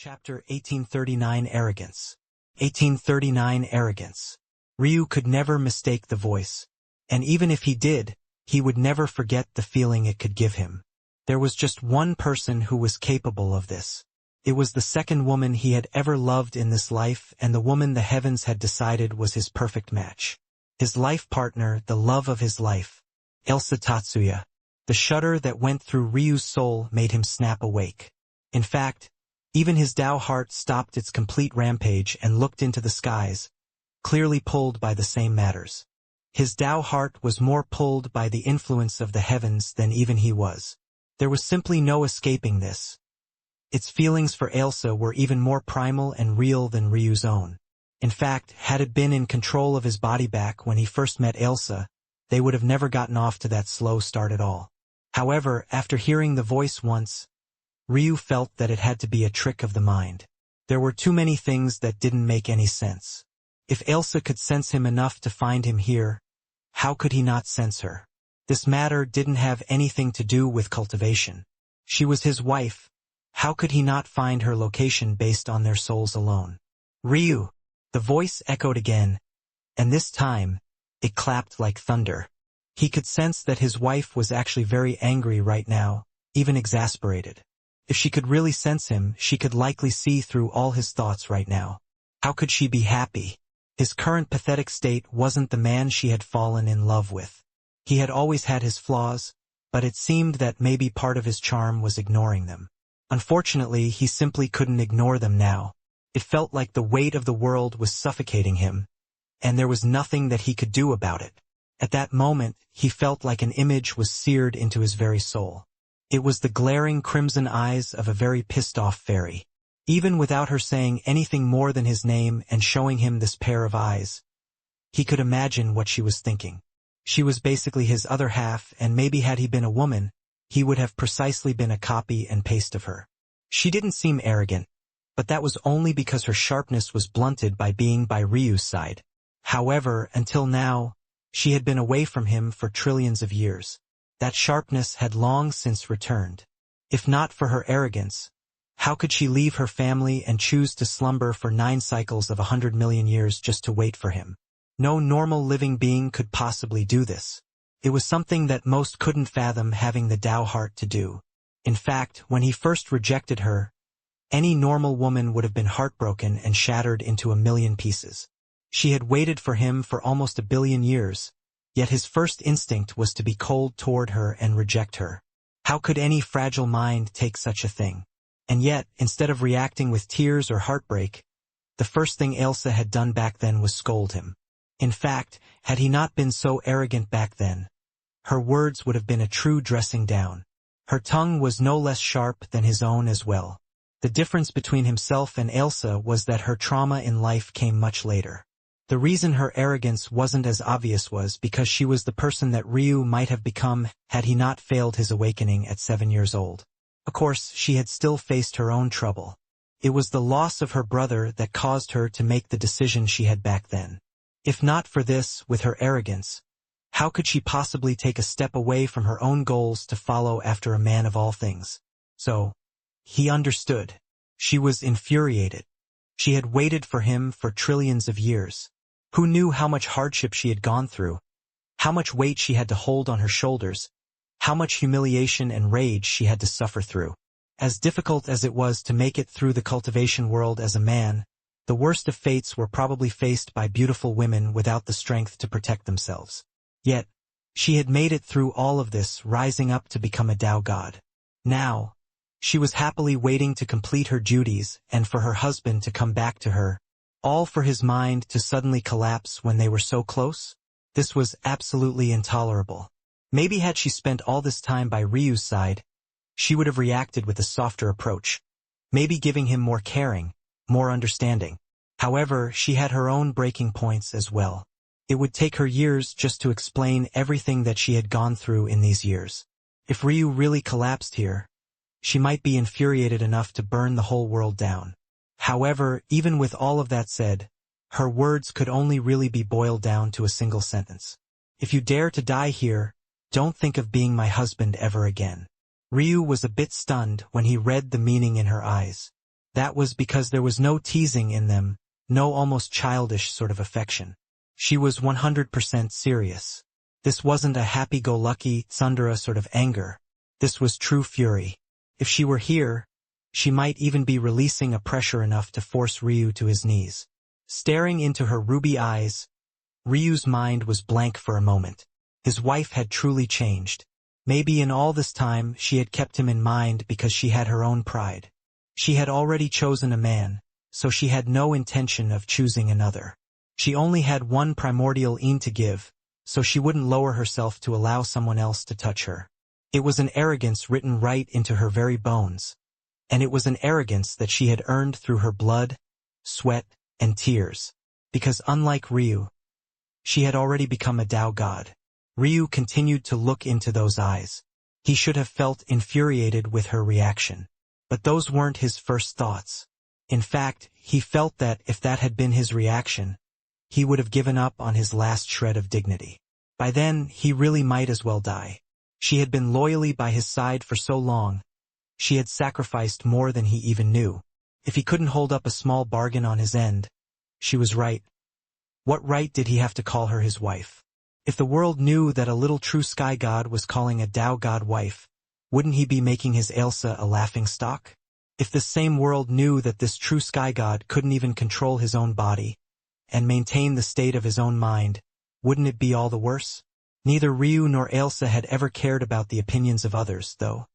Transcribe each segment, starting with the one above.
Chapter 1839 Arrogance. 1839 Arrogance. Ryu could never mistake the voice. And even if he did, he would never forget the feeling it could give him. There was just one person who was capable of this. It was the second woman he had ever loved in this life, and the woman the heavens had decided was his perfect match. His life partner, the love of his life. Elsa Tatsuya. The shudder that went through Ryu's soul made him snap awake. In fact, even his Tao heart stopped its complete rampage and looked into the skies, clearly pulled by the same matters. His Tao heart was more pulled by the influence of the heavens than even he was. There was simply no escaping this. Its feelings for Elsa were even more primal and real than Ryu's own. In fact, had it been in control of his body back when he first met Elsa, they would have never gotten off to that slow start at all. However, after hearing the voice once, Ryu felt that it had to be a trick of the mind. There were too many things that didn't make any sense. If Elsa could sense him enough to find him here, how could he not sense her? This matter didn't have anything to do with cultivation. She was his wife. How could he not find her location based on their souls alone? Ryu! The voice echoed again, and this time, it clapped like thunder. He could sense that his wife was actually very angry right now, even exasperated. If she could really sense him, she could likely see through all his thoughts right now. How could she be happy? His current pathetic state wasn't the man she had fallen in love with. He had always had his flaws, but it seemed that maybe part of his charm was ignoring them. Unfortunately, he simply couldn't ignore them now. It felt like the weight of the world was suffocating him, and there was nothing that he could do about it. At that moment, he felt like an image was seared into his very soul. It was the glaring crimson eyes of a very pissed-off fairy. Even without her saying anything more than his name and showing him this pair of eyes, he could imagine what she was thinking. She was basically his other half, and maybe had he been a woman, he would have precisely been a copy and paste of her. She didn't seem arrogant, but that was only because her sharpness was blunted by being by Ryu's side. However, until now, she had been away from him for trillions of years. That sharpness had long since returned. If not for her arrogance, how could she leave her family and choose to slumber for 9 cycles of 100 million years just to wait for him? No normal living being could possibly do this. It was something that most couldn't fathom having the Tao heart to do. In fact, when he first rejected her, any normal woman would have been heartbroken and shattered into a million pieces. She had waited for him for almost 1 billion years, yet his first instinct was to be cold toward her and reject her. How could any fragile mind take such a thing? And yet, instead of reacting with tears or heartbreak, the first thing Elsa had done back then was scold him. In fact, had he not been so arrogant back then, her words would have been a true dressing down. Her tongue was no less sharp than his own as well. The difference between himself and Elsa was that her trauma in life came much later. The reason her arrogance wasn't as obvious was because she was the person that Ryu might have become had he not failed his awakening at 7 years old. Of course, she had still faced her own trouble. It was the loss of her brother that caused her to make the decision she had back then. If not for this, with her arrogance, how could she possibly take a step away from her own goals to follow after a man of all things? So, he understood. She was infuriated. She had waited for him for trillions of years. Who knew how much hardship she had gone through, how much weight she had to hold on her shoulders, how much humiliation and rage she had to suffer through. As difficult as it was to make it through the cultivation world as a man, the worst of fates were probably faced by beautiful women without the strength to protect themselves. Yet, she had made it through all of this, rising up to become a Tao god. Now, she was happily waiting to complete her duties and for her husband to come back to her, all for his mind to suddenly collapse when they were so close. This was absolutely intolerable. Maybe had she spent all this time by Ryu's side, she would have reacted with a softer approach, maybe giving him more caring, more understanding. However, she had her own breaking points as well. It would take her years just to explain everything that she had gone through in these years. If Ryu really collapsed here, she might be infuriated enough to burn the whole world down. However, even with all of that said, her words could only really be boiled down to a single sentence. If you dare to die here, don't think of being my husband ever again. Ryu was a bit stunned when he read the meaning in her eyes. That was because there was no teasing in them, no almost childish sort of affection. She was 100% serious. This wasn't a happy-go-lucky, tsundere sort of anger. This was true fury. If she were here, she might even be releasing a pressure enough to force Ryu to his knees. Staring into her ruby eyes, Ryu's mind was blank for a moment. His wife had truly changed. Maybe in all this time she had kept him in mind because she had her own pride. She had already chosen a man, so she had no intention of choosing another. She only had one primordial aim to give, so she wouldn't lower herself to allow someone else to touch her. It was an arrogance written right into her very bones. And it was an arrogance that she had earned through her blood, sweat, and tears. Because unlike Ryu, she had already become a Tao god. Ryu continued to look into those eyes. He should have felt infuriated with her reaction. But those weren't his first thoughts. In fact, he felt that if that had been his reaction, he would have given up on his last shred of dignity. By then, he really might as well die. She had been loyally by his side for so long. She had sacrificed more than he even knew. If he couldn't hold up a small bargain on his end, she was right. What right did he have to call her his wife? If the world knew that a little true sky god was calling a Tao god wife, wouldn't he be making his Ailsa a laughingstock? If this same world knew that this true sky god couldn't even control his own body and maintain the state of his own mind, wouldn't it be all the worse? Neither Ryu nor Ailsa had ever cared about the opinions of others, though.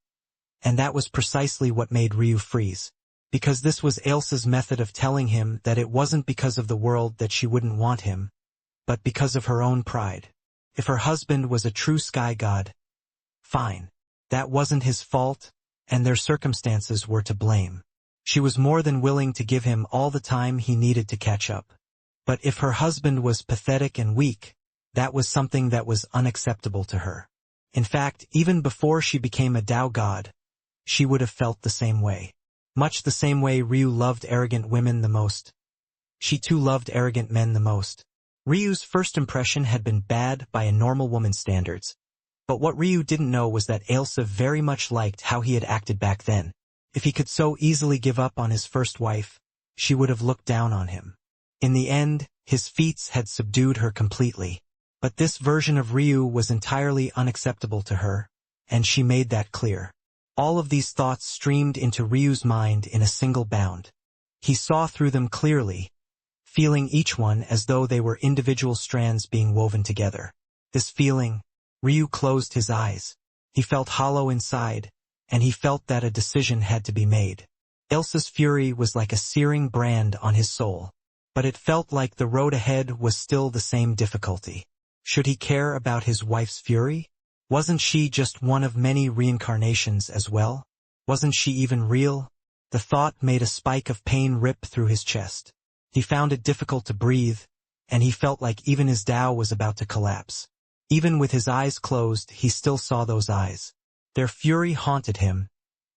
And that was precisely what made Ryu freeze. Because this was Ailsa's method of telling him that it wasn't because of the world that she wouldn't want him, but because of her own pride. If her husband was a true sky god, fine. That wasn't his fault, and their circumstances were to blame. She was more than willing to give him all the time he needed to catch up. But if her husband was pathetic and weak, that was something that was unacceptable to her. In fact, even before she became a Tao god, she would have felt the same way. Much the same way Ryu loved arrogant women the most. She too loved arrogant men the most. Ryu's first impression had been bad by a normal woman's standards. But what Ryu didn't know was that Ailsa very much liked how he had acted back then. If he could so easily give up on his first wife, she would have looked down on him. In the end, his feats had subdued her completely. But this version of Ryu was entirely unacceptable to her, and she made that clear. All of these thoughts streamed into Ryu's mind in a single bound. He saw through them clearly, feeling each one as though they were individual strands being woven together. This feeling, Ryu closed his eyes. He felt hollow inside, and he felt that a decision had to be made. Ailsa's fury was like a searing brand on his soul. But it felt like the road ahead was still the same difficulty. Should he care about his wife's fury? Wasn't she just one of many reincarnations as well? Wasn't she even real? The thought made a spike of pain rip through his chest. He found it difficult to breathe, and he felt like even his Tao was about to collapse. Even with his eyes closed, he still saw those eyes. Their fury haunted him,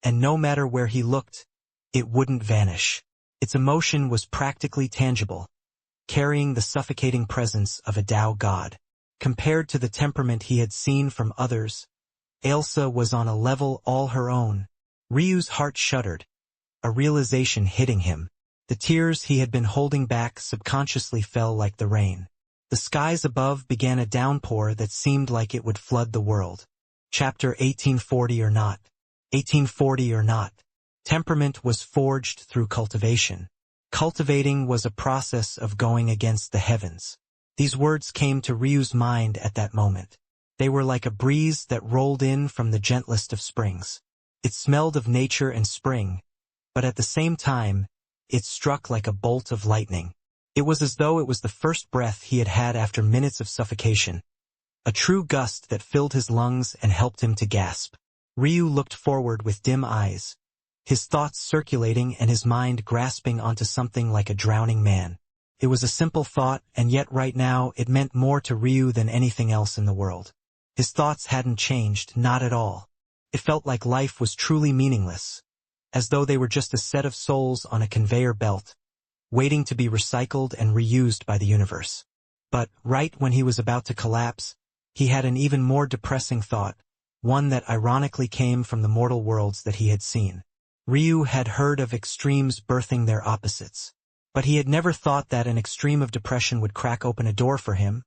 and no matter where he looked, it wouldn't vanish. Its emotion was practically tangible, carrying the suffocating presence of a Tao god. Compared to the temperament he had seen from others, Ailsa was on a level all her own. Ryu's heart shuddered, a realization hitting him. The tears he had been holding back subconsciously fell like the rain. The skies above began a downpour that seemed like it would flood the world. Chapter 1840 or not. 1840 or not. Temperament was forged through cultivation. Cultivating was a process of going against the heavens. These words came to Ryu's mind at that moment. They were like a breeze that rolled in from the gentlest of springs. It smelled of nature and spring, but at the same time, it struck like a bolt of lightning. It was as though it was the first breath he had had after minutes of suffocation. A true gust that filled his lungs and helped him to gasp. Ryu looked forward with dim eyes, his thoughts circulating and his mind grasping onto something like a drowning man. It was a simple thought, and yet right now it meant more to Ryu than anything else in the world. His thoughts hadn't changed, not at all. It felt like life was truly meaningless, as though they were just a set of souls on a conveyor belt, waiting to be recycled and reused by the universe. But, right when he was about to collapse, he had an even more depressing thought, one that ironically came from the mortal worlds that he had seen. Ryu had heard of extremes birthing their opposites. But he had never thought that an extreme of depression would crack open a door for him.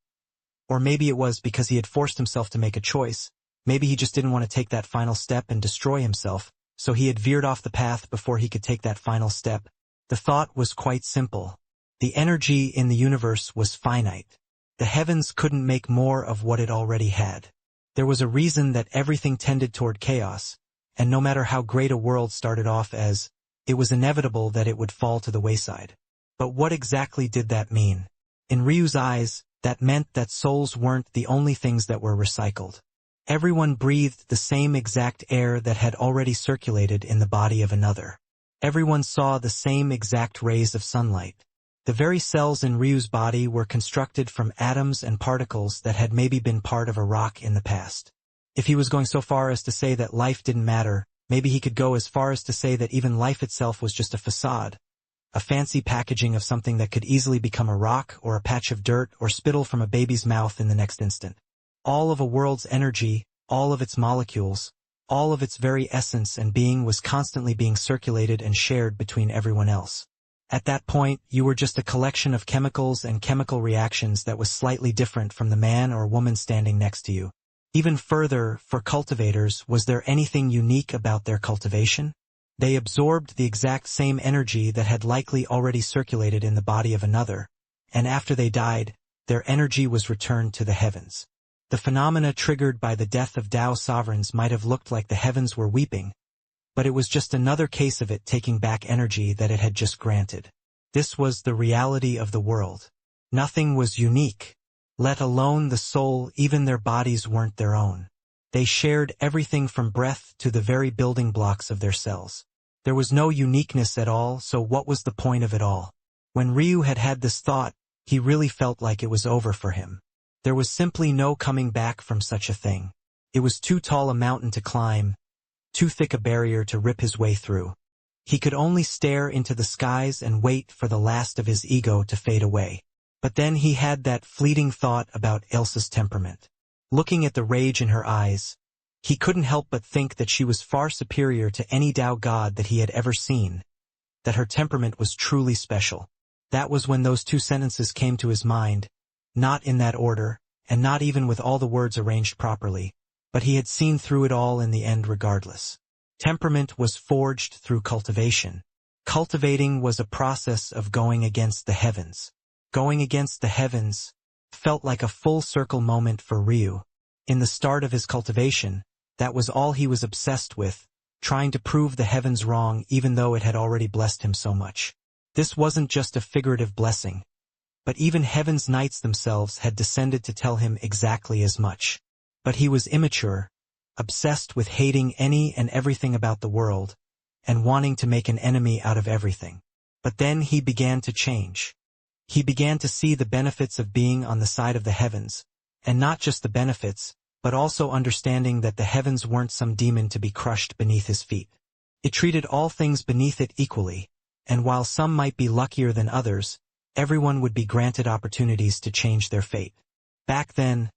Or maybe it was because he had forced himself to make a choice. Maybe he just didn't want to take that final step and destroy himself, so he had veered off the path before he could take that final step. The thought was quite simple. The energy in the universe was finite. The heavens couldn't make more of what it already had. There was a reason that everything tended toward chaos, and no matter how great a world started off as, it was inevitable that it would fall to the wayside. But what exactly did that mean? In Ryu's eyes, that meant that souls weren't the only things that were recycled. Everyone breathed the same exact air that had already circulated in the body of another. Everyone saw the same exact rays of sunlight. The very cells in Ryu's body were constructed from atoms and particles that had maybe been part of a rock in the past. If he was going so far as to say that life didn't matter, maybe he could go as far as to say that even life itself was just a facade, a fancy packaging of something that could easily become a rock or a patch of dirt or spittle from a baby's mouth in the next instant. All of a world's energy, all of its molecules, all of its very essence and being was constantly being circulated and shared between everyone else. At that point, you were just a collection of chemicals and chemical reactions that was slightly different from the man or woman standing next to you. Even further, for cultivators, was there anything unique about their cultivation? They absorbed the exact same energy that had likely already circulated in the body of another, and after they died, their energy was returned to the heavens. The phenomena triggered by the death of Tao sovereigns might have looked like the heavens were weeping, but it was just another case of it taking back energy that it had just granted. This was the reality of the world. Nothing was unique, let alone the soul. Even their bodies weren't their own. They shared everything from breath to the very building blocks of their cells. There was no uniqueness at all, so what was the point of it all? When Ryu had had this thought, he really felt like it was over for him. There was simply no coming back from such a thing. It was too tall a mountain to climb, too thick a barrier to rip his way through. He could only stare into the skies and wait for the last of his ego to fade away. But then he had that fleeting thought about Elsa's temperament. Looking at the rage in her eyes, he couldn't help but think that she was far superior to any Tao god that he had ever seen, that her temperament was truly special. That was when those two sentences came to his mind, not in that order, and not even with all the words arranged properly, but he had seen through it all in the end regardless. Temperament was forged through cultivation. Cultivating was a process of going against the heavens. Going against the heavens felt like a full circle moment for Ryu. In the start of his cultivation, that was all he was obsessed with, trying to prove the heavens wrong even though it had already blessed him so much. This wasn't just a figurative blessing, but even heaven's knights themselves had descended to tell him exactly as much. But he was immature, obsessed with hating any and everything about the world, and wanting to make an enemy out of everything. But then he began to change. He began to see the benefits of being on the side of the heavens, and not just the benefits, but also understanding that the heavens weren't some demon to be crushed beneath his feet. It treated all things beneath it equally, and while some might be luckier than others, everyone would be granted opportunities to change their fate. Back then,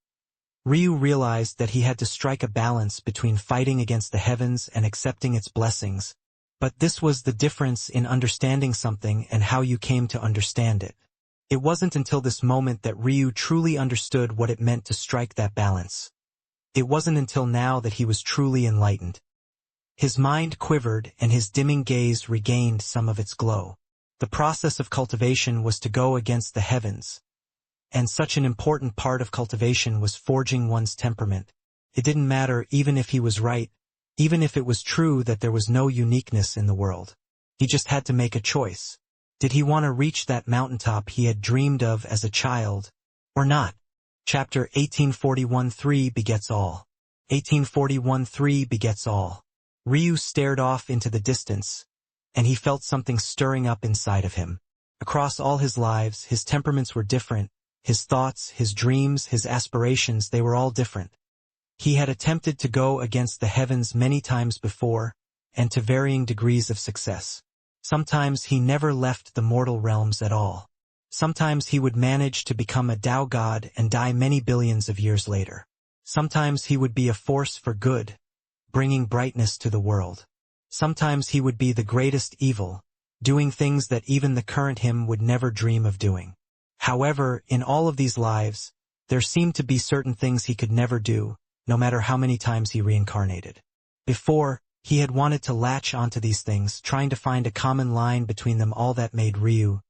Ryu realized that he had to strike a balance between fighting against the heavens and accepting its blessings, but this was the difference in understanding something and how you came to understand it. It wasn't until this moment that Ryu truly understood what it meant to strike that balance. It wasn't until now that he was truly enlightened. His mind quivered and his dimming gaze regained some of its glow. The process of cultivation was to go against the heavens, and such an important part of cultivation was forging one's temperament. It didn't matter even if he was right, even if it was true that there was no uniqueness in the world. He just had to make a choice. Did he want to reach that mountaintop he had dreamed of as a child, or not? Chapter 1841-3 begets all. 1841-3 begets all. Ryu stared off into the distance, and he felt something stirring up inside of him. Across all his lives, his temperaments were different. His thoughts, his dreams, his aspirations, they were all different. He had attempted to go against the heavens many times before, and to varying degrees of success. Sometimes he never left the mortal realms at all. Sometimes he would manage to become a Tao god and die many billions of years later. Sometimes he would be a force for good, bringing brightness to the world. Sometimes he would be the greatest evil, doing things that even the current him would never dream of doing. However, in all of these lives, there seemed to be certain things he could never do, no matter how many times he reincarnated. Before, he had wanted to latch onto these things, trying to find a common line between them all that made Ryu.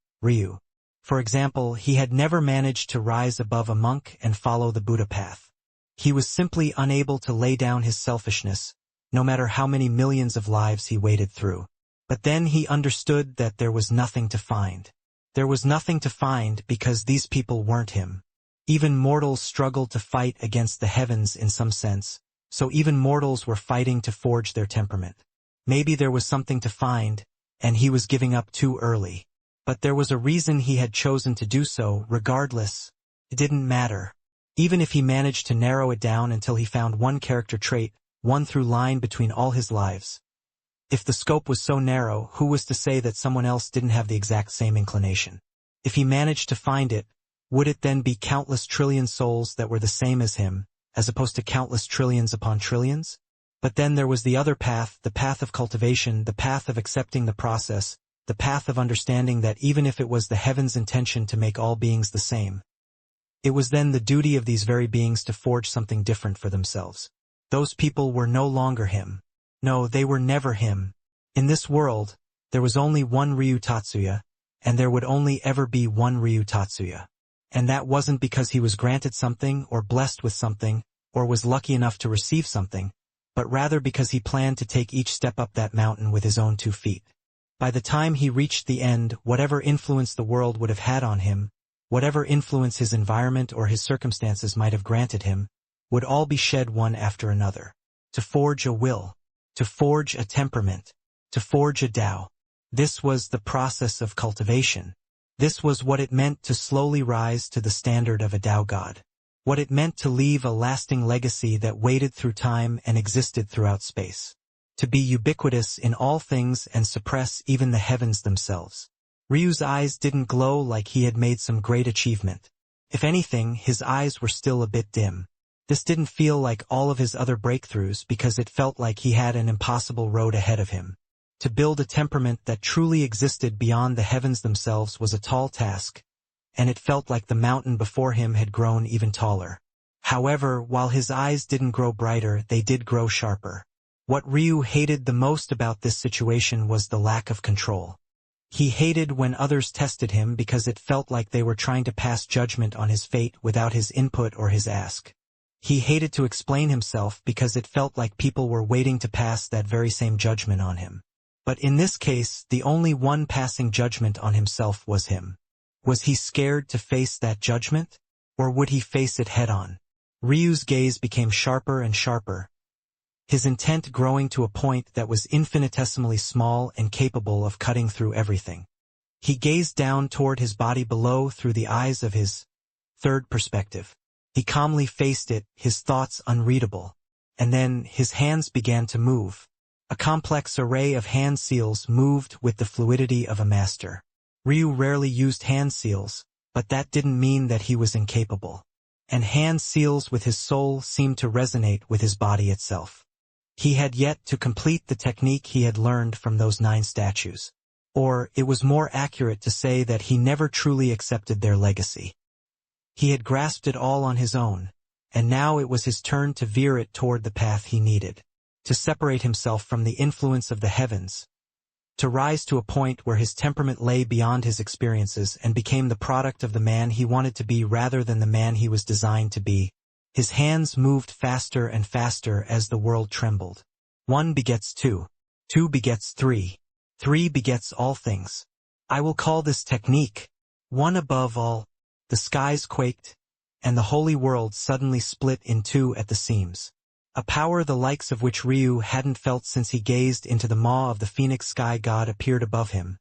For example, he had never managed to rise above a monk and follow the Buddha path. He was simply unable to lay down his selfishness, no matter how many millions of lives he waded through. But then he understood that there was nothing to find. There was nothing to find because these people weren't him. Even mortals struggled to fight against the heavens in some sense, so even mortals were fighting to forge their temperament. Maybe there was something to find, and he was giving up too early. But there was a reason he had chosen to do so. Regardless, it didn't matter. Even if he managed to narrow it down until he found one character trait, one through line between all his lives. If the scope was so narrow, who was to say that someone else didn't have the exact same inclination? If he managed to find it, would it then be countless trillion souls that were the same as him, as opposed to countless trillions upon trillions? But then there was the other path, the path of cultivation, the path of accepting the process, the path of understanding that even if it was the heaven's intention to make all beings the same, it was then the duty of these very beings to forge something different for themselves. Those people were no longer him. No, they were never him. In this world, there was only one Ryu Tatsuya, and there would only ever be one Ryu Tatsuya. And that wasn't because he was granted something, or blessed with something, or was lucky enough to receive something, but rather because he planned to take each step up that mountain with his own 2 feet. By the time he reached the end, whatever influence the world would have had on him, whatever influence his environment or his circumstances might have granted him, would all be shed one after another. To forge a will, to forge a temperament, to forge a Tao. This was the process of cultivation. This was what it meant to slowly rise to the standard of a Tao God. What it meant to leave a lasting legacy that waded through time and existed throughout space. To be ubiquitous in all things and suppress even the heavens themselves. Ryu's eyes didn't glow like he had made some great achievement. If anything, his eyes were still a bit dim. This didn't feel like all of his other breakthroughs because it felt like he had an impossible road ahead of him. To build a temperament that truly existed beyond the heavens themselves was a tall task, and it felt like the mountain before him had grown even taller. However, while his eyes didn't grow brighter, they did grow sharper. What Ryu hated the most about this situation was the lack of control. He hated when others tested him because it felt like they were trying to pass judgment on his fate without his input or his ask. He hated to explain himself because it felt like people were waiting to pass that very same judgment on him. But in this case, the only one passing judgment on himself was him. Was he scared to face that judgment? Or would he face it head-on? Ryu's gaze became sharper and sharper, his intent growing to a point that was infinitesimally small and capable of cutting through everything. He gazed down toward his body below through the eyes of his third perspective. He calmly faced it, his thoughts unreadable. And then his hands began to move. A complex array of hand seals moved with the fluidity of a master. Ryu rarely used hand seals, but that didn't mean that he was incapable. And hand seals with his soul seemed to resonate with his body itself. He had yet to complete the technique he had learned from those 9 statues. Or, it was more accurate to say that he never truly accepted their legacy. He had grasped it all on his own, and now it was his turn to veer it toward the path he needed. To separate himself from the influence of the heavens. To rise to a point where his temperament lay beyond his experiences and became the product of the man he wanted to be rather than the man he was designed to be. His hands moved faster and faster as the world trembled. 1 begets 2. 2 begets 3. 3 begets all things. I will call this technique, one above all. The skies quaked, and the holy world suddenly split in 2 at the seams. A power the likes of which Ryu hadn't felt since he gazed into the maw of the phoenix sky god appeared above him.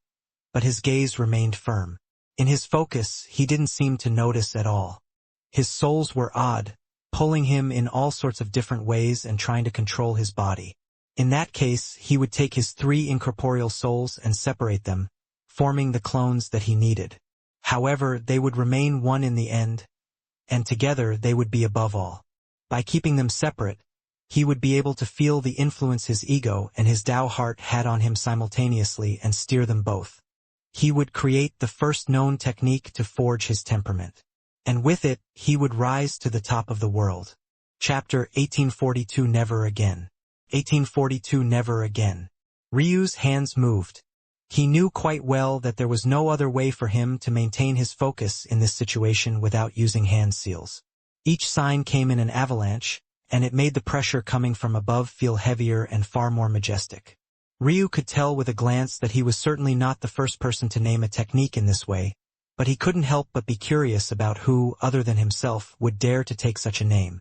But his gaze remained firm. In his focus, he didn't seem to notice at all. His souls were odd, pulling him in all sorts of different ways and trying to control his body. In that case, he would take his 3 incorporeal souls and separate them, forming the clones that he needed. However, they would remain one in the end, and together they would be above all. By keeping them separate, He would be able to feel the influence his ego and his Tao heart had on him simultaneously and steer them both. He would create the first known technique to forge his temperament. And with it, he would rise to the top of the world. Chapter 1842 Never Again. 1842 Never Again. Ryu's hands moved. He knew quite well that there was no other way for him to maintain his focus in this situation without using hand seals. Each sign came in an avalanche, and it made the pressure coming from above feel heavier and far more majestic. Ryu could tell with a glance that he was certainly not the first person to name a technique in this way, but he couldn't help but be curious about who, other than himself, would dare to take such a name.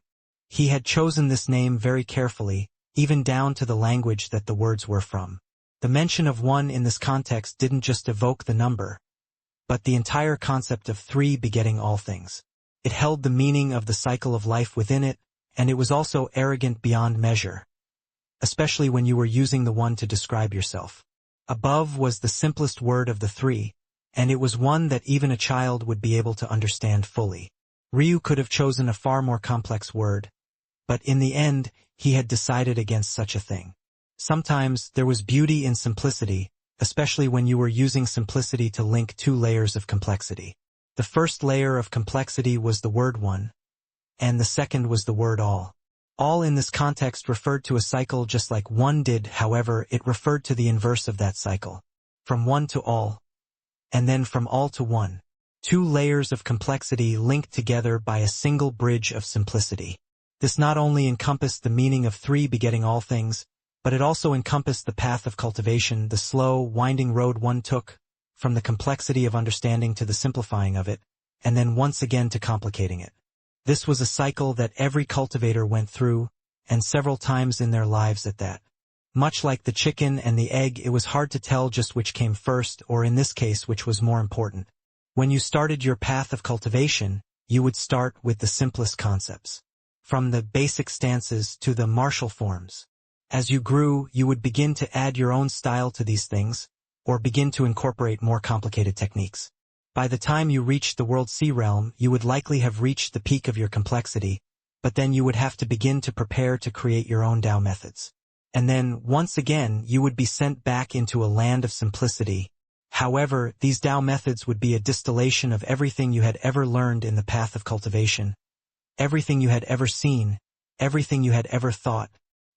He had chosen this name very carefully, even down to the language that the words were from. The mention of one in this context didn't just evoke the number, but the entire concept of three begetting all things. It held the meaning of the cycle of life within it, and it was also arrogant beyond measure, especially when you were using the one to describe yourself. Above was the simplest word of the three, and it was one that even a child would be able to understand fully. Ryu could have chosen a far more complex word, but in the end, he had decided against such a thing. Sometimes there was beauty in simplicity, especially when you were using simplicity to link two layers of complexity. The first layer of complexity was the word one, and the second was the word all. All in this context referred to a cycle just like one did, however, it referred to the inverse of that cycle. From one to all, and then from all to one. Two layers of complexity linked together by a single bridge of simplicity. This not only encompassed the meaning of three begetting all things, but it also encompassed the path of cultivation, the slow, winding road one took, from the complexity of understanding to the simplifying of it, and then once again to complicating it. This was a cycle that every cultivator went through, and several times in their lives at that. Much like the chicken and the egg, it was hard to tell just which came first, or in this case, which was more important. When you started your path of cultivation, you would start with the simplest concepts. From the basic stances to the martial forms. As you grew, you would begin to add your own style to these things, or begin to incorporate more complicated techniques. By the time you reached the World Sea Realm, you would likely have reached the peak of your complexity, but then you would have to begin to prepare to create your own Tao methods. And then, once again, you would be sent back into a land of simplicity. However, these Tao methods would be a distillation of everything you had ever learned in the path of cultivation, everything you had ever seen, everything you had ever thought.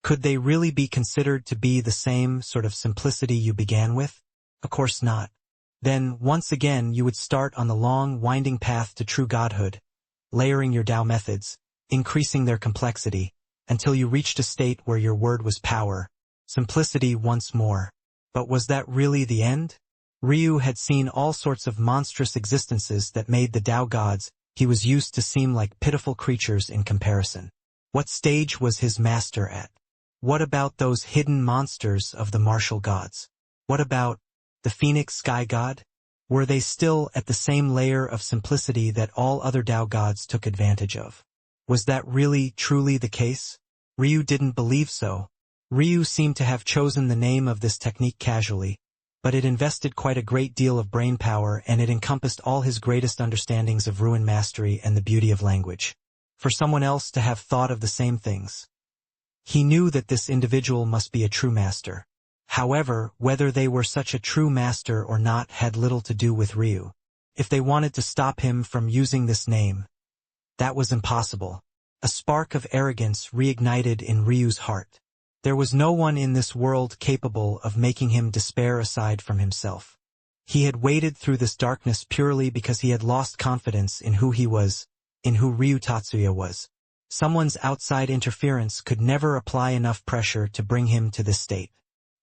Could they really be considered to be the same sort of simplicity you began with? Of course not. Then, once again, you would start on the long, winding path to true godhood, layering your Tao methods, increasing their complexity, until you reached a state where your word was power, simplicity once more. But was that really the end? Ryu had seen all sorts of monstrous existences that made the Tao gods he was used to seem like pitiful creatures in comparison. What stage was his master at? What about those hidden monsters of the martial gods? What about the Phoenix Sky God? Were they still at the same layer of simplicity that all other Tao gods took advantage of? Was that really, truly the case? Ryu didn't believe so. Ryu seemed to have chosen the name of this technique casually, but it invested quite a great deal of brain power, and it encompassed all his greatest understandings of ruin mastery and the beauty of language. For someone else to have thought of the same things. He knew that this individual must be a true master. However, whether they were such a true master or not had little to do with Ryu. If they wanted to stop him from using this name, that was impossible. A spark of arrogance reignited in Ryu's heart. There was no one in this world capable of making him despair aside from himself. He had waded through this darkness purely because he had lost confidence in who he was, in who Ryu Tatsuya was. Someone's outside interference could never apply enough pressure to bring him to this state.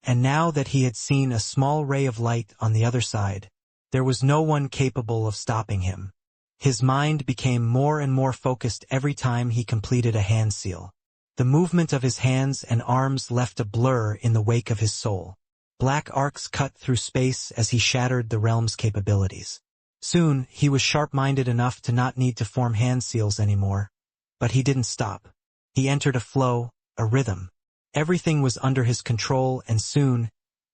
And now that he had seen a small ray of light on the other side, there was no one capable of stopping him. His mind became more and more focused every time he completed a hand seal. The movement of his hands and arms left a blur in the wake of his soul. Black arcs cut through space as he shattered the realm's capabilities. Soon, he was sharp-minded enough to not need to form hand seals anymore. But he didn't stop. He entered a flow, a rhythm. Everything was under his control, and soon,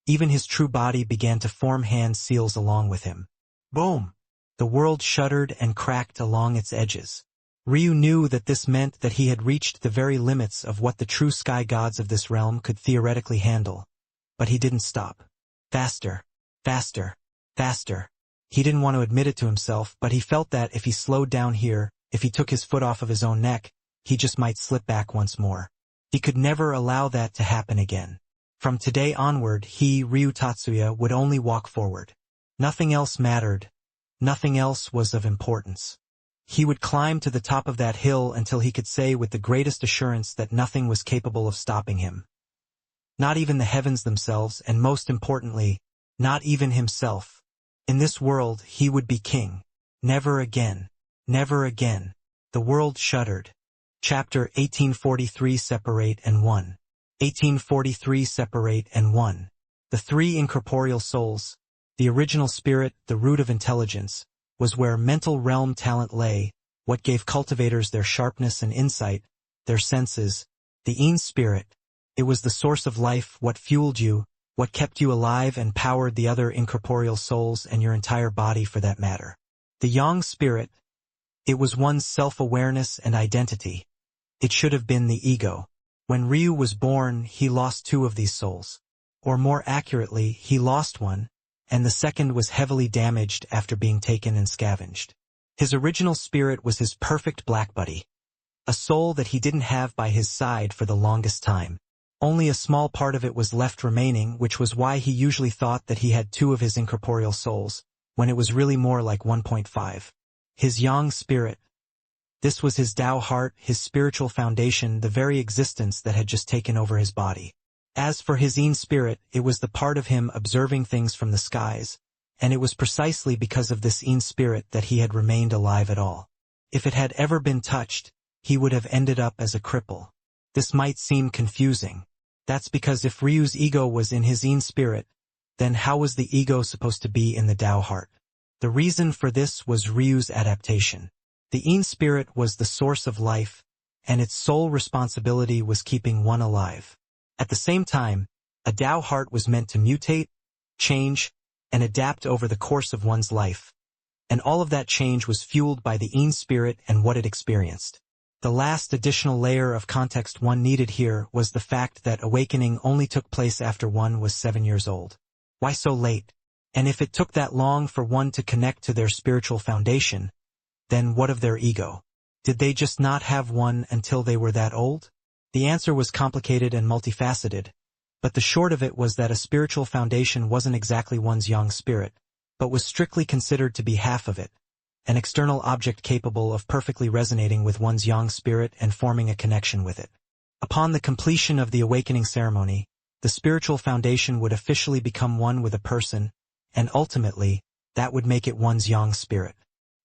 even his true body began to form hand seals along with him. Boom! The world shuddered and cracked along its edges. Ryu knew that this meant that he had reached the very limits of what the true sky gods of this realm could theoretically handle. But he didn't stop. Faster, faster, faster. He didn't want to admit it to himself, but he felt that if he slowed down here, if he took his foot off of his own neck, he just might slip back once more. He could never allow that to happen again. From today onward, he, Ryu Tatsuya, would only walk forward. Nothing else mattered. Nothing else was of importance. He would climb to the top of that hill until he could say with the greatest assurance that nothing was capable of stopping him. Not even the heavens themselves, and most importantly, not even himself. In this world, he would be king. Never again. Never again. The world shuddered. Chapter 1843 Separate and One. 1843 Separate and One. The three incorporeal souls, the original spirit, the root of intelligence, was where mental realm talent lay, what gave cultivators their sharpness and insight, their senses, the Een spirit. It was the source of life, what fueled you, what kept you alive and powered the other incorporeal souls and your entire body for that matter. The Yang spirit. It was one's self-awareness and identity. It should have been the ego. When Ryu was born, he lost two of these souls. Or more accurately, he lost one, and the second was heavily damaged after being taken and scavenged. His original spirit was his perfect black buddy. A soul that he didn't have by his side for the longest time. Only a small part of it was left remaining, which was why he usually thought that he had two of his incorporeal souls, when it was really more like 1.5. His Yang spirit. This was his Tao heart, his spiritual foundation, the very existence that had just taken over his body. As for his Een spirit, it was the part of him observing things from the skies, and it was precisely because of this Een spirit that he had remained alive at all. If it had ever been touched, he would have ended up as a cripple. This might seem confusing. That's because if Ryu's ego was in his Een spirit, then how was the ego supposed to be in the Tao heart? The reason for this was Ryu's adaptation. The Een spirit was the source of life, and its sole responsibility was keeping one alive. At the same time, a Tao heart was meant to mutate, change, and adapt over the course of one's life. And all of that change was fueled by the Een spirit and what it experienced. The last additional layer of context one needed here was the fact that awakening only took place after one was 7 years old. Why so late? And if it took that long for one to connect to their spiritual foundation, then what of their ego? Did they just not have one until they were that old? The answer was complicated and multifaceted, but the short of it was that a spiritual foundation wasn't exactly one's Yang spirit, but was strictly considered to be half of it, an external object capable of perfectly resonating with one's Yang spirit and forming a connection with it. Upon the completion of the awakening ceremony, the spiritual foundation would officially become one with a person, and ultimately, that would make it one's Yang spirit.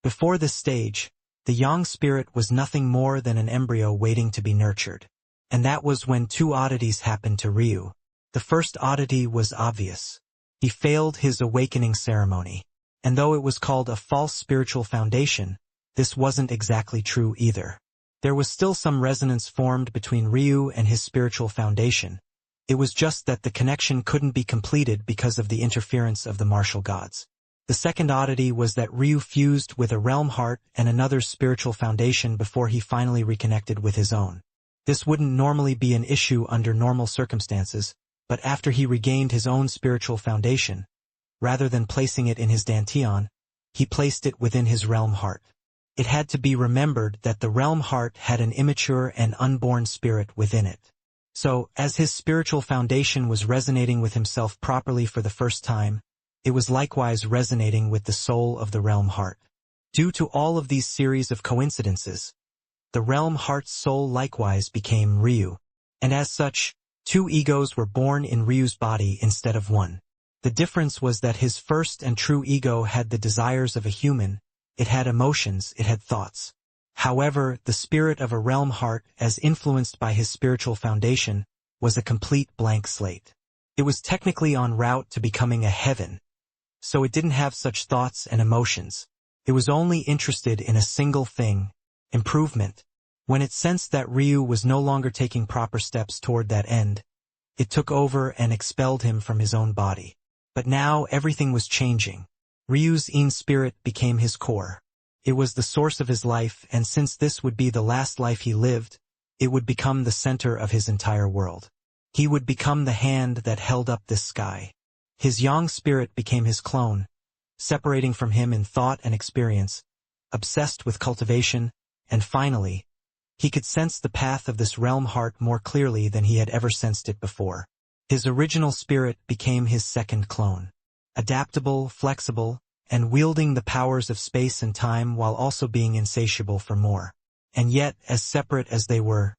Before this stage, the Yang spirit was nothing more than an embryo waiting to be nurtured. And that was when two oddities happened to Ryu. The first oddity was obvious. He failed his awakening ceremony. And though it was called a false spiritual foundation, this wasn't exactly true either. There was still some resonance formed between Ryu and his spiritual foundation. It was just that the connection couldn't be completed because of the interference of the martial gods. The second oddity was that Ryu fused with a realm heart and another's spiritual foundation before he finally reconnected with his own. This wouldn't normally be an issue under normal circumstances, but after he regained his own spiritual foundation, rather than placing it in his dantian, he placed it within his realm heart. It had to be remembered that the realm heart had an immature and unborn spirit within it. So, as his spiritual foundation was resonating with himself properly for the first time, it was likewise resonating with the soul of the realm heart. Due to all of these series of coincidences, the realm heart's soul likewise became Ryu, and as such, two egos were born in Ryu's body instead of one. The difference was that his first and true ego had the desires of a human, it had emotions, it had thoughts. However, the spirit of a realm heart, as influenced by his spiritual foundation, was a complete blank slate. It was technically en route to becoming a heaven, so it didn't have such thoughts and emotions. It was only interested in a single thing, improvement. When it sensed that Ryu was no longer taking proper steps toward that end, it took over and expelled him from his own body. But now everything was changing. Ryu's Een spirit became his core. It was the source of his life, and since this would be the last life he lived, it would become the center of his entire world. He would become the hand that held up this sky. His yang spirit became his clone, separating from him in thought and experience, obsessed with cultivation, and finally, he could sense the path of this realm heart more clearly than he had ever sensed it before. His original spirit became his second clone. Adaptable, flexible, and wielding the powers of space and time while also being insatiable for more. And yet, as separate as they were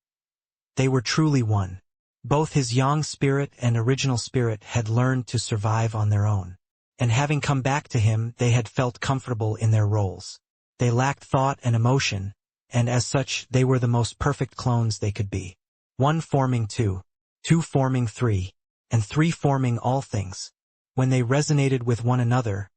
truly one. Both his yang spirit and original spirit had learned to survive on their own. And having come back to him, they had felt comfortable in their roles. They lacked thought and emotion, and as such, they were the most perfect clones they could be. One forming two forming three, and three forming all things. When they resonated with one another,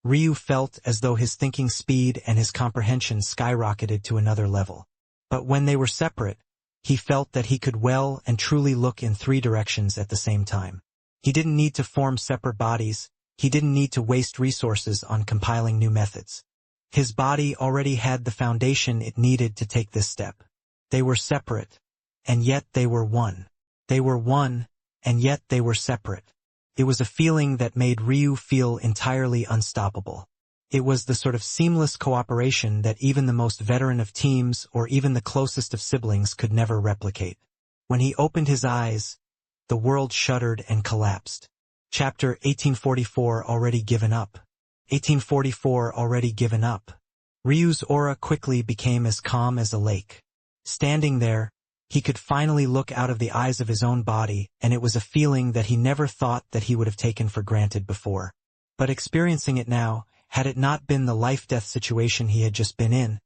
Ryu felt as though his thinking speed and his comprehension skyrocketed to another level. But when they were separate, he felt that he could well and truly look in three directions at the same time. He didn't need to form separate bodies, he didn't need to waste resources on compiling new methods. His body already had the foundation it needed to take this step. They were separate, and yet they were one. They were one, and yet they were separate. It was a feeling that made Ryu feel entirely unstoppable. It was the sort of seamless cooperation that even the most veteran of teams or even the closest of siblings could never replicate. When he opened his eyes, the world shuddered and collapsed. Chapter 1844 already given up. 1844 already given up. Ryu's aura quickly became as calm as a lake. Standing there, he could finally look out of the eyes of his own body, and it was a feeling that he never thought that he would have taken for granted before. But experiencing it now, had it not been the life-death situation he had just been in,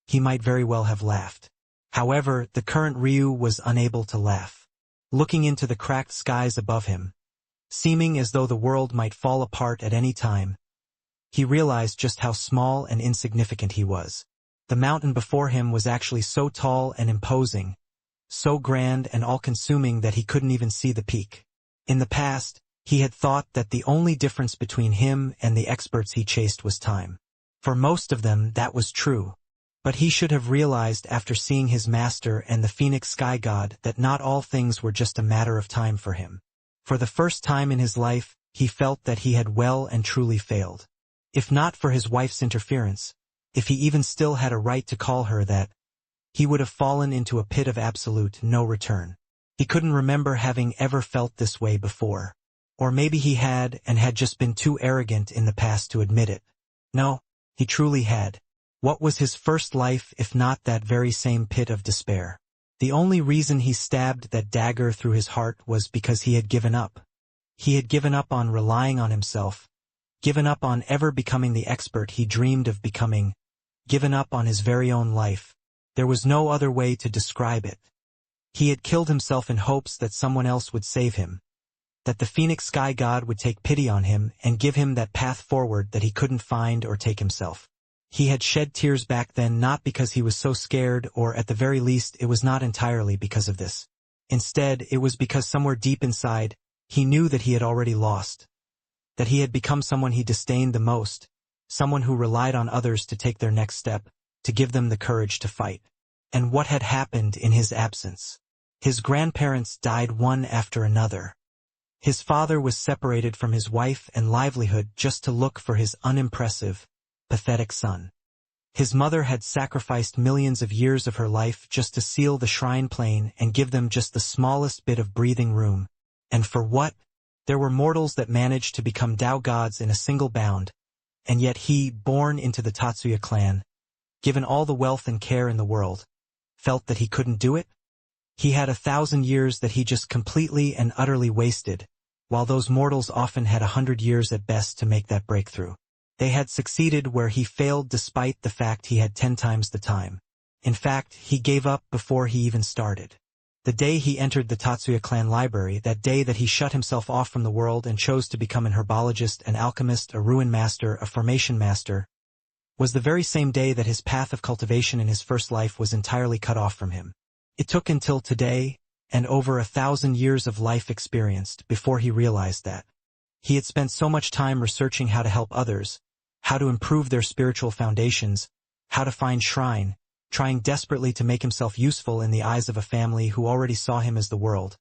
he might very well have laughed. However, the current Ryu was unable to laugh. Looking into the cracked skies above him, seeming as though the world might fall apart at any time, he realized just how small and insignificant he was. The mountain before him was actually so tall and imposing, so grand and all-consuming that he couldn't even see the peak. In the past, he had thought that the only difference between him and the experts he chased was time. For most of them, that was true. But he should have realized after seeing his master and the Phoenix Sky God that not all things were just a matter of time for him. For the first time in his life, he felt that he had well and truly failed. If not for his wife's interference, if he even still had a right to call her that, he would have fallen into a pit of absolute no return. He couldn't remember having ever felt this way before. Or maybe he had and had just been too arrogant in the past to admit it. No, he truly had. What was his first life if not that very same pit of despair? The only reason he stabbed that dagger through his heart was because he had given up. He had given up on relying on himself, given up on ever becoming the expert he dreamed of becoming, given up on his very own life. There was no other way to describe it. He had killed himself in hopes that someone else would save him, that the Phoenix Sky God would take pity on him and give him that path forward that he couldn't find or take himself. He had shed tears back then not because he was so scared, or at the very least it was not entirely because of this. Instead, it was because somewhere deep inside, he knew that he had already lost, that he had become someone he disdained the most, someone who relied on others to take their next step, to give them the courage to fight. And what had happened in his absence? His grandparents died one after another. His father was separated from his wife and livelihood just to look for his unimpressive, pathetic son. His mother had sacrificed millions of years of her life just to seal the shrine plane and give them just the smallest bit of breathing room. And for what? There were mortals that managed to become Tao gods in a single bound, and yet he, born into the Tatsuya clan, given all the wealth and care in the world, felt that he couldn't do it? He had 1,000 years that he just completely and utterly wasted, while those mortals often had 100 years at best to make that breakthrough. They had succeeded where he failed despite the fact he had 10 times the time. In fact, he gave up before he even started. The day he entered the Tatsuya clan library, that day that he shut himself off from the world and chose to become an herbologist, an alchemist, a ruin master, a formation master, was the very same day that his path of cultivation in his first life was entirely cut off from him. It took until today, and over 1,000 years of life experienced, before he realized that. He had spent so much time researching how to help others, how to improve their spiritual foundations, how to find shrine, trying desperately to make himself useful in the eyes of a family who already saw him as the world,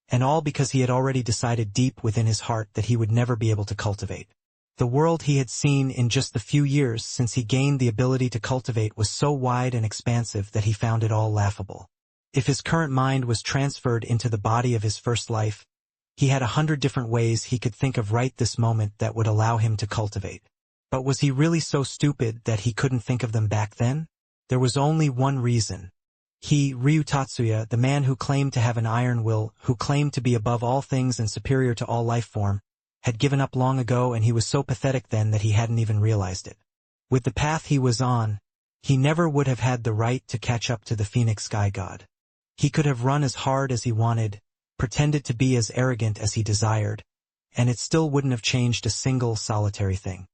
and all because he had already decided deep within his heart that he would never be able to cultivate. The world he had seen in just the few years since he gained the ability to cultivate was so wide and expansive that he found it all laughable. If his current mind was transferred into the body of his first life, he had 100 different ways he could think of right this moment that would allow him to cultivate. But was he really so stupid that he couldn't think of them back then? There was only one reason. He, Ryu Tatsuya, the man who claimed to have an iron will, who claimed to be above all things and superior to all life form, had given up long ago, and he was so pathetic then that he hadn't even realized it. With the path he was on, he never would have had the right to catch up to the Phoenix Sky God. He could have run as hard as he wanted, pretended to be as arrogant as he desired, and it still wouldn't have changed a single solitary thing.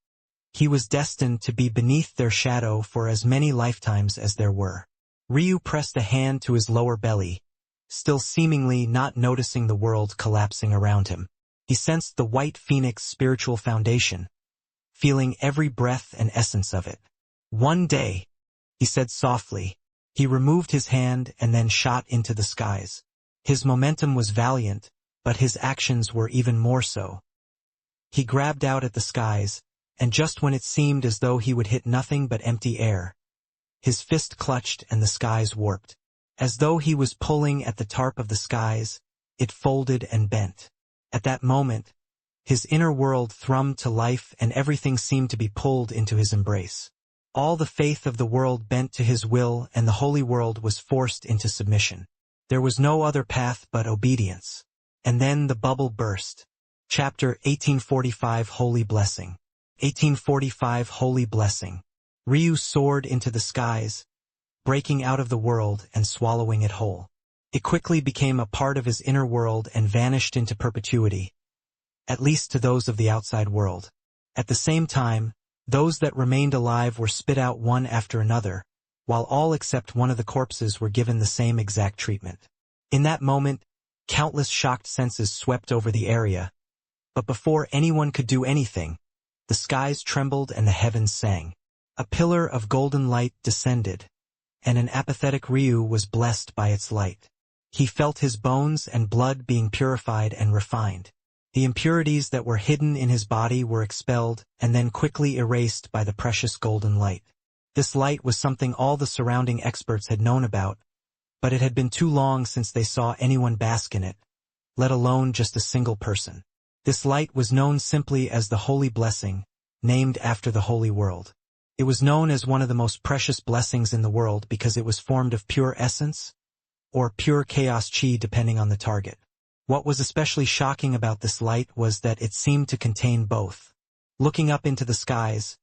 He was destined to be beneath their shadow for as many lifetimes as there were. Ryu pressed a hand to his lower belly, still seemingly not noticing the world collapsing around him. He sensed the white phoenix spiritual foundation, feeling every breath and essence of it. One day, he said softly. He removed his hand and then shot into the skies. His momentum was valiant, but his actions were even more so. He grabbed out at the skies, and just when it seemed as though he would hit nothing but empty air, his fist clutched and the skies warped. As though he was pulling at the tarp of the skies, it folded and bent. At that moment, his inner world thrummed to life and everything seemed to be pulled into his embrace. All the faith of the world bent to his will and the holy world was forced into submission. There was no other path but obedience. And then the bubble burst. Chapter 1845 Holy Blessing. 1845 Holy Blessing. Ryu soared into the skies, breaking out of the world and swallowing it whole. It quickly became a part of his inner world and vanished into perpetuity, at least to those of the outside world. At the same time, those that remained alive were spit out one after another, while all except one of the corpses were given the same exact treatment. In that moment, countless shocked senses swept over the area, but before anyone could do anything, the skies trembled and the heavens sang. A pillar of golden light descended, and an apathetic Ryu was blessed by its light. He felt his bones and blood being purified and refined. The impurities that were hidden in his body were expelled and then quickly erased by the precious golden light. This light was something all the surrounding experts had known about, but it had been too long since they saw anyone bask in it, let alone just a single person. This light was known simply as the Holy Blessing, named after the Holy World. It was known as one of the most precious blessings in the world because it was formed of pure essence, or pure chaos chi depending on the target. What was especially shocking about this light was that it seemed to contain both. Looking up into the skies,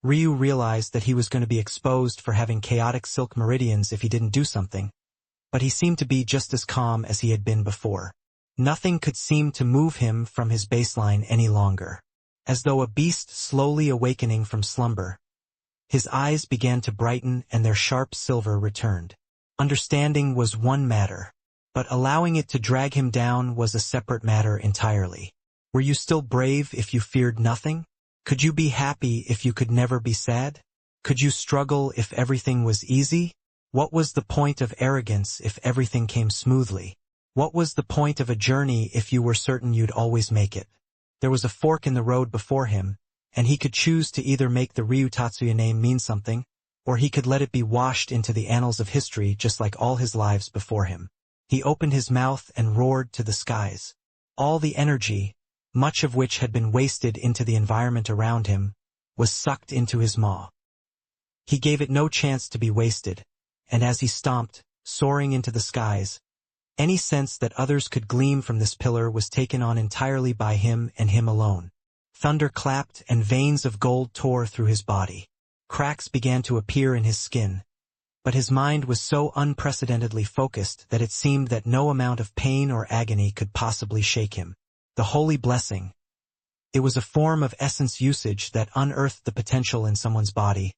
Ryu realized that he was going to be exposed for having chaotic silk meridians if he didn't do something, but he seemed to be just as calm as he had been before. Nothing could seem to move him from his baseline any longer. As though a beast slowly awakening from slumber, his eyes began to brighten and their sharp silver returned. Understanding was one matter, but allowing it to drag him down was a separate matter entirely. Were you still brave if you feared nothing? Could you be happy if you could never be sad? Could you struggle if everything was easy? What was the point of arrogance if everything came smoothly? What was the point of a journey if you were certain you'd always make it? There was a fork in the road before him, and he could choose to either make the Ryu Tatsuya name mean something, or he could let it be washed into the annals of history just like all his lives before him. He opened his mouth and roared to the skies. All the energy, much of which had been wasted into the environment around him, was sucked into his maw. He gave it no chance to be wasted, and as he stomped, soaring into the skies, any sense that others could glean from this pillar was taken on entirely by him and him alone. Thunder clapped and veins of gold tore through his body. Cracks began to appear in his skin, but his mind was so unprecedentedly focused that it seemed that no amount of pain or agony could possibly shake him. The Holy Blessing. It was a form of essence usage that unearthed the potential in someone's body,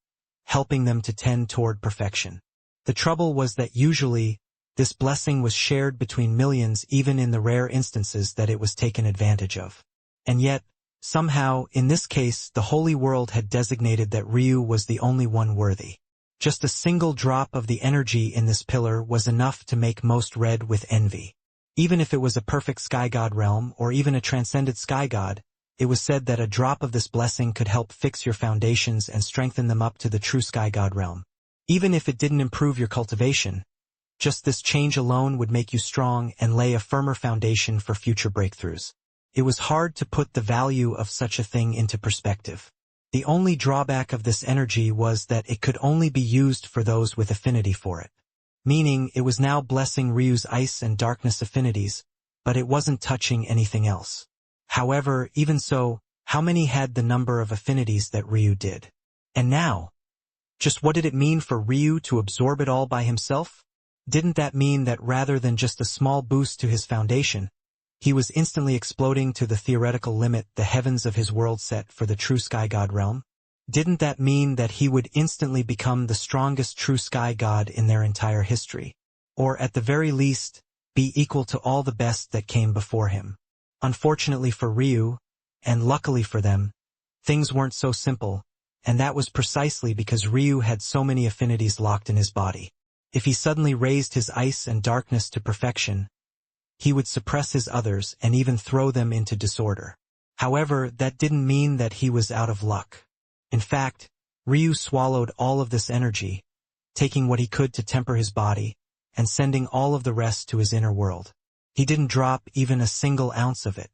helping them to tend toward perfection. The trouble was that usually, this blessing was shared between millions even in the rare instances that it was taken advantage of. And yet, somehow, in this case, the holy world had designated that Ryu was the only one worthy. Just a single drop of the energy in this pillar was enough to make most red with envy. Even if it was a perfect sky god realm or even a transcended sky god, it was said that a drop of this blessing could help fix your foundations and strengthen them up to the true sky god realm. Even if it didn't improve your cultivation, just this change alone would make you strong and lay a firmer foundation for future breakthroughs. It was hard to put the value of such a thing into perspective. The only drawback of this energy was that it could only be used for those with affinity for it. Meaning it was now blessing Ryu's ice and darkness affinities, but it wasn't touching anything else. However, even so, how many had the number of affinities that Ryu did? And now, just what did it mean for Ryu to absorb it all by himself? Didn't that mean that rather than just a small boost to his foundation, he was instantly exploding to the theoretical limit the heavens of his world set for the true sky god realm? Didn't that mean that he would instantly become the strongest true sky god in their entire history? Or at the very least, be equal to all the best that came before him? Unfortunately for Ryu, and luckily for them, things weren't so simple, and that was precisely because Ryu had so many affinities locked in his body. If he suddenly raised his ice and darkness to perfection, he would suppress his others and even throw them into disorder. However, that didn't mean that he was out of luck. In fact, Ryu swallowed all of this energy, taking what he could to temper his body, and sending all of the rest to his inner world. He didn't drop even a single ounce of it.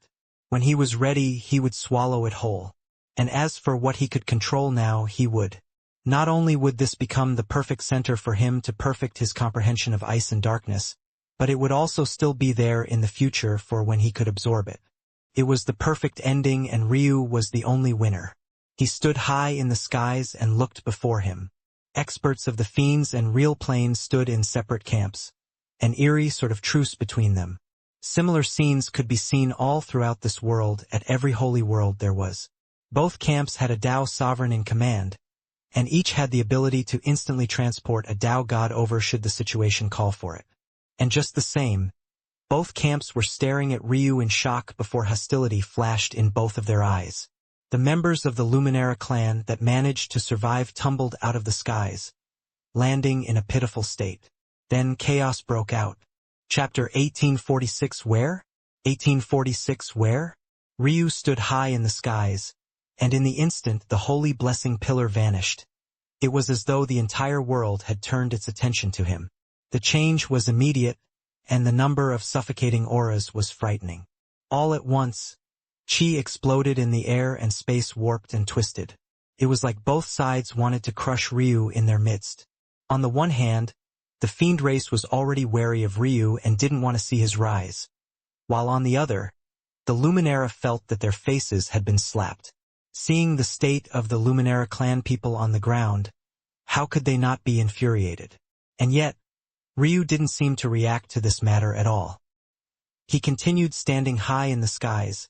When he was ready, he would swallow it whole. And as for what he could control now, he would. Not only would this become the perfect center for him to perfect his comprehension of ice and darkness, but it would also still be there in the future for when he could absorb it. It was the perfect ending, and Ryu was the only winner. He stood high in the skies and looked before him. Experts of the fiends and real planes stood in separate camps, an eerie sort of truce between them. Similar scenes could be seen all throughout this world at every holy world there was. Both camps had a Tao sovereign in command, and each had the ability to instantly transport a Tao god over should the situation call for it. And just the same, both camps were staring at Ryu in shock before hostility flashed in both of their eyes. The members of the Luminara clan that managed to survive tumbled out of the skies, landing in a pitiful state. Then chaos broke out. Chapter 1846 Where? 1846 Where? Ryu stood high in the skies, and in the instant the holy blessing pillar vanished. It was as though the entire world had turned its attention to him. The change was immediate, and the number of suffocating auras was frightening. All at once, Qi exploded in the air and space warped and twisted. It was like both sides wanted to crush Ryu in their midst. On the one hand, the fiend race was already wary of Ryu and didn't want to see his rise. While on the other, the Luminara felt that their faces had been slapped. Seeing the state of the Luminara clan people on the ground, how could they not be infuriated? And yet, Ryu didn't seem to react to this matter at all. He continued standing high in the skies,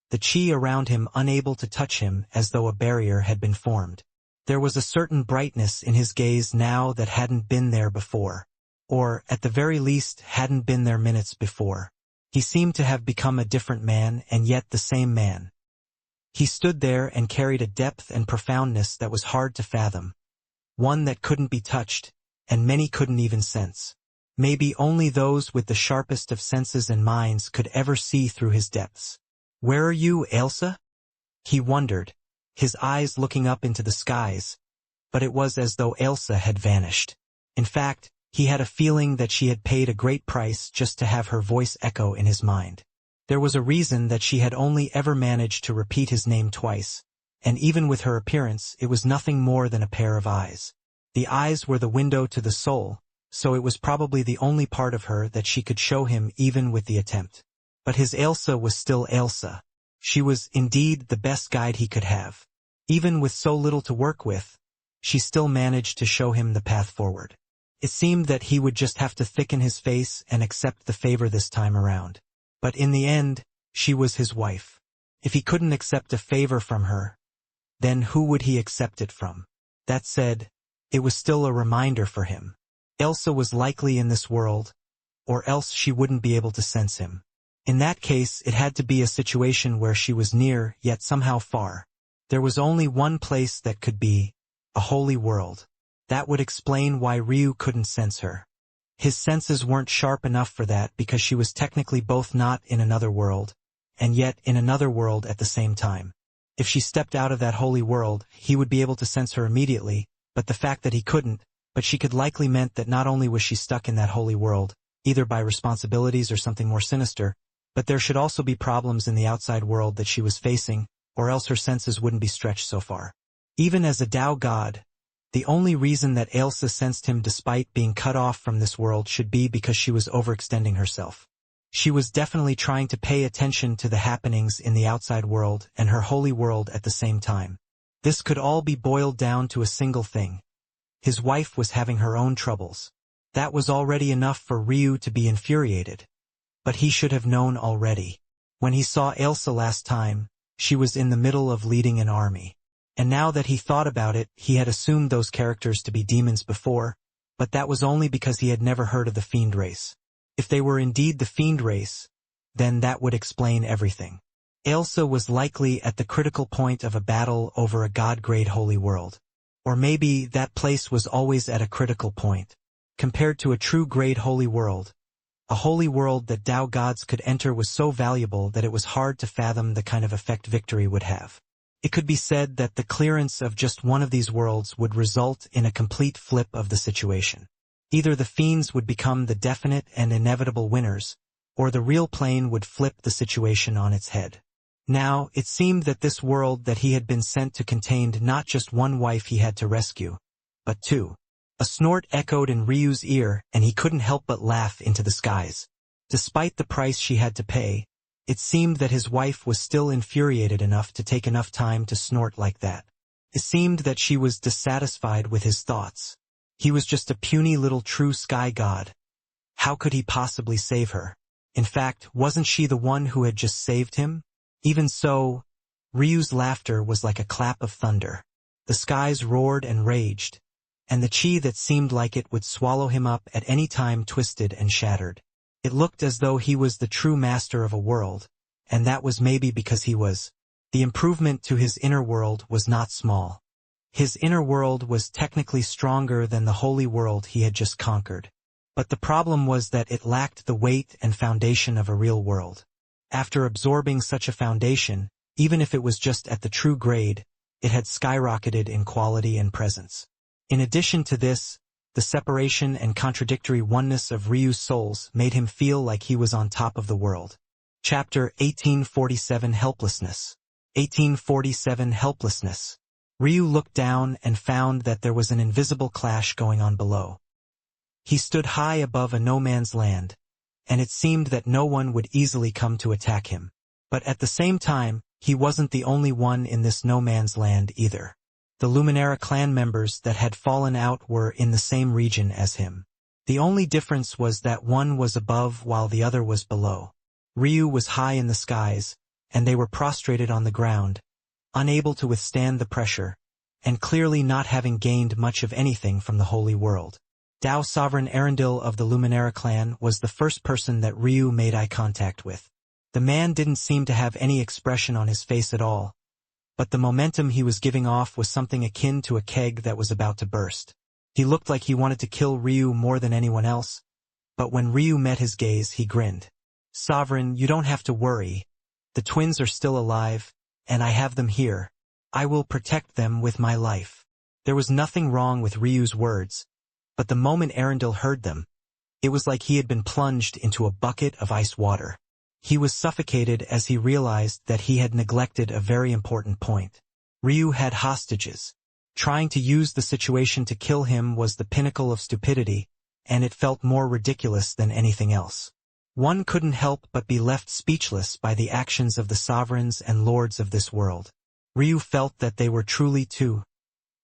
the Qi around him unable to touch him as though a barrier had been formed. There was a certain brightness in his gaze now that hadn't been there before, or, at the very least, hadn't been there minutes before. He seemed to have become a different man and yet the same man. He stood there and carried a depth and profoundness that was hard to fathom, one that couldn't be touched, and many couldn't even sense. Maybe only those with the sharpest of senses and minds could ever see through his depths. "Where are you, Ailsa?" he wondered, his eyes looking up into the skies, but it was as though Ailsa had vanished. In fact, he had a feeling that she had paid a great price just to have her voice echo in his mind. There was a reason that she had only ever managed to repeat his name twice, and even with her appearance, it was nothing more than a pair of eyes. The eyes were the window to the soul, so it was probably the only part of her that she could show him even with the attempt. But his Ailsa was still Ailsa. She was, indeed, the best guide he could have. Even with so little to work with, she still managed to show him the path forward. It seemed that he would just have to thicken his face and accept the favor this time around. But in the end, she was his wife. If he couldn't accept a favor from her, then who would he accept it from? That said, it was still a reminder for him. Ailsa was likely in this world, or else she wouldn't be able to sense him. In that case, it had to be a situation where she was near, yet somehow far. There was only one place that could be, a holy world. That would explain why Ryu couldn't sense her. His senses weren't sharp enough for that because she was technically both not in another world, and yet in another world at the same time. If she stepped out of that holy world, he would be able to sense her immediately, but the fact that he couldn't, but she could likely meant that not only was she stuck in that holy world, either by responsibilities or something more sinister, but there should also be problems in the outside world that she was facing, or else her senses wouldn't be stretched so far. Even as a Tao god, the only reason that Ailsa sensed him despite being cut off from this world should be because she was overextending herself. She was definitely trying to pay attention to the happenings in the outside world and her holy world at the same time. This could all be boiled down to a single thing. His wife was having her own troubles. That was already enough for Ryu to be infuriated. But he should have known already. When he saw Ailsa last time, she was in the middle of leading an army. And now that he thought about it, he had assumed those characters to be demons before, but that was only because he had never heard of the fiend race. If they were indeed the fiend race, then that would explain everything. Ailsa was likely at the critical point of a battle over a god-grade holy world. Or maybe that place was always at a critical point. Compared to a true grade holy world, a holy world that Tao gods could enter was so valuable that it was hard to fathom the kind of effect victory would have. It could be said that the clearance of just one of these worlds would result in a complete flip of the situation. Either the fiends would become the definite and inevitable winners, or the real plane would flip the situation on its head. Now, it seemed that this world that he had been sent to contained not just one wife he had to rescue, but two. A snort echoed in Ryu's ear, and he couldn't help but laugh into the skies. Despite the price she had to pay, it seemed that his wife was still infuriated enough to take enough time to snort like that. It seemed that she was dissatisfied with his thoughts. He was just a puny little true sky god. How could he possibly save her? In fact, wasn't she the one who had just saved him? Even so, Ryu's laughter was like a clap of thunder. The skies roared and raged, and the chi that seemed like it would swallow him up at any time twisted and shattered. It looked as though he was the true master of a world, and that was maybe because he was. The improvement to his inner world was not small. His inner world was technically stronger than the holy world he had just conquered. But the problem was that it lacked the weight and foundation of a real world. After absorbing such a foundation, even if it was just at the true grade, it had skyrocketed in quality and presence. In addition to this, the separation and contradictory oneness of Ryu's souls made him feel like he was on top of the world. Chapter 1847 Helplessness. 1847 Helplessness. Ryu looked down and found that there was an invisible clash going on below. He stood high above a no-man's land, and it seemed that no one would easily come to attack him. But at the same time, he wasn't the only one in this no-man's land either. The Luminara clan members that had fallen out were in the same region as him. The only difference was that one was above while the other was below. Ryu was high in the skies, and they were prostrated on the ground, unable to withstand the pressure, and clearly not having gained much of anything from the holy world. Tao Sovereign Arundel of the Luminara clan was the first person that Ryu made eye contact with. The man didn't seem to have any expression on his face at all, but the momentum he was giving off was something akin to a keg that was about to burst. He looked like he wanted to kill Ryu more than anyone else, but when Ryu met his gaze, he grinned. "Sovereign, you don't have to worry. The twins are still alive, and I have them here. I will protect them with my life." There was nothing wrong with Ryu's words, but the moment Arundel heard them, it was like he had been plunged into a bucket of ice water. He was suffocated as he realized that he had neglected a very important point. Ryu had hostages. Trying to use the situation to kill him was the pinnacle of stupidity, and it felt more ridiculous than anything else. One couldn't help but be left speechless by the actions of the sovereigns and lords of this world. Ryu felt that they were truly too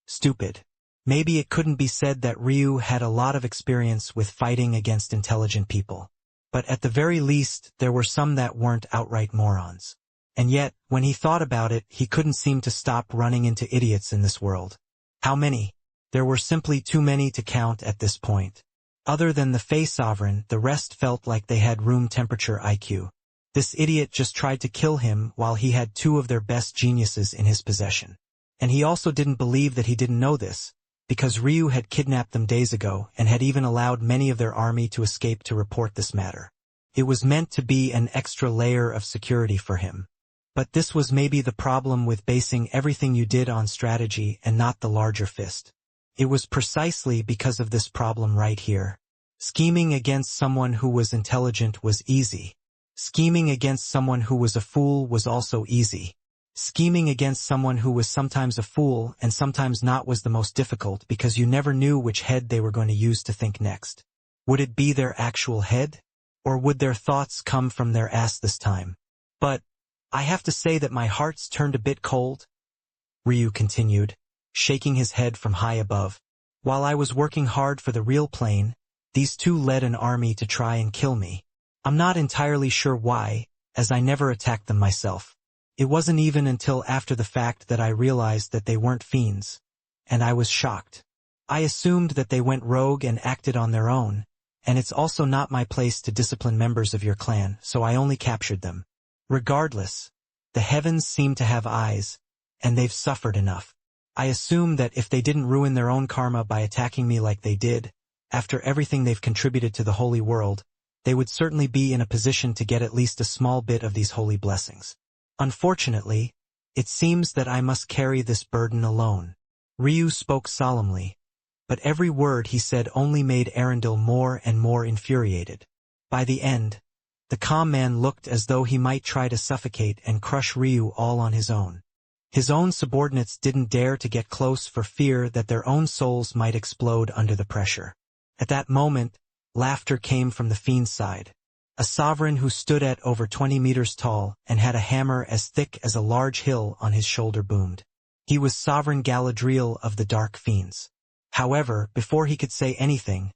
stupid. Maybe it couldn't be said that Ryu had a lot of experience with fighting against intelligent people. But at the very least, there were some that weren't outright morons. And yet, when he thought about it, he couldn't seem to stop running into idiots in this world. How many? There were simply too many to count at this point. Other than the Fey Sovereign, the rest felt like they had room temperature IQ. This idiot just tried to kill him while he had two of their best geniuses in his possession. And he also didn't believe that he didn't know this, because Ryu had kidnapped them days ago and had even allowed many of their army to escape to report this matter. It was meant to be an extra layer of security for him. But this was maybe the problem with basing everything you did on strategy and not the larger fist. It was precisely because of this problem right here. Scheming against someone who was intelligent was easy. Scheming against someone who was a fool was also easy. Scheming against someone who was sometimes a fool and sometimes not was the most difficult because you never knew which head they were going to use to think next. Would it be their actual head? Or would their thoughts come from their ass this time? But I have to say that my heart's turned a bit cold, Ryu continued, shaking his head from high above. While I was working hard for the real plane, these two led an army to try and kill me. I'm not entirely sure why, as I never attacked them myself. It wasn't even until after the fact that I realized that they weren't fiends, and I was shocked. I assumed that they went rogue and acted on their own, and it's also not my place to discipline members of your clan, so I only captured them. Regardless, the heavens seem to have eyes, and they've suffered enough. I assume that if they didn't ruin their own karma by attacking me like they did, after everything they've contributed to the holy world, they would certainly be in a position to get at least a small bit of these holy blessings. Unfortunately, it seems that I must carry this burden alone. Ryu spoke solemnly, but every word he said only made Arundel more and more infuriated. By the end, the calm man looked as though he might try to suffocate and crush Ryu all on his own. His own subordinates didn't dare to get close for fear that their own souls might explode under the pressure. At that moment, laughter came from the fiend's side. A sovereign who stood at over 20 meters tall and had a hammer as thick as a large hill on his shoulder boomed. He was Sovereign Galadriel of the Dark Fiends. However, before he could say anything,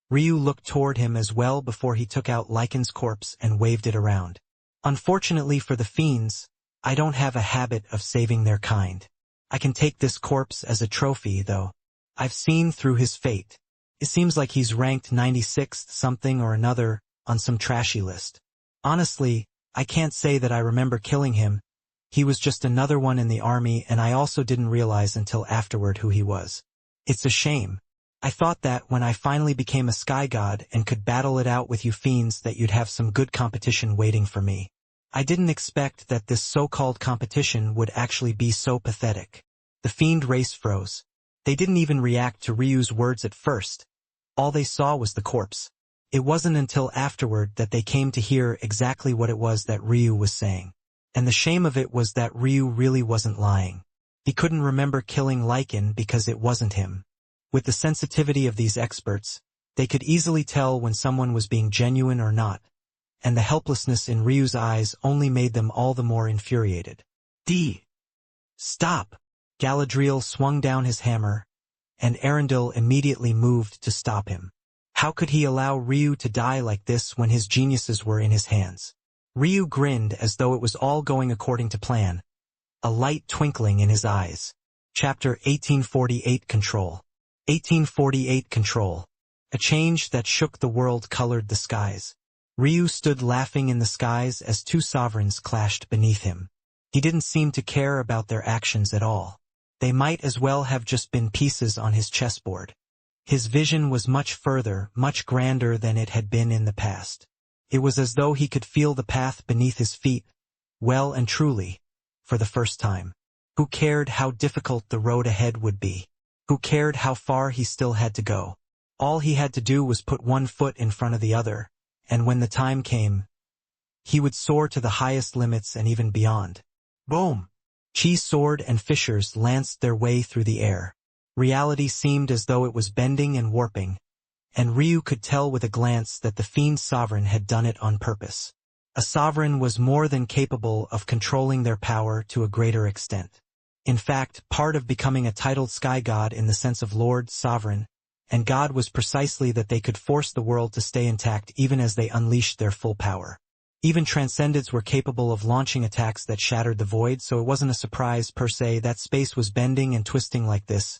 Ryu looked toward him as well before he took out Lycan's corpse and waved it around. Unfortunately for the fiends, I don't have a habit of saving their kind. I can take this corpse as a trophy, though. I've seen through his fate. It seems like he's ranked 96th something or another on some trashy list. Honestly, I can't say that I remember killing him. He was just another one in the army, and I also didn't realize until afterward who he was. It's a shame. I thought that when I finally became a sky god and could battle it out with you fiends that you'd have some good competition waiting for me. I didn't expect that this so-called competition would actually be so pathetic. The fiend race froze. They didn't even react to Ryu's words at first. All they saw was the corpse. It wasn't until afterward that they came to hear exactly what it was that Ryu was saying. And the shame of it was that Ryu really wasn't lying. He couldn't remember killing Lycan because it wasn't him. With the sensitivity of these experts, they could easily tell when someone was being genuine or not, and the helplessness in Ryu's eyes only made them all the more infuriated. Stop! Galadriel swung down his hammer, and Arundel immediately moved to stop him. How could he allow Ryu to die like this when his geniuses were in his hands? Ryu grinned as though it was all going according to plan, a light twinkling in his eyes. Chapter 1848 Control. 1848 Control. A change that shook the world colored the skies. Ryu stood laughing in the skies as two sovereigns clashed beneath him. He didn't seem to care about their actions at all. They might as well have just been pieces on his chessboard. His vision was much further, much grander than it had been in the past. It was as though he could feel the path beneath his feet, well and truly, for the first time. Who cared how difficult the road ahead would be? Who cared how far he still had to go? All he had to do was put one foot in front of the other, and when the time came, he would soar to the highest limits and even beyond. Boom! Chi soared and fissures lanced their way through the air. Reality seemed as though it was bending and warping, and Ryu could tell with a glance that the fiend sovereign had done it on purpose. A sovereign was more than capable of controlling their power to a greater extent. In fact, part of becoming a titled sky god in the sense of lord, sovereign, and god was precisely that they could force the world to stay intact even as they unleashed their full power. Even transcendents were capable of launching attacks that shattered the void, so it wasn't a surprise per se that space was bending and twisting like this,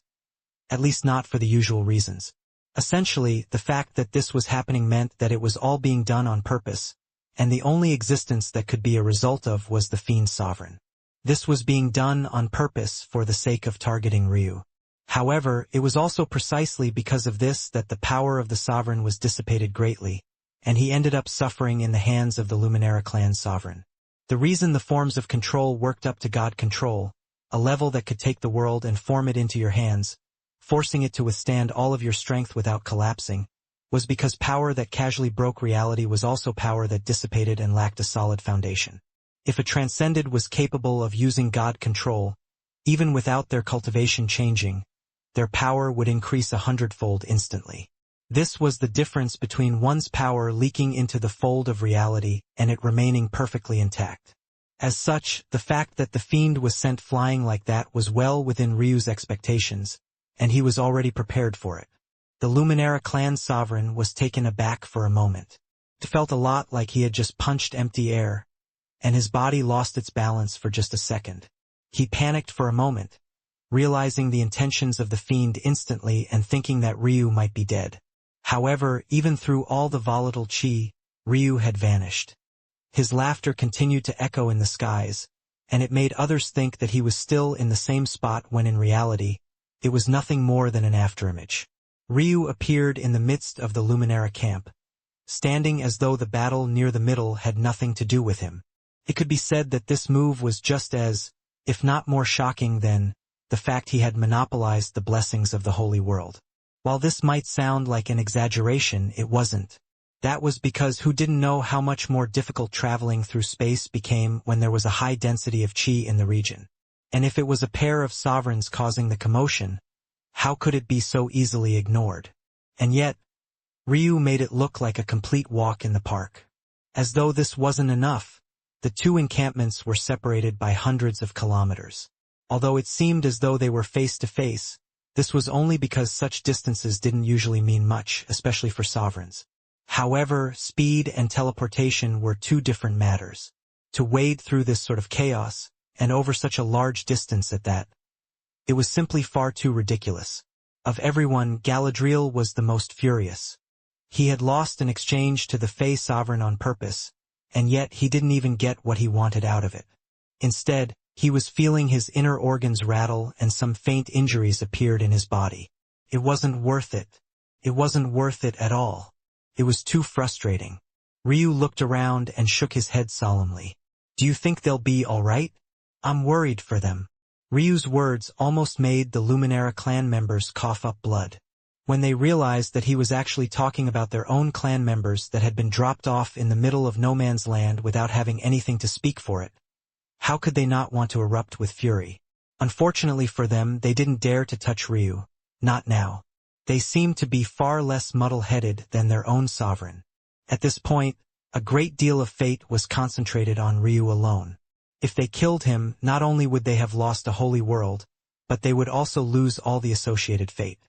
at least not for the usual reasons. Essentially, the fact that this was happening meant that it was all being done on purpose, and the only existence that could be a result of was the fiend sovereign. This was being done on purpose for the sake of targeting Ryu. However, it was also precisely because of this that the power of the sovereign was dissipated greatly, and he ended up suffering in the hands of the Luminara clan's sovereign. The reason the forms of control worked up to God control, a level that could take the world and form it into your hands, forcing it to withstand all of your strength without collapsing, was because power that casually broke reality was also power that dissipated and lacked a solid foundation. If a transcended was capable of using God control, even without their cultivation changing, their power would increase 100-fold instantly. This was the difference between one's power leaking into the fold of reality and it remaining perfectly intact. As such, the fact that the fiend was sent flying like that was well within Ryu's expectations, and he was already prepared for it. The Luminara clan sovereign was taken aback for a moment. It felt a lot like he had just punched empty air, and his body lost its balance for just a second. He panicked for a moment, realizing the intentions of the fiend instantly and thinking that Ryu might be dead. However, even through all the volatile chi, Ryu had vanished. His laughter continued to echo in the skies, and it made others think that he was still in the same spot when in reality, it was nothing more than an afterimage. Ryu appeared in the midst of the Luminara camp, standing as though the battle near the middle had nothing to do with him. It could be said that this move was just as, if not more shocking than, the fact he had monopolized the blessings of the holy world. While this might sound like an exaggeration, it wasn't. That was because who didn't know how much more difficult traveling through space became when there was a high density of chi in the region. And if it was a pair of sovereigns causing the commotion, how could it be so easily ignored? And yet, Ryu made it look like a complete walk in the park. As though this wasn't enough, the two encampments were separated by hundreds of kilometers. Although it seemed as though they were face to face, this was only because such distances didn't usually mean much, especially for sovereigns. However, speed and teleportation were two different matters. To wade through this sort of chaos, and over such a large distance at that, it was simply far too ridiculous. Of everyone, Galadriel was the most furious. He had lost an exchange to the Fey sovereign on purpose, and yet he didn't even get what he wanted out of it. Instead, he was feeling his inner organs rattle and some faint injuries appeared in his body. It wasn't worth it. It wasn't worth it at all. It was too frustrating. Ryu looked around and shook his head solemnly. Do you think they'll be all right? I'm worried for them. Ryu's words almost made the Luminara clan members cough up blood. When they realized that he was actually talking about their own clan members that had been dropped off in the middle of no man's land without having anything to speak for it, how could they not want to erupt with fury? Unfortunately for them, they didn't dare to touch Ryu. Not now. They seemed to be far less muddle-headed than their own sovereign. At this point, a great deal of fate was concentrated on Ryu alone. If they killed him, not only would they have lost a holy world, but they would also lose all the associated fate.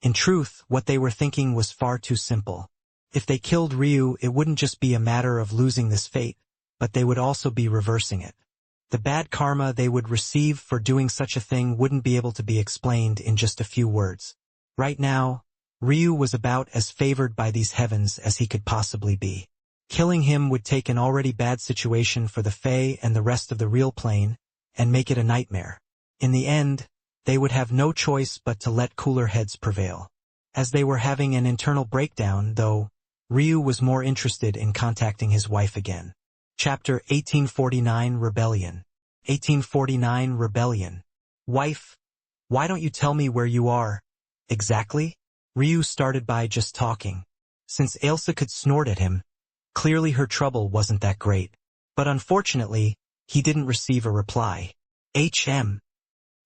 In truth, what they were thinking was far too simple. If they killed Ryu, it wouldn't just be a matter of losing this fate, but they would also be reversing it. The bad karma they would receive for doing such a thing wouldn't be able to be explained in just a few words. Right now, Ryu was about as favored by these heavens as he could possibly be. Killing him would take an already bad situation for the Fae and the rest of the real plane, and make it a nightmare. In the end, they would have no choice but to let cooler heads prevail. As they were having an internal breakdown, though, Ryu was more interested in contacting his wife again. Chapter 1849 Rebellion. 1849 Rebellion. Wife, why don't you tell me where you are? Exactly? Ryu started by just talking. Since Ailsa could snort at him, clearly her trouble wasn't that great. But unfortunately, he didn't receive a reply. HM.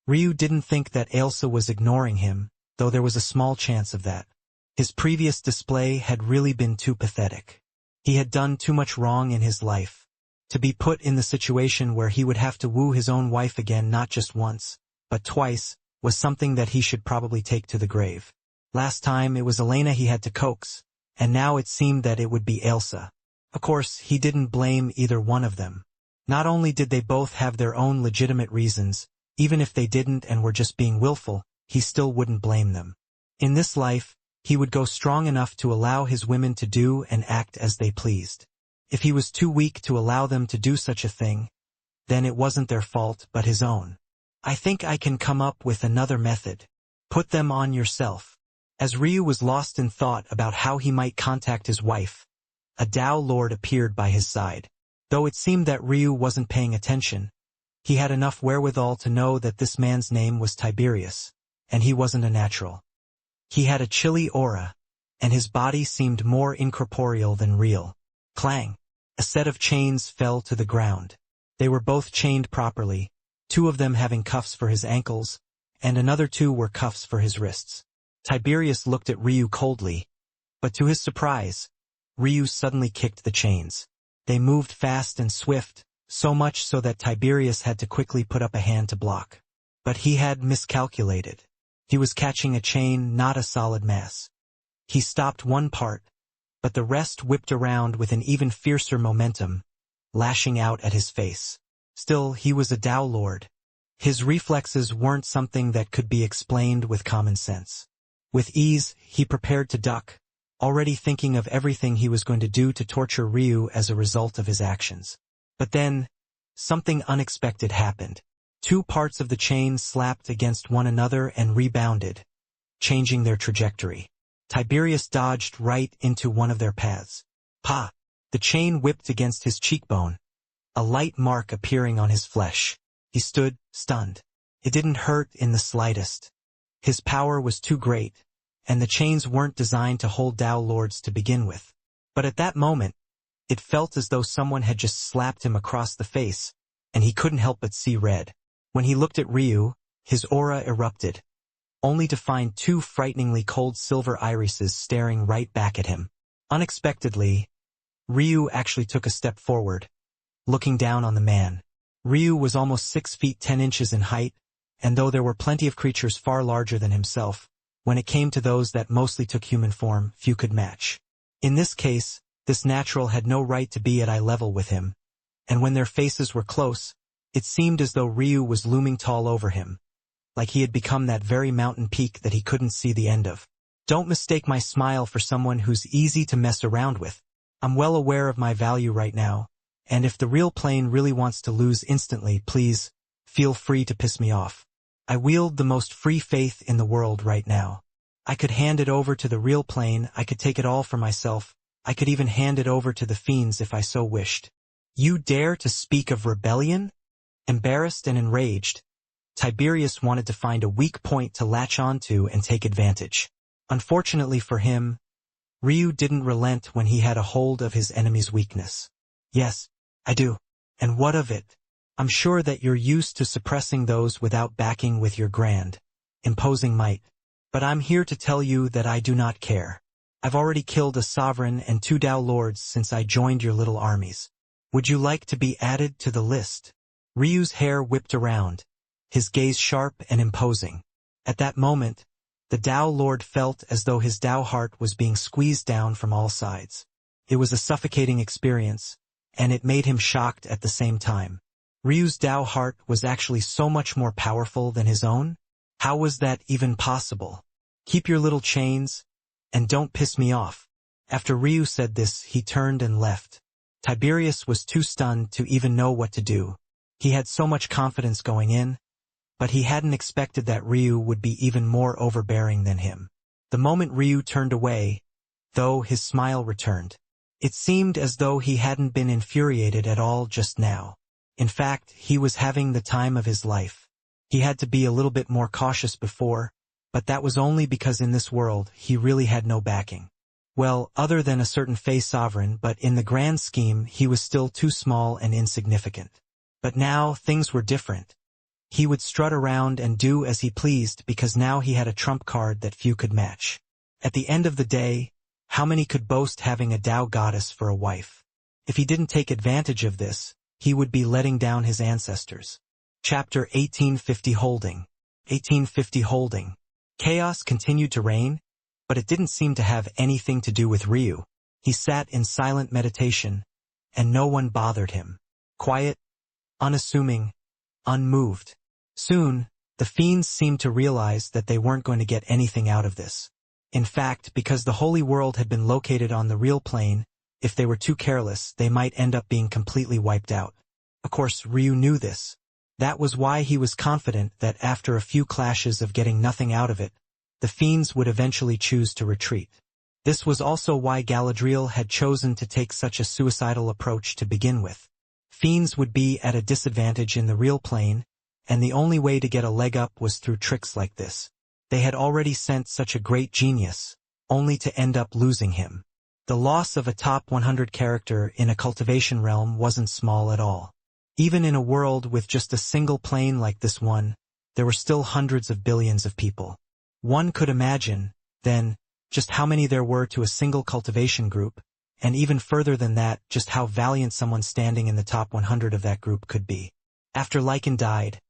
Ryu didn't think that Ailsa was ignoring him, though there was a small chance of that. His previous display had really been too pathetic. He had done too much wrong in his life. To be put in the situation where he would have to woo his own wife again not just once, but twice, was something that he should probably take to the grave. Last time it was Elena he had to coax, and now it seemed that it would be Ailsa. Of course, he didn't blame either one of them. Not only did they both have their own legitimate reasons, even if they didn't and were just being willful, he still wouldn't blame them. In this life, he would go strong enough to allow his women to do and act as they pleased. If he was too weak to allow them to do such a thing, then it wasn't their fault but his own. I think I can come up with another method. Put them on yourself. As Ryu was lost in thought about how he might contact his wife, a Tao Lord appeared by his side. Though it seemed that Ryu wasn't paying attention, he had enough wherewithal to know that this man's name was Tiberius, and he wasn't a natural. He had a chilly aura, and his body seemed more incorporeal than real. Clang! A set of chains fell to the ground. They were both chained properly, 2 of them having cuffs for his ankles, and another 2 were cuffs for his wrists. Tiberius looked at Ryu coldly, but to his surprise, Ryu suddenly kicked the chains. They moved fast and swift, so much so that Tiberius had to quickly put up a hand to block. But he had miscalculated. He was catching a chain, not a solid mass. He stopped one part, but the rest whipped around with an even fiercer momentum, lashing out at his face. Still, he was a Tao Lord. His reflexes weren't something that could be explained with common sense. With ease, he prepared to duck, already thinking of everything he was going to do to torture Ryu as a result of his actions. But then, something unexpected happened. 2 parts of the chain slapped against one another and rebounded, changing their trajectory. Tiberius dodged right into one of their paths. Pa! The chain whipped against his cheekbone, a light mark appearing on his flesh. He stood, stunned. It didn't hurt in the slightest. His power was too great, and the chains weren't designed to hold Tao Lords to begin with. But at that moment, it felt as though someone had just slapped him across the face, and he couldn't help but see red. When he looked at Ryu, his aura erupted, only to find 2 frighteningly cold silver irises staring right back at him. Unexpectedly, Ryu actually took a step forward, looking down on the man. Ryu was almost 6 feet 10 inches in height, and though there were plenty of creatures far larger than himself, when it came to those that mostly took human form, few could match. In this case, this natural had no right to be at eye level with him, and when their faces were close, it seemed as though Ryu was looming tall over him, like he had become that very mountain peak that he couldn't see the end of. Don't mistake my smile for someone who's easy to mess around with. I'm well aware of my value right now, and if the real plane really wants to lose instantly, please, feel free to piss me off. I wield the most free faith in the world right now. I could hand it over to the real plane, I could take it all for myself, I could even hand it over to the fiends if I so wished. You dare to speak of rebellion? Embarrassed and enraged, Tiberius wanted to find a weak point to latch onto and take advantage. Unfortunately for him, Ryu didn't relent when he had a hold of his enemy's weakness. Yes, I do. And what of it? I'm sure that you're used to suppressing those without backing with your grand, imposing might. But I'm here to tell you that I do not care. I've already killed a sovereign and 2 Tao Lords since I joined your little armies. Would you like to be added to the list? Ryu's hair whipped around, his gaze sharp and imposing. At that moment, the Tao Lord felt as though his Tao heart was being squeezed down from all sides. It was a suffocating experience, and it made him shocked at the same time. Ryu's Tao heart was actually so much more powerful than his own? How was that even possible? Keep your little chains, and don't piss me off. After Ryu said this, he turned and left. Tiberius was too stunned to even know what to do. He had so much confidence going in, but he hadn't expected that Ryu would be even more overbearing than him. The moment Ryu turned away, though, his smile returned. It seemed as though he hadn't been infuriated at all just now. In fact, he was having the time of his life. He had to be a little bit more cautious before, but that was only because in this world he really had no backing. Well, other than a certain Fey sovereign, but in the grand scheme he was still too small and insignificant. But now things were different. He would strut around and do as he pleased because now he had a trump card that few could match. At the end of the day, how many could boast having a Tao goddess for a wife? If he didn't take advantage of this, he would be letting down his ancestors. Chapter 1850 Holding. 1850 Holding. Chaos continued to reign, but it didn't seem to have anything to do with Ryu. He sat in silent meditation, and no one bothered him. Quiet, unassuming, unmoved. Soon, the fiends seemed to realize that they weren't going to get anything out of this. In fact, because the holy world had been located on the real plane, if they were too careless, they might end up being completely wiped out. Of course, Ryu knew this. That was why he was confident that after a few clashes of getting nothing out of it, the fiends would eventually choose to retreat. This was also why Galadriel had chosen to take such a suicidal approach to begin with. Fiends would be at a disadvantage in the real plane, and the only way to get a leg up was through tricks like this. They had already sent such a great genius, only to end up losing him. The loss of a top 100 character in a cultivation realm wasn't small at all. Even in a world with just a single plane like this one, there were still hundreds of billions of people. One could imagine, then, just how many there were to a single cultivation group, and even further than that, just how valiant someone standing in the top 100 of that group could be. After Lycan died,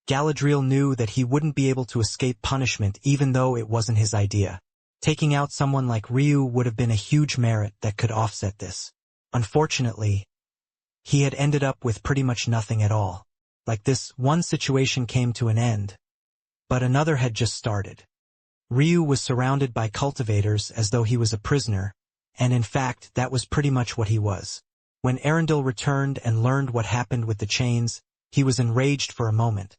Galadriel knew that he wouldn't be able to escape punishment even though it wasn't his idea. Taking out someone like Ryu would have been a huge merit that could offset this. Unfortunately, he had ended up with pretty much nothing at all. Like this, one situation came to an end, but another had just started. Ryu was surrounded by cultivators as though he was a prisoner, and in fact that was pretty much what he was. When Arundel returned and learned what happened with the chains, he was enraged for a moment,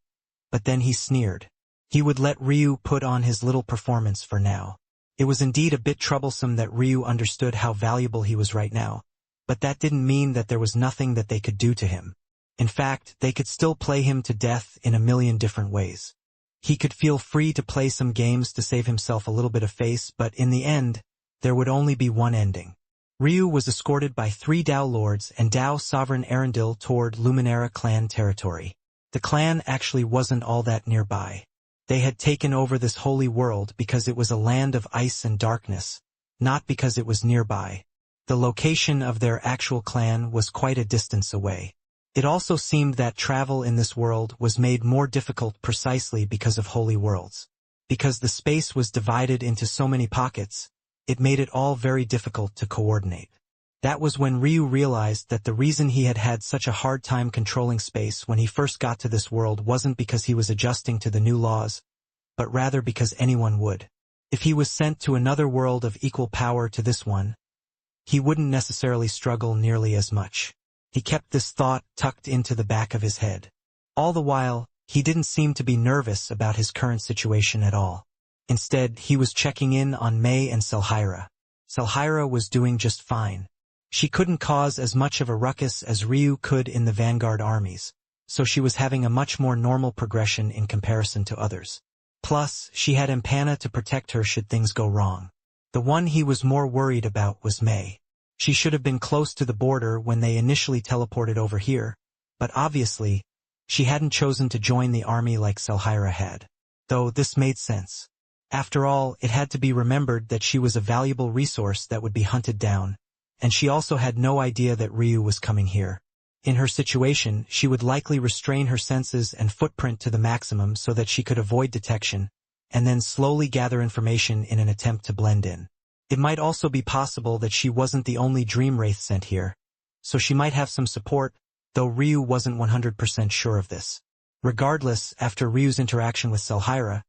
but then he sneered. He would let Ryu put on his little performance for now. It was indeed a bit troublesome that Ryu understood how valuable he was right now, but that didn't mean that there was nothing that they could do to him. In fact, they could still play him to death in a million different ways. He could feel free to play some games to save himself a little bit of face, but in the end, there would only be one ending. Ryu was escorted by 3 Dao Lords and Dao Sovereign Arundel toward Luminara clan territory. The clan actually wasn't all that nearby. They had taken over this holy world because it was a land of ice and darkness, not because it was nearby. The location of their actual clan was quite a distance away. It also seemed that travel in this world was made more difficult precisely because of holy worlds. Because the space was divided into so many pockets, it made it all very difficult to coordinate. That was when Ryu realized that the reason he had had such a hard time controlling space when he first got to this world wasn't because he was adjusting to the new laws, but rather because anyone would. If he was sent to another world of equal power to this one, he wouldn't necessarily struggle nearly as much. He kept this thought tucked into the back of his head. All the while, he didn't seem to be nervous about his current situation at all. Instead, he was checking in on May and Selhira. Selhira was doing just fine. She couldn't cause as much of a ruckus as Ryu could in the Vanguard armies, so she was having a much more normal progression in comparison to others. Plus, she had Empana to protect her should things go wrong. The one he was more worried about was May. She should have been close to the border when they initially teleported over here, but obviously, she hadn't chosen to join the army like Selhira had. Though this made sense. After all, it had to be remembered that she was a valuable resource that would be hunted down, and she also had no idea that Ryu was coming here. In her situation, she would likely restrain her senses and footprint to the maximum so that she could avoid detection, and then slowly gather information in an attempt to blend in. It might also be possible that she wasn't the only dream wraith sent here, so she might have some support, though Ryu wasn't 100% sure of this. Regardless, after Ryu's interaction with Selhira,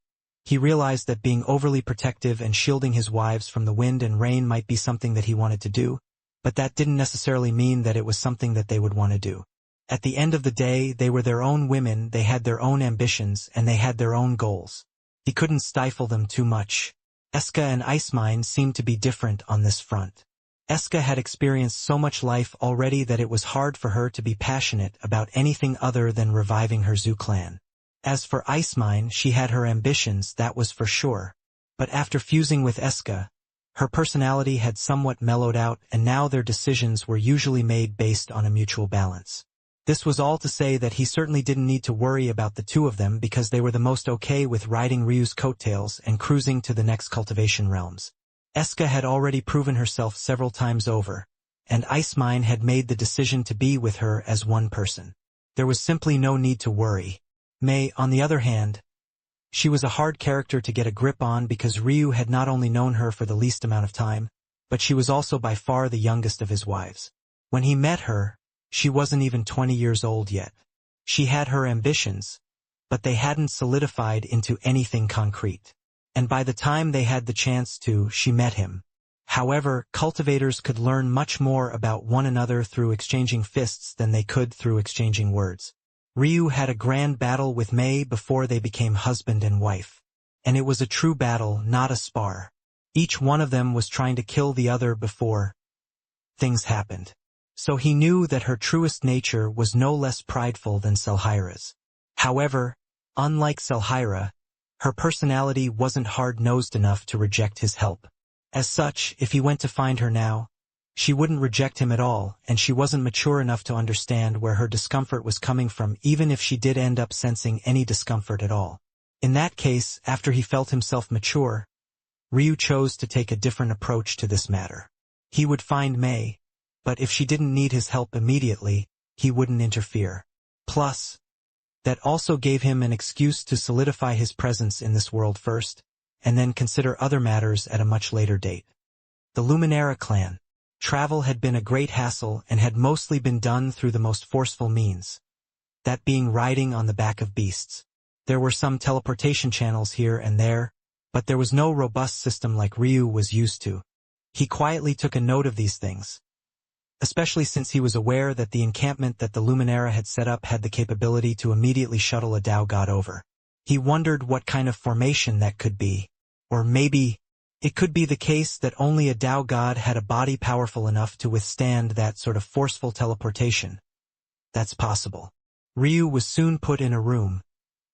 he realized that being overly protective and shielding his wives from the wind and rain might be something that he wanted to do, but that didn't necessarily mean that it was something that they would want to do. At the end of the day, they were their own women, they had their own ambitions, and they had their own goals. He couldn't stifle them too much. Eska and Icemine seemed to be different on this front. Eska had experienced so much life already that it was hard for her to be passionate about anything other than reviving her Zoo clan. As for Icemine, she had her ambitions, that was for sure. But after fusing with Eska, her personality had somewhat mellowed out, and now their decisions were usually made based on a mutual balance. This was all to say that he certainly didn't need to worry about the two of them because they were the most okay with riding Ryu's coattails and cruising to the next cultivation realms. Eska had already proven herself several times over, and Icemine had made the decision to be with her as one person. There was simply no need to worry. May, on the other hand, she was a hard character to get a grip on because Ryu had not only known her for the least amount of time, but she was also by far the youngest of his wives. When he met her, she wasn't even 20 years old yet. She had her ambitions, but they hadn't solidified into anything concrete. And by the time they had the chance to, she met him. However, cultivators could learn much more about one another through exchanging fists than they could through exchanging words. Ryu had a grand battle with May before they became husband and wife. and it was a true battle, not a spar. Each one of them was trying to kill the other before things happened. So he knew that her truest nature was no less prideful than Selhira's. However, unlike Selhira, her personality wasn't hard-nosed enough to reject his help. As such, if he went to find her now, she wouldn't reject him at all, and she wasn't mature enough to understand where her discomfort was coming from, even if she did end up sensing any discomfort at all. In that case, after he felt himself mature, Ryu chose to take a different approach to this matter. He would find Mei, but if she didn't need his help immediately, he wouldn't interfere. Plus, that also gave him an excuse to solidify his presence in this world first, and then consider other matters at a much later date. The Luminara clan. Travel had been a great hassle and had mostly been done through the most forceful means, that being riding on the back of beasts. There were some teleportation channels here and there, but there was no robust system like Ryu was used to. He quietly took a note of these things, especially since he was aware that the encampment that the Luminara had set up had the capability to immediately shuttle a Tao god over. He wondered what kind of formation that could be, or maybe it could be the case that only a Tao god had a body powerful enough to withstand that sort of forceful teleportation. That's possible. Ryu was soon put in a room,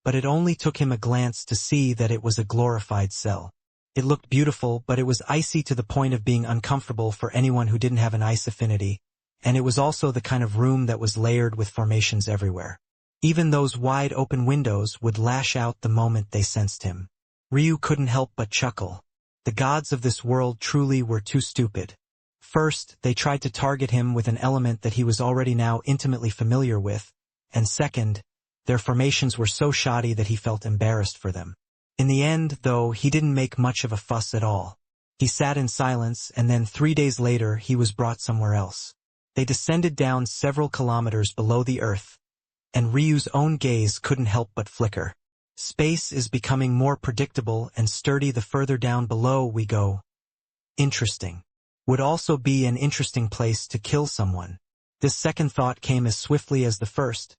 but it only took him a glance to see that it was a glorified cell. It looked beautiful, but it was icy to the point of being uncomfortable for anyone who didn't have an ice affinity, and it was also the kind of room that was layered with formations everywhere. Even those wide open windows would lash out the moment they sensed him. Ryu couldn't help but chuckle. The gods of this world truly were too stupid. First, they tried to target him with an element that he was already now intimately familiar with, and second, their formations were so shoddy that he felt embarrassed for them. In the end, though, he didn't make much of a fuss at all. He sat in silence, and then 3 days later he was brought somewhere else. They descended down several kilometers below the earth, and Ryu's own gaze couldn't help but flicker. Space is becoming more predictable and sturdy the further down below we go. Interesting. Would also be an interesting place to kill someone. This second thought came as swiftly as the first,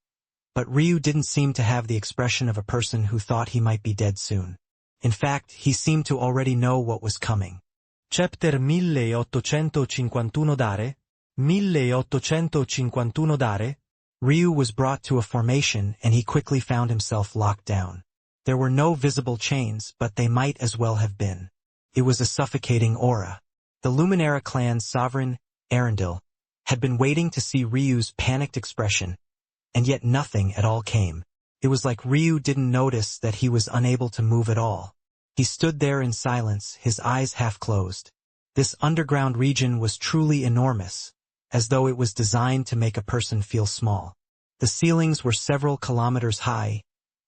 but Ryu didn't seem to have the expression of a person who thought he might be dead soon. In fact, he seemed to already know what was coming. Chapter 1851 Dare? 1851 Dare? Ryu was brought to a formation and he quickly found himself locked down. There were no visible chains, but they might as well have been. It was a suffocating aura. The Luminara clan's sovereign, Arundel, had been waiting to see Ryu's panicked expression, and yet nothing at all came. It was like Ryu didn't notice that he was unable to move at all. He stood there in silence, his eyes half closed. This underground region was truly enormous, as though it was designed to make a person feel small. The ceilings were several kilometers high,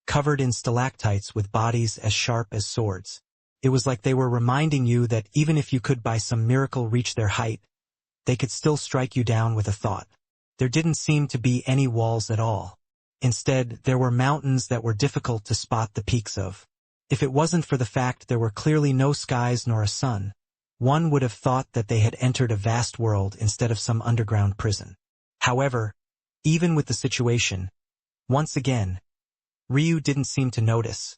covered in stalactites with bodies as sharp as swords. It was like they were reminding you that even if you could by some miracle reach their height, they could still strike you down with a thought. There didn't seem to be any walls at all. Instead, there were mountains that were difficult to spot the peaks of. If it wasn't for the fact there were clearly no skies nor a sun, one would have thought that they had entered a vast world instead of some underground prison. However, even with the situation, once again, Ryu didn't seem to notice,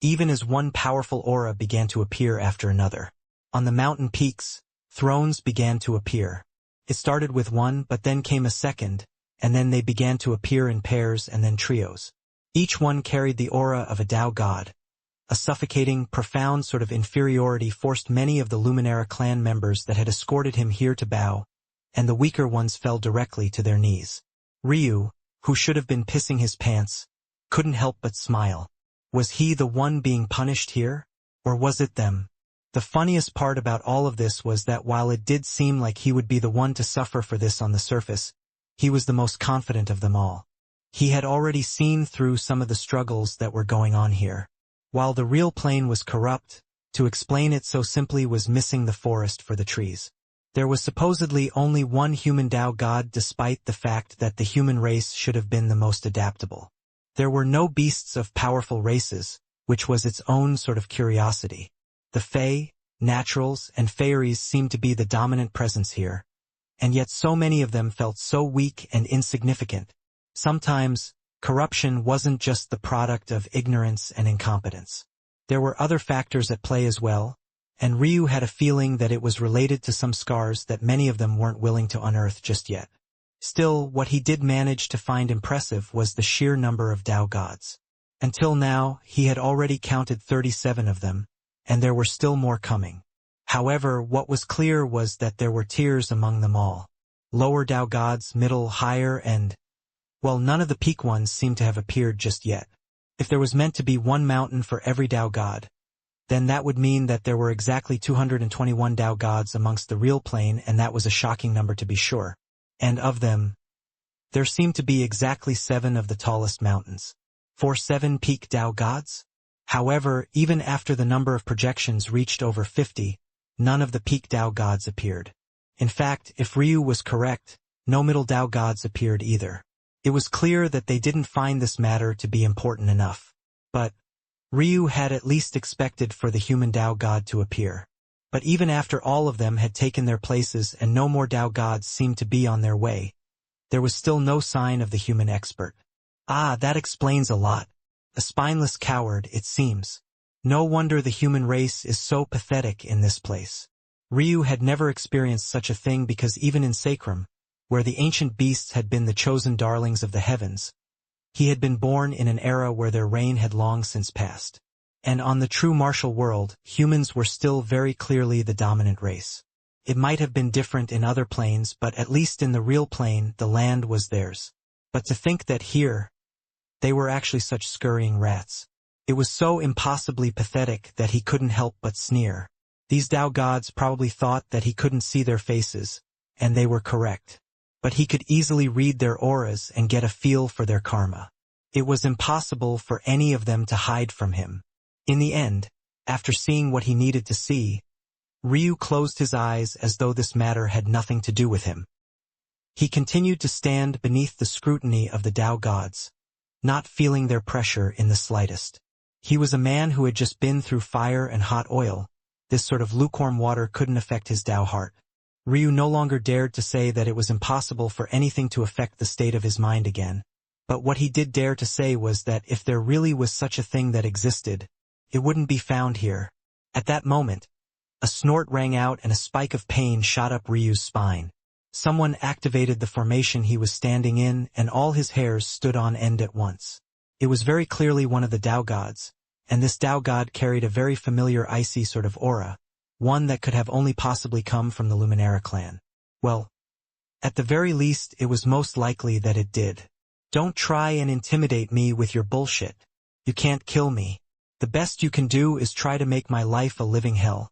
even as one powerful aura began to appear after another. On the mountain peaks, thrones began to appear. It started with one, but then came a second, and then they began to appear in pairs and then trios. Each one carried the aura of a Tao god. A suffocating, profound sort of inferiority forced many of the Luminara clan members that had escorted him here to bow, and the weaker ones fell directly to their knees. Ryu, who should have been pissing his pants, couldn't help but smile. Was he the one being punished here? Or was it them? The funniest part about all of this was that while it did seem like he would be the one to suffer for this on the surface, he was the most confident of them all. He had already seen through some of the struggles that were going on here. While the real plane was corrupt, to explain it so simply was missing the forest for the trees. There was supposedly only one human Tao god despite the fact that the human race should have been the most adaptable. There were no beasts of powerful races, which was its own sort of curiosity. The Fae, Naturals, and Fairies seemed to be the dominant presence here, and yet so many of them felt so weak and insignificant. Sometimes, corruption wasn't just the product of ignorance and incompetence. There were other factors at play as well, and Ryu had a feeling that it was related to some scars that many of them weren't willing to unearth just yet. Still, what he did manage to find impressive was the sheer number of Tao gods. Until now, he had already counted 37 of them, and there were still more coming. However, what was clear was that there were tiers among them all. Lower Tao gods, middle, higher, and, well, none of the peak ones seemed to have appeared just yet. If there was meant to be one mountain for every Tao god, then that would mean that there were exactly 221 Tao gods amongst the real plane, and that was a shocking number to be sure. And of them, there seemed to be exactly 7 of the tallest mountains. For 7 peak Tao gods? However, even after the number of projections reached over 50, none of the peak Tao gods appeared. In fact, if Ryu was correct, no middle Tao gods appeared either. It was clear that they didn't find this matter to be important enough. But Ryu had at least expected for the human Tao god to appear. But even after all of them had taken their places and no more Tao gods seemed to be on their way, there was still no sign of the human expert. Ah, that explains a lot. A spineless coward, it seems. No wonder the human race is so pathetic in this place. Ryu had never experienced such a thing because even in Sacrum, where the ancient beasts had been the chosen darlings of the heavens, he had been born in an era where their reign had long since passed. And on the true martial world, humans were still very clearly the dominant race. It might have been different in other planes, but at least in the real plane, the land was theirs. But to think that here, they were actually such scurrying rats. It was so impossibly pathetic that he couldn't help but sneer. These Tao gods probably thought that he couldn't see their faces, and they were correct. But he could easily read their auras and get a feel for their karma. It was impossible for any of them to hide from him. In the end, after seeing what he needed to see, Ryu closed his eyes as though this matter had nothing to do with him. He continued to stand beneath the scrutiny of the Tao gods, not feeling their pressure in the slightest. He was a man who had just been through fire and hot oil. This sort of lukewarm water couldn't affect his Tao heart. Ryu no longer dared to say that it was impossible for anything to affect the state of his mind again. But what he did dare to say was that if there really was such a thing that existed, it wouldn't be found here. At that moment, a snort rang out and a spike of pain shot up Ryu's spine. Someone activated the formation he was standing in, and all his hairs stood on end at once. It was very clearly one of the Tao gods, and this Tao god carried a very familiar icy sort of aura, one that could have only possibly come from the Luminara clan. Well, at the very least it was most likely that it did. Don't try and intimidate me with your bullshit. You can't kill me. The best you can do is try to make my life a living hell.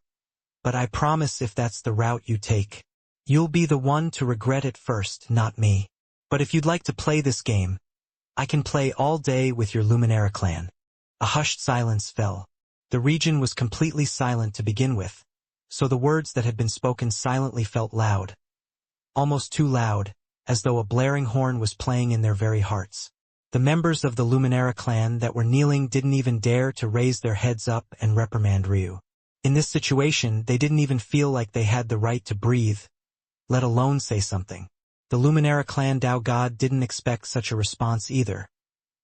But I promise if that's the route you take, you'll be the one to regret it first, not me. But if you'd like to play this game, I can play all day with your Luminara clan. A hushed silence fell. The region was completely silent to begin with, so the words that had been spoken silently felt loud. Almost too loud, as though a blaring horn was playing in their very hearts. The members of the Luminara clan that were kneeling didn't even dare to raise their heads up and reprimand Ryu. In this situation, they didn't even feel like they had the right to breathe, let alone say something. The Luminara clan Tao god didn't expect such a response either,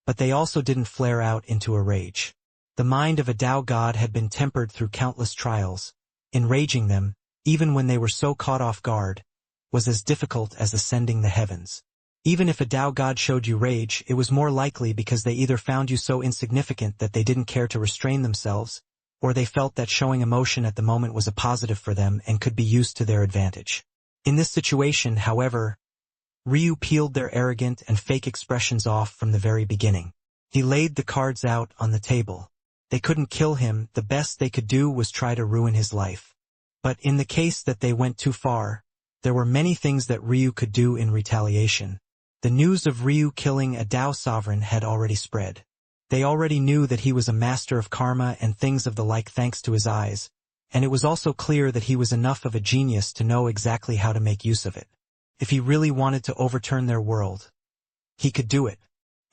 but they also didn't flare out into a rage. The mind of a Tao god had been tempered through countless trials. Enraging them, even when they were so caught off guard, was as difficult as ascending the heavens. Even if a Tao god showed you rage, it was more likely because they either found you so insignificant that they didn't care to restrain themselves, or they felt that showing emotion at the moment was a positive for them and could be used to their advantage. In this situation, however, Ryu peeled their arrogant and fake expressions off from the very beginning. He laid the cards out on the table. They couldn't kill him, the best they could do was try to ruin his life. But in the case that they went too far, there were many things that Ryu could do in retaliation. The news of Ryu killing a Tao sovereign had already spread. They already knew that he was a master of karma and things of the like thanks to his eyes, and it was also clear that he was enough of a genius to know exactly how to make use of it. If he really wanted to overturn their world, he could do it.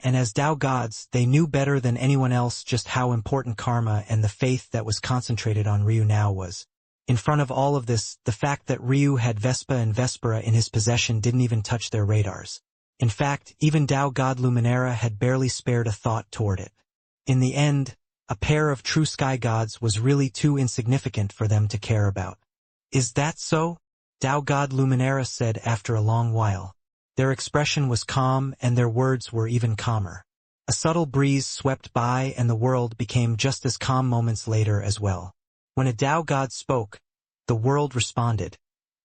And as Tao gods, they knew better than anyone else just how important karma and the faith that was concentrated on Ryu now was. In front of all of this, the fact that Ryu had Vespa and Vespera in his possession didn't even touch their radars. In fact, even Tao god Luminara had barely spared a thought toward it. In the end, A pair of true sky gods was really too insignificant for them to care about. Is that so? Tao God Luminara said after a long while. Their expression was calm and their words were even calmer. A subtle breeze swept by and the world became just as calm moments later as well. When a Tao God spoke, the world responded.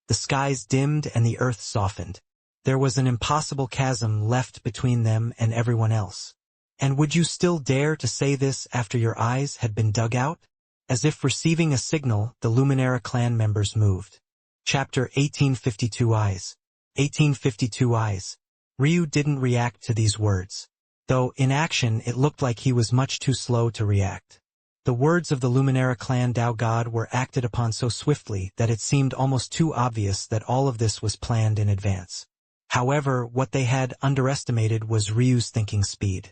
The skies dimmed and the earth softened. There was an impossible chasm left between them and everyone else. And would you still dare to say this after your eyes had been dug out? As if receiving a signal, the Luminara clan members moved. Chapter 1852 Eyes. 1852 Eyes. Ryu didn't react to these words. Though in action it looked like he was much too slow to react. The words of the Luminara clan Tao God were acted upon so swiftly that it seemed almost too obvious that all of this was planned in advance. However, what they had underestimated was Ryu's thinking speed.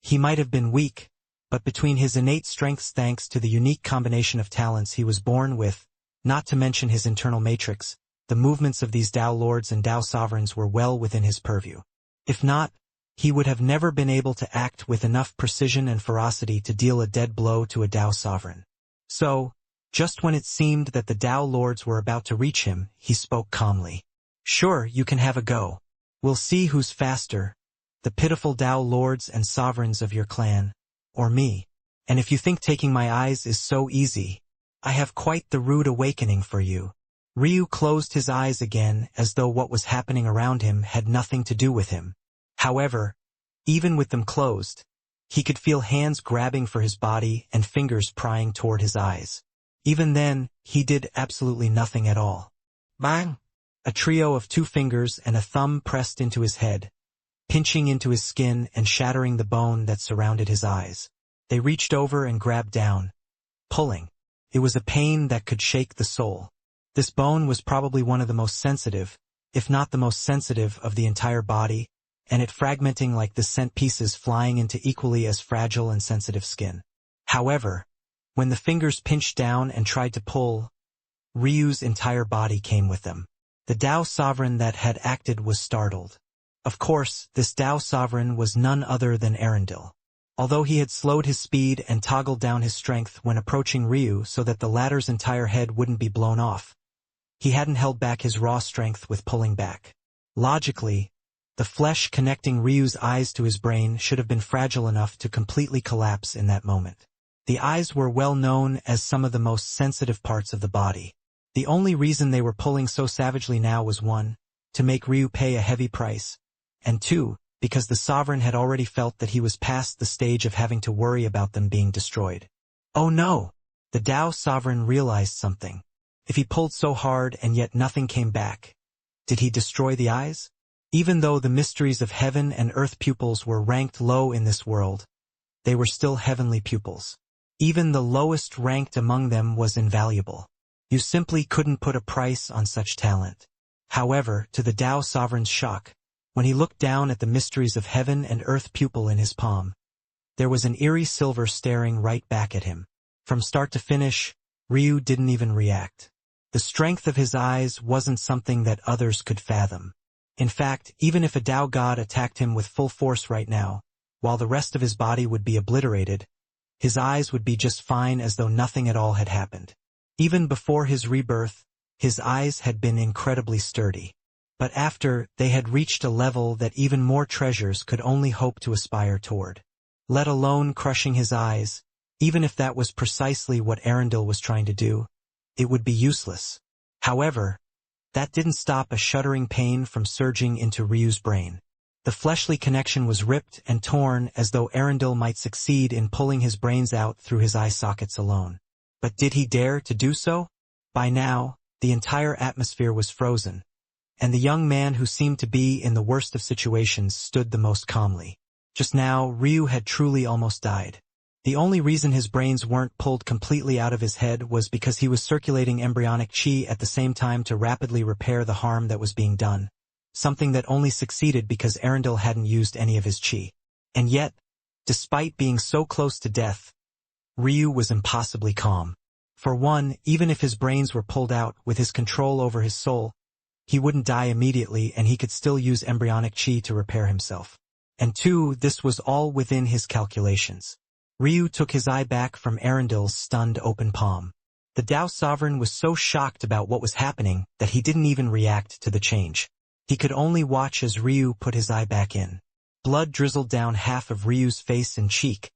He might have been weak, but between his innate strengths thanks to the unique combination of talents he was born with, not to mention his internal matrix, the movements of these Tao lords and Tao sovereigns were well within his purview. If not, he would have never been able to act with enough precision and ferocity to deal a dead blow to a Tao sovereign. So, just when it seemed that the Tao lords were about to reach him, he spoke calmly. Sure, you can have a go. We'll see who's faster, the pitiful Tao lords and sovereigns of your clan, or me. And if you think taking my eyes is so easy, I have quite the rude awakening for you. Ryu closed his eyes again as though what was happening around him had nothing to do with him. However, even with them closed, he could feel hands grabbing for his body and fingers prying toward his eyes. Even then, he did absolutely nothing at all. Bang! A trio of 2 fingers and a thumb pressed into his head, pinching into his skin and shattering the bone that surrounded his eyes. They reached over and grabbed down, pulling. It was a pain that could shake the soul. This bone was probably one of the most sensitive, if not the most sensitive of the entire body, and it fragmenting like the cent pieces flying into equally as fragile and sensitive skin. However, when the fingers pinched down and tried to pull, Ryu's entire body came with them. The Tao sovereign that had acted was startled. Of course, this Tao sovereign was none other than Arundel. Although he had slowed his speed and toggled down his strength when approaching Ryu so that the latter's entire head wouldn't be blown off, he hadn't held back his raw strength with pulling back. Logically, the flesh connecting Ryu's eyes to his brain should have been fragile enough to completely collapse in that moment. The eyes were well known as some of the most sensitive parts of the body. The only reason they were pulling so savagely now was 1, to make Ryu pay a heavy price, and 2, because the sovereign had already felt that he was past the stage of having to worry about them being destroyed. Oh no! The Tao sovereign realized something. If he pulled so hard and yet nothing came back, did he destroy the eyes? Even though the mysteries of heaven and earth pupils were ranked low in this world, they were still heavenly pupils. Even the lowest ranked among them was invaluable. You simply couldn't put a price on such talent. However, to the Tao sovereign's shock, when he looked down at the mysteries of heaven and earth pupil in his palm, there was an eerie silver staring right back at him. From start to finish, Ryu didn't even react. The strength of his eyes wasn't something that others could fathom. In fact, even if a Tao god attacked him with full force right now, while the rest of his body would be obliterated, his eyes would be just fine as though nothing at all had happened. Even before his rebirth, his eyes had been incredibly sturdy. But after, they had reached a level that even more treasures could only hope to aspire toward. Let alone crushing his eyes, even if that was precisely what Arundel was trying to do, it would be useless. However, that didn't stop a shuddering pain from surging into Ryu's brain. The fleshly connection was ripped and torn as though Arundel might succeed in pulling his brains out through his eye sockets alone. But did he dare to do so? By now, the entire atmosphere was frozen, and the young man who seemed to be in the worst of situations stood the most calmly. Just now, Ryu had truly almost died. The only reason his brains weren't pulled completely out of his head was because he was circulating embryonic qi at the same time to rapidly repair the harm that was being done, something that only succeeded because Arundel hadn't used any of his qi. And yet, despite being so close to death, Ryu was impossibly calm. For one, even if his brains were pulled out with his control over his soul, he wouldn't die immediately and he could still use embryonic qi to repair himself. And 2, this was all within his calculations. Ryu took his eye back from Arundel's stunned open palm. The Tao Sovereign was so shocked about what was happening that he didn't even react to the change. He could only watch as Ryu put his eye back in. Blood drizzled down half of Ryu's face and cheek.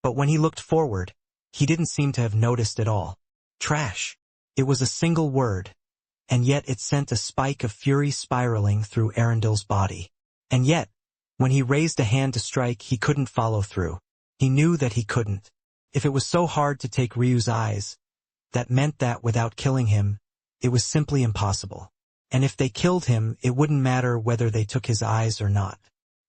But when he looked forward, he didn't seem to have noticed at all. Trash. It was a single word, and yet it sent a spike of fury spiraling through Arundel's body. And yet, when he raised a hand to strike, he couldn't follow through. He knew that he couldn't. If it was so hard to take Ryu's eyes, that meant that without killing him, it was simply impossible. And if they killed him, it wouldn't matter whether they took his eyes or not.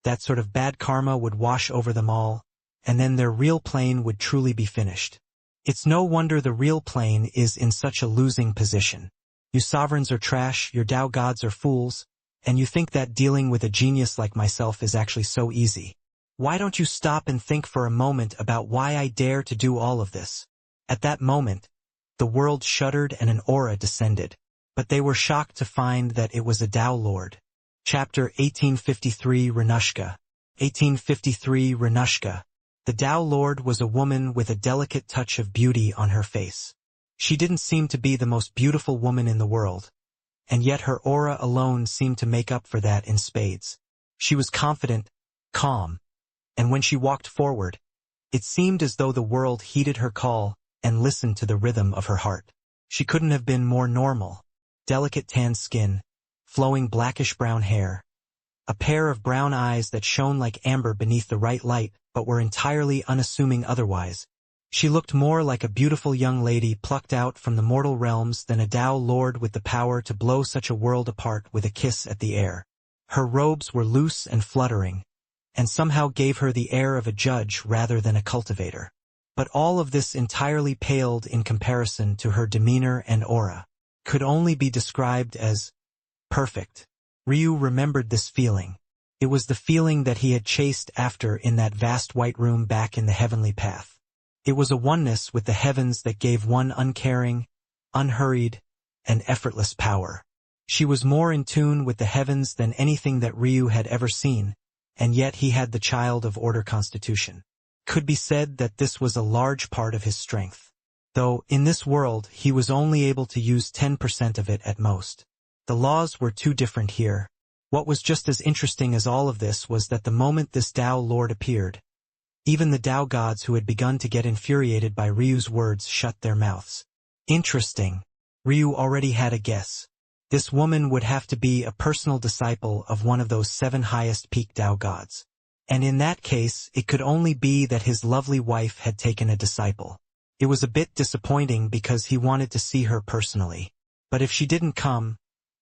That sort of bad karma would wash over them all, and then their real plane would truly be finished. It's no wonder the real plane is in such a losing position. You sovereigns are trash, your Tao gods are fools, and you think that dealing with a genius like myself is actually so easy. Why don't you stop and think for a moment about why I dare to do all of this? At that moment, the world shuddered and an aura descended, but they were shocked to find that it was a Tao Lord. Chapter 1853 Renushka. 1853 Renushka. The Tao Lord was a woman with a delicate touch of beauty on her face. She didn't seem to be the most beautiful woman in the world, and yet her aura alone seemed to make up for that in spades. She was confident, calm, and when she walked forward, it seemed as though the world heeded her call and listened to the rhythm of her heart. She couldn't have been more normal. Delicate tan skin, flowing blackish-brown hair, a pair of brown eyes that shone like amber beneath the right light but were entirely unassuming otherwise. She looked more like a beautiful young lady plucked out from the mortal realms than a Tao Lord with the power to blow such a world apart with a kiss at the air. Her robes were loose and fluttering, and somehow gave her the air of a judge rather than a cultivator. But all of this entirely paled in comparison to her demeanor and aura. Could only be described as perfect. Ryu remembered this feeling. It was the feeling that he had chased after in that vast white room back in the heavenly path. It was a oneness with the heavens that gave one uncaring, unhurried, and effortless power. She was more in tune with the heavens than anything that Ryu had ever seen, and yet he had the child of order constitution. Could be said that this was a large part of his strength. Though, in this world, he was only able to use 10% of it at most. The laws were too different here. What was just as interesting as all of this was that the moment this Tao Lord appeared, even the Tao gods who had begun to get infuriated by Ryu's words shut their mouths. Interesting. Ryu already had a guess. This woman would have to be a personal disciple of one of those 7 highest peak Tao gods. And in that case, it could only be that his lovely wife had taken a disciple. It was a bit disappointing because he wanted to see her personally. But if she didn't come,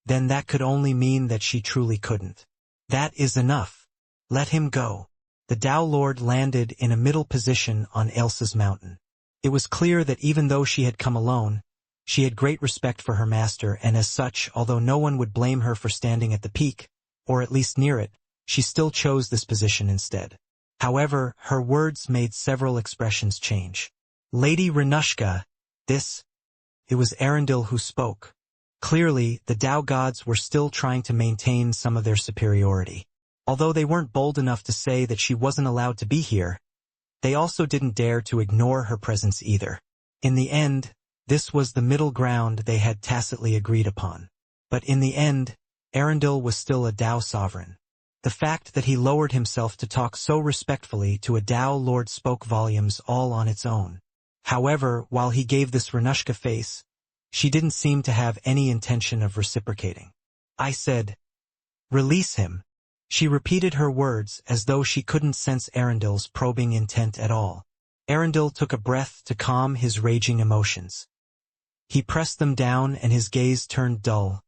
then that could only mean that she truly couldn't. That is enough. Let him go. The Tao Lord landed in a middle position on Elsa's mountain. It was clear that even though she had come alone, she had great respect for her master, and as such, although no one would blame her for standing at the peak, or at least near it, she still chose this position instead. However, her words made several expressions change. Lady Renushka, it was Arundel who spoke. Clearly, the Tao gods were still trying to maintain some of their superiority. Although they weren't bold enough to say that she wasn't allowed to be here, they also didn't dare to ignore her presence either. In the end, this was the middle ground they had tacitly agreed upon. But in the end, Arundel was still a Tao sovereign. The fact that he lowered himself to talk so respectfully to a Tao Lord spoke volumes all on its own. However, while he gave this Renushka face, she didn't seem to have any intention of reciprocating. I said, "Release him." She repeated her words as though she couldn't sense Arendel's probing intent at all. Arundel took a breath to calm his raging emotions. He pressed them down and his gaze turned dull,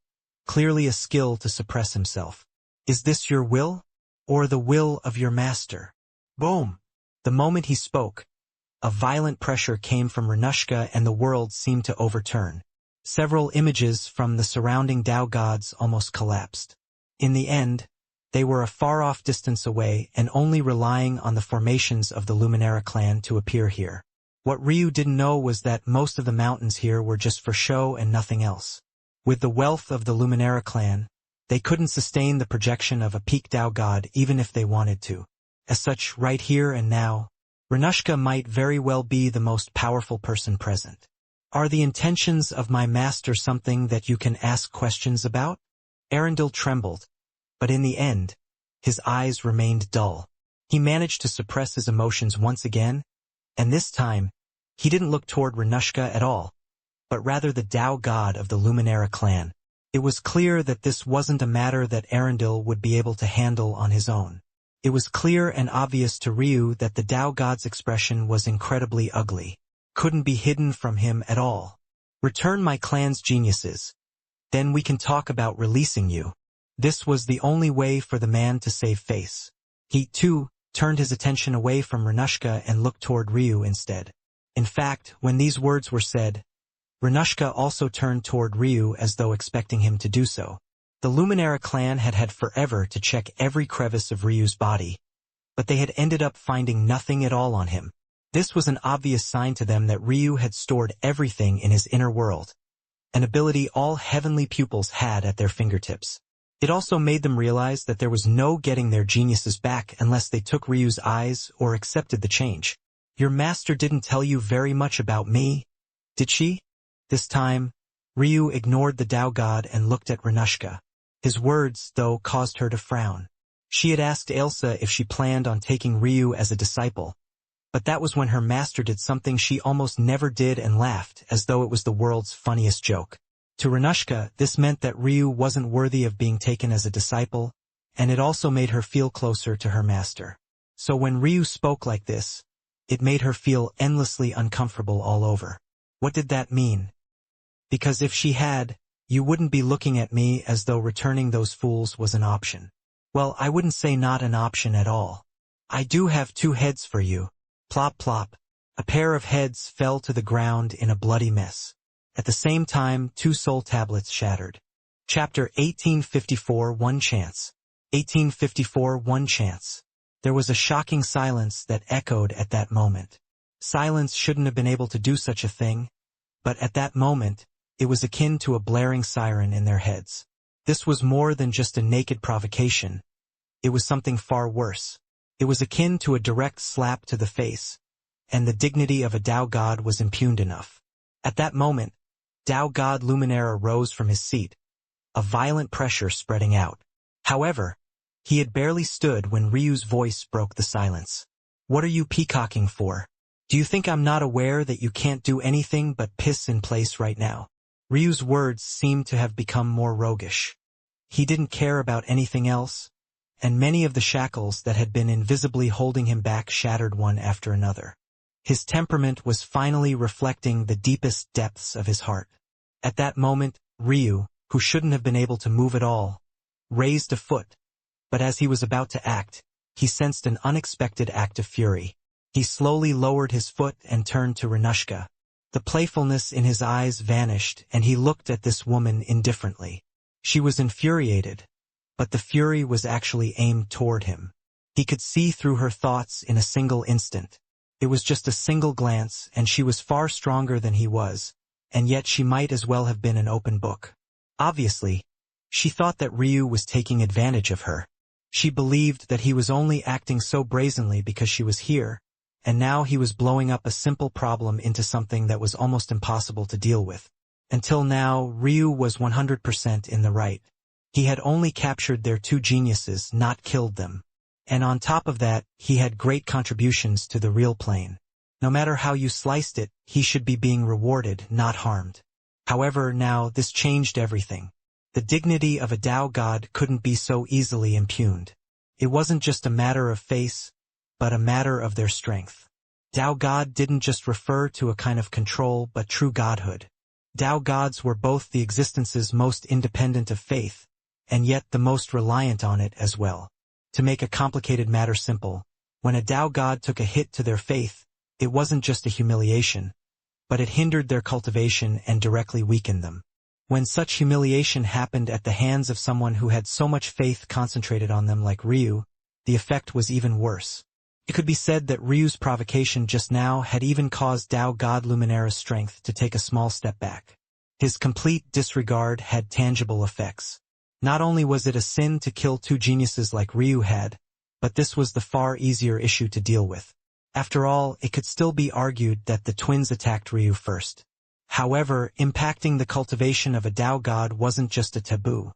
clearly a skill to suppress himself. "Is this your will, or the will of your master?" Boom! The moment he spoke, a violent pressure came from Renushka and the world seemed to overturn. Several images from the surrounding Tao gods almost collapsed. In the end, they were a far-off distance away and only relying on the formations of the Luminara clan to appear here. What Ryu didn't know was that most of the mountains here were just for show and nothing else. With the wealth of the Luminara clan, they couldn't sustain the projection of a peak Tao god even if they wanted to. As such, right here and now, Renushka might very well be the most powerful person present. Are the intentions of my master something that you can ask questions about? Arundel trembled, but in the end, his eyes remained dull. He managed to suppress his emotions once again, and this time, he didn't look toward Renushka at all, but rather the Tao god of the Luminara clan. It was clear that this wasn't a matter that Arundel would be able to handle on his own. It was clear and obvious to Ryu that the Tao god's expression was incredibly ugly. Couldn't be hidden from him at all. Return my clan's geniuses. Then we can talk about releasing you. This was the only way for the man to save face. He, too, turned his attention away from Renushka and looked toward Ryu instead. In fact, when these words were said, Renushka also turned toward Ryu as though expecting him to do so. The Luminara clan had had forever to check every crevice of Ryu's body, but they had ended up finding nothing at all on him. This was an obvious sign to them that Ryu had stored everything in his inner world, an ability all heavenly pupils had at their fingertips. It also made them realize that there was no getting their geniuses back unless they took Ryu's eyes or accepted the change. Your master didn't tell you very much about me, did she? This time, Ryu ignored the Tao god and looked at Renushka. His words, though, caused her to frown. She had asked Ailsa if she planned on taking Ryu as a disciple, but that was when her master did something she almost never did and laughed as though it was the world's funniest joke. To Renushka, this meant that Ryu wasn't worthy of being taken as a disciple, and it also made her feel closer to her master. So when Ryu spoke like this, it made her feel endlessly uncomfortable all over. What did that mean? Because if she had, you wouldn't be looking at me as though returning those fools was an option. Well, I wouldn't say not an option at all. I do have 2 heads for you. Plop plop. A pair of heads fell to the ground in a bloody mess. At the same time, 2 soul tablets shattered. Chapter 1854 One Chance. 1854 One Chance. There was a shocking silence that echoed at that moment. Silence shouldn't have been able to do such a thing, but at that moment, it was akin to a blaring siren in their heads. This was more than just a naked provocation. It was something far worse. It was akin to a direct slap to the face, and the dignity of a Tao god was impugned enough. At that moment, Tao god Luminara rose from his seat, a violent pressure spreading out. However, he had barely stood when Ryu's voice broke the silence. What are you peacocking for? Do you think I'm not aware that you can't do anything but piss in place right now? Ryu's words seemed to have become more roguish. He didn't care about anything else, and many of the shackles that had been invisibly holding him back shattered one after another. His temperament was finally reflecting the deepest depths of his heart. At that moment, Ryu, who shouldn't have been able to move at all, raised a foot, but as he was about to act, he sensed an unexpected act of fury. He slowly lowered his foot and turned to Renushka. The playfulness in his eyes vanished, and he looked at this woman indifferently. She was infuriated, but the fury was actually aimed toward him. He could see through her thoughts in a single instant. It was just a single glance, and she was far stronger than he was, and yet she might as well have been an open book. Obviously, she thought that Ryu was taking advantage of her. She believed that he was only acting so brazenly because she was here, and now he was blowing up a simple problem into something that was almost impossible to deal with. Until now, Ryu was 100% in the right. He had only captured their 2 geniuses, not killed them. And on top of that, he had great contributions to the real plane. No matter how you sliced it, he should be being rewarded, not harmed. However, now this changed everything. The dignity of a Tao god couldn't be so easily impugned. It wasn't just a matter of face, but a matter of their strength. Tao god didn't just refer to a kind of control but true godhood. Tao gods were both the existence's most independent of faith, and yet the most reliant on it as well. To make a complicated matter simple, when a Tao god took a hit to their faith, it wasn't just a humiliation, but it hindered their cultivation and directly weakened them. When such humiliation happened at the hands of someone who had so much faith concentrated on them like Ryu, the effect was even worse. It could be said that Ryu's provocation just now had even caused Tao god Luminara's strength to take a small step back. His complete disregard had tangible effects. Not only was it a sin to kill 2 geniuses like Ryu had, but this was the far easier issue to deal with. After all, it could still be argued that the twins attacked Ryu first. However, impacting the cultivation of a Tao god wasn't just a taboo.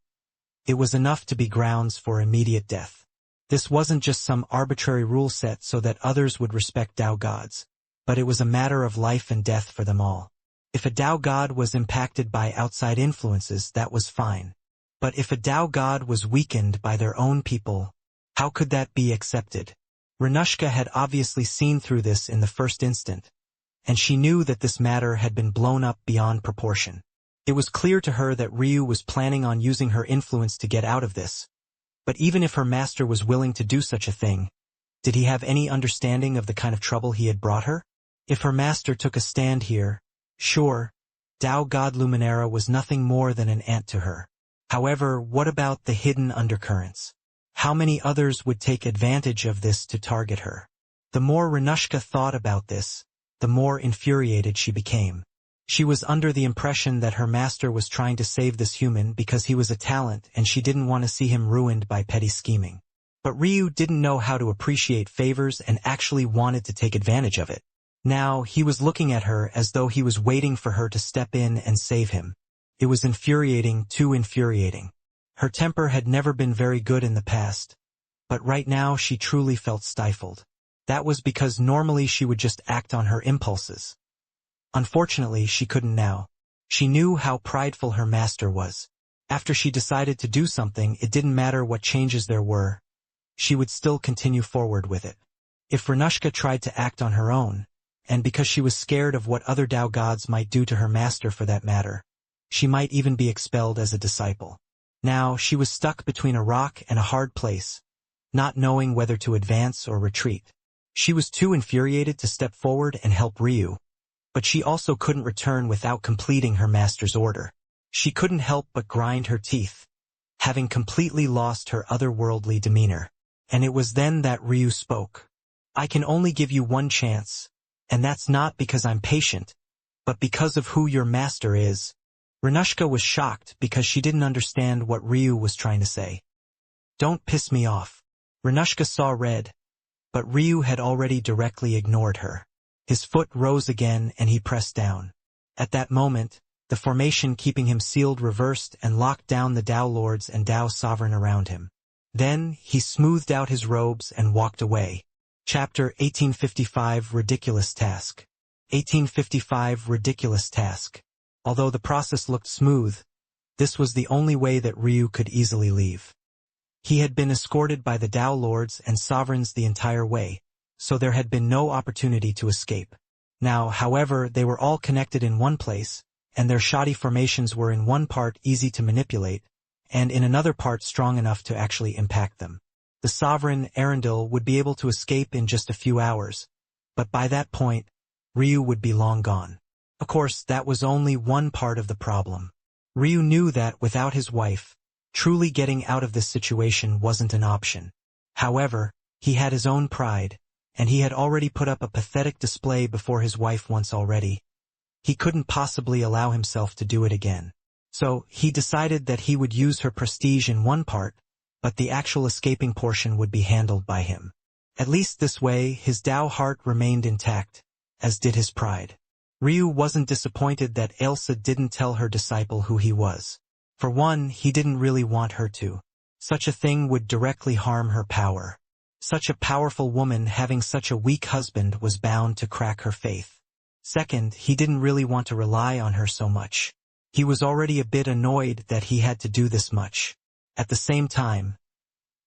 It was enough to be grounds for immediate death. This wasn't just some arbitrary rule set so that others would respect Tao gods, but it was a matter of life and death for them all. If a Tao god was impacted by outside influences, that was fine. But if a Tao god was weakened by their own people, how could that be accepted? Renushka had obviously seen through this in the first instant, and she knew that this matter had been blown up beyond proportion. It was clear to her that Ryu was planning on using her influence to get out of this. But even if her master was willing to do such a thing, did he have any understanding of the kind of trouble he had brought her? If her master took a stand here, sure, Tao God Luminara was nothing more than an ant to her. However, what about the hidden undercurrents? How many others would take advantage of this to target her? The more Renushka thought about this, the more infuriated she became. She was under the impression that her master was trying to save this human because he was a talent and she didn't want to see him ruined by petty scheming. But Ryu didn't know how to appreciate favors and actually wanted to take advantage of it. Now, he was looking at her as though he was waiting for her to step in and save him. It was infuriating, too infuriating. Her temper had never been very good in the past, but right now she truly felt stifled. That was because normally she would just act on her impulses. Unfortunately, she couldn't now. She knew how prideful her master was. After she decided to do something, it didn't matter what changes there were. She would still continue forward with it. If Renushka tried to act on her own, and because she was scared of what other Tao gods might do to her master for that matter, she might even be expelled as a disciple. Now, she was stuck between a rock and a hard place, not knowing whether to advance or retreat. She was too infuriated to step forward and help Ryu, but she also couldn't return without completing her master's order. She couldn't help but grind her teeth, having completely lost her otherworldly demeanor. And it was then that Ryu spoke. "I can only give you one chance, and that's not because I'm patient, but because of who your master is." Renushka was shocked because she didn't understand what Ryu was trying to say. "Don't piss me off." Renushka saw red, but Ryu had already directly ignored her. His foot rose again and he pressed down. At that moment, the formation keeping him sealed reversed and locked down the Tao Lords and Tao Sovereign around him. Then, he smoothed out his robes and walked away. Chapter 1855 Ridiculous Task. 1855 Ridiculous Task. Although the process looked smooth, this was the only way that Ryu could easily leave. He had been escorted by the Tao Lords and Sovereigns the entire way, so there had been no opportunity to escape. Now, however, they were all connected in one place, and their shoddy formations were in one part easy to manipulate, and in another part strong enough to actually impact them. The Sovereign, Arundel, would be able to escape in just a few hours, but by that point, Ryu would be long gone. Of course, that was only one part of the problem. Ryu knew that without his wife, truly getting out of this situation wasn't an option. However, he had his own pride, and he had already put up a pathetic display before his wife once already. He couldn't possibly allow himself to do it again. So, he decided that he would use her prestige in one part, but the actual escaping portion would be handled by him. At least this way, his Tao heart remained intact, as did his pride. Ryu wasn't disappointed that Ailsa didn't tell her disciple who he was. For one, he didn't really want her to. Such a thing would directly harm her power. Such a powerful woman having such a weak husband was bound to crack her faith. Second, he didn't really want to rely on her so much. He was already a bit annoyed that he had to do this much. At the same time,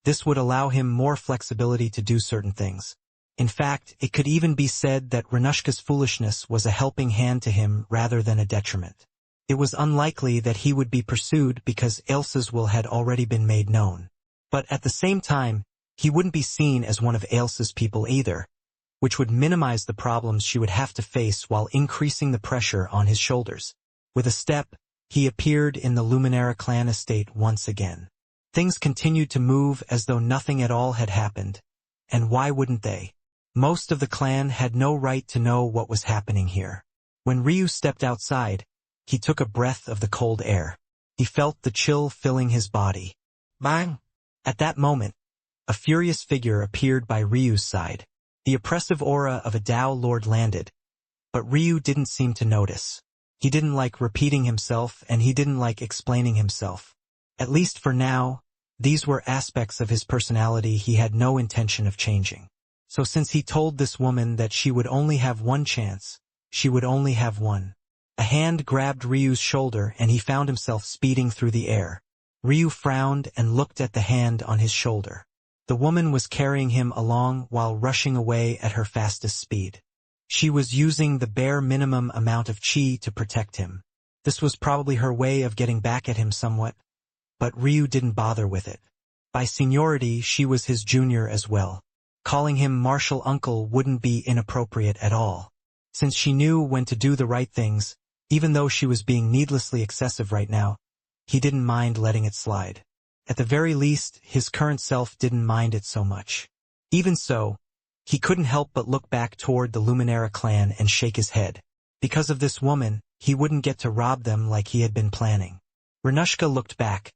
this would allow him more flexibility to do certain things. In fact, it could even be said that Renushka's foolishness was a helping hand to him rather than a detriment. It was unlikely that he would be pursued because Ailsa's will had already been made known. But at the same time, he wouldn't be seen as one of Ailsa's people either, which would minimize the problems she would have to face while increasing the pressure on his shoulders. With a step, he appeared in the Luminara clan estate once again. Things continued to move as though nothing at all had happened. And why wouldn't they? Most of the clan had no right to know what was happening here. When Ryu stepped outside, he took a breath of the cold air. He felt the chill filling his body. Bang! At that moment, a furious figure appeared by Ryu's side. The oppressive aura of a Tao Lord landed, but Ryu didn't seem to notice. He didn't like repeating himself and he didn't like explaining himself. At least for now, these were aspects of his personality he had no intention of changing. So since he told this woman that she would only have one chance, she would only have one. A hand grabbed Ryu's shoulder and he found himself speeding through the air. Ryu frowned and looked at the hand on his shoulder. The woman was carrying him along while rushing away at her fastest speed. She was using the bare minimum amount of chi to protect him. This was probably her way of getting back at him somewhat, but Ryu didn't bother with it. By seniority, she was his junior as well. Calling him martial uncle wouldn't be inappropriate at all. Since she knew when to do the right things, even though she was being needlessly excessive right now, he didn't mind letting it slide. At the very least, his current self didn't mind it so much. Even so, he couldn't help but look back toward the Luminara clan and shake his head. Because of this woman, he wouldn't get to rob them like he had been planning. Renushka looked back,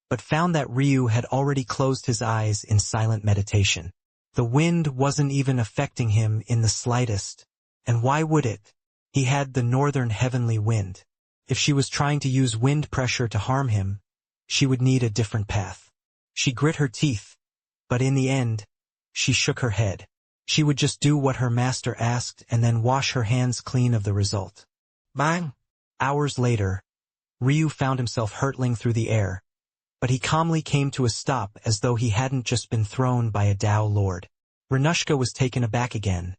but found that Ryu had already closed his eyes in silent meditation. The wind wasn't even affecting him in the slightest, and why would it? He had the northern heavenly wind. If she was trying to use wind pressure to harm him, she would need a different path. She grit her teeth, but in the end, she shook her head. She would just do what her master asked and then wash her hands clean of the result. Bang! Hours later, Ryu found himself hurtling through the air, but he calmly came to a stop as though he hadn't just been thrown by a Tao Lord. Renushka was taken aback again,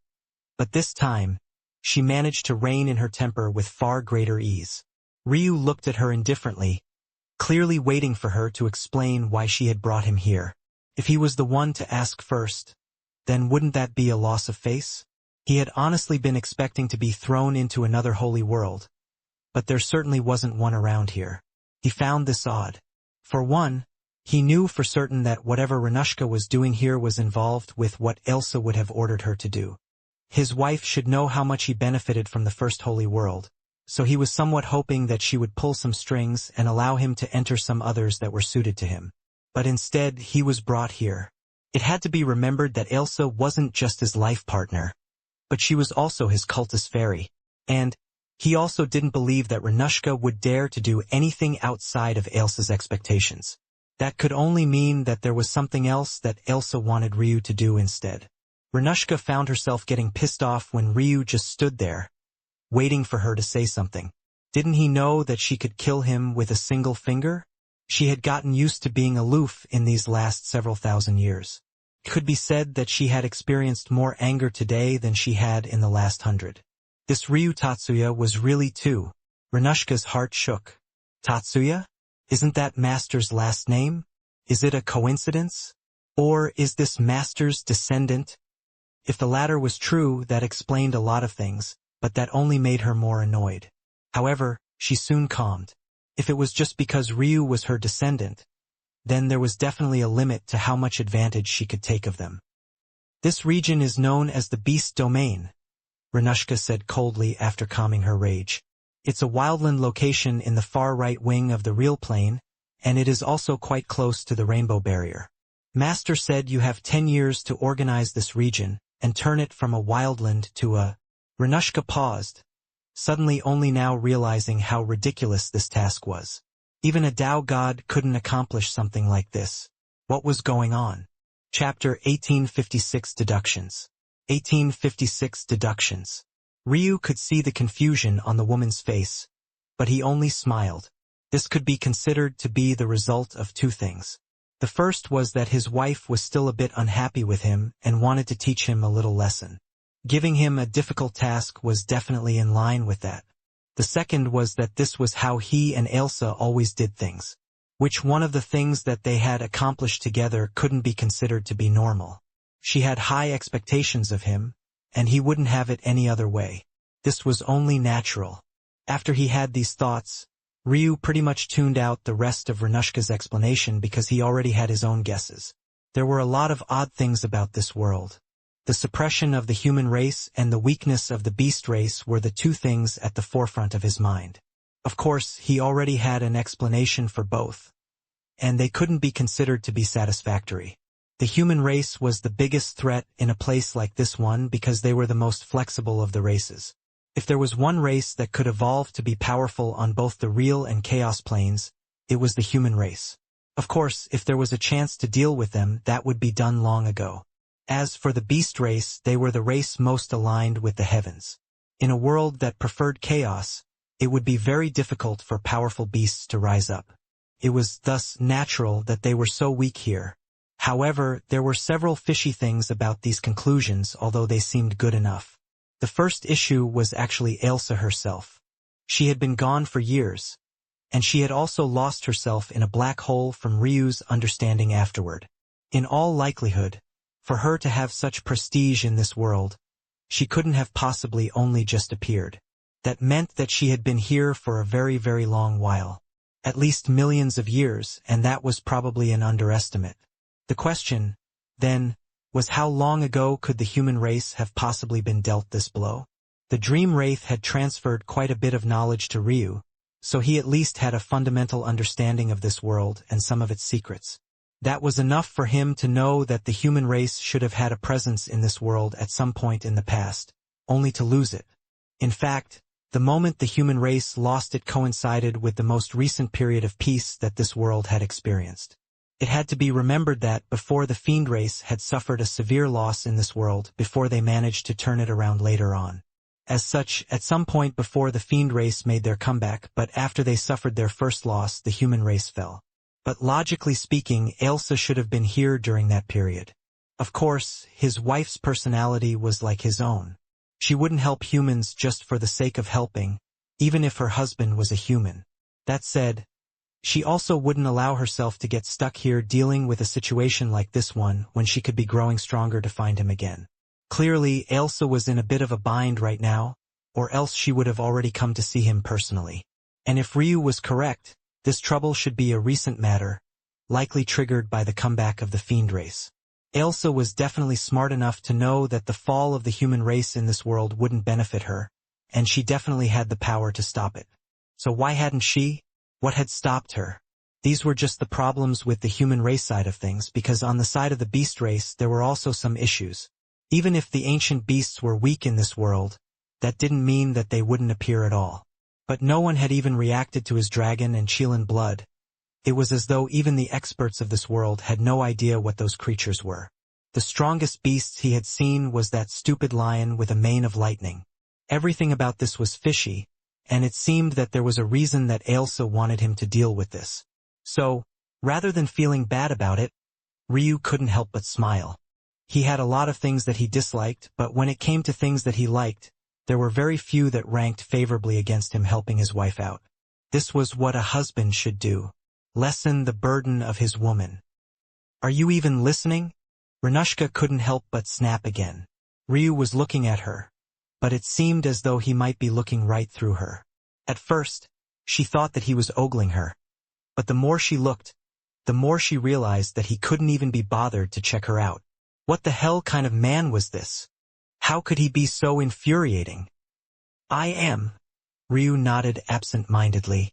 but this time, she managed to rein in her temper with far greater ease. Ryu looked at her indifferently, clearly waiting for her to explain why she had brought him here. If he was the one to ask first, then wouldn't that be a loss of face? He had honestly been expecting to be thrown into another holy world, but there certainly wasn't one around here. He found this odd. For one, he knew for certain that whatever Renushka was doing here was involved with what Elsa would have ordered her to do. His wife should know how much he benefited from the first holy world, so he was somewhat hoping that she would pull some strings and allow him to enter some others that were suited to him. But instead, he was brought here. It had to be remembered that Elsa wasn't just his life partner, but she was also his cultist fairy, and he also didn't believe that Renushka would dare to do anything outside of Elsa's expectations. That could only mean that there was something else that Elsa wanted Ryu to do instead. Renushka found herself getting pissed off when Ryu just stood there, waiting for her to say something. Didn't he know that she could kill him with a single finger? She had gotten used to being aloof in these last several thousand years. It could be said that she had experienced more anger today than she had in the last 100. This Ryu Tatsuya was really too. Renushka's heart shook. Tatsuya? Isn't that master's last name? Is it a coincidence? Or is this master's descendant? If the latter was true, that explained a lot of things, but that only made her more annoyed. However, she soon calmed. If it was just because Ryu was her descendant, then there was definitely a limit to how much advantage she could take of them. This region is known as the Beast Domain, Renushka said coldly after calming her rage. It's a wildland location in the far right wing of the real plane, and it is also quite close to the Rainbow Barrier. Master said you have 10 years to organize this region and turn it from a wildland to a... Renushka paused, suddenly only now realizing how ridiculous this task was. Even a Tao god couldn't accomplish something like this. What was going on? Chapter 1856 Deductions. 1856 Deductions. Ryu could see the confusion on the woman's face, but he only smiled. This could be considered to be the result of two things. The first was that his wife was still a bit unhappy with him and wanted to teach him a little lesson. Giving him a difficult task was definitely in line with that. The second was that this was how he and Elsa always did things. Which one of the things that they had accomplished together couldn't be considered to be normal. She had high expectations of him, and he wouldn't have it any other way. This was only natural. After he had these thoughts, Ryu pretty much tuned out the rest of Renushka's explanation because he already had his own guesses. There were a lot of odd things about this world. The suppression of the human race and the weakness of the beast race were the two things at the forefront of his mind. Of course, he already had an explanation for both, and they couldn't be considered to be satisfactory. The human race was the biggest threat in a place like this one because they were the most flexible of the races. If there was one race that could evolve to be powerful on both the real and chaos planes, it was the human race. Of course, if there was a chance to deal with them, that would be done long ago. As for the beast race, they were the race most aligned with the heavens. In a world that preferred chaos, it would be very difficult for powerful beasts to rise up. It was thus natural that they were so weak here. However, there were several fishy things about these conclusions, although they seemed good enough. The first issue was actually Ailsa herself. She had been gone for years, and she had also lost herself in a black hole from Ryu's understanding afterward. In all likelihood, for her to have such prestige in this world, she couldn't have possibly only just appeared. That meant that she had been here for a very, very long while. At least millions of years, and that was probably an underestimate. The question, then, was how long ago could the human race have possibly been dealt this blow? The Dream Wraith had transferred quite a bit of knowledge to Ryu, so he at least had a fundamental understanding of this world and some of its secrets. That was enough for him to know that the human race should have had a presence in this world at some point in the past, only to lose it. In fact, the moment the human race lost it coincided with the most recent period of peace that this world had experienced. It had to be remembered that before the Fiend race had suffered a severe loss in this world before they managed to turn it around later on. As such, at some point before the Fiend race made their comeback, but after they suffered their first loss, the human race fell. But logically speaking, Ailsa should have been here during that period. Of course, his wife's personality was like his own. She wouldn't help humans just for the sake of helping, even if her husband was a human. That said, she also wouldn't allow herself to get stuck here dealing with a situation like this one when she could be growing stronger to find him again. Clearly, Ailsa was in a bit of a bind right now, or else she would have already come to see him personally. And if Ryu was correct, this trouble should be a recent matter, likely triggered by the comeback of the Fiend race. Ailsa was definitely smart enough to know that the fall of the human race in this world wouldn't benefit her, and she definitely had the power to stop it. So why hadn't she? What had stopped her? These were just the problems with the human race side of things, because on the side of the beast race there were also some issues. Even if the ancient beasts were weak in this world, that didn't mean that they wouldn't appear at all. But no one had even reacted to his dragon and Qilin blood. It was as though even the experts of this world had no idea what those creatures were. The strongest beasts he had seen was that stupid lion with a mane of lightning. Everything about this was fishy, and it seemed that there was a reason that Ailsa wanted him to deal with this. So, rather than feeling bad about it, Ryu couldn't help but smile. He had a lot of things that he disliked, but when it came to things that he liked, there were very few that ranked favorably against him helping his wife out. This was what a husband should do. Lessen the burden of his woman. Are you even listening? Renushka couldn't help but snap again. Ryu was looking at her, but it seemed as though he might be looking right through her. At first, she thought that he was ogling her, but the more she looked, the more she realized that he couldn't even be bothered to check her out. What the hell kind of man was this? How could he be so infuriating? I am. Ryu nodded absent-mindedly.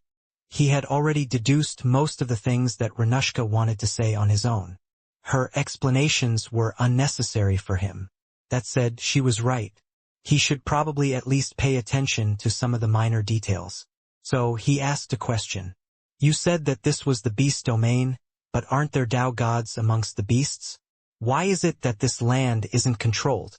He had already deduced most of the things that Renushka wanted to say on his own. Her explanations were unnecessary for him. That said, she was right. He should probably at least pay attention to some of the minor details. So he asked a question. You said that this was the beast domain, but aren't there Tao gods amongst the beasts? Why is it that this land isn't controlled?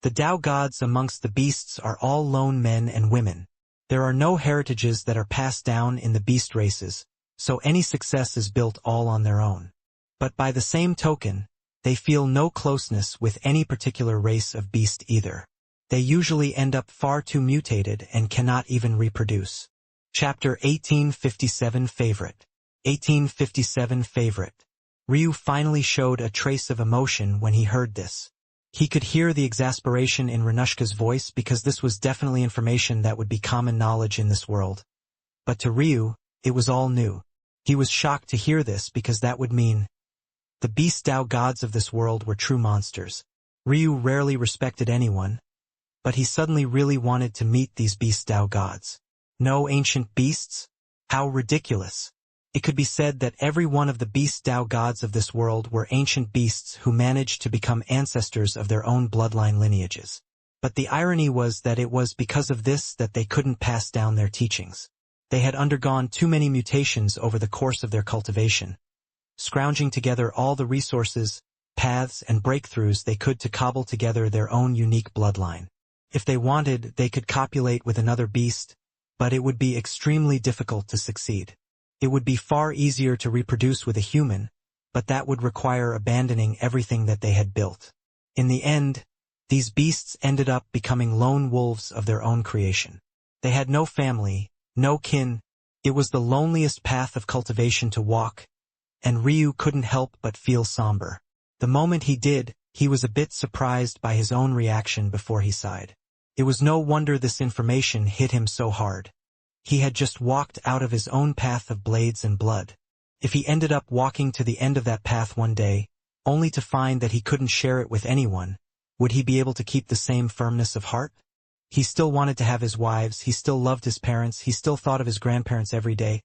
The Tao gods amongst the beasts are all lone men and women. There are no heritages that are passed down in the beast races, so any success is built all on their own. But by the same token, they feel no closeness with any particular race of beast either. They usually end up far too mutated and cannot even reproduce. Chapter 1857 Favorite. 1857 Favorite. Ryu finally showed a trace of emotion when he heard this. He could hear the exasperation in Renushka's voice because this was definitely information that would be common knowledge in this world. But to Ryu, it was all new. He was shocked to hear this because that would mean the beast Tao gods of this world were true monsters. Ryu rarely respected anyone, but he suddenly really wanted to meet these beast Tao gods. No ancient beasts? How ridiculous. It could be said that every one of the beast Tao gods of this world were ancient beasts who managed to become ancestors of their own bloodline lineages. But the irony was that it was because of this that they couldn't pass down their teachings. They had undergone too many mutations over the course of their cultivation, scrounging together all the resources, paths, and breakthroughs they could to cobble together their own unique bloodline. If they wanted, they could copulate with another beast, but it would be extremely difficult to succeed. It would be far easier to reproduce with a human, but that would require abandoning everything that they had built. In the end, these beasts ended up becoming lone wolves of their own creation. They had no family, no kin. It was the loneliest path of cultivation to walk, and Ryu couldn't help but feel somber. The moment he did, he was a bit surprised by his own reaction before he sighed. It was no wonder this information hit him so hard. He had just walked out of his own path of blades and blood. If he ended up walking to the end of that path one day, only to find that he couldn't share it with anyone, would he be able to keep the same firmness of heart? He still wanted to have his wives, he still loved his parents, he still thought of his grandparents every day.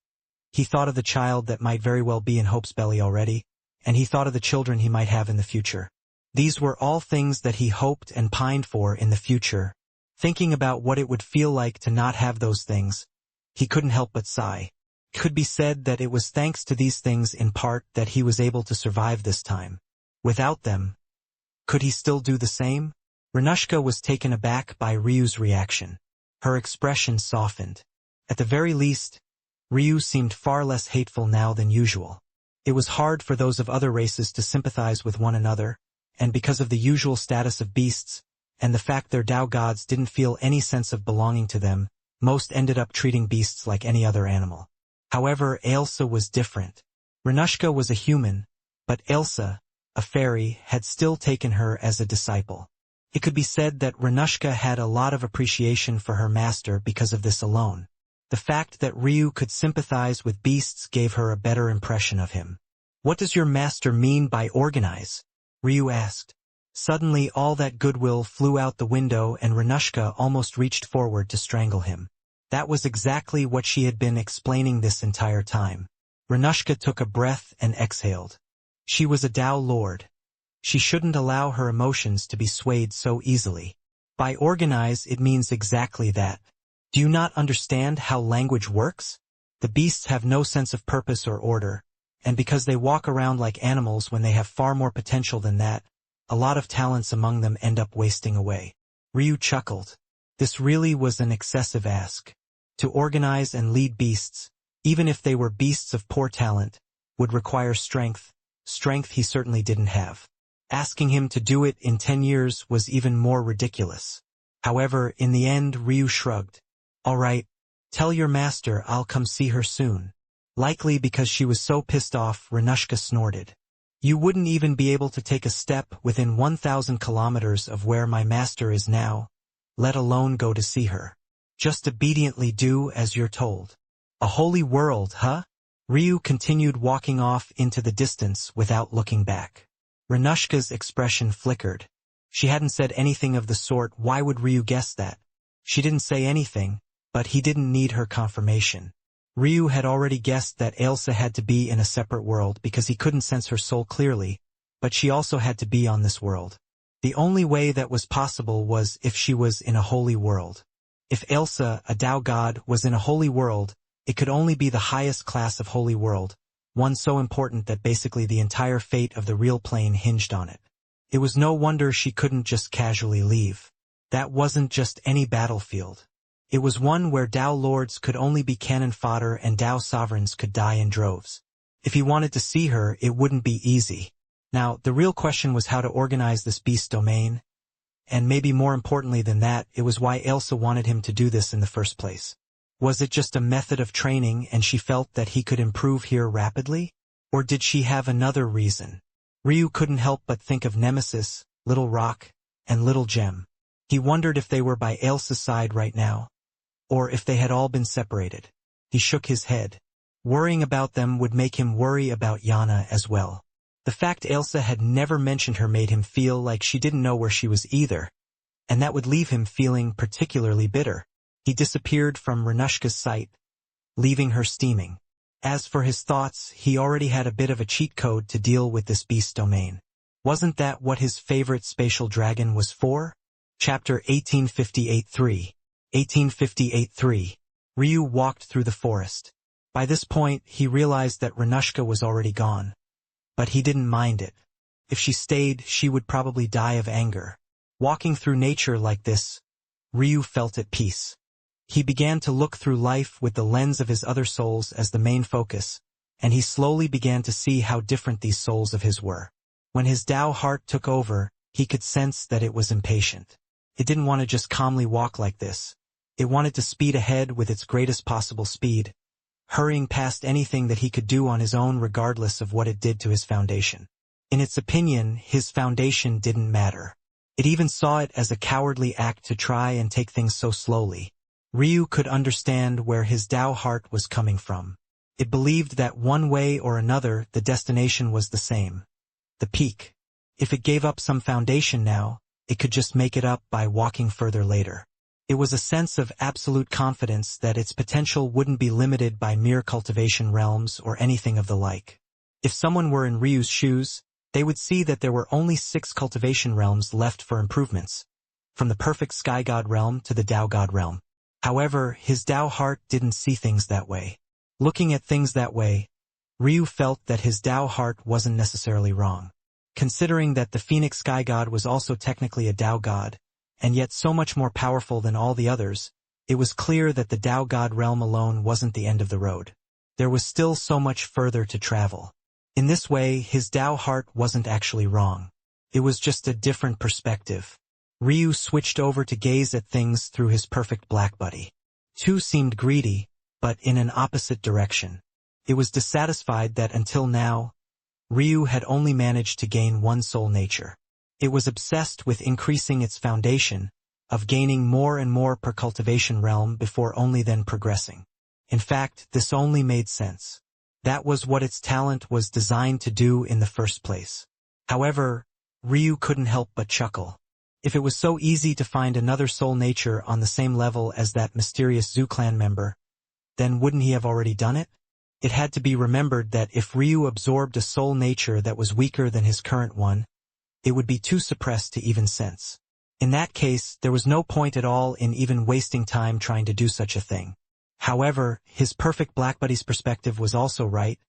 He thought of the child that might very well be in Hope's belly already, and he thought of the children he might have in the future. These were all things that he hoped and pined for in the future. Thinking about what it would feel like to not have those things, he couldn't help but sigh. It could be said that it was thanks to these things in part that he was able to survive this time. Without them, could he still do the same? Renushka was taken aback by Ryu's reaction. Her expression softened. At the very least, Ryu seemed far less hateful now than usual. It was hard for those of other races to sympathize with one another, and because of the usual status of beasts, and the fact their Tao gods didn't feel any sense of belonging to them, most ended up treating beasts like any other animal. However, Ailsa was different. Renushka was a human, but Ailsa, a fairy, had still taken her as a disciple. It could be said that Renushka had a lot of appreciation for her master because of this alone. The fact that Ryu could sympathize with beasts gave her a better impression of him. "What does your master mean by organize?" Ryu asked. Suddenly all that goodwill flew out the window and Renushka almost reached forward to strangle him. That was exactly what she had been explaining this entire time. Renushka took a breath and exhaled. She was a Tao Lord. She shouldn't allow her emotions to be swayed so easily. By organize, it means exactly that. Do you not understand how language works? The beasts have no sense of purpose or order, and because they walk around like animals when they have far more potential than that, a lot of talents among them end up wasting away. Ryu chuckled. This really was an excessive ask. To organize and lead beasts, even if they were beasts of poor talent, would require strength he certainly didn't have. Asking him to do it in 10 years was even more ridiculous. However, in the end, Ryu shrugged. "All right, tell your master I'll come see her soon." Likely because she was so pissed off, Renushka snorted. "You wouldn't even be able to take a step within 1,000 kilometers of where my master is now, let alone go to see her. Just obediently do as you're told." "A holy world, huh?" Ryu continued walking off into the distance without looking back. Renushka's expression flickered. She hadn't said anything of the sort. Why would Ryu guess that? She didn't say anything, but he didn't need her confirmation. Ryu had already guessed that Ailsa had to be in a separate world because he couldn't sense her soul clearly, but she also had to be on this world. The only way that was possible was if she was in a holy world. If Ailsa, a Tao god, was in a holy world, it could only be the highest class of holy world, one so important that basically the entire fate of the real plane hinged on it. It was no wonder she couldn't just casually leave. That wasn't just any battlefield. It was one where Tao lords could only be cannon fodder and Tao sovereigns could die in droves. If he wanted to see her, it wouldn't be easy. Now, the real question was how to organize this beast domain, and maybe more importantly than that, it was why Ailsa wanted him to do this in the first place. Was it just a method of training and she felt that he could improve here rapidly? Or did she have another reason? Ryu couldn't help but think of Nemesis, Little Rock, and Little Gem. He wondered if they were by Ailsa's side right now, or if they had all been separated. He shook his head. Worrying about them would make him worry about Yana as well. The fact Ailsa had never mentioned her made him feel like she didn't know where she was either, and that would leave him feeling particularly bitter. He disappeared from Renushka's sight, leaving her steaming. As for his thoughts, he already had a bit of a cheat code to deal with this beast domain. Wasn't that what his favorite spatial dragon was for? Chapter 1858-3. 1858-3. Ryu walked through the forest. By this point, he realized that Renushka was already gone. But he didn't mind it. If she stayed, she would probably die of anger. Walking through nature like this, Ryu felt at peace. He began to look through life with the lens of his other souls as the main focus, and he slowly began to see how different these souls of his were. When his Tao heart took over, he could sense that it was impatient. It didn't want to just calmly walk like this. It wanted to speed ahead with its greatest possible speed, hurrying past anything that he could do on his own regardless of what it did to his foundation. In its opinion, his foundation didn't matter. It even saw it as a cowardly act to try and take things so slowly. Ryu could understand where his Tao heart was coming from. It believed that one way or another the destination was the same. The peak. If it gave up some foundation now, it could just make it up by walking further later. It was a sense of absolute confidence that its potential wouldn't be limited by mere cultivation realms or anything of the like. If someone were in Ryu's shoes, they would see that there were only 6 cultivation realms left for improvements, from the perfect Sky God realm to the Tao God realm. However, his Tao heart didn't see things that way. Looking at things that way, Ryu felt that his Tao heart wasn't necessarily wrong. Considering that the Phoenix Sky God was also technically a Tao God, and yet so much more powerful than all the others, it was clear that the Tao God realm alone wasn't the end of the road. There was still so much further to travel. In this way, his Tao heart wasn't actually wrong. It was just a different perspective. Ryu switched over to gaze at things through his perfect black buddy. Two seemed greedy, but in an opposite direction. It was dissatisfied that until now, Ryu had only managed to gain one soul nature. It was obsessed with increasing its foundation, of gaining more and more per cultivation realm before only then progressing. In fact, this only made sense. That was what its talent was designed to do in the first place. However, Ryu couldn't help but chuckle. If it was so easy to find another soul nature on the same level as that mysterious Zoo clan member, then wouldn't he have already done it? It had to be remembered that if Ryu absorbed a soul nature that was weaker than his current one, it would be too suppressed to even sense. In that case, there was no point at all in even wasting time trying to do such a thing. However, his perfect black buddy's perspective was also right,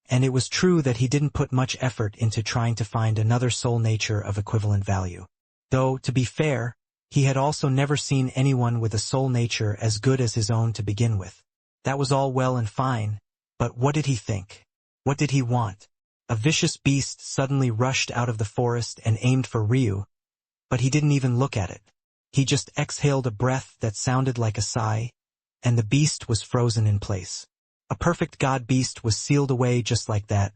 and it was true that he didn't put much effort into trying to find another soul nature of equivalent value. Though, to be fair, he had also never seen anyone with a soul nature as good as his own to begin with. That was all well and fine, but what did he think? What did he want? A vicious beast suddenly rushed out of the forest and aimed for Ryu, but he didn't even look at it. He just exhaled a breath that sounded like a sigh, and the beast was frozen in place. A perfect god beast was sealed away just like that,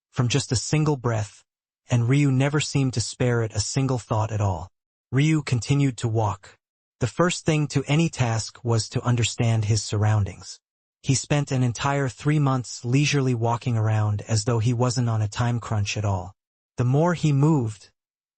from just a single breath, and Ryu never seemed to spare it a single thought at all. Ryu continued to walk. The first thing to any task was to understand his surroundings. He spent an entire 3 months leisurely walking around as though he wasn't on a time crunch at all. The more he moved,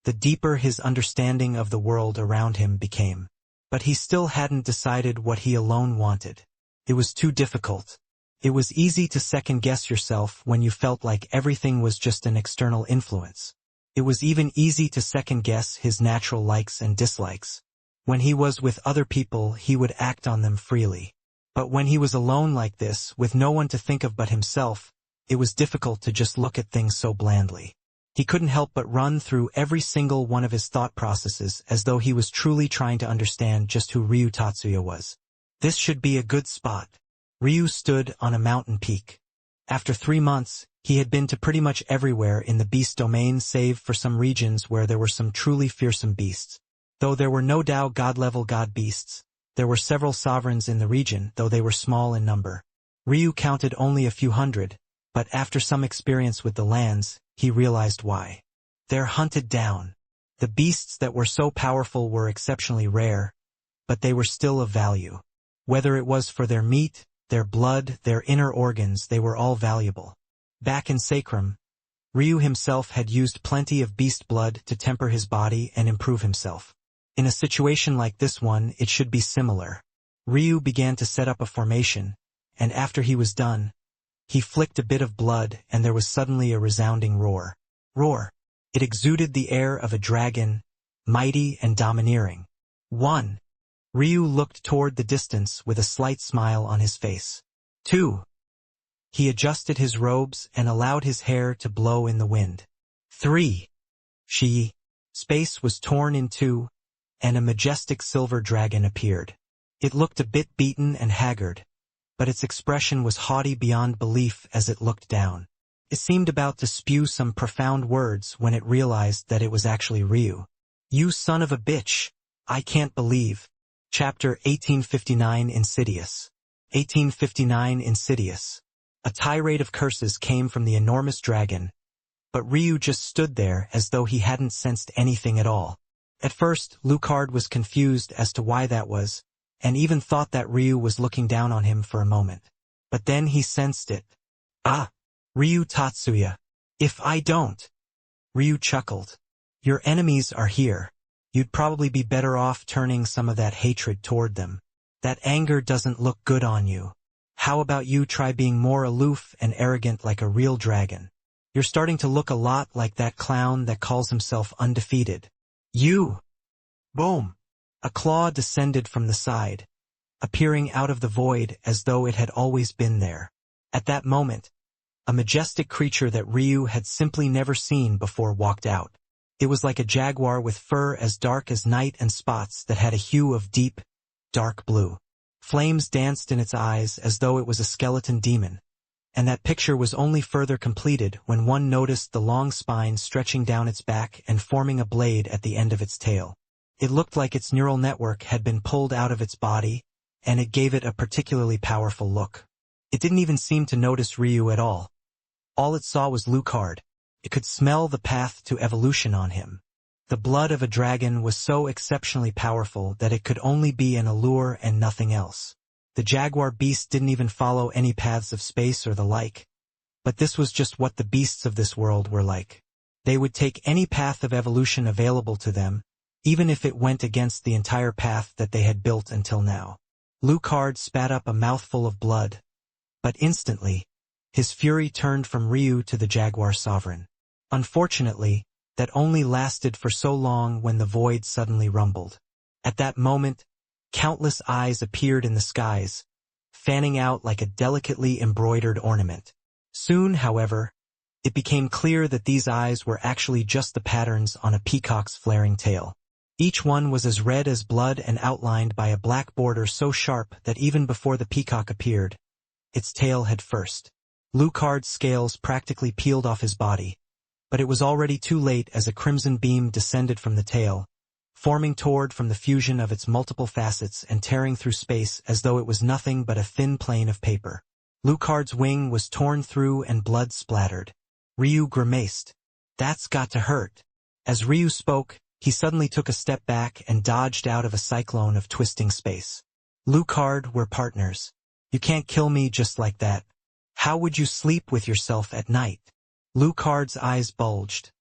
the deeper his understanding of the world around him became. But he still hadn't decided what he alone wanted. It was too difficult. It was easy to second-guess yourself when you felt like everything was just an external influence. It was even easy to second-guess his natural likes and dislikes. When he was with other people, he would act on them freely. But when he was alone like this, with no one to think of but himself, it was difficult to just look at things so blandly. He couldn't help but run through every single one of his thought processes as though he was truly trying to understand just who Ryu Tatsuya was. This should be a good spot. Ryu stood on a mountain peak. After 3 months, he had been to pretty much everywhere in the beast domain save for some regions where there were some truly fearsome beasts. Though there were no Tao god-level god beasts, there were several sovereigns in the region, though they were small in number. Ryu counted only a few hundred, but after some experience with the lands, he realized why. They're hunted down. The beasts that were so powerful were exceptionally rare, but they were still of value. Whether it was for their meat, their blood, their inner organs, they were all valuable. Back in Sacrum, Ryu himself had used plenty of beast blood to temper his body and improve himself. In a situation like this one, it should be similar. Ryu began to set up a formation, and after he was done, He flicked a bit of blood, and there was suddenly a resounding roar. Roar. It exuded the air of a dragon, mighty and domineering. 1. Ryu looked toward the distance with a slight smile on his face. 2. He adjusted his robes and allowed his hair to blow in the wind. 3. Space was torn in two, and a majestic silver dragon appeared. It looked a bit beaten and haggard, but its expression was haughty beyond belief as it looked down. It seemed about to spew some profound words when it realized that it was actually Ryu. "You son of a bitch! I can't believe." Chapter 1859 Insidious. 1859 Insidious. A tirade of curses came from the enormous dragon, but Ryu just stood there as though he hadn't sensed anything at all. At first, Lucard was confused as to why that was, and even thought that Ryu was looking down on him for a moment. But then he sensed it. "Ah! Ryu Tatsuya. If I don't." Ryu chuckled. "Your enemies are here. You'd probably be better off turning some of that hatred toward them. That anger doesn't look good on you. How about you try being more aloof and arrogant like a real dragon? You're starting to look a lot like that clown that calls himself undefeated. You!" Boom! A claw descended from the side, appearing out of the void as though it had always been there. At that moment, a majestic creature that Ryu had simply never seen before walked out. It was like a jaguar with fur as dark as night and spots that had a hue of deep, dark blue. Flames danced in its eyes as though it was a skeleton demon, and that picture was only further completed when one noticed the long spine stretching down its back and forming a blade at the end of its tail. It looked like its neural network had been pulled out of its body, and it gave it a particularly powerful look. It didn't even seem to notice Ryu at all. All it saw was Lucard. It could smell the path to evolution on him. The blood of a dragon was so exceptionally powerful that it could only be an allure and nothing else. The jaguar beast didn't even follow any paths of space or the like. But this was just what the beasts of this world were like. They would take any path of evolution available to them, even if it went against the entire path that they had built until now. Lucard spat up a mouthful of blood, but instantly, his fury turned from Ryu to the jaguar sovereign. Unfortunately, that only lasted for so long when the void suddenly rumbled. At that moment, countless eyes appeared in the skies, fanning out like a delicately embroidered ornament. Soon, however, it became clear that these eyes were actually just the patterns on a peacock's flaring tail. Each one was as red as blood and outlined by a black border so sharp that even before the peacock appeared, its tail had first. Lucard's scales practically peeled off his body, but it was already too late as a crimson beam descended from the tail, forming toward from the fusion of its multiple facets and tearing through space as though it was nothing but a thin plane of paper. Lucard's wing was torn through and blood splattered. Ryu grimaced. "That's got to hurt." As Ryu spoke, he suddenly took a step back and dodged out of a cyclone of twisting space. "Lucard, we're partners. You can't kill me just like that. How would you sleep with yourself at night?" Lucard's eyes bulged,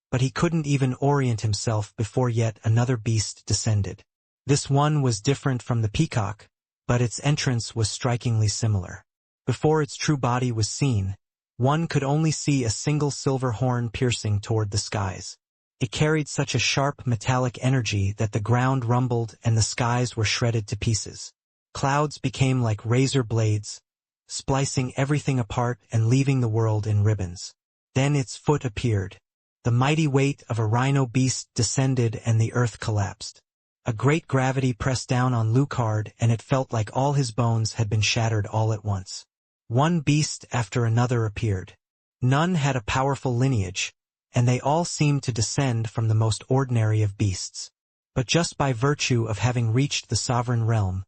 but he couldn't even orient himself before yet another beast descended. This one was different from the peacock, but its entrance was strikingly similar. Before its true body was seen, one could only see a single silver horn piercing toward the skies. It carried such a sharp metallic energy that the ground rumbled and the skies were shredded to pieces. Clouds became like razor blades, splicing everything apart and leaving the world in ribbons. Then its foot appeared. The mighty weight of a rhino beast descended and the earth collapsed. A great gravity pressed down on Lucard and it felt like all his bones had been shattered all at once. One beast after another appeared. None had a powerful lineage, and they all seemed to descend from the most ordinary of beasts. But just by virtue of having reached the sovereign realm,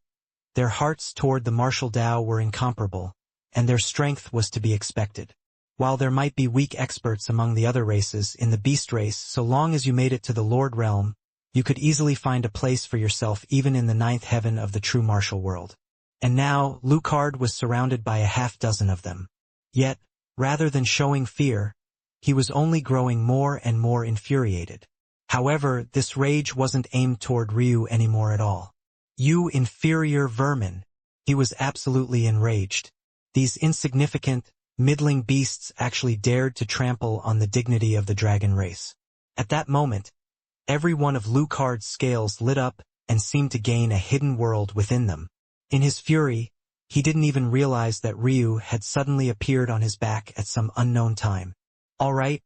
their hearts toward the martial Tao were incomparable, and their strength was to be expected. While there might be weak experts among the other races in the beast race, so long as you made it to the Lord realm, you could easily find a place for yourself even in the ninth heaven of the true martial world. And now, Lucard was surrounded by a half-dozen of them. Yet, rather than showing fear, he was only growing more and more infuriated. However, this rage wasn't aimed toward Ryu anymore at all. "You inferior vermin!" He was absolutely enraged. These insignificant, middling beasts actually dared to trample on the dignity of the dragon race. At that moment, every one of Lucard's scales lit up and seemed to gain a hidden world within them. In his fury, he didn't even realize that Ryu had suddenly appeared on his back at some unknown time. "All right,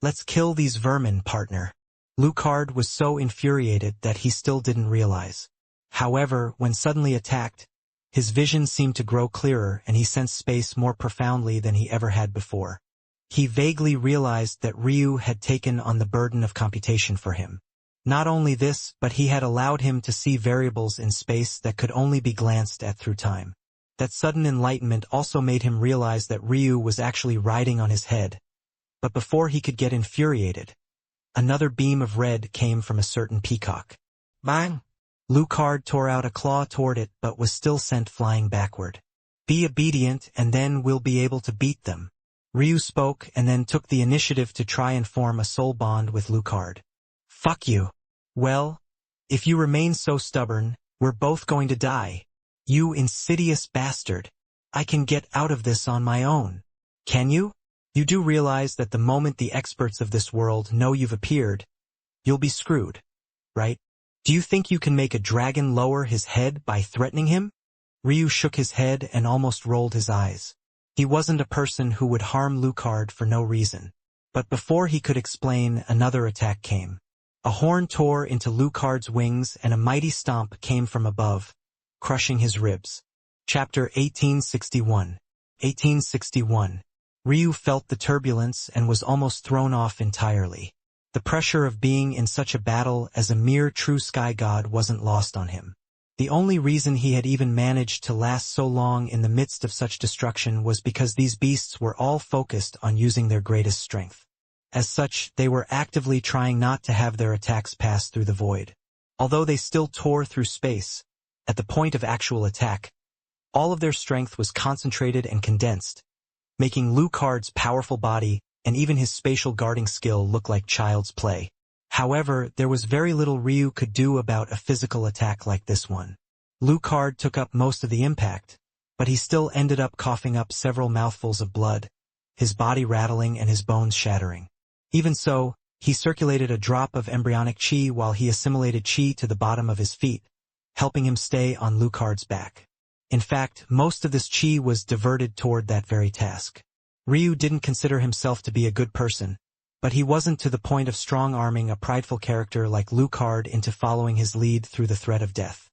let's kill these vermin, partner." Lucard was so infuriated that he still didn't realize. However, when suddenly attacked, his vision seemed to grow clearer and he sensed space more profoundly than he ever had before. He vaguely realized that Ryu had taken on the burden of computation for him. Not only this, but he had allowed him to see variables in space that could only be glanced at through time. That sudden enlightenment also made him realize that Ryu was actually riding on his head. But before he could get infuriated, another beam of red came from a certain peacock. Bang! Lucard tore out a claw toward it but was still sent flying backward. "Be obedient and then we'll be able to beat them." Ryu spoke and then took the initiative to try and form a soul bond with Lucard. "Fuck you. Well, if you remain so stubborn, we're both going to die. You insidious bastard. I can get out of this on my own. Can you? You do realize that the moment the experts of this world know you've appeared, you'll be screwed, right? Do you think you can make a dragon lower his head by threatening him?" Ryu shook his head and almost rolled his eyes. He wasn't a person who would harm Lucard for no reason. But before he could explain, another attack came. A horn tore into Lucard's wings and a mighty stomp came from above, crushing his ribs. Chapter 1861. 1861. Ryu felt the turbulence and was almost thrown off entirely. The pressure of being in such a battle as a mere true sky god wasn't lost on him. The only reason he had even managed to last so long in the midst of such destruction was because these beasts were all focused on using their greatest strength. As such, they were actively trying not to have their attacks pass through the void. Although they still tore through space, at the point of actual attack, all of their strength was concentrated and condensed, making Lucard's powerful body and even his spatial guarding skill look like child's play. However, there was very little Ryu could do about a physical attack like this one. Lucard took up most of the impact, but he still ended up coughing up several mouthfuls of blood, his body rattling and his bones shattering. Even so, he circulated a drop of embryonic chi while he assimilated chi to the bottom of his feet, helping him stay on Lucard's back. In fact, most of this chi was diverted toward that very task. Ryu didn't consider himself to be a good person, but he wasn't to the point of strong-arming a prideful character like Lucard into following his lead through the threat of death.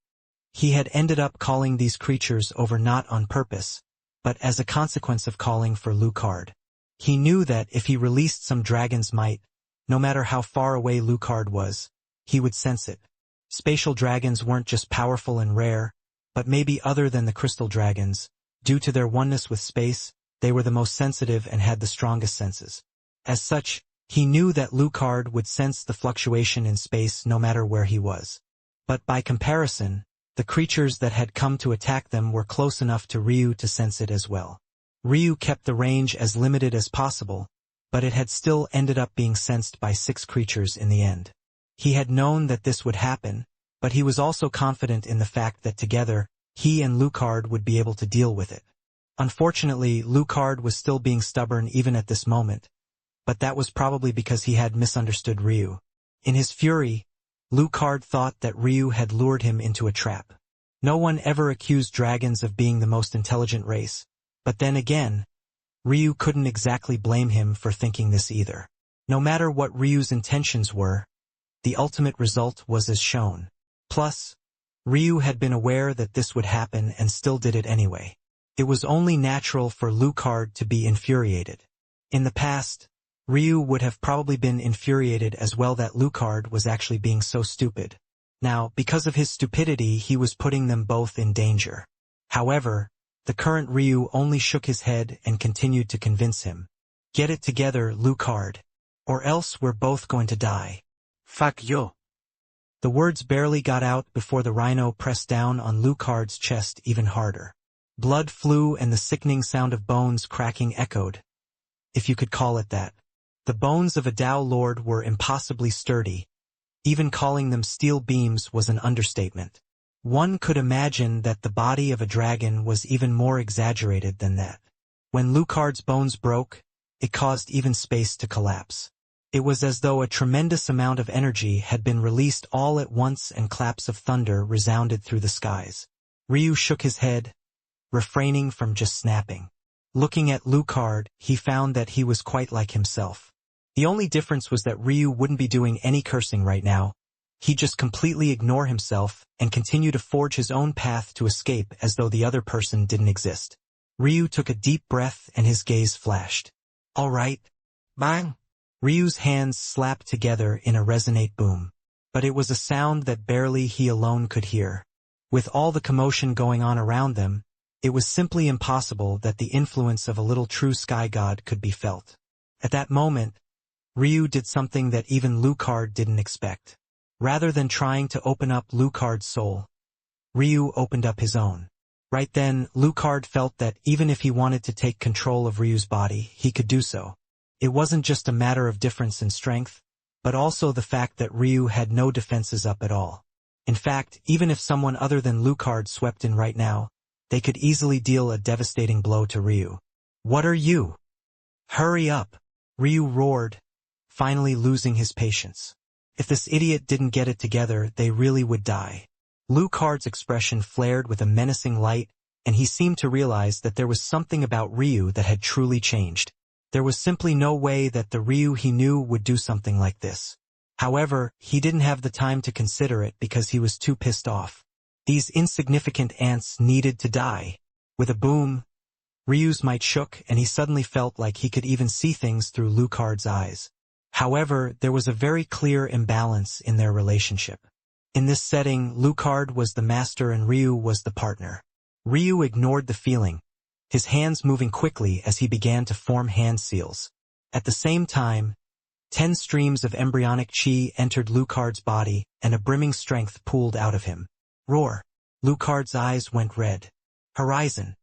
He had ended up calling these creatures over not on purpose, but as a consequence of calling for Lucard. He knew that if he released some dragon's might, no matter how far away Lucard was, he would sense it. Spatial dragons weren't just powerful and rare, but maybe other than the crystal dragons, due to their oneness with space, they were the most sensitive and had the strongest senses. As such, he knew that Lucard would sense the fluctuation in space no matter where he was. But by comparison, the creatures that had come to attack them were close enough to Ryu to sense it as well. Ryu kept the range as limited as possible, but it had still ended up being sensed by 6 creatures in the end. He had known that this would happen, but he was also confident in the fact that together, he and Lucard would be able to deal with it. Unfortunately, Lucard was still being stubborn even at this moment, but that was probably because he had misunderstood Ryu. In his fury, Lucard thought that Ryu had lured him into a trap. No one ever accused dragons of being the most intelligent race, but then again, Ryu couldn't exactly blame him for thinking this either. No matter what Ryu's intentions were, the ultimate result was as shown. Plus, Ryu had been aware that this would happen and still did it anyway. It was only natural for Lucard to be infuriated. In the past, Ryu would have probably been infuriated as well that Lucard was actually being so stupid. Now, because of his stupidity, he was putting them both in danger. However, the current Ryu only shook his head and continued to convince him. "Get it together, Lucard, or else we're both going to die." "Fuck you." The words barely got out before the rhino pressed down on Lucard's chest even harder. Blood flew and the sickening sound of bones cracking echoed, if you could call it that. The bones of a Tao Lord were impossibly sturdy. Even calling them steel beams was an understatement. One could imagine that the body of a dragon was even more exaggerated than that. When Lucard's bones broke, it caused even space to collapse. It was as though a tremendous amount of energy had been released all at once and claps of thunder resounded through the skies. Ryu shook his head, refraining from just snapping. Looking at Lucard, he found that he was quite like himself. The only difference was that Ryu wouldn't be doing any cursing right now. He'd just completely ignore himself and continue to forge his own path to escape as though the other person didn't exist. Ryu took a deep breath and his gaze flashed. All right. Bang! Ryu's hands slapped together in a resonant boom. But it was a sound that barely he alone could hear. With all the commotion going on around them, it was simply impossible that the influence of a little true sky god could be felt. At that moment, Ryu did something that even Lucard didn't expect. Rather than trying to open up Lucard's soul, Ryu opened up his own. Right then, Lucard felt that even if he wanted to take control of Ryu's body, he could do so. It wasn't just a matter of difference in strength, but also the fact that Ryu had no defenses up at all. In fact, even if someone other than Lucard swept in right now, they could easily deal a devastating blow to Ryu. What are you? Hurry up! Ryu roared, finally losing his patience. If this idiot didn't get it together, they really would die. Lucard's expression flared with a menacing light, and he seemed to realize that there was something about Ryu that had truly changed. There was simply no way that the Ryu he knew would do something like this. However, he didn't have the time to consider it because he was too pissed off. These insignificant ants needed to die. With a boom, Ryu's might shook and he suddenly felt like he could even see things through Lucard's eyes. However, there was a very clear imbalance in their relationship. In this setting, Lucard was the master and Ryu was the partner. Ryu ignored the feeling, his hands moving quickly as he began to form hand seals. At the same time, 10 streams of embryonic chi entered Lucard's body and a brimming strength pooled out of him. Roar! Lucard's eyes went red. Horizon!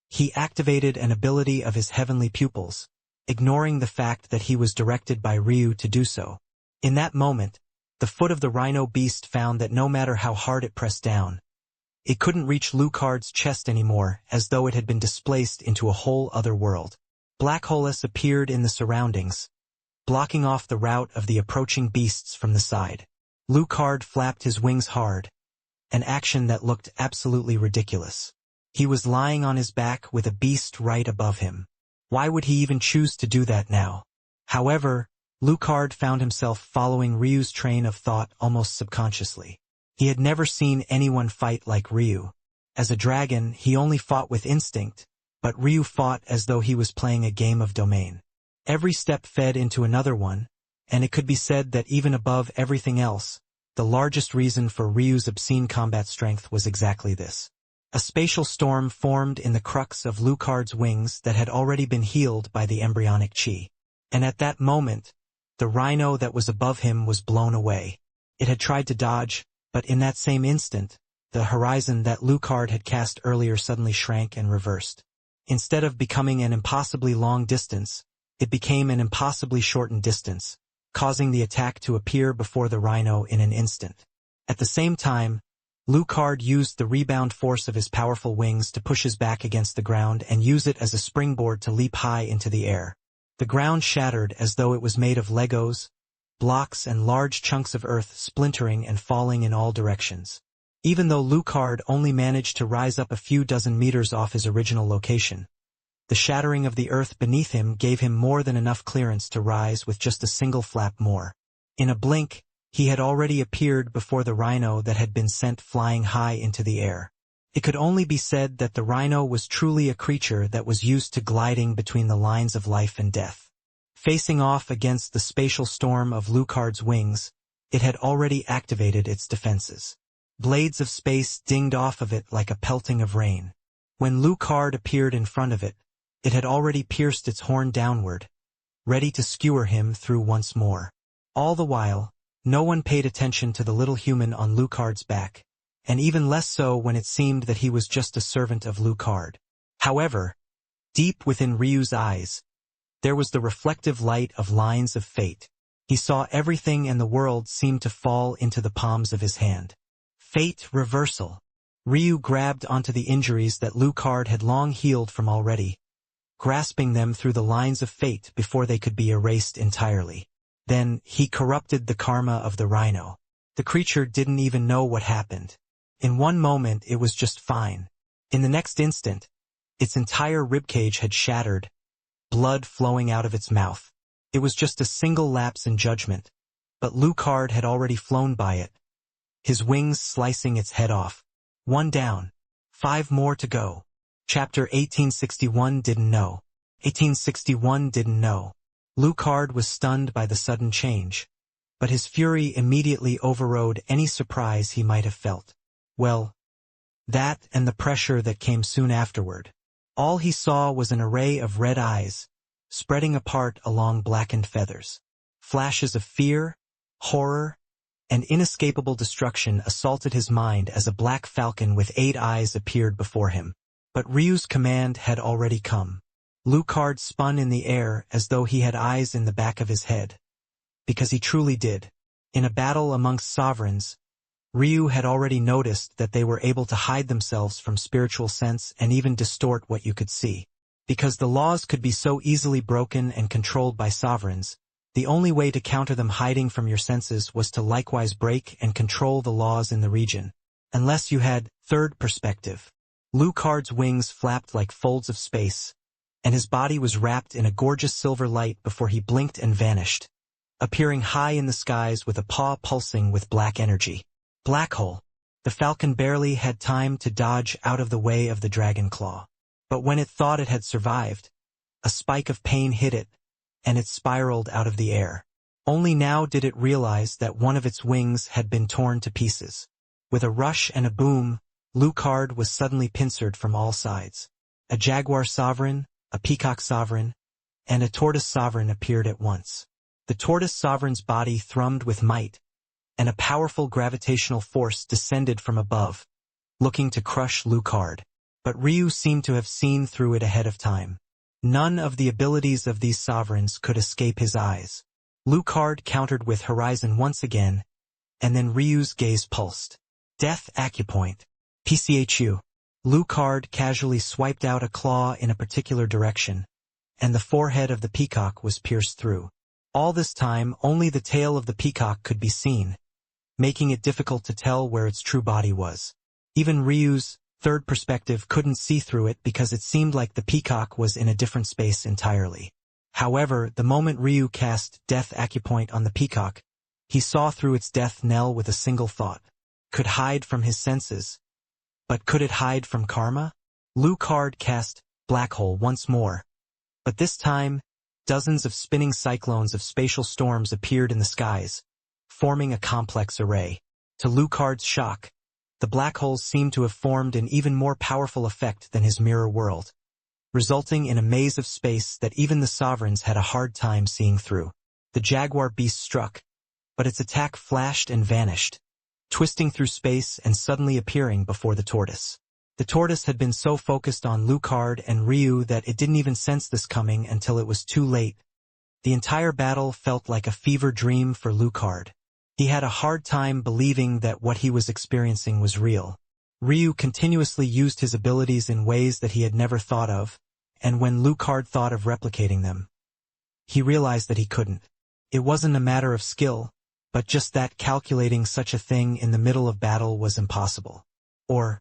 He activated an ability of his heavenly pupils, ignoring the fact that he was directed by Ryu to do so. In that moment, the foot of the rhino beast found that no matter how hard it pressed down, it couldn't reach Lucard's chest anymore, as though it had been displaced into a whole other world. Black holes appeared in the surroundings, blocking off the route of the approaching beasts from the side. Lucard flapped his wings hard, an action that looked absolutely ridiculous. He was lying on his back with a beast right above him. Why would he even choose to do that now? However, Lucard found himself following Ryu's train of thought almost subconsciously. He had never seen anyone fight like Ryu. As a dragon, he only fought with instinct, but Ryu fought as though he was playing a game of domain. Every step fed into another one, and it could be said that even above everything else, the largest reason for Ryu's obscene combat strength was exactly this. A spatial storm formed in the crux of Lucard's wings that had already been healed by the embryonic chi. And at that moment, the rhino that was above him was blown away. It had tried to dodge, but in that same instant, the horizon that Lucard had cast earlier suddenly shrank and reversed. Instead of becoming an impossibly long distance, it became an impossibly shortened distance, causing the attack to appear before the rhino in an instant. At the same time, Lucard used the rebound force of his powerful wings to push his back against the ground and use it as a springboard to leap high into the air. The ground shattered as though it was made of Legos, blocks and large chunks of earth splintering and falling in all directions. Even though Lucard only managed to rise up a few dozen meters off his original location, the shattering of the earth beneath him gave him more than enough clearance to rise with just a single flap more. In a blink, he had already appeared before the rhino that had been sent flying high into the air. It could only be said that the rhino was truly a creature that was used to gliding between the lines of life and death. Facing off against the spatial storm of Lucard's wings, it had already activated its defenses. Blades of space dinged off of it like a pelting of rain. When Lucard appeared in front of it, it had already pierced its horn downward, ready to skewer him through once more. All the while, no one paid attention to the little human on Lucard's back, and even less so when it seemed that he was just a servant of Lucard. However, deep within Ryu's eyes, there was the reflective light of lines of fate. He saw everything and the world seemed to fall into the palms of his hand. Fate reversal. Ryu grabbed onto the injuries that Lucard had long healed from already, grasping them through the lines of fate before they could be erased entirely. Then, he corrupted the karma of the rhino. The creature didn't even know what happened. In one moment it was just fine. In the next instant, its entire ribcage had shattered, blood flowing out of its mouth. It was just a single lapse in judgment, but Lucard had already flown by it, his wings slicing its head off. 1 down. 5 more to go. Chapter 1861 didn't know. 1861 didn't know. Lucard was stunned by the sudden change, but his fury immediately overrode any surprise he might have felt. Well, that and the pressure that came soon afterward. All he saw was an array of red eyes, spreading apart along blackened feathers. Flashes of fear, horror, and inescapable destruction assaulted his mind as a black falcon with 8 eyes appeared before him. But Ryu's command had already come. Lucard spun in the air as though he had eyes in the back of his head. Because he truly did. In a battle amongst sovereigns, Ryu had already noticed that they were able to hide themselves from spiritual sense and even distort what you could see. Because the laws could be so easily broken and controlled by sovereigns, the only way to counter them hiding from your senses was to likewise break and control the laws in the region. Unless you had third perspective. Lucard's wings flapped like folds of space, and his body was wrapped in a gorgeous silver light before he blinked and vanished, appearing high in the skies with a paw pulsing with black energy. Black hole. The falcon barely had time to dodge out of the way of the dragon claw. But when it thought it had survived, a spike of pain hit it, and it spiraled out of the air. Only now did it realize that one of its wings had been torn to pieces. With a rush and a boom, Lucard was suddenly pincered from all sides. A jaguar sovereign, a peacock sovereign, and a tortoise sovereign appeared at once. The tortoise sovereign's body thrummed with might, and a powerful gravitational force descended from above, looking to crush Lucard. But Ryu seemed to have seen through it ahead of time. None of the abilities of these sovereigns could escape his eyes. Lucard countered with Horizon once again, and then Ryu's gaze pulsed. Death Acupoint. PCHU. Lucard casually swiped out a claw in a particular direction, and the forehead of the peacock was pierced through. All this time, only the tail of the peacock could be seen, making it difficult to tell where its true body was. Even Ryu's third perspective couldn't see through it because it seemed like the peacock was in a different space entirely. However, the moment Ryu cast Death Acupoint on the peacock, he saw through its death knell with a single thought. Could hide from his senses. But could it hide from karma? Lucard cast Black Hole once more. But this time, dozens of spinning cyclones of spatial storms appeared in the skies, forming a complex array. To Lucard's shock, the black holes seemed to have formed an even more powerful effect than his mirror world, resulting in a maze of space that even the sovereigns had a hard time seeing through. The jaguar beast struck, but its attack flashed and vanished, twisting through space and suddenly appearing before the tortoise. The tortoise had been so focused on Lucard and Ryu that it didn't even sense this coming until it was too late. The entire battle felt like a fever dream for Lucard. He had a hard time believing that what he was experiencing was real. Ryu continuously used his abilities in ways that he had never thought of, and when Lucard thought of replicating them, he realized that he couldn't. It wasn't a matter of skill, but just that calculating such a thing in the middle of battle was impossible. Or,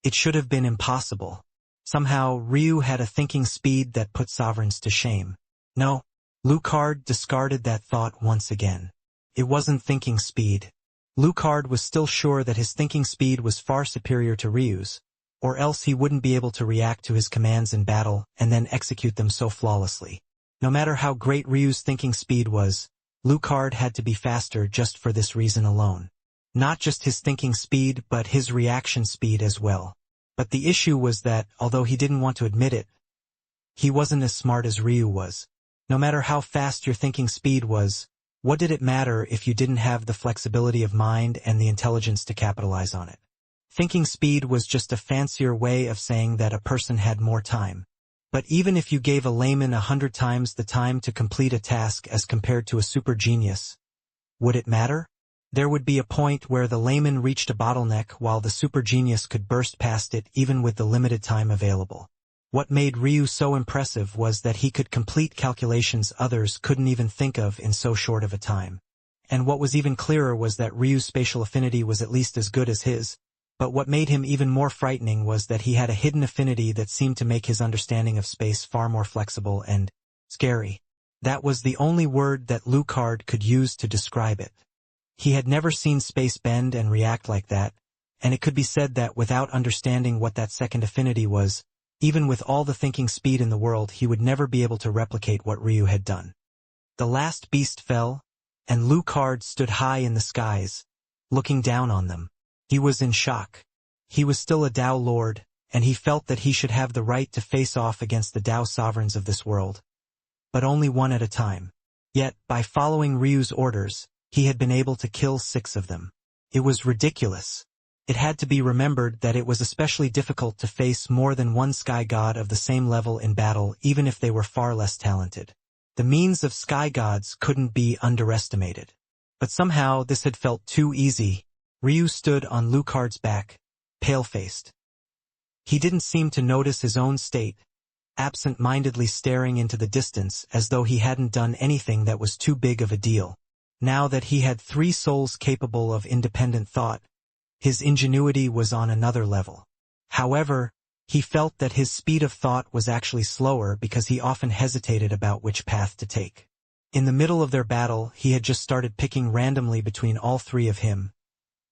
it should have been impossible. Somehow, Ryu had a thinking speed that put sovereigns to shame. No, Lucard discarded that thought once again. It wasn't thinking speed. Lucard was still sure that his thinking speed was far superior to Ryu's, or else he wouldn't be able to react to his commands in battle and then execute them so flawlessly. No matter how great Ryu's thinking speed was, Lucard had to be faster just for this reason alone. Not just his thinking speed, but his reaction speed as well. But the issue was that, although he didn't want to admit it, he wasn't as smart as Ryu was. No matter how fast your thinking speed was, what did it matter if you didn't have the flexibility of mind and the intelligence to capitalize on it? Thinking speed was just a fancier way of saying that a person had more time. But even if you gave a layman 100 times the time to complete a task as compared to a super genius, would it matter? There would be a point where the layman reached a bottleneck while the super genius could burst past it even with the limited time available. What made Ryu so impressive was that he could complete calculations others couldn't even think of in so short of a time. And what was even clearer was that Ryu's spatial affinity was at least as good as his, but what made him even more frightening was that he had a hidden affinity that seemed to make his understanding of space far more flexible and scary. That was the only word that Lucard could use to describe it. He had never seen space bend and react like that, and it could be said that without understanding what that second affinity was, even with all the thinking speed in the world, he would never be able to replicate what Ryu had done. The last beast fell, and Lucard stood high in the skies, looking down on them. He was in shock. He was still a Tao lord, and he felt that he should have the right to face off against the Tao sovereigns of this world. But only one at a time. Yet, by following Ryu's orders, he had been able to kill 6 of them. It was ridiculous. It had to be remembered that it was especially difficult to face more than one sky god of the same level in battle, even if they were far less talented. The means of sky gods couldn't be underestimated. But somehow this had felt too easy. Ryu stood on Lucard's back, pale-faced. He didn't seem to notice his own state, absent-mindedly staring into the distance as though he hadn't done anything that was too big of a deal. Now that he had 3 souls capable of independent thought, his ingenuity was on another level. However, he felt that his speed of thought was actually slower because he often hesitated about which path to take. In the middle of their battle, he had just started picking randomly between all 3 of him,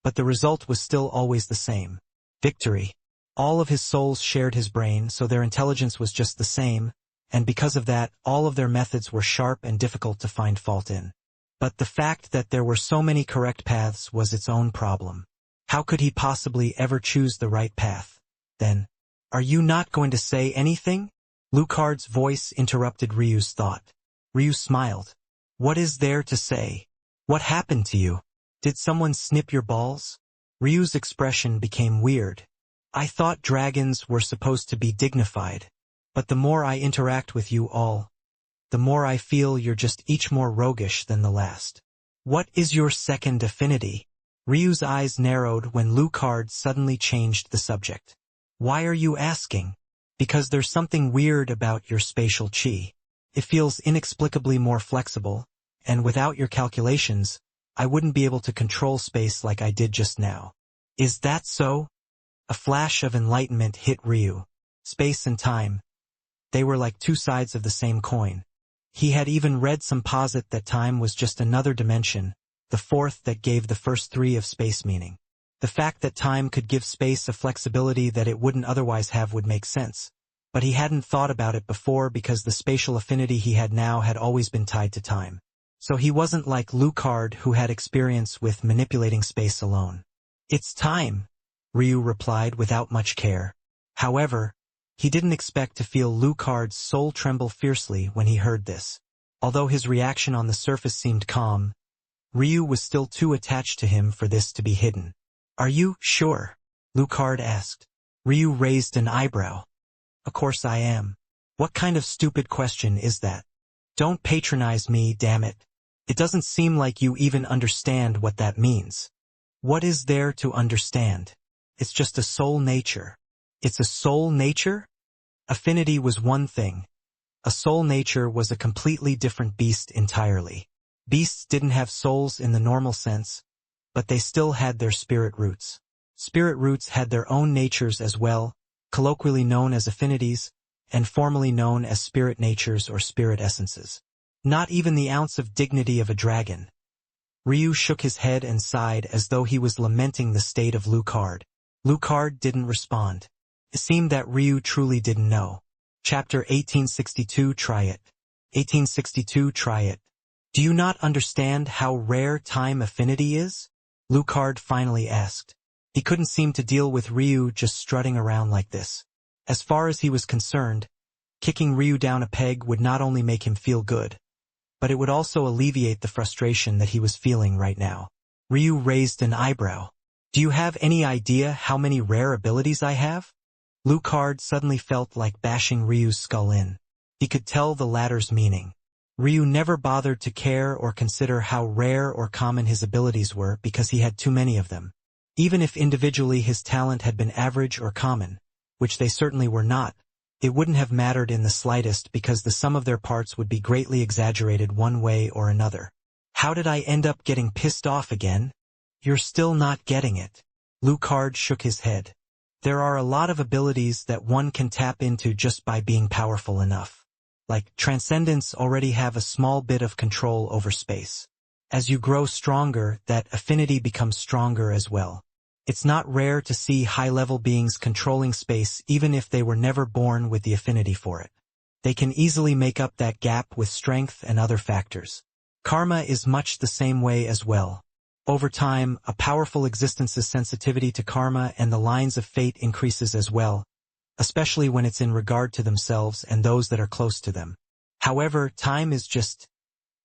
but the result was still always the same: victory. All of his souls shared his brain, so their intelligence was just the same, and because of that, all of their methods were sharp and difficult to find fault in. But the fact that there were so many correct paths was its own problem. How could he possibly ever choose the right path? Then, "Are you not going to say anything?" Lucard's voice interrupted Ryu's thought. Ryu smiled. "What is there to say? What happened to you? Did someone snip your balls?" Ryu's expression became weird. "I thought dragons were supposed to be dignified, but the more I interact with you all, the more I feel you're just each more roguish than the last. What is your second affinity?" Ryu's eyes narrowed when Lucard suddenly changed the subject. "Why are you asking?" "Because there's something weird about your spatial chi. It feels inexplicably more flexible, and without your calculations, I wouldn't be able to control space like I did just now." "Is that so?" A flash of enlightenment hit Ryu. Space and time. They were like 2 sides of the same coin. He had even read some posit that time was just another dimension, the 4th that gave the first 3 of space meaning. The fact that time could give space a flexibility that it wouldn't otherwise have would make sense, but he hadn't thought about it before because the spatial affinity he had now had always been tied to time. So he wasn't like Lucard, who had experience with manipulating space alone. "It's time," Ryu replied without much care. However, he didn't expect to feel Lucard's soul tremble fiercely when he heard this. Although his reaction on the surface seemed calm, Ryu was still too attached to him for this to be hidden. "Are you sure?" Lucard asked. Ryu raised an eyebrow. "Of course I am. What kind of stupid question is that? Don't patronize me, damn it. It doesn't seem like you even understand what that means." "What is there to understand? It's just a soul nature." "It's a soul nature?" Affinity was one thing. A soul nature was a completely different beast entirely. Beasts didn't have souls in the normal sense, but they still had their spirit roots. Spirit roots had their own natures as well, colloquially known as affinities, and formally known as spirit natures or spirit essences. Not even the ounce of dignity of a dragon. Ryu shook his head and sighed as though he was lamenting the state of Lucard. Lucard didn't respond. It seemed that Ryu truly didn't know. Chapter 1862. Try it. 1862. Try it. "Do you not understand how rare time affinity is?" Lucard finally asked. He couldn't seem to deal with Ryu just strutting around like this. As far as he was concerned, kicking Ryu down a peg would not only make him feel good, but it would also alleviate the frustration that he was feeling right now. Ryu raised an eyebrow. "Do you have any idea how many rare abilities I have?" Lucard suddenly felt like bashing Ryu's skull in. He could tell the latter's meaning. Ryu never bothered to care or consider how rare or common his abilities were because he had too many of them. Even if individually his talent had been average or common, which they certainly were not, It wouldn't have mattered in the slightest because the sum of their parts would be greatly exaggerated one way or another. How did I end up getting pissed off again? You're still not getting it. Lucard shook his head. There are a lot of abilities that one can tap into just by being powerful enough. Like Transcendence already have a small bit of control over space. As you grow stronger, that affinity becomes stronger as well. It's not rare to see high-level beings controlling space even if they were never born with the affinity for it. They can easily make up that gap with strength and other factors. Karma is much the same way as well. Over time, a powerful existence's sensitivity to karma and the lines of fate increases as well, especially when it's in regard to themselves and those that are close to them. However, time is just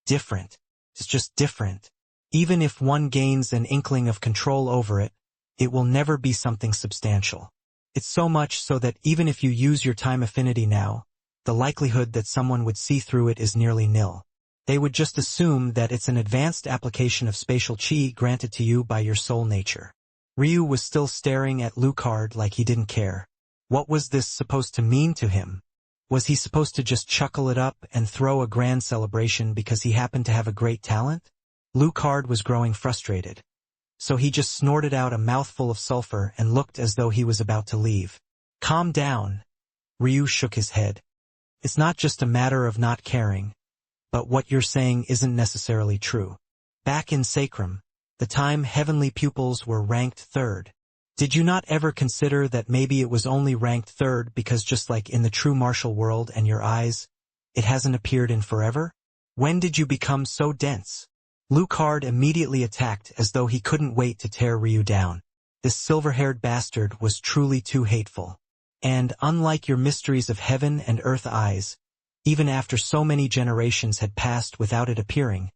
different. It's just different. Even if one gains an inkling of control over it, it will never be something substantial. It's so much so that even if you use your time affinity now, the likelihood that someone would see through it is nearly nil. They would just assume that it's an advanced application of spatial chi granted to you by your soul nature. Ryu was still staring at Lucard like he didn't care. What was this supposed to mean to him? Was he supposed to just chuckle it up and throw a grand celebration because he happened to have a great talent? Lucard was growing frustrated. So he just snorted out a mouthful of sulfur and looked as though he was about to leave. Calm down. Ryu shook his head. It's not just a matter of not caring. But what you're saying isn't necessarily true. Back in Sacrum, the time heavenly pupils were ranked third. Did you not ever consider that maybe it was only ranked third because just like in the true martial world and your eyes, it hasn't appeared in forever? When did you become so dense? Lucard immediately attacked as though he couldn't wait to tear Ryu down. This silver-haired bastard was truly too hateful. And unlike your mysteries of heaven and earth eyes, even after so many generations had passed without it appearing,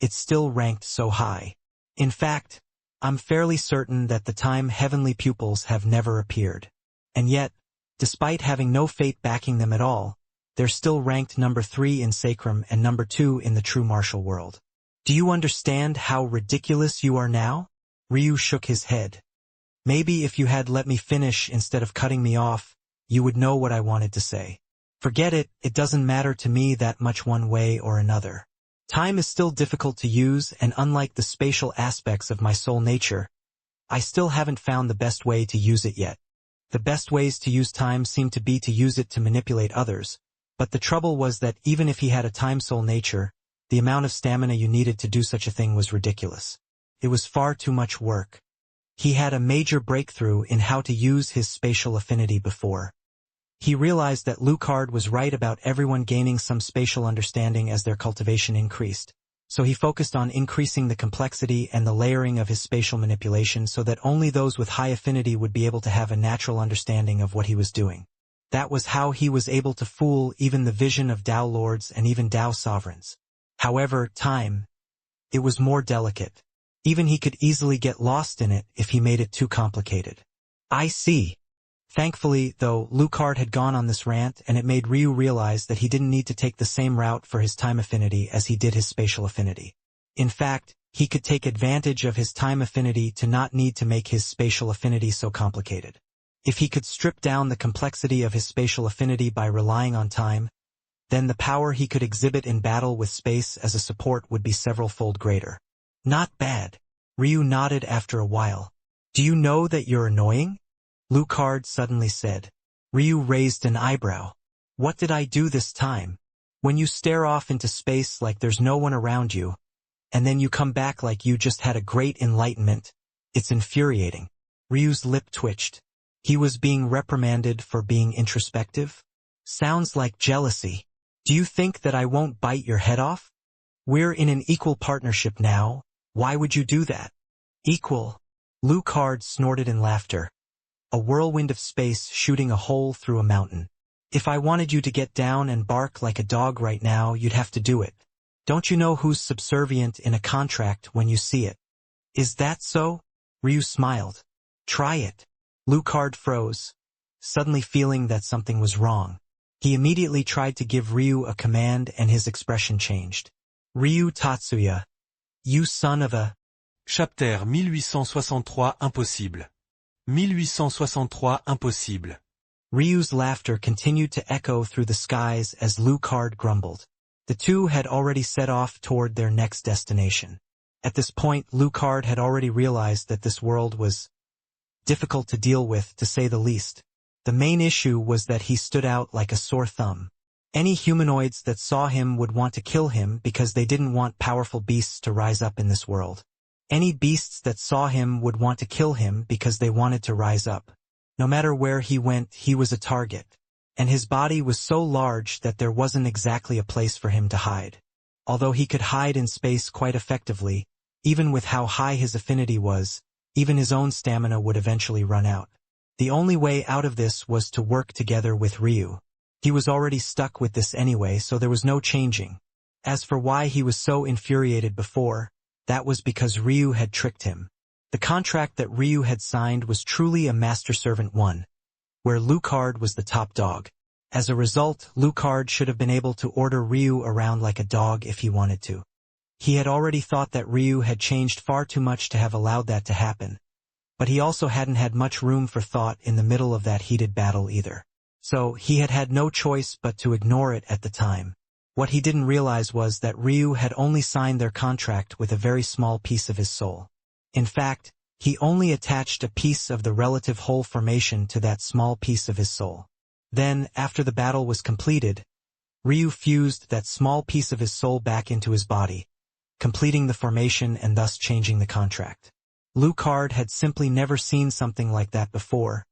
it still ranked so high. In fact, I'm fairly certain that the time heavenly pupils have never appeared. And yet, despite having no fate backing them at all, they're still ranked number 3 in Sacrum and number 2 in the true martial world. Do you understand how ridiculous you are now? Ryu shook his head. Maybe if you had let me finish instead of cutting me off, you would know what I wanted to say. Forget it, it doesn't matter to me that much one way or another. Time is still difficult to use, and unlike the spatial aspects of my soul nature, I still haven't found the best way to use it yet. The best ways to use time seem to be to use it to manipulate others, but the trouble was that even if he had a time soul nature, the amount of stamina you needed to do such a thing was ridiculous. It was far too much work. He had a major breakthrough in how to use his spatial affinity before. He realized that Lucard was right about everyone gaining some spatial understanding as their cultivation increased, so he focused on increasing the complexity and the layering of his spatial manipulation so that only those with high affinity would be able to have a natural understanding of what he was doing. That was how he was able to fool even the vision of Tao lords and even Tao sovereigns. However, it was more delicate. Even he could easily get lost in it if he made it too complicated. I see. Thankfully, though, Lucard had gone on this rant, and it made Ryu realize that he didn't need to take the same route for his time affinity as he did his spatial affinity. In fact, he could take advantage of his time affinity to not need to make his spatial affinity so complicated. If he could strip down the complexity of his spatial affinity by relying on time, then the power he could exhibit in battle with space as a support would be several-fold greater. Not bad. Ryu nodded after a while. Do you know that you're annoying? Lucard suddenly said. Ryu raised an eyebrow. What did I do this time? When you stare off into space like there's no one around you, and then you come back like you just had a great enlightenment, it's infuriating. Ryu's lip twitched. He was being reprimanded for being introspective? Sounds like jealousy. Do you think that I won't bite your head off? We're in an equal partnership now. Why would you do that? Equal. Lucard snorted in laughter. A whirlwind of space shooting a hole through a mountain. If I wanted you to get down and bark like a dog right now, you'd have to do it. Don't you know who's subservient in a contract when you see it? Is that so? Ryu smiled. Try it. Lucard froze, suddenly feeling that something was wrong. He immediately tried to give Ryu a command and his expression changed. Ryu Tatsuya. You son of a... Chapter 1863 impossible. 1863 impossible. Ryu's laughter continued to echo through the skies as Lucard grumbled. The two had already set off toward their next destination. At this point, Lucard had already realized that this world was difficult to deal with, to say the least. The main issue was that he stood out like a sore thumb. Any humanoids that saw him would want to kill him because they didn't want powerful beasts to rise up in this world. Any beasts that saw him would want to kill him because they wanted to rise up. No matter where he went, he was a target. And his body was so large that there wasn't exactly a place for him to hide. Although he could hide in space quite effectively, even with how high his affinity was, even his own stamina would eventually run out. The only way out of this was to work together with Ryu. He was already stuck with this anyway, so there was no changing. As for why he was so infuriated before, that was because Ryu had tricked him. The contract that Ryu had signed was truly a master-servant one, where Lucard was the top dog. As a result, Lucard should have been able to order Ryu around like a dog if he wanted to. He had already thought that Ryu had changed far too much to have allowed that to happen, but he also hadn't had much room for thought in the middle of that heated battle either. So he had had no choice but to ignore it at the time. What he didn't realize was that Ryu had only signed their contract with a very small piece of his soul. In fact, he only attached a piece of the relative whole formation to that small piece of his soul. Then, after the battle was completed, Ryu fused that small piece of his soul back into his body, completing the formation and thus changing the contract. Lucard had simply never seen something like that before,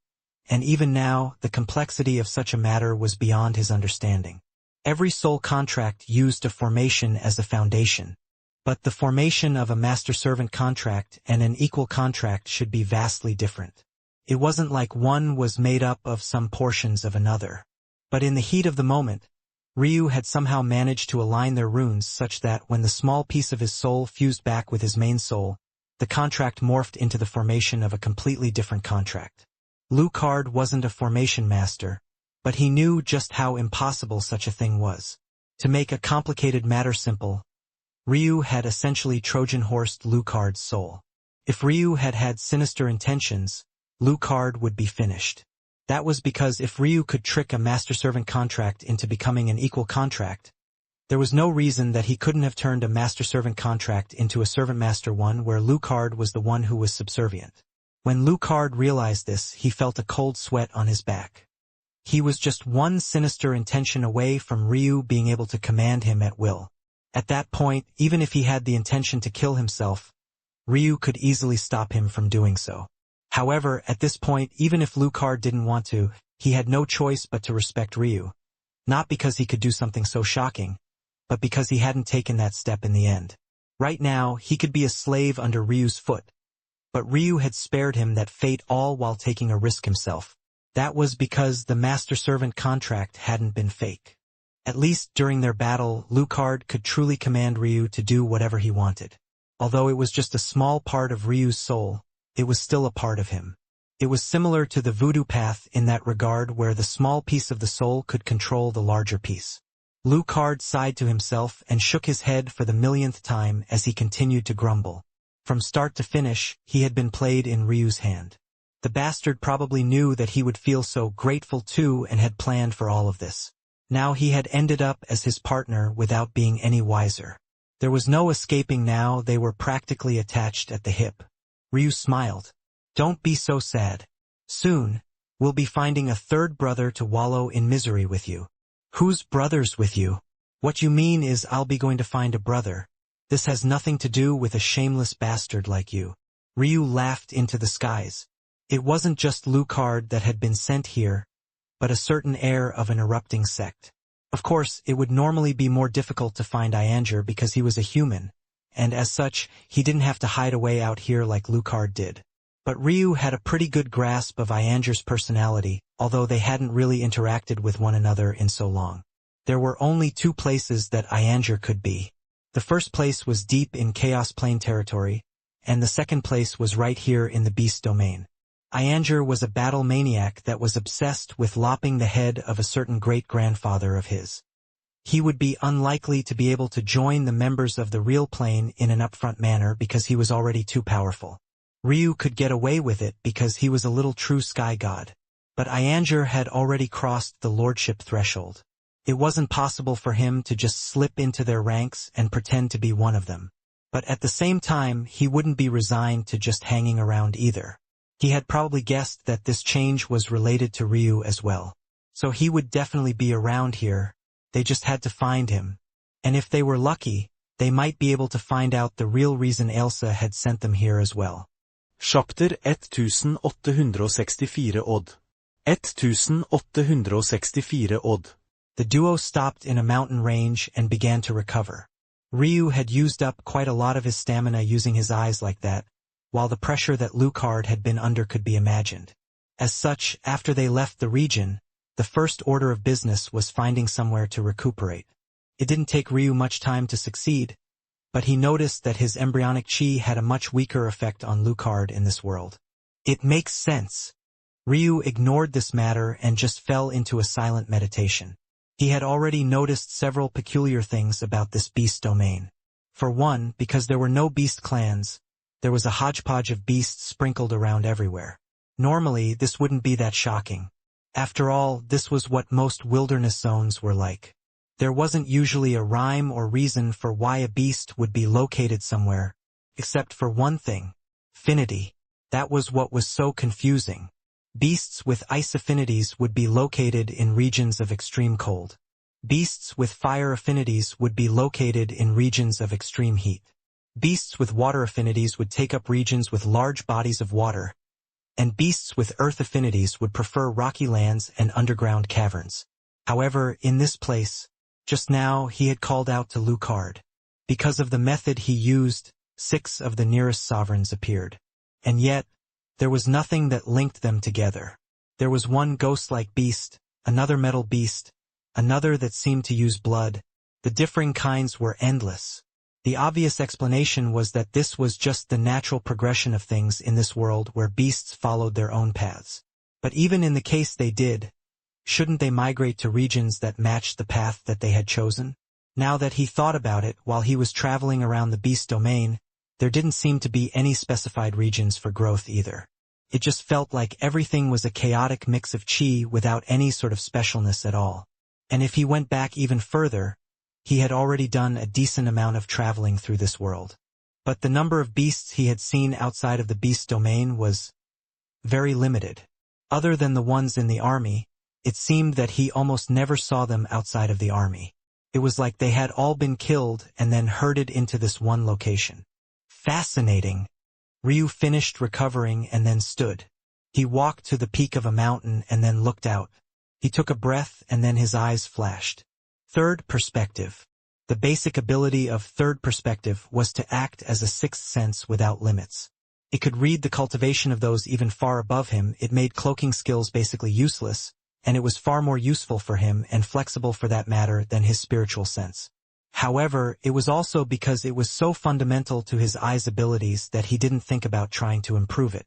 and even now, the complexity of such a matter was beyond his understanding. Every soul contract used a formation as a foundation. But the formation of a master-servant contract and an equal contract should be vastly different. It wasn't like one was made up of some portions of another. But in the heat of the moment, Ryu had somehow managed to align their runes such that when the small piece of his soul fused back with his main soul, the contract morphed into the formation of a completely different contract. Lucard wasn't a formation master, but he knew just how impossible such a thing was. To make a complicated matter simple, Ryu had essentially Trojan-horsed Lucard's soul. If Ryu had had sinister intentions, Lucard would be finished. That was because if Ryu could trick a master-servant contract into becoming an equal contract, there was no reason that he couldn't have turned a master-servant contract into a servant-master one where Lucard was the one who was subservient. When Lucard realized this, he felt a cold sweat on his back. He was just one sinister intention away from Ryu being able to command him at will. At that point, even if he had the intention to kill himself, Ryu could easily stop him from doing so. However, at this point, even if Lucard didn't want to, he had no choice but to respect Ryu. Not because he could do something so shocking, but because he hadn't taken that step in the end. Right now, he could be a slave under Ryu's foot. But Ryu had spared him that fate all while taking a risk himself. That was because the master-servant contract hadn't been fake. At least during their battle, Lucard could truly command Ryu to do whatever he wanted. Although it was just a small part of Ryu's soul, it was still a part of him. It was similar to the voodoo path in that regard where the small piece of the soul could control the larger piece. Lucard sighed to himself and shook his head for the millionth time as he continued to grumble. From start to finish, he had been played in Ryu's hand. The bastard probably knew that he would feel so grateful too and had planned for all of this. Now he had ended up as his partner without being any wiser. There was no escaping now, they were practically attached at the hip. Ryu smiled. Don't be so sad. Soon, we'll be finding a third brother to wallow in misery with you. Whose brother's with you? What you mean is I'll be going to find a brother. This has nothing to do with a shameless bastard like you. Ryu laughed into the skies. It wasn't just Lucard that had been sent here, but a certain heir of an erupting sect. Of course, it would normally be more difficult to find Ianger because he was a human, and as such, he didn't have to hide away out here like Lucard did. But Ryu had a pretty good grasp of Ianger's personality, although they hadn't really interacted with one another in so long. There were only two places that Ianger could be. The first place was deep in Chaos Plane territory, and the second place was right here in the Beast domain. Ianger was a battle maniac that was obsessed with lopping the head of a certain great-grandfather of his. He would be unlikely to be able to join the members of the real plane in an upfront manner because he was already too powerful. Ryu could get away with it because he was a little true sky god. But Ianger had already crossed the lordship threshold. It wasn't possible for him to just slip into their ranks and pretend to be one of them. But at the same time, he wouldn't be resigned to just hanging around either. He had probably guessed that this change was related to Ryu as well. So he would definitely be around here. They just had to find him. And if they were lucky, they might be able to find out the real reason Ailsa had sent them here as well. Chapter 1864 Odd. 1864 Odd. The duo stopped in a mountain range and began to recover. Ryu had used up quite a lot of his stamina using his eyes like that, while the pressure that Lucard had been under could be imagined. As such, after they left the region, the first order of business was finding somewhere to recuperate. It didn't take Ryu much time to succeed, but he noticed that his embryonic chi had a much weaker effect on Lucard in this world. It makes sense. Ryu ignored this matter and just fell into a silent meditation. He had already noticed several peculiar things about this beast domain. For one, because there were no beast clans, there was a hodgepodge of beasts sprinkled around everywhere. Normally, this wouldn't be that shocking. After all, this was what most wilderness zones were like. There wasn't usually a rhyme or reason for why a beast would be located somewhere, except for one thing: affinity. That was what was so confusing. Beasts with ice affinities would be located in regions of extreme cold. Beasts with fire affinities would be located in regions of extreme heat. Beasts with water affinities would take up regions with large bodies of water, and beasts with earth affinities would prefer rocky lands and underground caverns. However, in this place, just now he had called out to Lucard. Because of the method he used, 6 of the nearest sovereigns appeared. And yet, there was nothing that linked them together. There was one ghost-like beast, another metal beast, another that seemed to use blood. The differing kinds were endless. The obvious explanation was that this was just the natural progression of things in this world where beasts followed their own paths. But even in the case they did, shouldn't they migrate to regions that matched the path that they had chosen? Now that he thought about it while he was traveling around the beast domain, there didn't seem to be any specified regions for growth either. It just felt like everything was a chaotic mix of chi without any sort of specialness at all. And if he went back even further, he had already done a decent amount of traveling through this world. But the number of beasts he had seen outside of the beast domain was very limited. Other than the ones in the army, it seemed that he almost never saw them outside of the army. It was like they had all been killed and then herded into this one location. Fascinating. Ryu finished recovering and then stood. He walked to the peak of a mountain and then looked out. He took a breath and then his eyes flashed. Third perspective. The basic ability of third perspective was to act as a sixth sense without limits. It could read the cultivation of those even far above him. It made cloaking skills basically useless, and it was far more useful for him and flexible for that matter than his spiritual sense. However, it was also because it was so fundamental to his eyes' abilities that he didn't think about trying to improve it.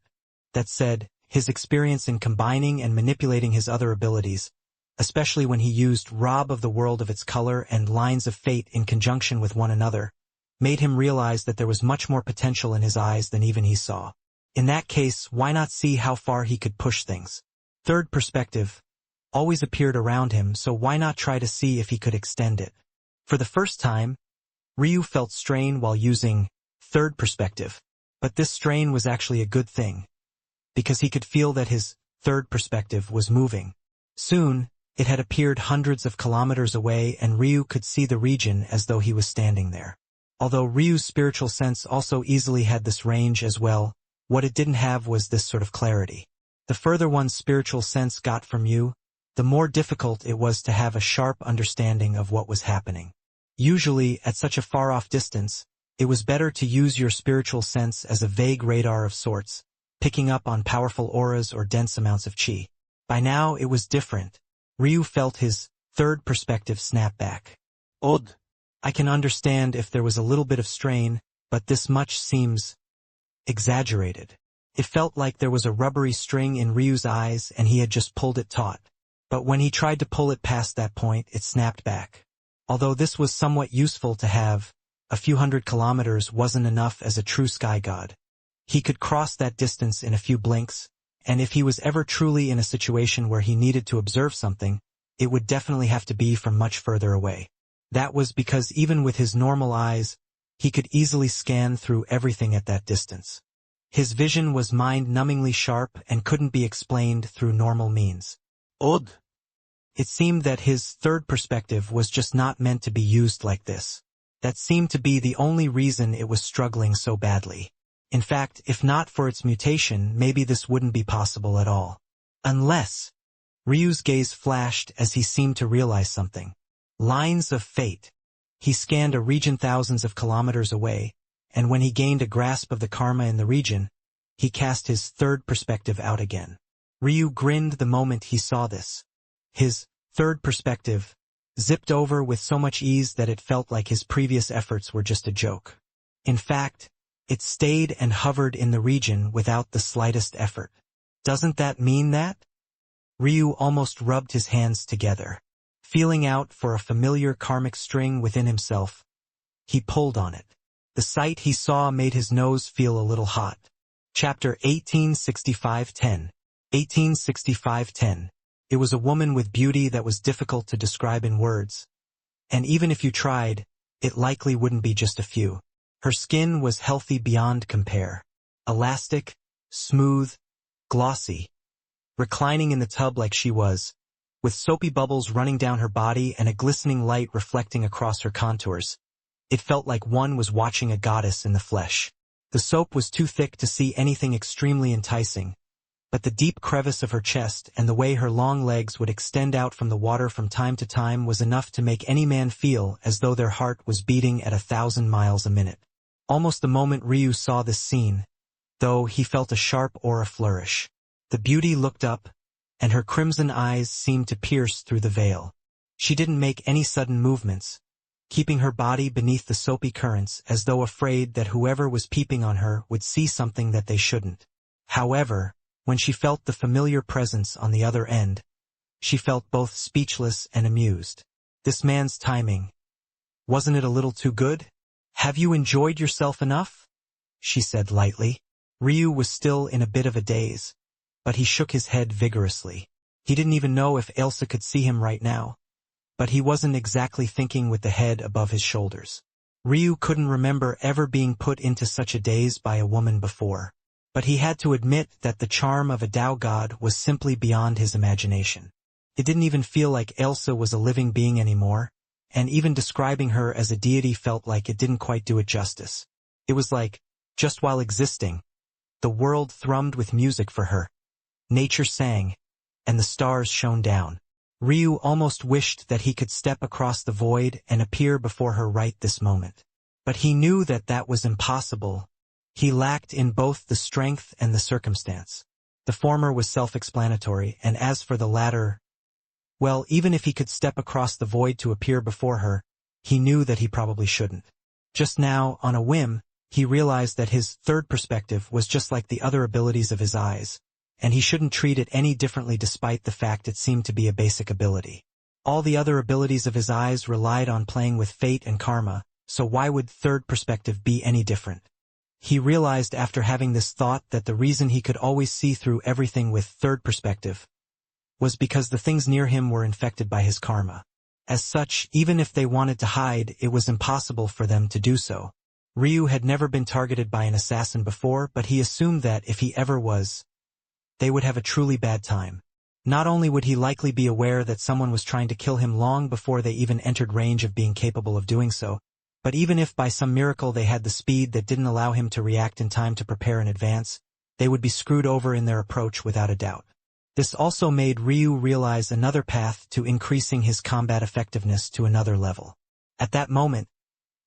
That said, his experience in combining and manipulating his other abilities, especially when he used Rob of the World of its color and Lines of Fate in conjunction with one another, made him realize that there was much more potential in his eyes than even he saw. In that case, why not see how far he could push things? Third perspective always appeared around him, so why not try to see if he could extend it? For the first time, Ryu felt strain while using third perspective, but this strain was actually a good thing, because he could feel that his third perspective was moving. Soon, it had appeared hundreds of kilometers away and Ryu could see the region as though he was standing there. Although Ryu's spiritual sense also easily had this range as well, what it didn't have was this sort of clarity. The further one's spiritual sense got from you, the more difficult it was to have a sharp understanding of what was happening. Usually, at such a far-off distance, it was better to use your spiritual sense as a vague radar of sorts, picking up on powerful auras or dense amounts of chi. By now, it was different. Ryu felt his third perspective snap back. Odd. I can understand if there was a little bit of strain, but this much seems exaggerated. It felt like there was a rubbery string in Ryu's eyes and he had just pulled it taut. But when he tried to pull it past that point, it snapped back. Although this was somewhat useful to have, a few hundred kilometers wasn't enough as a true sky god. He could cross that distance in a few blinks, and if he was ever truly in a situation where he needed to observe something, it would definitely have to be from much further away. That was because even with his normal eyes, he could easily scan through everything at that distance. His vision was mind-numbingly sharp and couldn't be explained through normal means. Odd. It seemed that his third perspective was just not meant to be used like this. That seemed to be the only reason it was struggling so badly. In fact, if not for its mutation, maybe this wouldn't be possible at all. Unless... Ryu's gaze flashed as he seemed to realize something. Lines of fate. He scanned a region thousands of kilometers away, and when he gained a grasp of the karma in the region, he cast his third perspective out again. Ryu grinned the moment he saw this. His third perspective zipped over with so much ease that it felt like his previous efforts were just a joke. In fact, it stayed and hovered in the region without the slightest effort. Doesn't that mean that? Ryu almost rubbed his hands together. Feeling out for a familiar karmic string within himself, he pulled on it. The sight he saw made his nose feel a little hot. Chapter 1865-10. 1865-10. It was a woman with beauty that was difficult to describe in words. And even if you tried, it likely wouldn't be just a few. Her skin was healthy beyond compare. Elastic, smooth, glossy. Reclining in the tub like she was, with soapy bubbles running down her body and a glistening light reflecting across her contours. It felt like one was watching a goddess in the flesh. The soap was too thick to see anything extremely enticing, but the deep crevice of her chest and the way her long legs would extend out from the water from time to time was enough to make any man feel as though their heart was beating at 1,000 miles a minute. Almost the moment Ryu saw this scene, though, he felt a sharp aura flourish. The beauty looked up, and her crimson eyes seemed to pierce through the veil. She didn't make any sudden movements, keeping her body beneath the soapy currents as though afraid that whoever was peeping on her would see something that they shouldn't. However, when she felt the familiar presence on the other end, she felt both speechless and amused. This man's timing. Wasn't it a little too good? Have you enjoyed yourself enough? She said lightly. Ryu was still in a bit of a daze, but he shook his head vigorously. He didn't even know if Elsa could see him right now, but he wasn't exactly thinking with the head above his shoulders. Ryu couldn't remember ever being put into such a daze by a woman before, but he had to admit that the charm of a Tao god was simply beyond his imagination. It didn't even feel like Elsa was a living being anymore, and even describing her as a deity felt like it didn't quite do it justice. It was like, just while existing, the world thrummed with music for her. Nature sang, and the stars shone down. Ryu almost wished that he could step across the void and appear before her right this moment. But he knew that that was impossible. He lacked in both the strength and the circumstance. The former was self-explanatory, and as for the latter, well, even if he could step across the void to appear before her, he knew that he probably shouldn't. Just now, on a whim, he realized that his third perspective was just like the other abilities of his eyes, and he shouldn't treat it any differently despite the fact it seemed to be a basic ability. All the other abilities of his eyes relied on playing with fate and karma, so why would third perspective be any different? He realized after having this thought that the reason he could always see through everything with third perspective was because the things near him were infected by his karma. As such, even if they wanted to hide, it was impossible for them to do so. Ryu had never been targeted by an assassin before, but he assumed that if he ever was, they would have a truly bad time. Not only would he likely be aware that someone was trying to kill him long before they even entered range of being capable of doing so, but even if by some miracle they had the speed that didn't allow him to react in time to prepare in advance, they would be screwed over in their approach without a doubt. This also made Ryu realize another path to increasing his combat effectiveness to another level. At that moment,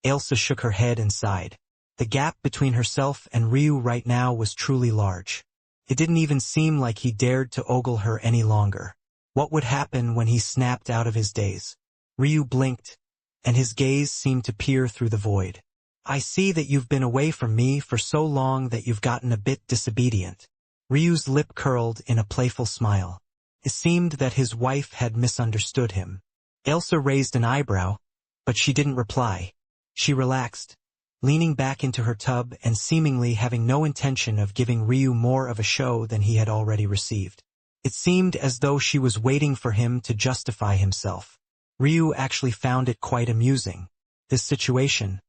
Elsa shook her head and sighed. The gap between herself and Ryu right now was truly large. It didn't even seem like he dared to ogle her any longer. What would happen when he snapped out of his daze? Ryu blinked, and his gaze seemed to peer through the void. I see that you've been away from me for so long that you've gotten a bit disobedient. Ryu's lip curled in a playful smile. It seemed that his wife had misunderstood him. Elsa raised an eyebrow, but she didn't reply. She relaxed, leaning back into her tub and seemingly having no intention of giving Ryu more of a show than he had already received. It seemed as though she was waiting for him to justify himself. Ryu actually found it quite amusing. This situation.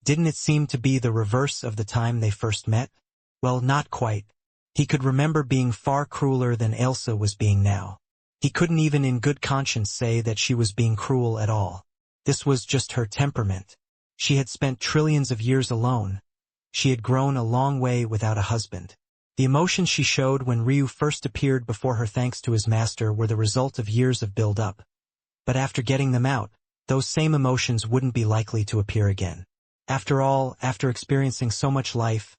Didn't it seem to be the reverse of the time they first met? Well, not quite. He could remember being far crueler than Ailsa was being now. He couldn't even in good conscience say that she was being cruel at all. This was just her temperament. She had spent trillions of years alone. She had grown a long way without a husband. The emotions she showed when Ryu first appeared before her thanks to his master were the result of years of build-up. But after getting them out, those same emotions wouldn't be likely to appear again. After all, after experiencing so much life,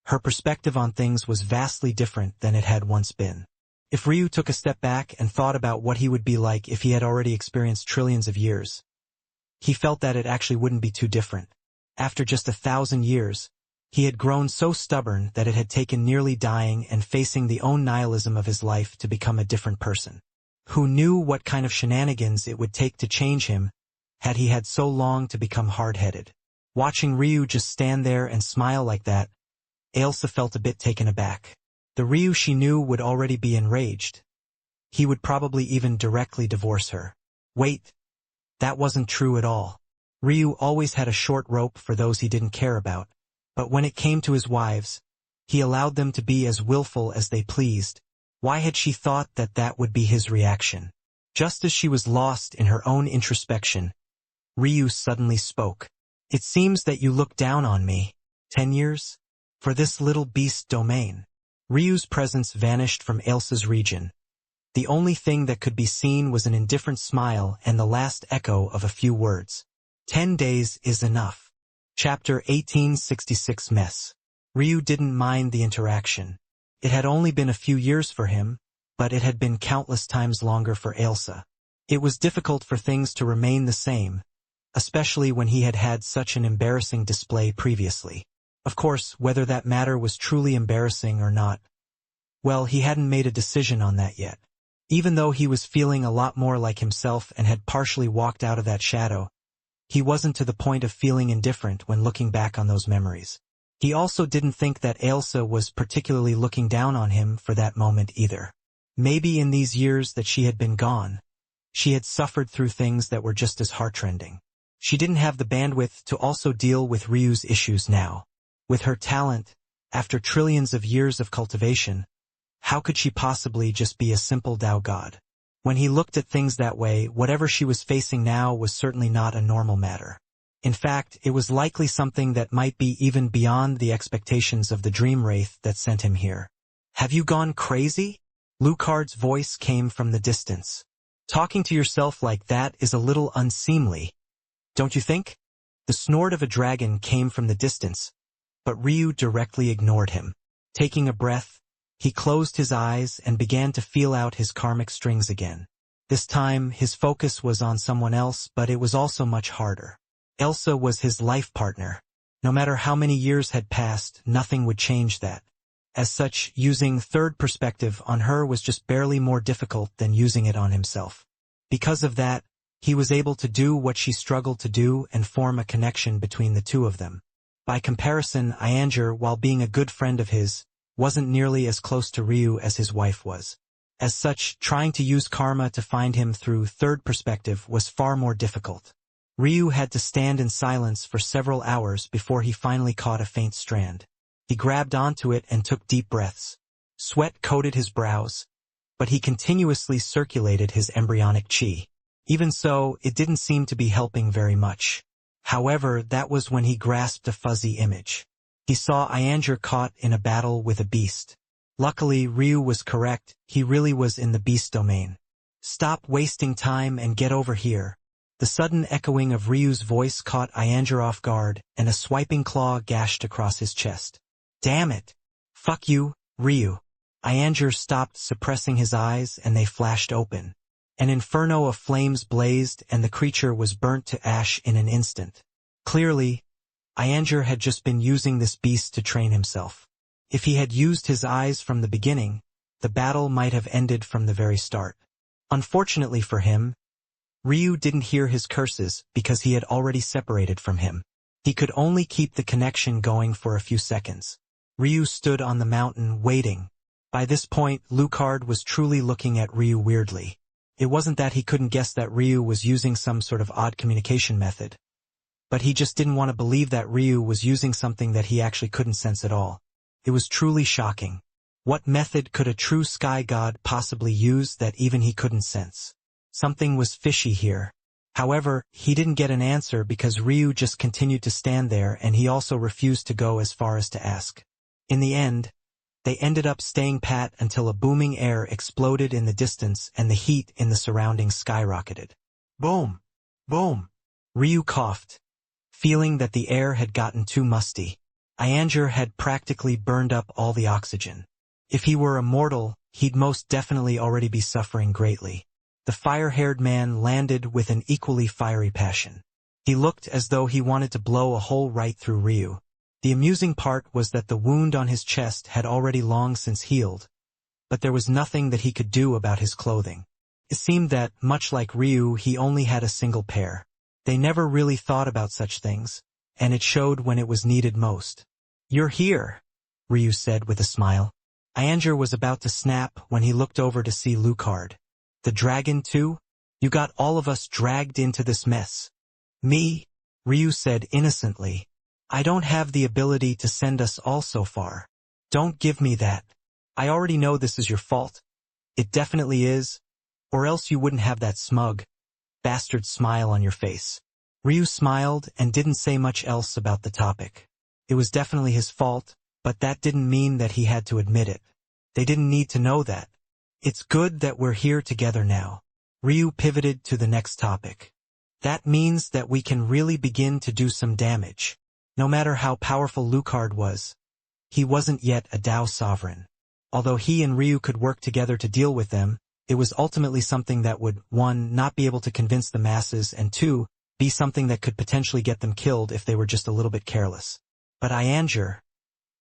her perspective on things was vastly different than it had once been. If Ryu took a step back and thought about what he would be like if he had already experienced trillions of years, he felt that it actually wouldn't be too different. After just 1,000 years, he had grown so stubborn that it had taken nearly dying and facing the own nihilism of his life to become a different person. Who knew what kind of shenanigans it would take to change him, had he had so long to become hard-headed. Watching Ryu just stand there and smile like that, Ailsa felt a bit taken aback. The Ryu she knew would already be enraged. He would probably even directly divorce her. Wait, that wasn't true at all. Ryu always had a short rope for those he didn't care about, but when it came to his wives, he allowed them to be as willful as they pleased. Why had she thought that that would be his reaction? Just as she was lost in her own introspection, Ryu suddenly spoke. It seems that you look down on me. 10 years? For this little beast domain. Ryu's presence vanished from Ailsa's region. The only thing that could be seen was an indifferent smile and the last echo of a few words. 10 days is enough. Chapter 1866 Mess. Ryu didn't mind the interaction. It had only been a few years for him, but it had been countless times longer for Ailsa. It was difficult for things to remain the same, especially when he had had such an embarrassing display previously. Of course, whether that matter was truly embarrassing or not, well, he hadn't made a decision on that yet. Even though he was feeling a lot more like himself and had partially walked out of that shadow, he wasn't to the point of feeling indifferent when looking back on those memories. He also didn't think that Ailsa was particularly looking down on him for that moment either. Maybe in these years that she had been gone, she had suffered through things that were just as heartrending. She didn't have the bandwidth to also deal with Ryu's issues now. With her talent, after trillions of years of cultivation, how could she possibly just be a simple Tao god? When he looked at things that way, whatever she was facing now was certainly not a normal matter. In fact, it was likely something that might be even beyond the expectations of the dream wraith that sent him here. Have you gone crazy? Lucard's voice came from the distance. Talking to yourself like that is a little unseemly, don't you think? The snort of a dragon came from the distance, but Ryu directly ignored him. Taking a breath, he closed his eyes and began to feel out his karmic strings again. This time, his focus was on someone else, but it was also much harder. Ailsa was his life partner. No matter how many years had passed, nothing would change that. As such, using third perspective on her was just barely more difficult than using it on himself. Because of that, he was able to do what she struggled to do and form a connection between the two of them. By comparison, Ianger, while being a good friend of his, wasn't nearly as close to Ryu as his wife was. As such, trying to use karma to find him through third perspective was far more difficult. Ryu had to stand in silence for several hours before he finally caught a faint strand. He grabbed onto it and took deep breaths. Sweat coated his brows, but he continuously circulated his embryonic chi. Even so, it didn't seem to be helping very much. However, that was when he grasped a fuzzy image. He saw Ianger caught in a battle with a beast. Luckily, Ryu was correct, he really was in the beast domain. Stop wasting time and get over here. The sudden echoing of Ryu's voice caught Ianger off guard, and a swiping claw gashed across his chest. Damn it! Fuck you, Ryu. Ianger stopped suppressing his eyes and they flashed open. An inferno of flames blazed and the creature was burnt to ash in an instant. Clearly, Ianger had just been using this beast to train himself. If he had used his eyes from the beginning, the battle might have ended from the very start. Unfortunately for him, Ryu didn't hear his curses because he had already separated from him. He could only keep the connection going for a few seconds. Ryu stood on the mountain, waiting. By this point, Lucard was truly looking at Ryu weirdly. It wasn't that he couldn't guess that Ryu was using some sort of odd communication method, but he just didn't want to believe that Ryu was using something that he actually couldn't sense at all. It was truly shocking. What method could a true sky god possibly use that even he couldn't sense? Something was fishy here. However, he didn't get an answer because Ryu just continued to stand there, and he also refused to go as far as to ask. In the end, they ended up staying pat until a booming air exploded in the distance and the heat in the surroundings skyrocketed. Boom! Boom! Ryu coughed, feeling that the air had gotten too musty. Ianger had practically burned up all the oxygen. If he were immortal, he'd most definitely already be suffering greatly. The fire-haired man landed with an equally fiery passion. He looked as though he wanted to blow a hole right through Ryu. The amusing part was that the wound on his chest had already long since healed, but there was nothing that he could do about his clothing. It seemed that, much like Ryu, he only had a single pair. They never really thought about such things, and it showed when it was needed most. "You're here," Ryu said with a smile. Ianger was about to snap when he looked over to see Lucard. "The dragon too? You got all of us dragged into this mess." "Me?" Ryu said innocently. "I don't have the ability to send us all so far. Don't give me that. I already know this is your fault. It definitely is, or else you wouldn't have that smug, bastard smile on your face." Ryu smiled and didn't say much else about the topic. It was definitely his fault, but that didn't mean that he had to admit it. They didn't need to know that. "It's good that we're here together now." Ryu pivoted to the next topic. "That means that we can really begin to do some damage." No matter how powerful Lucard was, he wasn't yet a Dao sovereign. Although he and Ryu could work together to deal with them, it was ultimately something that would, 1, not be able to convince the masses, and 2, be something that could potentially get them killed if they were just a little bit careless. But Ianger,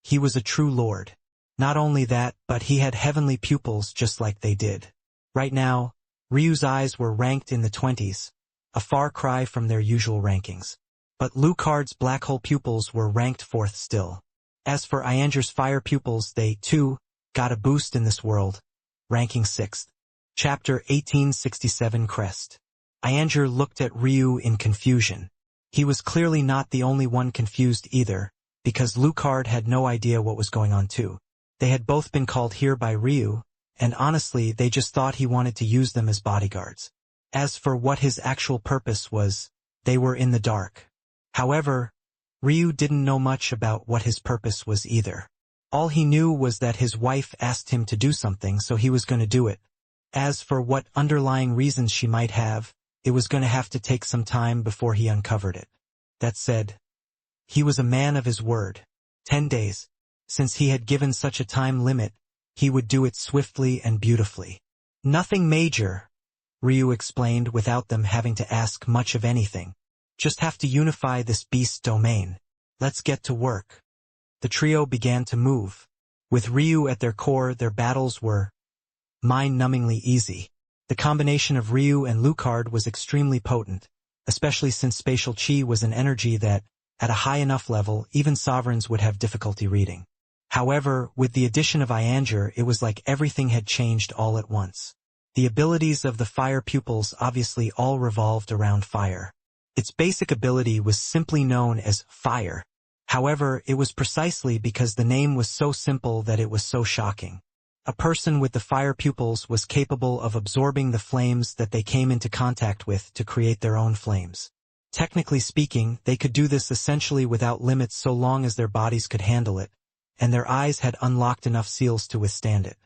he was a true lord. Not only that, but he had heavenly pupils just like they did. Right now, Ryu's eyes were ranked in the 20s, a far cry from their usual rankings. But Lucard's black hole pupils were ranked 4th still. As for Ianger's fire pupils, they, too, got a boost in this world, ranking 6th. Chapter 1867 Crest. Ianger looked at Ryu in confusion. He was clearly not the only one confused either, because Lucard had no idea what was going on too. They had both been called here by Ryu, and honestly they just thought he wanted to use them as bodyguards. As for what his actual purpose was, they were in the dark. However, Ryu didn't know much about what his purpose was either. All he knew was that his wife asked him to do something, so he was going to do it. As for what underlying reasons she might have, it was going to have to take some time before he uncovered it. That said, he was a man of his word. 10 days. Since he had given such a time limit, he would do it swiftly and beautifully. "Nothing major," Ryu explained without them having to ask much of anything. "Just have to unify this beast domain. Let's get to work." The trio began to move. With Ryu at their core, their battles were mind-numbingly easy. The combination of Ryu and Lucard was extremely potent, especially since spatial chi was an energy that, at a high enough level, even sovereigns would have difficulty reading. However, with the addition of Ianger, it was like everything had changed all at once. The abilities of the fire pupils obviously all revolved around fire. Its basic ability was simply known as fire. However, it was precisely because the name was so simple that it was so shocking. A person with the fire pupils was capable of absorbing the flames that they came into contact with to create their own flames. Technically speaking, they could do this essentially without limits so long as their bodies could handle it, and their eyes had unlocked enough seals to withstand it.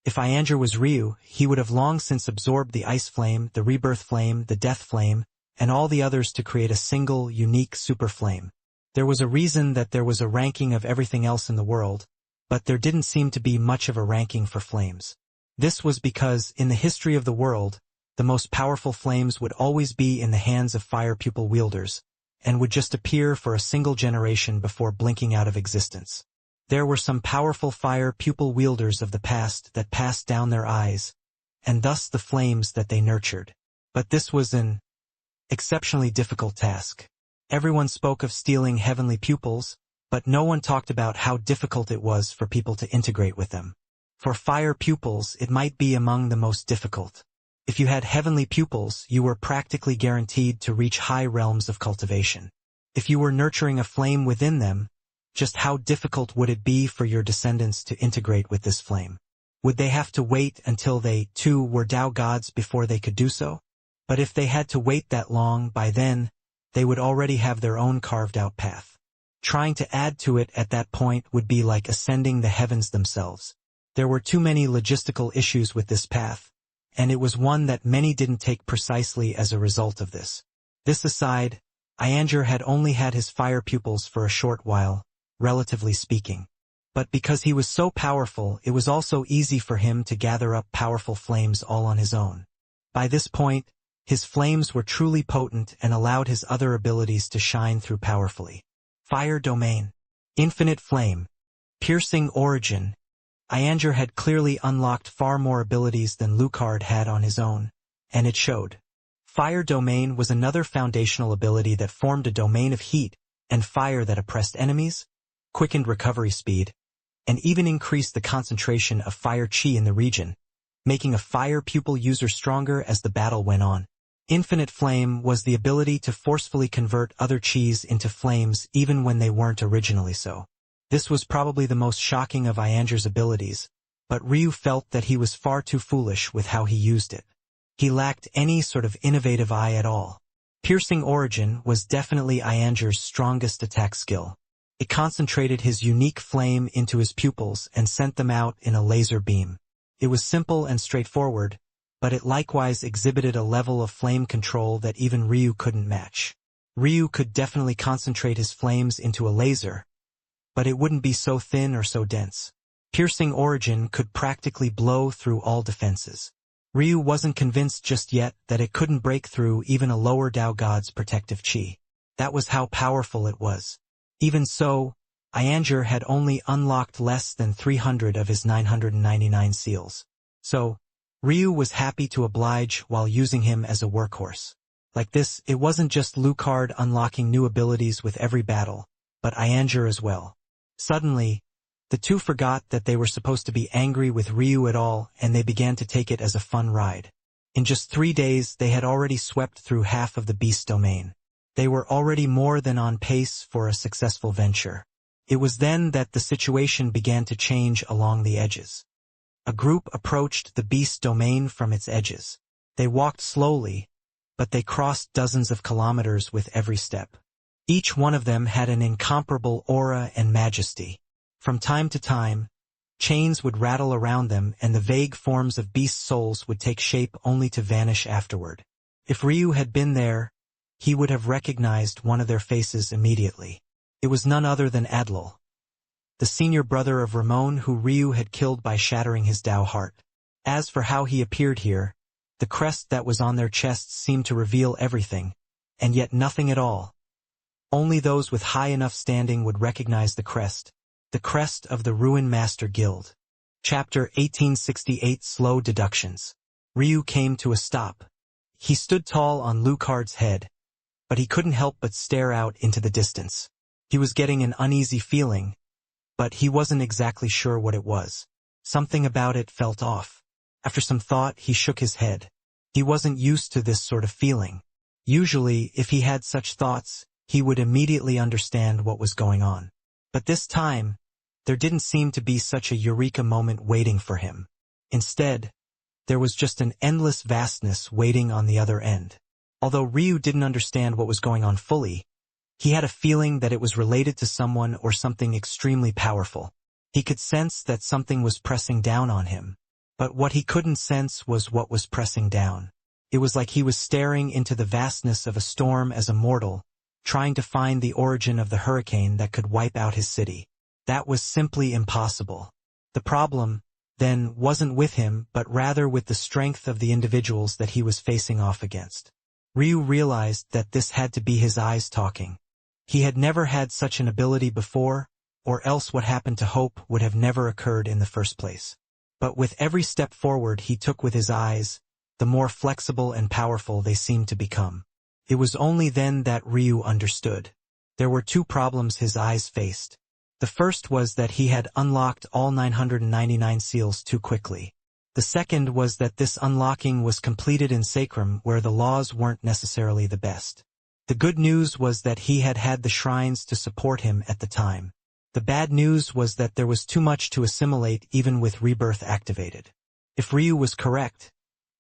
If Ianger was Ryu, he would have long since absorbed the ice flame, the rebirth flame, the death flame, and all the others to create a single, unique super flame. There was a reason that there was a ranking of everything else in the world, but there didn't seem to be much of a ranking for flames. This was because, in the history of the world, the most powerful flames would always be in the hands of fire pupil wielders, and would just appear for a single generation before blinking out of existence. There were some powerful fire pupil wielders of the past that passed down their eyes, and thus the flames that they nurtured. But this was an exceptionally difficult task. Everyone spoke of stealing heavenly pupils, but no one talked about how difficult it was for people to integrate with them. For fire pupils, it might be among the most difficult. If you had heavenly pupils, you were practically guaranteed to reach high realms of cultivation. If you were nurturing a flame within them, just how difficult would it be for your descendants to integrate with this flame? Would they have to wait until they, too, were Tao gods before they could do so? But if they had to wait that long, by then, they would already have their own carved-out path. Trying to add to it at that point would be like ascending the heavens themselves. There were too many logistical issues with this path, and it was one that many didn't take precisely as a result of this. This aside, Ianger had only had his fire pupils for a short while, relatively speaking. But because he was so powerful, it was also easy for him to gather up powerful flames all on his own. By this point, his flames were truly potent and allowed his other abilities to shine through powerfully. Fire Domain. Infinite Flame. Piercing Origin. Ianger had clearly unlocked far more abilities than Lucard had on his own, and it showed. Fire Domain was another foundational ability that formed a domain of heat and fire that oppressed enemies, quickened recovery speed, and even increased the concentration of fire chi in the region, making a fire pupil user stronger as the battle went on. Infinite Flame was the ability to forcefully convert other chis into flames even when they weren't originally so. This was probably the most shocking of Ianger's abilities, but Ryu felt that he was far too foolish with how he used it. He lacked any sort of innovative eye at all. Piercing Origin was definitely Ianger's strongest attack skill. It concentrated his unique flame into his pupils and sent them out in a laser beam. It was simple and straightforward, but it likewise exhibited a level of flame control that even Ryu couldn't match. Ryu could definitely concentrate his flames into a laser, but it wouldn't be so thin or so dense. Piercing Origin could practically blow through all defenses. Ryu wasn't convinced just yet that it couldn't break through even a lower Tao god's protective chi. That was how powerful it was. Even so, Ianger had only unlocked less than 300 of his 999 seals. So, Ryu was happy to oblige while using him as a workhorse. Like this, it wasn't just Lucard unlocking new abilities with every battle, but Ianger as well. Suddenly, the two forgot that they were supposed to be angry with Ryu at all, and they began to take it as a fun ride. In just 3 days, they had already swept through half of the beast domain. They were already more than on pace for a successful venture. It was then that the situation began to change along the edges. A group approached the beast domain from its edges. They walked slowly, but they crossed dozens of kilometers with every step. Each one of them had an incomparable aura and majesty. From time to time, chains would rattle around them and the vague forms of beast souls would take shape only to vanish afterward. If Ryu had been there, he would have recognized one of their faces immediately. It was none other than Adlil, the senior brother of Ramon who Ryu had killed by shattering his Tao heart. As for how he appeared here, the crest that was on their chests seemed to reveal everything, and yet nothing at all. Only those with high enough standing would recognize the crest of the Ruin Master Guild. Chapter 1868 Slow Deductions. Ryu came to a stop. He stood tall on Lucard's head, but he couldn't help but stare out into the distance. He was getting an uneasy feeling, but he wasn't exactly sure what it was. Something about it felt off. After some thought, he shook his head. He wasn't used to this sort of feeling. Usually, if he had such thoughts, he would immediately understand what was going on. But this time, there didn't seem to be such a eureka moment waiting for him. Instead, there was just an endless vastness waiting on the other end. Although Ryu didn't understand what was going on fully, he had a feeling that it was related to someone or something extremely powerful. He could sense that something was pressing down on him. But what he couldn't sense was what was pressing down. It was like he was staring into the vastness of a storm as a mortal, trying to find the origin of the hurricane that could wipe out his city. That was simply impossible. The problem, then, wasn't with him, but rather with the strength of the individuals that he was facing off against. Ryu realized that this had to be his eyes talking. He had never had such an ability before, or else what happened to Hope would have never occurred in the first place. But with every step forward he took with his eyes, the more flexible and powerful they seemed to become. It was only then that Ryu understood. There were two problems his eyes faced. The first was that he had unlocked all 999 seals too quickly. The second was that this unlocking was completed in Sacrum where the laws weren't necessarily the best. The good news was that he had had the shrines to support him at the time. The bad news was that there was too much to assimilate even with rebirth activated. If Ryu was correct,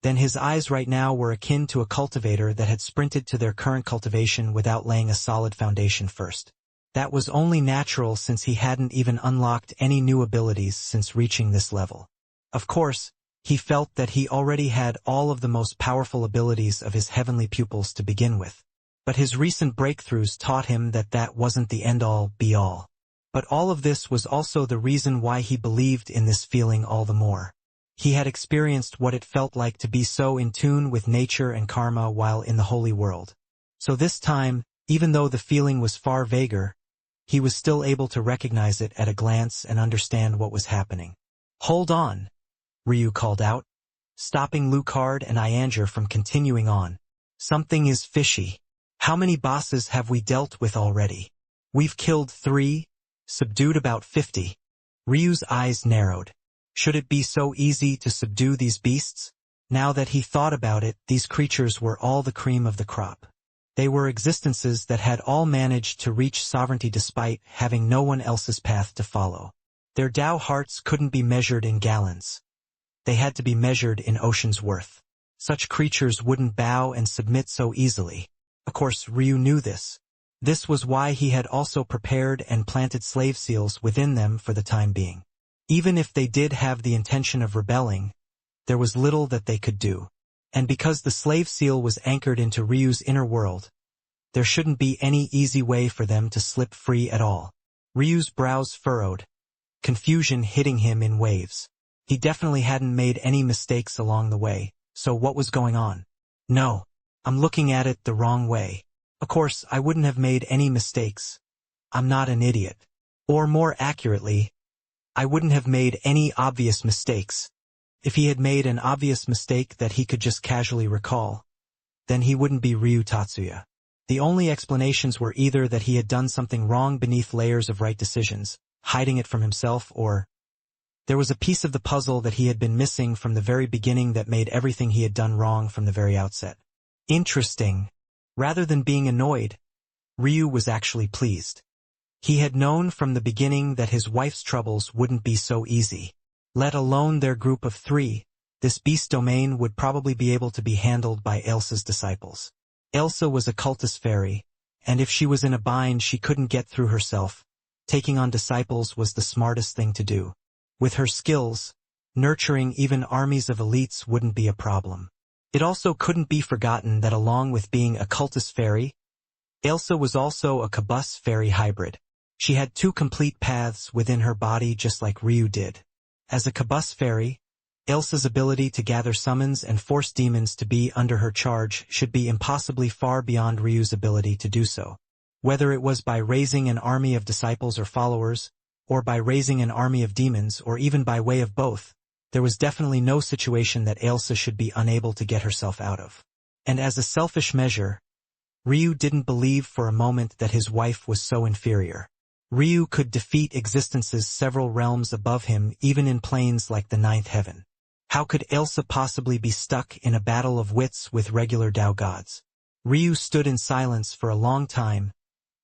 then his eyes right now were akin to a cultivator that had sprinted to their current cultivation without laying a solid foundation first. That was only natural since he hadn't even unlocked any new abilities since reaching this level. Of course, he felt that he already had all of the most powerful abilities of his heavenly pupils to begin with. But his recent breakthroughs taught him that that wasn't the end-all, be-all. But all of this was also the reason why he believed in this feeling all the more. He had experienced what it felt like to be so in tune with nature and karma while in the holy world. So this time, even though the feeling was far vaguer, he was still able to recognize it at a glance and understand what was happening. "Hold on," Ryu called out, stopping Lucard and Ianger from continuing on. "Something is fishy. How many bosses have we dealt with already? We've killed 3, subdued about 50. Ryu's eyes narrowed. Should it be so easy to subdue these beasts? Now that he thought about it, these creatures were all the cream of the crop. They were existences that had all managed to reach sovereignty despite having no one else's path to follow. Their Tao hearts couldn't be measured in gallons. They had to be measured in ocean's worth. Such creatures wouldn't bow and submit so easily. Of course, Ryu knew this. This was why he had also prepared and planted slave seals within them for the time being. Even if they did have the intention of rebelling, there was little that they could do. And because the slave seal was anchored into Ryu's inner world, there shouldn't be any easy way for them to slip free at all. Ryu's brows furrowed, confusion hitting him in waves. He definitely hadn't made any mistakes along the way, so what was going on? No, I'm looking at it the wrong way. Of course, I wouldn't have made any mistakes. I'm not an idiot. Or more accurately, I wouldn't have made any obvious mistakes. If he had made an obvious mistake that he could just casually recall, then he wouldn't be Ryu Tatsuya. The only explanations were either that he had done something wrong beneath layers of right decisions, hiding it from himself, or there was a piece of the puzzle that he had been missing from the very beginning that made everything he had done wrong from the very outset. Interesting. Rather than being annoyed, Ryu was actually pleased. He had known from the beginning that his wife's troubles wouldn't be so easy. Let alone their group of 3, this beast domain would probably be able to be handled by Elsa's disciples. Elsa was a cultist fairy, and if she was in a bind she couldn't get through herself, taking on disciples was the smartest thing to do. With her skills, nurturing even armies of elites wouldn't be a problem. It also couldn't be forgotten that along with being a cultist fairy, Elsa was also a Kabus fairy hybrid. She had 2 complete paths within her body just like Ryu did. As a Kabus fairy, Elsa's ability to gather summons and force demons to be under her charge should be impossibly far beyond Ryu's ability to do so. Whether it was by raising an army of disciples or followers, or by raising an army of demons, or even by way of both, there was definitely no situation that Elsa should be unable to get herself out of. And as a selfish measure, Ryu didn't believe for a moment that his wife was so inferior. Ryu could defeat existences several realms above him even in planes like the 9th heaven. How could Elsa possibly be stuck in a battle of wits with regular Tao gods? Ryu stood in silence for a long time,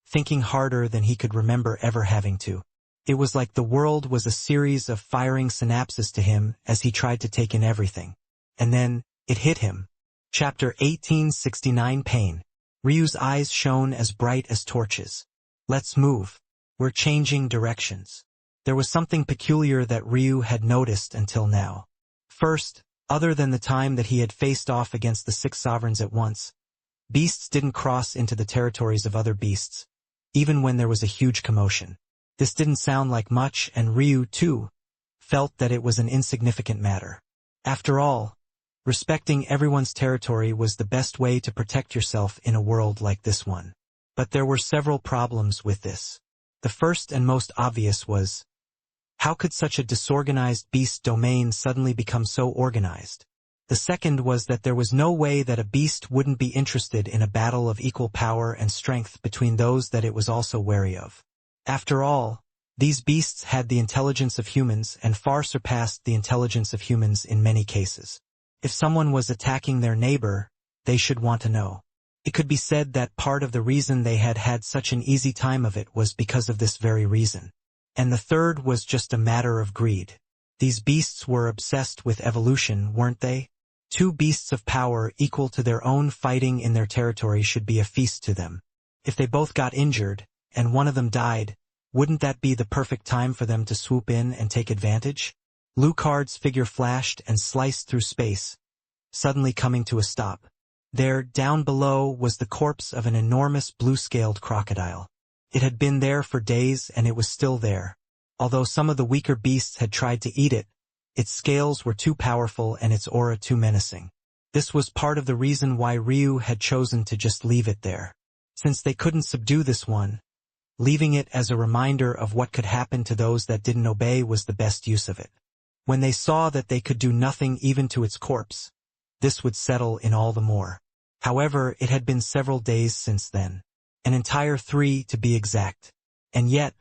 thinking harder than he could remember ever having to. It was like the world was a series of firing synapses to him as he tried to take in everything. And then, it hit him. Chapter 1869 Pain. Ryu's eyes shone as bright as torches. Let's move. We're changing directions. There was something peculiar that Ryu had noticed until now. First, other than the time that he had faced off against the 6 sovereigns at once, beasts didn't cross into the territories of other beasts, even when there was a huge commotion. This didn't sound like much, and Ryu, too, felt that it was an insignificant matter. After all, respecting everyone's territory was the best way to protect yourself in a world like this one. But there were several problems with this. The first and most obvious was, how could such a disorganized beast domain suddenly become so organized? The second was that there was no way that a beast wouldn't be interested in a battle of equal power and strength between those that it was also wary of. After all, these beasts had the intelligence of humans and far surpassed the intelligence of humans in many cases. If someone was attacking their neighbor, they should want to know. It could be said that part of the reason they had had such an easy time of it was because of this very reason. And the third was just a matter of greed. These beasts were obsessed with evolution, weren't they? Two beasts of power equal to their own fighting in their territory should be a feast to them. If they both got injured, and one of them died, wouldn't that be the perfect time for them to swoop in and take advantage? Lucard's figure flashed and sliced through space, suddenly coming to a stop. There, down below, was the corpse of an enormous blue-scaled crocodile. It had been there for days and it was still there. Although some of the weaker beasts had tried to eat it, its scales were too powerful and its aura too menacing. This was part of the reason why Ryu had chosen to just leave it there. Since they couldn't subdue this one, leaving it as a reminder of what could happen to those that didn't obey was the best use of it. When they saw that they could do nothing even to its corpse, this would settle in all the more. However, it had been several days since then. An entire 3 to be exact. And yet,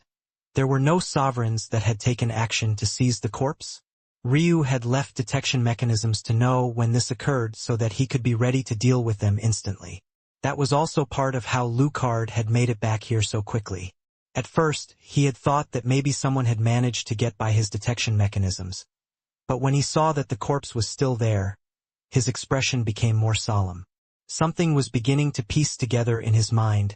there were no sovereigns that had taken action to seize the corpse. Ryu had left detection mechanisms to know when this occurred so that he could be ready to deal with them instantly. That was also part of how Lucard had made it back here so quickly. At first, he had thought that maybe someone had managed to get by his detection mechanisms. But when he saw that the corpse was still there, his expression became more solemn. Something was beginning to piece together in his mind,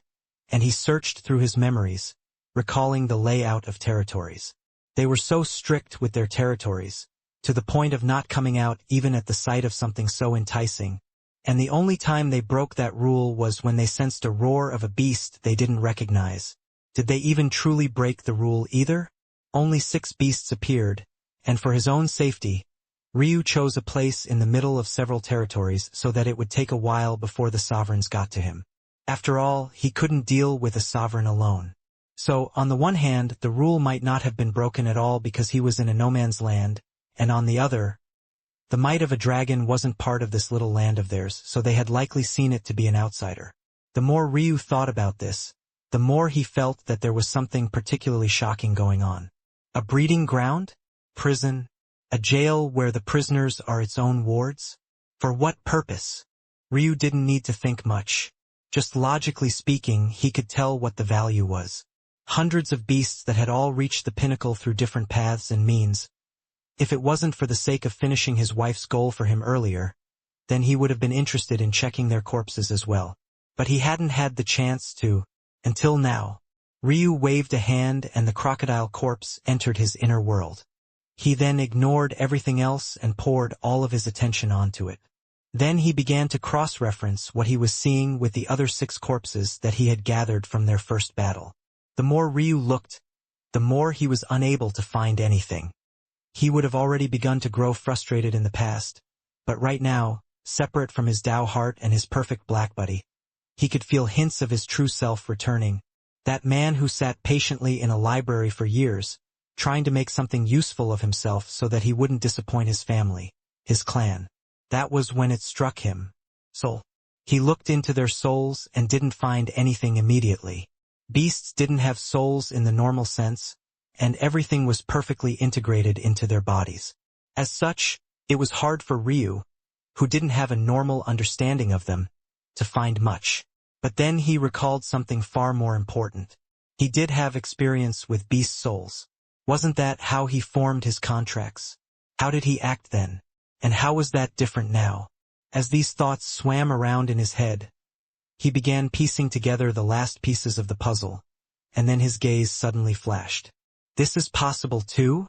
and he searched through his memories, recalling the layout of territories. They were so strict with their territories, to the point of not coming out even at the sight of something so enticing, and the only time they broke that rule was when they sensed a roar of a beast they didn't recognize. Did they even truly break the rule either? Only 6 beasts appeared, and for his own safety, Ryu chose a place in the middle of several territories so that it would take a while before the sovereigns got to him. After all, he couldn't deal with a sovereign alone. So, on the one hand, the rule might not have been broken at all because he was in a no-man's land, and on the other, the might of a dragon wasn't part of this little land of theirs, so they had likely seen it to be an outsider. The more Ryu thought about this, the more he felt that there was something particularly shocking going on. A breeding ground? Prison? A jail where the prisoners are its own wards? For what purpose? Ryu didn't need to think much. Just logically speaking, he could tell what the value was. Hundreds of beasts that had all reached the pinnacle through different paths and means. If it wasn't for the sake of finishing his wife's goal for him earlier, then he would have been interested in checking their corpses as well. But he hadn't had the chance to, until now. Ryu waved a hand and the crocodile corpse entered his inner world. He then ignored everything else and poured all of his attention onto it. Then he began to cross-reference what he was seeing with the other 6 corpses that he had gathered from their first battle. The more Ryu looked, the more he was unable to find anything. He would have already begun to grow frustrated in the past, but right now, separate from his Tao heart and his perfect black buddy, he could feel hints of his true self returning. That man who sat patiently in a library for years, trying to make something useful of himself so that he wouldn't disappoint his family, his clan. That was when it struck him. Soul. He looked into their souls and didn't find anything immediately. Beasts didn't have souls in the normal sense, and everything was perfectly integrated into their bodies. As such, it was hard for Ryu, who didn't have a normal understanding of them, to find much. But then he recalled something far more important. He did have experience with beast souls. Wasn't that how he formed his contracts? How did he act then? And how was that different now? As these thoughts swam around in his head, he began piecing together the last pieces of the puzzle, and then his gaze suddenly flashed. This is possible too?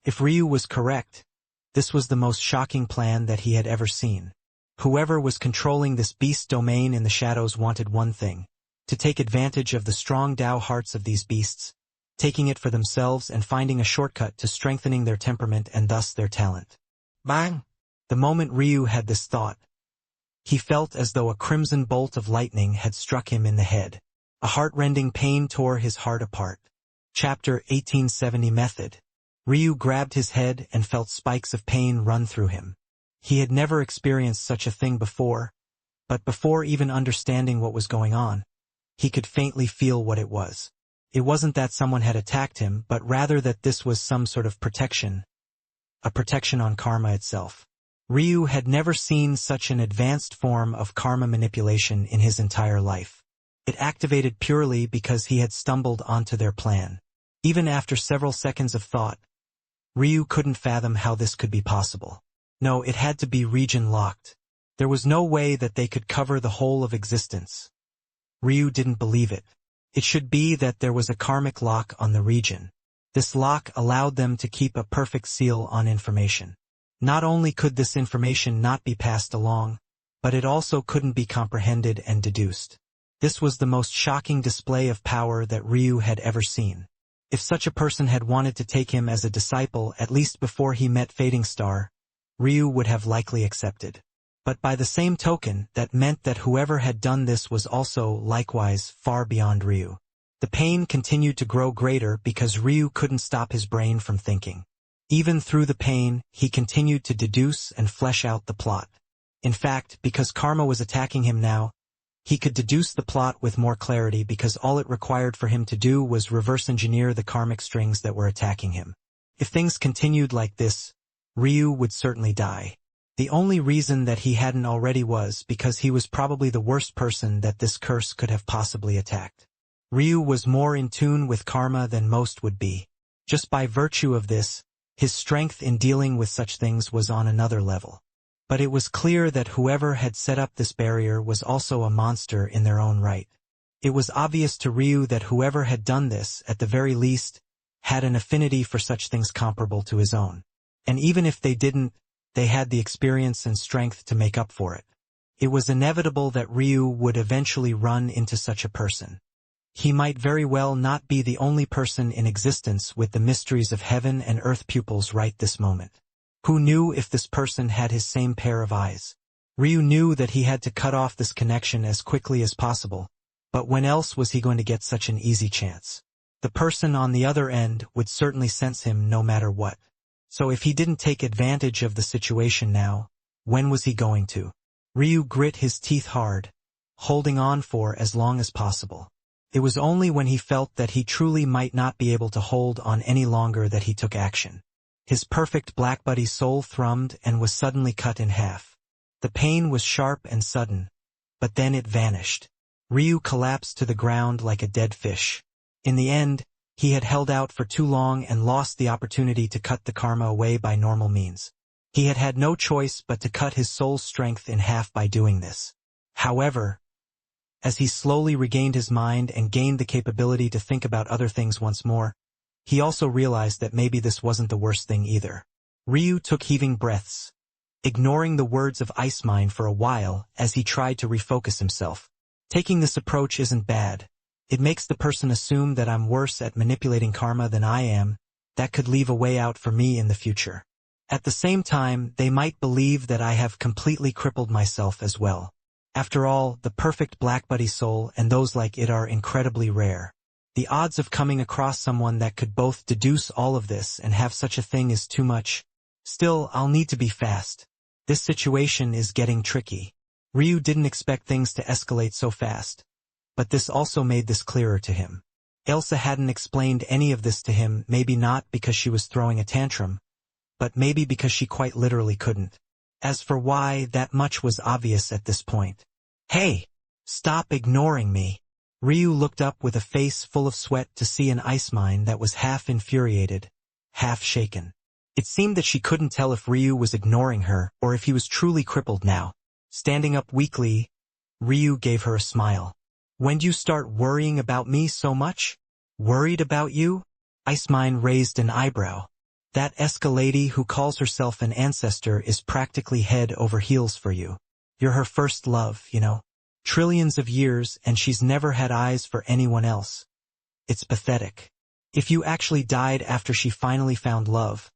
If Ryu was correct, this was the most shocking plan that he had ever seen. Whoever was controlling this beast domain in the shadows wanted one thing: to take advantage of the strong Tao hearts of these beasts, taking it for themselves and finding a shortcut to strengthening their temperament and thus their talent. Bang! The moment Ryu had this thought, he felt as though a crimson bolt of lightning had struck him in the head. A heart-rending pain tore his heart apart. Chapter 1870 Method. Ryu grabbed his head and felt spikes of pain run through him. He had never experienced such a thing before, but before even understanding what was going on, he could faintly feel what it was. It wasn't that someone had attacked him, but rather that this was some sort of protection, a protection on karma itself. Ryu had never seen such an advanced form of karma manipulation in his entire life. It activated purely because he had stumbled onto their plan. Even after several seconds of thought, Ryu couldn't fathom how this could be possible. No, it had to be region-locked. There was no way that they could cover the whole of existence. Ryu didn't believe it. It should be that there was a karmic lock on the region. This lock allowed them to keep a perfect seal on information. Not only could this information not be passed along, but it also couldn't be comprehended and deduced. This was the most shocking display of power that Ryu had ever seen. If such a person had wanted to take him as a disciple at least before he met Fading Star, Ryu would have likely accepted. But by the same token, that meant that whoever had done this was also, likewise, far beyond Ryu. The pain continued to grow greater because Ryu couldn't stop his brain from thinking. Even through the pain, he continued to deduce and flesh out the plot. In fact, because karma was attacking him now, he could deduce the plot with more clarity because all it required for him to do was reverse engineer the karmic strings that were attacking him. If things continued like this, Ryu would certainly die. The only reason that he hadn't already was because he was probably the worst person that this curse could have possibly attacked. Ryu was more in tune with karma than most would be. Just by virtue of this, his strength in dealing with such things was on another level. But it was clear that whoever had set up this barrier was also a monster in their own right. It was obvious to Ryu that whoever had done this, at the very least, had an affinity for such things comparable to his own. And even if they didn't, they had the experience and strength to make up for it. It was inevitable that Ryu would eventually run into such a person. He might very well not be the only person in existence with the mysteries of heaven and earth pupils right this moment. Who knew if this person had his same pair of eyes? Ryu knew that he had to cut off this connection as quickly as possible, but when else was he going to get such an easy chance? The person on the other end would certainly sense him no matter what. So if he didn't take advantage of the situation now, when was he going to? Ryu grit his teeth hard, holding on for as long as possible. It was only when he felt that he truly might not be able to hold on any longer that he took action. His perfect black buddy soul thrummed and was suddenly cut in half. The pain was sharp and sudden, but then it vanished. Ryu collapsed to the ground like a dead fish. In the end, he had held out for too long and lost the opportunity to cut the karma away by normal means. He had had no choice but to cut his soul's strength in half by doing this. However, as he slowly regained his mind and gained the capability to think about other things once more, he also realized that maybe this wasn't the worst thing either. Ryu took heaving breaths, ignoring the words of Ice Mine for a while as he tried to refocus himself. Taking this approach isn't bad. It makes the person assume that I'm worse at manipulating karma than I am. That could leave a way out for me in the future. At the same time, they might believe that I have completely crippled myself as well. After all, the perfect black buddy soul and those like it are incredibly rare. The odds of coming across someone that could both deduce all of this and have such a thing is too much. Still, I'll need to be fast. This situation is getting tricky. Ryu didn't expect things to escalate so fast, but this also made this clearer to him. Elsa hadn't explained any of this to him, maybe not because she was throwing a tantrum, but maybe because she quite literally couldn't. As for why, that much was obvious at this point. Hey! Stop ignoring me! Ryu looked up with a face full of sweat to see an ice mine that was half infuriated, half shaken. It seemed that she couldn't tell if Ryu was ignoring her or if he was truly crippled now. Standing up weakly, Ryu gave her a smile. When'd you start worrying about me so much? Worried about you? Ice Mine raised an eyebrow. That Escalade who calls herself an ancestor is practically head over heels for you. You're her first love, you know. Trillions of years and she's never had eyes for anyone else. It's pathetic. If you actually died after she finally found love,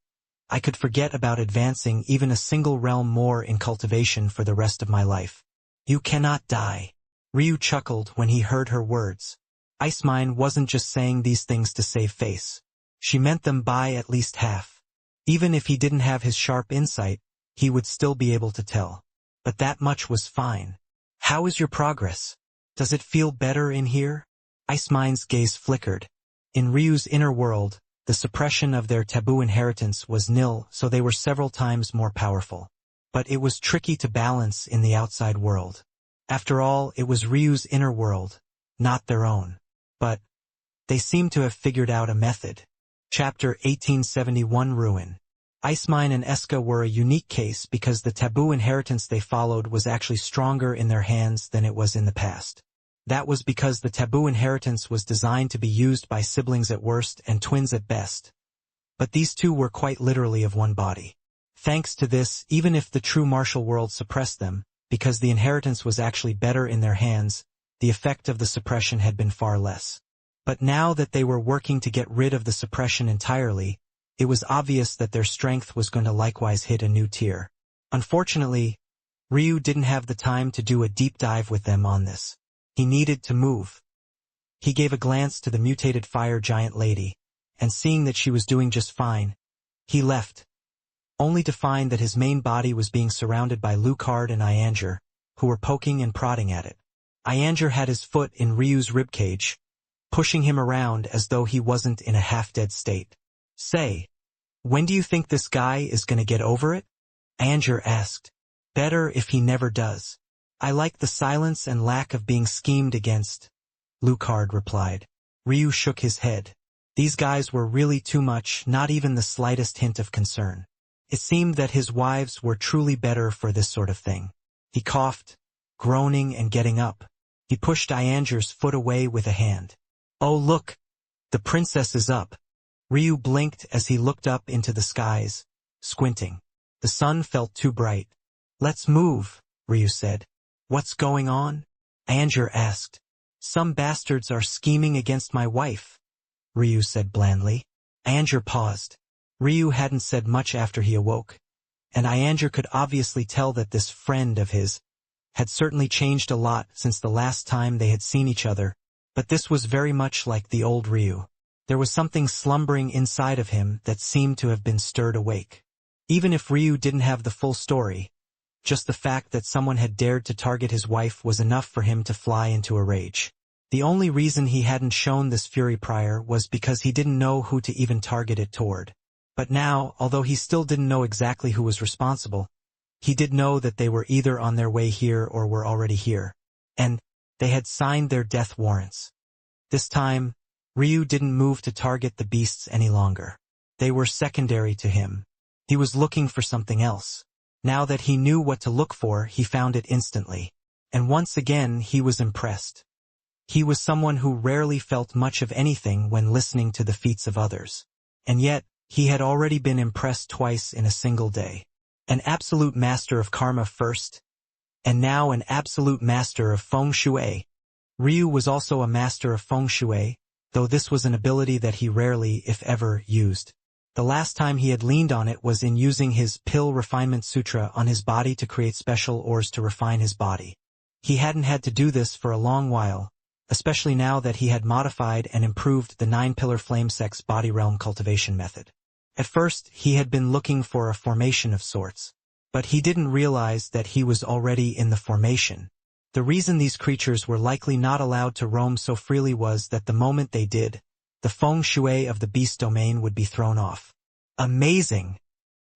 I could forget about advancing even a single realm more in cultivation for the rest of my life. You cannot die. Ryu chuckled when he heard her words. Ice Mine wasn't just saying these things to save face. She meant them by at least half. Even if he didn't have his sharp insight, he would still be able to tell. But that much was fine. How is your progress? Does it feel better in here? Icemine's gaze flickered. In Ryu's inner world, the suppression of their taboo inheritance was nil, so they were several times more powerful. But it was tricky to balance in the outside world. After all, it was Ryu's inner world, not their own. But they seemed to have figured out a method. Chapter 1871 Ruin. Icemine and Eska were a unique case because the taboo inheritance they followed was actually stronger in their hands than it was in the past. That was because the taboo inheritance was designed to be used by siblings at worst and twins at best. But these two were quite literally of one body. Thanks to this, even if the true martial world suppressed them, because the inheritance was actually better in their hands, the effect of the suppression had been far less. But now that they were working to get rid of the suppression entirely, it was obvious that their strength was going to likewise hit a new tier. Unfortunately, Ryu didn't have the time to do a deep dive with them on this. He needed to move. He gave a glance to the mutated fire giant lady, and seeing that she was doing just fine, he left, only to find that his main body was being surrounded by Lucard and Ianger, who were poking and prodding at it. Ianger had his foot in Ryu's ribcage, pushing him around as though he wasn't in a half-dead state. Say, when do you think this guy is going to get over it? Ianger asked. Better if he never does. I like the silence and lack of being schemed against, Lucard replied. Ryu shook his head. These guys were really too much, not even the slightest hint of concern. It seemed that his wives were truly better for this sort of thing. He coughed, groaning and getting up. He pushed Ianger's foot away with a hand. Oh look! The princess is up. Ryu blinked as he looked up into the skies, squinting. The sun felt too bright. Let's move, Ryu said. What's going on? Ianger asked. Some bastards are scheming against my wife, Ryu said blandly. Ianger paused. Ryu hadn't said much after he awoke, and Ianger could obviously tell that this friend of his had certainly changed a lot since the last time they had seen each other, but this was very much like the old Ryu. There was something slumbering inside of him that seemed to have been stirred awake. Even if Ryu didn't have the full story, just the fact that someone had dared to target his wife was enough for him to fly into a rage. The only reason he hadn't shown this fury prior was because he didn't know who to even target it toward. But now, although he still didn't know exactly who was responsible, he did know that they were either on their way here or were already here. And they had signed their death warrants. This time, Ryu didn't move to target the beasts any longer. They were secondary to him. He was looking for something else. Now that he knew what to look for, he found it instantly. And once again, he was impressed. He was someone who rarely felt much of anything when listening to the feats of others. And yet, he had already been impressed twice in a single day. An absolute master of karma first, and now an absolute master of feng shui. Ryu was also a master of feng shui, though this was an ability that he rarely, if ever, used. The last time he had leaned on it was in using his Pill Refinement Sutra on his body to create special ores to refine his body. He hadn't had to do this for a long while, especially now that he had modified and improved the 9-pillar flame sex body realm cultivation method. At first, he had been looking for a formation of sorts, but he didn't realize that he was already in the formation. The reason these creatures were likely not allowed to roam so freely was that the moment they did, the feng shui of the beast domain would be thrown off. Amazing!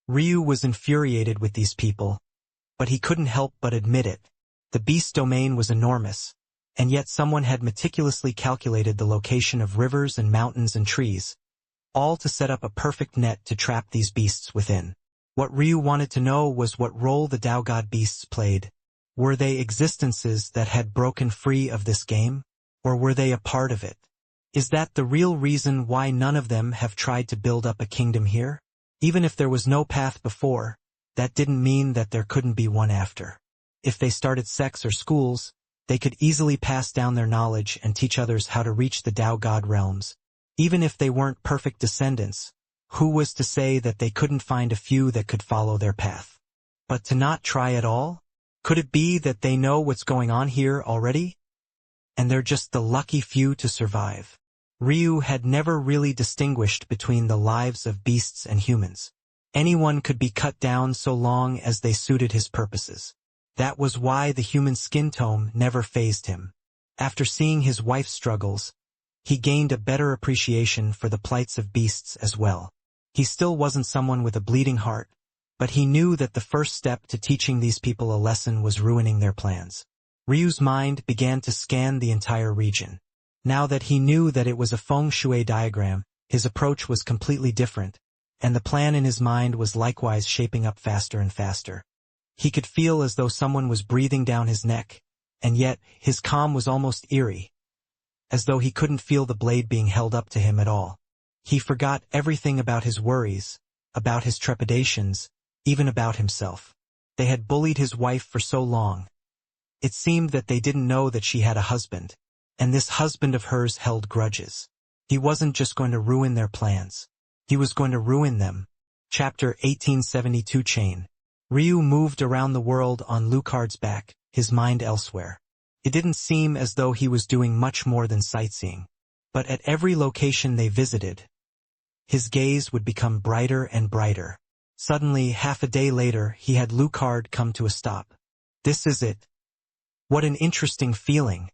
Ryu was infuriated with these people, but he couldn't help but admit it. The beast domain was enormous, and yet someone had meticulously calculated the location of rivers and mountains and trees, all to set up a perfect net to trap these beasts within. What Ryu wanted to know was what role the Tao God beasts played. Were they existences that had broken free of this game, or were they a part of it? Is that the real reason why none of them have tried to build up a kingdom here? Even if there was no path before, that didn't mean that there couldn't be one after. If they started sects or schools, they could easily pass down their knowledge and teach others how to reach the Tao God realms. Even if they weren't perfect descendants, who was to say that they couldn't find a few that could follow their path? But to not try at all? Could it be that they know what's going on here already? And they're just the lucky few to survive. Ryu had never really distinguished between the lives of beasts and humans. Anyone could be cut down so long as they suited his purposes. That was why the human skin tone never fazed him. After seeing his wife's struggles, he gained a better appreciation for the plights of beasts as well. He still wasn't someone with a bleeding heart, but he knew that the first step to teaching these people a lesson was ruining their plans. Ryu's mind began to scan the entire region. Now that he knew that it was a feng shui diagram, his approach was completely different, and the plan in his mind was likewise shaping up faster and faster. He could feel as though someone was breathing down his neck, and yet his calm was almost eerie, as though he couldn't feel the blade being held up to him at all. He forgot everything about his worries, about his trepidations, even about himself. They had bullied his wife for so long. It seemed that they didn't know that she had a husband, and this husband of hers held grudges. He wasn't just going to ruin their plans. He was going to ruin them. Chapter 1872 Chain. Ryu moved around the world on Lucard's back, his mind elsewhere. It didn't seem as though he was doing much more than sightseeing. But at every location they visited, his gaze would become brighter and brighter. Suddenly, half a day later, he had Lucard come to a stop. This is it. What an interesting feeling.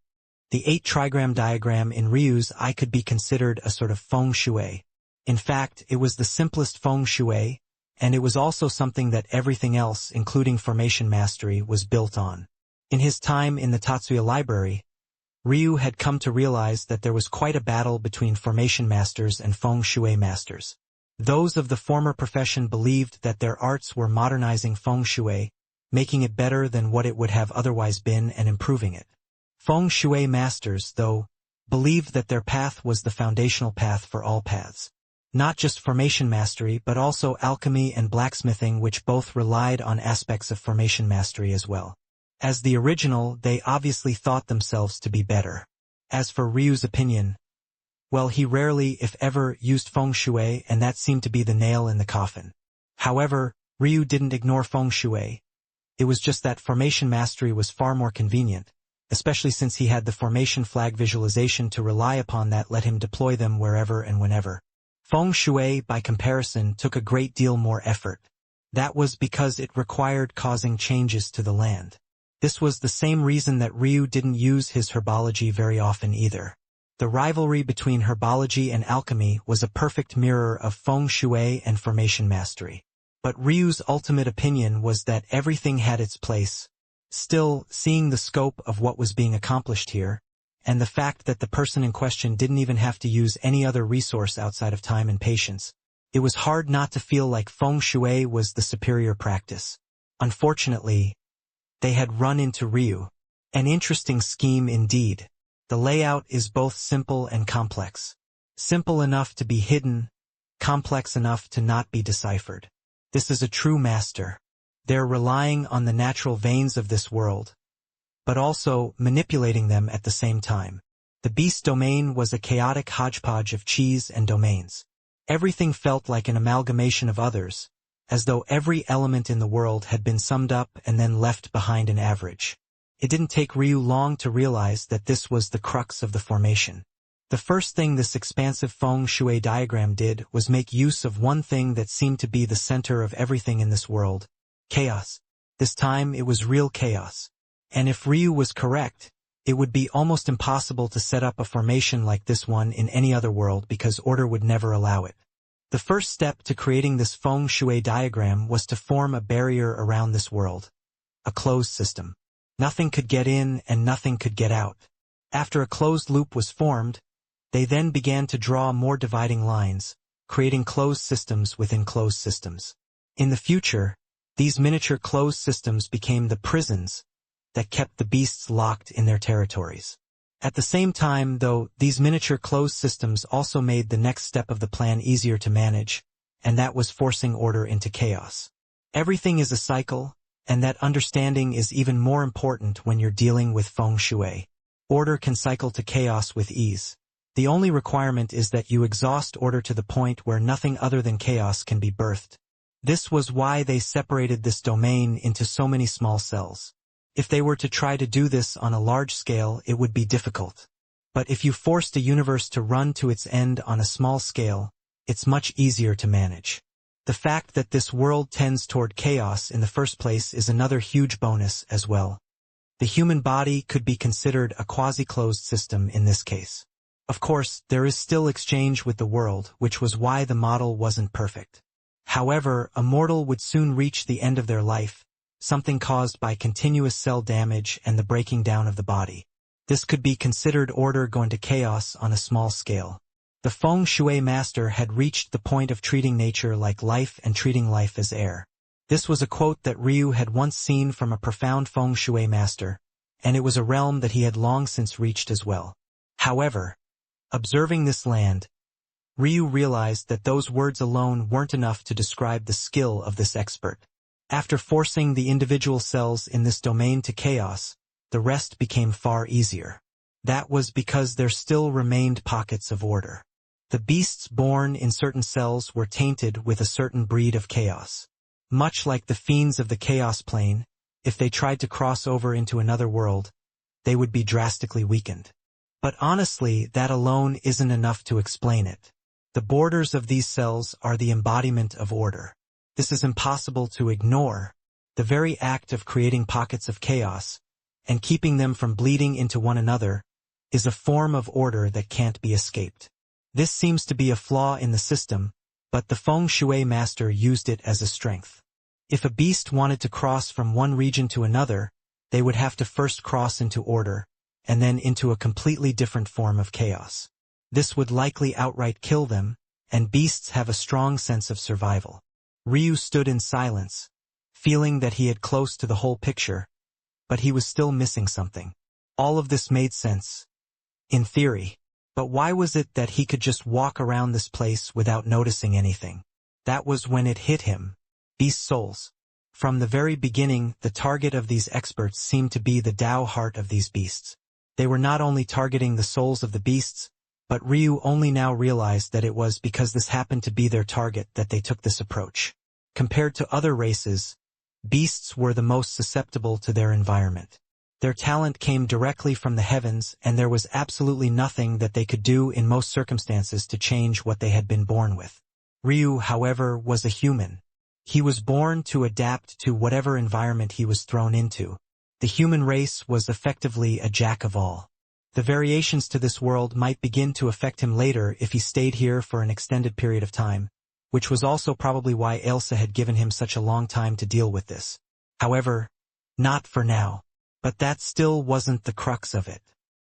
The 8-trigram diagram in Ryu's eye could be considered a sort of feng shui. In fact, it was the simplest feng shui, and it was also something that everything else, including formation mastery, was built on. In his time in the Tatsuya library, Ryu had come to realize that there was quite a battle between formation masters and feng shui masters. Those of the former profession believed that their arts were modernizing feng shui, making it better than what it would have otherwise been and improving it. Feng shui masters, though, believed that their path was the foundational path for all paths. Not just formation mastery, but also alchemy and blacksmithing, which both relied on aspects of formation mastery as well. As the original, they obviously thought themselves to be better. As for Ryu's opinion, well, he rarely, if ever, used feng shui, and that seemed to be the nail in the coffin. However, Ryu didn't ignore feng shui. It was just that formation mastery was far more convenient, especially since he had the formation flag visualization to rely upon that let him deploy them wherever and whenever. Feng shui, by comparison, took a great deal more effort. That was because it required causing changes to the land. This was the same reason that Ryu didn't use his herbology very often either. The rivalry between herbology and alchemy was a perfect mirror of feng shui and formation mastery. But Ryu's ultimate opinion was that everything had its place. Still, seeing the scope of what was being accomplished here, and the fact that the person in question didn't even have to use any other resource outside of time and patience, it was hard not to feel like feng shui was the superior practice. Unfortunately, they had run into Ryu. An interesting scheme indeed. The layout is both simple and complex. Simple enough to be hidden, complex enough to not be deciphered. This is a true master. They're relying on the natural veins of this world, but also manipulating them at the same time. The beast domain was a chaotic hodgepodge of cheese and domains. Everything felt like an amalgamation of others, as though every element in the world had been summed up and then left behind an average. It didn't take Ryu long to realize that this was the crux of the formation. The first thing this expansive feng shui diagram did was make use of one thing that seemed to be the center of everything in this world: chaos. This time it was real chaos. And if Ryu was correct, it would be almost impossible to set up a formation like this one in any other world because order would never allow it. The first step to creating this feng shui diagram was to form a barrier around this world. A closed system. Nothing could get in and nothing could get out. After a closed loop was formed, they then began to draw more dividing lines, creating closed systems within closed systems. In the future, these miniature closed systems became the prisons that kept the beasts locked in their territories. At the same time, though, these miniature closed systems also made the next step of the plan easier to manage, and that was forcing order into chaos. Everything is a cycle, and that understanding is even more important when you're dealing with feng shui. Order can cycle to chaos with ease. The only requirement is that you exhaust order to the point where nothing other than chaos can be birthed. This was why they separated this domain into so many small cells. If they were to try to do this on a large scale, it would be difficult. But if you forced a universe to run to its end on a small scale, it's much easier to manage. The fact that this world tends toward chaos in the first place is another huge bonus as well. The human body could be considered a quasi-closed system in this case. Of course, there is still exchange with the world, which was why the model wasn't perfect. However, a mortal would soon reach the end of their life, something caused by continuous cell damage and the breaking down of the body. This could be considered order going to chaos on a small scale. The feng shui master had reached the point of treating nature like life and treating life as air. This was a quote that Ryu had once seen from a profound feng shui master, and it was a realm that he had long since reached as well. However, observing this land, Ryu realized that those words alone weren't enough to describe the skill of this expert. After forcing the individual cells in this domain to chaos, the rest became far easier. That was because there still remained pockets of order. The beasts born in certain cells were tainted with a certain breed of chaos. Much like the fiends of the chaos plane, if they tried to cross over into another world, they would be drastically weakened. But honestly, that alone isn't enough to explain it. The borders of these cells are the embodiment of order. This is impossible to ignore. The very act of creating pockets of chaos, and keeping them from bleeding into one another, is a form of order that can't be escaped. This seems to be a flaw in the system, but the feng shui master used it as a strength. If a beast wanted to cross from one region to another, they would have to first cross into order, and then into a completely different form of chaos. This would likely outright kill them, and beasts have a strong sense of survival. Ryu stood in silence, feeling that he had close to the whole picture, but he was still missing something. All of this made sense, in theory. But why was it that he could just walk around this place without noticing anything? That was when it hit him. Beast souls. From the very beginning, the target of these experts seemed to be the Tao heart of these beasts. They were not only targeting the souls of the beasts, but Ryu only now realized that it was because this happened to be their target that they took this approach. Compared to other races, beasts were the most susceptible to their environment. Their talent came directly from the heavens, and there was absolutely nothing that they could do in most circumstances to change what they had been born with. Ryu, however, was a human. He was born to adapt to whatever environment he was thrown into. The human race was effectively a jack of all. The variations to this world might begin to affect him later if he stayed here for an extended period of time, which was also probably why Elsa had given him such a long time to deal with this. However, not for now. But that still wasn't the crux of it.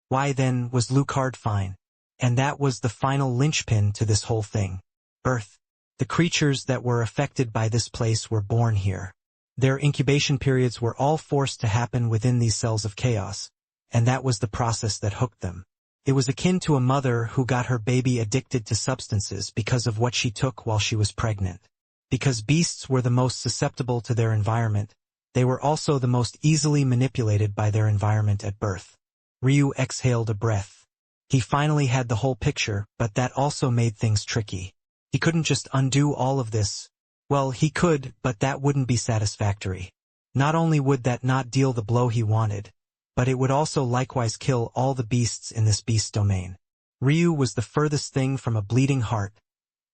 Why then was Lucard fine? And that was the final linchpin to this whole thing. Birth. The creatures that were affected by this place were born here. Their incubation periods were all forced to happen within these cells of chaos, and that was the process that hooked them. It was akin to a mother who got her baby addicted to substances because of what she took while she was pregnant. Because beasts were the most susceptible to their environment, they were also the most easily manipulated by their environment at birth. Ryu exhaled a breath. He finally had the whole picture, but that also made things tricky. He couldn't just undo all of this. Well, he could, but that wouldn't be satisfactory. Not only would that not deal the blow he wanted, but it would also likewise kill all the beasts in this beast domain. Ryu was the furthest thing from a bleeding heart,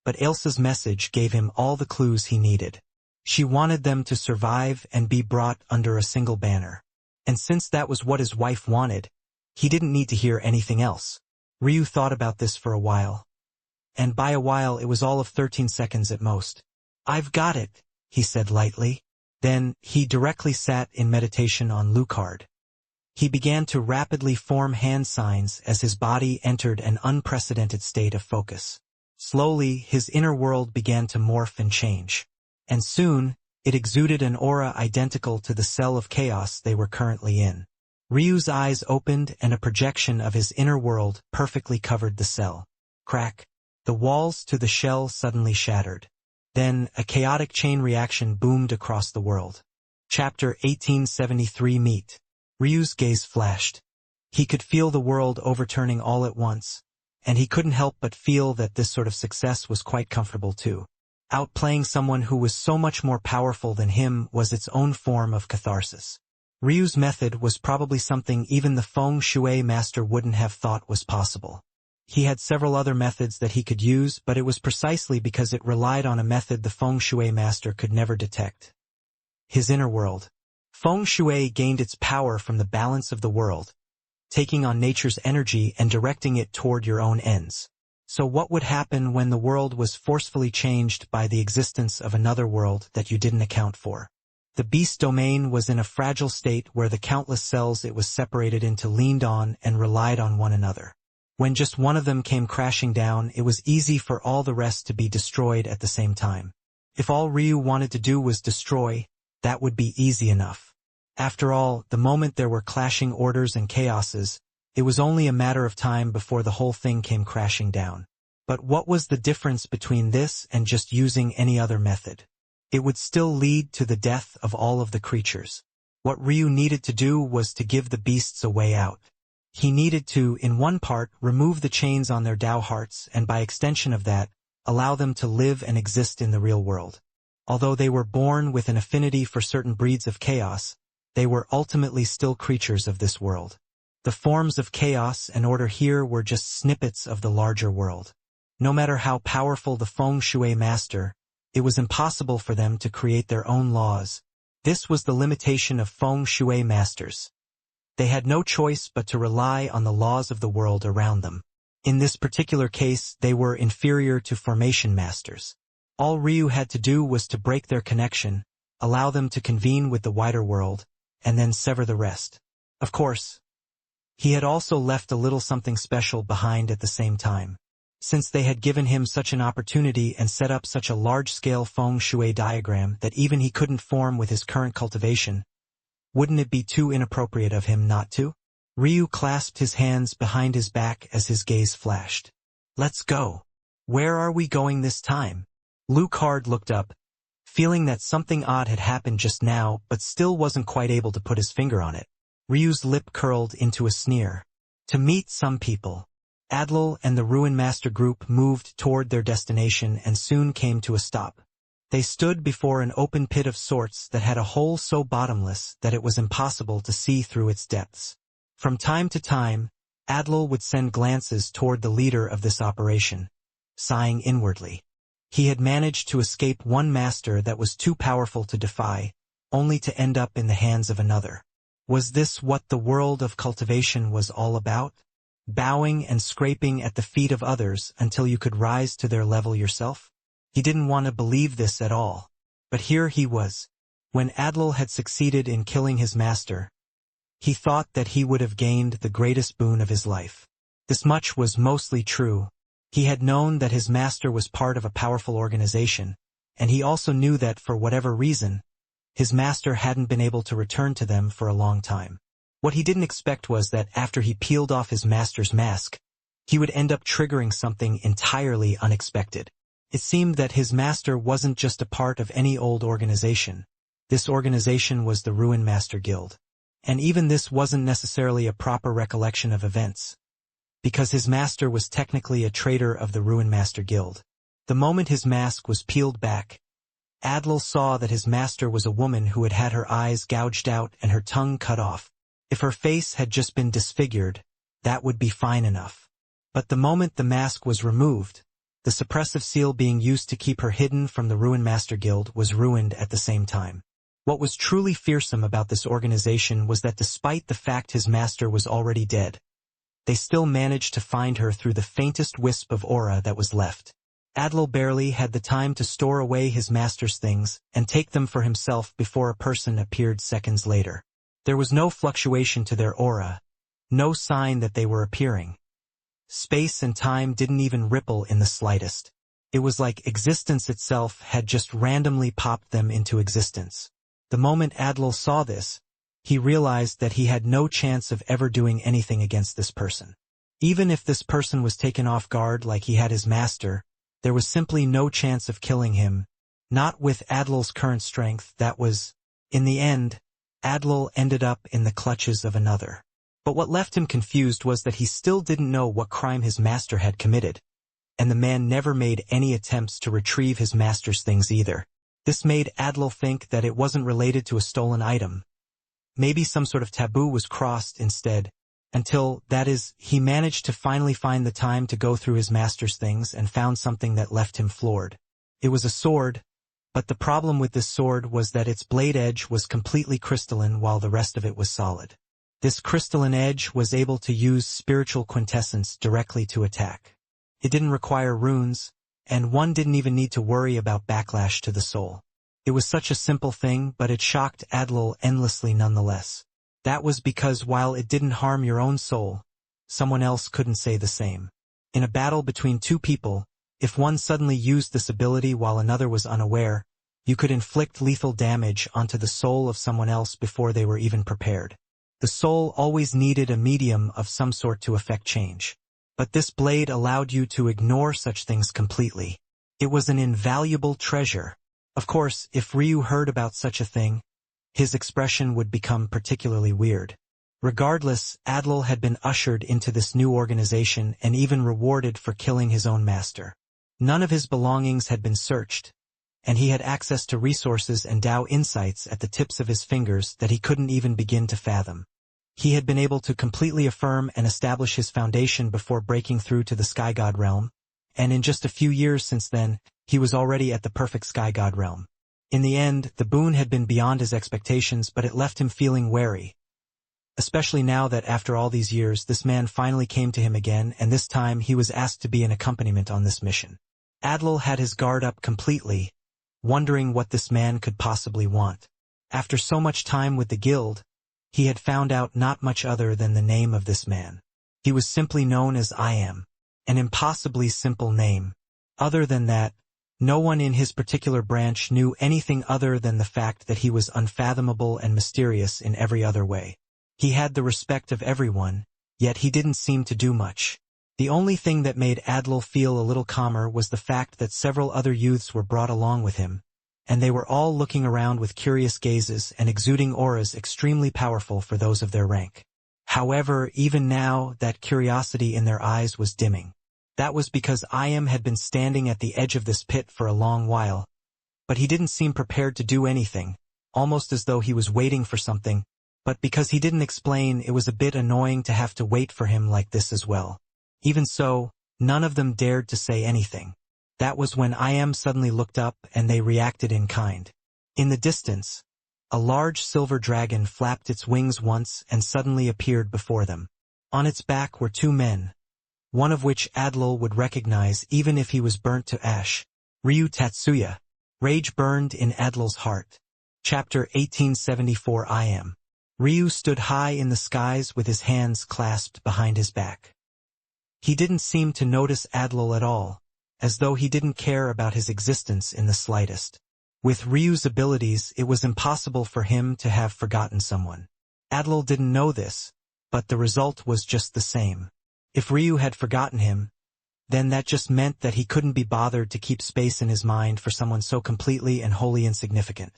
but Elsa's message gave him all the clues he needed. She wanted them to survive and be brought under a single banner. And since that was what his wife wanted, he didn't need to hear anything else. Ryu thought about this for a while. And by a while it was all of 13 seconds at most. "I've got it," he said lightly. Then, he directly sat in meditation on Lucard. He began to rapidly form hand signs as his body entered an unprecedented state of focus. Slowly, his inner world began to morph and change. And soon, it exuded an aura identical to the cell of chaos they were currently in. Ryu's eyes opened and a projection of his inner world perfectly covered the cell. Crack. The walls to the shell suddenly shattered. Then, a chaotic chain reaction boomed across the world. Chapter 1873 Meet. Ryu's gaze flashed. He could feel the world overturning all at once, and he couldn't help but feel that this sort of success was quite comfortable too. Outplaying someone who was so much more powerful than him was its own form of catharsis. Ryu's method was probably something even the feng shui master wouldn't have thought was possible. He had several other methods that he could use, but it was precisely because it relied on a method the feng shui master could never detect. His inner world. Feng shui gained its power from the balance of the world, taking on nature's energy and directing it toward your own ends. So what would happen when the world was forcefully changed by the existence of another world that you didn't account for? The beast domain was in a fragile state where the countless cells it was separated into leaned on and relied on one another. When just one of them came crashing down, it was easy for all the rest to be destroyed at the same time. If all Ryu wanted to do was destroy, that would be easy enough. After all, the moment there were clashing orders and chaoses, it was only a matter of time before the whole thing came crashing down. But what was the difference between this and just using any other method? It would still lead to the death of all of the creatures. What Ryu needed to do was to give the beasts a way out. He needed to, in one part, remove the chains on their Tao hearts and by extension of that, allow them to live and exist in the real world. Although they were born with an affinity for certain breeds of chaos, they were ultimately still creatures of this world. The forms of chaos and order here were just snippets of the larger world. No matter how powerful the feng shui master, it was impossible for them to create their own laws. This was the limitation of feng shui masters. They had no choice but to rely on the laws of the world around them. In this particular case, they were inferior to formation masters. All Ryu had to do was to break their connection, allow them to convene with the wider world, and then sever the rest. Of course, he had also left a little something special behind at the same time. Since they had given him such an opportunity and set up such a large-scale feng shui diagram that even he couldn't form with his current cultivation, wouldn't it be too inappropriate of him not to? Ryu clasped his hands behind his back as his gaze flashed. Let's go. Where are we going this time? Lucard looked up, feeling that something odd had happened just now but still wasn't quite able to put his finger on it. Ryu's lip curled into a sneer. To meet some people. Adlil and the Ruin Master group moved toward their destination and soon came to a stop. They stood before an open pit of sorts that had a hole so bottomless that it was impossible to see through its depths. From time to time, Adlil would send glances toward the leader of this operation, sighing inwardly. He had managed to escape one master that was too powerful to defy, only to end up in the hands of another. Was this what the world of cultivation was all about? Bowing and scraping at the feet of others until you could rise to their level yourself? He didn't want to believe this at all. But here he was. When Adlil had succeeded in killing his master, he thought that he would have gained the greatest boon of his life. This much was mostly true. He had known that his master was part of a powerful organization, and he also knew that for whatever reason, his master hadn't been able to return to them for a long time. What he didn't expect was that after he peeled off his master's mask, he would end up triggering something entirely unexpected. It seemed that his master wasn't just a part of any old organization. This organization was the Ruin Master Guild. And even this wasn't necessarily a proper recollection of events, because his master was technically a traitor of the Ruin Master Guild. The moment his mask was peeled back, Adlil saw that his master was a woman who had had her eyes gouged out and her tongue cut off. If her face had just been disfigured, that would be fine enough. But the moment the mask was removed, the suppressive seal being used to keep her hidden from the Ruin Master Guild was ruined at the same time. What was truly fearsome about this organization was that despite the fact his master was already dead, they still managed to find her through the faintest wisp of aura that was left. Adlil barely had the time to store away his master's things and take them for himself before a person appeared seconds later. There was no fluctuation to their aura, no sign that they were appearing. Space and time didn't even ripple in the slightest. It was like existence itself had just randomly popped them into existence. The moment Adlil saw this, he realized that he had no chance of ever doing anything against this person. Even if this person was taken off guard like he had his master, there was simply no chance of killing him, not with Adlil's current strength. That was, in the end, Adlil ended up in the clutches of another. But what left him confused was that he still didn't know what crime his master had committed, and the man never made any attempts to retrieve his master's things either. This made Adlil think that it wasn't related to a stolen item. Maybe some sort of taboo was crossed instead. Until, that is, he managed to finally find the time to go through his master's things and found something that left him floored. It was a sword, but the problem with this sword was that its blade edge was completely crystalline while the rest of it was solid. This crystalline edge was able to use spiritual quintessence directly to attack. It didn't require runes, and one didn't even need to worry about backlash to the soul. It was such a simple thing, but it shocked Adlil endlessly nonetheless. That was because while it didn't harm your own soul, someone else couldn't say the same. In a battle between two people, if one suddenly used this ability while another was unaware, you could inflict lethal damage onto the soul of someone else before they were even prepared. The soul always needed a medium of some sort to effect change. But this blade allowed you to ignore such things completely. It was an invaluable treasure. Of course, if Ryu heard about such a thing, his expression would become particularly weird. Regardless, Adlil had been ushered into this new organization and even rewarded for killing his own master. None of his belongings had been searched, and he had access to resources and Tao insights at the tips of his fingers that he couldn't even begin to fathom. He had been able to completely affirm and establish his foundation before breaking through to the Sky God realm, and in just a few years since then, he was already at the perfect Sky God realm. In the end, the boon had been beyond his expectations, but it left him feeling wary. Especially now that after all these years, this man finally came to him again, and this time he was asked to be an accompaniment on this mission. Adlil had his guard up completely, wondering what this man could possibly want. After so much time with the guild, he had found out not much other than the name of this man. He was simply known as I Am, an impossibly simple name. Other than that, no one in his particular branch knew anything other than the fact that he was unfathomable and mysterious in every other way. He had the respect of everyone, yet he didn't seem to do much. The only thing that made Adlil feel a little calmer was the fact that several other youths were brought along with him, and they were all looking around with curious gazes and exuding auras extremely powerful for those of their rank. However, even now, that curiosity in their eyes was dimming. That was because I Am had been standing at the edge of this pit for a long while, but he didn't seem prepared to do anything, almost as though he was waiting for something, but because he didn't explain, it was a bit annoying to have to wait for him like this as well. Even so, none of them dared to say anything. That was when I Am suddenly looked up and they reacted in kind. In the distance, a large silver dragon flapped its wings once and suddenly appeared before them. On its back were two men, one of which Adlil would recognize even if he was burnt to ash. Ryu Tatsuya. Rage burned in Adlil's heart. Chapter 1874. I Am. Ryu stood high in the skies with his hands clasped behind his back. He didn't seem to notice Adlil at all, as though he didn't care about his existence in the slightest. With Ryu's abilities, it was impossible for him to have forgotten someone. Adlil didn't know this, but the result was just the same. If Ryu had forgotten him, then that just meant that he couldn't be bothered to keep space in his mind for someone so completely and wholly insignificant.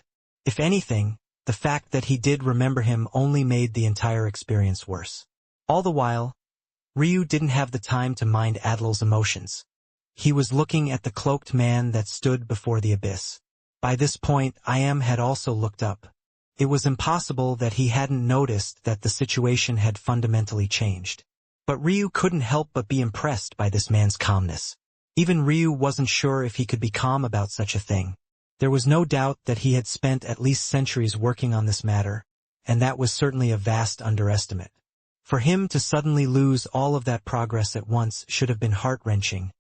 If anything, the fact that he did remember him only made the entire experience worse. All the while, Ryu didn't have the time to mind Adlil's emotions. He was looking at the cloaked man that stood before the abyss. By this point, I Am had also looked up. It was impossible that he hadn't noticed that the situation had fundamentally changed. But Ryu couldn't help but be impressed by this man's calmness. Even Ryu wasn't sure if he could be calm about such a thing. There was no doubt that he had spent at least centuries working on this matter, and that was certainly a vast underestimate. For him to suddenly lose all of that progress at once should have been heart-wrenching,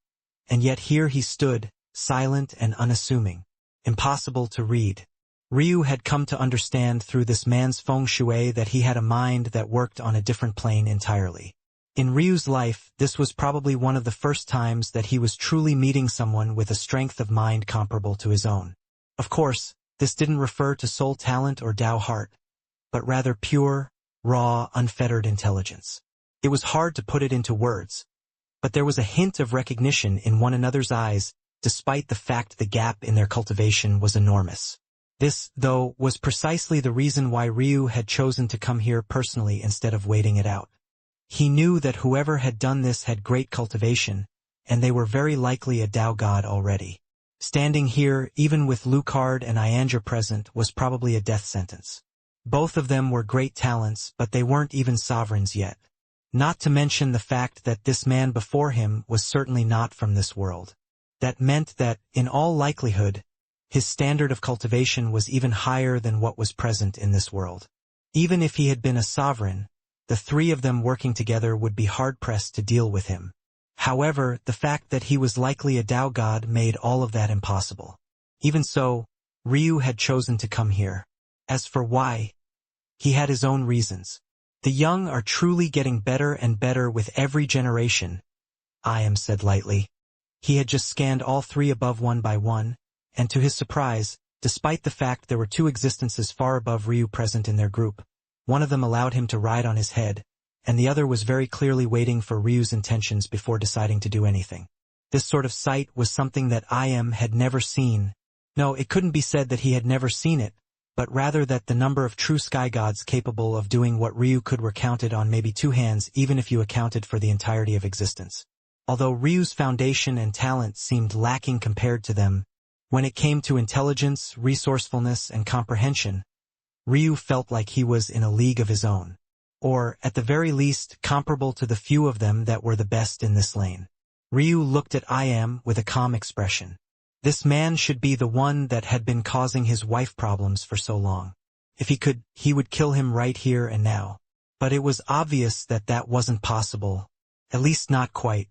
and yet here he stood, silent and unassuming, impossible to read. Ryu had come to understand through this man's feng shui that he had a mind that worked on a different plane entirely. In Ryu's life, this was probably one of the first times that he was truly meeting someone with a strength of mind comparable to his own. Of course, this didn't refer to soul talent or Tao heart, but rather pure, raw, unfettered intelligence. It was hard to put it into words, but there was a hint of recognition in one another's eyes, despite the fact the gap in their cultivation was enormous. This, though, was precisely the reason why Ryu had chosen to come here personally instead of waiting it out. He knew that whoever had done this had great cultivation, and they were very likely a Tao god already. Standing here, even with Lucard and Iandra present, was probably a death sentence. Both of them were great talents, but they weren't even sovereigns yet. Not to mention the fact that this man before him was certainly not from this world. That meant that, in all likelihood, his standard of cultivation was even higher than what was present in this world. Even if he had been a sovereign, the three of them working together would be hard-pressed to deal with him. However, the fact that he was likely a Tao god made all of that impossible. Even so, Ryu had chosen to come here. As for why, he had his own reasons. The young are truly getting better and better with every generation, I said lightly. He had just scanned all three above one by one, and to his surprise, despite the fact there were two existences far above Ryu present in their group, one of them allowed him to ride on his head, and the other was very clearly waiting for Ryu's intentions before deciding to do anything. This sort of sight was something that had never seen. No, it couldn't be said that he had never seen it, but rather that the number of true sky gods capable of doing what Ryu could were counted on maybe two hands even if you accounted for the entirety of existence. Although Ryu's foundation and talent seemed lacking compared to them, when it came to intelligence, resourcefulness, and comprehension, Ryu felt like he was in a league of his own. Or, at the very least, comparable to the few of them that were the best in this lane. Ryu looked at with a calm expression. This man should be the one that had been causing his wife problems for so long. If he could, he would kill him right here and now. But it was obvious that that wasn't possible. At least not quite.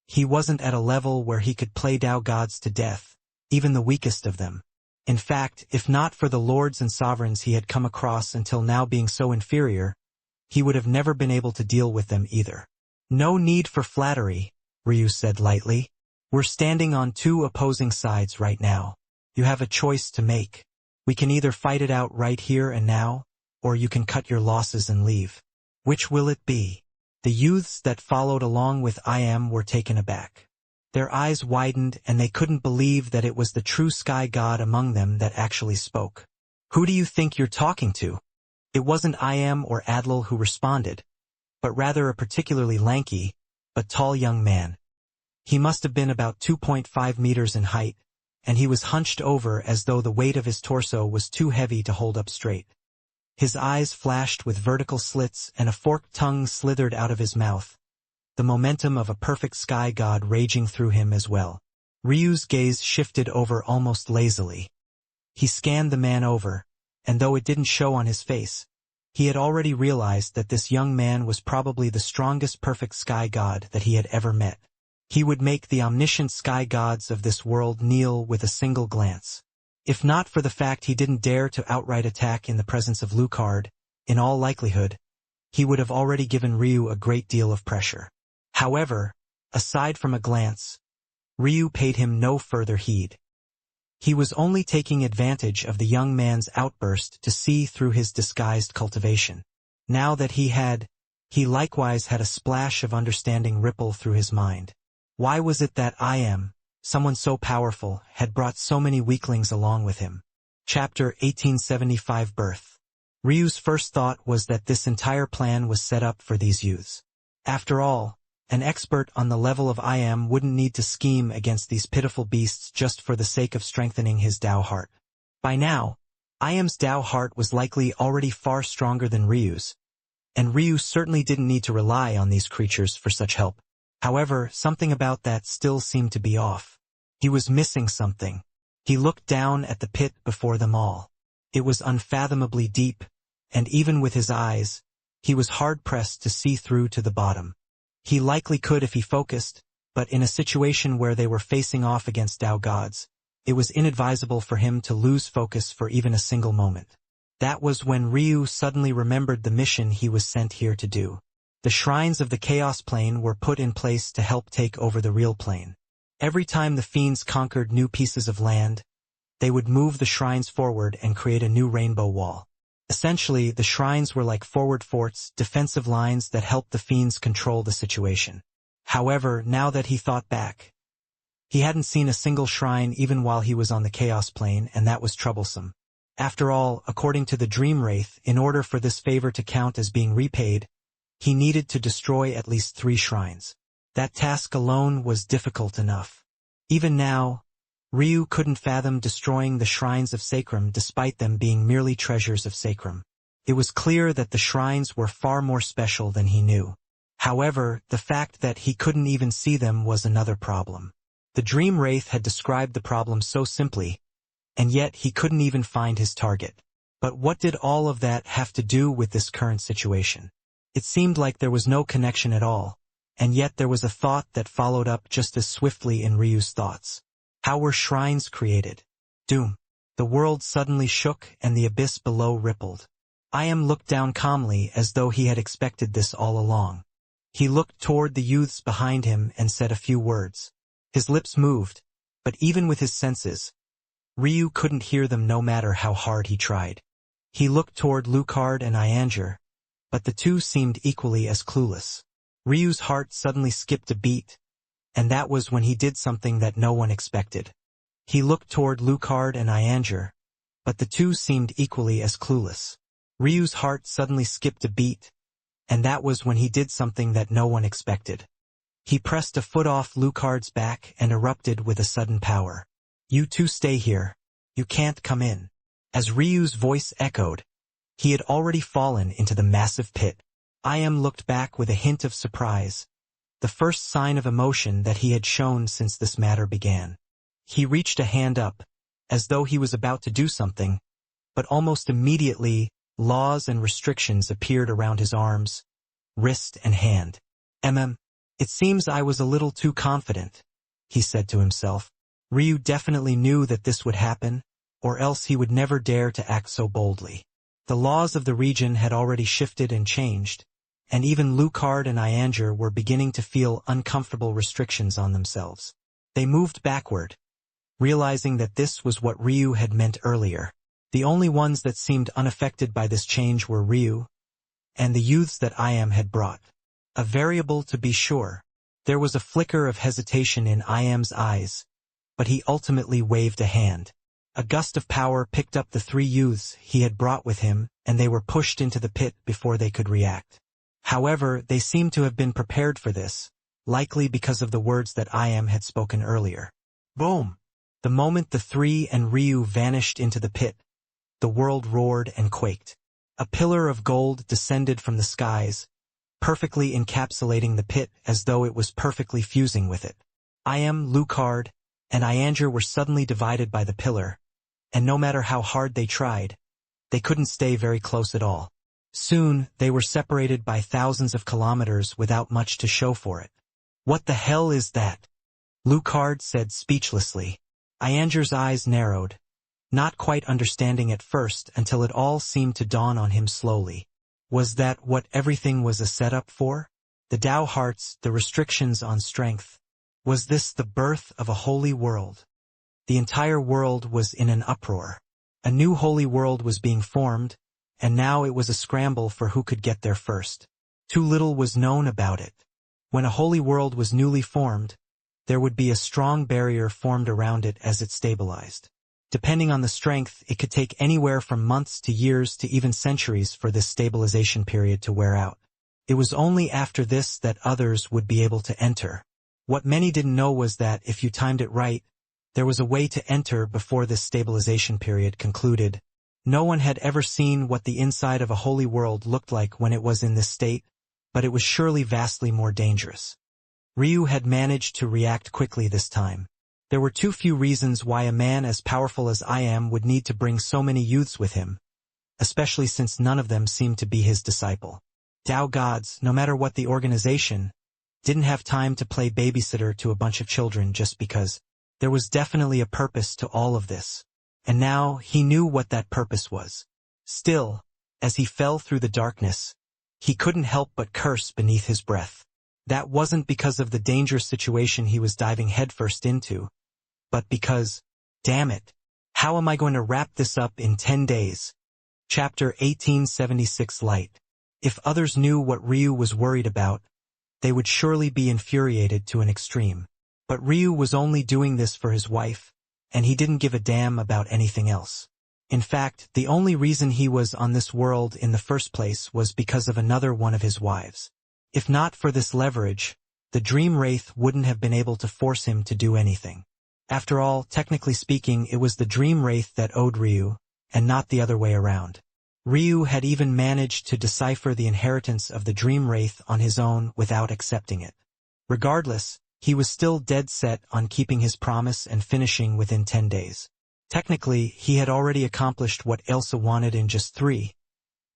He wasn't at a level where he could play Tao gods to death, even the weakest of them. In fact, if not for the lords and sovereigns he had come across until now being so inferior, he would have never been able to deal with them either. No need for flattery, Ryu said lightly. We're standing on two opposing sides right now. You have a choice to make. We can either fight it out right here and now, or you can cut your losses and leave. Which will it be? The youths that followed along with were taken aback. Their eyes widened and they couldn't believe that it was the true sky god among them that actually spoke. Who do you think you're talking to? It wasn't or Adlil who responded, but rather a particularly lanky, but tall young man. He must have been about 2.5 meters in height, and he was hunched over as though the weight of his torso was too heavy to hold up straight. His eyes flashed with vertical slits and a forked tongue slithered out of his mouth, the momentum of a perfect sky god raging through him as well. Ryu's gaze shifted over almost lazily. He scanned the man over, and though it didn't show on his face, he had already realized that this young man was probably the strongest perfect sky god that he had ever met. He would make the omniscient sky gods of this world kneel with a single glance. If not for the fact he didn't dare to outright attack in the presence of Lucard, in all likelihood, he would have already given Ryu a great deal of pressure. However, aside from a glance, Ryu paid him no further heed. He was only taking advantage of the young man's outburst to see through his disguised cultivation. Now that he likewise had a splash of understanding ripple through his mind. Why was it that someone so powerful, had brought so many weaklings along with him? Chapter 1875 Birth. Ryu's first thought was that this entire plan was set up for these youths. After all, an expert on the level of wouldn't need to scheme against these pitiful beasts just for the sake of strengthening his Tao heart. By now, Tao heart was likely already far stronger than Ryu's, and Ryu certainly didn't need to rely on these creatures for such help. However, something about that still seemed to be off. He was missing something. He looked down at the pit before them all. It was unfathomably deep, and even with his eyes, he was hard-pressed to see through to the bottom. He likely could if he focused, but in a situation where they were facing off against Tao gods, it was inadvisable for him to lose focus for even a single moment. That was when Ryu suddenly remembered the mission he was sent here to do. The shrines of the Chaos Plane were put in place to help take over the real plane. Every time the fiends conquered new pieces of land, they would move the shrines forward and create a new rainbow wall. Essentially, the shrines were like forward forts, defensive lines that helped the fiends control the situation. However, now that he thought back, he hadn't seen a single shrine even while he was on the Chaos Plane, and that was troublesome. After all, according to the Dream Wraith, in order for this favor to count as being repaid, he needed to destroy at least 3 shrines. That task alone was difficult enough. Even now, Ryu couldn't fathom destroying the shrines of Sacrum despite them being merely treasures of Sacrum. It was clear that the shrines were far more special than he knew. However, the fact that he couldn't even see them was another problem. The dream wraith had described the problem so simply, and yet he couldn't even find his target. But what did all of that have to do with this current situation? It seemed like there was no connection at all, and yet there was a thought that followed up just as swiftly in Ryu's thoughts. How were shrines created? Doom. The world suddenly shook and the abyss below rippled. I.M. looked down calmly as though he had expected this all along. He looked toward the youths behind him and said a few words. His lips moved, but even with his senses, Ryu couldn't hear them no matter how hard he tried. He looked toward Lucard and Ianger, but the two seemed equally as clueless. Ryu's heart suddenly skipped a beat, and that was when he did something that no one expected. He looked toward Lucard and Ianger, but the two seemed equally as clueless. Ryu's heart suddenly skipped a beat, and that was when he did something that no one expected. He pressed a foot off Lucard's back and erupted with a sudden power. You two stay here. You can't come in. As Ryu's voice echoed, he had already fallen into the massive pit. I.M. looked back with a hint of surprise, the first sign of emotion that he had shown since this matter began. He reached a hand up, as though he was about to do something, but almost immediately, laws and restrictions appeared around his arms, wrist and hand. It seems I was a little too confident, he said to himself. Ryu definitely knew that this would happen, or else he would never dare to act so boldly. The laws of the region had already shifted and changed, and even Lucard and Ianger were beginning to feel uncomfortable restrictions on themselves. They moved backward, realizing that this was what Ryu had meant earlier. The only ones that seemed unaffected by this change were Ryu and the youths that I.M. had brought. A variable to be sure. There was a flicker of hesitation in I.M.'s eyes, but he ultimately waved a hand. A gust of power picked up the three youths he had brought with him, and they were pushed into the pit before they could react. However, they seemed to have been prepared for this, likely because of the words that I.M. had spoken earlier. Boom! The moment the three and Ryu vanished into the pit, the world roared and quaked. A pillar of gold descended from the skies, perfectly encapsulating the pit as though it was perfectly fusing with it. I.M., Lucard, and Ianger were suddenly divided by the pillar, and no matter how hard they tried, they couldn't stay very close at all. Soon, they were separated by thousands of kilometers without much to show for it. What the hell is that? Lucard said speechlessly. Ianger's eyes narrowed, not quite understanding at first until it all seemed to dawn on him slowly. Was that what everything was a setup for? The Tao hearts, the restrictions on strength. Was this the birth of a holy world? The entire world was in an uproar. A new holy world was being formed, and now it was a scramble for who could get there first. Too little was known about it. When a holy world was newly formed, there would be a strong barrier formed around it as it stabilized. Depending on the strength, it could take anywhere from months to years to even centuries for this stabilization period to wear out. It was only after this that others would be able to enter. What many didn't know was that if you timed it right, there was a way to enter before this stabilization period concluded. No one had ever seen what the inside of a holy world looked like when it was in this state, but it was surely vastly more dangerous. Ryu had managed to react quickly this time. There were too few reasons why a man as powerful as I am would need to bring so many youths with him, especially since none of them seemed to be his disciple. Tao gods, no matter what the organization, didn't have time to play babysitter to a bunch of children just because. There was definitely a purpose to all of this, and now he knew what that purpose was. Still, as he fell through the darkness, he couldn't help but curse beneath his breath. That wasn't because of the dangerous situation he was diving headfirst into, but because, damn it, how am I going to wrap this up in 10 days? Chapter 1876 Light. If others knew what Ryu was worried about, they would surely be infuriated to an extreme. But Ryu was only doing this for his wife, and he didn't give a damn about anything else. In fact, the only reason he was on this world in the first place was because of another one of his wives. If not for this leverage, the Dream Wraith wouldn't have been able to force him to do anything. After all, technically speaking, it was the Dream Wraith that owed Ryu, and not the other way around. Ryu had even managed to decipher the inheritance of the dream wraith on his own without accepting it. Regardless, he was still dead set on keeping his promise and finishing within 10 days. Technically, he had already accomplished what Elsa wanted in just 3,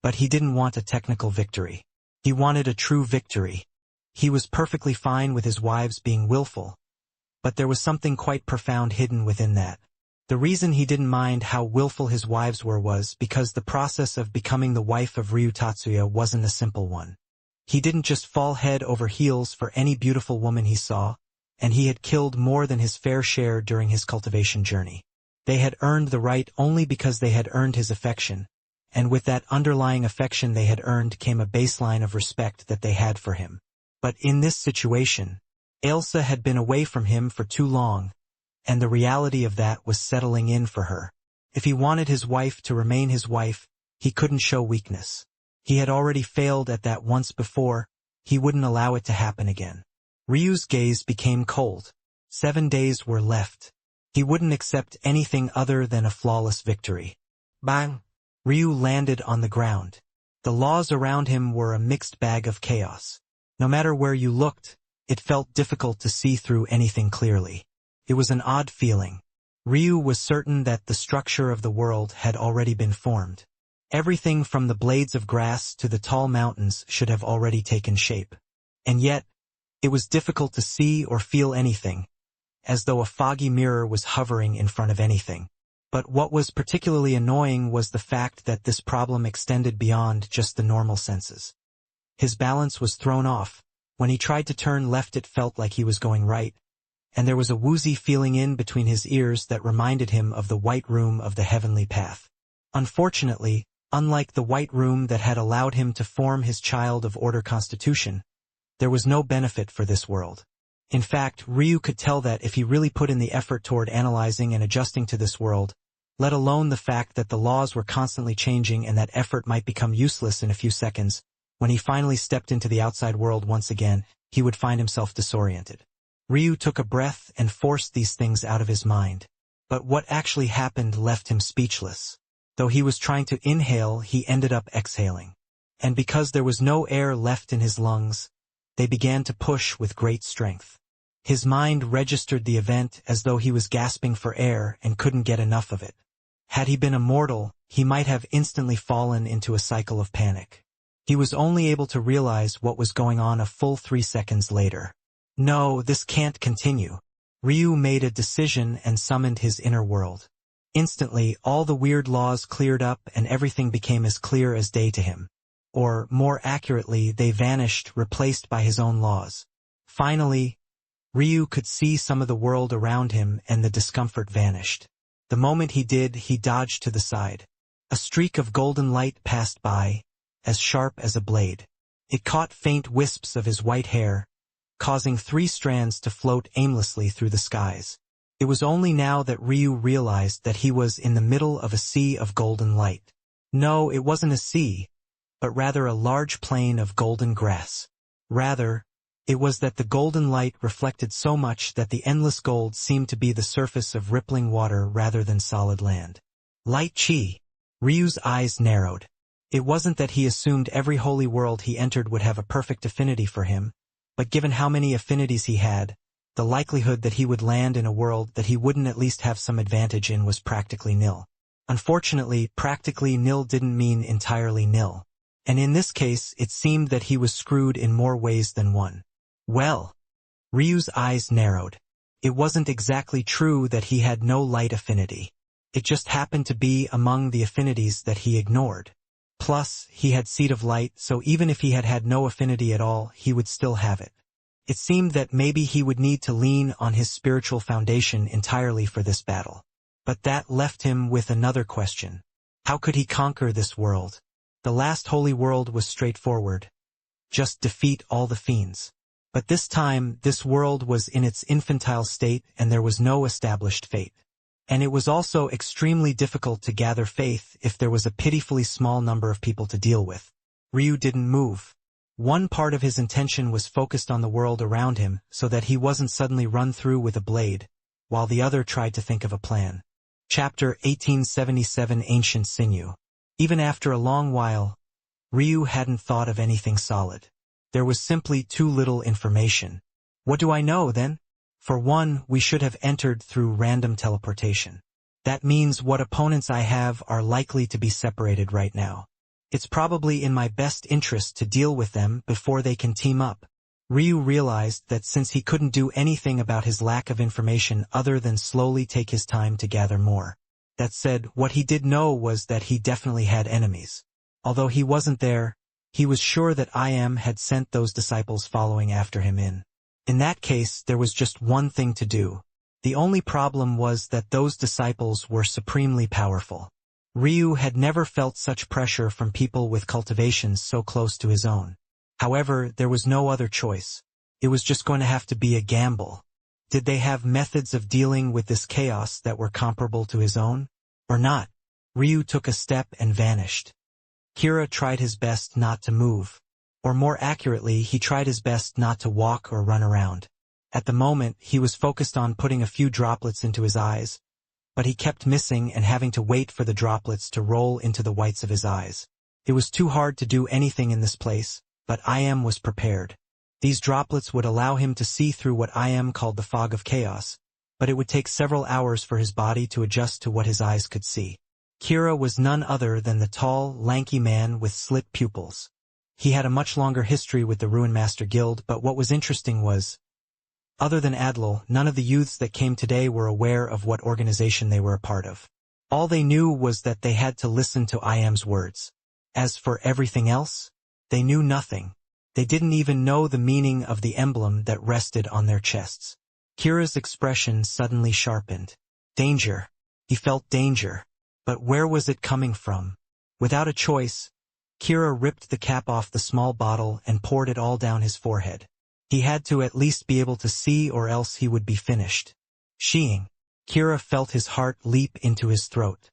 but he didn't want a technical victory. He wanted a true victory. He was perfectly fine with his wives being willful, but there was something quite profound hidden within that. The reason he didn't mind how willful his wives were was because the process of becoming the wife of Ryu Tatsuya wasn't a simple one. He didn't just fall head over heels for any beautiful woman he saw, and he had killed more than his fair share during his cultivation journey. They had earned the right only because they had earned his affection, and with that underlying affection they had earned came a baseline of respect that they had for him. But in this situation, Elsa had been away from him for too long, and the reality of that was settling in for her. If he wanted his wife to remain his wife, he couldn't show weakness. He had already failed at that once before, he wouldn't allow it to happen again. Ryu's gaze became cold. 7 days were left. He wouldn't accept anything other than a flawless victory. Bang! Ryu landed on the ground. The laws around him were a mixed bag of chaos. No matter where you looked, it felt difficult to see through anything clearly. It was an odd feeling. Ryu was certain that the structure of the world had already been formed. Everything from the blades of grass to the tall mountains should have already taken shape. And yet, it was difficult to see or feel anything, as though a foggy mirror was hovering in front of anything. But what was particularly annoying was the fact that this problem extended beyond just the normal senses. His balance was thrown off. When he tried to turn left it felt like he was going right, and there was a woozy feeling in between his ears that reminded him of the white room of the heavenly path. Unfortunately, unlike the white room that had allowed him to form his child of order constitution, there was no benefit for this world. In fact, Ryu could tell that if he really put in the effort toward analyzing and adjusting to this world, let alone the fact that the laws were constantly changing and that effort might become useless in a few seconds, when he finally stepped into the outside world once again, he would find himself disoriented. Ryu took a breath and forced these things out of his mind. But what actually happened left him speechless. Though he was trying to inhale, he ended up exhaling. And because there was no air left in his lungs, they began to push with great strength. His mind registered the event as though he was gasping for air and couldn't get enough of it. Had he been a mortal, he might have instantly fallen into a cycle of panic. He was only able to realize what was going on a full 3 seconds later. No, this can't continue. Ryu made a decision and summoned his inner world. Instantly, all the weird laws cleared up and everything became as clear as day to him. Or, more accurately, they vanished, replaced by his own laws. Finally, Ryu could see some of the world around him and the discomfort vanished. The moment he did, he dodged to the side. A streak of golden light passed by, as sharp as a blade. It caught faint wisps of his white hair, causing 3 strands to float aimlessly through the skies. It was only now that Ryu realized that he was in the middle of a sea of golden light. No, it wasn't a sea, but rather a large plain of golden grass. Rather, it was that the golden light reflected so much that the endless gold seemed to be the surface of rippling water rather than solid land. Light Qi. Ryu's eyes narrowed. It wasn't that he assumed every holy world he entered would have a perfect affinity for him, but given how many affinities he had, the likelihood that he would land in a world that he wouldn't at least have some advantage in was practically nil. Unfortunately, practically nil didn't mean entirely nil. And in this case, it seemed that he was screwed in more ways than one. Well, Ryu's eyes narrowed. It wasn't exactly true that he had no light affinity. It just happened to be among the affinities that he ignored. Plus, he had Seed of Light, so even if he had had no affinity at all, he would still have it. It seemed that maybe he would need to lean on his spiritual foundation entirely for this battle. But that left him with another question. How could he conquer this world? The last holy world was straightforward. Just defeat all the fiends. But this time, this world was in its infantile state and there was no established fate. And it was also extremely difficult to gather faith if there was a pitifully small number of people to deal with. Ryu didn't move. One part of his intention was focused on the world around him so that he wasn't suddenly run through with a blade, while the other tried to think of a plan. Chapter 1877 Ancient Sinew. Even after a long while, Ryu hadn't thought of anything solid. There was simply too little information. What do I know, then? For one, we should have entered through random teleportation. That means what opponents I have are likely to be separated right now. It's probably in my best interest to deal with them before they can team up. Ryu realized that since he couldn't do anything about his lack of information other than slowly take his time to gather more. That said, what he did know was that he definitely had enemies. Although he wasn't there, he was sure that I had sent those disciples following after him in. In that case, there was just one thing to do. The only problem was that those disciples were supremely powerful. Ryu had never felt such pressure from people with cultivations so close to his own. However, there was no other choice. It was just going to have to be a gamble. Did they have methods of dealing with this chaos that were comparable to his own? Or not? Ryu took a step and vanished. Kira tried his best not to move. Or more accurately, he tried his best not to walk or run around. At the moment, he was focused on putting a few droplets into his eyes, but he kept missing and having to wait for the droplets to roll into the whites of his eyes. It was too hard to do anything in this place, but was prepared. These droplets would allow him to see through what called the fog of chaos, but it would take several hours for his body to adjust to what his eyes could see. Kira was none other than the tall, lanky man with slit pupils. He had a much longer history with the Ruinmaster Guild, but what was interesting was, other than Adlil, none of the youths that came today were aware of what organization they were a part of. All they knew was that they had to listen to IM's words. As for everything else, they knew nothing. They didn't even know the meaning of the emblem that rested on their chests. Kira's expression suddenly sharpened. Danger. He felt danger. But where was it coming from? Without a choice, Kira ripped the cap off the small bottle and poured it all down his forehead. He had to at least be able to see, or else he would be finished. Sheeing. Kira felt his heart leap into his throat.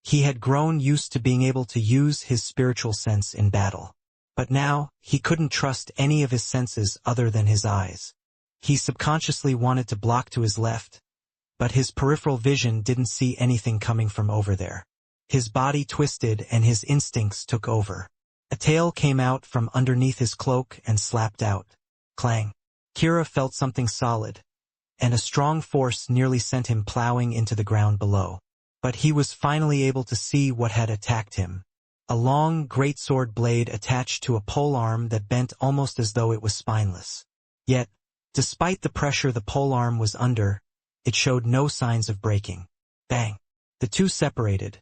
He had grown used to being able to use his spiritual sense in battle. But now, he couldn't trust any of his senses other than his eyes. He subconsciously wanted to block to his left, but his peripheral vision didn't see anything coming from over there. His body twisted and his instincts took over. A tail came out from underneath his cloak and slapped out. Clang. Kira felt something solid, and a strong force nearly sent him plowing into the ground below. But he was finally able to see what had attacked him. A long, greatsword blade attached to a polearm that bent almost as though it was spineless. Yet, despite the pressure the polearm was under, it showed no signs of breaking. Bang! The two separated,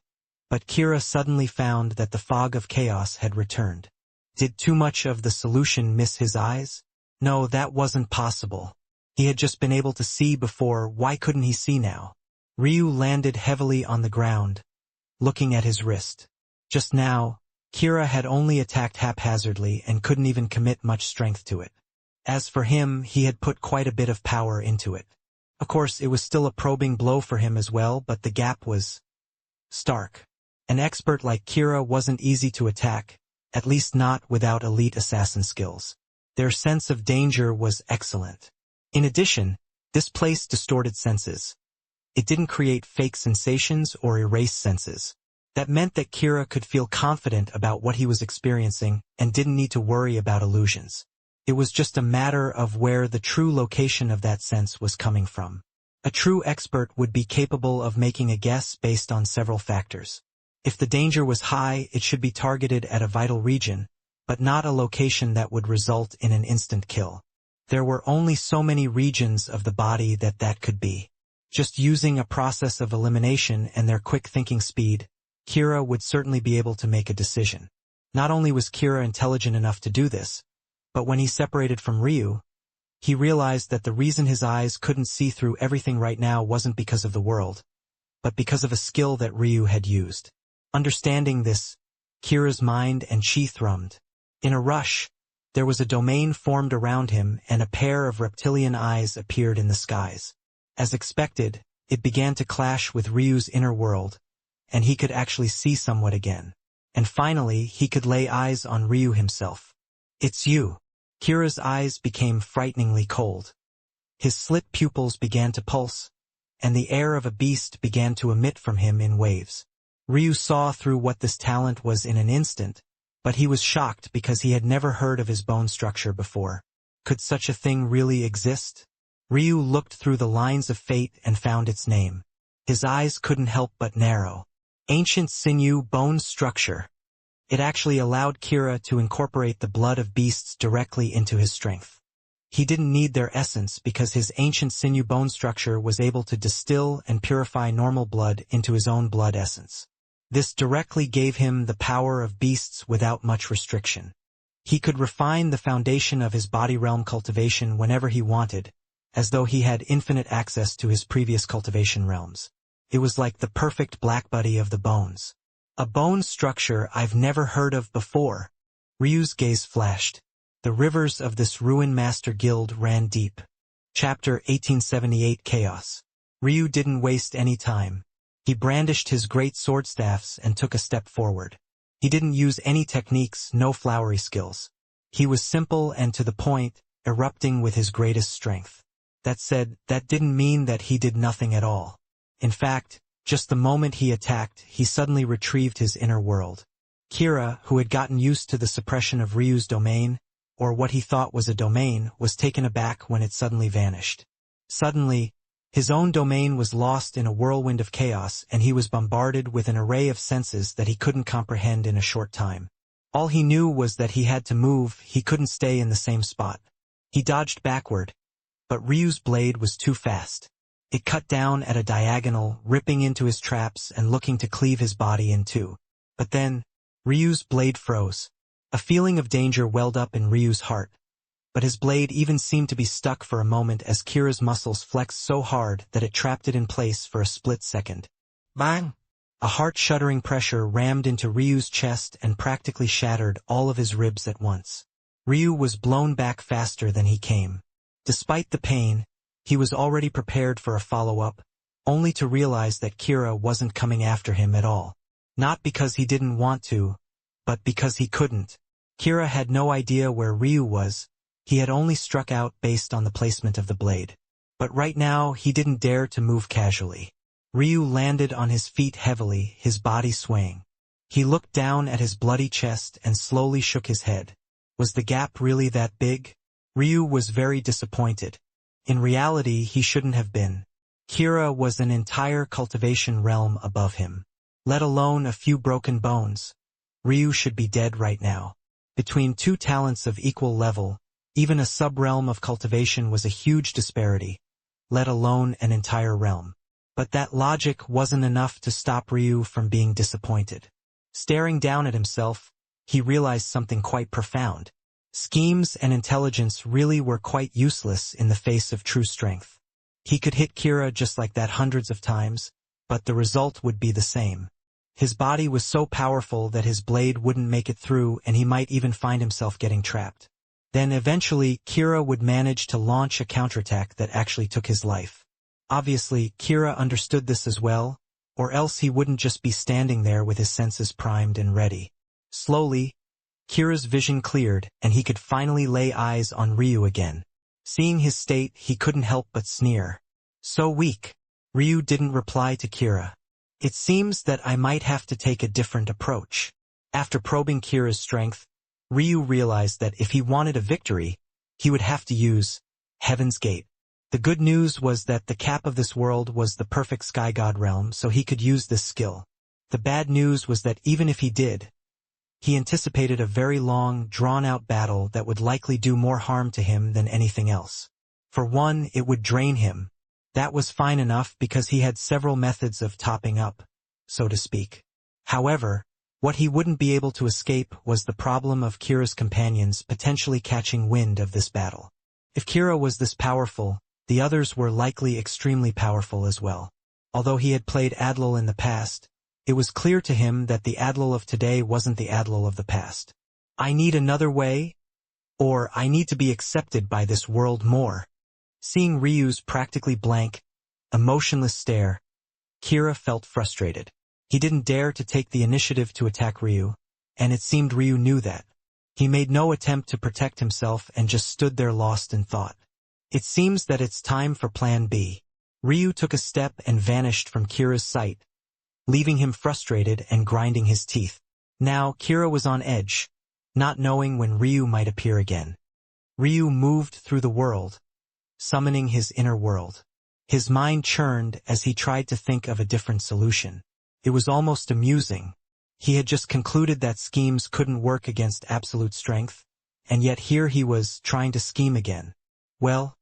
but Kira suddenly found that the fog of chaos had returned. Did too much of the solution miss his eyes? No, that wasn't possible. He had just been able to see before, why couldn't he see now? Ryu landed heavily on the ground, looking at his wrist. Just now, Kira had only attacked haphazardly and couldn't even commit much strength to it. As for him, he had put quite a bit of power into it. Of course, it was still a probing blow for him as well, but the gap was stark. An expert like Kira wasn't easy to attack, at least not without elite assassin skills. Their sense of danger was excellent. In addition, this place distorted senses. It didn't create fake sensations or erase senses. That meant that Kira could feel confident about what he was experiencing and didn't need to worry about illusions. It was just a matter of where the true location of that sense was coming from. A true expert would be capable of making a guess based on several factors. If the danger was high, it should be targeted at a vital region, but not a location that would result in an instant kill. There were only so many regions of the body that could be. Just using a process of elimination and their quick thinking speed, Kira would certainly be able to make a decision. Not only was Kira intelligent enough to do this, but when he separated from Ryu, he realized that the reason his eyes couldn't see through everything right now wasn't because of the world, but because of a skill that Ryu had used. Understanding this, Kira's mind and chi thrummed. In a rush, there was a domain formed around him and a pair of reptilian eyes appeared in the skies. As expected, it began to clash with Ryu's inner world, and he could actually see somewhat again. And finally, he could lay eyes on Ryu himself. It's you. Kira's eyes became frighteningly cold. His slit pupils began to pulse, and the air of a beast began to emit from him in waves. Ryu saw through what this talent was in an instant, but he was shocked because he had never heard of his bone structure before. Could such a thing really exist? Ryu looked through the lines of fate and found its name. His eyes couldn't help but narrow. Ancient sinew bone structure. It actually allowed Qilin to incorporate the blood of beasts directly into his strength. He didn't need their essence because his ancient sinew bone structure was able to distill and purify normal blood into his own blood essence. This directly gave him the power of beasts without much restriction. He could refine the foundation of his body realm cultivation whenever he wanted, as though he had infinite access to his previous cultivation realms. It was like the perfect black buddy of the bones. A bone structure I've never heard of before. Ryu's gaze flashed. The rivers of this ruin master guild ran deep. Chapter 1878 Chaos. Ryu didn't waste any time. He brandished his great sword staffs and took a step forward. He didn't use any techniques, no flowery skills. He was simple and to the point, erupting with his greatest strength. That said, that didn't mean that he did nothing at all. In fact, just the moment he attacked, he suddenly retrieved his inner world. Qilin, who had gotten used to the suppression of Ryu's domain, or what he thought was a domain, was taken aback when it suddenly vanished. Suddenly, his own domain was lost in a whirlwind of chaos and he was bombarded with an array of senses that he couldn't comprehend in a short time. All he knew was that he had to move, he couldn't stay in the same spot. He dodged backward, but Ryu's blade was too fast. It cut down at a diagonal, ripping into his traps and looking to cleave his body in two. But then, Ryu's blade froze. A feeling of danger welled up in Ryu's heart. But his blade even seemed to be stuck for a moment as Kirin's muscles flexed so hard that it trapped it in place for a split second. Bang! A heart-shuddering pressure rammed into Ryu's chest and practically shattered all of his ribs at once. Ryu was blown back faster than he came. Despite the pain, he was already prepared for a follow-up, only to realize that Qilin wasn't coming after him at all. Not because he didn't want to, but because he couldn't. Qilin had no idea where Ryu was. He had only struck out based on the placement of the blade. But right now, he didn't dare to move casually. Ryu landed on his feet heavily, his body swaying. He looked down at his bloody chest and slowly shook his head. Was the gap really that big? Ryu was very disappointed. In reality, he shouldn't have been. Qilin was an entire cultivation realm above him. Let alone a few broken bones. Ryu should be dead right now. Between two talents of equal level, even a sub-realm of cultivation was a huge disparity, let alone an entire realm. But that logic wasn't enough to stop Ryu from being disappointed. Staring down at himself, he realized something quite profound. Schemes and intelligence really were quite useless in the face of true strength. He could hit Qilin just like that hundreds of times, but the result would be the same. His body was so powerful that his blade wouldn't make it through and he might even find himself getting trapped. Then eventually, Qilin would manage to launch a counterattack that actually took his life. Obviously, Qilin understood this as well, or else he wouldn't just be standing there with his senses primed and ready. Slowly, Qilin's vision cleared and he could finally lay eyes on Ryu again. Seeing his state, he couldn't help but sneer. So weak. Ryu didn't reply to Qilin. It seems that I might have to take a different approach. After probing Qilin's strength, Ryu realized that if he wanted a victory, he would have to use Heaven's Gate. The good news was that the cap of this world was the perfect sky god realm, so he could use this skill. The bad news was that even if he did, he anticipated a very long, drawn-out battle that would likely do more harm to him than anything else. For one, it would drain him. That was fine enough because he had several methods of topping up, so to speak. However, what he wouldn't be able to escape was the problem of Qilin's companions potentially catching wind of this battle. If Qilin was this powerful, the others were likely extremely powerful as well. Although he had played Adlil in the past, it was clear to him that the Adlil of today wasn't the Adlil of the past. I need another way, or I need to be accepted by this world more. Seeing Ryu's practically blank, emotionless stare, Qilin felt frustrated. He didn't dare to take the initiative to attack Ryu, and it seemed Ryu knew that. He made no attempt to protect himself and just stood there lost in thought. It seems that it's time for Plan B. Ryu took a step and vanished from Qilin's sight, leaving him frustrated and grinding his teeth. Now, Kira was on edge, not knowing when Ryu might appear again. Ryu moved through the world, summoning his inner world. His mind churned as he tried to think of a different solution. It was almost amusing. He had just concluded that schemes couldn't work against absolute strength, and yet here he was trying to scheme again. Well,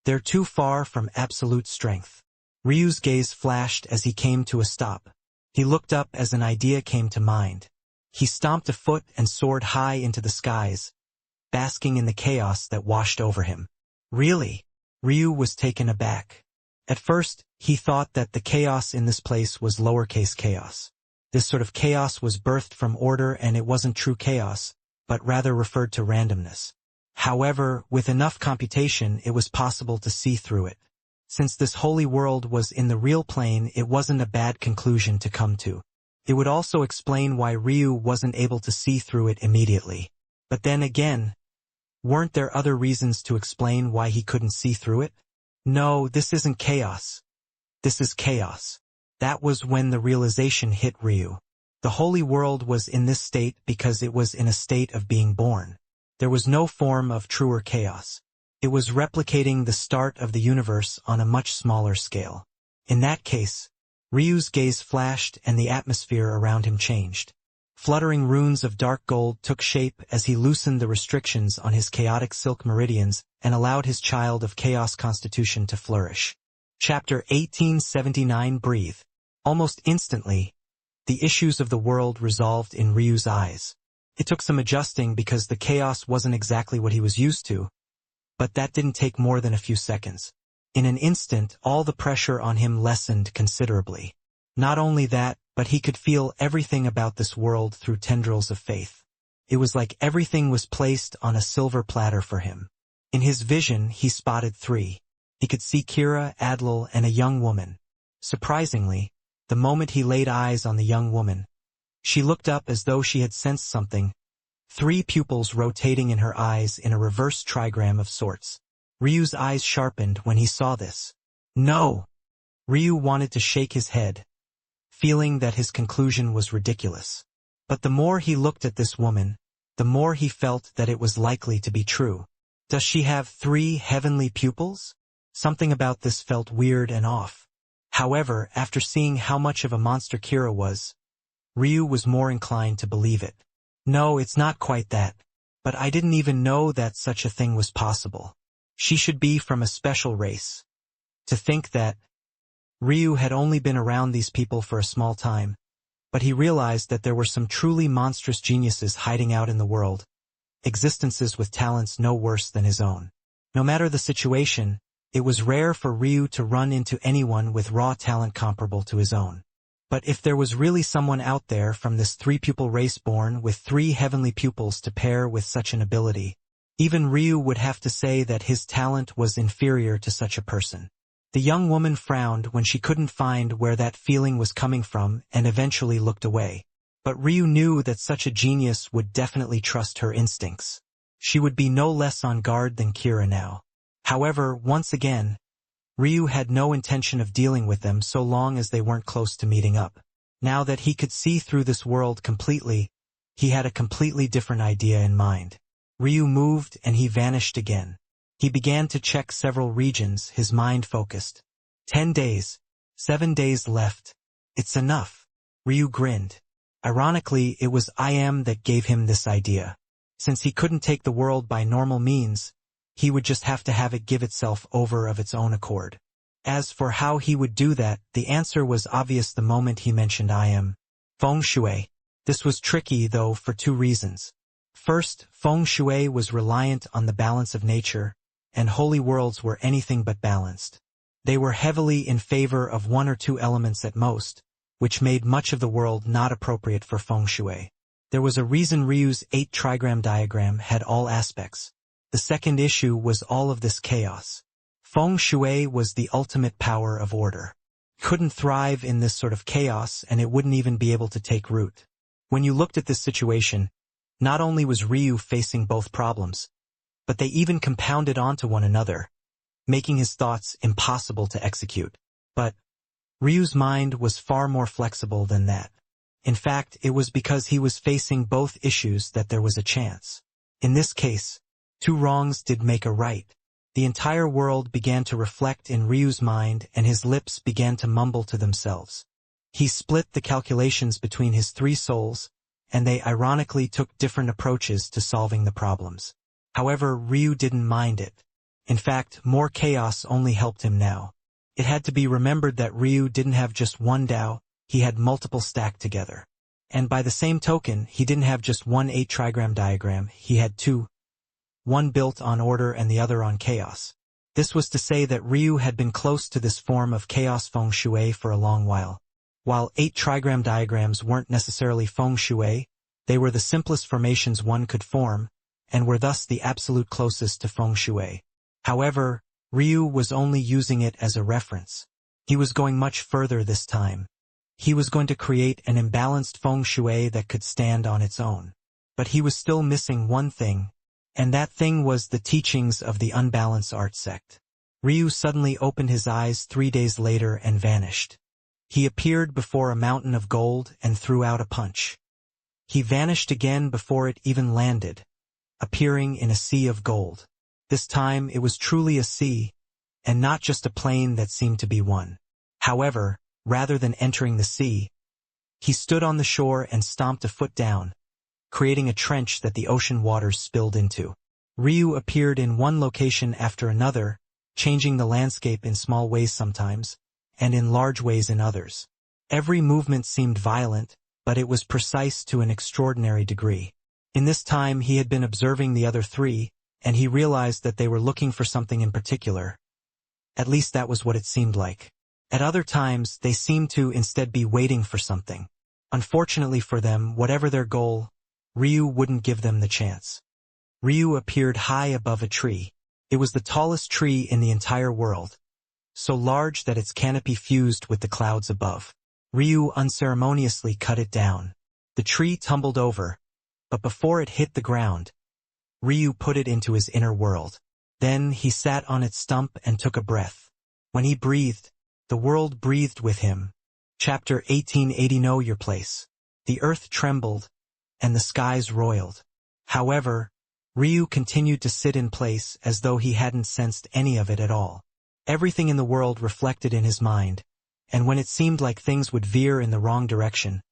they're too far from absolute strength. Ryu's gaze flashed as he came to a stop. He looked up as an idea came to mind. He stomped a foot and soared high into the skies, basking in the chaos that washed over him. Really? Ryu was taken aback. At first, he thought that the chaos in this place was lowercase chaos. This sort of chaos was birthed from order, and it wasn't true chaos, but rather referred to randomness. However, with enough computation, it was possible to see through it. Since this holy world was in the real plane, it wasn't a bad conclusion to come to. It would also explain why Ryu wasn't able to see through it immediately. But then again, weren't there other reasons to explain why he couldn't see through it? No, this isn't chaos. This is chaos. That was when the realization hit Ryu. The holy world was in this state because it was in a state of being born. There was no form of truer chaos. It was replicating the start of the universe on a much smaller scale. In that case, Ryu's gaze flashed and the atmosphere around him changed. Fluttering runes of dark gold took shape as he loosened the restrictions on his chaotic silk meridians and allowed his child of chaos constitution to flourish. Chapter 1879. Breathe. Almost instantly, the issues of the world resolved in Ryu's eyes. It took some adjusting because the chaos wasn't exactly what he was used to, but that didn't take more than a few seconds. In an instant, all the pressure on him lessened considerably. Not only that, but he could feel everything about this world through tendrils of faith. It was like everything was placed on a silver platter for him. In his vision, he spotted three. He could see Kira, Adlil, and a young woman. Surprisingly, the moment he laid eyes on the young woman, she looked up as though she had sensed something, three pupils rotating in her eyes in a reverse trigram of sorts. Ryu's eyes sharpened when he saw this. No! Ryu wanted to shake his head, feeling that his conclusion was ridiculous. But the more he looked at this woman, the more he felt that it was likely to be true. Does she have three heavenly pupils? Something about this felt weird and off. However, after seeing how much of a monster Kira was, Ryu was more inclined to believe it. No, it's not quite that. But I didn't even know that such a thing was possible. She should be from a special race. To think that Ryu had only been around these people for a small time, but he realized that there were some truly monstrous geniuses hiding out in the world, existences with talents no worse than his own. No matter the situation, it was rare for Ryu to run into anyone with raw talent comparable to his own. But if there was really someone out there from this three-pupil race born with three heavenly pupils to pair with such an ability, even Ryu would have to say that his talent was inferior to such a person. The young woman frowned when she couldn't find where that feeling was coming from and eventually looked away. But Ryu knew that such a genius would definitely trust her instincts. She would be no less on guard than Kira now. However, once again, Ryu had no intention of dealing with them so long as they weren't close to meeting up. Now that he could see through this world completely, he had a completely different idea in mind. Ryu moved and he vanished again. He began to check several regions, his mind focused. 10 days. 7 days left. It's enough. Ryu grinned. Ironically, it was I Am that gave him this idea. Since he couldn't take the world by normal means, he would just have to have it give itself over of its own accord. As for how he would do that, the answer was obvious the moment he mentioned I Am. Feng Shui. This was tricky, though, for two reasons. First, Feng Shui was reliant on the balance of nature, and holy worlds were anything but balanced. They were heavily in favor of one or two elements at most, which made much of the world not appropriate for Feng Shui. There was a reason Ryu's 8-trigram diagram had all aspects. The second issue was all of this chaos. Feng Shui was the ultimate power of order. Couldn't thrive in this sort of chaos, and it wouldn't even be able to take root. When you looked at this situation, not only was Ryu facing both problems, but they even compounded onto one another, making his thoughts impossible to execute. But Ryu's mind was far more flexible than that. In fact, it was because he was facing both issues that there was a chance. In this case, two wrongs did make a right. The entire world began to reflect in Ryu's mind and his lips began to mumble to themselves. He split the calculations between his three souls, and they ironically took different approaches to solving the problems. However, Ryu didn't mind it. In fact, more chaos only helped him now. It had to be remembered that Ryu didn't have just one Dao, he had multiple stacked together. And by the same token, he didn't have just one 8-trigram diagram, he had two. One built on order and the other on chaos. This was to say that Ryu had been close to this form of chaos feng shui for a long while. While 8-trigram diagrams weren't necessarily feng shui, they were the simplest formations one could form, and were thus the absolute closest to feng shui. However, Ryu was only using it as a reference. He was going much further this time. He was going to create an imbalanced feng shui that could stand on its own. But he was still missing one thing, and that thing was the teachings of the unbalanced art sect. Ryu suddenly opened his eyes 3 days later and vanished. He appeared before a mountain of gold and threw out a punch. He vanished again before it even landed, appearing in a sea of gold. This time it was truly a sea, and not just a plain that seemed to be one. However, rather than entering the sea, he stood on the shore and stomped a foot down, creating a trench that the ocean waters spilled into. Ryu appeared in one location after another, changing the landscape in small ways sometimes, and in large ways in others. Every movement seemed violent, but it was precise to an extraordinary degree. In this time he had been observing the other three, and he realized that they were looking for something in particular. At least that was what it seemed like. At other times, they seemed to instead be waiting for something. Unfortunately for them, whatever their goal, Ryu wouldn't give them the chance. Ryu appeared high above a tree. It was the tallest tree in the entire world, so large that its canopy fused with the clouds above. Ryu unceremoniously cut it down. The tree tumbled over, but before it hit the ground, Ryu put it into his inner world. Then he sat on its stump and took a breath. When he breathed, the world breathed with him. Chapter 1880. Know your place. The earth trembled, and the skies roiled. However, Ryu continued to sit in place as though he hadn't sensed any of it at all. Everything in the world reflected in his mind, and when it seemed like things would veer in the wrong direction,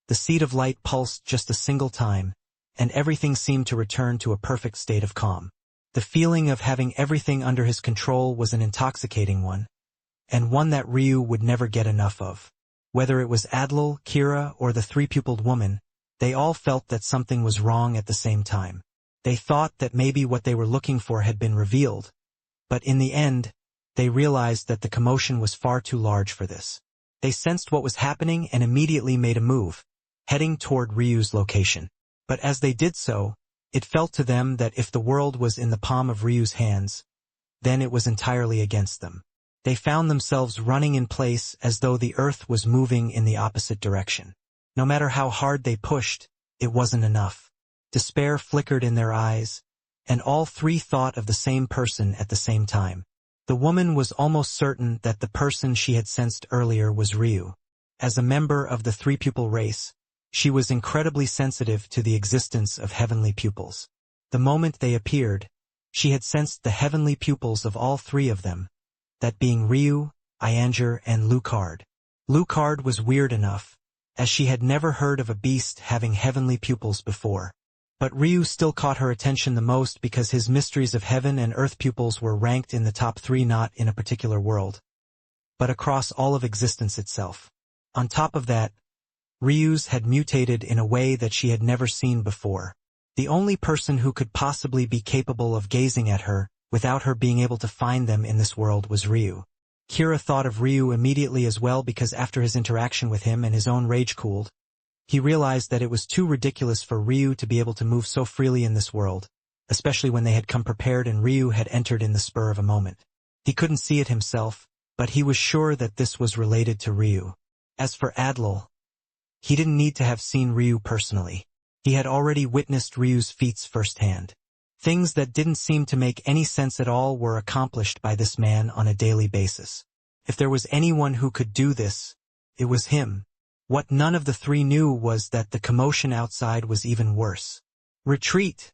the seed of light pulsed just a single time, and everything seemed to return to a perfect state of calm. The feeling of having everything under his control was an intoxicating one, and one that Ryu would never get enough of. Whether it was Adlil, Kira, or the three-pupiled woman, they all felt that something was wrong at the same time. They thought that maybe what they were looking for had been revealed, but in the end, they realized that the commotion was far too large for this. They sensed what was happening and immediately made a move, heading toward Ryu's location. But as they did so, it felt to them that if the world was in the palm of Ryu's hands, then it was entirely against them. They found themselves running in place as though the earth was moving in the opposite direction. No matter how hard they pushed, it wasn't enough. Despair flickered in their eyes, and all three thought of the same person at the same time. The woman was almost certain that the person she had sensed earlier was Ryu. As a member of the three-pupil race, she was incredibly sensitive to the existence of heavenly pupils. The moment they appeared, she had sensed the heavenly pupils of all three of them, that being Ryu, Ianger, and Lucard. Lucard was weird enough, as she had never heard of a beast having heavenly pupils before. But Ryu still caught her attention the most because his mysteries of heaven and earth pupils were ranked in the top 3 not in a particular world, but across all of existence itself. On top of that, Ryu's had mutated in a way that she had never seen before. The only person who could possibly be capable of gazing at her, without her being able to find them in this world, was Ryu. Kira thought of Ryu immediately as well because after his interaction with him and his own rage cooled, he realized that it was too ridiculous for Ryu to be able to move so freely in this world, especially when they had come prepared and Ryu had entered in the spur of a moment. He couldn't see it himself, but he was sure that this was related to Ryu. As for Adlil, he didn't need to have seen Ryu personally. He had already witnessed Ryu's feats firsthand. Things that didn't seem to make any sense at all were accomplished by this man on a daily basis. If there was anyone who could do this, it was him. What none of the three knew was that the commotion outside was even worse. "Retreat,"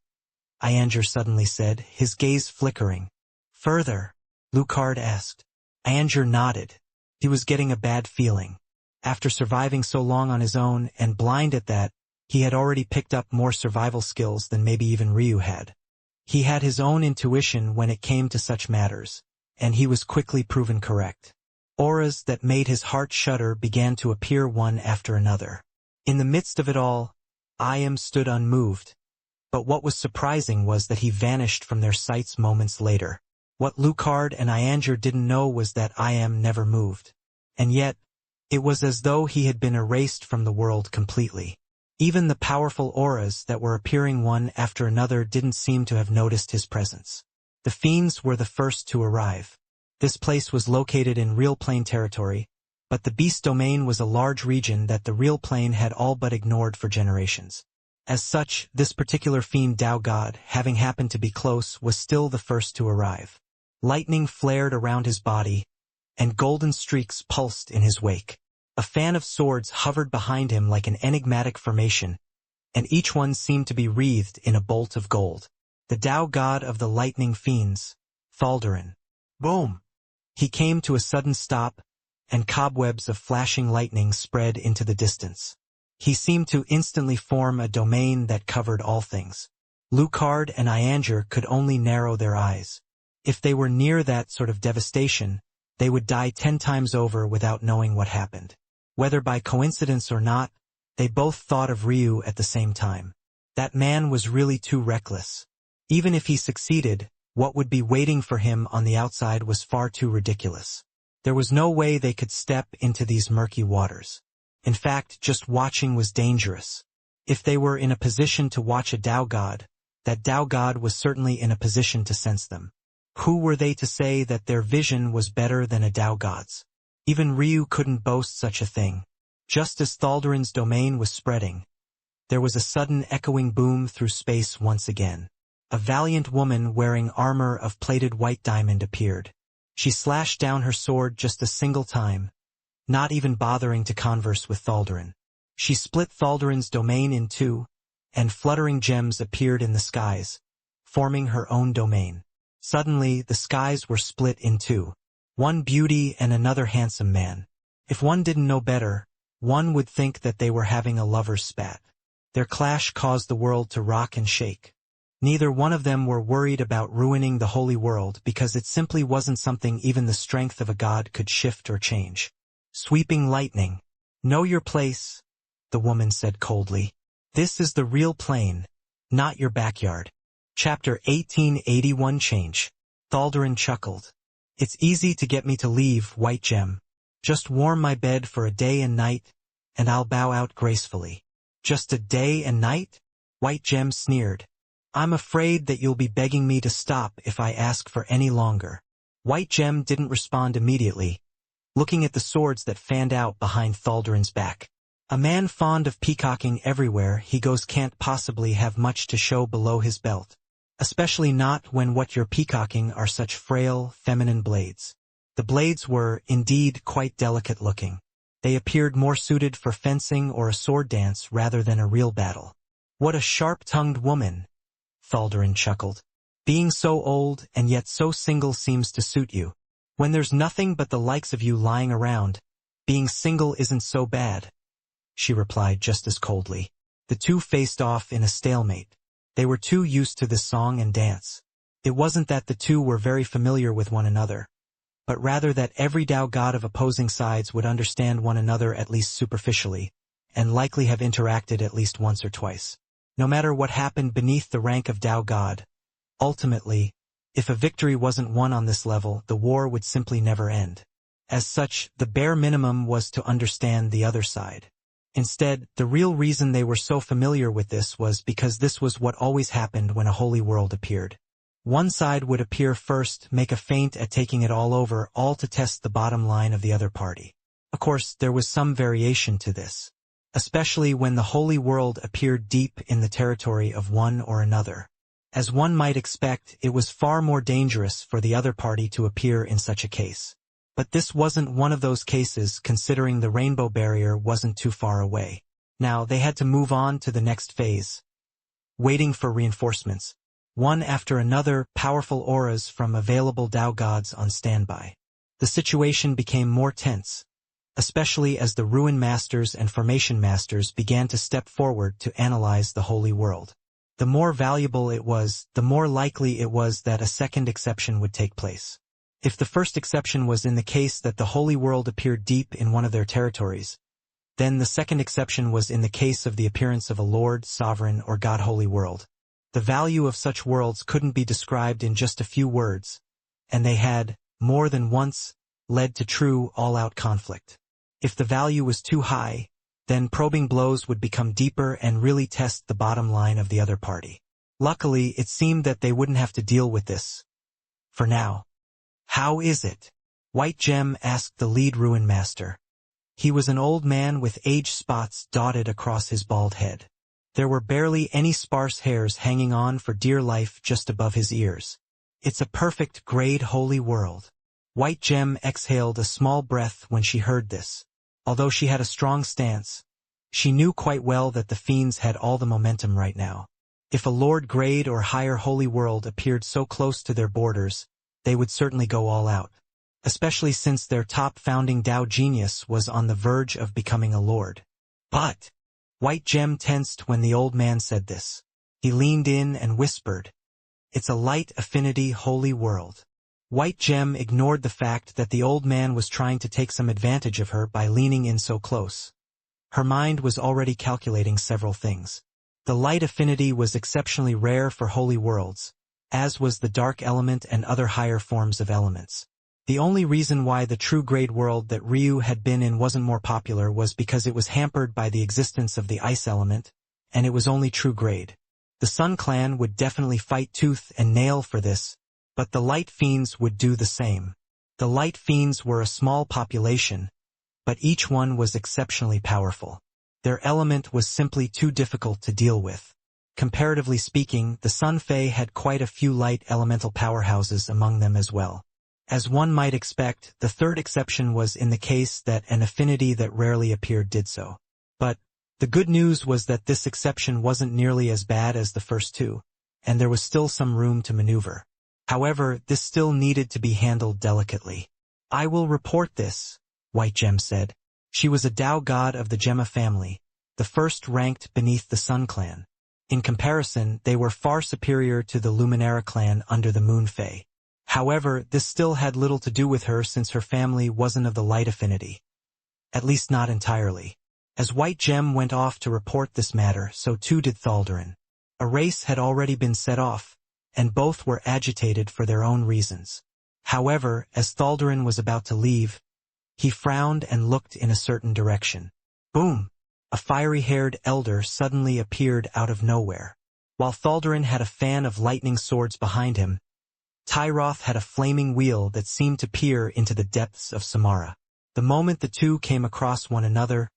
Ianger suddenly said, his gaze flickering. "Further?" Lucard asked. Ianger nodded. He was getting a bad feeling. After surviving so long on his own, and blind at that, he had already picked up more survival skills than maybe even Ryu had. He had his own intuition when it came to such matters, and he was quickly proven correct. Auras that made his heart shudder began to appear one after another. In the midst of it all, Iam stood unmoved. But what was surprising was that he vanished from their sights moments later. What Lucard and Ianger didn't know was that Iam never moved. And yet, it was as though he had been erased from the world completely. Even the powerful auras that were appearing one after another didn't seem to have noticed his presence. The fiends were the first to arrive. This place was located in Real Plane territory, but the beast domain was a large region that the Real Plane had all but ignored for generations. As such, this particular fiend Tao god, having happened to be close, was still the first to arrive. Lightning flared around his body, and golden streaks pulsed in his wake. A fan of swords hovered behind him like an enigmatic formation, and each one seemed to be wreathed in a bolt of gold. The Tao god of the lightning fiends, Thaldarin. Boom! He came to a sudden stop, and cobwebs of flashing lightning spread into the distance. He seemed to instantly form a domain that covered all things. Lucard and Ianger could only narrow their eyes. If they were near that sort of devastation, they would die 10 times over without knowing what happened. Whether by coincidence or not, they both thought of Ryu at the same time. That man was really too reckless. Even if he succeeded, what would be waiting for him on the outside was far too ridiculous. There was no way they could step into these murky waters. In fact, just watching was dangerous. If they were in a position to watch a Tao god, that Tao god was certainly in a position to sense them. Who were they to say that their vision was better than a Tao god's? Even Ryu couldn't boast such a thing. Just as Thaldarin's domain was spreading, there was a sudden echoing boom through space once again. A valiant woman wearing armor of plated white diamond appeared. She slashed down her sword just a single time, not even bothering to converse with Thaldarin. She split Thaldarin's domain in two, and fluttering gems appeared in the skies, forming her own domain. Suddenly, the skies were split in two. One beauty and another handsome man. If one didn't know better, one would think that they were having a lover's spat. Their clash caused the world to rock and shake. Neither one of them were worried about ruining the holy world because it simply wasn't something even the strength of a god could shift or change. Sweeping lightning. Know your place, the woman said coldly. This is the Real Plane, not your backyard. Chapter 1881 Change. Thaldarin chuckled. It's easy to get me to leave, White Gem. Just warm my bed for a day and night, and I'll bow out gracefully. Just a day and night? White Gem sneered. I'm afraid that you'll be begging me to stop if I ask for any longer. White Gem didn't respond immediately, looking at the swords that fanned out behind Thaldarin's back. A man fond of peacocking everywhere he goes can't possibly have much to show below his belt, especially not when what you're peacocking are such frail, feminine blades. The blades were, indeed, quite delicate looking. They appeared more suited for fencing or a sword dance rather than a real battle. What a sharp-tongued woman, Thaldarin chuckled. Being so old and yet so single seems to suit you. When there's nothing but the likes of you lying around, being single isn't so bad, she replied just as coldly. The two faced off in a stalemate. They were too used to this song and dance. It wasn't that the two were very familiar with one another, but rather that every Tao god of opposing sides would understand one another at least superficially, and likely have interacted at least once or twice. No matter what happened beneath the rank of Tao god, ultimately, if a victory wasn't won on this level, the war would simply never end. As such, the bare minimum was to understand the other side. Instead, the real reason they were so familiar with this was because this was what always happened when a holy world appeared. One side would appear first, make a feint at taking it all over, all to test the bottom line of the other party. Of course, there was some variation to this, especially when the holy world appeared deep in the territory of one or another. As one might expect, it was far more dangerous for the other party to appear in such a case. But this wasn't one of those cases, considering the rainbow barrier wasn't too far away. Now they had to move on to the next phase, waiting for reinforcements, one after another, powerful auras from available Tao gods on standby. The situation became more tense, especially as the Ruin Masters and Formation Masters began to step forward to analyze the Holy World. The more valuable it was, the more likely it was that a second exception would take place. If the first exception was in the case that the Holy World appeared deep in one of their territories, then the second exception was in the case of the appearance of a Lord, Sovereign, or God Holy World. The value of such worlds couldn't be described in just a few words, and they had, more than once, led to true, all-out conflict. If the value was too high, then probing blows would become deeper and really test the bottom line of the other party. Luckily, it seemed that they wouldn't have to deal with this. For now. How is it? White Gem asked the lead Ruin Master. He was an old man with age spots dotted across his bald head. There were barely any sparse hairs hanging on for dear life just above his ears. It's a perfect grade holy world. White Gem exhaled a small breath when she heard this. Although she had a strong stance, she knew quite well that the fiends had all the momentum right now. If a Lord grade or higher holy world appeared so close to their borders, they would certainly go all out. Especially since their top founding Tao genius was on the verge of becoming a lord. But White Gem tensed when the old man said this. He leaned in and whispered, "It's a light affinity holy world." White Gem ignored the fact that the old man was trying to take some advantage of her by leaning in so close. Her mind was already calculating several things. The light affinity was exceptionally rare for holy worlds, as was the dark element and other higher forms of elements. The only reason why the true grade world that Ryu had been in wasn't more popular was because it was hampered by the existence of the ice element, and it was only true grade. The Sun Clan would definitely fight tooth and nail for this, but the Light Fiends would do the same. The Light Fiends were a small population, but each one was exceptionally powerful. Their element was simply too difficult to deal with. Comparatively speaking, the Sun Fae had quite a few light elemental powerhouses among them as well. As one might expect, the third exception was in the case that an affinity that rarely appeared did so. But the good news was that this exception wasn't nearly as bad as the first two, and there was still some room to maneuver. However, this still needed to be handled delicately. "I will report this," White Gem said. She was a Tao god of the Gemma family, the first ranked beneath the Sun Clan. In comparison, they were far superior to the Luminara clan under the Moon Fae. However, this still had little to do with her since her family wasn't of the light affinity. At least not entirely. As White Gem went off to report this matter, so too did Thaldarin. A race had already been set off, and both were agitated for their own reasons. However, as Thaldarin was about to leave, he frowned and looked in a certain direction. Boom! A fiery-haired elder suddenly appeared out of nowhere. While Thaldarin had a fan of lightning swords behind him, Tyroth had a flaming wheel that seemed to peer into the depths of Samara. The moment the two came across one another,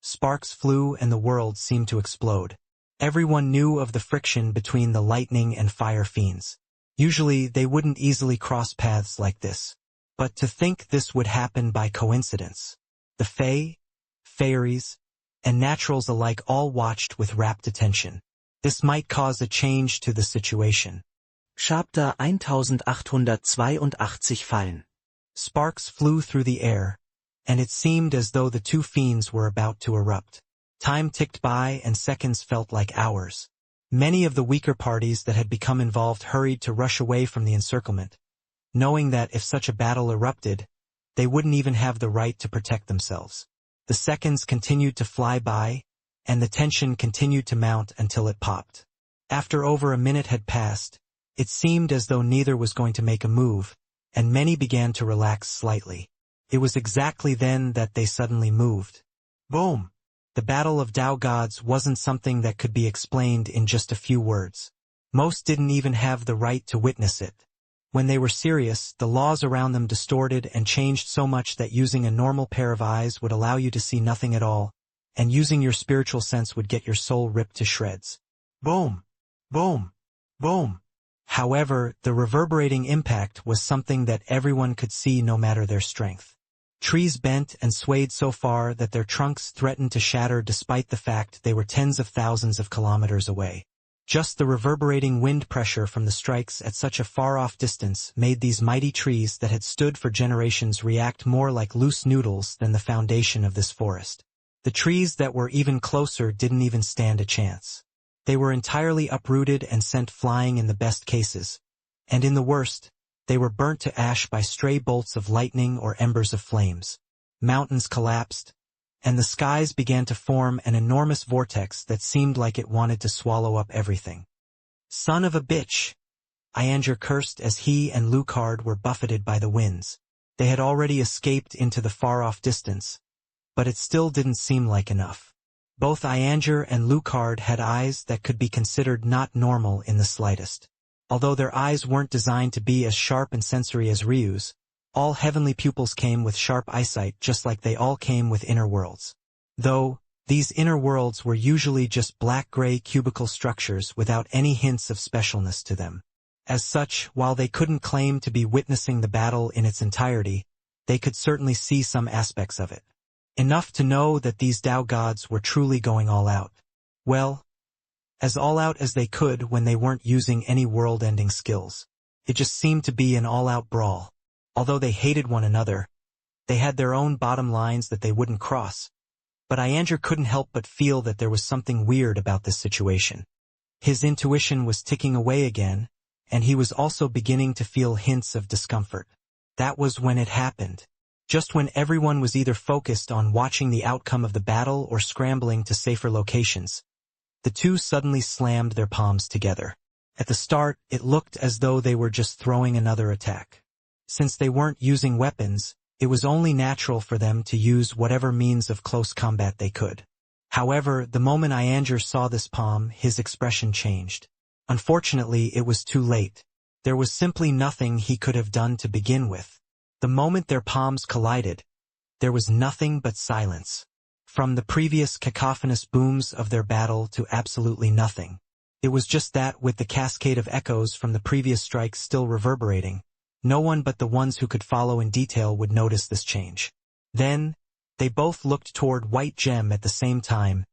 sparks flew and the world seemed to explode. Everyone knew of the friction between the lightning and fire fiends. Usually they wouldn't easily cross paths like this. But to think this would happen by coincidence. The Fae, Fairies, and Naturals alike all watched with rapt attention. This might cause a change to the situation. Chapter 1882 Fallen. Sparks flew through the air, and it seemed as though the two fiends were about to erupt. Time ticked by and seconds felt like hours. Many of the weaker parties that had become involved hurried to rush away from the encirclement, knowing that if such a battle erupted, they wouldn't even have the right to protect themselves. The seconds continued to fly by, and the tension continued to mount until it popped. After over a minute had passed, it seemed as though neither was going to make a move, and many began to relax slightly. It was exactly then that they suddenly moved. Boom! The battle of Tao gods wasn't something that could be explained in just a few words. Most didn't even have the right to witness it. When they were serious, the laws around them distorted and changed so much that using a normal pair of eyes would allow you to see nothing at all, and using your spiritual sense would get your soul ripped to shreds. Boom! Boom! Boom! However, the reverberating impact was something that everyone could see no matter their strength. Trees bent and swayed so far that their trunks threatened to shatter despite the fact they were tens of thousands of kilometers away. Just the reverberating wind pressure from the strikes at such a far-off distance made these mighty trees that had stood for generations react more like loose noodles than the foundation of this forest. The trees that were even closer didn't even stand a chance. They were entirely uprooted and sent flying in the best cases, and in the worst, they were burnt to ash by stray bolts of lightning or embers of flames. Mountains collapsed, and the skies began to form an enormous vortex that seemed like it wanted to swallow up everything. "Son of a bitch!" Ianger cursed as he and Lucard were buffeted by the winds. They had already escaped into the far-off distance, but it still didn't seem like enough. Both Ianger and Lucard had eyes that could be considered not normal in the slightest. Although their eyes weren't designed to be as sharp and sensory as Ryu's, all heavenly pupils came with sharp eyesight just like they all came with inner worlds. Though, these inner worlds were usually just black-gray cubical structures without any hints of specialness to them. As such, while they couldn't claim to be witnessing the battle in its entirety, they could certainly see some aspects of it. Enough to know that these Tao gods were truly going all out. Well, as all out as they could when they weren't using any world-ending skills. It just seemed to be an all-out brawl. Although they hated one another, they had their own bottom lines that they wouldn't cross. But Ianger couldn't help but feel that there was something weird about this situation. His intuition was ticking away again, and he was also beginning to feel hints of discomfort. That was when it happened. Just when everyone was either focused on watching the outcome of the battle or scrambling to safer locations, the two suddenly slammed their palms together. At the start, it looked as though they were just throwing another attack. Since they weren't using weapons, it was only natural for them to use whatever means of close combat they could. However, the moment Ianger saw this palm, his expression changed. Unfortunately, it was too late. There was simply nothing he could have done to begin with. The moment their palms collided, there was nothing but silence. From the previous cacophonous booms of their battle to absolutely nothing. It was just that with the cascade of echoes from the previous strikes still reverberating, no one but the ones who could follow in detail would notice this change. Then, they both looked toward White Gem at the same time,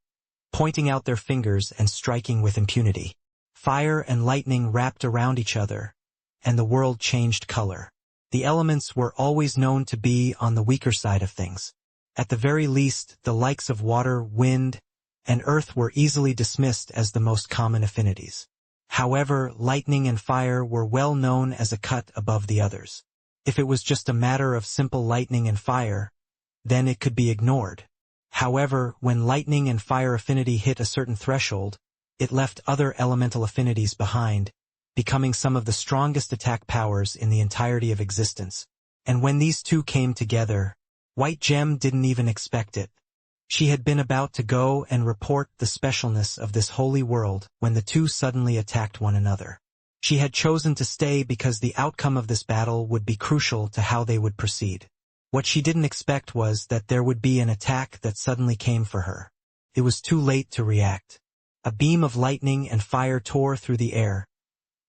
pointing out their fingers and striking with impunity. Fire and lightning wrapped around each other, and the world changed color. The elements were always known to be on the weaker side of things. At the very least, the likes of water, wind, and earth were easily dismissed as the most common affinities. However, lightning and fire were well known as a cut above the others. If it was just a matter of simple lightning and fire, then it could be ignored. However, when lightning and fire affinity hit a certain threshold, it left other elemental affinities behind, becoming some of the strongest attack powers in the entirety of existence. And when these two came together, White Gem didn't even expect it. She had been about to go and report the specialness of this holy world when the two suddenly attacked one another. She had chosen to stay because the outcome of this battle would be crucial to how they would proceed. What she didn't expect was that there would be an attack that suddenly came for her. It was too late to react. A beam of lightning and fire tore through the air,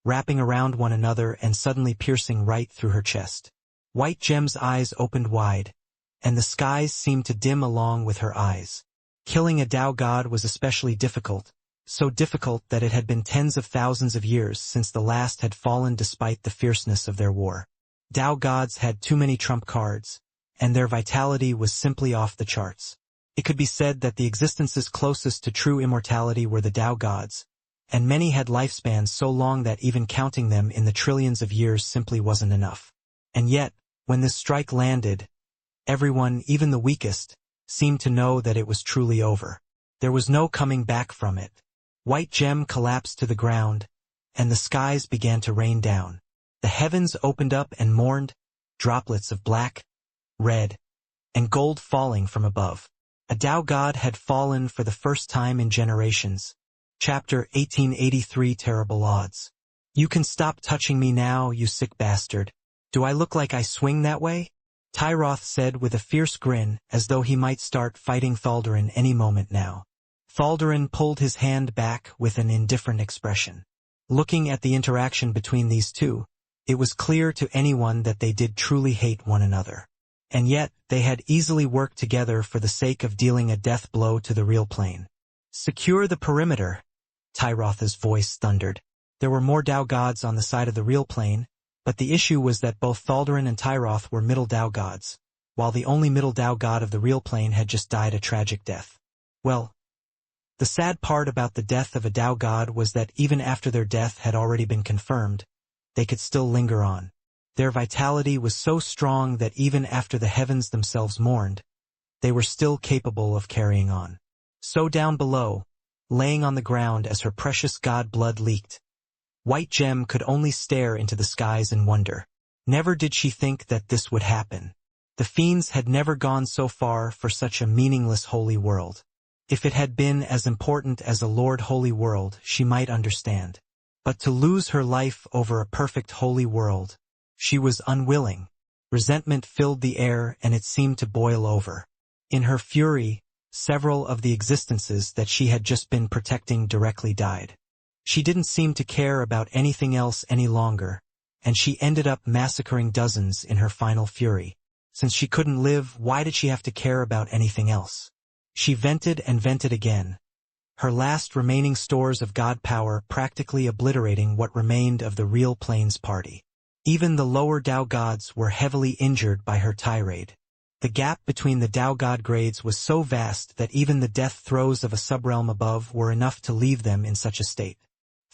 wrapping around one another and suddenly piercing right through her chest. White Gem's eyes opened wide, and the skies seemed to dim along with her eyes. Killing a Tao god was especially difficult, so difficult that it had been tens of thousands of years since the last had fallen despite the fierceness of their war. Tao gods had too many trump cards, and their vitality was simply off the charts. It could be said that the existences closest to true immortality were the Tao gods, and many had lifespans so long that even counting them in the trillions of years simply wasn't enough. And yet, when this strike landed, everyone, even the weakest, seemed to know that it was truly over. There was no coming back from it. White Gem collapsed to the ground, and the skies began to rain down. The heavens opened up and mourned, droplets of black, red, and gold falling from above. A Tao god had fallen for the first time in generations. Chapter 1883 Terrible Odds. You can stop touching me now, you sick bastard. Do I look like I swing that way? Tyroth said with a fierce grin, as though he might start fighting Thaldarin any moment now. Thaldarin pulled his hand back with an indifferent expression. Looking at the interaction between these two, it was clear to anyone that they did truly hate one another. And yet, they had easily worked together for the sake of dealing a death blow to the real plane. "Secure the perimeter," Tyrotha's voice thundered. There were more Dao gods on the side of the real plane, but the issue was that both Thaldarin and Tyroth were middle Dao gods, while the only middle Dao god of the real plane had just died a tragic death. Well, the sad part about the death of a Dao god was that even after their death had already been confirmed, they could still linger on. Their vitality was so strong that even after the heavens themselves mourned, they were still capable of carrying on. So down below, laying on the ground as her precious god blood leaked, White Gem could only stare into the skies in wonder. Never did she think that this would happen. The fiends had never gone so far for such a meaningless holy world. If it had been as important as a Lord Holy World, she might understand. But to lose her life over a perfect holy world, she was unwilling. Resentment filled the air and it seemed to boil over. In her fury, several of the existences that she had just been protecting directly died. She didn't seem to care about anything else any longer, and she ended up massacring dozens in her final fury. Since she couldn't live, why did she have to care about anything else? She vented and vented again, her last remaining stores of god power practically obliterating what remained of the real plains party. Even the lower Dao gods were heavily injured by her tirade. The gap between the Dao god grades was so vast that even the death throes of a subrealm above were enough to leave them in such a state.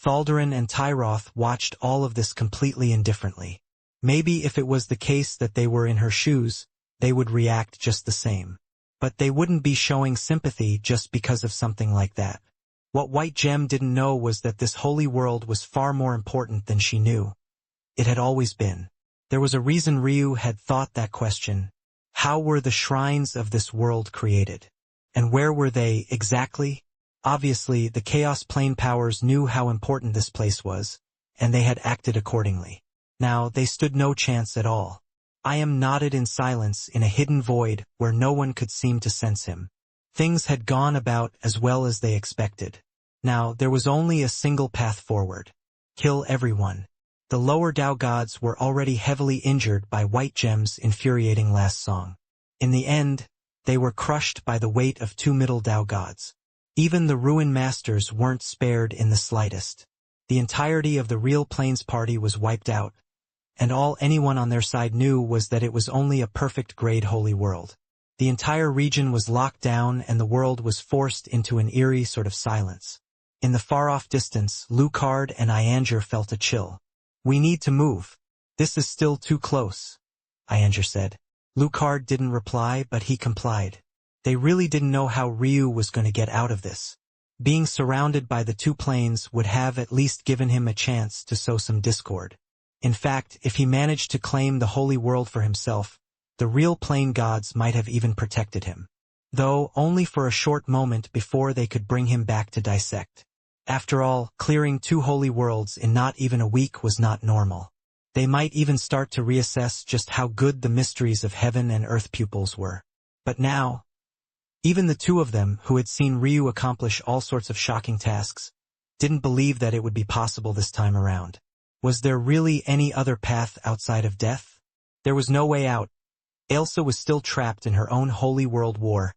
Thaldarin and Tyroth watched all of this completely indifferently. Maybe if it was the case that they were in her shoes, they would react just the same. But they wouldn't be showing sympathy just because of something like that. What White Gem didn't know was that this holy world was far more important than she knew. It had always been. There was a reason Ryu had thought that question. How were the shrines of this world created? And where were they, exactly? Obviously, the Chaos Plane powers knew how important this place was, and they had acted accordingly. Now, they stood no chance at all. I am nodded in silence in a hidden void where no one could seem to sense him. Things had gone about as well as they expected. Now, there was only a single path forward. Kill everyone. The lower Dao gods were already heavily injured by White Gem's infuriating last song. In the end, they were crushed by the weight of two middle Dao gods. Even the Ruin Masters weren't spared in the slightest. The entirety of the real Plains party was wiped out, and all anyone on their side knew was that it was only a perfect grade holy world. The entire region was locked down and the world was forced into an eerie sort of silence. In the far-off distance, Lucard and Ianger felt a chill. "We need to move. This is still too close," Ianger said. Lucard didn't reply, but he complied. They really didn't know how Ryu was going to get out of this. Being surrounded by the two planes would have at least given him a chance to sow some discord. In fact, if he managed to claim the holy world for himself, the real plane gods might have even protected him. Though only for a short moment before they could bring him back to dissect. After all, clearing two holy worlds in not even a week was not normal. They might even start to reassess just how good the mysteries of heaven and earth pupils were. But now, even the two of them, who had seen Ryu accomplish all sorts of shocking tasks, didn't believe that it would be possible this time around. Was there really any other path outside of death? There was no way out. Ailsa was still trapped in her own holy world war,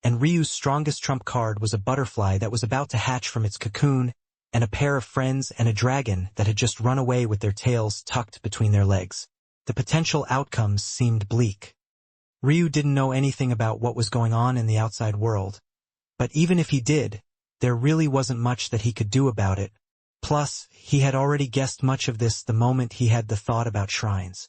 and Ryu's strongest trump card was a butterfly that was about to hatch from its cocoon, and a pair of friends and a dragon that had just run away with their tails tucked between their legs. The potential outcomes seemed bleak. Ryu didn't know anything about what was going on in the outside world, but even if he did, there really wasn't much that he could do about it. Plus, he had already guessed much of this the moment he had the thought about shrines.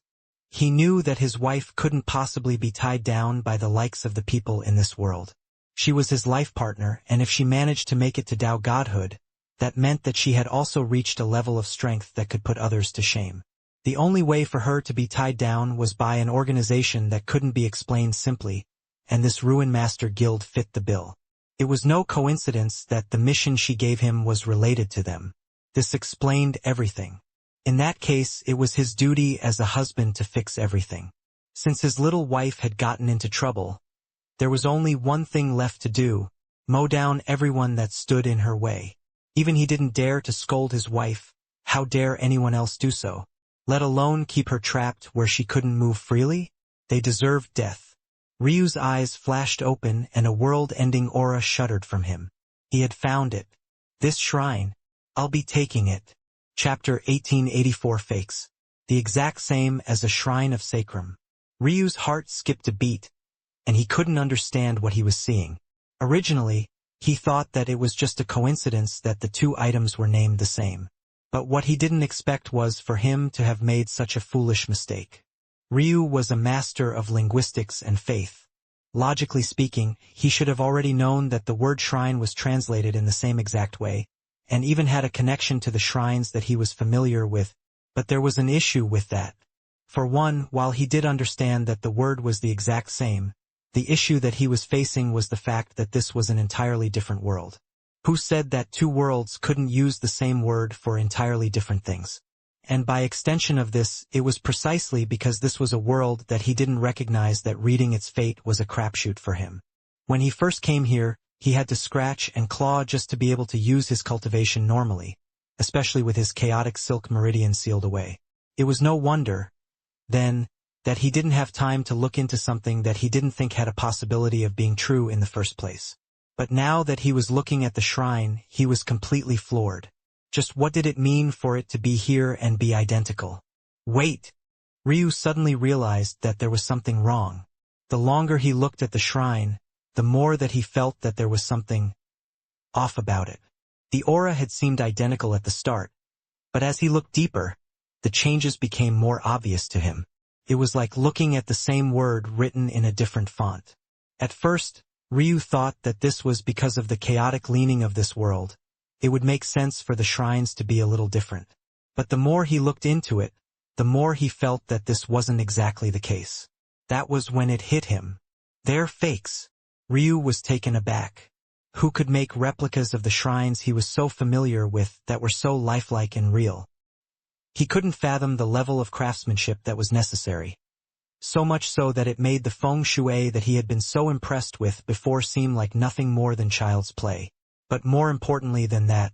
He knew that his wife couldn't possibly be tied down by the likes of the people in this world. She was his life partner, and if she managed to make it to Dao godhood, that meant that she had also reached a level of strength that could put others to shame. The only way for her to be tied down was by an organization that couldn't be explained simply, and this Ruin Master Guild fit the bill. It was no coincidence that the mission she gave him was related to them. This explained everything. In that case, it was his duty as a husband to fix everything. Since his little wife had gotten into trouble, there was only one thing left to do: mow down everyone that stood in her way. Even he didn't dare to scold his wife, How dare anyone else do so? Let alone keep her trapped where she couldn't move freely? They deserved death. Ryu's eyes flashed open and a world-ending aura shuddered from him. He had found it. This shrine. I'll be taking it. Chapter 1884 Fakes. The exact same as a shrine of sacrum. Ryu's heart skipped a beat, and he couldn't understand what he was seeing. Originally, he thought that it was just a coincidence that the two items were named the same. But what he didn't expect was for him to have made such a foolish mistake. Ryu was a master of linguistics and faith. Logically speaking, he should have already known that the word shrine was translated in the same exact way, and even had a connection to the shrines that he was familiar with, but there was an issue with that. For one, while he did understand that the word was the exact same, the issue that he was facing was the fact that this was an entirely different world. Who said that two worlds couldn't use the same word for entirely different things? And by extension of this, it was precisely because this was a world that he didn't recognize that reading its fate was a crapshoot for him. When he first came here, he had to scratch and claw just to be able to use his cultivation normally, especially with his chaotic silk meridian sealed away. It was no wonder, then, that he didn't have time to look into something that he didn't think had a possibility of being true in the first place. But now that he was looking at the shrine, he was completely floored. Just what did it mean for it to be here and be identical? Wait! Ryu suddenly realized that there was something wrong. The longer he looked at the shrine, the more that he felt that there was something off about it. The aura had seemed identical at the start, but as he looked deeper, the changes became more obvious to him. It was like looking at the same word written in a different font. At first, Ryu thought that this was because of the chaotic leaning of this world. It would make sense for the shrines to be a little different. But the more he looked into it, the more he felt that this wasn't exactly the case. That was when it hit him. They're fakes. Ryu was taken aback. Who could make replicas of the shrines he was so familiar with that were so lifelike and real? He couldn't fathom the level of craftsmanship that was necessary. So much so that it made the feng shui that he had been so impressed with before seem like nothing more than child's play. But more importantly than that,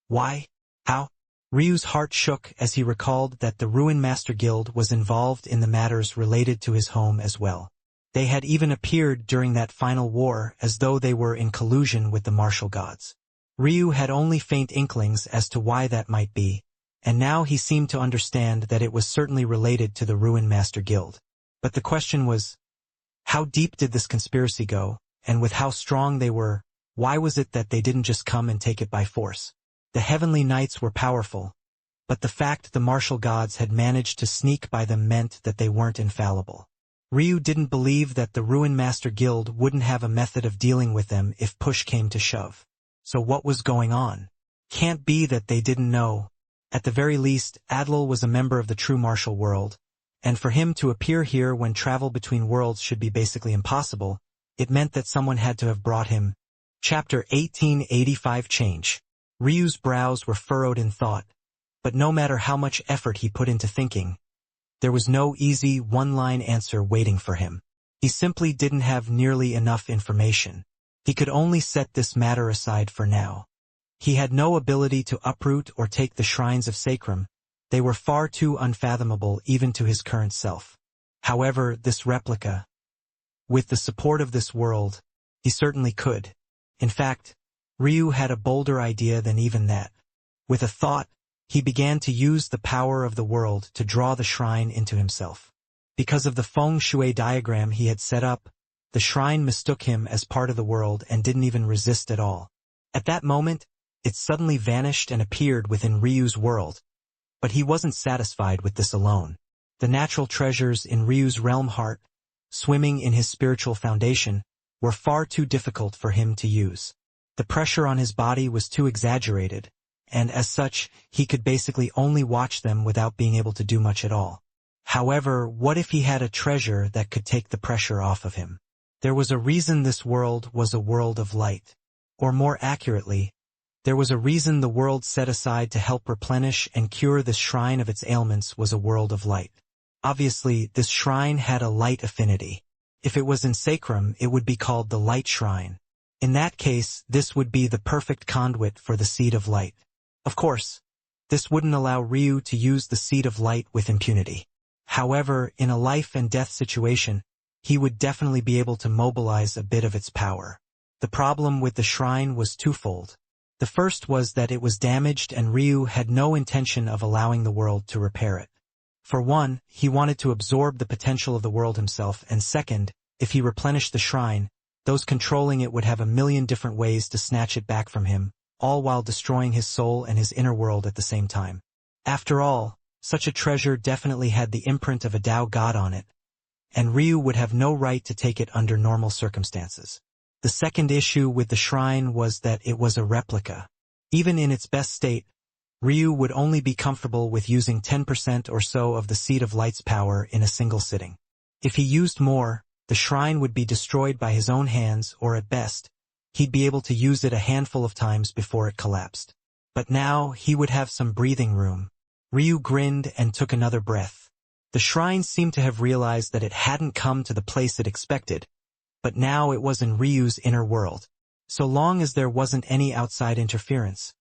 why? How? Ryu's heart shook as he recalled that the Ruin Master Guild was involved in the matters related to his home as well. They had even appeared during that final war as though they were in collusion with the martial gods. Ryu had only faint inklings as to why that might be, and now he seemed to understand that it was certainly related to the Ruin Master Guild. But the question was, how deep did this conspiracy go, and with how strong they were, why was it that they didn't just come and take it by force? The heavenly knights were powerful, but the fact the martial gods had managed to sneak by them meant that they weren't infallible. Ryu didn't believe that the Ruin Master Guild wouldn't have a method of dealing with them if push came to shove. So what was going on? Can't be that they didn't know. At the very least, Adlil was a member of the true martial world, and for him to appear here when travel between worlds should be basically impossible, it meant that someone had to have brought him. Chapter 1885 Change. Ryu's brows were furrowed in thought, but no matter how much effort he put into thinking, there was no easy, one-line answer waiting for him. He simply didn't have nearly enough information. He could only set this matter aside for now. He had no ability to uproot or take the shrines of sacrum. They were far too unfathomable even to his current self. However, this replica, with the support of this world, he certainly could. In fact, Ryu had a bolder idea than even that. With a thought, he began to use the power of the world to draw the shrine into himself. Because of the feng shui diagram he had set up, the shrine mistook him as part of the world and didn't even resist at all. At that moment, it suddenly vanished and appeared within Ryu's world. But he wasn't satisfied with this alone. The natural treasures in Ryu's realm heart, swimming in his spiritual foundation, were far too difficult for him to use. The pressure on his body was too exaggerated, and as such, he could basically only watch them without being able to do much at all. However, what if he had a treasure that could take the pressure off of him? There was a reason this world was a world of light. Or more accurately, there was a reason the world set aside to help replenish and cure this shrine of its ailments was a world of light. Obviously, this shrine had a light affinity. If it was in sacrum, it would be called the Light Shrine. In that case, this would be the perfect conduit for the seed of light. Of course, This wouldn't allow Ryu to use the Seed of Light with impunity. However, in a life and death situation, he would definitely be able to mobilize a bit of its power. The problem with the shrine was twofold. The first was that it was damaged and Ryu had no intention of allowing the world to repair it. For one, he wanted to absorb the potential of the world himself, and second, if he replenished the shrine, those controlling it would have a million different ways to snatch it back from him, all while destroying his soul and his inner world at the same time. After all, such a treasure definitely had the imprint of a Tao god on it, and Ryu would have no right to take it under normal circumstances. The second issue with the shrine was that it was a replica. Even in its best state, Ryu would only be comfortable with using 10% or so of the Seed of Light's power in a single sitting. If he used more, the shrine would be destroyed by his own hands, or at best, he'd be able to use it a handful of times before it collapsed. But now he would have some breathing room. Ryu grinned and took another breath. The shrine seemed to have realized that it hadn't come to the place it expected, but now it was in Ryu's inner world. So long as there wasn't any outside interference,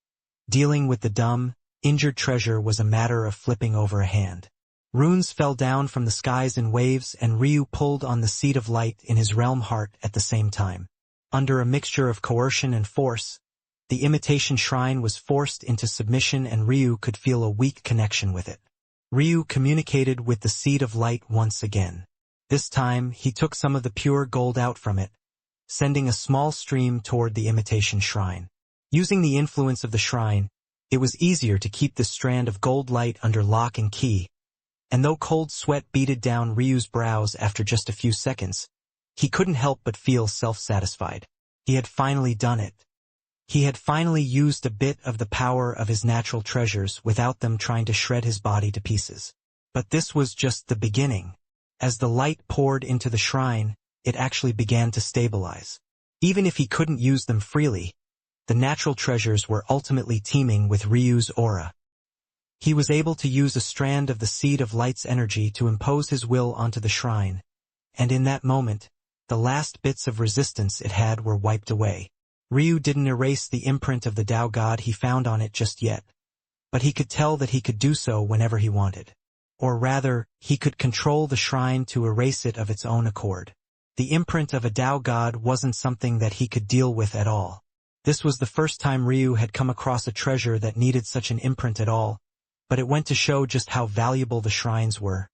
dealing with the dumb, injured treasure was a matter of flipping over a hand. Runes fell down from the skies in waves and Ryu pulled on the Seed of Light in his realm heart at the same time. Under a mixture of coercion and force, the imitation shrine was forced into submission and Ryu could feel a weak connection with it. Ryu communicated with the Seed of Light once again. This time, he took some of the pure gold out from it, sending a small stream toward the imitation shrine. Using the influence of the shrine, it was easier to keep this strand of gold light under lock and key, and though cold sweat beaded down Ryu's brows after just a few seconds, he couldn't help but feel self-satisfied. He had finally done it. He had finally used a bit of the power of his natural treasures without them trying to shred his body to pieces. But this was just the beginning. As the light poured into the shrine, it actually began to stabilize. Even if he couldn't use them freely, the natural treasures were ultimately teeming with Ryu's aura. He was able to use a strand of the Seed of Light's energy to impose his will onto the shrine, and in that moment, the last bits of resistance it had were wiped away. Ryu didn't erase the imprint of the Tao God he found on it just yet, but he could tell that he could do so whenever he wanted. Or rather, he could control the shrine to erase it of its own accord. The imprint of a Tao God wasn't something that he could deal with at all. This was the first time Ryu had come across a treasure that needed such an imprint at all, but it went to show just how valuable the shrines were,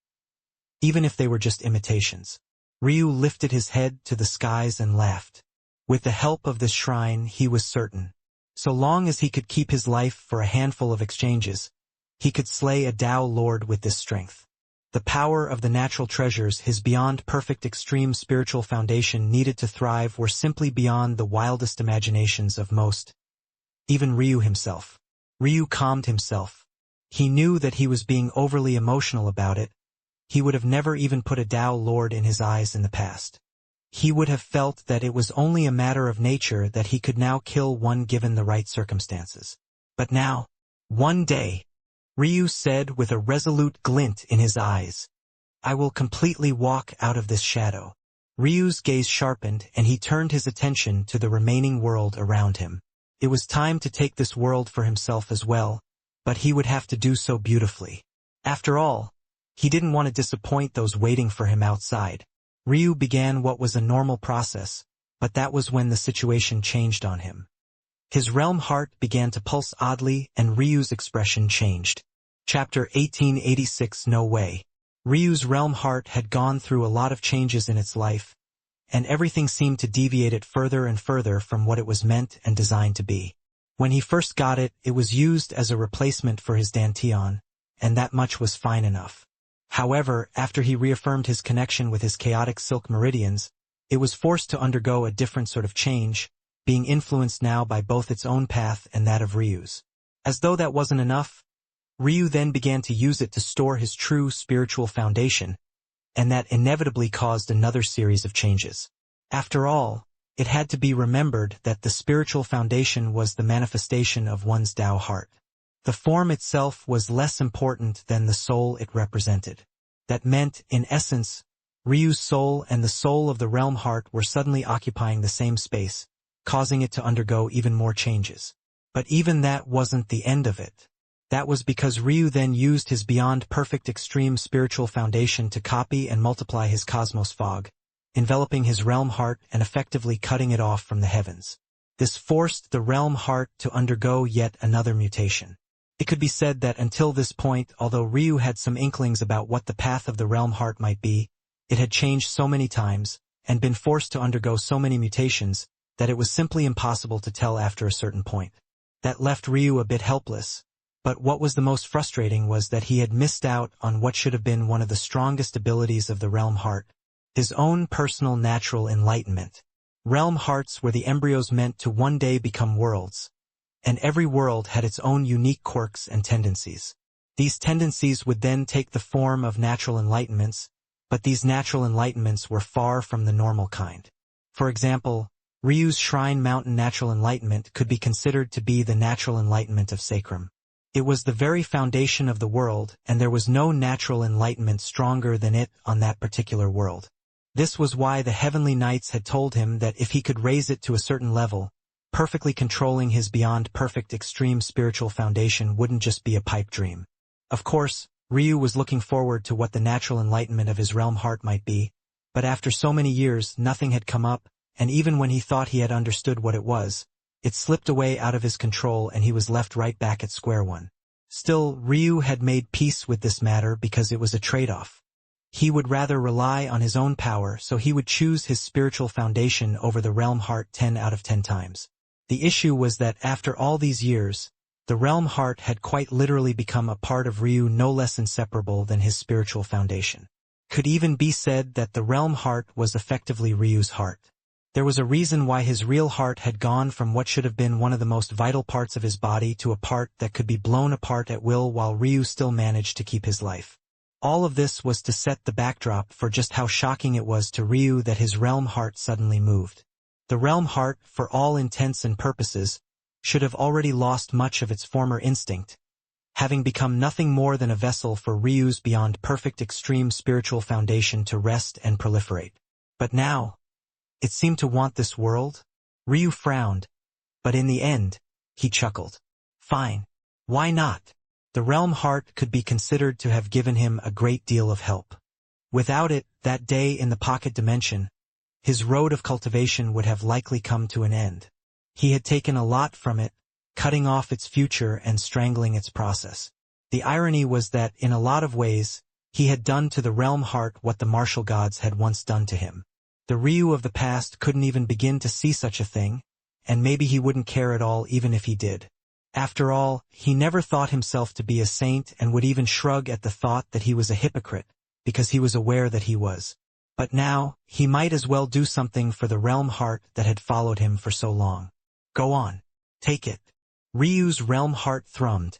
even if they were just imitations. Ryu lifted his head to the skies and laughed. With the help of this shrine, he was certain. So long as he could keep his life for a handful of exchanges, he could slay a Tao Lord with this strength. The power of the natural treasures, his beyond perfect extreme spiritual foundation needed to thrive, were simply beyond the wildest imaginations of most, even Ryu himself. Ryu calmed himself. He knew that he was being overly emotional about it. He would have never even put a Tao Lord in his eyes in the past. He would have felt that it was only a matter of nature that he could now kill one given the right circumstances. But now, one day, Ryu said with a resolute glint in his eyes, "I will completely walk out of this shadow." Ryu's gaze sharpened and he turned his attention to the remaining world around him. It was time to take this world for himself as well, but he would have to do so beautifully. After all, he didn't want to disappoint those waiting for him outside. Ryu began what was a normal process, but that was when the situation changed on him. His realm heart began to pulse oddly and Ryu's expression changed. Chapter 1886. No way. Ryu's realm heart had gone through a lot of changes in its life, and everything seemed to deviate it further and further from what it was meant and designed to be. When he first got it, it was used as a replacement for his Dantian, and that much was fine enough. However, after he reaffirmed his connection with his chaotic silk meridians, it was forced to undergo a different sort of change, being influenced now by both its own path and that of Ryu's. As though that wasn't enough, Ryu then began to use it to store his true spiritual foundation, and that inevitably caused another series of changes. After all, it had to be remembered that the spiritual foundation was the manifestation of one's Tao heart. The form itself was less important than the soul it represented. That meant, in essence, Ryu's soul and the soul of the realm heart were suddenly occupying the same space, causing it to undergo even more changes. But even that wasn't the end of it. That was because Ryu then used his beyond perfect extreme spiritual foundation to copy and multiply his cosmos fog, enveloping his realm heart and effectively cutting it off from the heavens. This forced the realm heart to undergo yet another mutation. It could be said that until this point, although Ryu had some inklings about what the path of the realm heart might be, it had changed so many times, and been forced to undergo so many mutations, that it was simply impossible to tell after a certain point. That left Ryu a bit helpless, but what was the most frustrating was that he had missed out on what should have been one of the strongest abilities of the realm heart, his own personal natural enlightenment. Realm hearts were the embryos meant to one day become worlds, and every world had its own unique quirks and tendencies. These tendencies would then take the form of natural enlightenments, but these natural enlightenments were far from the normal kind. For example, Ryu's Shrine Mountain natural enlightenment could be considered to be the natural enlightenment of Sacrum. It was the very foundation of the world, and there was no natural enlightenment stronger than it on that particular world. This was why the Heavenly Knights had told him that if he could raise it to a certain level, perfectly controlling his beyond perfect extreme spiritual foundation wouldn't just be a pipe dream. Of course, Ryu was looking forward to what the natural enlightenment of his realm heart might be, but after so many years nothing had come up, and even when he thought he had understood what it was, it slipped away out of his control and he was left right back at square one. Still, Ryu had made peace with this matter because it was a trade-off. He would rather rely on his own power, so he would choose his spiritual foundation over the realm heart 10 out of 10 times. The issue was that after all these years, the realm heart had quite literally become a part of Ryu no less inseparable than his spiritual foundation. Could even be said that the realm heart was effectively Ryu's heart. There was a reason why his real heart had gone from what should have been one of the most vital parts of his body to a part that could be blown apart at will while Ryu still managed to keep his life. All of this was to set the backdrop for just how shocking it was to Ryu that his realm heart suddenly moved. The realm heart, for all intents and purposes, should have already lost much of its former instinct, having become nothing more than a vessel for Ryu's beyond perfect extreme spiritual foundation to rest and proliferate. But now, it seemed to want this world? Ryu frowned, but in the end, he chuckled. Fine. Why not? The realm heart could be considered to have given him a great deal of help. Without it, that day in the pocket dimension, his road of cultivation would have likely come to an end. He had taken a lot from it, cutting off its future and strangling its process. The irony was that, in a lot of ways, he had done to the realm heart what the martial gods had once done to him. The Ryu of the past couldn't even begin to see such a thing, and maybe he wouldn't care at all even if he did. After all, he never thought himself to be a saint and would even shrug at the thought that he was a hypocrite, because he was aware that he was. But now, he might as well do something for the realm heart that had followed him for so long. Go on. Take it. Ryu's realm heart thrummed,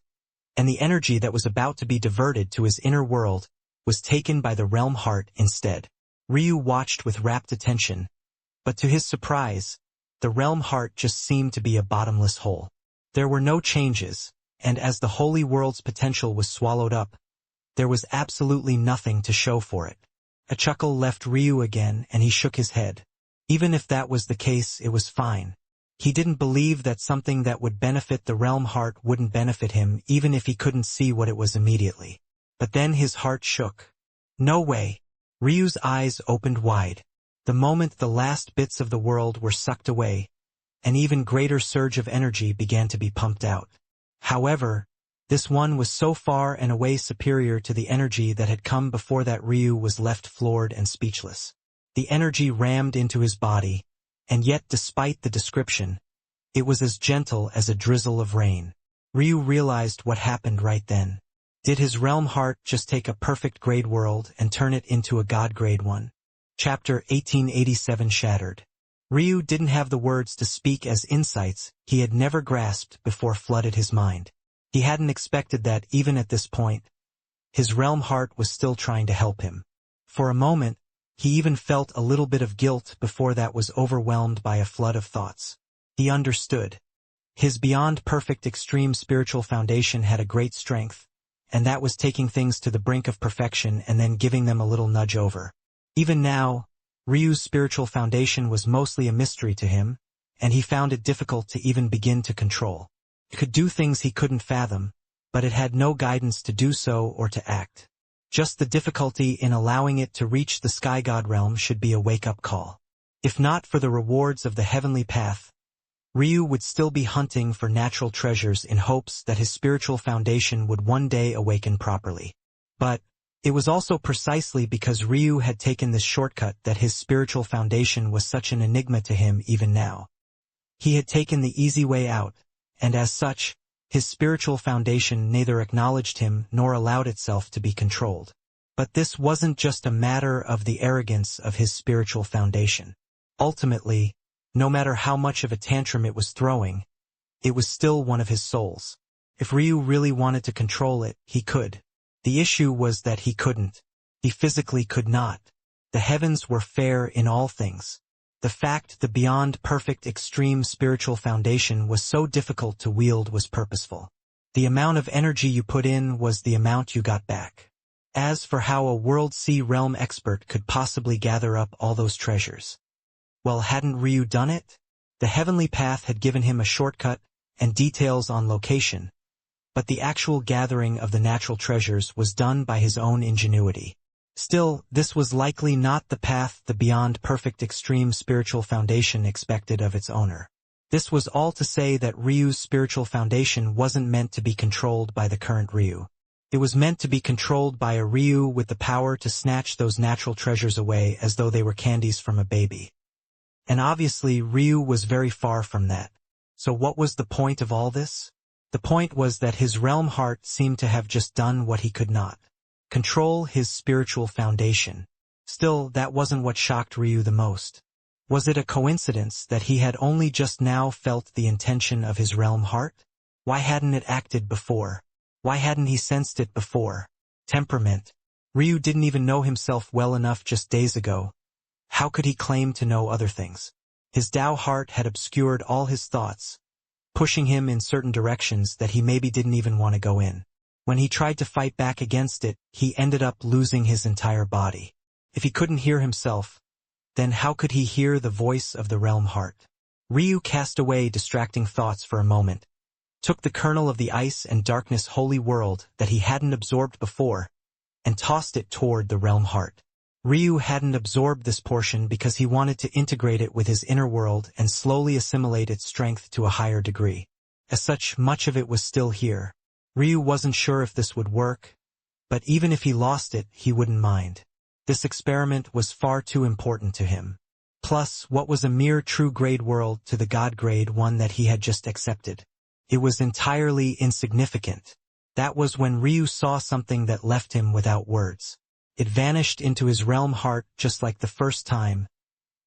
and the energy that was about to be diverted to his inner world was taken by the realm heart instead. Ryu watched with rapt attention, but to his surprise, the realm heart just seemed to be a bottomless hole. There were no changes, and as the holy world's potential was swallowed up, there was absolutely nothing to show for it. A chuckle left Ryu again, and he shook his head. Even if that was the case, it was fine. He didn't believe that something that would benefit the realm heart wouldn't benefit him, even if he couldn't see what it was immediately. But then his heart shook. No way. Ryu's eyes opened wide. The moment the last bits of the world were sucked away, an even greater surge of energy began to be pumped out. However, this one was so far and away superior to the energy that had come before that Ryu was left floored and speechless. The energy rammed into his body, and yet despite the description, it was as gentle as a drizzle of rain. Ryu realized what happened right then. Did his realm heart just take a perfect grade world and turn it into a god grade one? Chapter 1887 Shattered. Ryu didn't have the words to speak as insights he had never grasped before flooded his mind. He hadn't expected that even at this point, his realm heart was still trying to help him. For a moment, he even felt a little bit of guilt before that was overwhelmed by a flood of thoughts. He understood. His beyond perfect extreme spiritual foundation had a great strength, and that was taking things to the brink of perfection and then giving them a little nudge over. Even now, Ryu's spiritual foundation was mostly a mystery to him, and he found it difficult to even begin to control. It could do things he couldn't fathom, but it had no guidance to do so or to act. Just the difficulty in allowing it to reach the sky god realm should be a wake-up call. If not for the rewards of the heavenly path, Ryu would still be hunting for natural treasures in hopes that his spiritual foundation would one day awaken properly. But it was also precisely because Ryu had taken this shortcut that his spiritual foundation was such an enigma to him even now. He had taken the easy way out, and as such, his spiritual foundation neither acknowledged him nor allowed itself to be controlled. But this wasn't just a matter of the arrogance of his spiritual foundation. Ultimately, no matter how much of a tantrum it was throwing, it was still one of his souls. If Ryu really wanted to control it, he could. The issue was that he couldn't. He physically could not. The heavens were fair in all things. The fact the beyond perfect extreme spiritual foundation was so difficult to wield was purposeful. The amount of energy you put in was the amount you got back. As for how a World Sea Realm expert could possibly gather up all those treasures, well, hadn't Ryu done it? The heavenly path had given him a shortcut and details on location, but the actual gathering of the natural treasures was done by his own ingenuity. Still, this was likely not the path the beyond perfect extreme spiritual foundation expected of its owner. This was all to say that Ryu's spiritual foundation wasn't meant to be controlled by the current Ryu. It was meant to be controlled by a Ryu with the power to snatch those natural treasures away as though they were candies from a baby. And obviously Ryu was very far from that. So what was the point of all this? The point was that his realm heart seemed to have just done what he could not. Control his spiritual foundation. Still, that wasn't what shocked Ryu the most. Was it a coincidence that he had only just now felt the intention of his realm heart? Why hadn't it acted before? Why hadn't he sensed it before? Temperament. Ryu didn't even know himself well enough just days ago. How could he claim to know other things? His Tao heart had obscured all his thoughts, pushing him in certain directions that he maybe didn't even want to go in. When he tried to fight back against it, he ended up losing his entire body. If he couldn't hear himself, then how could he hear the voice of the realm heart? Ryu cast away distracting thoughts for a moment, took the kernel of the ice and darkness holy world that he hadn't absorbed before, and tossed it toward the realm heart. Ryu hadn't absorbed this portion because he wanted to integrate it with his inner world and slowly assimilate its strength to a higher degree. As such, much of it was still here. Ryu wasn't sure if this would work, but even if he lost it, he wouldn't mind. This experiment was far too important to him. Plus, what was a mere true grade world to the god grade one that he had just accepted? It was entirely insignificant. That was when Ryu saw something that left him without words. It vanished into his realm heart just like the first time,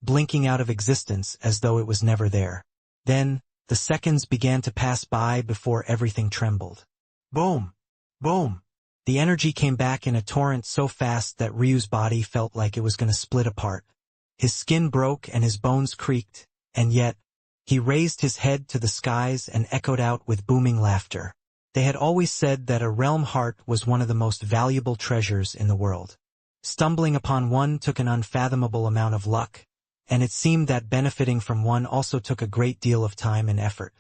blinking out of existence as though it was never there. Then, the seconds began to pass by before everything trembled. Boom! Boom! The energy came back in a torrent so fast that Ryu's body felt like it was going to split apart. His skin broke and his bones creaked, and yet, he raised his head to the skies and echoed out with booming laughter. They had always said that a realm heart was one of the most valuable treasures in the world. Stumbling upon one took an unfathomable amount of luck, and it seemed that benefiting from one also took a great deal of time and effort.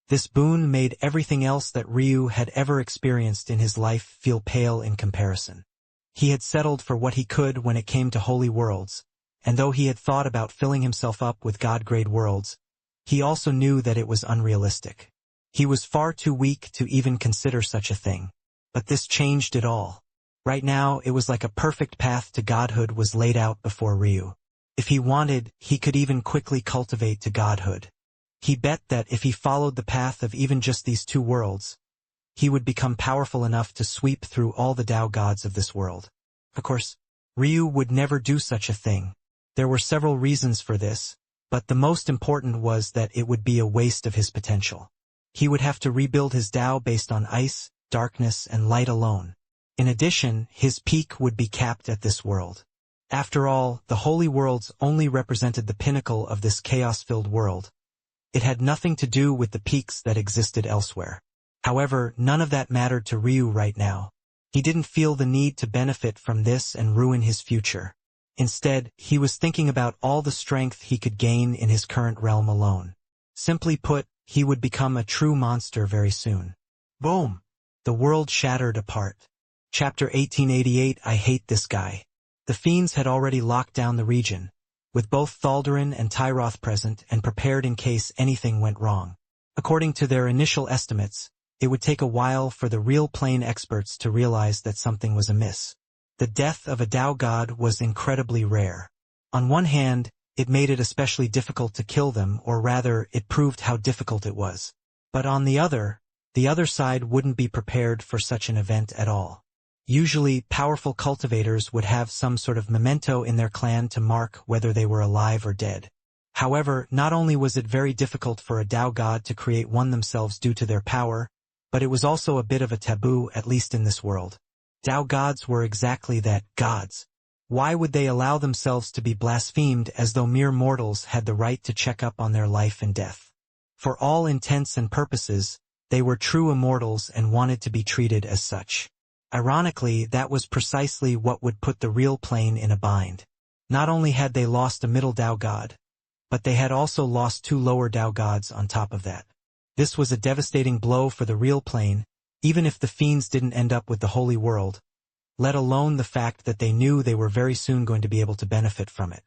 This boon made everything else that Ryu had ever experienced in his life feel pale in comparison. He had settled for what he could when it came to holy worlds, and though he had thought about filling himself up with god-grade worlds, he also knew that it was unrealistic. He was far too weak to even consider such a thing. But this changed it all. Right now, it was like a perfect path to godhood was laid out before Ryu. If he wanted, he could even quickly cultivate to godhood. He bet that if he followed the path of even just these two worlds, he would become powerful enough to sweep through all the Tao gods of this world. Of course, Ryu would never do such a thing. There were several reasons for this, but the most important was that it would be a waste of his potential. He would have to rebuild his Tao based on ice, darkness, and light alone. In addition, his peak would be capped at this world. After all, the holy worlds only represented the pinnacle of this chaos-filled world. It had nothing to do with the peaks that existed elsewhere. However, none of that mattered to Ryu right now. He didn't feel the need to benefit from this and ruin his future. Instead, he was thinking about all the strength he could gain in his current realm alone. Simply put, he would become a true monster very soon. Boom! The world shattered apart. Chapter 1888. I hate this guy. The fiends had already locked down the region, with both Thaldarin and Tyroth present and prepared in case anything went wrong. According to their initial estimates, it would take a while for the real plane experts to realize that something was amiss. The death of a Dao god was incredibly rare. On one hand, it made it especially difficult to kill them, or rather, it proved how difficult it was. But on the other side wouldn't be prepared for such an event at all. Usually, powerful cultivators would have some sort of memento in their clan to mark whether they were alive or dead. However, not only was it very difficult for a Dao god to create one themselves due to their power, but it was also a bit of a taboo, at least in this world. Dao gods were exactly that, gods. Why would they allow themselves to be blasphemed as though mere mortals had the right to check up on their life and death? For all intents and purposes, they were true immortals and wanted to be treated as such. Ironically, that was precisely what would put the real plane in a bind. Not only had they lost a middle Dao god, but they had also lost 2 lower Dao gods on top of that. This was a devastating blow for the real plane, even if the fiends didn't end up with the holy world, let alone the fact that they knew they were very soon going to be able to benefit from it.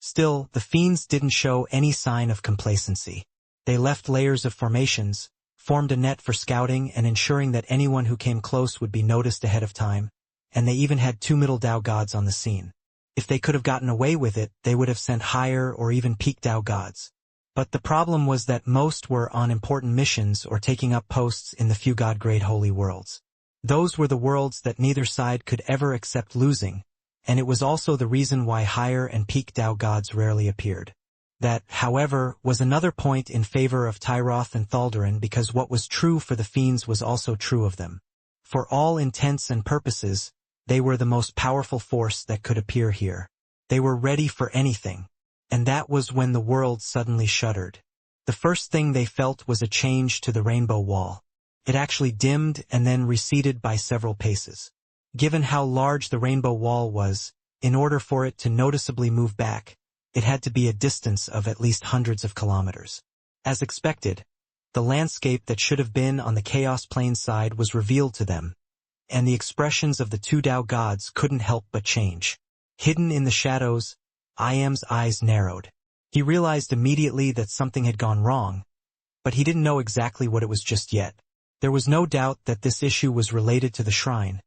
Still, the fiends didn't show any sign of complacency. They left layers of formations, formed a net for scouting and ensuring that anyone who came close would be noticed ahead of time, and they even had 2 middle Dao gods on the scene. If they could have gotten away with it, they would have sent higher or even peak Dao gods. But the problem was that most were on important missions or taking up posts in the few god-grade holy worlds. Those were the worlds that neither side could ever accept losing, and it was also the reason why higher and peak Dao gods rarely appeared. That, however, was another point in favor of Tyroth and Thaldarin, because what was true for the fiends was also true of them. For all intents and purposes, they were the most powerful force that could appear here. They were ready for anything. And that was when the world suddenly shuddered. The first thing they felt was a change to the rainbow wall. It actually dimmed and then receded by several paces. Given how large the rainbow wall was, in order for it to noticeably move back, it had to be a distance of at least hundreds of kilometers. As expected, the landscape that should have been on the Chaos Plane side was revealed to them, and the expressions of the 2 Dao gods couldn't help but change. Hidden in the shadows, Iam's eyes narrowed. He realized immediately that something had gone wrong, but he didn't know exactly what it was just yet. There was no doubt that this issue was related to the shrine,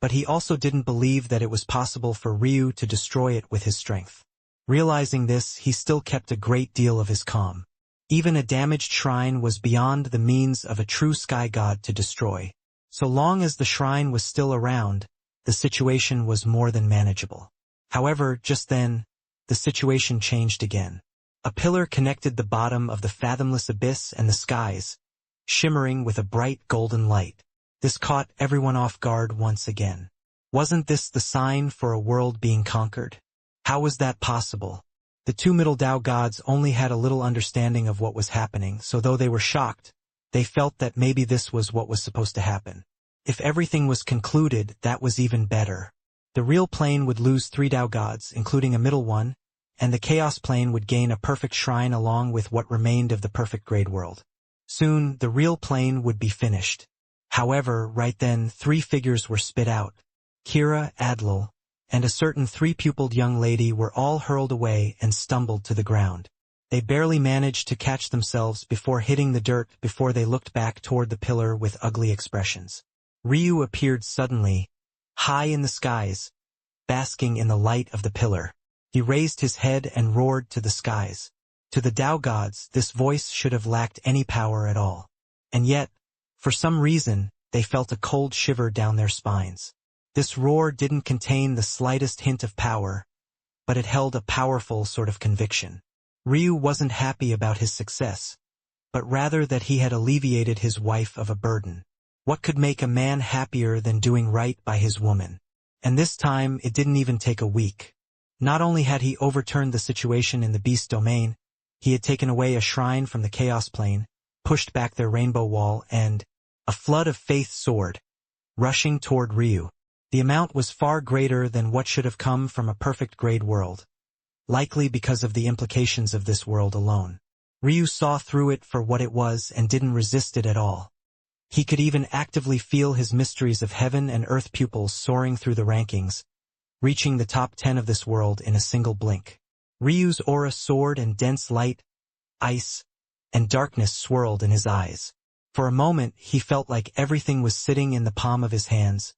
but he also didn't believe that it was possible for Ryu to destroy it with his strength. Realizing this, he still kept a great deal of his calm. Even a damaged shrine was beyond the means of a true sky god to destroy. So long as the shrine was still around, the situation was more than manageable. However, just then, the situation changed again. A pillar connected the bottom of the fathomless abyss and the skies, shimmering with a bright golden light. This caught everyone off guard once again. Wasn't this the sign for a world being conquered? How was that possible? The 2 middle Dao gods only had a little understanding of what was happening, so though they were shocked, they felt that maybe this was what was supposed to happen. If everything was concluded, that was even better. The real plane would lose 3 Dao gods, including a middle one, and the Chaos Plane would gain a perfect shrine along with what remained of the perfect grade world. Soon, the real plane would be finished. However, right then, 3 figures were spit out. Kira, Adlil, and a certain 3-pupiled young lady were all hurled away and stumbled to the ground. They barely managed to catch themselves before hitting the dirt before they looked back toward the pillar with ugly expressions. Ryu appeared suddenly, high in the skies, basking in the light of the pillar. He raised his head and roared to the skies. To the Dao gods, this voice should have lacked any power at all. And yet, for some reason, they felt a cold shiver down their spines. This roar didn't contain the slightest hint of power, but it held a powerful sort of conviction. Ryu wasn't happy about his success, but rather that he had alleviated his wife of a burden. What could make a man happier than doing right by his woman? And this time, it didn't even take a week. Not only had he overturned the situation in the beast domain, he had taken away a shrine from the Chaos Plane, pushed back their rainbow wall, and a flood of faith soared, rushing toward Ryu. The amount was far greater than what should have come from a perfect grade world, likely because of the implications of this world alone. Ryu saw through it for what it was and didn't resist it at all. He could even actively feel his mysteries of heaven and earth pupils soaring through the rankings, reaching the top 10 of this world in a single blink. Ryu's aura soared and dense light, ice, and darkness swirled in his eyes. For a moment, he felt like everything was sitting in the palm of his hands,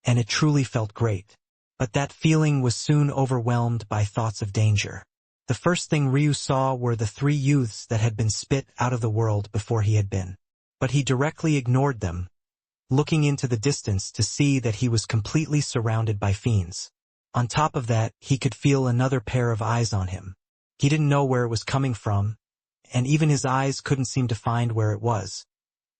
and it truly felt great. But that feeling was soon overwhelmed by thoughts of danger. The first thing Ryu saw were the 3 youths that had been spit out of the world before he had been. But he directly ignored them, looking into the distance to see that he was completely surrounded by fiends. On top of that, he could feel another pair of eyes on him. He didn't know where it was coming from, and even his eyes couldn't seem to find where it was.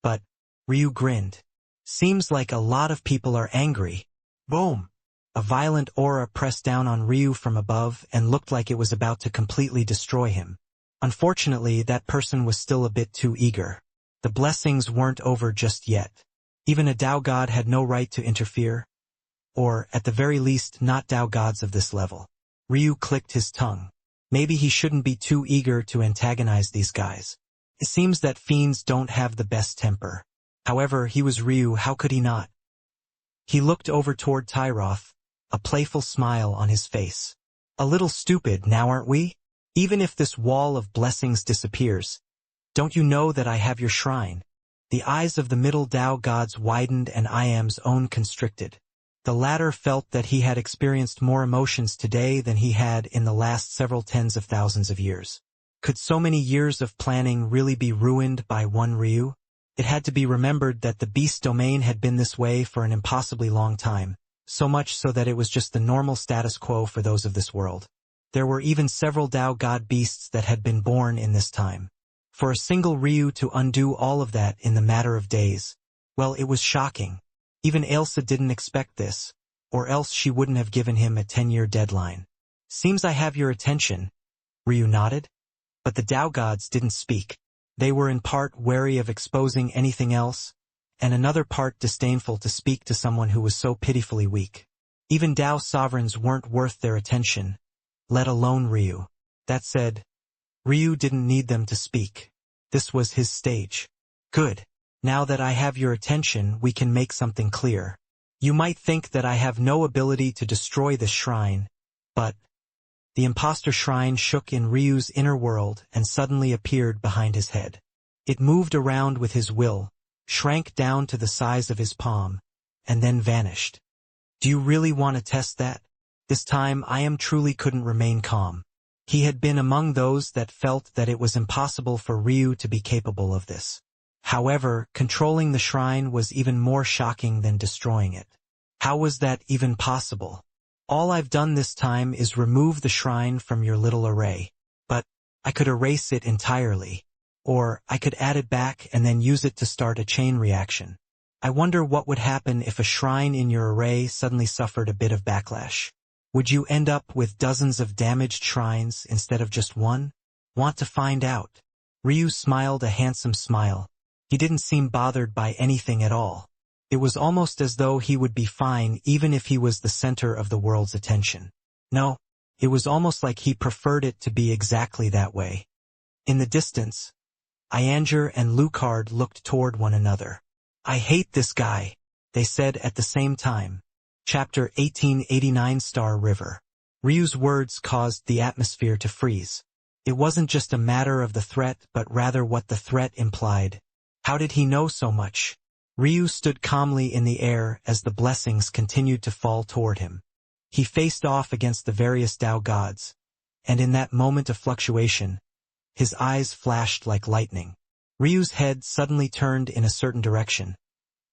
But Ryu grinned. Seems like a lot of people are angry. Boom! A violent aura pressed down on Ryu from above and looked like it was about to completely destroy him. Unfortunately, that person was still a bit too eager. The blessings weren't over just yet. Even a Tao god had no right to interfere. Or, at the very least, not Tao gods of this level. Ryu clicked his tongue. Maybe he shouldn't be too eager to antagonize these guys. It seems that fiends don't have the best temper. However, he was Ryu, how could he not? He looked over toward Tyroth, a playful smile on his face. A little stupid now, aren't we? Even if this wall of blessings disappears, don't you know that I have your shrine? The eyes of the middle Tao gods widened and Iam's own constricted. The latter felt that he had experienced more emotions today than he had in the last several tens of thousands of years. Could so many years of planning really be ruined by one Ryu? It had to be remembered that the beast domain had been this way for an impossibly long time, so much so that it was just the normal status quo for those of this world. There were even several Tao god beasts that had been born in this time. For a single Ryu to undo all of that in the matter of days, well, it was shocking. Even Ailsa didn't expect this, or else she wouldn't have given him a 10-year deadline. Seems I have your attention. Ryu nodded. But the Tao gods didn't speak. They were in part wary of exposing anything else, and another part disdainful to speak to someone who was so pitifully weak. Even Tao sovereigns weren't worth their attention, let alone Ryu. That said, Ryu didn't need them to speak. This was his stage. Good. Now that I have your attention, we can make something clear. You might think that I have no ability to destroy this shrine, but... The imposter shrine shook in Ryu's inner world and suddenly appeared behind his head. It moved around with his will, shrank down to the size of his palm, and then vanished. Do you really want to test that? This time Iam truly couldn't remain calm. He had been among those that felt that it was impossible for Ryu to be capable of this. However, controlling the shrine was even more shocking than destroying it. How was that even possible? All I've done this time is remove the shrine from your little array. But I could erase it entirely. Or I could add it back and then use it to start a chain reaction. I wonder what would happen if a shrine in your array suddenly suffered a bit of backlash. Would you end up with dozens of damaged shrines instead of just one? Want to find out? Ryu smiled a handsome smile. He didn't seem bothered by anything at all. It was almost as though he would be fine even if he was the center of the world's attention. No, it was almost like he preferred it to be exactly that way. In the distance, Ianger and Lucard looked toward one another. I hate this guy, they said at the same time. Chapter 1889 Star River. Ryu's words caused the atmosphere to freeze. It wasn't just a matter of the threat but rather what the threat implied. How did he know so much? Ryu stood calmly in the air as the blessings continued to fall toward him. He faced off against the various Tao gods, and in that moment of fluctuation, his eyes flashed like lightning. Ryu's head suddenly turned in a certain direction,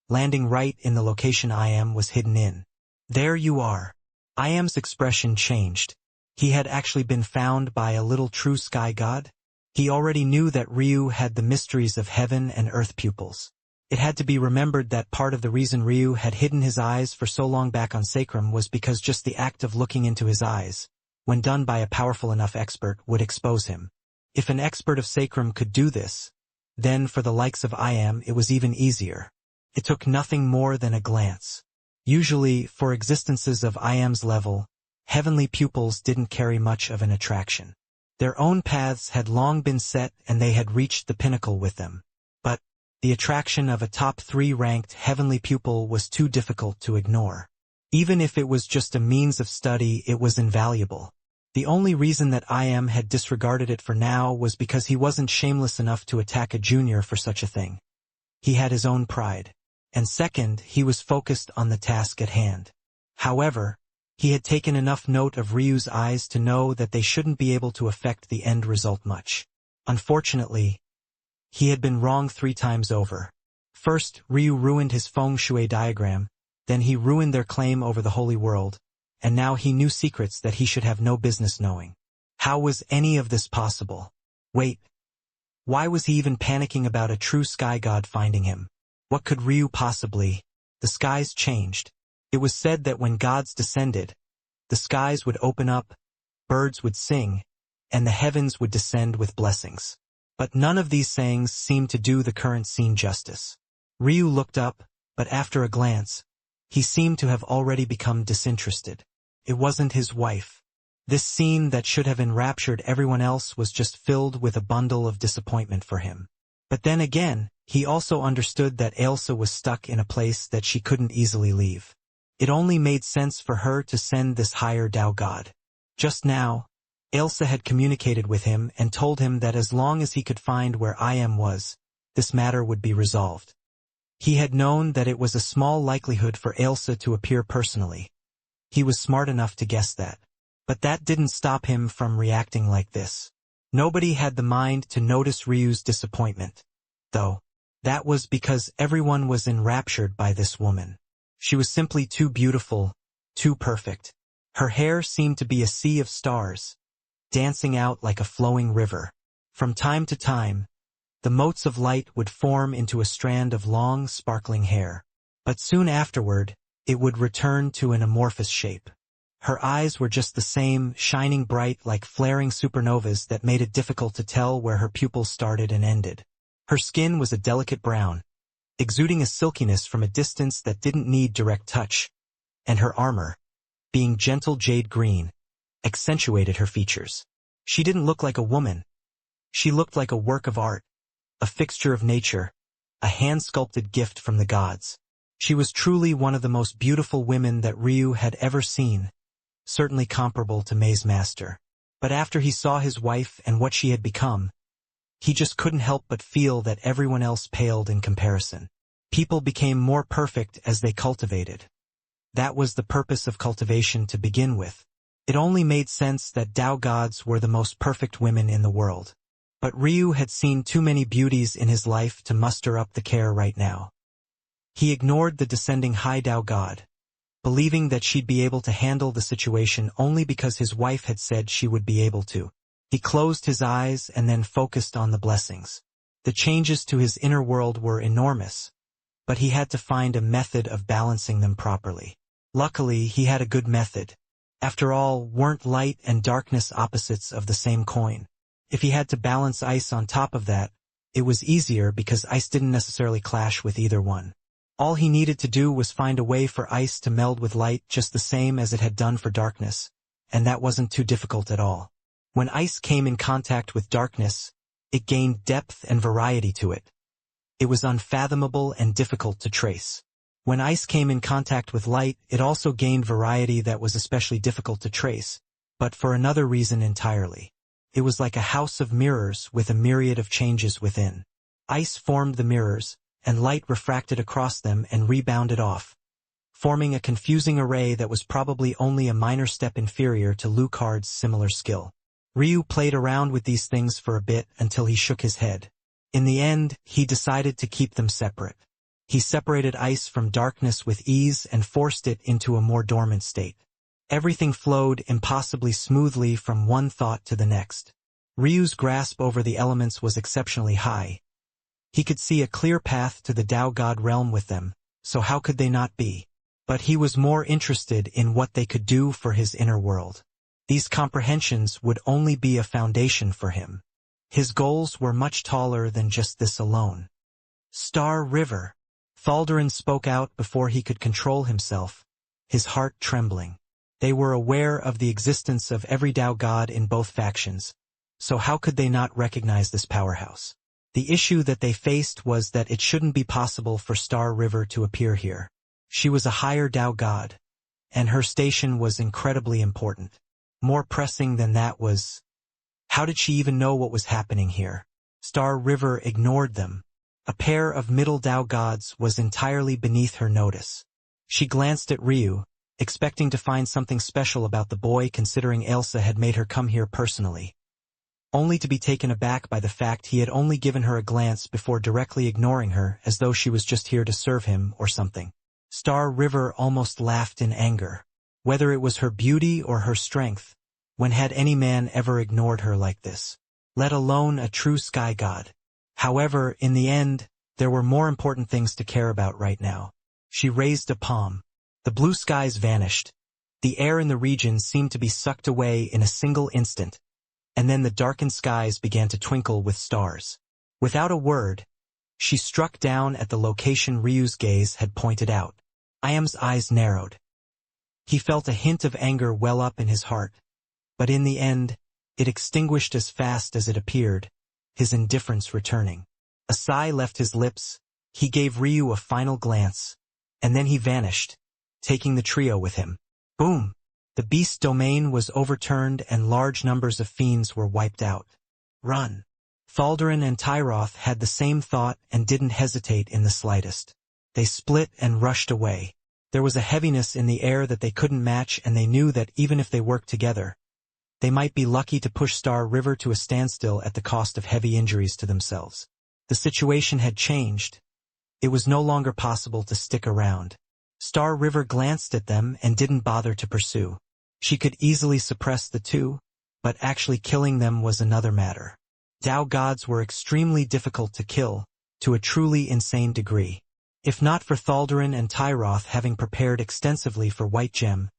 landing right in the location Iam was hidden in. There you are. Iam's expression changed. He had actually been found by a little true sky god? He already knew that Ryu had the mysteries of heaven and earth pupils. It had to be remembered that part of the reason Ryu had hidden his eyes for so long back on Sacrum was because just the act of looking into his eyes, when done by a powerful enough expert, would expose him. If an expert of Sacrum could do this, then for the likes of Iam it was even easier. It took nothing more than a glance. Usually, for existences of Iam's level, heavenly pupils didn't carry much of an attraction. Their own paths had long been set and they had reached the pinnacle with them. But The attraction of a top 3 ranked heavenly pupil was too difficult to ignore. Even if it was just a means of study, it was invaluable. The only reason that IM had disregarded it for now was because he wasn't shameless enough to attack a junior for such a thing. He had his own pride. And second, he was focused on the task at hand. However, he had taken enough note of Ryu's eyes to know that they shouldn't be able to affect the end result much. Unfortunately, he had been wrong 3 times over. First, Ryu ruined his feng shui diagram, then he ruined their claim over the holy world, and now he knew secrets that he should have no business knowing. How was any of this possible? Wait. Why was he even panicking about a true sky god finding him? What could Ryu possibly? The skies changed. It was said that when gods descended, the skies would open up, birds would sing, and the heavens would descend with blessings. But none of these sayings seemed to do the current scene justice. Ryu looked up, but after a glance, he seemed to have already become disinterested. It wasn't his wife. This scene that should have enraptured everyone else was just filled with a bundle of disappointment for him. But then again, he also understood that Ailsa was stuck in a place that she couldn't easily leave. It only made sense for her to send this higher Tao god. Just now, Ailsa had communicated with him and told him that as long as he could find where IM was, this matter would be resolved. He had known that it was a small likelihood for Ailsa to appear personally. He was smart enough to guess that. But that didn't stop him from reacting like this. Nobody had the mind to notice Ryu's disappointment, though. That was because everyone was enraptured by this woman. She was simply too beautiful, too perfect. Her hair seemed to be a sea of stars, dancing out like a flowing river. From time to time, the motes of light would form into a strand of long, sparkling hair. But soon afterward, it would return to an amorphous shape. Her eyes were just the same, shining bright like flaring supernovas that made it difficult to tell where her pupils started and ended. Her skin was a delicate brown, exuding a silkiness from a distance that didn't need direct touch, and her armor, being gentle jade green, accentuated her features. She didn't look like a woman. She looked like a work of art, a fixture of nature, a hand-sculpted gift from the gods. She was truly one of the most beautiful women that Ryu had ever seen, certainly comparable to Mei's master. But after he saw his wife and what she had become, he just couldn't help but feel that everyone else paled in comparison. People became more perfect as they cultivated. That was the purpose of cultivation to begin with. It only made sense that Tao gods were the most perfect women in the world. But Ryu had seen too many beauties in his life to muster up the care right now. He ignored the descending high Tao god, believing that she'd be able to handle the situation only because his wife had said she would be able to. He closed his eyes and then focused on the blessings. The changes to his inner world were enormous, but he had to find a method of balancing them properly. Luckily, he had a good method. After all, weren't light and darkness opposites of the same coin? If he had to balance ice on top of that, it was easier because ice didn't necessarily clash with either one. All he needed to do was find a way for ice to meld with light just the same as it had done for darkness, and that wasn't too difficult at all. When ice came in contact with darkness, it gained depth and variety to it. It was unfathomable and difficult to trace. When ice came in contact with light, it also gained variety that was especially difficult to trace, but for another reason entirely. It was like a house of mirrors with a myriad of changes within. Ice formed the mirrors, and light refracted across them and rebounded off, forming a confusing array that was probably only a minor step inferior to Lucard's similar skill. Ryu played around with these things for a bit until he shook his head. In the end, he decided to keep them separate. He separated ice from darkness with ease and forced it into a more dormant state. Everything flowed impossibly smoothly from one thought to the next. Ryu's grasp over the elements was exceptionally high. He could see a clear path to the Tao God realm with them, so how could they not be? But he was more interested in what they could do for his inner world. These comprehensions would only be a foundation for him. His goals were much taller than just this alone. Star River. Thaldarin spoke out before he could control himself, his heart trembling. They were aware of the existence of every Tao god in both factions, so how could they not recognize this powerhouse? The issue that they faced was that it shouldn't be possible for Star River to appear here. She was a higher Tao god, and her station was incredibly important. More pressing than that was, how did she even know what was happening here? Star River ignored them. A pair of middle Tao gods was entirely beneath her notice. She glanced at Ryu, expecting to find something special about the boy considering Ailsa had made her come here personally, only to be taken aback by the fact he had only given her a glance before directly ignoring her as though she was just here to serve him or something. Star River almost laughed in anger. Whether it was her beauty or her strength, when had any man ever ignored her like this? Let alone a true sky god. However, in the end, there were more important things to care about right now. She raised a palm. The blue skies vanished. The air in the region seemed to be sucked away in a single instant, and then the darkened skies began to twinkle with stars. Without a word, she struck down at the location Ryu's gaze had pointed out. Iam's eyes narrowed. He felt a hint of anger well up in his heart, but in the end, it extinguished as fast as it appeared, his indifference returning. A sigh left his lips, he gave Ryu a final glance, and then he vanished, taking the trio with him. Boom! The beast domain was overturned and large numbers of fiends were wiped out. Run! Thaldarin and Tyroth had the same thought and didn't hesitate in the slightest. They split and rushed away. There was a heaviness in the air that they couldn't match, and they knew that even if they worked together, they might be lucky to push Star River to a standstill at the cost of heavy injuries to themselves. The situation had changed. It was no longer possible to stick around. Star River glanced at them and didn't bother to pursue. She could easily suppress the two, but actually killing them was another matter. Tao gods were extremely difficult to kill, to a truly insane degree. If not for Thaldarin and Tyroth having prepared extensively for White Gem,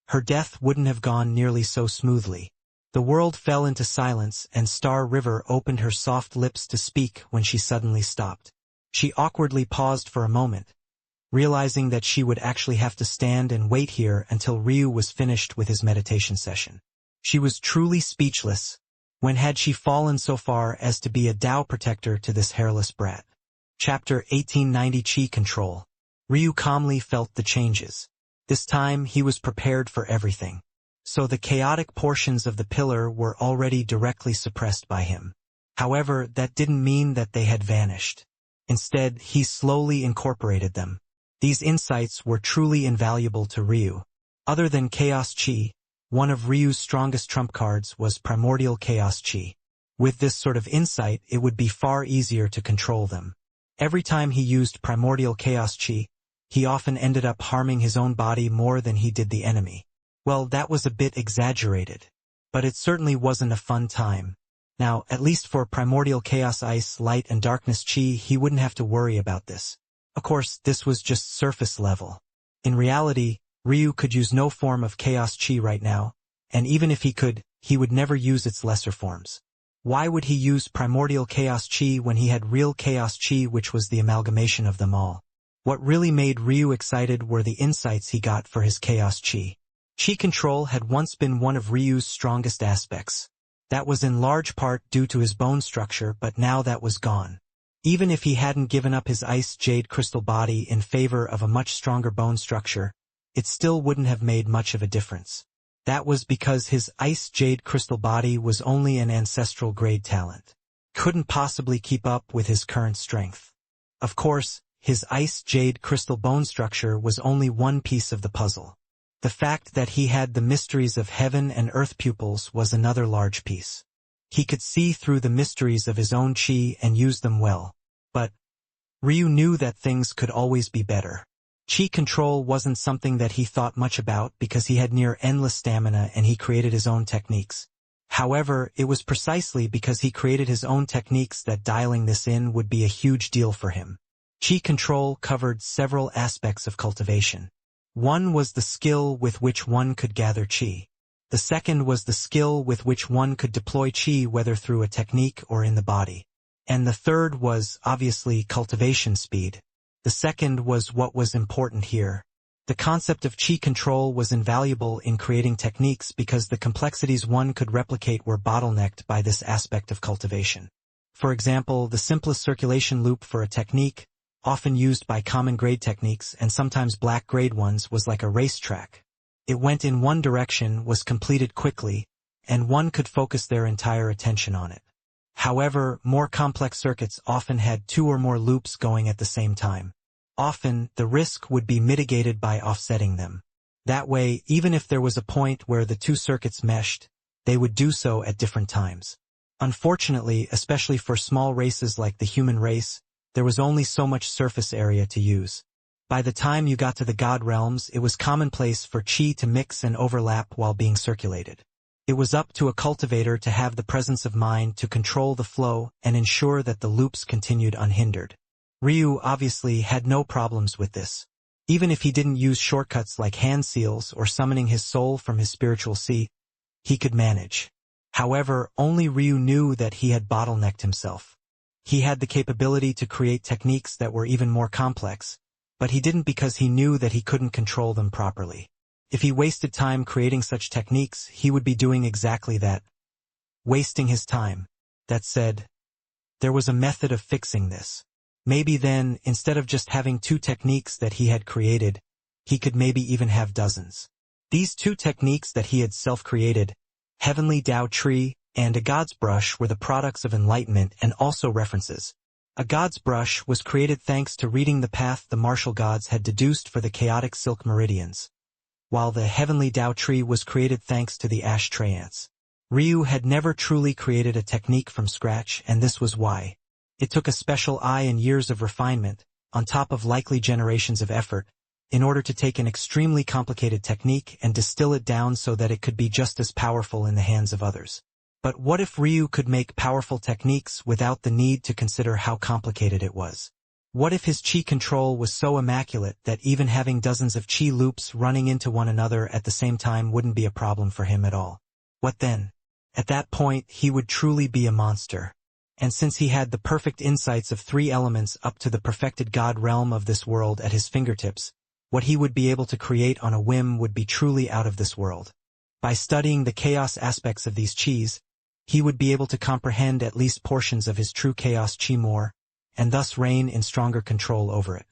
her death wouldn't have gone nearly so smoothly. The world fell into silence, and Star River opened her soft lips to speak when she suddenly stopped. She awkwardly paused for a moment, realizing that she would actually have to stand and wait here until Ryu was finished with his meditation session. She was truly speechless. When had she fallen so far as to be a Tao protector to this hairless brat? Chapter 1890 Chi Control. Ryu calmly felt the changes. This time he was prepared for everything. So the chaotic portions of the pillar were already directly suppressed by him. However, that didn't mean that they had vanished. Instead, he slowly incorporated them. These insights were truly invaluable to Ryu. Other than Chaos Chi, one of Ryu's strongest trump cards was Primordial Chaos Chi. With this sort of insight, it would be far easier to control them. Every time he used Primordial Chaos Chi, he often ended up harming his own body more than he did the enemy. Well, that was a bit exaggerated, but it certainly wasn't a fun time. Now, at least for Primordial Chaos Ice, Light and Darkness Chi, he wouldn't have to worry about this. Of course, this was just surface level. In reality, Ryu could use no form of Chaos Chi right now, and even if he could, he would never use its lesser forms. Why would he use Primordial Chaos Chi when he had real Chaos Chi, which was the amalgamation of them all? What really made Ryu excited were the insights he got for his Chaos Chi. Chi control had once been one of Ryu's strongest aspects. That was in large part due to his bone structure, but now that was gone. Even if he hadn't given up his ice jade crystal body in favor of a much stronger bone structure, it still wouldn't have made much of a difference. That was because his ice jade crystal body was only an ancestral grade talent. Couldn't possibly keep up with his current strength. Of course, his ice jade crystal bone structure was only one piece of the puzzle. The fact that he had the mysteries of heaven and earth pupils was another large piece. He could see through the mysteries of his own chi and use them well. But Ryu knew that things could always be better. Chi control wasn't something that he thought much about because he had near endless stamina and he created his own techniques. However, it was precisely because he created his own techniques that dialing this in would be a huge deal for him. Chi control covered several aspects of cultivation. One was the skill with which one could gather chi. The second was the skill with which one could deploy chi, whether through a technique or in the body. And the third was, obviously, cultivation speed. The second was what was important here. The concept of chi control was invaluable in creating techniques because the complexities one could replicate were bottlenecked by this aspect of cultivation. For example, the simplest circulation loop for a technique, often used by common grade techniques and sometimes black grade ones, was like a racetrack. It went in one direction, was completed quickly, and one could focus their entire attention on it. However, more complex circuits often had 2 or more loops going at the same time. Often, the risk would be mitigated by offsetting them. That way, even if there was a point where the 2 circuits meshed, they would do so at different times. Unfortunately, especially for small races like the human race, there was only so much surface area to use. By the time you got to the god realms, it was commonplace for chi to mix and overlap while being circulated. It was up to a cultivator to have the presence of mind to control the flow and ensure that the loops continued unhindered. Ryu obviously had no problems with this. Even if he didn't use shortcuts like hand seals or summoning his soul from his spiritual sea, he could manage. However, only Ryu knew that he had bottlenecked himself. He had the capability to create techniques that were even more complex, but he didn't because he knew that he couldn't control them properly. If he wasted time creating such techniques, he would be doing exactly that, wasting his time. That said, there was a method of fixing this. Maybe then, instead of just having 2 techniques that he had created, he could maybe even have dozens. These 2 techniques that he had self-created, Heavenly Tao Tree and a God's Brush, were the products of enlightenment and also references. A God's Brush was created thanks to reading the path the martial gods had deduced for the chaotic silk meridians, while the Heavenly Tao Tree was created thanks to the ash trance. Ryu had never truly created a technique from scratch, and this was why. It took a special eye and years of refinement, on top of likely generations of effort, in order to take an extremely complicated technique and distill it down so that it could be just as powerful in the hands of others. But what if Ryu could make powerful techniques without the need to consider how complicated it was? What if his chi control was so immaculate that even having dozens of chi loops running into one another at the same time wouldn't be a problem for him at all? What then? At that point, he would truly be a monster. And since he had the perfect insights of 3 elements up to the perfected god realm of this world at his fingertips, what he would be able to create on a whim would be truly out of this world. By studying the chaos aspects of these chis, he would be able to comprehend at least portions of his true chaos chi more, and thus reign in stronger control over it.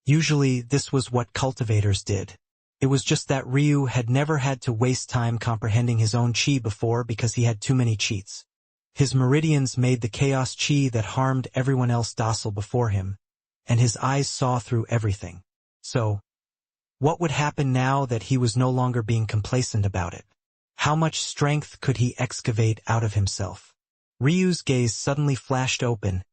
Usually, this was what cultivators did. It was just that Ryu had never had to waste time comprehending his own chi before because he had too many cheats. His meridians made the chaos chi that harmed everyone else docile before him, and his eyes saw through everything. So, what would happen now that he was no longer being complacent about it? How much strength could he excavate out of himself? Ryu's gaze suddenly flashed open,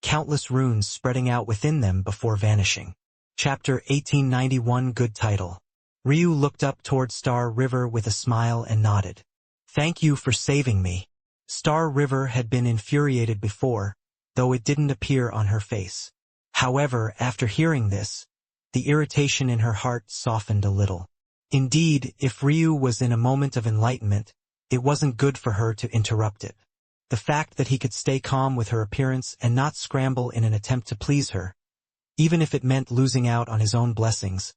countless runes spreading out within them before vanishing. Chapter 1891. Good title. Ryu looked up toward Star River with a smile and nodded. Thank you for saving me. Star River had been infuriated before, though it didn't appear on her face. However, after hearing this, the irritation in her heart softened a little. Indeed, if Ryu was in a moment of enlightenment, it wasn't good for her to interrupt it. The fact that he could stay calm with her appearance and not scramble in an attempt to please her, even if it meant losing out on his own blessings,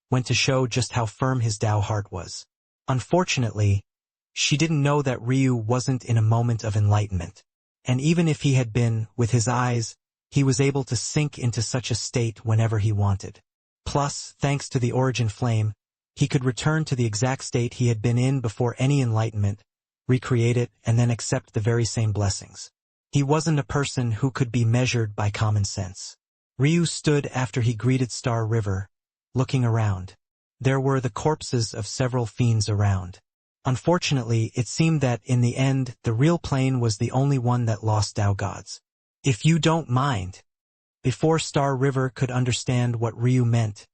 went to show just how firm his Tao heart was. Unfortunately, she didn't know that Ryu wasn't in a moment of enlightenment. And even if he had been, with his eyes, he was able to sink into such a state whenever he wanted. Plus, thanks to the origin flame, he could return to the exact state he had been in before any enlightenment, recreate it, and then accept the very same blessings. He wasn't a person who could be measured by common sense. Ryu stood after he greeted Star River, looking around. There were the corpses of several fiends around. Unfortunately, it seemed that, in the end, the real plane was the only one that lost Tao gods. If you don't mind. Before Star River could understand what Ryu meant,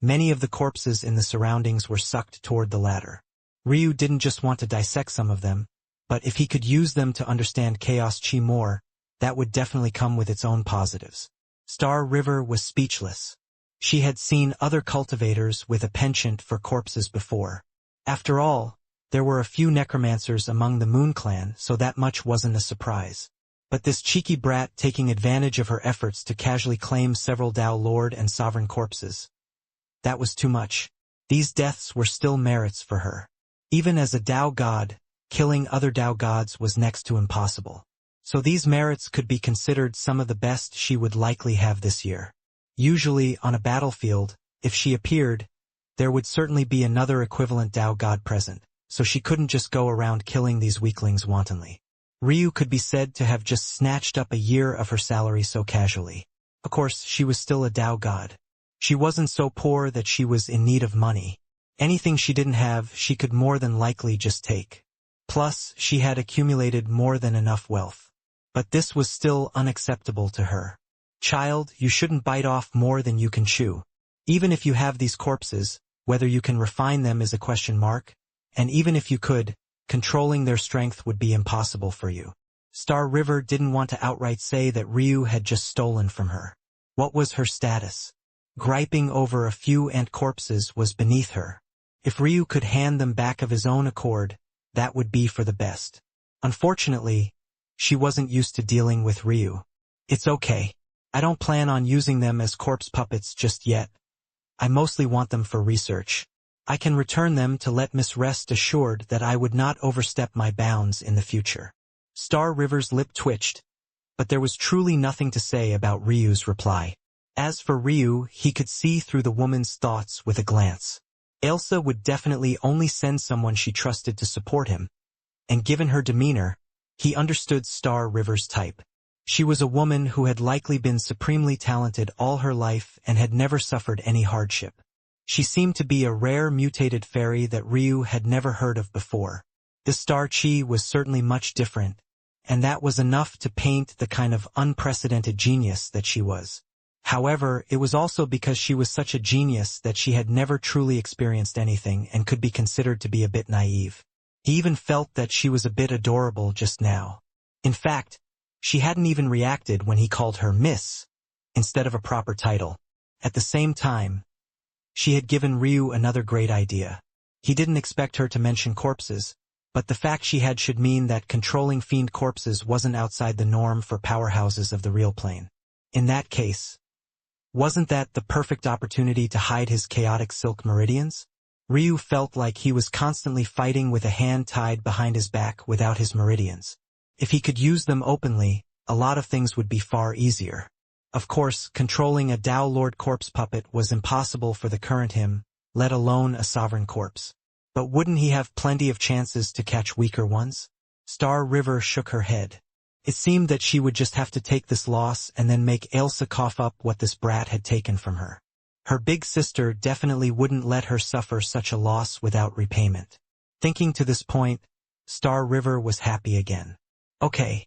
many of the corpses in the surroundings were sucked toward the latter. Ryu didn't just want to dissect some of them, but if he could use them to understand Chaos Chi more, that would definitely come with its own positives. Star River was speechless. She had seen other cultivators with a penchant for corpses before. After all, there were a few necromancers among the Moon Clan, so that much wasn't a surprise. But this cheeky brat taking advantage of her efforts to casually claim several Tao Lord and Sovereign corpses. That was too much. These deaths were still merits for her. Even as a Tao god, killing other Tao gods was next to impossible. So these merits could be considered some of the best she would likely have this year. Usually, on a battlefield, if she appeared, there would certainly be another equivalent Tao god present, so she couldn't just go around killing these weaklings wantonly. Ryu could be said to have just snatched up a year of her salary so casually. Of course, she was still a Tao god. She wasn't so poor that she was in need of money. Anything she didn't have, she could more than likely just take. Plus, she had accumulated more than enough wealth. But this was still unacceptable to her. Child, you shouldn't bite off more than you can chew. Even if you have these corpses, whether you can refine them is a question mark, and even if you could, controlling their strength would be impossible for you. Star River didn't want to outright say that Ryu had just stolen from her. What was her status? Griping over a few ant corpses was beneath her. If Ryu could hand them back of his own accord, that would be for the best. Unfortunately, she wasn't used to dealing with Ryu. It's okay. I don't plan on using them as corpse puppets just yet. I mostly want them for research. I can return them to let Miss rest assured that I would not overstep my bounds in the future. Star River's lip twitched, but there was truly nothing to say about Ryu's reply. As for Ryu, he could see through the woman's thoughts with a glance. Elsa would definitely only send someone she trusted to support him, and given her demeanor, he understood Star River's type. She was a woman who had likely been supremely talented all her life and had never suffered any hardship. She seemed to be a rare mutated fairy that Ryu had never heard of before. This Star Chi was certainly much different, and that was enough to paint the kind of unprecedented genius that she was. However, it was also because she was such a genius that she had never truly experienced anything and could be considered to be a bit naive. He even felt that she was a bit adorable just now. In fact, she hadn't even reacted when he called her Miss, instead of a proper title. At the same time, she had given Ryu another great idea. He didn't expect her to mention corpses, but the fact she had should mean that controlling fiend corpses wasn't outside the norm for powerhouses of the real plane. In that case, wasn't that the perfect opportunity to hide his chaotic silk meridians? Ryu felt like he was constantly fighting with a hand tied behind his back without his meridians. If he could use them openly, a lot of things would be far easier. Of course, controlling a Tao Lord corpse puppet was impossible for the current him, let alone a sovereign corpse. But wouldn't he have plenty of chances to catch weaker ones? Star River shook her head. It seemed that she would just have to take this loss and then make Elsa cough up what this brat had taken from her. Her big sister definitely wouldn't let her suffer such a loss without repayment. Thinking to this point, Star River was happy again. Okay.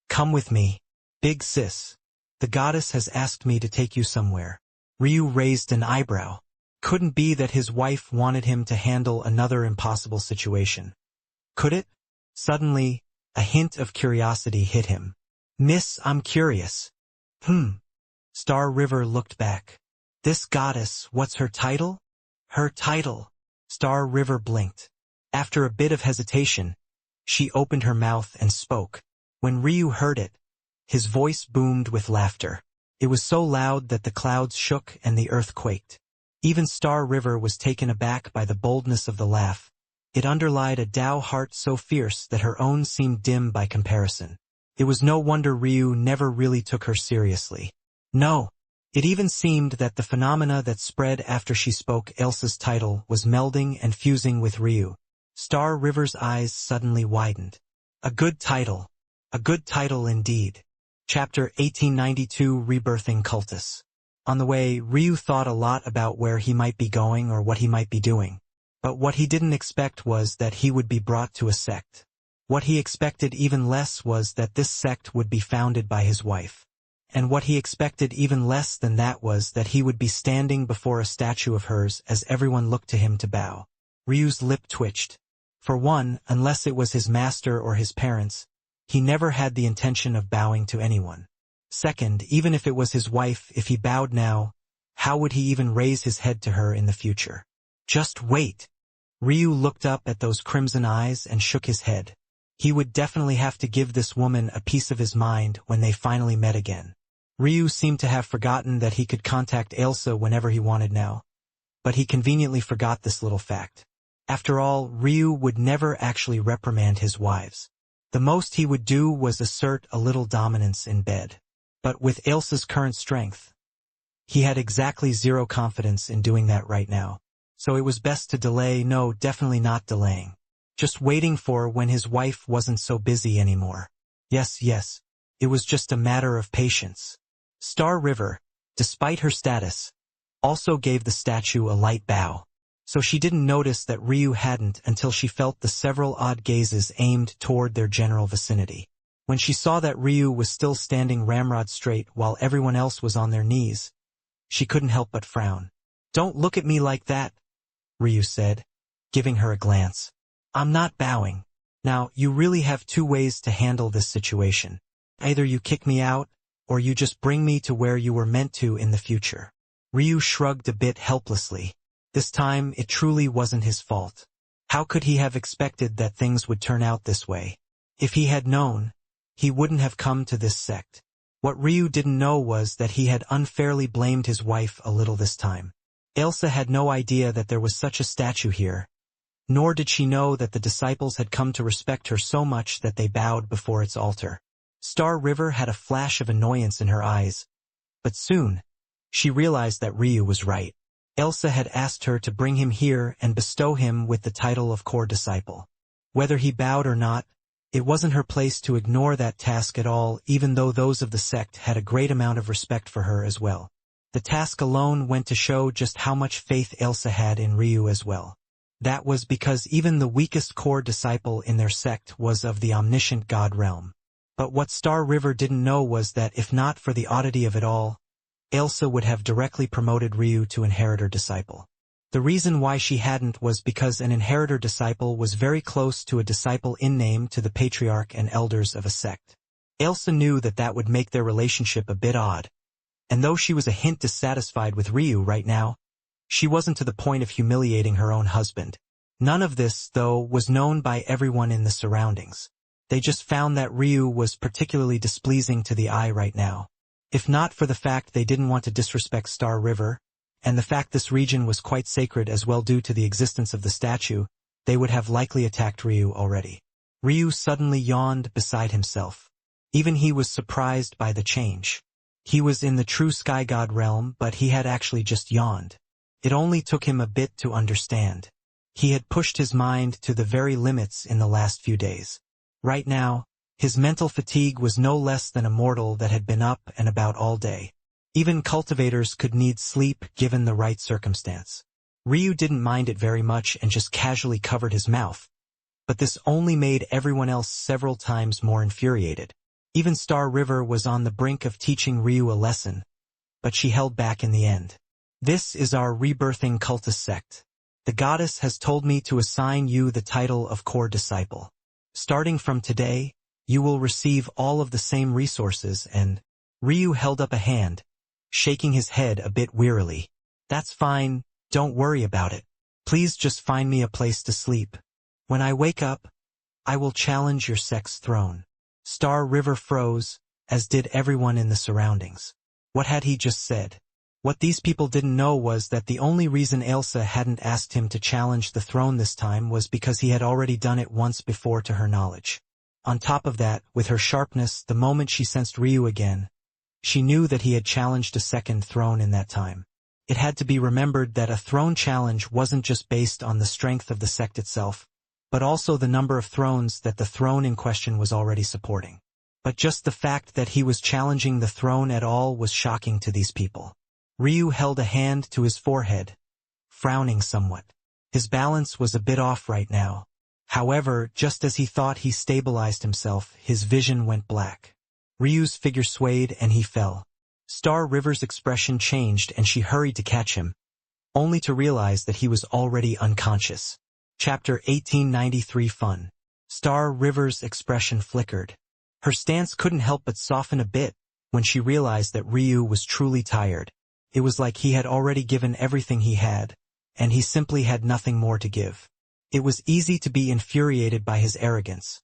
Come with me. Big sis. The goddess has asked me to take you somewhere. Ryu raised an eyebrow. Couldn't be that his wife wanted him to handle another impossible situation. Could it? Suddenly, a hint of curiosity hit him. Miss, I'm curious. Star River looked back. This goddess, what's her title? Her title. Star River blinked. After a bit of hesitation, she opened her mouth and spoke. When Ryu heard it, his voice boomed with laughter. It was so loud that the clouds shook and the earth quaked. Even Star River was taken aback by the boldness of the laugh. It underlied a Tao heart so fierce that her own seemed dim by comparison. It was no wonder Ryu never really took her seriously. No. It even seemed that the phenomena that spread after she spoke Elsa's title was melding and fusing with Ryu. Star River's eyes suddenly widened. A good title. A good title indeed. Chapter 1892 Rebirthing Cultus. On the way, Ryu thought a lot about where he might be going or what he might be doing. But what he didn't expect was that he would be brought to a sect. What he expected even less was that this sect would be founded by his wife. And what he expected even less than that was that he would be standing before a statue of hers as everyone looked to him to bow. Ryu's lip twitched. For one, unless it was his master or his parents, he never had the intention of bowing to anyone. Second, even if it was his wife, if he bowed now, how would he even raise his head to her in the future? Just wait. Ryu looked up at those crimson eyes and shook his head. He would definitely have to give this woman a piece of his mind when they finally met again. Ryu seemed to have forgotten that he could contact Elsa whenever he wanted now, but he conveniently forgot this little fact. After all, Ryu would never actually reprimand his wives. The most he would do was assert a little dominance in bed. But with Elsa's current strength, he had exactly zero confidence in doing that right now. So it was best to delay, no, definitely not delaying. Just waiting for when his wife wasn't so busy anymore. Yes, it was just a matter of patience. Star River, despite her status, also gave the statue a light bow. So she didn't notice that Ryu hadn't until she felt the several odd gazes aimed toward their general vicinity. When she saw that Ryu was still standing ramrod straight while everyone else was on their knees, she couldn't help but frown. "Don't look at me like that," Ryu said, giving her a glance. "I'm not bowing. Now, you really have two ways to handle this situation. Either you kick me out, or you just bring me to where you were meant to in the future." Ryu shrugged a bit helplessly. This time, it truly wasn't his fault. How could he have expected that things would turn out this way? If he had known, he wouldn't have come to this sect. What Ryu didn't know was that he had unfairly blamed his wife a little this time. Elsa had no idea that there was such a statue here, nor did she know that the disciples had come to respect her so much that they bowed before its altar. Star River had a flash of annoyance in her eyes, but soon, she realized that Ryu was right. Elsa had asked her to bring him here and bestow him with the title of core disciple. Whether he bowed or not, it wasn't her place to ignore that task at all, even though those of the sect had a great amount of respect for her as well. The task alone went to show just how much faith Elsa had in Ryu as well. That was because even the weakest core disciple in their sect was of the omniscient god realm. But what Star River didn't know was that if not for the oddity of it all, Elsa would have directly promoted Ryu to inheritor disciple. The reason why she hadn't was because an inheritor disciple was very close to a disciple in name to the patriarch and elders of a sect. Elsa knew that that would make their relationship a bit odd, and though she was a hint dissatisfied with Ryu right now, she wasn't to the point of humiliating her own husband. None of this, though, was known by everyone in the surroundings. They just found that Ryu was particularly displeasing to the eye right now. If not for the fact they didn't want to disrespect Star River, and the fact this region was quite sacred as well due to the existence of the statue, they would have likely attacked Ryu already. Ryu suddenly yawned beside himself. Even he was surprised by the change. He was in the true sky god realm, but he had actually just yawned. It only took him a bit to understand. He had pushed his mind to the very limits in the last few days. Right now, his mental fatigue was no less than a mortal that had been up and about all day. Even cultivators could need sleep given the right circumstance. Ryu didn't mind it very much and just casually covered his mouth. But this only made everyone else several times more infuriated. Even Star River was on the brink of teaching Ryu a lesson, but she held back in the end. "This is our rebirthing cultist sect. The goddess has told me to assign you the title of core disciple. Starting from today, you will receive all of the same resources and—" Ryu held up a hand, shaking his head a bit wearily. "That's fine, don't worry about it. Please just find me a place to sleep. When I wake up, I will challenge your sect's throne." Star River froze, as did everyone in the surroundings. What had he just said? What these people didn't know was that the only reason Elsa hadn't asked him to challenge the throne this time was because he had already done it once before to her knowledge. On top of that, with her sharpness, the moment she sensed Ryu again, she knew that he had challenged a second throne in that time. It had to be remembered that a throne challenge wasn't just based on the strength of the sect itself, but also the number of thrones that the throne in question was already supporting. But just the fact that he was challenging the throne at all was shocking to these people. Ryu held a hand to his forehead, frowning somewhat. His balance was a bit off right now. However, just as he thought he stabilized himself, his vision went black. Ryu's figure swayed and he fell. Star River's expression changed and she hurried to catch him, only to realize that he was already unconscious. Chapter 1893 Fun. Star River's expression flickered. Her stance couldn't help but soften a bit when she realized that Ryu was truly tired. It was like he had already given everything he had, and he simply had nothing more to give. It was easy to be infuriated by his arrogance,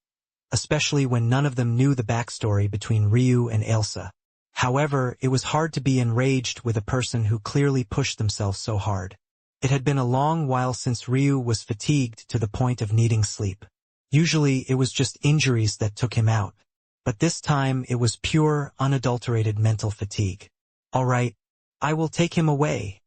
especially when none of them knew the backstory between Ryu and Elsa. However, it was hard to be enraged with a person who clearly pushed themselves so hard. It had been a long while since Ryu was fatigued to the point of needing sleep. Usually it was just injuries that took him out. But this time it was pure, unadulterated mental fatigue. "All right, I will take him away,"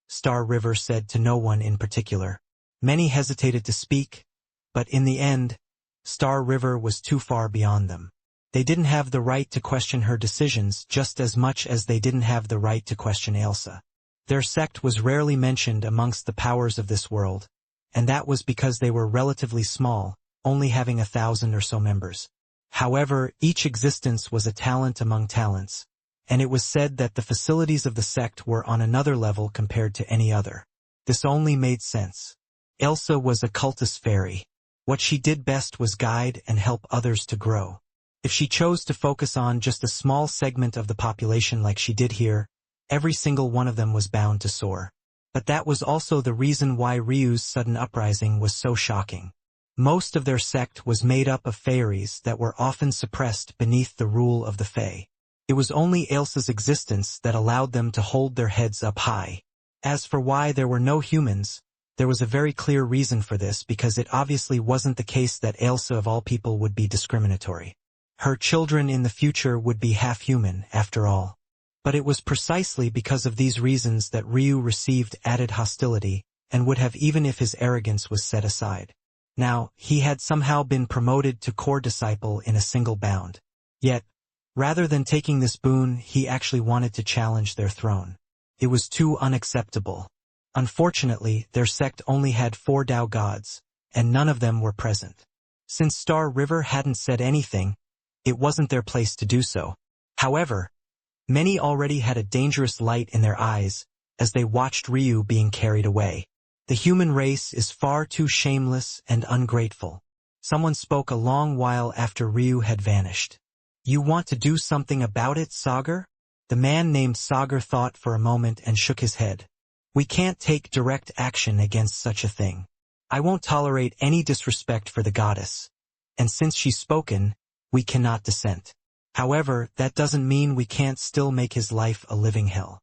Star River said to no one in particular. Many hesitated to speak, but in the end, Star River was too far beyond them. They didn't have the right to question her decisions just as much as they didn't have the right to question Ailsa. Their sect was rarely mentioned amongst the powers of this world, and that was because they were relatively small, only having 1,000 or so members. However, each existence was a talent among talents, and it was said that the facilities of the sect were on another level compared to any other. This only made sense. Ailsa was a cultist fairy. What she did best was guide and help others to grow. If she chose to focus on just a small segment of the population like she did here, every single one of them was bound to soar. But that was also the reason why Ryu's sudden uprising was so shocking. Most of their sect was made up of fairies that were often suppressed beneath the rule of the Fae. It was only Ailsa's existence that allowed them to hold their heads up high. As for why there were no humans, there was a very clear reason for this because it obviously wasn't the case that Ailsa of all people would be discriminatory. Her children in the future would be half-human, after all. But it was precisely because of these reasons that Ryu received added hostility, and would have even if his arrogance was set aside. Now, he had somehow been promoted to core disciple in a single bound. Yet, rather than taking this boon, he actually wanted to challenge their throne. It was too unacceptable. Unfortunately, their sect only had 4 Tao gods, and none of them were present. Since Star River hadn't said anything, it wasn't their place to do so. However, many already had a dangerous light in their eyes as they watched Ryu being carried away. The human race is far too shameless and ungrateful. Someone spoke a long while after Ryu had vanished. "You want to do something about it, Sagar?" The man named Sagar thought for a moment and shook his head. "We can't take direct action against such a thing. I won't tolerate any disrespect for the goddess. And since she's spoken, we cannot dissent. However, that doesn't mean we can't still make his life a living hell."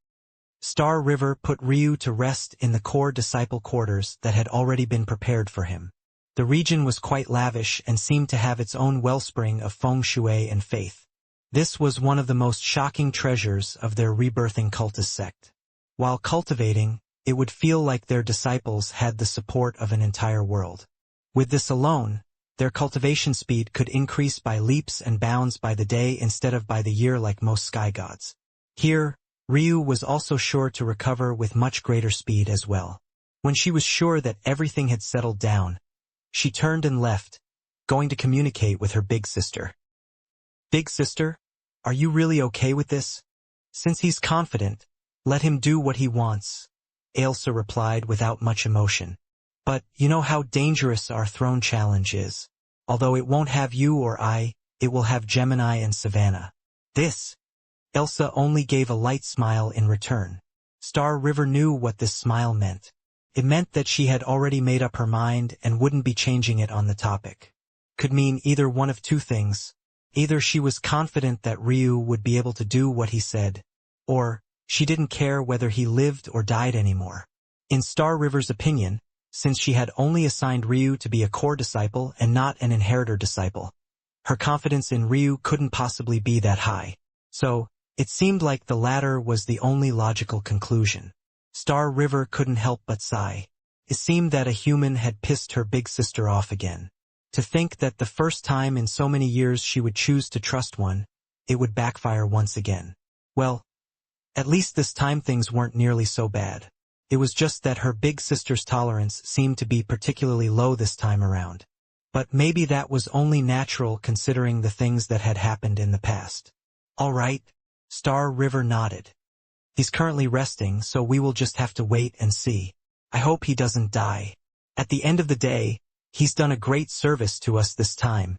Star River put Ryu to rest in the core disciple quarters that had already been prepared for him. The region was quite lavish and seemed to have its own wellspring of feng shui and faith. This was one of the most shocking treasures of their rebirthing cultist sect. While cultivating, it would feel like their disciples had the support of an entire world. With this alone, their cultivation speed could increase by leaps and bounds by the day instead of by the year like most sky gods. Here, Ryu was also sure to recover with much greater speed as well. When she was sure that everything had settled down, she turned and left, going to communicate with her big sister. "Big sister, are you really okay with this? Since he's confident, let him do what he wants," Ailsa replied without much emotion. "But you know how dangerous our throne challenge is. Although it won't have you or I, it will have Gemini and Savannah." This, Ailsa only gave a light smile in return. Star River knew what this smile meant. It meant that she had already made up her mind and wouldn't be changing it on the topic. Could mean either one of two things. Either she was confident that Ryu would be able to do what he said, or she didn't care whether he lived or died anymore. In Star River's opinion, since she had only assigned Ryu to be a core disciple and not an inheritor disciple, her confidence in Ryu couldn't possibly be that high. So, it seemed like the latter was the only logical conclusion. Star River couldn't help but sigh. It seemed that a human had pissed her big sister off again. To think that the first time in so many years she would choose to trust one, it would backfire once again. Well, at least this time things weren't nearly so bad. It was just that her big sister's tolerance seemed to be particularly low this time around. But maybe that was only natural considering the things that had happened in the past. "All right," Star River nodded. "He's currently resting, so we will just have to wait and see. I hope he doesn't die. At the end of the day, he's done a great service to us this time."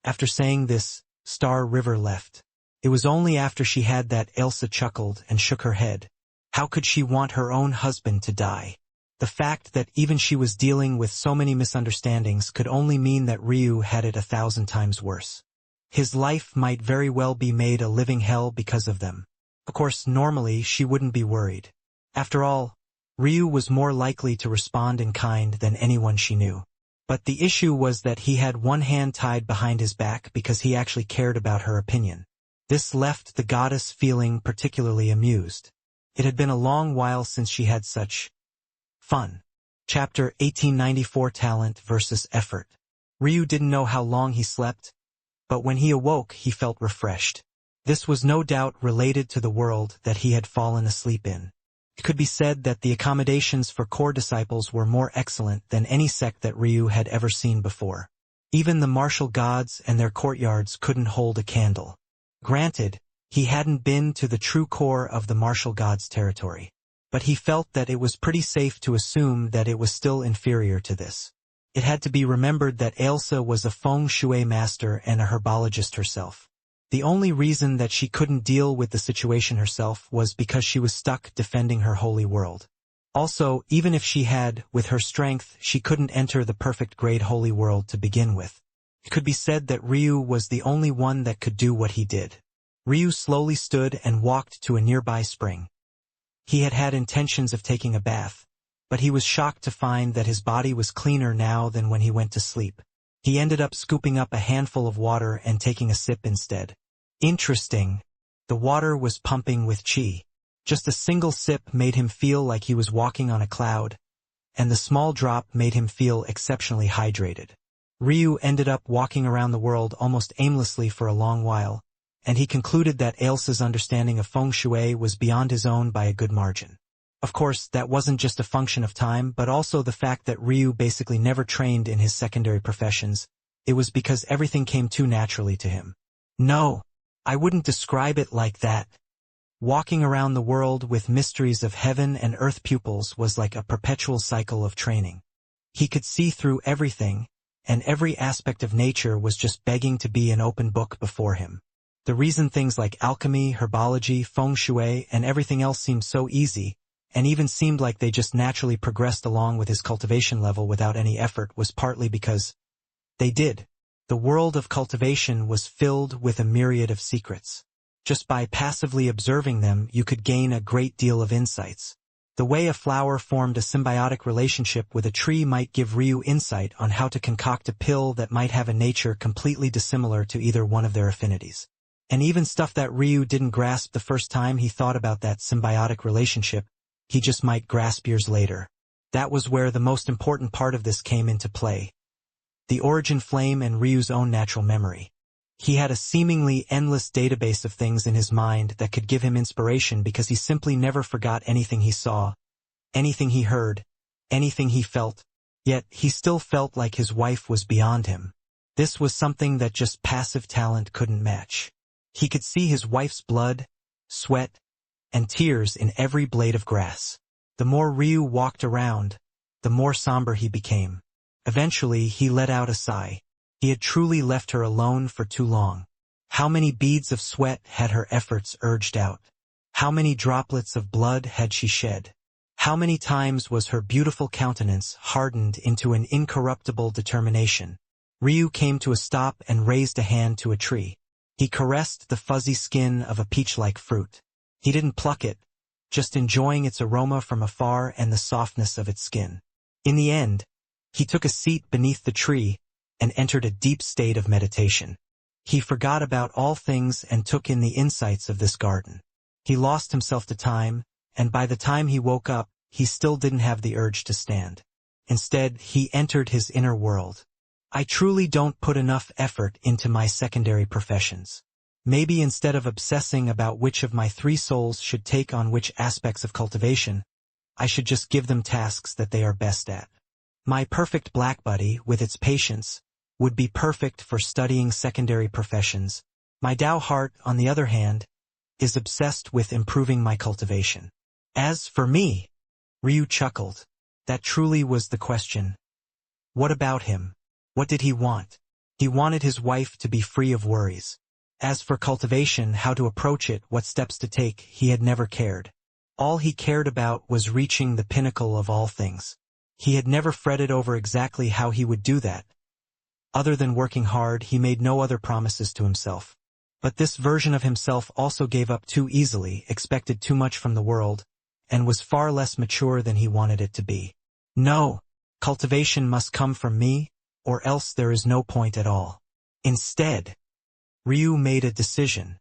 After saying this, Star River left. It was only after she had that Ailsa chuckled and shook her head. How could she want her own husband to die? The fact that even she was dealing with so many misunderstandings could only mean that Ryu had it 1,000 times worse. His life might very well be made a living hell because of them. Of course, normally she wouldn't be worried. After all, Ryu was more likely to respond in kind than anyone she knew. But the issue was that he had one hand tied behind his back because he actually cared about her opinion. This left the goddess feeling particularly amused. It had been a long while since she had such fun. Chapter 1894 Talent versus Effort. Ryu didn't know how long he slept, but when he awoke he felt refreshed. This was no doubt related to the world that he had fallen asleep in. It could be said that the accommodations for core disciples were more excellent than any sect that Ryu had ever seen before. Even the martial gods and their courtyards couldn't hold a candle. Granted, he hadn't been to the true core of the martial gods' territory, but he felt that it was pretty safe to assume that it was still inferior to this. It had to be remembered that Ailsa was a feng shui master and a herbologist herself. The only reason that she couldn't deal with the situation herself was because she was stuck defending her holy world. Also, even if she had, with her strength, she couldn't enter the perfect great holy world to begin with. It could be said that Ryu was the only one that could do what he did. Ryu slowly stood and walked to a nearby spring. He had had intentions of taking a bath, but he was shocked to find that his body was cleaner now than when he went to sleep. He ended up scooping up a handful of water and taking a sip instead. Interesting. The water was pumping with chi. Just a single sip made him feel like he was walking on a cloud, and the small drop made him feel exceptionally hydrated. Ryu ended up walking around the world almost aimlessly for a long while, and he concluded that Ailsa's understanding of feng shui was beyond his own by a good margin. Of course, that wasn't just a function of time, but also the fact that Ryu basically never trained in his secondary professions. It was because everything came too naturally to him. No, I wouldn't describe it like that. Walking around the world with mysteries of heaven and earth pupils was like a perpetual cycle of training. He could see through everything, and every aspect of nature was just begging to be an open book before him. The reason things like alchemy, herbology, feng shui, and everything else seemed so easy, and even seemed like they just naturally progressed along with his cultivation level without any effort, was partly because they did. The world of cultivation was filled with a myriad of secrets. Just by passively observing them, you could gain a great deal of insights. The way a flower formed a symbiotic relationship with a tree might give Ryu insight on how to concoct a pill that might have a nature completely dissimilar to either one of their affinities. And even stuff that Ryu didn't grasp the first time he thought about that symbiotic relationship, he just might grasp years later. That was where the most important part of this came into play. The origin flame and Ryu's own natural memory. He had a seemingly endless database of things in his mind that could give him inspiration because he simply never forgot anything he saw, anything he heard, anything he felt, yet he still felt like his wife was beyond him. This was something that just passive talent couldn't match. He could see his wife's blood, sweat, and tears in every blade of grass. The more Ryu walked around, the more somber he became. Eventually, he let out a sigh. He had truly left her alone for too long. How many beads of sweat had her efforts urged out? How many droplets of blood had she shed? How many times was her beautiful countenance hardened into an incorruptible determination? Ryu came to a stop and raised a hand to a tree. He caressed the fuzzy skin of a peach-like fruit. He didn't pluck it, just enjoying its aroma from afar and the softness of its skin. In the end, he took a seat beneath the tree and entered a deep state of meditation. He forgot about all things and took in the insights of this garden. He lost himself to time, and by the time he woke up, he still didn't have the urge to stand. Instead, he entered his inner world. I truly don't put enough effort into my secondary professions. Maybe instead of obsessing about which of my three souls should take on which aspects of cultivation, I should just give them tasks that they are best at. My perfect black buddy, with its patience, would be perfect for studying secondary professions. My Tao heart, on the other hand, is obsessed with improving my cultivation. As for me, Ryu chuckled. That truly was the question. What about him? What did he want? He wanted his wife to be free of worries. As for cultivation, how to approach it, what steps to take, he had never cared. All he cared about was reaching the pinnacle of all things. He had never fretted over exactly how he would do that. Other than working hard, he made no other promises to himself. But this version of himself also gave up too easily, expected too much from the world, and was far less mature than he wanted it to be. No, cultivation must come from me, or else there is no point at all. Instead, Ryu made a decision.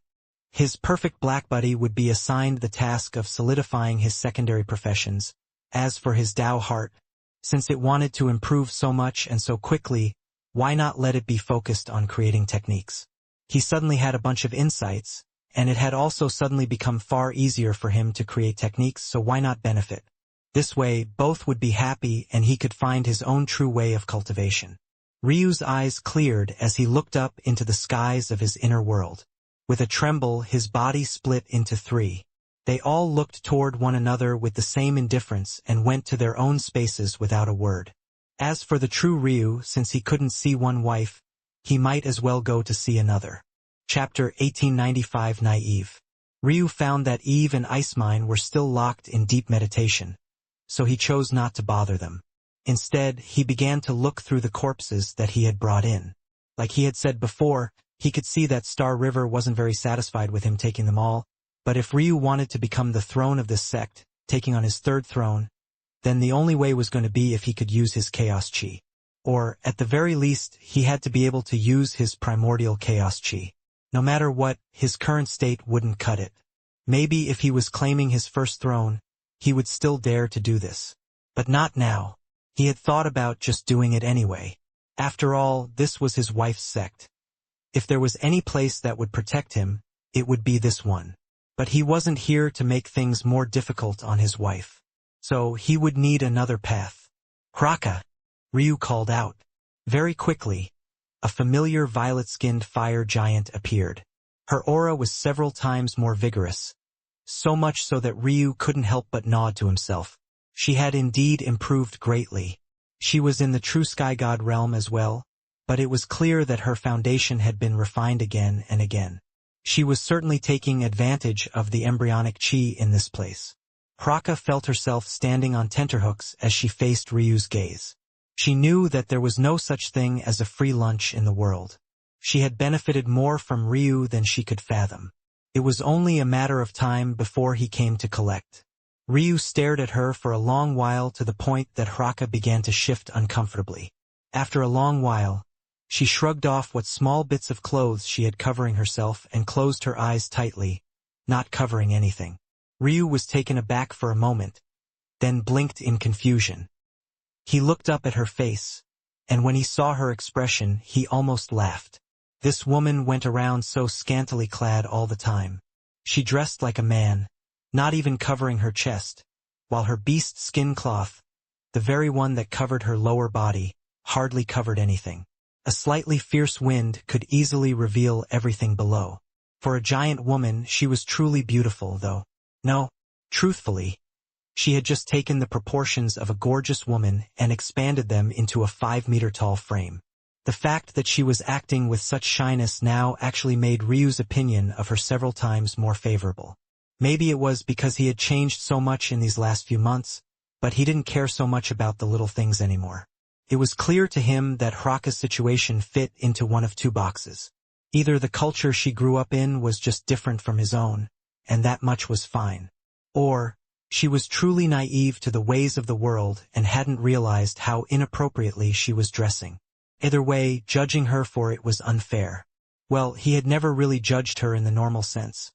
His perfect black buddy would be assigned the task of solidifying his secondary professions. As for his Dao heart, since it wanted to improve so much and so quickly, why not let it be focused on creating techniques? He suddenly had a bunch of insights, and it had also suddenly become far easier for him to create techniques, so why not benefit? This way, both would be happy and he could find his own true way of cultivation. Ryu's eyes cleared as he looked up into the skies of his inner world. With a tremble, his body split into three. They all looked toward one another with the same indifference and went to their own spaces without a word. As for the true Ryu, since he couldn't see one wife, he might as well go to see another. Chapter 1895 Naive. Ryu found that Eve and Icemine were still locked in deep meditation, so he chose not to bother them. Instead, he began to look through the corpses that he had brought in. Like he had said before, he could see that Star River wasn't very satisfied with him taking them all, but if Ryu wanted to become the throne of this sect, taking on his third throne, then the only way was going to be if he could use his Chaos Chi. Or, at the very least, he had to be able to use his primordial Chaos Chi. No matter what, his current state wouldn't cut it. Maybe if he was claiming his first throne, he would still dare to do this. But not now. He had thought about just doing it anyway. After all, this was his wife's sect. If there was any place that would protect him, it would be this one. But he wasn't here to make things more difficult on his wife. So he would need another path. Kraka! Ryu called out. Very quickly, a familiar violet-skinned fire giant appeared. Her aura was several times more vigorous, so much so that Ryu couldn't help but nod to himself. She had indeed improved greatly. She was in the true sky god realm as well, but it was clear that her foundation had been refined again and again. She was certainly taking advantage of the embryonic chi in this place. Kraka felt herself standing on tenterhooks as she faced Ryu's gaze. She knew that there was no such thing as a free lunch in the world. She had benefited more from Ryu than she could fathom. It was only a matter of time before he came to collect. Ryu stared at her for a long while to the point that Kraka began to shift uncomfortably. After a long while, she shrugged off what small bits of clothes she had covering herself and closed her eyes tightly, not covering anything. Ryu was taken aback for a moment, then blinked in confusion. He looked up at her face, and when he saw her expression, he almost laughed. This woman went around so scantily clad all the time. She dressed like a man, not even covering her chest, while her beast skin cloth, the very one that covered her lower body, hardly covered anything. A slightly fierce wind could easily reveal everything below. For a giant woman, she was truly beautiful, though. No, truthfully, she had just taken the proportions of a gorgeous woman and expanded them into a 5-meter-tall frame. The fact that she was acting with such shyness now actually made Ryu's opinion of her several times more favorable. Maybe it was because he had changed so much in these last few months, but he didn't care so much about the little things anymore. It was clear to him that Kraka's situation fit into one of two boxes. Either the culture she grew up in was just different from his own, and that much was fine. Or, she was truly naive to the ways of the world and hadn't realized how inappropriately she was dressing. Either way, judging her for it was unfair. Well, he had never really judged her in the normal sense.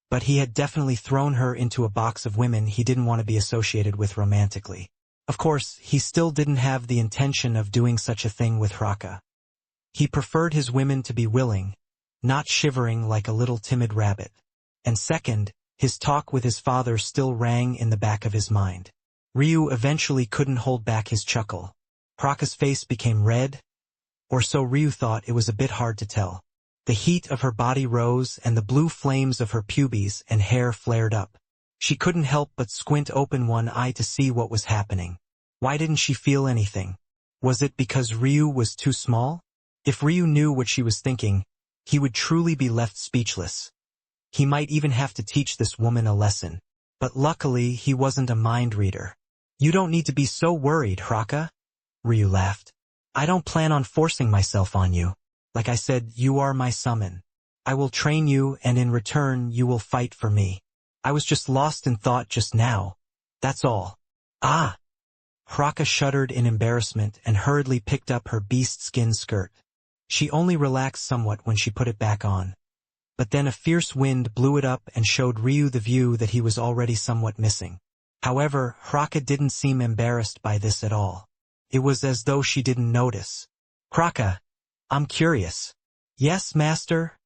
But he had definitely thrown her into a box of women he didn't want to be associated with romantically. Of course, he still didn't have the intention of doing such a thing with Kraka. He preferred his women to be willing, not shivering like a little timid rabbit. And second, his talk with his father still rang in the back of his mind. Ryu eventually couldn't hold back his chuckle. Kraka's face became red, or so Ryu thought. It was a bit hard to tell. The heat of her body rose and the blue flames of her pubes and hair flared up. She couldn't help but squint open one eye to see what was happening. Why didn't she feel anything? Was it because Ryu was too small? If Ryu knew what she was thinking, he would truly be left speechless. He might even have to teach this woman a lesson. But luckily, he wasn't a mind reader. You don't need to be so worried, Kraka. Ryu laughed. I don't plan on forcing myself on you. Like I said, you are my summon. I will train you, and in return, you will fight for me. I was just lost in thought just now. That's all. Ah! Hraka shuddered in embarrassment and hurriedly picked up her beast-skin skirt. She only relaxed somewhat when she put it back on. But then a fierce wind blew it up and showed Ryu the view that he was already somewhat missing. However, Hraka didn't seem embarrassed by this at all. It was as though she didn't notice. "Hraka, I'm curious." "Yes, master,"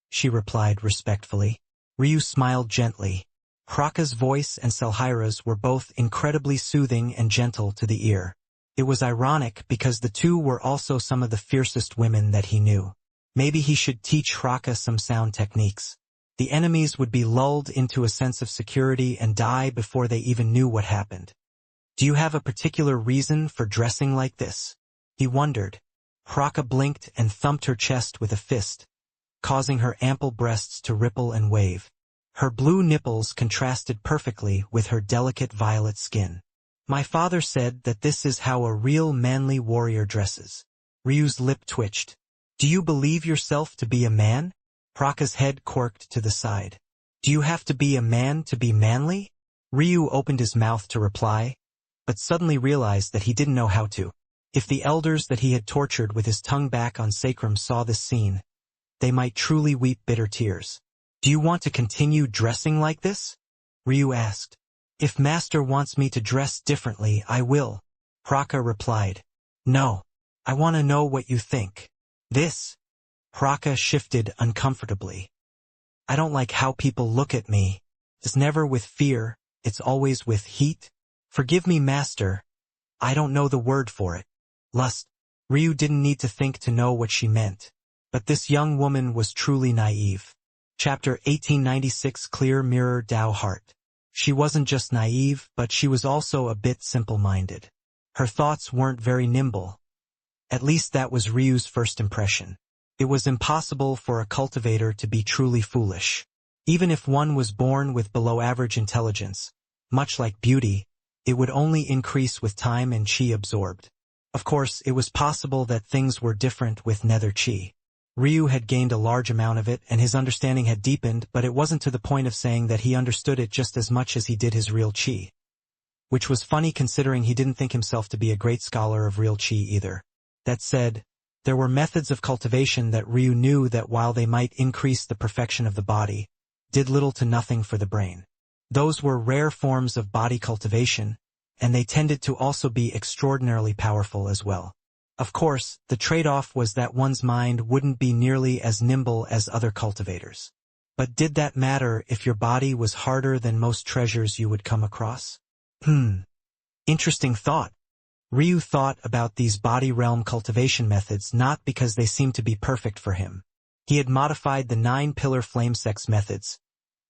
she replied respectfully. Ryu smiled gently. Hraka's voice and Selhira's were both incredibly soothing and gentle to the ear. It was ironic because the two were also some of the fiercest women that he knew. Maybe he should teach Hraka some sound techniques. The enemies would be lulled into a sense of security and die before they even knew what happened. "Do you have a particular reason for dressing like this?" he wondered. Hraka blinked and thumped her chest with a fist, causing her ample breasts to ripple and wave. Her blue nipples contrasted perfectly with her delicate violet skin. "My father said that this is how a real manly warrior dresses." Ryu's lip twitched. "Do you believe yourself to be a man?" Hraka's head quirked to the side. "Do you have to be a man to be manly?" Ryu opened his mouth to reply, but suddenly realized that he didn't know how to. If the elders that he had tortured with his tongue back on sacrum saw this scene, they might truly weep bitter tears. "Do you want to continue dressing like this?" Ryu asked. "If master wants me to dress differently, I will," Hraka replied. "No. I want to know what you think." "This?" Hraka shifted uncomfortably. "I don't like how people look at me. It's never with fear, it's always with heat. Forgive me, master. I don't know the word for it." Lust. Ryu didn't need to think to know what she meant. But this young woman was truly naive. Chapter 1896 Clear Mirror Tao Heart. She wasn't just naive, but she was also a bit simple-minded. Her thoughts weren't very nimble. At least that was Ryu's first impression. It was impossible for a cultivator to be truly foolish. Even if one was born with below-average intelligence, much like beauty, it would only increase with time and chi absorbed. Of course, it was possible that things were different with nether chi. Ryu had gained a large amount of it and his understanding had deepened, but it wasn't to the point of saying that he understood it just as much as he did his real chi. Which was funny considering he didn't think himself to be a great scholar of real chi either. That said, there were methods of cultivation that Ryu knew that while they might increase the perfection of the body, did little to nothing for the brain. Those were rare forms of body cultivation, and they tended to also be extraordinarily powerful as well. Of course, the trade-off was that one's mind wouldn't be nearly as nimble as other cultivators. But did that matter if your body was harder than most treasures you would come across? Interesting thought. Ryu thought about these body realm cultivation methods not because they seemed to be perfect for him. He had modified the 9-pillar flame sex methods,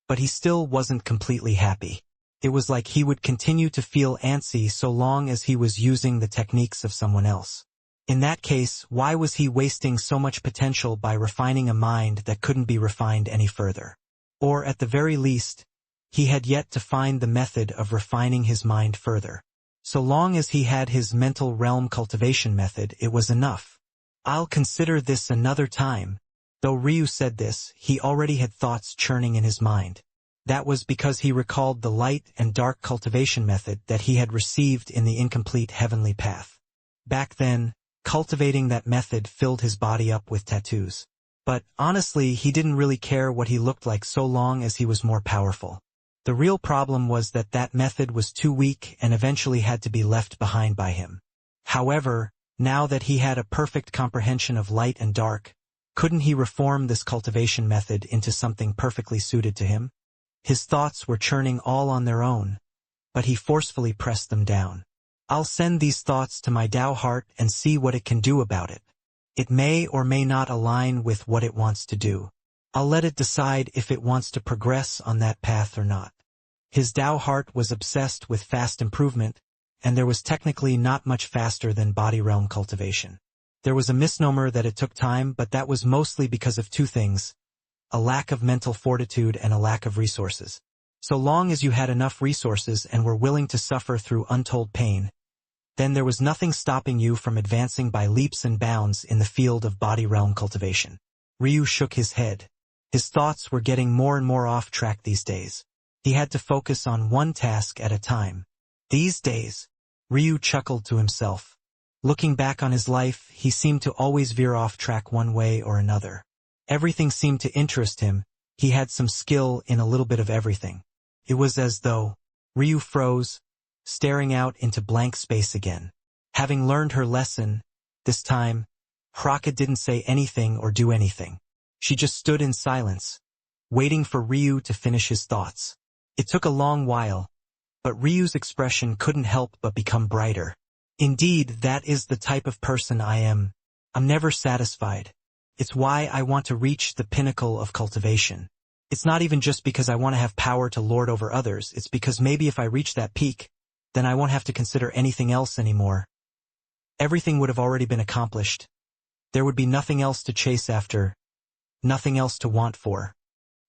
but he still wasn't completely happy. It was like he would continue to feel antsy so long as he was using the techniques of someone else. In that case, why was he wasting so much potential by refining a mind that couldn't be refined any further? Or at the very least, he had yet to find the method of refining his mind further. So long as he had his mental realm cultivation method, it was enough. "I'll consider this another time." Though Ryu said this, he already had thoughts churning in his mind. That was because he recalled the light and dark cultivation method that he had received in the incomplete heavenly path. Back then, cultivating that method filled his body up with tattoos. But honestly, he didn't really care what he looked like so long as he was more powerful. The real problem was that that method was too weak and eventually had to be left behind by him. However, now that he had a perfect comprehension of light and dark, couldn't he reform this cultivation method into something perfectly suited to him? His thoughts were churning all on their own, but he forcefully pressed them down. "I'll send these thoughts to my Tao heart and see what it can do about it. It may or may not align with what it wants to do. I'll let it decide if it wants to progress on that path or not." His Tao heart was obsessed with fast improvement, and there was technically not much faster than body realm cultivation. There was a misnomer that it took time, but that was mostly because of two things: a lack of mental fortitude and a lack of resources. So long as you had enough resources and were willing to suffer through untold pain, then there was nothing stopping you from advancing by leaps and bounds in the field of body realm cultivation. Ryu shook his head. His thoughts were getting more and more off track these days. He had to focus on one task at a time. These days, Ryu chuckled to himself. Looking back on his life, he seemed to always veer off track one way or another. Everything seemed to interest him. He had some skill in a little bit of everything. It was as though Ryu froze, staring out into blank space again. Having learned her lesson, this time, Hraka didn't say anything or do anything. She just stood in silence, waiting for Ryu to finish his thoughts. It took a long while, but Ryu's expression couldn't help but become brighter. Indeed, that is the type of person I am. I'm never satisfied. It's why I want to reach the pinnacle of cultivation. It's not even just because I want to have power to lord over others, it's because maybe if I reach that peak, then I won't have to consider anything else anymore. Everything would have already been accomplished. There would be nothing else to chase after, nothing else to want for.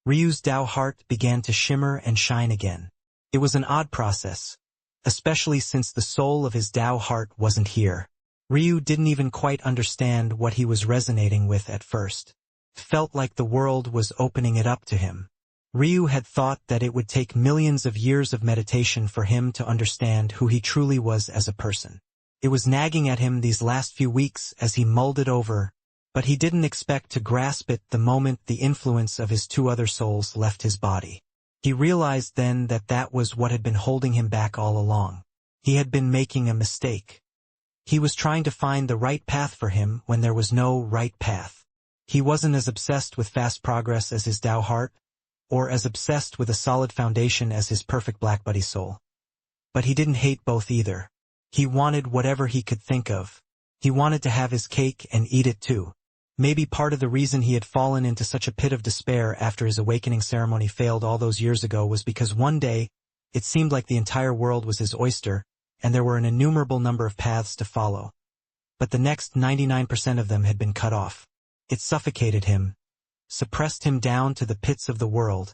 Ryu's Tao heart began to shimmer and shine again. It was an odd process, especially since the soul of his Tao heart wasn't here. Ryu didn't even quite understand what he was resonating with at first. It felt like the world was opening it up to him. Ryu had thought that it would take millions of years of meditation for him to understand who he truly was as a person. It was nagging at him these last few weeks as he mulled it over, but he didn't expect to grasp it the moment the influence of his two other souls left his body. He realized then that that was what had been holding him back all along. He had been making a mistake. He was trying to find the right path for him when there was no right path. He wasn't as obsessed with fast progress as his Tao heart, or as obsessed with a solid foundation as his perfect black buddy soul. But he didn't hate both either. He wanted whatever he could think of. He wanted to have his cake and eat it too. Maybe part of the reason he had fallen into such a pit of despair after his awakening ceremony failed all those years ago was because one day, it seemed like the entire world was his oyster, and there were an innumerable number of paths to follow. But the next 99% of them had been cut off. It suffocated him, suppressed him down to the pits of the world,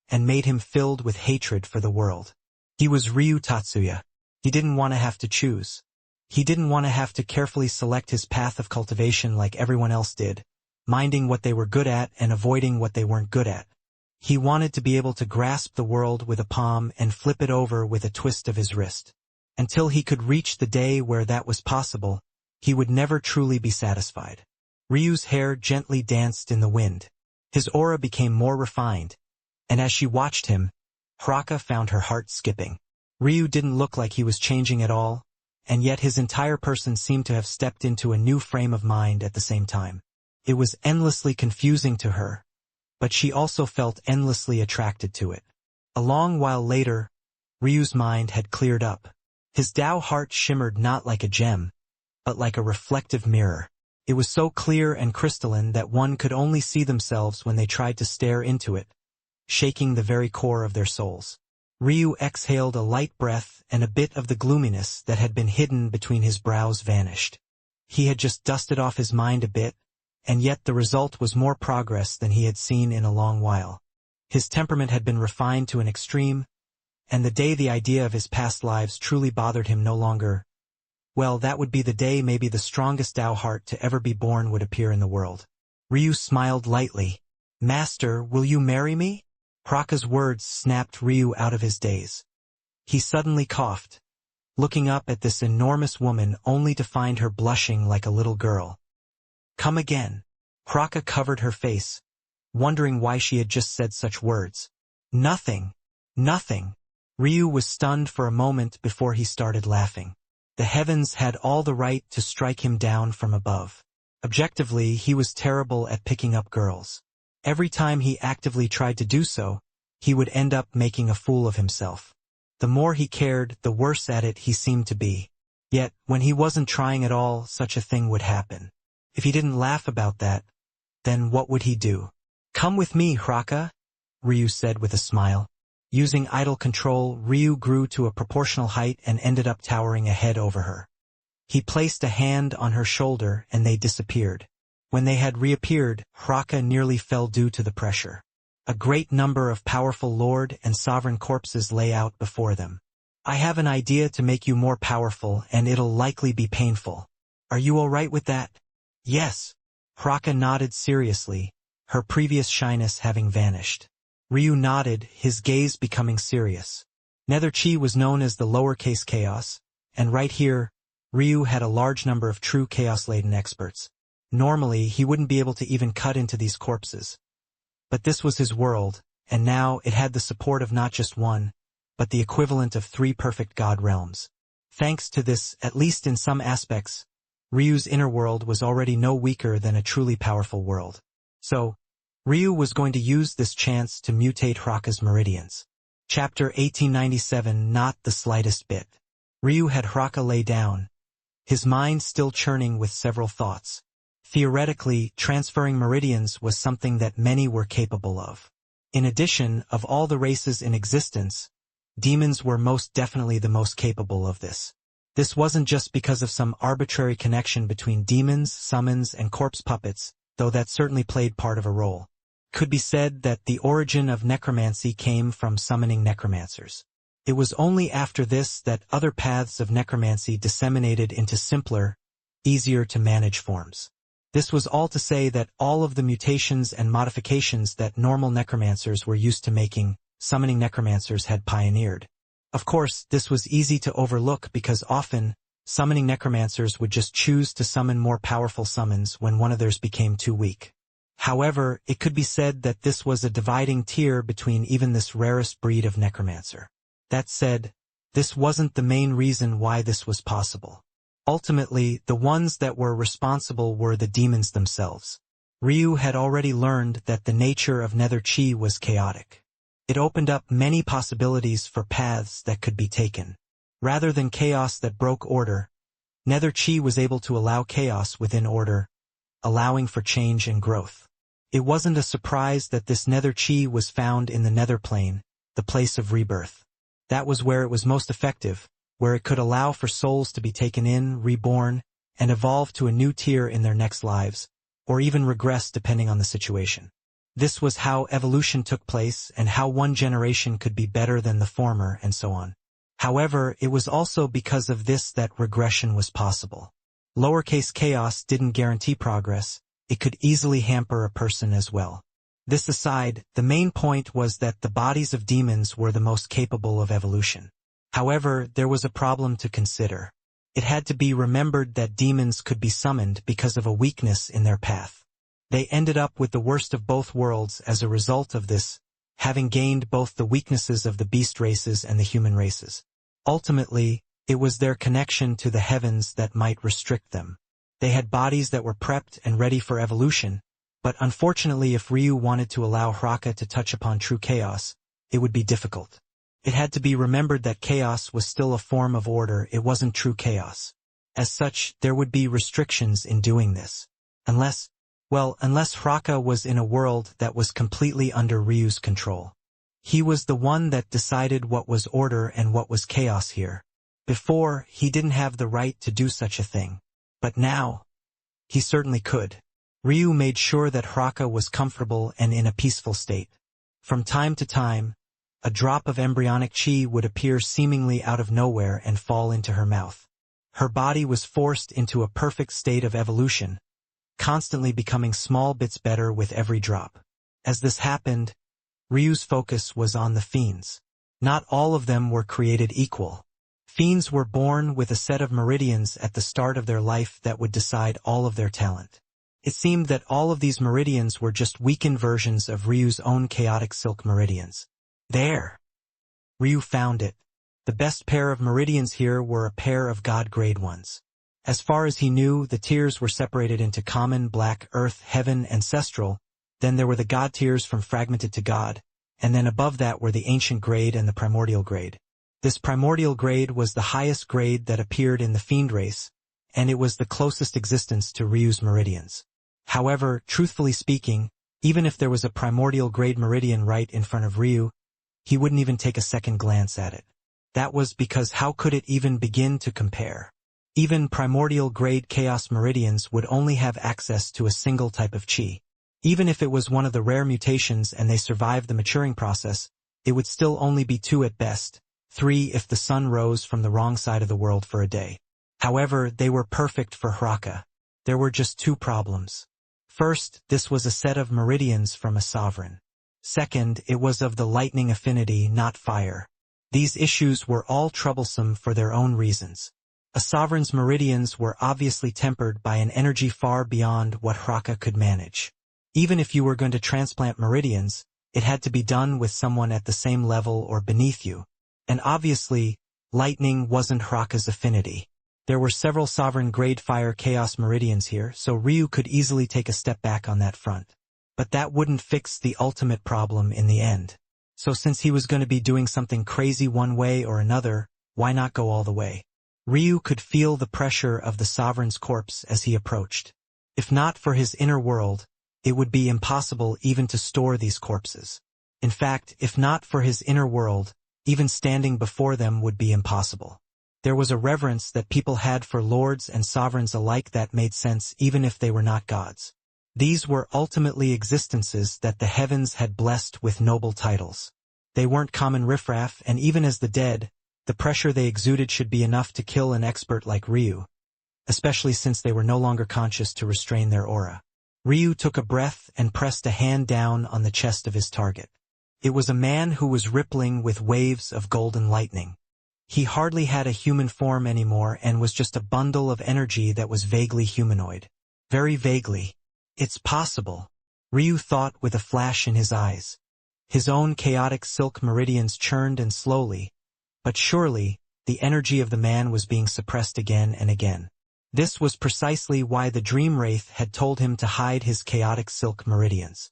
and made him filled with hatred for the world. He was Ryu Tatsuya. He didn't want to have to choose. He didn't want to have to carefully select his path of cultivation like everyone else did, minding what they were good at and avoiding what they weren't good at. He wanted to be able to grasp the world with a palm and flip it over with a twist of his wrist. Until he could reach the day where that was possible, he would never truly be satisfied. Ryu's hair gently danced in the wind. His aura became more refined, and as she watched him, Hraka found her heart skipping. Ryu didn't look like he was changing at all, and yet his entire person seemed to have stepped into a new frame of mind at the same time. It was endlessly confusing to her, but she also felt endlessly attracted to it. A long while later, Ryu's mind had cleared up. His Tao heart shimmered not like a gem, but like a reflective mirror. It was so clear and crystalline that one could only see themselves when they tried to stare into it, shaking the very core of their souls. Ryu exhaled a light breath and a bit of the gloominess that had been hidden between his brows vanished. He had just dusted off his mind a bit, and yet the result was more progress than he had seen in a long while. His temperament had been refined to an extreme, and the day the idea of his past lives truly bothered him no longer, well, that would be the day maybe the strongest Tao heart to ever be born would appear in the world. Ryu smiled lightly. "Master, will you marry me?" Hraka's words snapped Ryu out of his daze. He suddenly coughed, looking up at this enormous woman only to find her blushing like a little girl. "Come again." Hraka covered her face, wondering why she had just said such words. "Nothing. Nothing." Ryu was stunned for a moment before he started laughing. The heavens had all the right to strike him down from above. Objectively, he was terrible at picking up girls. Every time he actively tried to do so, he would end up making a fool of himself. The more he cared, the worse at it he seemed to be. Yet, when he wasn't trying at all, such a thing would happen. If he didn't laugh about that, then what would he do? "Come with me, Hraka," Ryu said with a smile. Using idle control, Ryu grew to a proportional height and ended up towering a head over her. He placed a hand on her shoulder and they disappeared. When they had reappeared, Hraka nearly fell due to the pressure. A great number of powerful lord and sovereign corpses lay out before them. "I have an idea to make you more powerful, and it'll likely be painful. Are you all right with that?" "Yes." Hraka nodded seriously, her previous shyness having vanished. Ryu nodded, his gaze becoming serious. Nether Chi was known as the lowercase chaos, And right here, Ryu had a large number of true chaos-laden experts. Normally, he wouldn't be able to even cut into these corpses. But this was his world, and now it had the support of not just one, but the equivalent of 3 perfect god realms. Thanks to this, at least in some aspects, Ryu's inner world was already no weaker than a truly powerful world. So, Ryu was going to use this chance to mutate Hraka's Meridians. Chapter 1897. Not the slightest bit. Ryu had Hraka lay down, his mind still churning with several thoughts. Theoretically, transferring Meridians was something that many were capable of. In addition, of all the races in existence, demons were most definitely the most capable of this. This wasn't just because of some arbitrary connection between demons, summons, and corpse puppets, though that certainly played part of a role. It could be said that the origin of necromancy came from summoning necromancers. It was only after this that other paths of necromancy disseminated into simpler, easier-to-manage forms. This was all to say that all of the mutations and modifications that normal necromancers were used to making, summoning necromancers had pioneered. Of course, this was easy to overlook because often, summoning necromancers would just choose to summon more powerful summons when one of theirs became too weak. However, it could be said that this was a dividing tier between even this rarest breed of necromancer. That said, this wasn't the main reason why this was possible. Ultimately, the ones that were responsible were the demons themselves. Ryu had already learned that the nature of Nether Chi was chaotic. It opened up many possibilities for paths that could be taken. Rather than chaos that broke order, Nether Chi was able to allow chaos within order, allowing for change and growth. It wasn't a surprise that this Nether Chi was found in the Nether Plane, the place of rebirth. That was where it was most effective, where it could allow for souls to be taken in, reborn, and evolve to a new tier in their next lives, or even regress depending on the situation. This was how evolution took place and how one generation could be better than the former and so on. However, it was also because of this that regression was possible. Lowercase chaos didn't guarantee progress, it could easily hamper a person as well. This aside, the main point was that the bodies of demons were the most capable of evolution. However, there was a problem to consider. It had to be remembered that demons could be summoned because of a weakness in their path. They ended up with the worst of both worlds as a result of this, having gained both the weaknesses of the beast races and the human races. Ultimately, it was their connection to the heavens that might restrict them. They had bodies that were prepped and ready for evolution, but unfortunately if Ryu wanted to allow Hraka to touch upon true chaos, it would be difficult. It had to be remembered that chaos was still a form of order, it wasn't true chaos. As such, there would be restrictions in doing this. Unless Hraka was in a world that was completely under Ryu's control. He was the one that decided what was order and what was chaos here. Before, he didn't have the right to do such a thing. But now, he certainly could. Ryu made sure that Hraka was comfortable and in a peaceful state. From time to time, a drop of embryonic chi would appear seemingly out of nowhere and fall into her mouth. Her body was forced into a perfect state of evolution, constantly becoming small bits better with every drop. As this happened, Ryu's focus was on the fiends. Not all of them were created equal. Fiends were born with a set of meridians at the start of their life that would decide all of their talent. It seemed that all of these meridians were just weakened versions of Ryu's own chaotic silk meridians. There! Ryu found it. The best pair of meridians here were a pair of god-grade ones. As far as he knew, the tiers were separated into common, black, earth, heaven, ancestral, then there were the god tiers from fragmented to god, and then above that were the ancient grade and the primordial grade. This primordial grade was the highest grade that appeared in the fiend race, and it was the closest existence to Ryu's meridians. However, truthfully speaking, even if there was a primordial grade meridian right in front of Ryu, he wouldn't even take a second glance at it. That was because how could it even begin to compare? Even primordial grade chaos meridians would only have access to a single type of chi. Even if it was one of the rare mutations and they survived the maturing process, it would still only be 2 at best, 3 if the sun rose from the wrong side of the world for a day. However, they were perfect for Hraka. There were just 2 problems. First, this was a set of meridians from a sovereign. Second, it was of the lightning affinity, not fire. These issues were all troublesome for their own reasons. A sovereign's meridians were obviously tempered by an energy far beyond what Hraka could manage. Even if you were going to transplant meridians, it had to be done with someone at the same level or beneath you. And obviously, lightning wasn't Hraka's affinity. There were several sovereign-grade fire chaos meridians here, so Ryu could easily take a step back on that front. But that wouldn't fix the ultimate problem in the end. So since he was going to be doing something crazy one way or another, why not go all the way? Ryu could feel the pressure of the sovereign's corpse as he approached. If not for his inner world, it would be impossible even to store these corpses. In fact, if not for his inner world, even standing before them would be impossible. There was a reverence that people had for lords and sovereigns alike that made sense even if they were not gods. These were ultimately existences that the heavens had blessed with noble titles. They weren't common riffraff, and even as the dead, the pressure they exuded should be enough to kill an expert like Ryu, especially since they were no longer conscious to restrain their aura. Ryu took a breath and pressed a hand down on the chest of his target. It was a man who was rippling with waves of golden lightning. He hardly had a human form anymore and was just a bundle of energy that was vaguely humanoid. Very vaguely. It's possible, Ryu thought with a flash in his eyes. His own chaotic silk meridians churned and slowly, but surely, the energy of the man was being suppressed again and again. This was precisely why the Dream Wraith had told him to hide his chaotic silk meridians.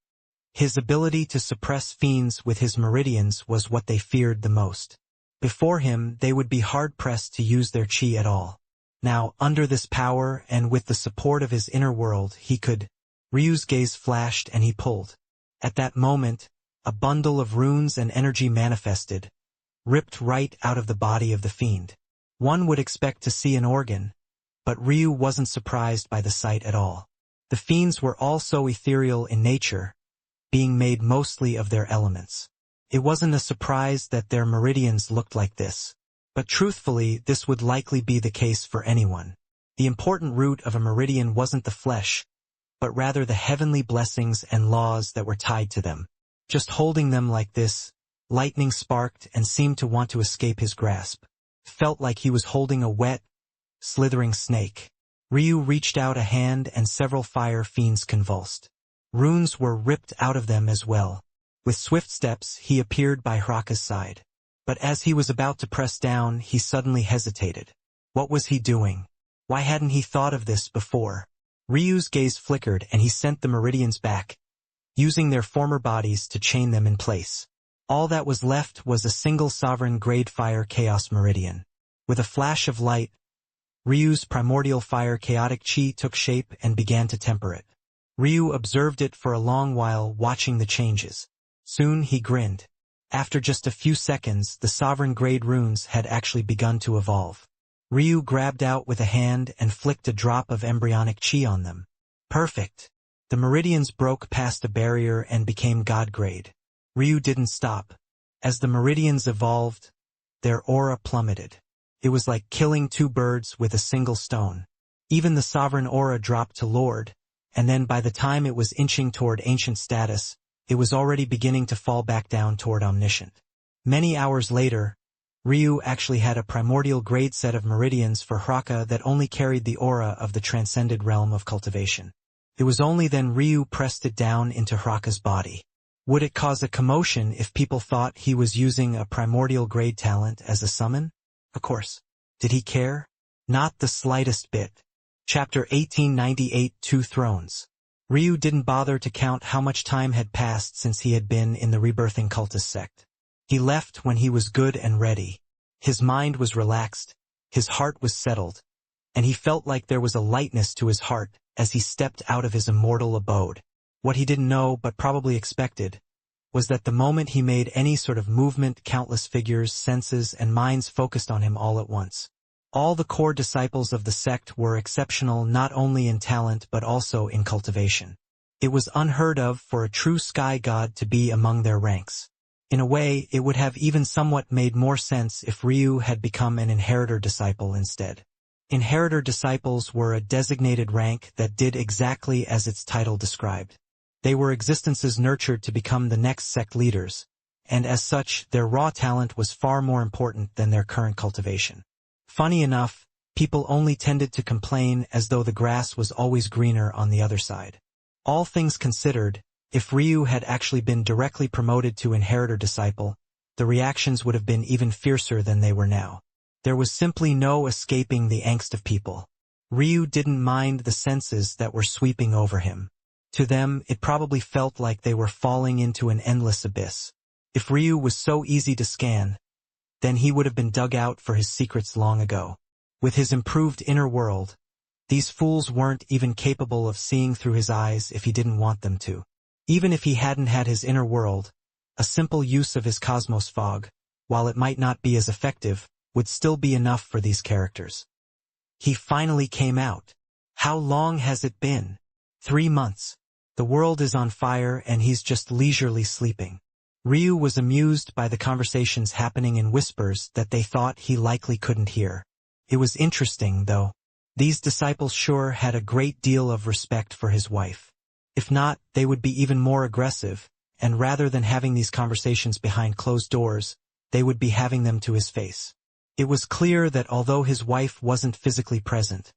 His ability to suppress fiends with his meridians was what they feared the most. Before him, they would be hard-pressed to use their chi at all. Now, under this power and with the support of his inner world, he could. Ryu's gaze flashed and he pulled. At that moment, a bundle of runes and energy manifested, ripped right out of the body of the fiend. One would expect to see an organ, but Ryu wasn't surprised by the sight at all. The fiends were all so ethereal in nature, being made mostly of their elements. It wasn't a surprise that their meridians looked like this. But truthfully, this would likely be the case for anyone. The important root of a meridian wasn't the flesh, but rather the heavenly blessings and laws that were tied to them. Just holding them like this, lightning sparked and seemed to want to escape his grasp. Felt like he was holding a wet, slithering snake. Ryu reached out a hand and several fire fiends convulsed. Runes were ripped out of them as well. With swift steps, he appeared by Hraka's side. But as he was about to press down, he suddenly hesitated. What was he doing? Why hadn't he thought of this before? Ryu's gaze flickered and he sent the meridians back, using their former bodies to chain them in place. All that was left was a single sovereign-grade fire chaos meridian. With a flash of light, Ryu's primordial fire chaotic chi took shape and began to temper it. Ryu observed it for a long while, watching the changes. Soon he grinned. After just a few seconds, the sovereign-grade runes had actually begun to evolve. Ryu grabbed out with a hand and flicked a drop of embryonic chi on them. Perfect. The meridians broke past a barrier and became god-grade. Ryu didn't stop. As the meridians evolved, their aura plummeted. It was like killing two birds with a single stone. Even the sovereign aura dropped to Lord, and then by the time it was inching toward ancient status, it was already beginning to fall back down toward omniscient. Many hours later, Ryu actually had a primordial grade set of meridians for Hraka that only carried the aura of the transcended realm of cultivation. It was only then Ryu pressed it down into Hraka's body. Would it cause a commotion if people thought he was using a primordial grade talent as a summon? Of course. Did he care? Not the slightest bit. Chapter 1898 Two Thrones. Ryu didn't bother to count how much time had passed since he had been in the rebirthing cultist sect. He left when he was good and ready. His mind was relaxed, his heart was settled, and he felt like there was a lightness to his heart as he stepped out of his immortal abode. What he didn't know, but probably expected, was that the moment he made any sort of movement, countless figures, senses, and minds focused on him all at once. All the core disciples of the sect were exceptional not only in talent but also in cultivation. It was unheard of for a true sky god to be among their ranks. In a way, it would have even somewhat made more sense if Ryu had become an inheritor disciple instead. Inheritor disciples were a designated rank that did exactly as its title described. They were existences nurtured to become the next sect leaders, and as such, their raw talent was far more important than their current cultivation. Funny enough, people only tended to complain as though the grass was always greener on the other side. All things considered, if Ryu had actually been directly promoted to inheritor disciple, the reactions would have been even fiercer than they were now. There was simply no escaping the angst of people. Ryu didn't mind the senses that were sweeping over him. To them, it probably felt like they were falling into an endless abyss. If Ryu was so easy to scan, then he would have been dug out for his secrets long ago. With his improved inner world, these fools weren't even capable of seeing through his eyes if he didn't want them to. Even if he hadn't had his inner world, a simple use of his cosmos fog, while it might not be as effective, would still be enough for these characters. He finally came out. How long has it been? 3 months. The world is on fire and he's just leisurely sleeping. Ryu was amused by the conversations happening in whispers that they thought he likely couldn't hear. It was interesting, though. These disciples sure had a great deal of respect for his wife. If not, they would be even more aggressive, and rather than having these conversations behind closed doors, they would be having them to his face. It was clear that although his wife wasn't physically present,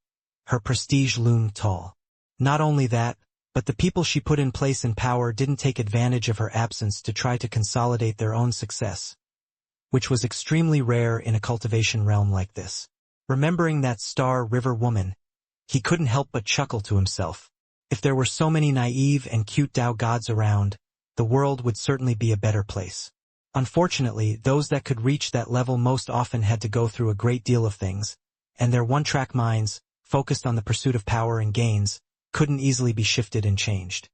her prestige loomed tall. Not only that, but the people she put in place in power didn't take advantage of her absence to try to consolidate their own success, which was extremely rare in a cultivation realm like this. Remembering that Star River woman, he couldn't help but chuckle to himself. If there were so many naive and cute Tao gods around, the world would certainly be a better place. Unfortunately, those that could reach that level most often had to go through a great deal of things, and their one-track minds, focused on the pursuit of power and gains, couldn't easily be shifted and changed.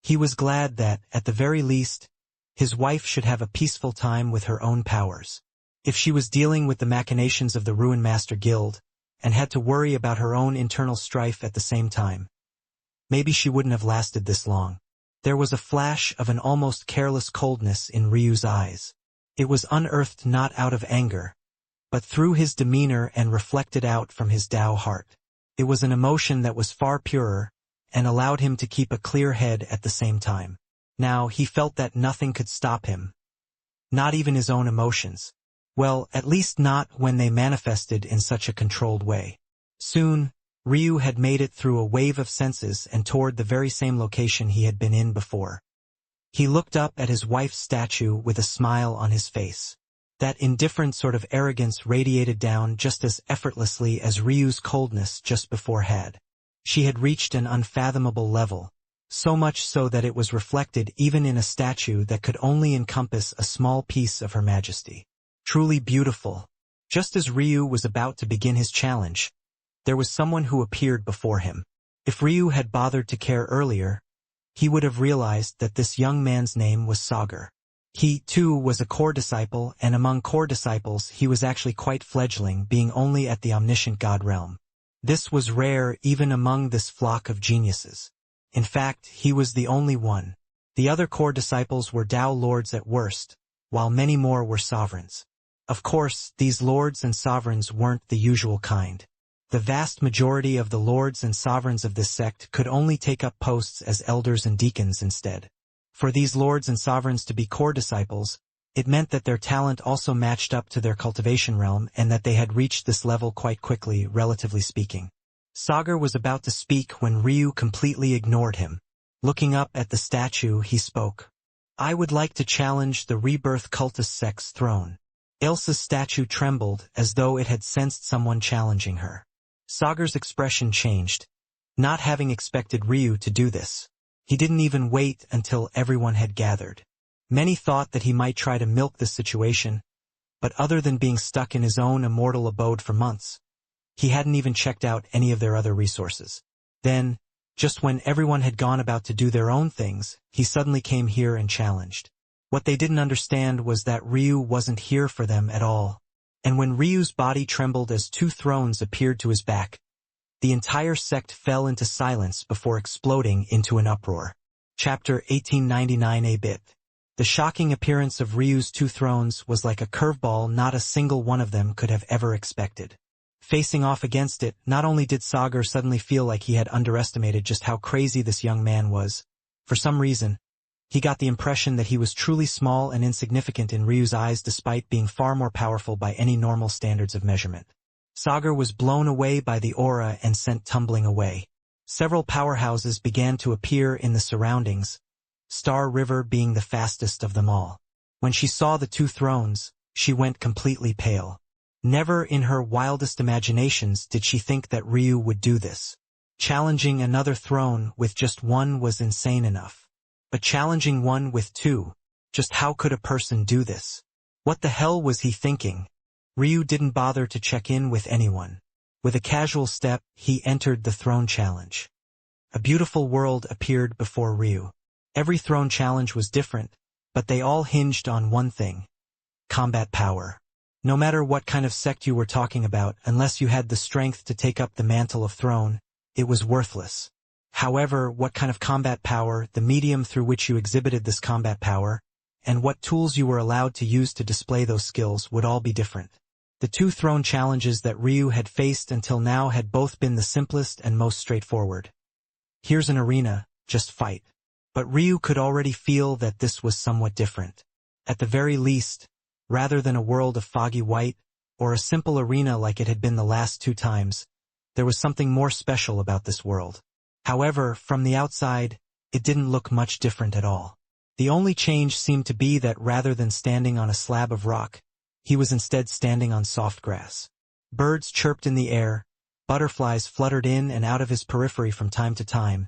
He was glad that, at the very least, his wife should have a peaceful time with her own powers. If she was dealing with the machinations of the Ruin Master Guild, and had to worry about her own internal strife at the same time, maybe she wouldn't have lasted this long. There was a flash of an almost careless coldness in Ryu's eyes. It was unearthed not out of anger, but through his demeanor and reflected out from his Tao heart. It was an emotion that was far purer, and allowed him to keep a clear head at the same time. Now he felt that nothing could stop him. Not even his own emotions. Well, at least not when they manifested in such a controlled way. Soon, Ryu had made it through a wave of senses and toward the very same location he had been in before. He looked up at his wife's statue with a smile on his face. That indifferent sort of arrogance radiated down just as effortlessly as Ryu's coldness just before had. She had reached an unfathomable level, so much so that it was reflected even in a statue that could only encompass a small piece of her majesty. Truly beautiful. Just as Ryu was about to begin his challenge, there was someone who appeared before him. If Ryu had bothered to care earlier, he would have realized that this young man's name was Sagar. He, too, was a core disciple, and among core disciples he was actually quite fledgling, being only at the omniscient god realm. This was rare even among this flock of geniuses. In fact, he was the only one. The other core disciples were Tao lords at worst, while many more were sovereigns. Of course, these lords and sovereigns weren't the usual kind. The vast majority of the lords and sovereigns of this sect could only take up posts as elders and deacons instead. For these lords and sovereigns to be core disciples, it meant that their talent also matched up to their cultivation realm and that they had reached this level quite quickly, relatively speaking. Sagar was about to speak when Ryu completely ignored him. Looking up at the statue, he spoke. "I would like to challenge the Rebirth Cultist sect's throne." Ilsa's statue trembled as though it had sensed someone challenging her. Sagar's expression changed, not having expected Ryu to do this. He didn't even wait until everyone had gathered. Many thought that he might try to milk the situation, but other than being stuck in his own immortal abode for months, he hadn't even checked out any of their other resources. Then, just when everyone had gone about to do their own things, he suddenly came here and challenged. What they didn't understand was that Ryu wasn't here for them at all. And when Ryu's body trembled as 2 thrones appeared to his back, the entire sect fell into silence before exploding into an uproar. Chapter 1899 A bit. The shocking appearance of Ryu's 2 thrones was like a curveball not a single one of them could have ever expected. Facing off against it, not only did Sagar suddenly feel like he had underestimated just how crazy this young man was, for some reason, he got the impression that he was truly small and insignificant in Ryu's eyes despite being far more powerful by any normal standards of measurement. Sagar was blown away by the aura and sent tumbling away. Several powerhouses began to appear in the surroundings, Star River being the fastest of them all. When she saw the two thrones, she went completely pale. Never in her wildest imaginations did she think that Ryu would do this. Challenging another throne with just one was insane enough. But challenging one with two, just how could a person do this? What the hell was he thinking? Ryu didn't bother to check in with anyone. With a casual step, he entered the throne challenge. A beautiful world appeared before Ryu. Every throne challenge was different, but they all hinged on one thing: combat power. No matter what kind of sect you were talking about, unless you had the strength to take up the mantle of throne, it was worthless. However, what kind of combat power, the medium through which you exhibited this combat power, and what tools you were allowed to use to display those skills would all be different. The two throne challenges that Ryu had faced until now had both been the simplest and most straightforward. Here's an arena, just fight. But Ryu could already feel that this was somewhat different. At the very least, rather than a world of foggy white, or a simple arena like it had been the last two times, there was something more special about this world. However, from the outside, it didn't look much different at all. The only change seemed to be that rather than standing on a slab of rock, he was instead standing on soft grass. Birds chirped in the air, butterflies fluttered in and out of his periphery from time to time,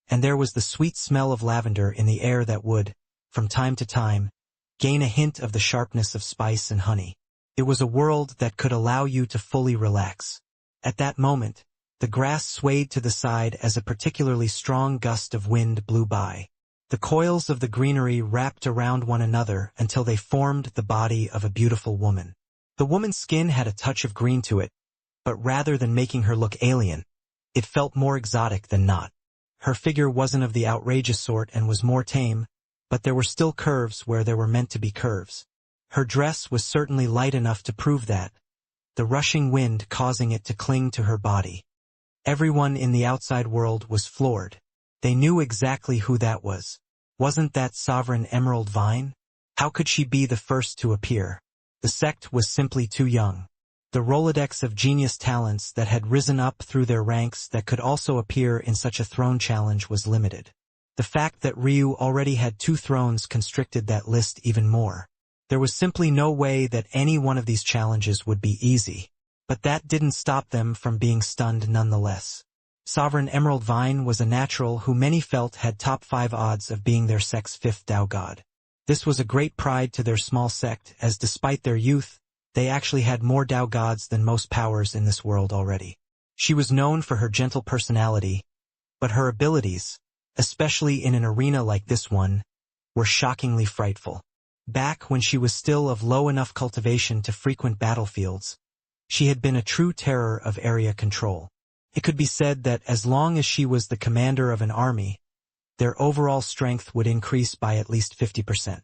and there was the sweet smell of lavender in the air that would, from time to time, gain a hint of the sharpness of spice and honey. It was a world that could allow you to fully relax. At that moment, the grass swayed to the side as a particularly strong gust of wind blew by. The coils of the greenery wrapped around one another until they formed the body of a beautiful woman. The woman's skin had a touch of green to it, but rather than making her look alien, it felt more exotic than not. Her figure wasn't of the outrageous sort and was more tame, but there were still curves where there were meant to be curves. Her dress was certainly light enough to prove that, the rushing wind causing it to cling to her body. Everyone in the outside world was floored. They knew exactly who that was. Wasn't that Sovereign Emerald Vine? How could she be the first to appear? The sect was simply too young. The Rolodex of genius talents that had risen up through their ranks that could also appear in such a throne challenge was limited. The fact that Ryu already had two thrones constricted that list even more. There was simply no way that any one of these challenges would be easy. But that didn't stop them from being stunned nonetheless. Sovereign Emerald Vine was a natural who many felt had top 5 odds of being their sect's 5th Tao god. This was a great pride to their small sect, as despite their youth, they actually had more Tao gods than most powers in this world already. She was known for her gentle personality, but her abilities, especially in an arena like this one, were shockingly frightful. Back when she was still of low enough cultivation to frequent battlefields, she had been a true terror of area control. It could be said that as long as she was the commander of an army, their overall strength would increase by at least 50%.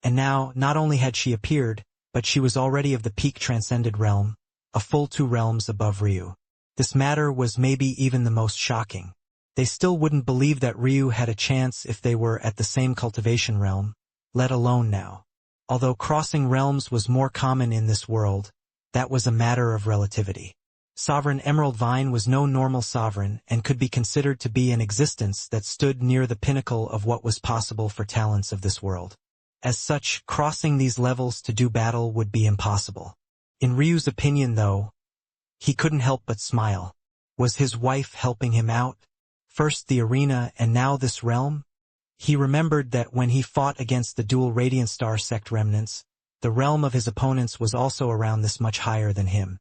And now, not only had she appeared, but she was already of the peak transcended realm, a full 2 realms above Ryu. This matter was maybe even the most shocking. They still wouldn't believe that Ryu had a chance if they were at the same cultivation realm, let alone now. Although crossing realms was more common in this world, that was a matter of relativity. Sovereign Emerald Vine was no normal sovereign and could be considered to be an existence that stood near the pinnacle of what was possible for talents of this world. As such, crossing these levels to do battle would be impossible. In Ryu's opinion, though, he couldn't help but smile. Was his wife helping him out? First the arena and now this realm? He remembered that when he fought against the dual Radiant Star sect remnants, the realm of his opponents was also around this much higher than him.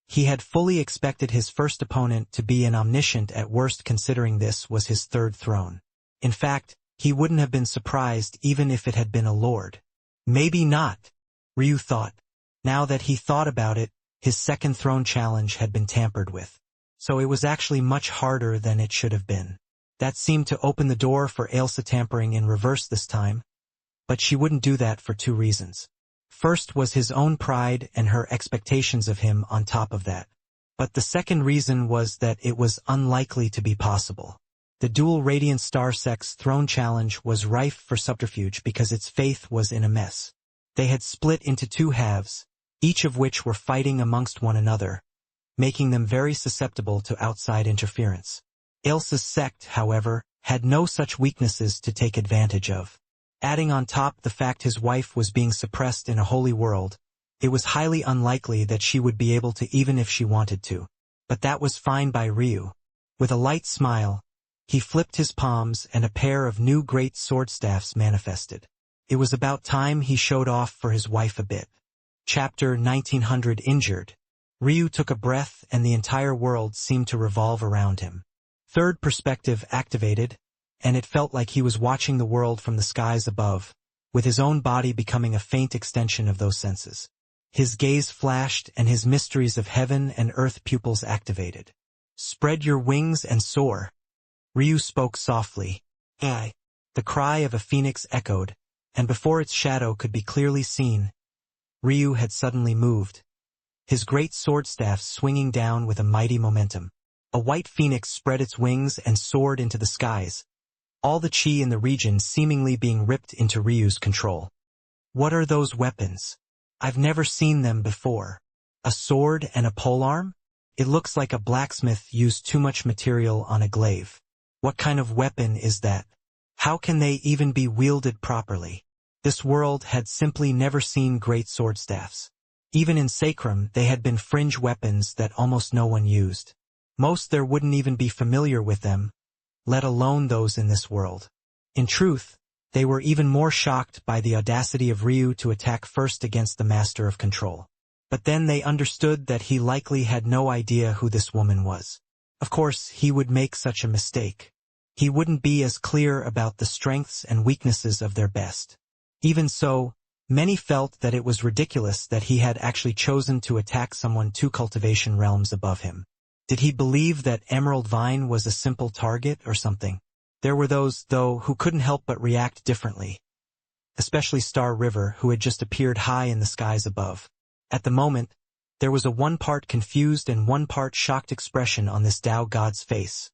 He had fully expected his first opponent to be an omniscient at worst, considering this was his 3rd throne. In fact, he wouldn't have been surprised even if it had been a lord. Maybe not, Ryu thought. Now that he thought about it, his 2nd throne challenge had been tampered with. So it was actually much harder than it should have been. That seemed to open the door for Ailsa tampering in reverse this time, but she wouldn't do that for 2 reasons. First was his own pride and her expectations of him on top of that. But the second reason was that it was unlikely to be possible. The dual Radiant Star sect's throne challenge was rife for subterfuge because its faith was in a mess. They had split into 2 halves, each of which were fighting amongst one another, making them very susceptible to outside interference. Ilse's sect, however, had no such weaknesses to take advantage of. Adding on top the fact his wife was being suppressed in a holy world, it was highly unlikely that she would be able to even if she wanted to. But that was fine by Ryu. With a light smile, he flipped his palms and a pair of new great sword staffs manifested. It was about time he showed off for his wife a bit. Chapter 1900 Injured. Ryu took a breath and the entire world seemed to revolve around him. Third perspective activated, and it felt like he was watching the world from the skies above, with his own body becoming a faint extension of those senses. His gaze flashed and his mysteries of heaven and earth pupils activated. Spread your wings and soar. Ryu spoke softly. The cry of a phoenix echoed, and before its shadow could be clearly seen, Ryu had suddenly moved, his great sword staff swinging down with a mighty momentum. A white phoenix spread its wings and soared into the skies, all the chi in the region seemingly being ripped into Ryu's control. What are those weapons? I've never seen them before. A sword and a polearm? It looks like a blacksmith used too much material on a glaive. What kind of weapon is that? How can they even be wielded properly? This world had simply never seen great sword staffs. Even in Sacrum, they had been fringe weapons that almost no one used. Most there wouldn't even be familiar with them, let alone those in this world. In truth, they were even more shocked by the audacity of Ryu to attack first against the Master of Control. But then they understood that he likely had no idea who this woman was. Of course, he would make such a mistake. He wouldn't be as clear about the strengths and weaknesses of their best. Even so, many felt that it was ridiculous that he had actually chosen to attack someone 2 cultivation realms above him. Did he believe that Emerald Vine was a simple target or something? There were those, though, who couldn't help but react differently. Especially Star River, who had just appeared high in the skies above. At the moment, there was a 1-part confused and 1-part shocked expression on this Tao god's face.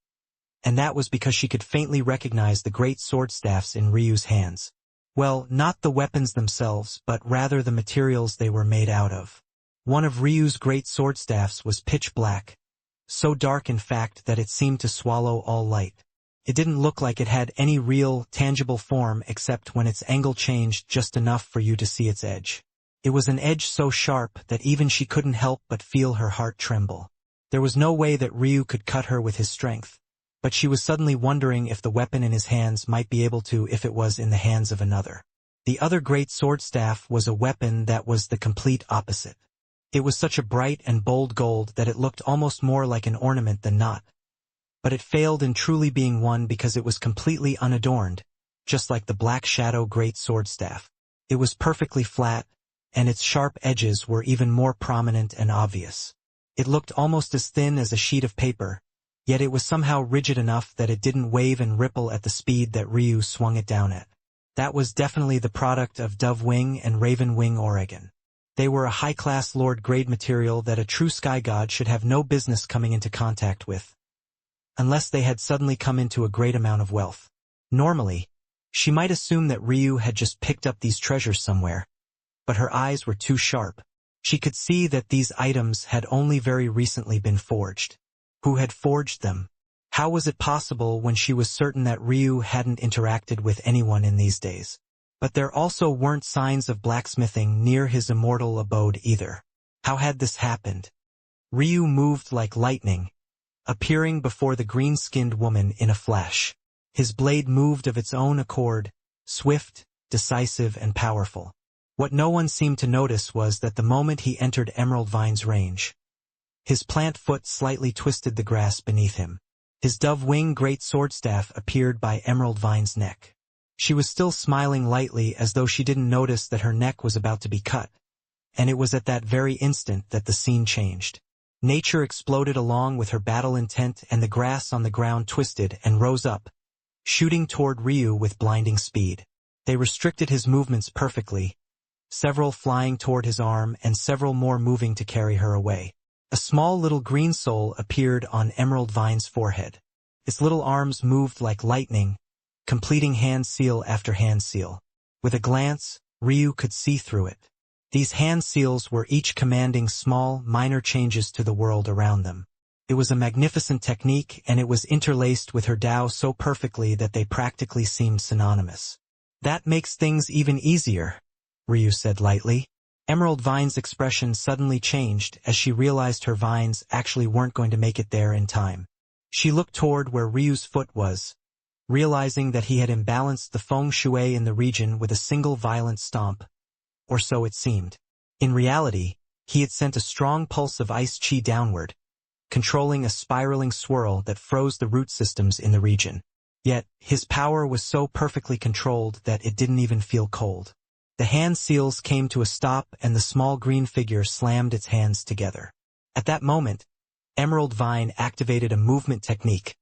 And that was because she could faintly recognize the great sword staffs in Ryu's hands. Well, not the weapons themselves, but rather the materials they were made out of. One of Ryu's great sword staffs was pitch black. So dark in fact that it seemed to swallow all light. It didn't look like it had any real, tangible form except when its angle changed just enough for you to see its edge. It was an edge so sharp that even she couldn't help but feel her heart tremble. There was no way that Ryu could cut her with his strength, but she was suddenly wondering if the weapon in his hands might be able to if it was in the hands of another. The other great sword staff was a weapon that was the complete opposite. It was such a bright and bold gold that it looked almost more like an ornament than not. But it failed in truly being one because it was completely unadorned, just like the Black Shadow great sword staff. It was perfectly flat, and its sharp edges were even more prominent and obvious. It looked almost as thin as a sheet of paper, yet it was somehow rigid enough that it didn't wave and ripple at the speed that Ryu swung it down at. That was definitely the product of Dove Wing and Raven Wing Oregon. They were a high-class Lord-grade material that a true sky god should have no business coming into contact with, unless they had suddenly come into a great amount of wealth. Normally, she might assume that Ryu had just picked up these treasures somewhere, but her eyes were too sharp. She could see that these items had only very recently been forged. Who had forged them? How was it possible when she was certain that Ryu hadn't interacted with anyone in these days? But there also weren't signs of blacksmithing near his immortal abode either. How had this happened? Ryu moved like lightning, appearing before the green-skinned woman in a flash. His blade moved of its own accord, swift, decisive, and powerful. What no one seemed to notice was that the moment he entered Emerald Vine's range, his plant foot slightly twisted the grass beneath him. His dove wing great sword staff appeared by Emerald Vine's neck. She was still smiling lightly as though she didn't notice that her neck was about to be cut, and it was at that very instant that the scene changed. Nature exploded along with her battle intent and the grass on the ground twisted and rose up, shooting toward Ryu with blinding speed. They restricted his movements perfectly, several flying toward his arm and several more moving to carry her away. A small little green soul appeared on Emerald Vine's forehead. Its little arms moved like lightning, completing hand seal after hand seal. With a glance, Ryu could see through it. These hand seals were each commanding small, minor changes to the world around them. It was a magnificent technique, and it was interlaced with her Tao so perfectly that they practically seemed synonymous. "That makes things even easier," Ryu said lightly. Emerald Vine's expression suddenly changed as she realized her vines actually weren't going to make it there in time. She looked toward where Ryu's foot was, realizing that he had imbalanced the feng shui in the region with a single violent stomp, or so it seemed. In reality, he had sent a strong pulse of ice chi downward, controlling a spiraling swirl that froze the root systems in the region. Yet, his power was so perfectly controlled that it didn't even feel cold. The hand seals came to a stop and the small green figure slammed its hands together. At that moment, Emerald Vine activated a movement technique,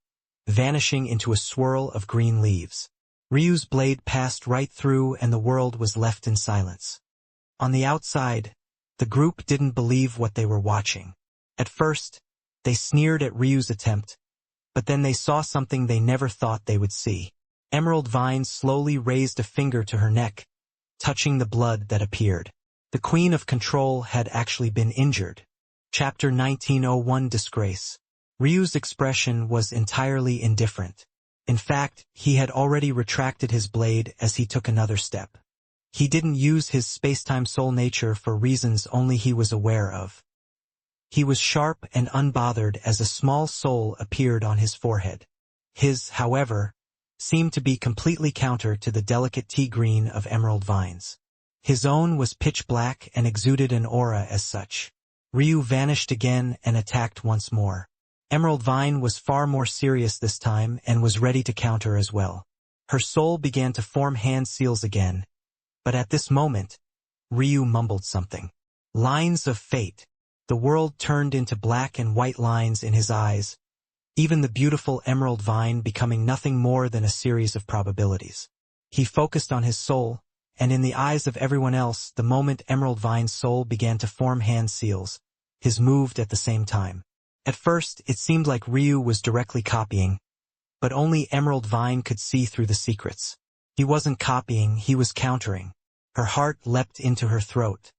vanishing into a swirl of green leaves. Ryu's blade passed right through and the world was left in silence. On the outside, the group didn't believe what they were watching. At first, they sneered at Ryu's attempt, but then they saw something they never thought they would see. Emerald Vine slowly raised a finger to her neck, touching the blood that appeared. The Queen of Control had actually been injured. Chapter 1901 Disgrace. Ryu's expression was entirely indifferent. In fact, he had already retracted his blade as he took another step. He didn't use his spacetime soul nature for reasons only he was aware of. He was sharp and unbothered as a small soul appeared on his forehead. His, however, seemed to be completely counter to the delicate tea green of Emerald Vines. His own was pitch black and exuded an aura as such. Ryu vanished again and attacked once more. Emerald Vine was far more serious this time and was ready to counter as well. Her soul began to form hand seals again, but at this moment, Ryu mumbled something. Lines of fate. The world turned into black and white lines in his eyes, even the beautiful Emerald Vine becoming nothing more than a series of probabilities. He focused on his soul, and in the eyes of everyone else, the moment Emerald Vine's soul began to form hand seals, his moved at the same time. At first, it seemed like Ryu was directly copying, but only Emerald Vine could see through the secrets. He wasn't copying, he was countering. Her heart leapt into her throat.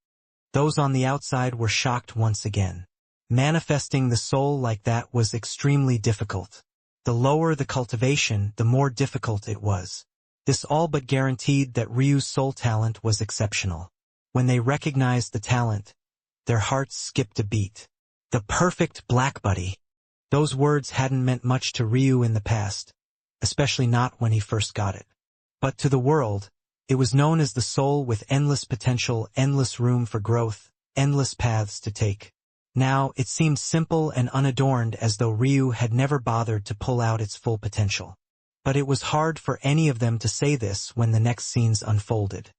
Those on the outside were shocked once again. Manifesting the soul like that was extremely difficult. The lower the cultivation, the more difficult it was. This all but guaranteed that Ryu's soul talent was exceptional. When they recognized the talent, their hearts skipped a beat. The perfect black buddy. Those words hadn't meant much to Ryu in the past, especially not when he first got it. But to the world, it was known as the soul with endless potential, endless room for growth, endless paths to take. Now, it seemed simple and unadorned as though Ryu had never bothered to pull out its full potential. But it was hard for any of them to say this when the next scenes unfolded.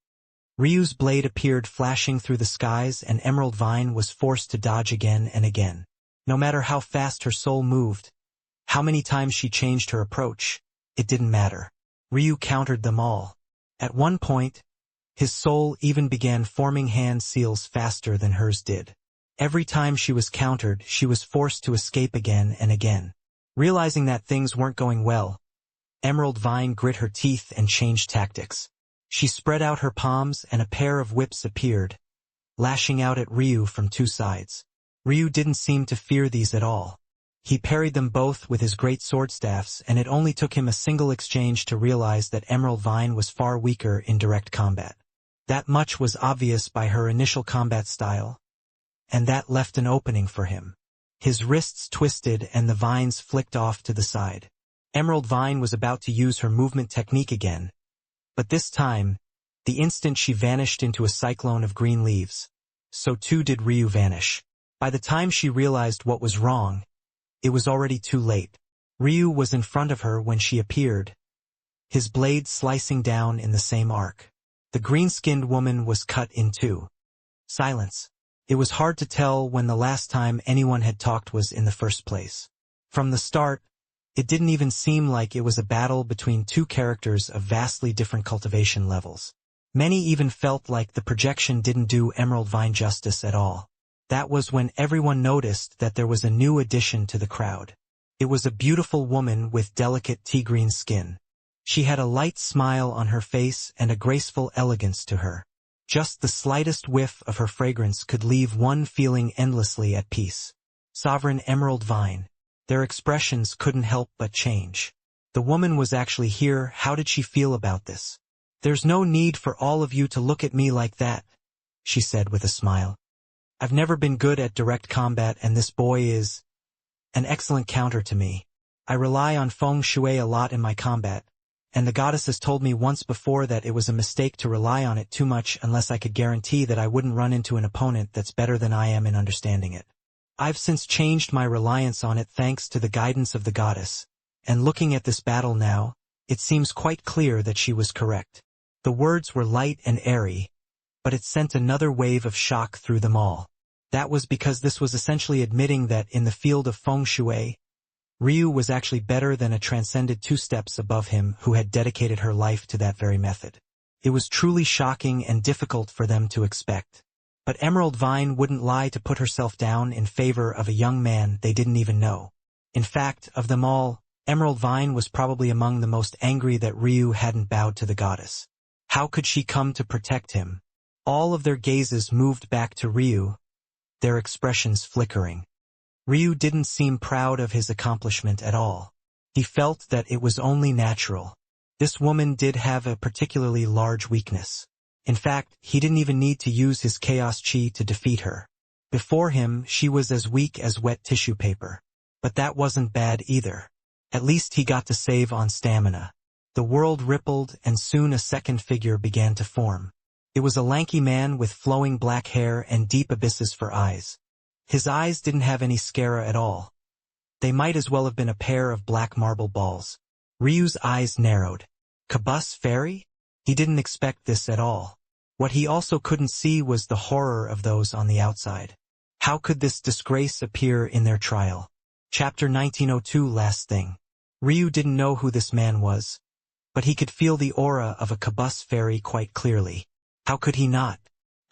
Ryu's blade appeared flashing through the skies and Emerald Vine was forced to dodge again and again. No matter how fast her soul moved, how many times she changed her approach, it didn't matter. Ryu countered them all. At one point, his soul even began forming hand seals faster than hers did. Every time she was countered, she was forced to escape again and again. Realizing that things weren't going well, Emerald Vine grit her teeth and changed tactics. She spread out her palms and a pair of whips appeared, lashing out at Ryu from two sides. Ryu didn't seem to fear these at all. He parried them both with his great sword staffs, and it only took him a single exchange to realize that Emerald Vine was far weaker in direct combat. That much was obvious by her initial combat style, and that left an opening for him. His wrists twisted and the vines flicked off to the side. Emerald Vine was about to use her movement technique again, but this time, the instant she vanished into a cyclone of green leaves, so too did Ryu vanish. By the time she realized what was wrong, it was already too late. Ryu was in front of her when she appeared, his blade slicing down in the same arc. The green-skinned woman was cut in two. Silence. It was hard to tell when the last time anyone had talked was in the first place. From the start, it didn't even seem like it was a battle between two characters of vastly different cultivation levels. Many even felt like the projection didn't do Emerald Vine justice at all. That was when everyone noticed that there was a new addition to the crowd. It was a beautiful woman with delicate tea-green skin. She had a light smile on her face and a graceful elegance to her. Just the slightest whiff of her fragrance could leave one feeling endlessly at peace. Sovereign Emerald Vine. Their expressions couldn't help but change. The woman was actually here. How did she feel about this? "There's no need for all of you to look at me like that," she said with a smile. "I've never been good at direct combat, and this boy is an excellent counter to me. I rely on feng shui a lot in my combat, and the goddess has told me once before that it was a mistake to rely on it too much unless I could guarantee that I wouldn't run into an opponent that's better than I am in understanding it. I've since changed my reliance on it thanks to the guidance of the goddess, and looking at this battle now, it seems quite clear that she was correct." The words were light and airy, but it sent another wave of shock through them all. That was because this was essentially admitting that in the field of feng shui, Ryu was actually better than a transcended 2 steps above him who had dedicated her life to that very method. It was truly shocking and difficult for them to expect. But Emerald Vine wouldn't lie to put herself down in favor of a young man they didn't even know. In fact, of them all, Emerald Vine was probably among the most angry that Ryu hadn't bowed to the goddess. How could she come to protect him? All of their gazes moved back to Ryu, their expressions flickering. Ryu didn't seem proud of his accomplishment at all. He felt that it was only natural. This woman did have a particularly large weakness. In fact, he didn't even need to use his chaos chi to defeat her. Before him, she was as weak as wet tissue paper. But that wasn't bad either. At least he got to save on stamina. The world rippled, and soon a second figure began to form. It was a lanky man with flowing black hair and deep abysses for eyes. His eyes didn't have any scara at all. They might as well have been a pair of black marble balls. Ryu's eyes narrowed. Kabus fairy? He didn't expect this at all. What he also couldn't see was the horror of those on the outside. How could this disgrace appear in their trial? Chapter 1902. Last thing. Ryu didn't know who this man was, but he could feel the aura of a Kabus fairy quite clearly. How could he not?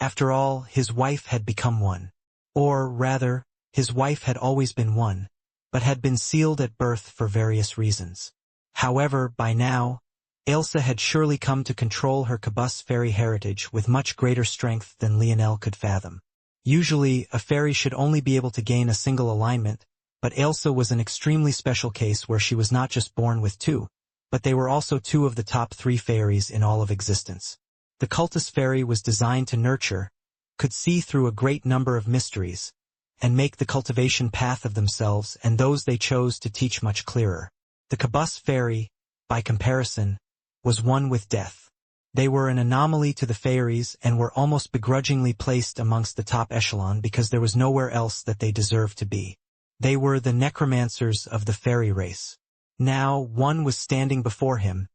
After all, his wife had become one. Or, rather, his wife had always been one, but had been sealed at birth for various reasons. However, by now, Ailsa had surely come to control her Kabus fairy heritage with much greater strength than Lionel could fathom. Usually, a fairy should only be able to gain a single alignment, but Ailsa was an extremely special case where she was not just born with 2, but they were also 2 of the top 3 fairies in all of existence. The cultist fairy was designed to nurture, could see through a great number of mysteries, and make the cultivation path of themselves and those they chose to teach much clearer. The Kabus fairy, by comparison, was one with death. They were an anomaly to the fairies and were almost begrudgingly placed amongst the top echelon because there was nowhere else that they deserved to be. They were the necromancers of the fairy race. Now one was standing before him,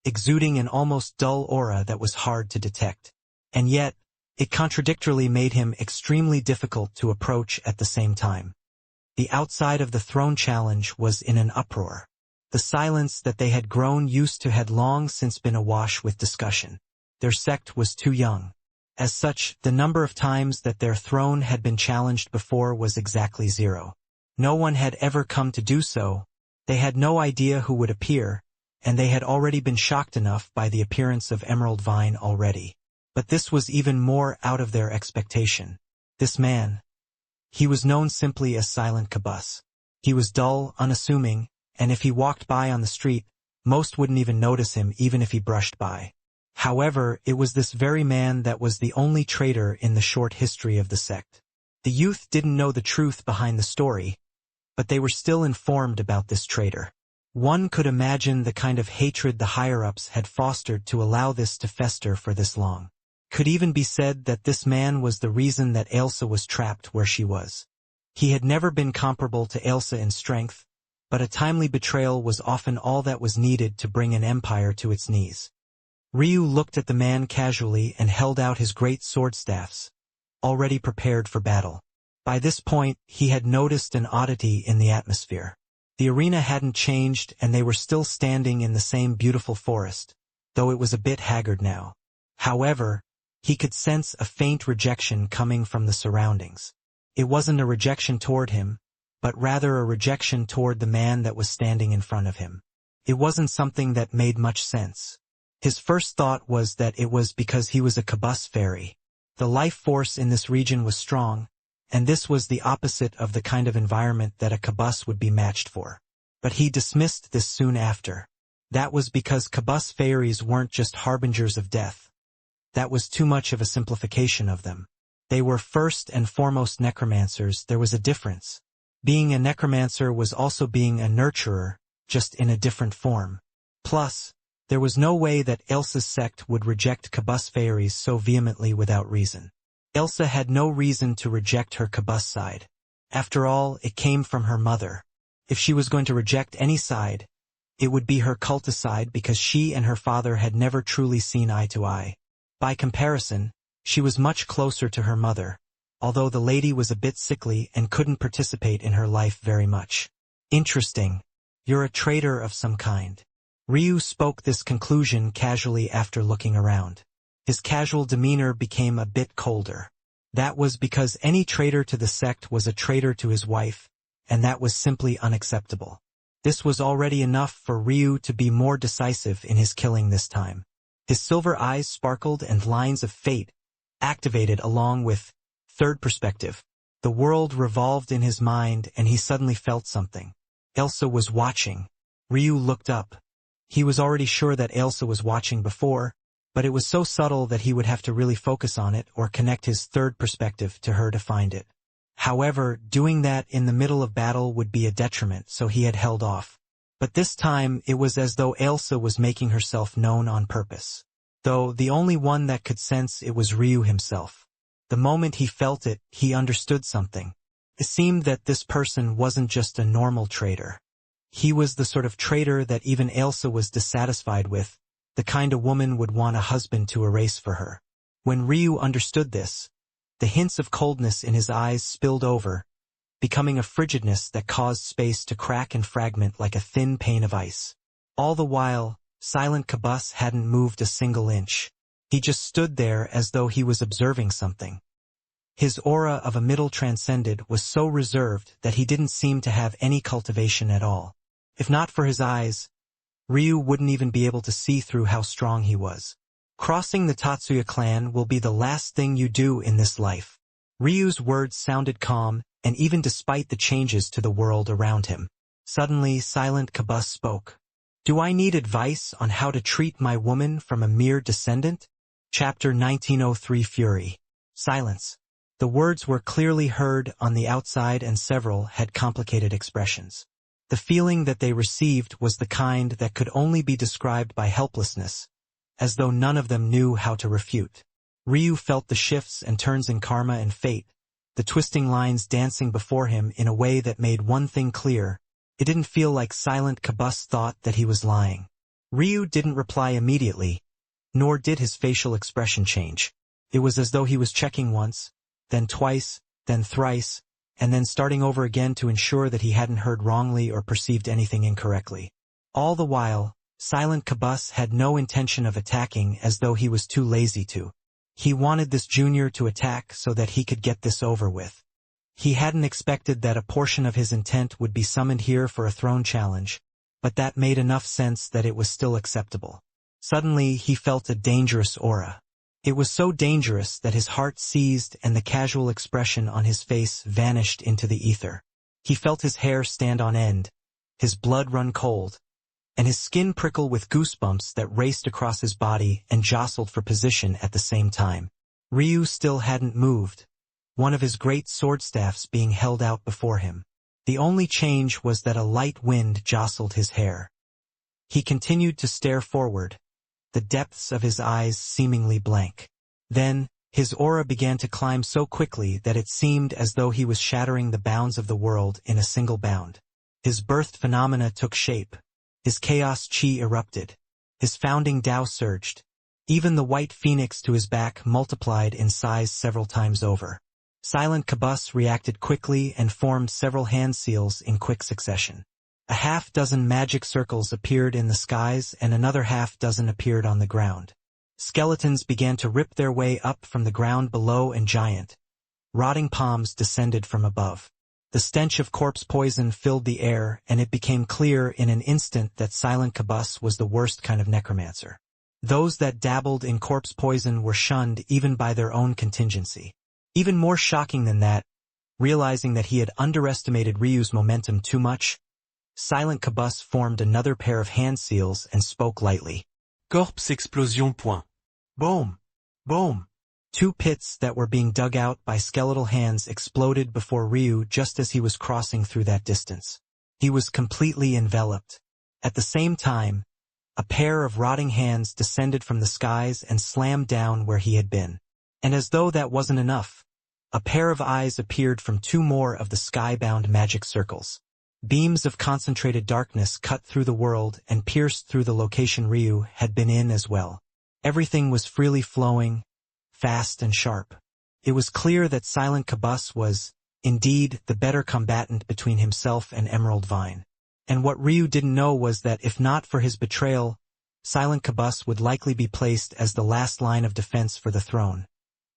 exuding an almost dull aura that was hard to detect. And yet, it contradictorily made him extremely difficult to approach at the same time. The outside of the throne challenge was in an uproar. The silence that they had grown used to had long since been awash with discussion. Their sect was too young. As such, the number of times that their throne had been challenged before was exactly 0. No one had ever come to do so. They had no idea who would appear, and they had already been shocked enough by the appearance of Emerald Vine already. But this was even more out of their expectation. This man. He was known simply as Silent Kabus. He was dull, unassuming, and if he walked by on the street, most wouldn't even notice him even if he brushed by. However, it was this very man that was the only traitor in the short history of the sect. The youth didn't know the truth behind the story, but they were still informed about this traitor. One could imagine the kind of hatred the higher-ups had fostered to allow this to fester for this long. Could even be said that this man was the reason that Ailsa was trapped where she was. He had never been comparable to Ailsa in strength, but a timely betrayal was often all that was needed to bring an empire to its knees. Ryu looked at the man casually and held out his great sword staffs, already prepared for battle. By this point, he had noticed an oddity in the atmosphere. The arena hadn't changed and they were still standing in the same beautiful forest, though it was a bit haggard now. However, he could sense a faint rejection coming from the surroundings. It wasn't a rejection toward him, but rather a rejection toward the man that was standing in front of him. It wasn't something that made much sense. His first thought was that it was because he was a Kabus fairy. The life force in this region was strong, and this was the opposite of the kind of environment that a Kabus would be matched for. But he dismissed this soon after. That was because Kabus fairies weren't just harbingers of death. That was too much of a simplification of them. They were first and foremost necromancers. There was a difference. Being a necromancer was also being a nurturer, just in a different form. Plus, there was no way that Elsa's sect would reject Kabus fairies so vehemently without reason. Elsa had no reason to reject her Kabus side. After all, it came from her mother. If she was going to reject any side, it would be her cultist side because she and her father had never truly seen eye to eye. By comparison, she was much closer to her mother, although the lady was a bit sickly and couldn't participate in her life very much. Interesting. You're a traitor of some kind. Ryu spoke this conclusion casually after looking around. His casual demeanor became a bit colder. That was because any traitor to the sect was a traitor to his wife, and that was simply unacceptable. This was already enough for Ryu to be more decisive in his killing this time. His silver eyes sparkled and lines of fate activated along with third perspective. The world revolved in his mind and he suddenly felt something. Elsa was watching. Ryu looked up. He was already sure that Elsa was watching before, but it was so subtle that he would have to really focus on it or connect his third perspective to her to find it. However, doing that in the middle of battle would be a detriment, so he had held off. But this time it was as though Elsa was making herself known on purpose. Though the only one that could sense it was Ryu himself. The moment he felt it, he understood something. It seemed that this person wasn't just a normal traitor. He was the sort of traitor that even Elsa was dissatisfied with, the kind a woman would want a husband to erase for her. When Ryu understood this, the hints of coldness in his eyes spilled over, becoming a frigidness that caused space to crack and fragment like a thin pane of ice. All the while, Silent Kabus hadn't moved a single inch. He just stood there as though he was observing something. His aura of a middle transcended was so reserved that he didn't seem to have any cultivation at all. If not for his eyes, Ryu wouldn't even be able to see through how strong he was. Crossing the Tatsuya clan will be the last thing you do in this life. Ryu's words sounded calm, and even despite the changes to the world around him. Suddenly, Silent Kabus spoke. Do I need advice on how to treat my woman from a mere descendant? Chapter 1903 Fury. Silence. The words were clearly heard on the outside and several had complicated expressions. The feeling that they received was the kind that could only be described by helplessness, as though none of them knew how to refute. Ryu felt the shifts and turns in karma and fate, the twisting lines dancing before him in a way that made one thing clear. It didn't feel like Silent Kabus thought that he was lying. Ryu didn't reply immediately, nor did his facial expression change. It was as though he was checking once, then twice, then thrice, and then starting over again to ensure that he hadn't heard wrongly or perceived anything incorrectly. All the while, Silent Kabus had no intention of attacking as though he was too lazy to. He wanted this junior to attack so that he could get this over with. He hadn't expected that a portion of his intent would be summoned here for a throne challenge, but that made enough sense that it was still acceptable. Suddenly, he felt a dangerous aura. It was so dangerous that his heart seized and the casual expression on his face vanished into the ether. He felt his hair stand on end, his blood run cold, and his skin prickle with goosebumps that raced across his body and jostled for position at the same time. Ryu still hadn't moved, one of his great sword staffs being held out before him. The only change was that a light wind jostled his hair. He continued to stare forward, the depths of his eyes seemingly blank. Then, his aura began to climb so quickly that it seemed as though he was shattering the bounds of the world in a single bound. His birthed phenomena took shape. His chaos chi erupted. His founding Tao surged. Even the white phoenix to his back multiplied in size several times over. Silent Kabus reacted quickly and formed several hand seals in quick succession. A half-dozen magic circles appeared in the skies and another half-dozen appeared on the ground. Skeletons began to rip their way up from the ground below and giant, rotting palms descended from above. The stench of corpse poison filled the air, and it became clear in an instant that Silent Kabus was the worst kind of necromancer. Those that dabbled in corpse poison were shunned even by their own contingency. Even more shocking than that, realizing that he had underestimated Ryu's momentum too much, Silent Cabus formed another pair of hand seals and spoke lightly. Corpse explosion point. Boom! Boom! Two pits that were being dug out by skeletal hands exploded before Ryu just as he was crossing through that distance. He was completely enveloped. At the same time, a pair of rotting hands descended from the skies and slammed down where he had been. And as though that wasn't enough, a pair of eyes appeared from two more of the sky-bound magic circles. Beams of concentrated darkness cut through the world and pierced through the location Ryu had been in as well. Everything was freely flowing, fast and sharp. It was clear that Silent Cabus was, indeed, the better combatant between himself and Emerald Vine. And what Ryu didn't know was that if not for his betrayal, Silent Cabus would likely be placed as the last line of defense for the throne,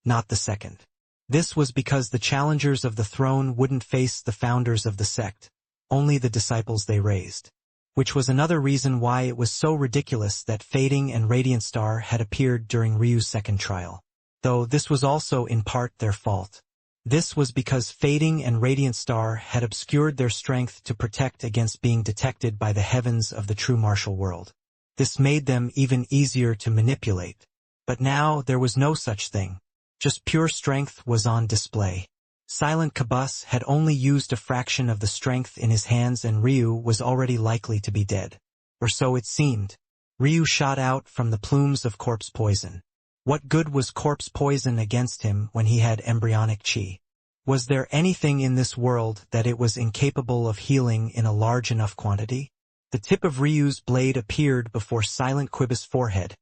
not the second. This was because the challengers of the throne wouldn't face the founders of the sect, only the disciples they raised. Which was another reason why it was so ridiculous that Fading and Radiant Star had appeared during Ryu's second trial. Though this was also in part their fault. This was because Fading and Radiant Star had obscured their strength to protect against being detected by the heavens of the true martial world. This made them even easier to manipulate. But now there was no such thing. Just pure strength was on display. Silent Cabus had only used a fraction of the strength in his hands and Ryu was already likely to be dead. Or so it seemed. Ryu shot out from the plumes of corpse poison. What good was corpse poison against him when he had embryonic chi? Was there anything in this world that it was incapable of healing in a large enough quantity? The tip of Ryu's blade appeared before Silent Quibus' forehead,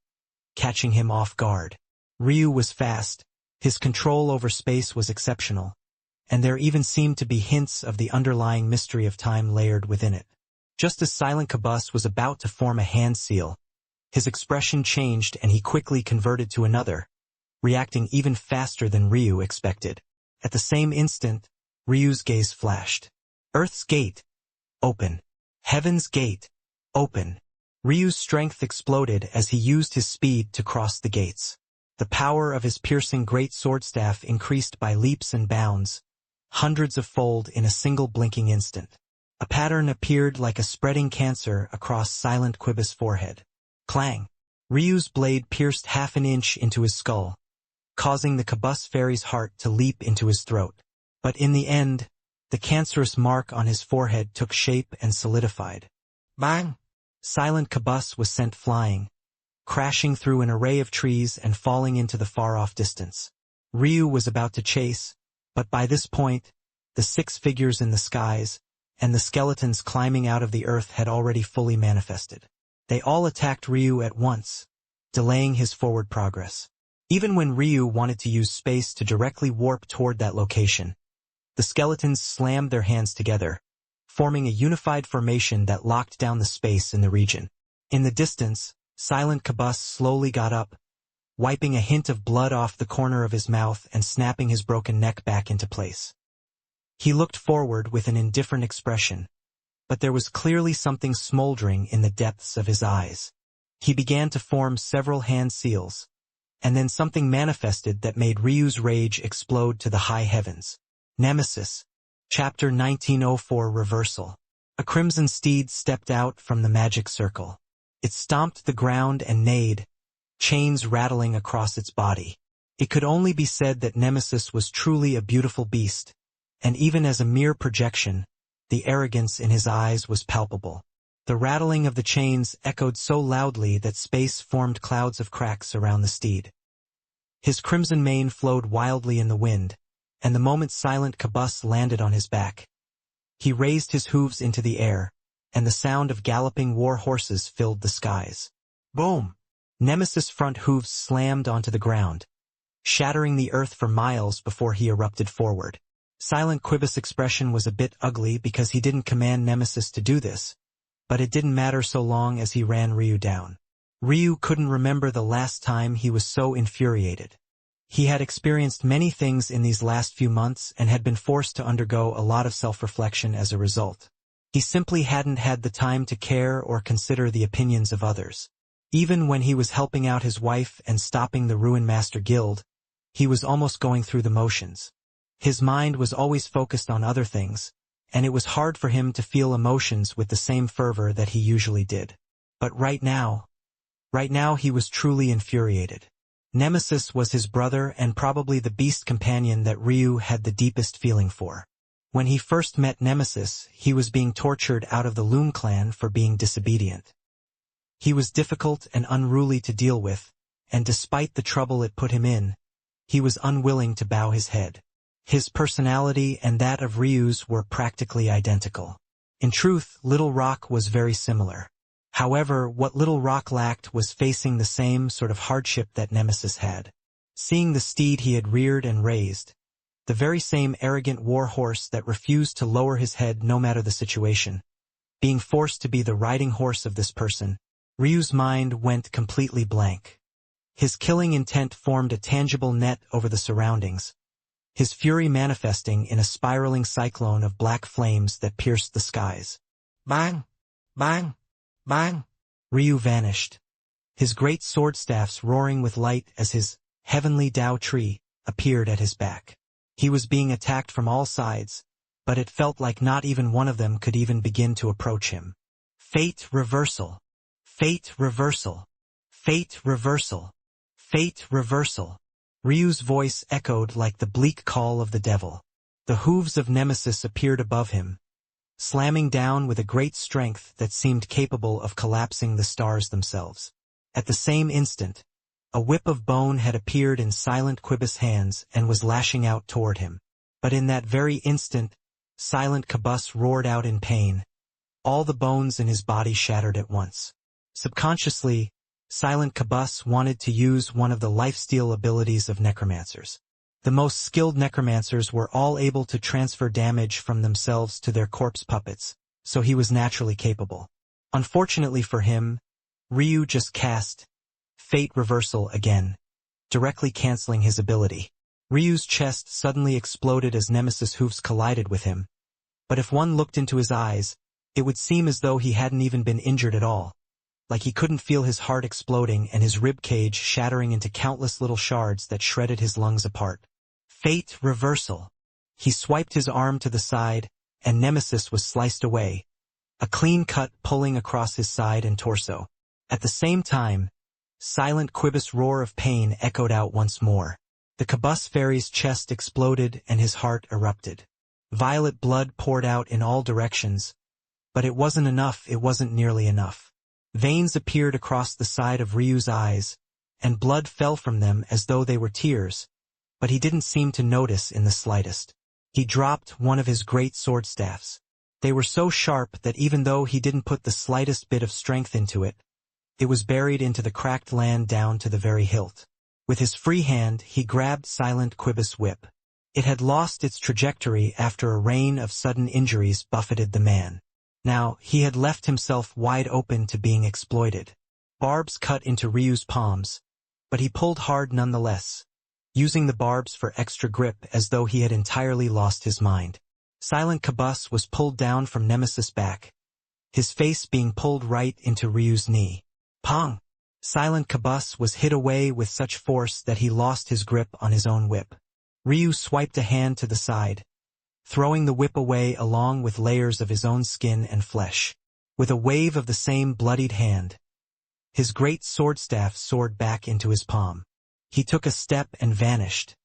catching him off guard. Ryu was fast, his control over space was exceptional, and there even seemed to be hints of the underlying mystery of time layered within it. Just as Silent Cabus was about to form a hand seal, his expression changed and he quickly converted to another, reacting even faster than Ryu expected. At the same instant, Ryu's gaze flashed. Earth's gate. Open. Heaven's gate. Open. Ryu's strength exploded as he used his speed to cross the gates. The power of his piercing great sword staff increased by leaps and bounds, hundreds of fold in a single blinking instant. A pattern appeared like a spreading cancer across Silent Quibus' forehead. Clang! Ryu's blade pierced half an inch into his skull, causing the Cabus fairy's heart to leap into his throat. But in the end, the cancerous mark on his forehead took shape and solidified. Bang! Silent Cabus was sent flying, crashing through an array of trees and falling into the far-off distance. Ryu was about to chase, but by this point, the 6 figures in the skies and the skeletons climbing out of the earth had already fully manifested. They all attacked Ryu at once, delaying his forward progress. Even when Ryu wanted to use space to directly warp toward that location, the skeletons slammed their hands together, forming a unified formation that locked down the space in the region. In the distance, Silent Cabus slowly got up, wiping a hint of blood off the corner of his mouth and snapping his broken neck back into place. He looked forward with an indifferent expression, but there was clearly something smoldering in the depths of his eyes. He began to form several hand seals, and then something manifested that made Ryu's rage explode to the high heavens. Nemesis. Chapter 1904 Reversal. A crimson steed stepped out from the magic circle. It stomped the ground and neighed, chains rattling across its body. It could only be said that Nemesis was truly a beautiful beast, and even as a mere projection, the arrogance in his eyes was palpable. The rattling of the chains echoed so loudly that space formed clouds of cracks around the steed. His crimson mane flowed wildly in the wind, and the moment Silent Cabus landed on his back, he raised his hooves into the air, and the sound of galloping war horses filled the skies. Boom! Nemesis' front hooves slammed onto the ground, shattering the earth for miles before he erupted forward. Silent Quibus' expression was a bit ugly because he didn't command Nemesis to do this, but it didn't matter so long as he ran Ryu down. Ryu couldn't remember the last time he was so infuriated. He had experienced many things in these last few months and had been forced to undergo a lot of self-reflection as a result. He simply hadn't had the time to care or consider the opinions of others. Even when he was helping out his wife and stopping the Ruin Master Guild, he was almost going through the motions. His mind was always focused on other things, and it was hard for him to feel emotions with the same fervor that he usually did. But right now he was truly infuriated. Nemesis was his brother and probably the beast companion that Ryu had the deepest feeling for. When he first met Nemesis, he was being tortured out of the Loom clan for being disobedient. He was difficult and unruly to deal with, and despite the trouble it put him in, he was unwilling to bow his head. His personality and that of Ryu's were practically identical. In truth, Little Rock was very similar. However, what Little Rock lacked was facing the same sort of hardship that Nemesis had. Seeing the steed he had reared and raised, the very same arrogant war horse that refused to lower his head no matter the situation, being forced to be the riding horse of this person, Ryu's mind went completely blank. His killing intent formed a tangible net over the surroundings, his fury manifesting in a spiraling cyclone of black flames that pierced the skies. Bang! Bang! Bang! Ryu vanished, his great sword staffs roaring with light as his heavenly Tao tree appeared at his back. He was being attacked from all sides, but it felt like not even one of them could even begin to approach him. Fate reversal! Fate reversal! Fate reversal! Fate reversal! Ryu's voice echoed like the bleak call of the devil. The hooves of Nemesis appeared above him, slamming down with a great strength that seemed capable of collapsing the stars themselves. At the same instant, a whip of bone had appeared in Silent Quibus' hands and was lashing out toward him. But in that very instant, Silent Quibus roared out in pain. All the bones in his body shattered at once. Subconsciously, Silent Quibus wanted to use one of the lifesteal abilities of necromancers. The most skilled necromancers were all able to transfer damage from themselves to their corpse puppets, so he was naturally capable. Unfortunately for him, Ryu just cast Fate Reversal again, directly canceling his ability. Ryu's chest suddenly exploded as Nemesis' hoofs collided with him, but if one looked into his eyes, it would seem as though he hadn't even been injured at all. Like he couldn't feel his heart exploding and his rib cage shattering into countless little shards that shredded his lungs apart. Fate Reversal! He swiped his arm to the side, and Nemesis was sliced away, a clean cut pulling across his side and torso. At the same time, Silent Quibus' roar of pain echoed out once more. The Quibus fairy's chest exploded and his heart erupted. Violet blood poured out in all directions, but it wasn't enough, it wasn't nearly enough. Veins appeared across the side of Ryu's eyes, and blood fell from them as though they were tears, but he didn't seem to notice in the slightest. He dropped one of his great sword staffs. They were so sharp that even though he didn't put the slightest bit of strength into it, it was buried into the cracked land down to the very hilt. With his free hand, he grabbed Silent Quibus' whip. It had lost its trajectory after a rain of sudden injuries buffeted the man. Now, he had left himself wide open to being exploited. Barbs cut into Ryu's palms, but he pulled hard nonetheless, using the barbs for extra grip as though he had entirely lost his mind. Silent Quibus was pulled down from Nemesis' back, his face being pulled right into Ryu's knee. Pong! Silent Quibus was hit away with such force that he lost his grip on his own whip. Ryu swiped a hand to the side, throwing the whip away along with layers of his own skin and flesh. With a wave of the same bloodied hand, his great sword staff soared back into his palm. He took a step and vanished,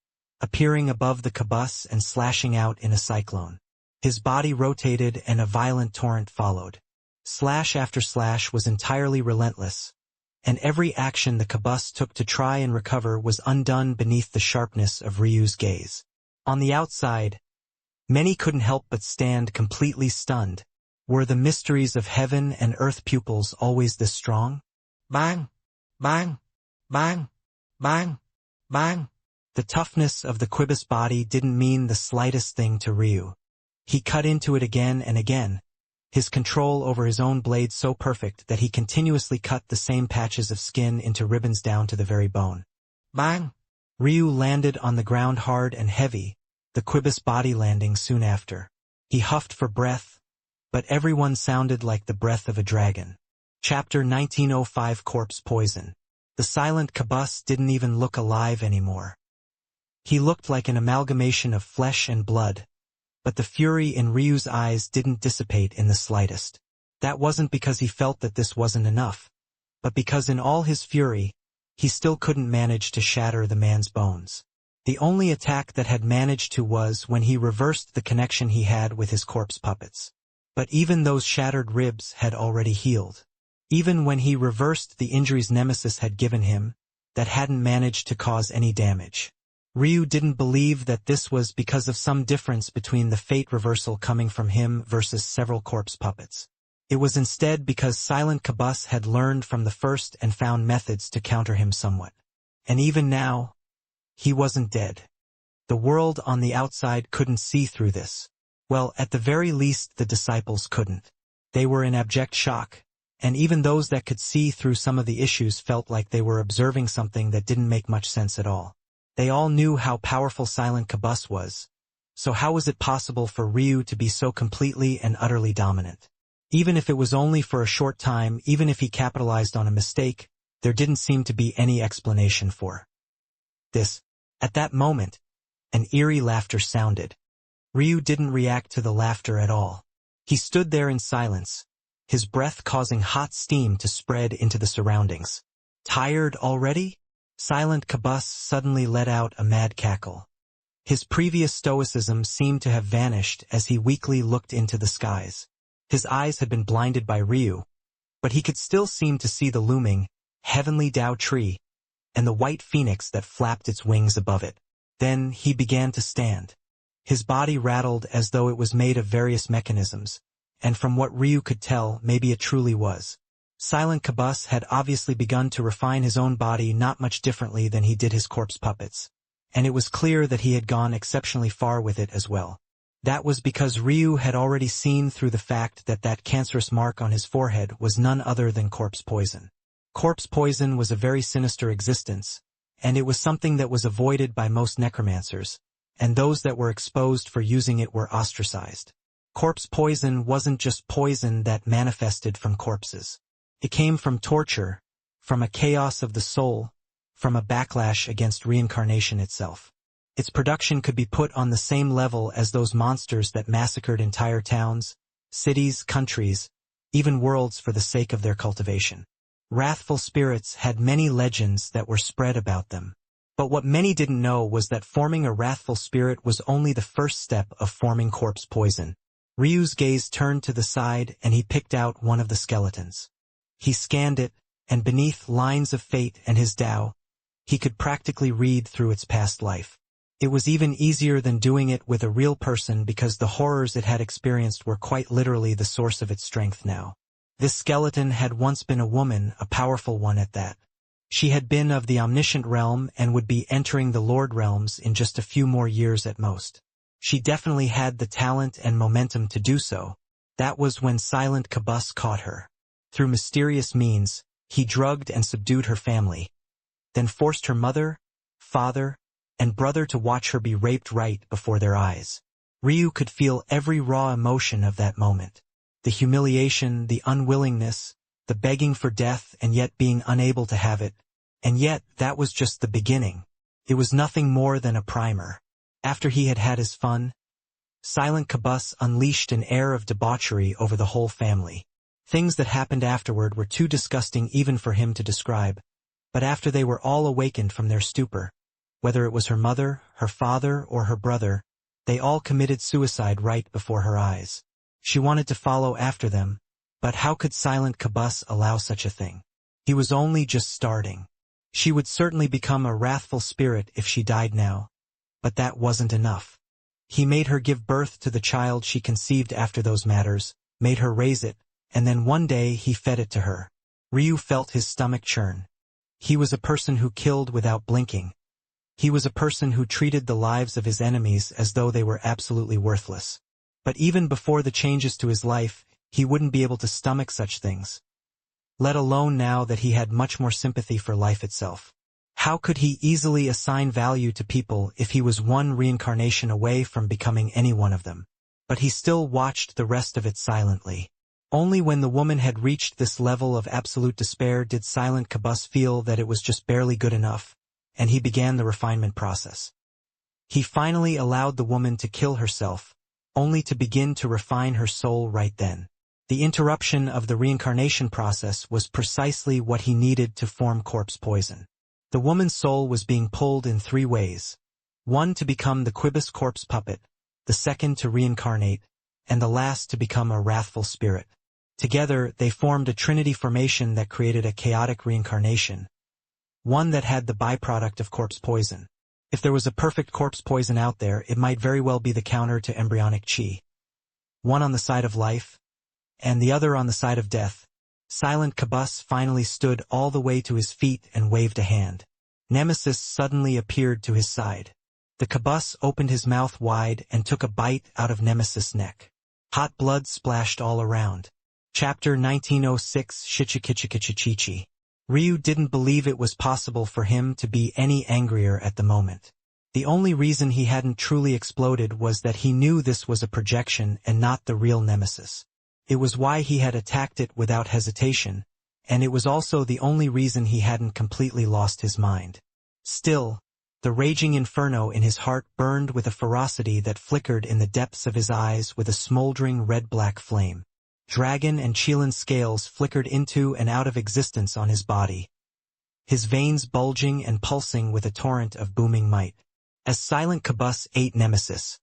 appearing above the Quibus and slashing out in a cyclone. His body rotated and a violent torrent followed. Slash after slash was entirely relentless, and every action the Quibus took to try and recover was undone beneath the sharpness of Ryu's gaze. On the outside, many couldn't help but stand completely stunned. Were the mysteries of heaven and earth pupils always this strong? Bang! Bang! Bang! Bang! Bang! The toughness of the Quibus body didn't mean the slightest thing to Ryu. He cut into it again and again, his control over his own blade so perfect that he continuously cut the same patches of skin into ribbons down to the very bone. Bang! Ryu landed on the ground hard and heavy, the Quibus body landing soon after. He huffed for breath, but everyone sounded like the breath of a dragon. Chapter 1905 Corpse Poison. The silent Qilin didn't even look alive anymore. He looked like an amalgamation of flesh and blood, but the fury in Ryu's eyes didn't dissipate in the slightest. That wasn't because he felt that this wasn't enough, but because in all his fury, he still couldn't manage to shatter the man's bones. The only attack that had managed to was when he reversed the connection he had with his corpse puppets. But even those shattered ribs had already healed. Even when he reversed the injuries Nemesis had given him, that hadn't managed to cause any damage. Ryu didn't believe that this was because of some difference between the fate reversal coming from him versus several corpse puppets. It was instead because silent Qilin had learned from the first and found methods to counter him somewhat. And even now, he wasn't dead. The world on the outside couldn't see through this. Well, at the very least the disciples couldn't. They were in abject shock, and even those that could see through some of the issues felt like they were observing something that didn't make much sense at all. They all knew how powerful silent Qilin was, so how was it possible for Ryu to be so completely and utterly dominant? Even if it was only for a short time, even if he capitalized on a mistake, there didn't seem to be any explanation for this. At that moment, an eerie laughter sounded. Ryu didn't react to the laughter at all. He stood there in silence, his breath causing hot steam to spread into the surroundings. Tired already? Silent Qilin suddenly let out a mad cackle. His previous stoicism seemed to have vanished as he weakly looked into the skies. His eyes had been blinded by Ryu, but he could still seem to see the looming, heavenly Tao tree, and the white phoenix that flapped its wings above it. Then he began to stand. His body rattled as though it was made of various mechanisms, and from what Ryu could tell, maybe it truly was. Silent Qilin had obviously begun to refine his own body not much differently than he did his corpse puppets, and it was clear that he had gone exceptionally far with it as well. That was because Ryu had already seen through the fact that that cancerous mark on his forehead was none other than corpse poison. Corpse poison was a very sinister existence, and it was something that was avoided by most necromancers, and those that were exposed for using it were ostracized. Corpse poison wasn't just poison that manifested from corpses. It came from torture, from a chaos of the soul, from a backlash against reincarnation itself. Its production could be put on the same level as those monsters that massacred entire towns, cities, countries, even worlds for the sake of their cultivation. Wrathful spirits had many legends that were spread about them. But what many didn't know was that forming a wrathful spirit was only the first step of forming corpse poison. Ryu's gaze turned to the side and he picked out one of the skeletons. He scanned it, and beneath lines of fate and his Tao, he could practically read through its past life. It was even easier than doing it with a real person because the horrors it had experienced were quite literally the source of its strength now. This skeleton had once been a woman, a powerful one at that. She had been of the omniscient realm and would be entering the Lord realms in just a few more years at most. She definitely had the talent and momentum to do so. That was when silent Qilin caught her. Through mysterious means, he drugged and subdued her family, then forced her mother, father, and brother to watch her be raped right before their eyes. Ryu could feel every raw emotion of that moment. The humiliation, the unwillingness, the begging for death and yet being unable to have it. And yet, that was just the beginning. It was nothing more than a primer. After he had had his fun, silent Qilin unleashed an air of debauchery over the whole family. Things that happened afterward were too disgusting even for him to describe. But after they were all awakened from their stupor, whether it was her mother, her father, or her brother, they all committed suicide right before her eyes. She wanted to follow after them, but how could silent Qilin allow such a thing? He was only just starting. She would certainly become a wrathful spirit if she died now, but that wasn't enough. He made her give birth to the child she conceived after those matters, made her raise it, and then one day he fed it to her. Ryu felt his stomach churn. He was a person who killed without blinking. He was a person who treated the lives of his enemies as though they were absolutely worthless. But even before the changes to his life, he wouldn't be able to stomach such things. Let alone now that he had much more sympathy for life itself. How could he easily assign value to people if he was one reincarnation away from becoming any one of them? But he still watched the rest of it silently. Only when the woman had reached this level of absolute despair did Silent Qibus feel that it was just barely good enough, and he began the refinement process. He finally allowed the woman to kill herself, only to begin to refine her soul right then. The interruption of the reincarnation process was precisely what he needed to form corpse poison. The woman's soul was being pulled in 3 ways. One to become the Qibus corpse puppet, the second to reincarnate, and the last to become a wrathful spirit. Together, they formed a trinity formation that created a chaotic reincarnation, one that had the byproduct of corpse poison. If there was a perfect corpse poison out there, it might very well be the counter to embryonic qi. One on the side of life, and the other on the side of death. Silent Qibus finally stood all the way to his feet and waved a hand. Nemesis suddenly appeared to his side. The Qibus opened his mouth wide and took a bite out of Nemesis' neck. Hot blood splashed all around. Chapter 1906 Shichikichikichichi. Ryu didn't believe it was possible for him to be any angrier at the moment. The only reason he hadn't truly exploded was that he knew this was a projection and not the real Nemesis. It was why he had attacked it without hesitation, and it was also the only reason he hadn't completely lost his mind. Still, the raging inferno in his heart burned with a ferocity that flickered in the depths of his eyes with a smoldering red-black flame. Dragon and Qilin scales flickered into and out of existence on his body, his veins bulging and pulsing with a torrent of booming might. As Silent Qibus ate Nemesis,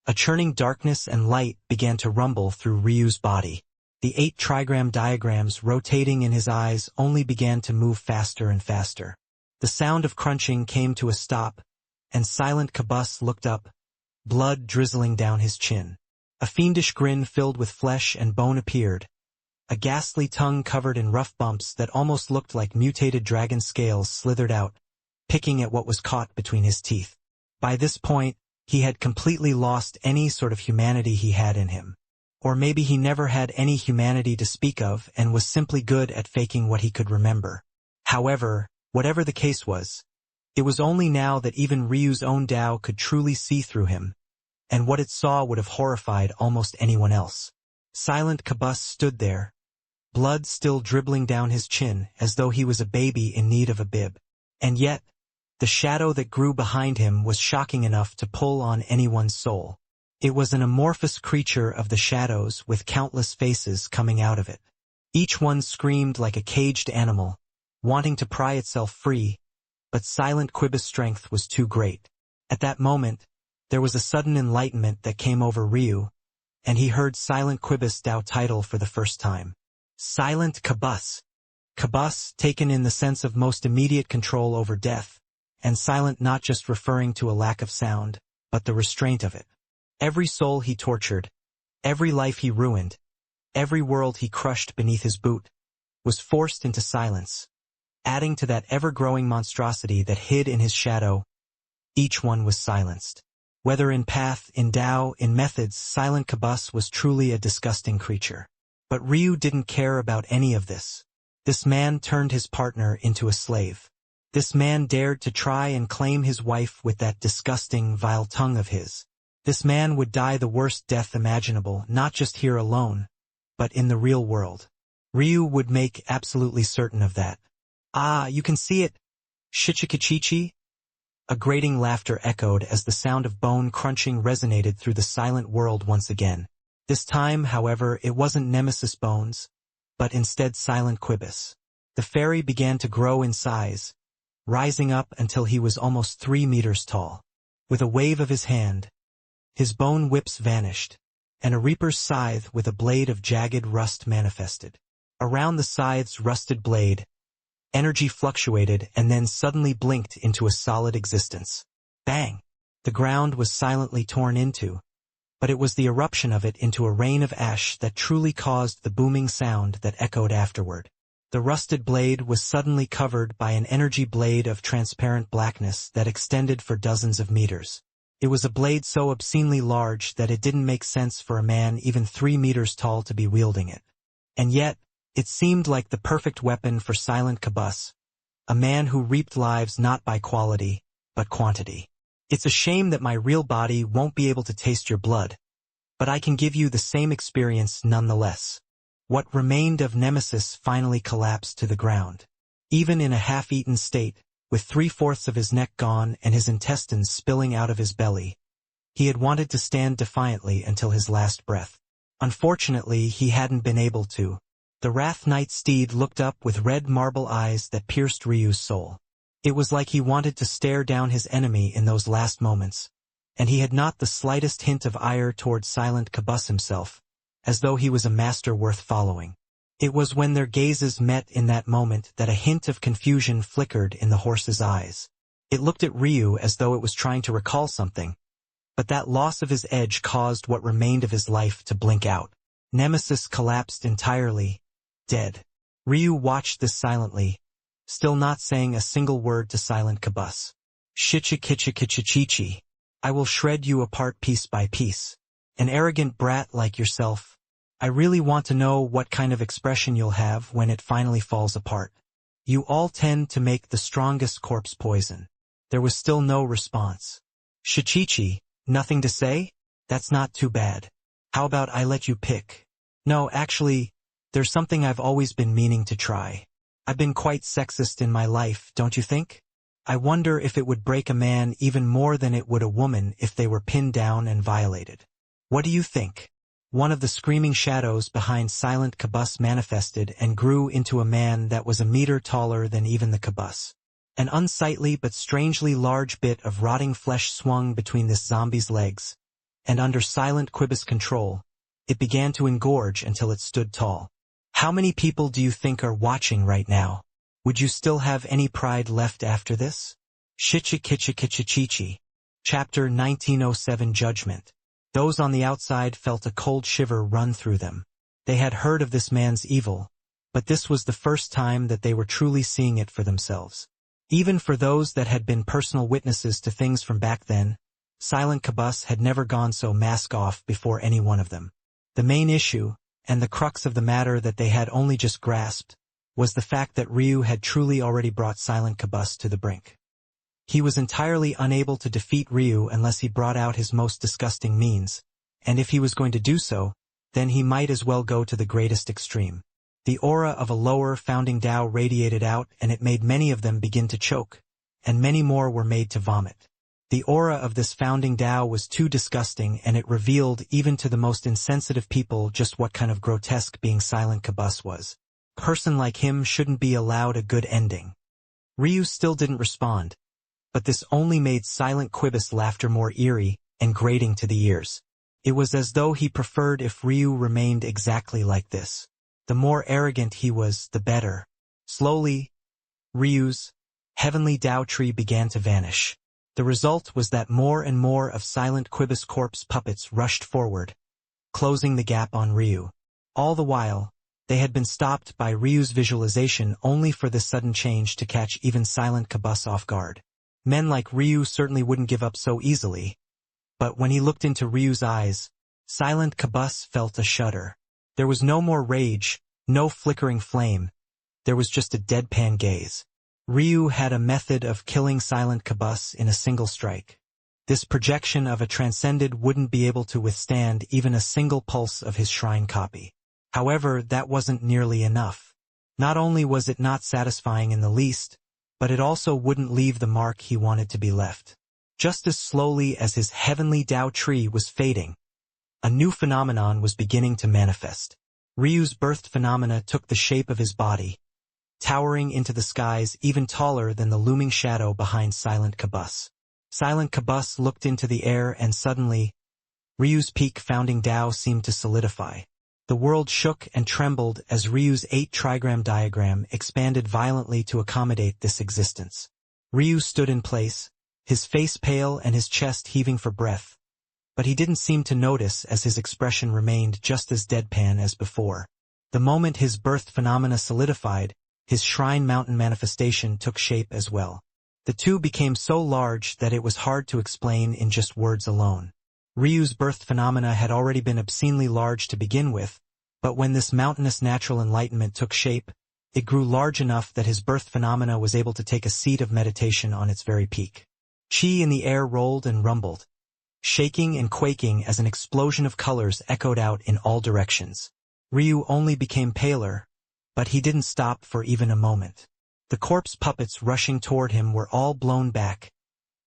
a churning darkness and light began to rumble through Ryu's body. The 8 trigram diagrams rotating in his eyes only began to move faster and faster. The sound of crunching came to a stop, and Silent Qibus looked up, blood drizzling down his chin. A fiendish grin filled with flesh and bone appeared, a ghastly tongue covered in rough bumps that almost looked like mutated dragon scales slithered out, picking at what was caught between his teeth. By this point, he had completely lost any sort of humanity he had in him. Or maybe he never had any humanity to speak of and was simply good at faking what he could remember. However, whatever the case was, it was only now that even Ryu's own Tao could truly see through him, and what it saw would have horrified almost anyone else. Silent Qibus stood there, blood still dribbling down his chin as though he was a baby in need of a bib. And yet, the shadow that grew behind him was shocking enough to pull on anyone's soul. It was an amorphous creature of the shadows with countless faces coming out of it. Each one screamed like a caged animal, wanting to pry itself free, but Silent Qibus' strength was too great. At that moment, there was a sudden enlightenment that came over Ryu, and he heard Silent Qibus' Tao title for the first time. Silent Qibus. Qibus taken in the sense of most immediate control over death, and silent not just referring to a lack of sound, but the restraint of it. Every soul he tortured, every life he ruined, every world he crushed beneath his boot, was forced into silence, adding to that ever-growing monstrosity that hid in his shadow. Each one was silenced. Whether in path, in Tao, in methods, Silent Qibus was truly a disgusting creature. But Ryu didn't care about any of this. This man turned his partner into a slave. This man dared to try and claim his wife with that disgusting, vile tongue of his. This man would die the worst death imaginable, not just here alone, but in the real world. Ryu would make absolutely certain of that. Ah, you can see it, Shichikichichi? A grating laughter echoed as the sound of bone crunching resonated through the silent world once again. This time, however, it wasn't Nemesis bones, but instead Silent Qibus. The fairy began to grow in size, rising up until he was almost 3 meters tall. With a wave of his hand, his bone whips vanished, and a reaper's scythe with a blade of jagged rust manifested. Around the scythe's rusted blade, energy fluctuated and then suddenly blinked into a solid existence. Bang! The ground was silently torn into, but it was the eruption of it into a rain of ash that truly caused the booming sound that echoed afterward. The rusted blade was suddenly covered by an energy blade of transparent blackness that extended for dozens of meters. It was a blade so obscenely large that it didn't make sense for a man even 3 meters tall to be wielding it. And yet, it seemed like the perfect weapon for Silent Qibus, a man who reaped lives not by quality, but quantity. It's a shame that my real body won't be able to taste your blood, but I can give you the same experience nonetheless. What remained of Nemesis finally collapsed to the ground. Even in a half-eaten state, with 3/4 of his neck gone and his intestines spilling out of his belly, he had wanted to stand defiantly until his last breath. Unfortunately, he hadn't been able to. The Wrath Knight steed looked up with red marble eyes that pierced Ryu's soul. It was like he wanted to stare down his enemy in those last moments, and he had not the slightest hint of ire toward Silent Qibus himself, as though he was a master worth following. It was when their gazes met in that moment that a hint of confusion flickered in the horse's eyes. It looked at Ryu as though it was trying to recall something, but that loss of his edge caused what remained of his life to blink out. Nemesis collapsed entirely, dead. Ryu watched this silently, still not saying a single word to Silent Qibus. Shichikichikichichi. I will shred you apart piece by piece. An arrogant brat like yourself. I really want to know what kind of expression you'll have when it finally falls apart. You all tend to make the strongest corpse poison. There was still no response. Shichichi, nothing to say? That's not too bad. How about I let you pick? No, actually, there's something I've always been meaning to try. I've been quite sexist in my life, don't you think? I wonder if it would break a man even more than it would a woman if they were pinned down and violated. What do you think? One of the screaming shadows behind Silent Qibus manifested and grew into a man that was a meter taller than even the Qibus. An unsightly but strangely large bit of rotting flesh swung between this zombie's legs, and under Silent Qibus' control, it began to engorge until it stood tall. How many people do you think are watching right now? Would you still have any pride left after this? Shichikichikichichi. Chapter 1907 Judgment. Those on the outside felt a cold shiver run through them. They had heard of this man's evil, but this was the first time that they were truly seeing it for themselves. Even for those that had been personal witnesses to things from back then, Silent Qibus had never gone so mask off before any one of them. The main issue, and the crux of the matter that they had only just grasped, was the fact that Ryu had truly already brought Silent Qibus to the brink. He was entirely unable to defeat Ryu unless he brought out his most disgusting means, and if he was going to do so, then he might as well go to the greatest extreme. The aura of a lower founding Tao radiated out, and it made many of them begin to choke, and many more were made to vomit. The aura of this founding Tao was too disgusting, and it revealed even to the most insensitive people just what kind of grotesque being Silent Qibus was. A person like him shouldn't be allowed a good ending. Ryu still didn't respond, but this only made Silent Qibus' laughter more eerie and grating to the ears. It was as though he preferred if Ryu remained exactly like this. The more arrogant he was, the better. Slowly, Ryu's heavenly Tao tree began to vanish. The result was that more and more of Silent Qibus' corpse puppets rushed forward, closing the gap on Ryu. All the while, they had been stopped by Ryu's visualization only for this sudden change to catch even Silent Qibus off guard. Men like Ryu certainly wouldn't give up so easily, but when he looked into Ryu's eyes, Silent Qibus felt a shudder. There was no more rage, no flickering flame. There was just a deadpan gaze. Ryu had a method of killing Silent Qibus in a single strike. This projection of a transcended wouldn't be able to withstand even a single pulse of his shrine copy. However, that wasn't nearly enough. Not only was it not satisfying in the least, but it also wouldn't leave the mark he wanted to be left. Just as slowly as his heavenly Tao tree was fading, a new phenomenon was beginning to manifest. Ryu's birthed phenomena took the shape of his body, towering into the skies even taller than the looming shadow behind Silent Qibus. Silent Qibus looked into the air, and suddenly, Ryu's peak founding Tao seemed to solidify. The world shook and trembled as Ryu's 8-trigram diagram expanded violently to accommodate this existence. Ryu stood in place, his face pale and his chest heaving for breath, but he didn't seem to notice as his expression remained just as deadpan as before. The moment his birthed phenomena solidified, his shrine mountain manifestation took shape as well. The two became so large that it was hard to explain in just words alone. Ryu's birthed phenomena had already been obscenely large to begin with, but when this mountainous natural enlightenment took shape, it grew large enough that his birthed phenomena was able to take a seat of meditation on its very peak. Qi in the air rolled and rumbled, shaking and quaking as an explosion of colors echoed out in all directions. Ryu only became paler, but he didn't stop for even a moment. The corpse puppets rushing toward him were all blown back,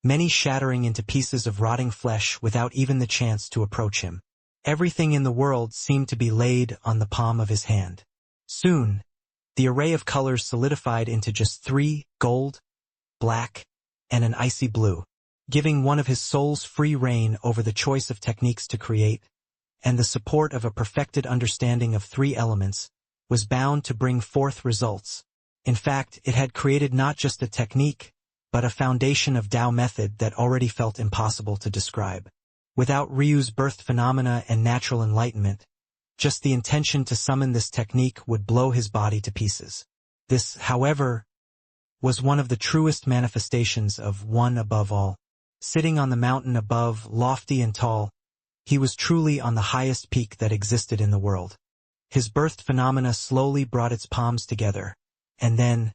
many shattering into pieces of rotting flesh without even the chance to approach him. Everything in the world seemed to be laid on the palm of his hand. Soon, the array of colors solidified into just 3, gold, black, and an icy blue, giving one of his soul's free reign over the choice of techniques to create, and the support of a perfected understanding of 3 elements, was bound to bring forth results. In fact, it had created not just a technique, but a foundation of Tao method that already felt impossible to describe. Without Ryu's birth phenomena and natural enlightenment, just the intention to summon this technique would blow his body to pieces. This, however, was one of the truest manifestations of One above all. Sitting on the mountain above, lofty and tall, he was truly on the highest peak that existed in the world. His birthed phenomena slowly brought its palms together, and then,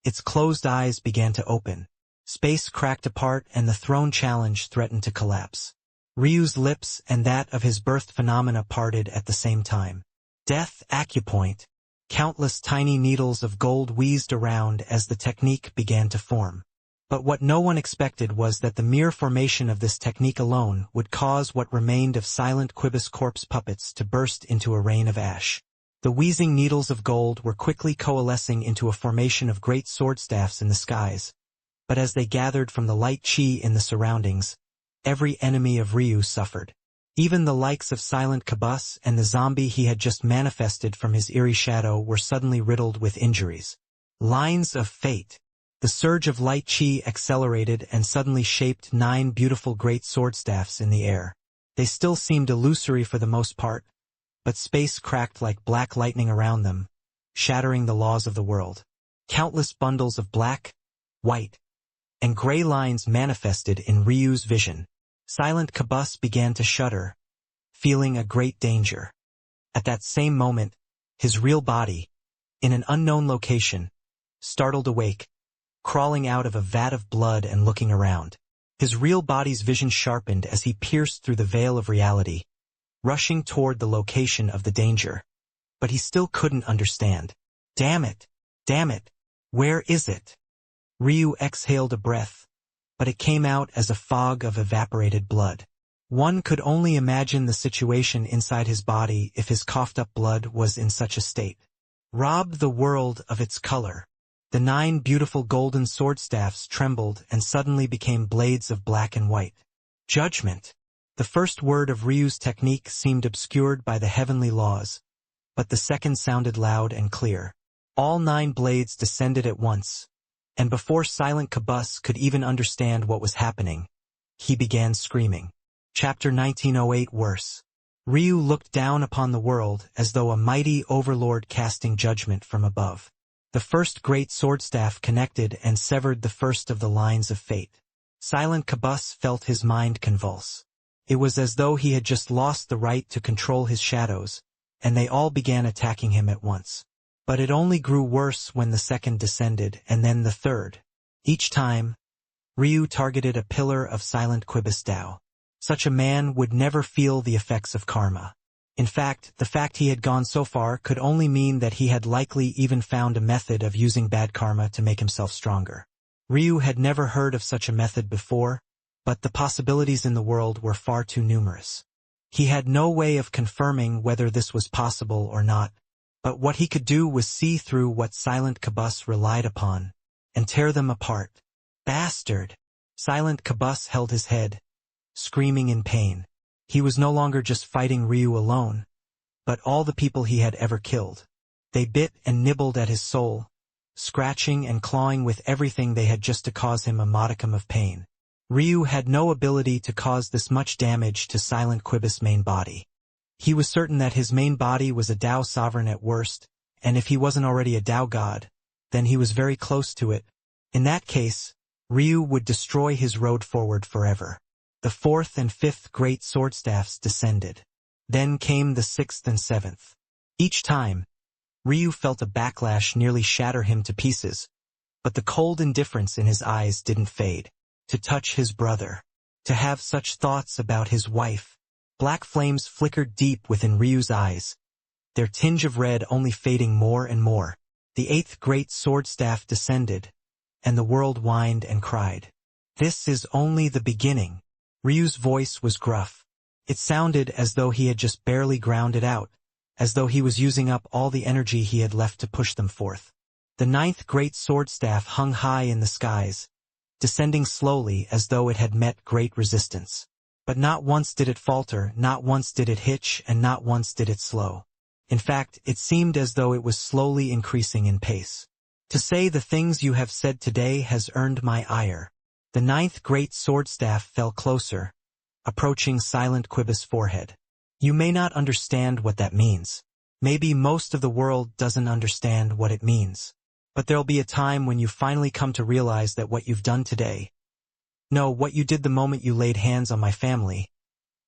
its closed eyes began to open. Space cracked apart and the throne challenge threatened to collapse. Ryu's lips and that of his birthed phenomena parted at the same time. Death acupoint. Countless tiny needles of gold wheezed around as the technique began to form. But what no one expected was that the mere formation of this technique alone would cause what remained of silent Qibis corpse puppets to burst into a rain of ash. The wheezing needles of gold were quickly coalescing into a formation of great sword staffs in the skies, but as they gathered from the light chi in the surroundings, every enemy of Ryu suffered. Even the likes of silent Qibis and the zombie he had just manifested from his eerie shadow were suddenly riddled with injuries. Lines of fate. The surge of light chi accelerated and suddenly shaped 9 beautiful great sword staffs in the air. They still seemed illusory for the most part, but space cracked like black lightning around them, shattering the laws of the world. Countless bundles of black, white, and gray lines manifested in Ryu's vision. Silent Qibis began to shudder, feeling a great danger. At that same moment, his real body, in an unknown location, startled awake, crawling out of a vat of blood and looking around. His real body's vision sharpened as he pierced through the veil of reality, rushing toward the location of the danger. But he still couldn't understand. Damn it! Damn it! Where is it? Ryu exhaled a breath, but it came out as a fog of evaporated blood. One could only imagine the situation inside his body if his coughed-up blood was in such a state. Robbed the world of its color. The 9 beautiful golden sword staffs trembled and suddenly became blades of black and white. Judgment. The first word of Ryu's technique seemed obscured by the heavenly laws, but the second sounded loud and clear. All 9 blades descended at once, and before silent Qibis could even understand what was happening, he began screaming. Chapter 1908 Worse. Ryu looked down upon the world as though a mighty overlord casting judgment from above. The first great sword staff connected and severed the first of the lines of fate. Silent Qibis felt his mind convulse. It was as though he had just lost the right to control his shadows, and they all began attacking him at once. But it only grew worse when the second descended and then the third. Each time, Ryu targeted a pillar of silent Qibis Tao. Such a man would never feel the effects of karma. In fact, the fact he had gone so far could only mean that he had likely even found a method of using bad karma to make himself stronger. Ryu had never heard of such a method before, but the possibilities in the world were far too numerous. He had no way of confirming whether this was possible or not, but what he could do was see through what silent Qibis relied upon, and tear them apart. Bastard! Silent Qibis held his head, screaming in pain. He was no longer just fighting Ryu alone, but all the people he had ever killed. They bit and nibbled at his soul, scratching and clawing with everything they had just to cause him a modicum of pain. Ryu had no ability to cause this much damage to silent Qibis' main body. He was certain that his main body was a Tao sovereign at worst, and if he wasn't already a Tao god, then he was very close to it. In that case, Ryu would destroy his road forward forever. The 4th and 5th great sword staffs descended. Then came the 6th and 7th. Each time, Ryu felt a backlash nearly shatter him to pieces, but the cold indifference in his eyes didn't fade. To touch his brother. To have such thoughts about his wife. Black flames flickered deep within Ryu's eyes, their tinge of red only fading more and more. The eighth great sword staff descended, and the world whined and cried. This is only the beginning. Ryu's voice was gruff. It sounded as though he had just barely ground it out, as though he was using up all the energy he had left to push them forth. The ninth great sword staff hung high in the skies, descending slowly as though it had met great resistance. But not once did it falter, not once did it hitch, and not once did it slow. In fact, it seemed as though it was slowly increasing in pace. To say the things you have said today has earned my ire. The ninth great sword staff fell closer, approaching Silent Quibus' forehead. You may not understand what that means. Maybe most of the world doesn't understand what it means. But there'll be a time when you finally come to realize that what you've done today, no, what you did the moment you laid hands on my family,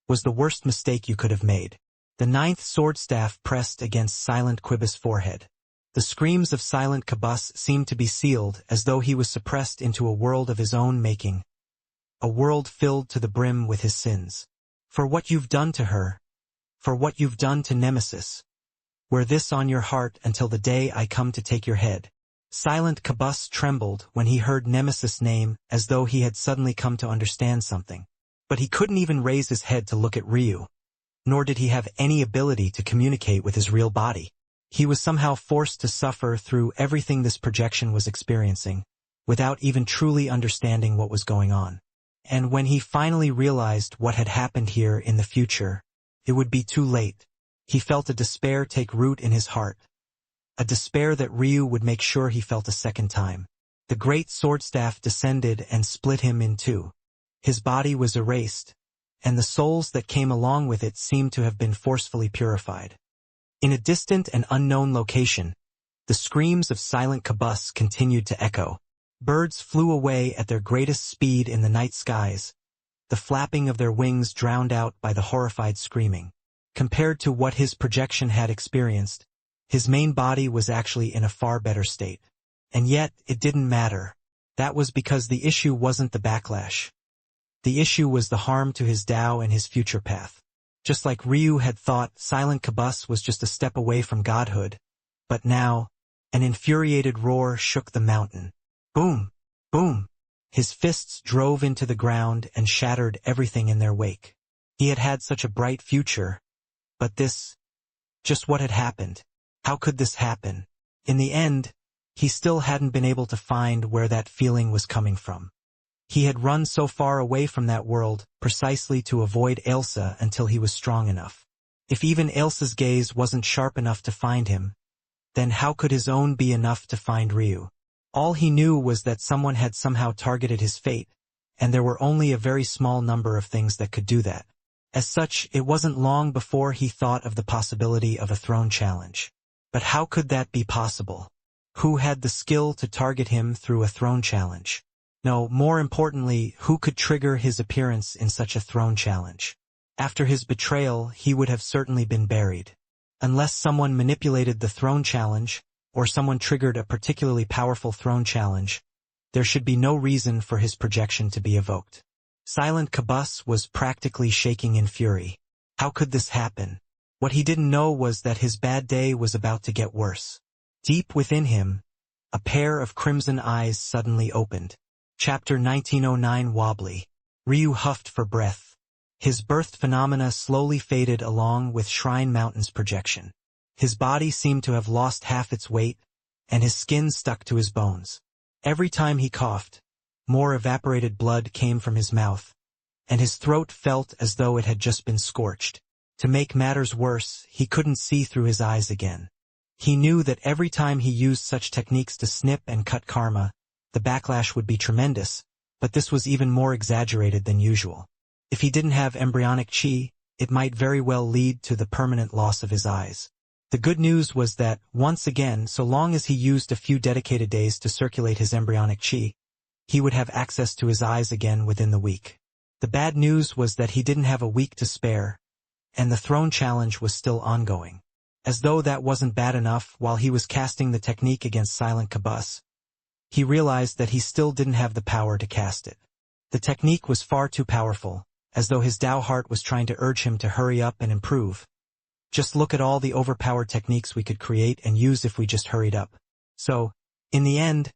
was the worst mistake you could have made. The ninth sword staff pressed against Silent Quibus' forehead. The screams of Silent Quibus seemed to be sealed as though he was suppressed into a world of his own making. A world filled to the brim with his sins. For what you've done to her. For what you've done to Nemesis. Wear this on your heart until the day I come to take your head. Silent Quibus trembled when he heard Nemesis' name as though he had suddenly come to understand something. But he couldn't even raise his head to look at Ryu. Nor did he have any ability to communicate with his real body. He was somehow forced to suffer through everything this projection was experiencing, without even truly understanding what was going on. And when he finally realized what had happened here in the future, it would be too late. He felt a despair take root in his heart. A despair that Ryu would make sure he felt a second time. The great sword staff descended and split him in two. His body was erased, and the souls that came along with it seemed to have been forcefully purified. In a distant and unknown location, the screams of Silent Quibus continued to echo. Birds flew away at their greatest speed in the night skies, the flapping of their wings drowned out by the horrified screaming. Compared to what his projection had experienced, his main body was actually in a far better state. And yet, it didn't matter. That was because the issue wasn't the backlash. The issue was the harm to his Tao and his future path. Just like Ryu had thought, Silent Quibus was just a step away from godhood. But now, an infuriated roar shook the mountain. Boom! Boom! His fists drove into the ground and shattered everything in their wake. He had had such a bright future. But this, just what had happened? How could this happen? In the end, he still hadn't been able to find where that feeling was coming from. He had run so far away from that world, precisely to avoid Ailsa until he was strong enough. If even Ailsa's gaze wasn't sharp enough to find him, then how could his own be enough to find Ryu? All he knew was that someone had somehow targeted his fate, and there were only a very small number of things that could do that. As such, it wasn't long before he thought of the possibility of a throne challenge. But how could that be possible? Who had the skill to target him through a throne challenge? No, more importantly, who could trigger his appearance in such a throne challenge? After his betrayal, he would have certainly been buried. Unless someone manipulated the throne challenge, or someone triggered a particularly powerful throne challenge, there should be no reason for his projection to be evoked. Silent Quibus was practically shaking in fury. How could this happen? What he didn't know was that his bad day was about to get worse. Deep within him, a pair of crimson eyes suddenly opened. Chapter 1909 Wobbly. Ryu huffed for breath. His birth phenomena slowly faded along with Shrine Mountain's projection. His body seemed to have lost half its weight, and his skin stuck to his bones. Every time he coughed, more evaporated blood came from his mouth, and his throat felt as though it had just been scorched. To make matters worse, he couldn't see through his eyes again. He knew that every time he used such techniques to snip and cut karma, the backlash would be tremendous, but this was even more exaggerated than usual. If he didn't have embryonic chi, it might very well lead to the permanent loss of his eyes. The good news was that, once again, so long as he used a few dedicated days to circulate his embryonic chi, he would have access to his eyes again within the week. The bad news was that he didn't have a week to spare, and the throne challenge was still ongoing. As though that wasn't bad enough, while he was casting the technique against Silent Quibus, he realized that he still didn't have the power to cast it. The technique was far too powerful, as though his Tao heart was trying to urge him to hurry up and improve. Just look at all the overpowered techniques we could create and use if we just hurried up. So, in the end,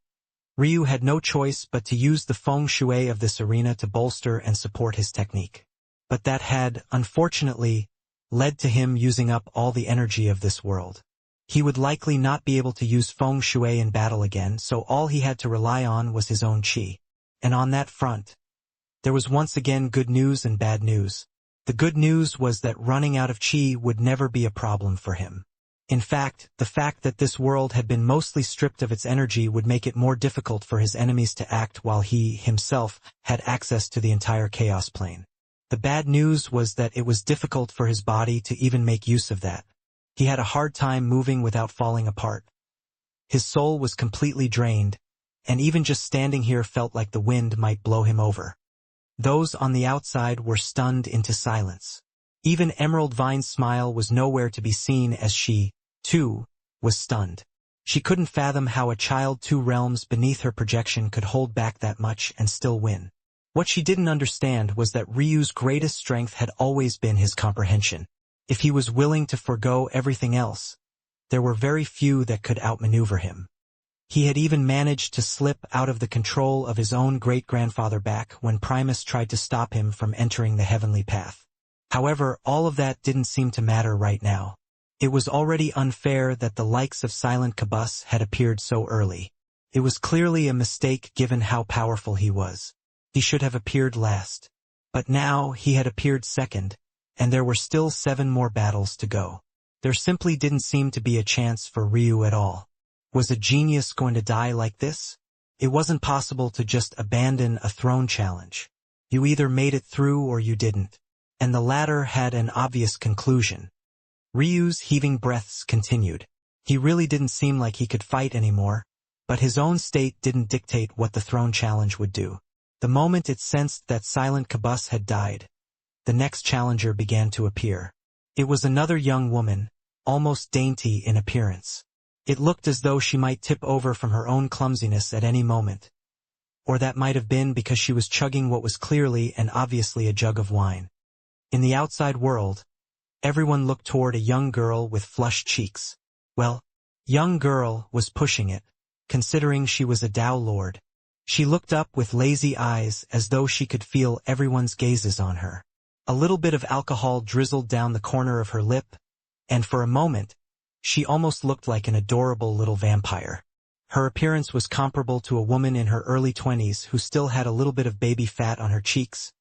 Ryu had no choice but to use the feng shui of this arena to bolster and support his technique. But that had, unfortunately, led to him using up all the energy of this world. He would likely not be able to use feng shui in battle again, so all he had to rely on was his own qi. And on that front, there was once again good news and bad news. The good news was that running out of qi would never be a problem for him. In fact, the fact that this world had been mostly stripped of its energy would make it more difficult for his enemies to act while he, himself, had access to the entire chaos plane. The bad news was that it was difficult for his body to even make use of that. He had a hard time moving without falling apart. His soul was completely drained, and even just standing here felt like the wind might blow him over. Those on the outside were stunned into silence. Even Emerald Vine's smile was nowhere to be seen as she, too, was stunned. She couldn't fathom how a child 2 realms beneath her projection could hold back that much and still win. What she didn't understand was that Ryu's greatest strength had always been his comprehension. If he was willing to forgo everything else, there were very few that could outmaneuver him. He had even managed to slip out of the control of his own great-grandfather back when Primus tried to stop him from entering the heavenly path. However, all of that didn't seem to matter right now. It was already unfair that the likes of Silent Cabus had appeared so early. It was clearly a mistake given how powerful he was. He should have appeared last. But now he had appeared second, and there were still 7 more battles to go. There simply didn't seem to be a chance for Ryu at all. Was a genius going to die like this? It wasn't possible to just abandon a throne challenge. You either made it through or you didn't. And the latter had an obvious conclusion. Ryu's heaving breaths continued. He really didn't seem like he could fight anymore, but his own state didn't dictate what the throne challenge would do. The moment it sensed that Silent Cabus had died, the next challenger began to appear. It was another young woman, almost dainty in appearance. It looked as though she might tip over from her own clumsiness at any moment. Or that might have been because she was chugging what was clearly and obviously a jug of wine. In the outside world, everyone looked toward a young girl with flushed cheeks. Well, young girl was pushing it, considering she was a Tao Lord. She looked up with lazy eyes as though she could feel everyone's gazes on her. A little bit of alcohol drizzled down the corner of her lip, and for a moment, she almost looked like an adorable little vampire. Her appearance was comparable to a woman in her early 20s who still had a little bit of baby fat on her cheeks,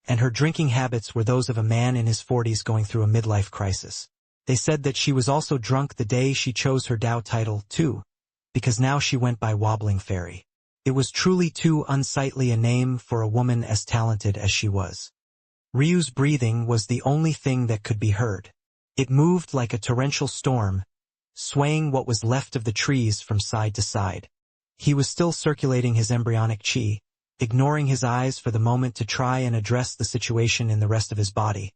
and her drinking habits were those of a man in his 40s going through a midlife crisis. They said that she was also drunk the day she chose her Tao title, too, because now she went by Wobbling Fairy. It was truly too unsightly a name for a woman as talented as she was. Ryu's breathing was the only thing that could be heard. It moved like a torrential storm, swaying what was left of the trees from side to side. He was still circulating his embryonic qi, ignoring his eyes for the moment to try and address the situation in the rest of his body.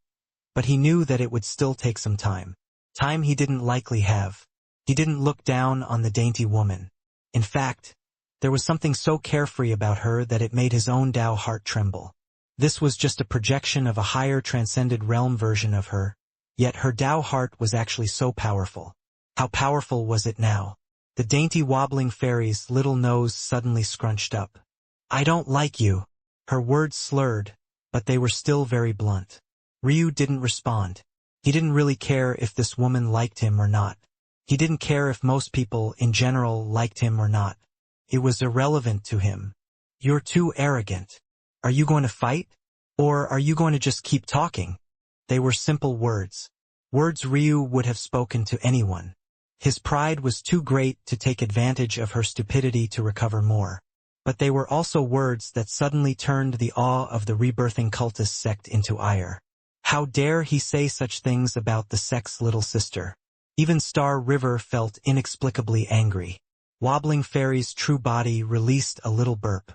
But he knew that it would still take some time. Time he didn't likely have. He didn't look down on the dainty woman. In fact, there was something so carefree about her that it made his own Tao heart tremble. This was just a projection of a higher transcended realm version of her, yet her Tao heart was actually so powerful. How powerful was it now? The dainty Wobbling Fairy's little nose suddenly scrunched up. "I don't like you." Her words slurred, but they were still very blunt. Ryu didn't respond. He didn't really care if this woman liked him or not. He didn't care if most people in general liked him or not. It was irrelevant to him. "You're too arrogant. Are you going to fight? Or are you going to just keep talking?" They were simple words. Words Ryu would have spoken to anyone. His pride was too great to take advantage of her stupidity to recover more. But they were also words that suddenly turned the awe of the rebirthing cultist sect into ire. How dare he say such things about the sect's little sister? Even Star River felt inexplicably angry. Wobbling Fairy's true body released a little burp.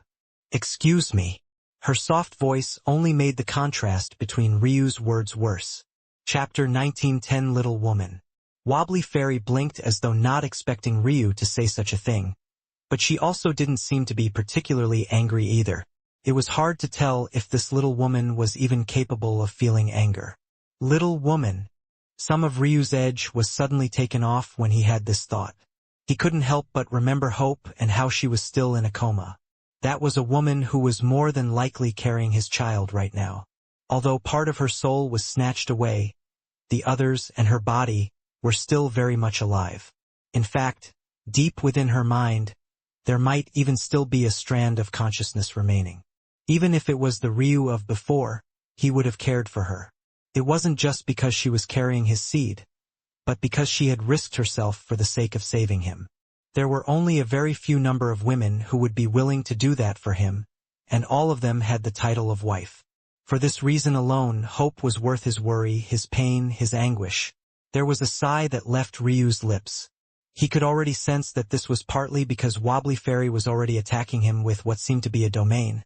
"Excuse me." Her soft voice only made the contrast between Ryu's words worse. Chapter 1910 Little Woman. Wobbly Fairy blinked as though not expecting Ryu to say such a thing. But she also didn't seem to be particularly angry either. It was hard to tell if this little woman was even capable of feeling anger. "Little woman, Some of Ryu's edge was suddenly taken off when he had this thought. He couldn't help but remember Hope and how she was still in a coma. That was a woman who was more than likely carrying his child right now. Although part of her soul was snatched away, the others and her body were still very much alive. In fact, deep within her mind, there might even still be a strand of consciousness remaining. Even if it was the Ryu of before, he would have cared for her. It wasn't just because she was carrying his seed, but because she had risked herself for the sake of saving him. There were only a very few number of women who would be willing to do that for him, and all of them had the title of wife. For this reason alone, Hope was worth his worry, his pain, his anguish. There was a sigh that left Ryu's lips. He could already sense that this was partly because Wobbly Fairy was already attacking him with what seemed to be a domain.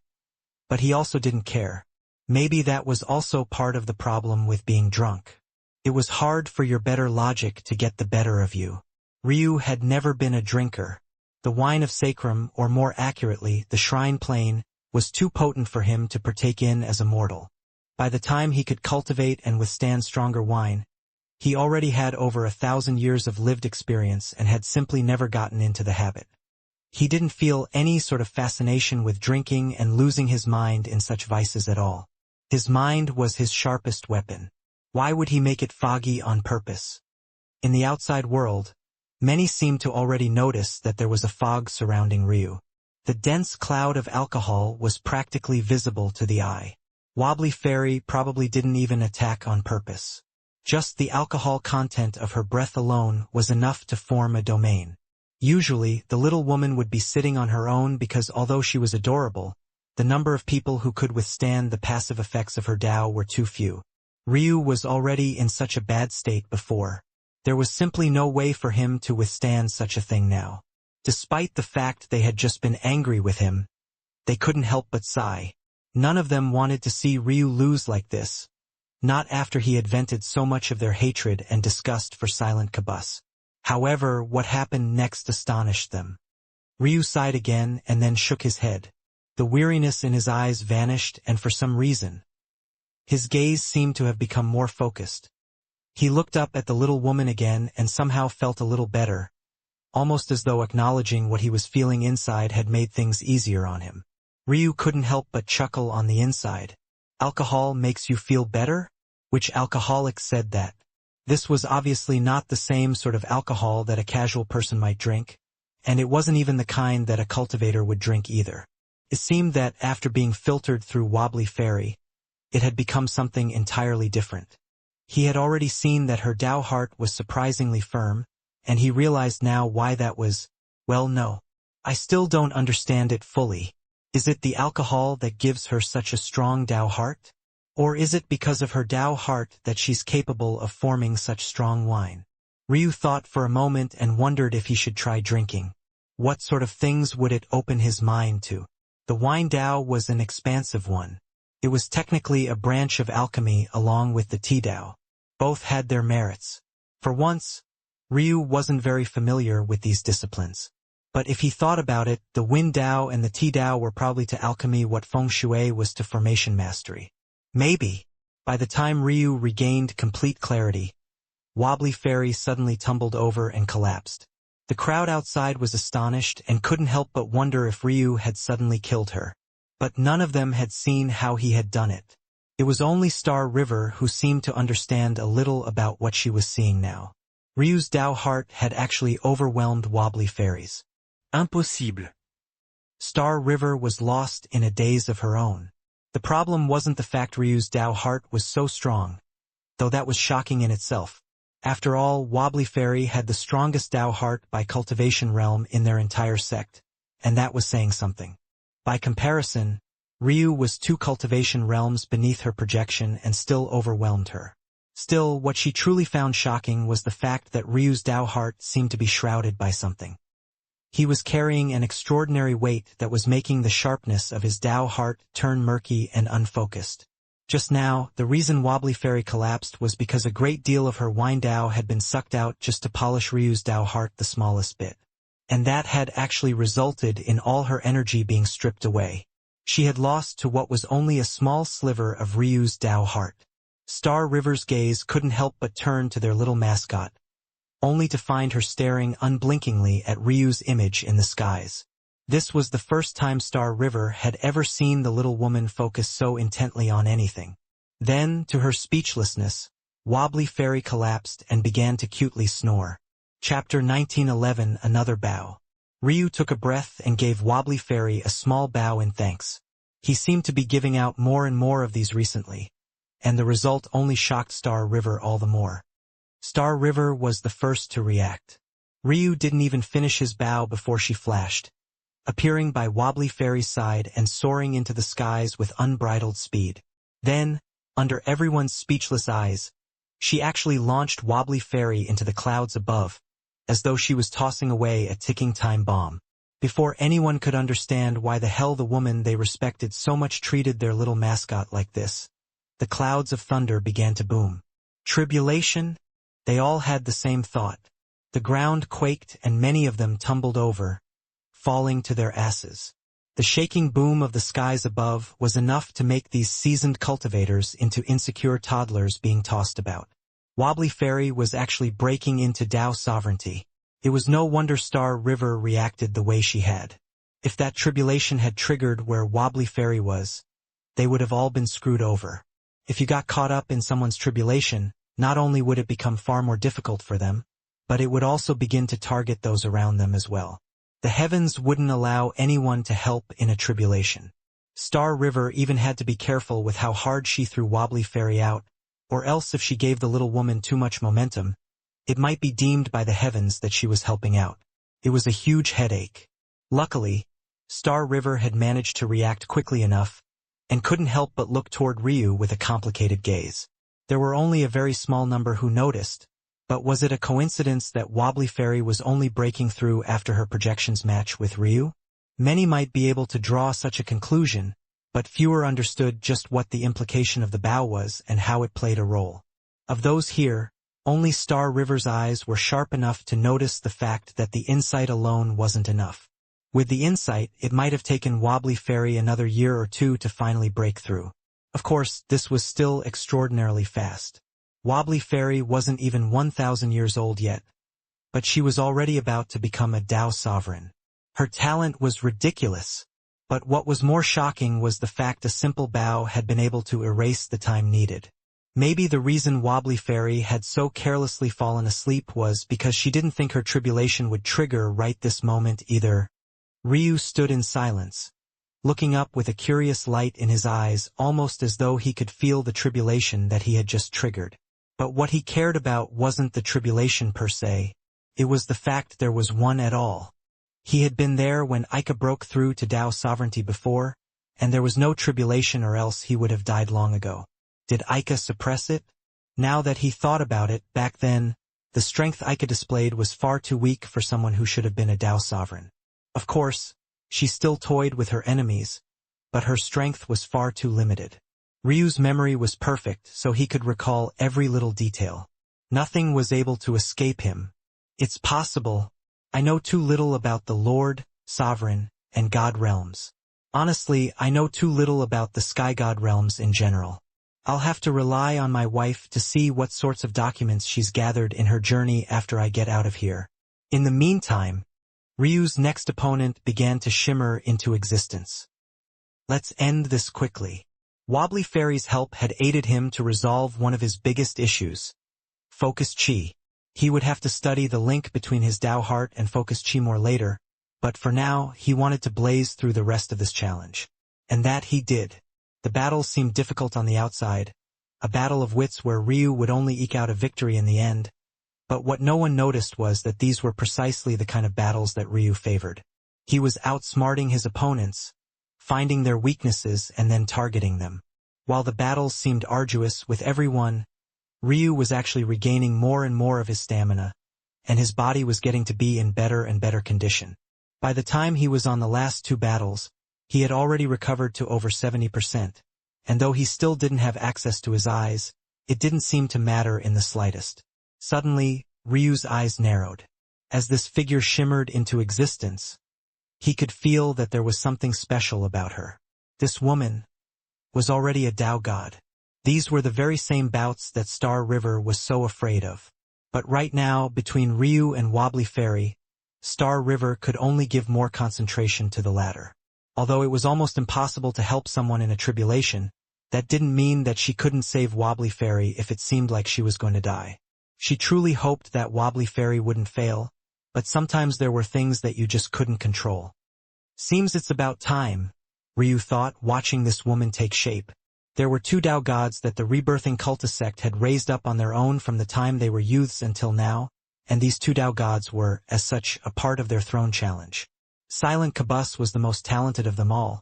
But he also didn't care. Maybe that was also part of the problem with being drunk. It was hard for your better logic to get the better of you. Ryu had never been a drinker. The wine of Sacrum, or more accurately, the Shrine Plain, was too potent for him to partake in as a mortal. By the time he could cultivate and withstand stronger wine, he already had over 1,000 years of lived experience and had simply never gotten into the habit. He didn't feel any sort of fascination with drinking and losing his mind in such vices at all. His mind was his sharpest weapon. Why would he make it foggy on purpose? In the outside world, many seemed to already notice that there was a fog surrounding Ryu. The dense cloud of alcohol was practically visible to the eye. Wobbly Fairy probably didn't even attack on purpose. Just the alcohol content of her breath alone was enough to form a domain. Usually, the little woman would be sitting on her own because although she was adorable, the number of people who could withstand the passive effects of her Tao were too few. Ryu was already in such a bad state before. There was simply no way for him to withstand such a thing now. Despite the fact they had just been angry with him, they couldn't help but sigh. None of them wanted to see Ryu lose like this, not after he had vented so much of their hatred and disgust for Silent Kabus. However, what happened next astonished them. Ryu sighed again and then shook his head. The weariness in his eyes vanished, and for some reason, his gaze seemed to have become more focused. He looked up at the little woman again and somehow felt a little better, almost as though acknowledging what he was feeling inside had made things easier on him. Ryu couldn't help but chuckle on the inside. Alcohol makes you feel better? Which alcoholic said that? This was obviously not the same sort of alcohol that a casual person might drink, and it wasn't even the kind that a cultivator would drink either. It seemed that after being filtered through Wobbly Fairy, it had become something entirely different. He had already seen that her Tao heart was surprisingly firm, and he realized now why that was. Well, no. I still don't understand it fully. Is it the alcohol that gives her such a strong Tao heart? Or is it because of her Tao heart that she's capable of forming such strong wine? Ryu thought for a moment and wondered if he should try drinking. What sort of things would it open his mind to? The wine Tao was an expansive one. It was technically a branch of alchemy along with the tea Tao. Both had their merits. For once, Ryu wasn't very familiar with these disciplines. But if he thought about it, the Wind Tao and the Tea Tao were probably to alchemy what Feng Shui was to formation mastery. Maybe. By the time Ryu regained complete clarity, Wobbly Fairy suddenly tumbled over and collapsed. The crowd outside was astonished and couldn't help but wonder if Ryu had suddenly killed her. But none of them had seen how he had done it. It was only Star River who seemed to understand a little about what she was seeing now. Ryu's Tao heart had actually overwhelmed Wobbly Fairy's. Impossible. Star River was lost in a daze of her own. The problem wasn't the fact Ryu's Tao heart was so strong, though that was shocking in itself. After all, Wobbly Fairy had the strongest Tao heart by cultivation realm in their entire sect, and that was saying something. By comparison, Ryu was 2 cultivation realms beneath her projection and still overwhelmed her. Still, what she truly found shocking was the fact that Ryu's Tao heart seemed to be shrouded by something. He was carrying an extraordinary weight that was making the sharpness of his Tao heart turn murky and unfocused. Just now, the reason Wobbly Fairy collapsed was because a great deal of her wine Tao had been sucked out just to polish Ryu's Tao heart the smallest bit. And that had actually resulted in all her energy being stripped away. She had lost to what was only a small sliver of Ryu's Tao heart. Star River's gaze couldn't help but turn to their little mascot, only to find her staring unblinkingly at Ryu's image in the skies. This was the first time Star River had ever seen the little woman focus so intently on anything. Then, to her speechlessness, Wobbly Fairy collapsed and began to cutely snore. Chapter 1911 Another Bow. Ryu took a breath and gave Wobbly Fairy a small bow in thanks. He seemed to be giving out more and more of these recently, and the result only shocked Star River all the more. Star River was the first to react. Ryu didn't even finish his bow before she flashed, appearing by Wobbly Fairy's side and soaring into the skies with unbridled speed. Then, under everyone's speechless eyes, she actually launched Wobbly Fairy into the clouds above, as though she was tossing away a ticking time bomb. Before anyone could understand why the hell the woman they respected so much treated their little mascot like this, the clouds of thunder began to boom. Tribulation? They all had the same thought. The ground quaked and many of them tumbled over, falling to their asses. The shaking boom of the skies above was enough to make these seasoned cultivators into insecure toddlers being tossed about. Wobbly Fairy was actually breaking into Tao sovereignty. It was no wonder Star River reacted the way she had. If that tribulation had triggered where Wobbly Fairy was, they would have all been screwed over. If you got caught up in someone's tribulation, not only would it become far more difficult for them, but it would also begin to target those around them as well. The heavens wouldn't allow anyone to help in a tribulation. Star River even had to be careful with how hard she threw Wobbly Fairy out, or else if she gave the little woman too much momentum, it might be deemed by the heavens that she was helping out. It was a huge headache. Luckily, Star River had managed to react quickly enough, and couldn't help but look toward Ryu with a complicated gaze. There were only a very small number who noticed, but was it a coincidence that Wobbly Fairy was only breaking through after her projections match with Ryu? Many might be able to draw such a conclusion, but fewer understood just what the implication of the bow was and how it played a role. Of those here, only Star River's eyes were sharp enough to notice the fact that the insight alone wasn't enough. With the insight, it might have taken Wobbly Fairy another year or two to finally break through. Of course, this was still extraordinarily fast. Wobbly Fairy wasn't even 1,000 years old yet, but she was already about to become a Tao sovereign. Her talent was ridiculous, but what was more shocking was the fact a simple bow had been able to erase the time needed. Maybe the reason Wobbly Fairy had so carelessly fallen asleep was because she didn't think her tribulation would trigger right this moment either. Ryu stood in silence, looking up with a curious light in his eyes, almost as though he could feel the tribulation that he had just triggered. But what he cared about wasn't the tribulation per se, it was the fact there was one at all. He had been there when Ika broke through to Tao sovereignty before, and there was no tribulation or else he would have died long ago. Did Ika suppress it? Now that he thought about it, back then, the strength Ika displayed was far too weak for someone who should have been a Tao sovereign. Of course, she still toyed with her enemies, but her strength was far too limited. Ryu's memory was perfect, so he could recall every little detail. Nothing was able to escape him. It's possible. I know too little about the Lord, Sovereign, and God realms. Honestly, I know too little about the Sky God realms in general. I'll have to rely on my wife to see what sorts of documents she's gathered in her journey after I get out of here. In the meantime, Ryu's next opponent began to shimmer into existence. Let's end this quickly. Wobbly Fairy's help had aided him to resolve one of his biggest issues. Focus Chi. He would have to study the link between his Tao heart and Focus Chi more later, but for now he wanted to blaze through the rest of this challenge. And that he did. The battle seemed difficult on the outside, a battle of wits where Ryu would only eke out a victory in the end, but what no one noticed was that these were precisely the kind of battles that Ryu favored. He was outsmarting his opponents, finding their weaknesses and then targeting them. While the battles seemed arduous with everyone, Ryu was actually regaining more and more of his stamina, and his body was getting to be in better and better condition. By the time he was on the last two battles, he had already recovered to over 70%, and though he still didn't have access to his eyes, it didn't seem to matter in the slightest. Suddenly, Ryu's eyes narrowed. As this figure shimmered into existence, he could feel that there was something special about her. This woman was already a Tao god. These were the very same bouts that Star River was so afraid of. But right now, between Ryu and Wobbly Fairy, Star River could only give more concentration to the latter. Although it was almost impossible to help someone in a tribulation, that didn't mean that she couldn't save Wobbly Fairy if it seemed like she was going to die. She truly hoped that Wobbly Fairy wouldn't fail, but sometimes there were things that you just couldn't control. Seems it's about time, Ryu thought, watching this woman take shape. There were 2 Tao gods that the rebirthing cultist sect had raised up on their own from the time they were youths until now, and these 2 Tao gods were, as such, a part of their throne challenge. Silent Cabus was the most talented of them all,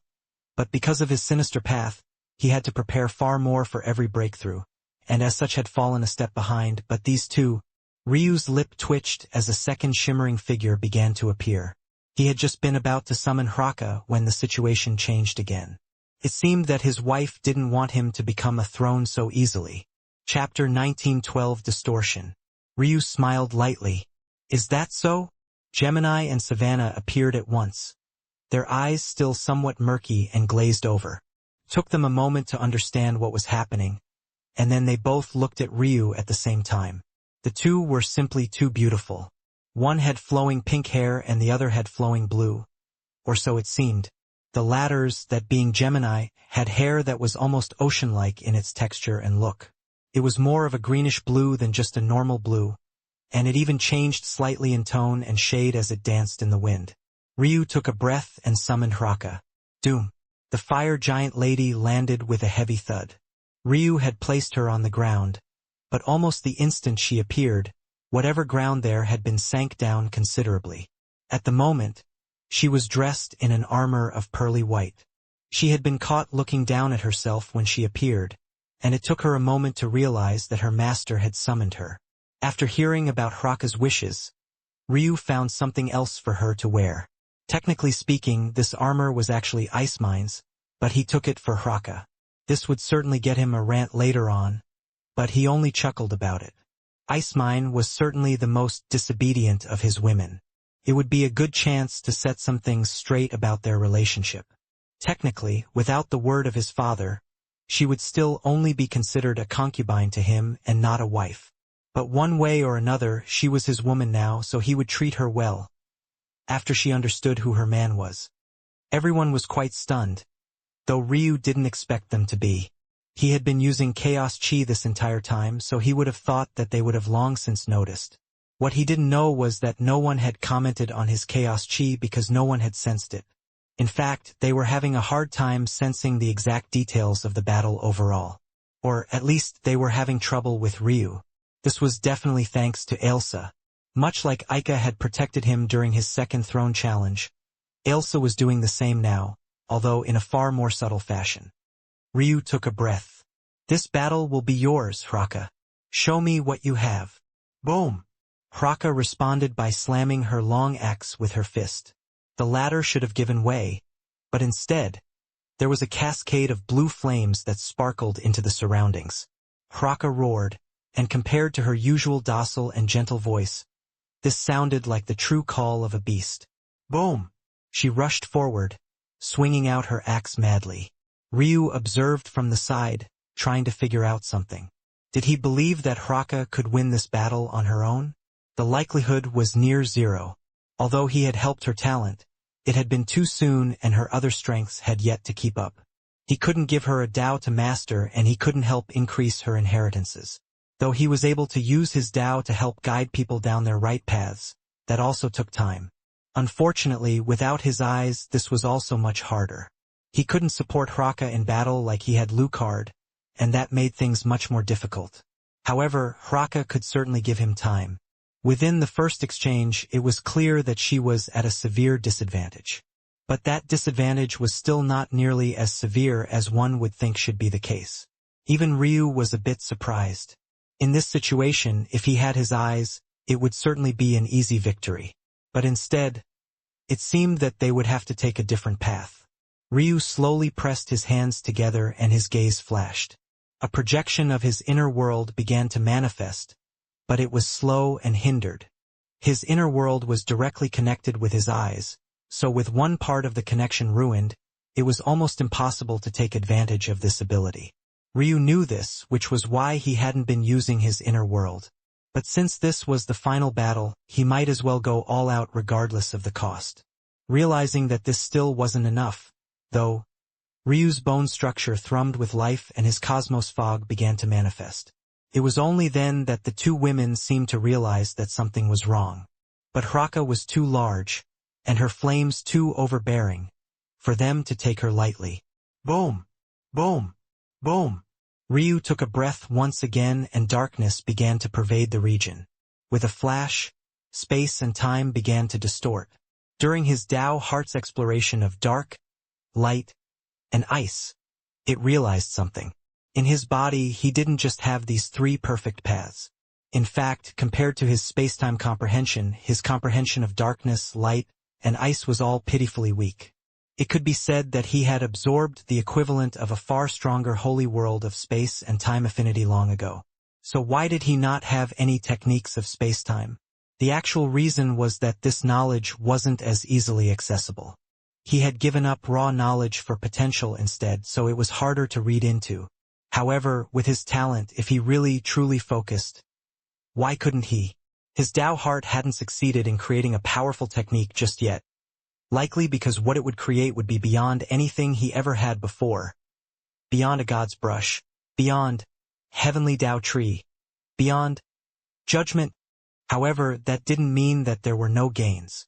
but because of his sinister path, he had to prepare far more for every breakthrough, and as such had fallen a step behind. But these two, Ryu's lip twitched as a second shimmering figure began to appear. He had just been about to summon Hraka when the situation changed again. It seemed that his wife didn't want him to become a throne so easily. Chapter 1912 Distortion. Ryu smiled lightly. Is that so? Gemini and Savannah appeared at once. Their eyes still somewhat murky and glazed over. Took them a moment to understand what was happening, and then they both looked at Ryu at the same time. The two were simply too beautiful. One had flowing pink hair and the other had flowing blue. Or so it seemed. The latter's, that being Gemini, had hair that was almost ocean-like in its texture and look. It was more of a greenish blue than just a normal blue, and it even changed slightly in tone and shade as it danced in the wind. Ryu took a breath and summoned Hraka. Doom. The fire giant lady landed with a heavy thud. Ryu had placed her on the ground, but almost the instant she appeared, whatever ground there had been sank down considerably. At the moment, she was dressed in an armor of pearly white. She had been caught looking down at herself when she appeared, and it took her a moment to realize that her master had summoned her. After hearing about Hraka's wishes, Ryu found something else for her to wear. Technically speaking, this armor was actually Ice Mine's, but he took it for Hraka. This would certainly get him a rant later on, but he only chuckled about it. Ice Mine was certainly the most disobedient of his women. It would be a good chance to set some things straight about their relationship. Technically, without the word of his father, she would still only be considered a concubine to him and not a wife. But one way or another, she was his woman now, so he would treat her well. After she understood who her man was. Everyone was quite stunned, though Ryu didn't expect them to be. He had been using Chaos Chi this entire time, so he would have thought that they would have long since noticed. What he didn't know was that no one had commented on his Chaos Chi because no one had sensed it. In fact, they were having a hard time sensing the exact details of the battle overall. Or, at least, they were having trouble with Ryu. This was definitely thanks to Ailsa. Much like Aika had protected him during his second throne challenge, Ailsa was doing the same now, although in a far more subtle fashion. Ryu took a breath. This battle will be yours, Hraka. Show me what you have. Boom! Hraka responded by slamming her long axe with her fist. The latter should have given way, but instead, there was a cascade of blue flames that sparkled into the surroundings. Hraka roared, and compared to her usual docile and gentle voice, this sounded like the true call of a beast. Boom! She rushed forward, swinging out her axe madly. Ryu observed from the side, trying to figure out something. Did he believe that Hraka could win this battle on her own? The likelihood was near zero. Although he had helped her talent, it had been too soon and her other strengths had yet to keep up. He couldn't give her a Tao to master and he couldn't help increase her inheritances. Though he was able to use his Tao to help guide people down their right paths, that also took time. Unfortunately, without his eyes, this was also much harder. He couldn't support Hraka in battle like he had Lucard, and that made things much more difficult. However, Hraka could certainly give him time. Within the first exchange, it was clear that she was at a severe disadvantage. But that disadvantage was still not nearly as severe as one would think should be the case. Even Ryu was a bit surprised. In this situation, if he had his eyes, it would certainly be an easy victory. But instead, it seemed that they would have to take a different path. Ryu slowly pressed his hands together and his gaze flashed. A projection of his inner world began to manifest, but it was slow and hindered. His inner world was directly connected with his eyes, so with one part of the connection ruined, it was almost impossible to take advantage of this ability. Ryu knew this, which was why he hadn't been using his inner world. But since this was the final battle, he might as well go all out regardless of the cost. Realizing that this still wasn't enough, though, Ryu's bone structure thrummed with life and his cosmos fog began to manifest. It was only then that the two women seemed to realize that something was wrong. But Hraka was too large, and her flames too overbearing, for them to take her lightly. Boom! Boom! Boom! Ryu took a breath once again and darkness began to pervade the region. With a flash, space and time began to distort. During his Tao Heart's exploration of dark, light, and ice, it realized something. In his body, he didn't just have these three perfect paths. In fact, compared to his space-time comprehension, his comprehension of darkness, light, and ice was all pitifully weak. It could be said that he had absorbed the equivalent of a far stronger holy world of space and time affinity long ago. So why did he not have any techniques of space-time? The actual reason was that this knowledge wasn't as easily accessible. He had given up raw knowledge for potential instead, so it was harder to read into. However, with his talent, if he really truly focused, why couldn't he? His Tao Heart hadn't succeeded in creating a powerful technique just yet. Likely because what it would create would be beyond anything he ever had before. Beyond a god's brush. Beyond heavenly Tao tree. Beyond judgment. However, that didn't mean that there were no gains.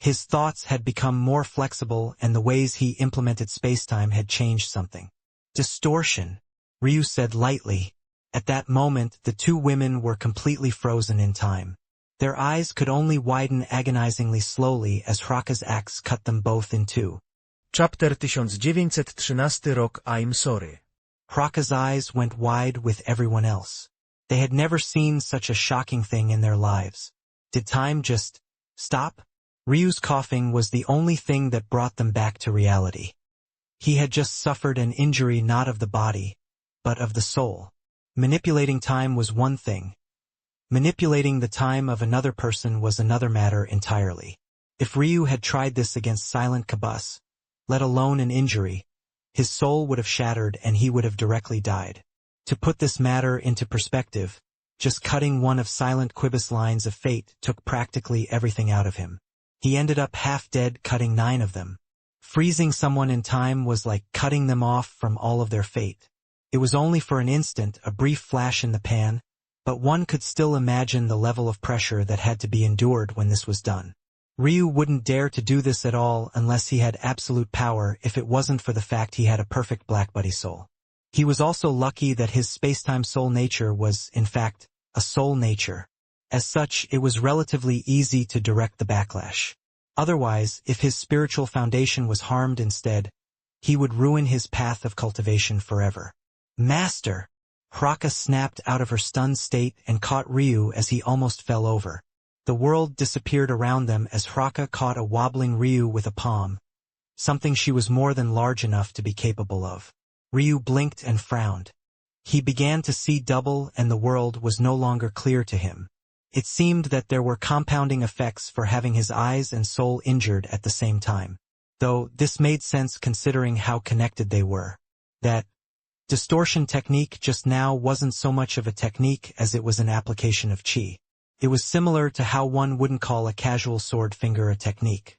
His thoughts had become more flexible and the ways he implemented spacetime had changed something. Distortion, Ryu said lightly. At that moment, the two women were completely frozen in time. Their eyes could only widen agonizingly slowly as Hraka's axe cut them both in two. Chapter 1913 rok I'm sorry. Hraka's eyes went wide with everyone else. They had never seen such a shocking thing in their lives. Did time just stop? Ryu's coughing was the only thing that brought them back to reality. He had just suffered an injury not of the body, but of the soul. Manipulating time was one thing. Manipulating the time of another person was another matter entirely. If Ryu had tried this against Silent Kabus, let alone an injury, his soul would have shattered and he would have directly died. To put this matter into perspective, just cutting one of Silent Quibus' lines of fate took practically everything out of him. He ended up half dead cutting 9 of them. Freezing someone in time was like cutting them off from all of their fate. It was only for an instant, a brief flash in the pan, but one could still imagine the level of pressure that had to be endured when this was done. Ryu wouldn't dare to do this at all unless he had absolute power if it wasn't for the fact he had a perfect Black Buddy soul. He was also lucky that his spacetime soul nature was, in fact, a soul nature. As such, it was relatively easy to direct the backlash. Otherwise, if his spiritual foundation was harmed instead, he would ruin his path of cultivation forever. Master! Hraka snapped out of her stunned state and caught Ryu as he almost fell over. The world disappeared around them as Hraka caught a wobbling Ryu with a palm, something she was more than large enough to be capable of. Ryu blinked and frowned. He began to see double and the world was no longer clear to him. It seemed that there were compounding effects for having his eyes and soul injured at the same time. Though this made sense considering how connected they were. That distortion technique just now wasn't so much of a technique as it was an application of chi. It was similar to how one wouldn't call a casual sword finger a technique.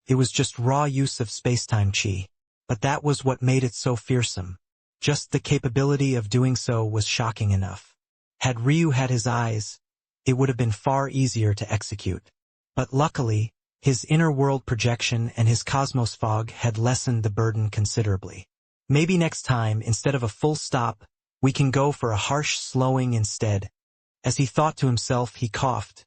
It was just raw use of spacetime chi. But that was what made it so fearsome. Just the capability of doing so was shocking enough. Had Ryu had his eyes, it would have been far easier to execute. But luckily, his inner world projection and his cosmos fog had lessened the burden considerably. Maybe next time, instead of a full stop, we can go for a harsh slowing instead. As he thought to himself, he coughed,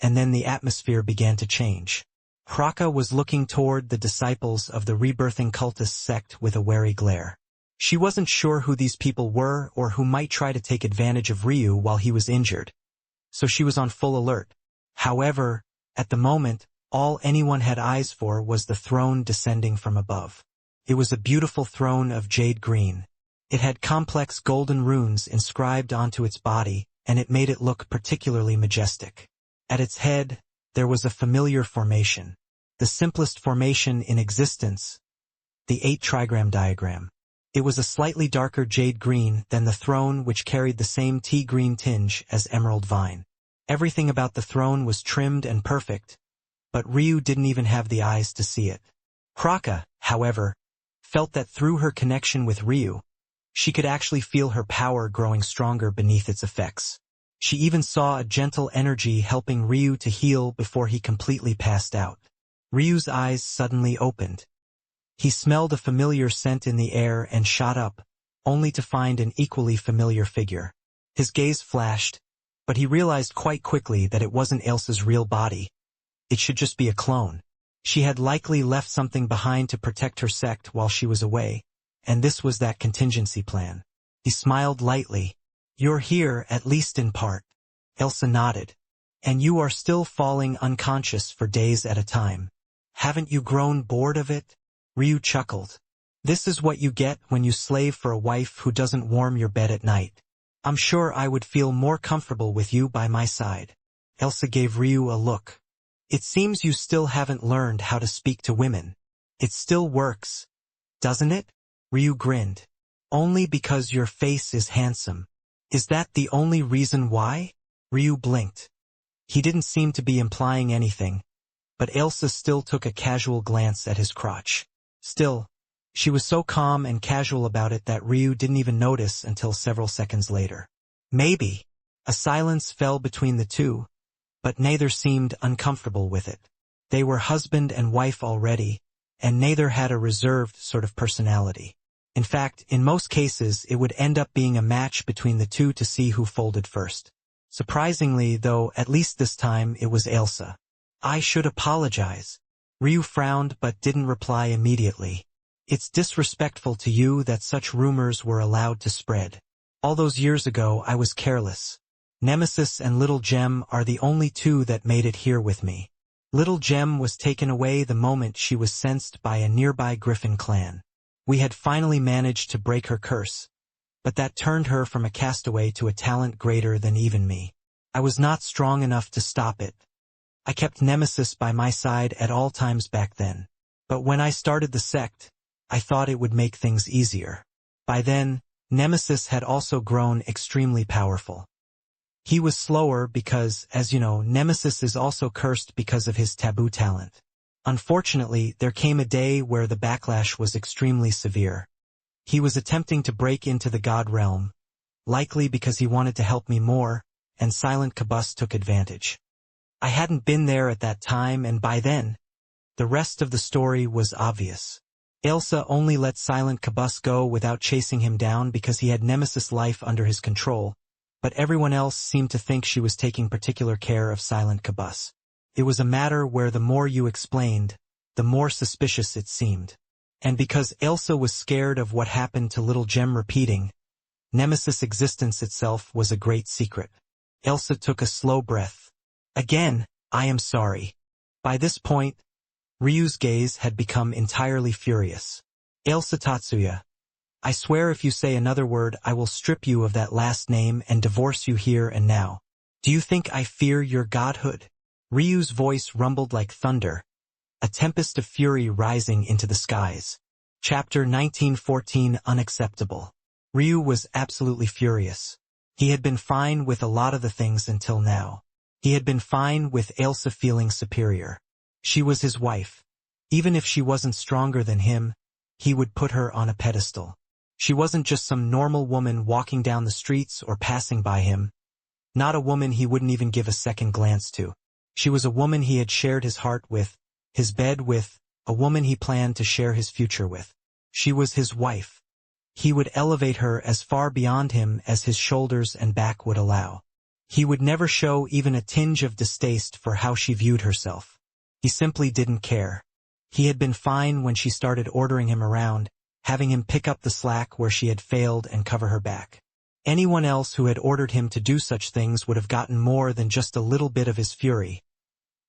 and then the atmosphere began to change. Hraka was looking toward the disciples of the rebirthing cultist sect with a wary glare. She wasn't sure who these people were or who might try to take advantage of Ryu while he was injured, so she was on full alert. However, at the moment, all anyone had eyes for was the throne descending from above. It was a beautiful throne of jade green. It had complex golden runes inscribed onto its body, and it made it look particularly majestic. At its head, there was a familiar formation, the simplest formation in existence, the 8 trigram diagram. It was a slightly darker jade green than the throne, which carried the same tea-green tinge as emerald vine. Everything about the throne was trimmed and perfect, but Ryu didn't even have the eyes to see it. Kraka, however, felt that through her connection with Ryu, she could actually feel her power growing stronger beneath its effects. She even saw a gentle energy helping Ryu to heal before he completely passed out. Ryu's eyes suddenly opened. He smelled a familiar scent in the air and shot up, only to find an equally familiar figure. His gaze flashed, but he realized quite quickly that it wasn't Elsa's real body. It should just be a clone. She had likely left something behind to protect her sect while she was away, and this was that contingency plan. He smiled lightly. "You're here, at least in part." Elsa nodded. "And you are still falling unconscious for days at a time. Haven't you grown bored of it?" Ryu chuckled. "This is what you get when you slave for a wife who doesn't warm your bed at night. I'm sure I would feel more comfortable with you by my side." Elsa gave Ryu a look. "It seems you still haven't learned how to speak to women. It still works, doesn't it?" Ryu grinned. "Only because your face is handsome. Is that the only reason why?" Ryu blinked. He didn't seem to be implying anything, but Elsa still took a casual glance at his crotch. Still, she was so calm and casual about it that Ryu didn't even notice until several seconds later. Maybe. A silence fell between the two, but neither seemed uncomfortable with it. They were husband and wife already, and neither had a reserved sort of personality. In fact, in most cases it would end up being a match between the two to see who folded first. Surprisingly, though, at least this time it was Elsa. "I should apologize." Ryu frowned but didn't reply immediately. "It's disrespectful to you that such rumors were allowed to spread. All those years ago I was careless. Nemesis and Little Gem are the only two that made it here with me. Little Gem was taken away the moment she was sensed by a nearby Griffin clan. We had finally managed to break her curse, but that turned her from a castaway to a talent greater than even me. I was not strong enough to stop it. I kept Nemesis by my side at all times back then. But when I started the sect, I thought it would make things easier. By then, Nemesis had also grown extremely powerful. He was slower because, as you know, Nemesis is also cursed because of his taboo talent. Unfortunately, there came a day where the backlash was extremely severe. He was attempting to break into the God realm, likely because he wanted to help me more, and Silent Cabus took advantage. I hadn't been there at that time, and by then, the rest of the story was obvious. Elsa only let Silent Cabus go without chasing him down because he had Nemesis life under his control, but everyone else seemed to think she was taking particular care of Silent Cabus. It was a matter where the more you explained, the more suspicious it seemed. And because Elsa was scared of what happened to Little Gem repeating, Nemesis' existence itself was a great secret. Elsa took a slow breath. "Again, I am sorry." By this point, Ryu's gaze had become entirely furious. "Elsa Tatsuya, I swear if you say another word I will strip you of that last name and divorce you here and now. Do you think I fear your godhood?" Ryu's voice rumbled like thunder, a tempest of fury rising into the skies. Chapter 1914 Unacceptable. Ryu was absolutely furious. He had been fine with a lot of the things until now. He had been fine with Elsa feeling superior. She was his wife. Even if she wasn't stronger than him, he would put her on a pedestal. She wasn't just some normal woman walking down the streets or passing by him. Not a woman he wouldn't even give a second glance to. She was a woman he had shared his heart with, his bed with, a woman he planned to share his future with. She was his wife. He would elevate her as far beyond him as his shoulders and back would allow. He would never show even a tinge of distaste for how she viewed herself. He simply didn't care. He had been fine when she started ordering him around, having him pick up the slack where she had failed and cover her back. Anyone else who had ordered him to do such things would have gotten more than just a little bit of his fury.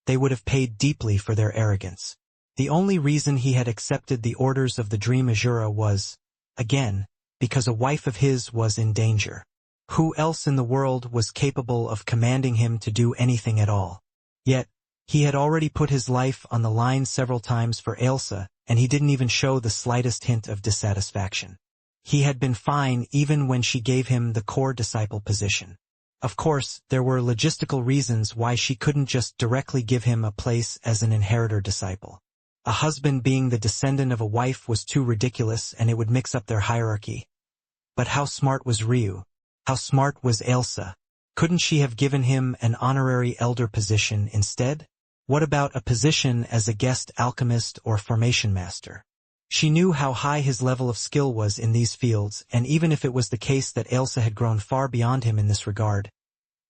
They would have paid deeply for their arrogance. The only reason he had accepted the orders of the Dream Azura was, again, because a wife of his was in danger. Who else in the world was capable of commanding him to do anything at all? Yet, he had already put his life on the line several times for Elsa, and he didn't even show the slightest hint of dissatisfaction. He had been fine even when she gave him the core disciple position. Of course, there were logistical reasons why she couldn't just directly give him a place as an inheritor disciple. A husband being the descendant of a wife was too ridiculous and it would mix up their hierarchy. But how smart was Ryu? How smart was Ailsa? Couldn't she have given him an honorary elder position instead? What about a position as a guest alchemist or formation master? She knew how high his level of skill was in these fields, and even if it was the case that Ailsa had grown far beyond him in this regard,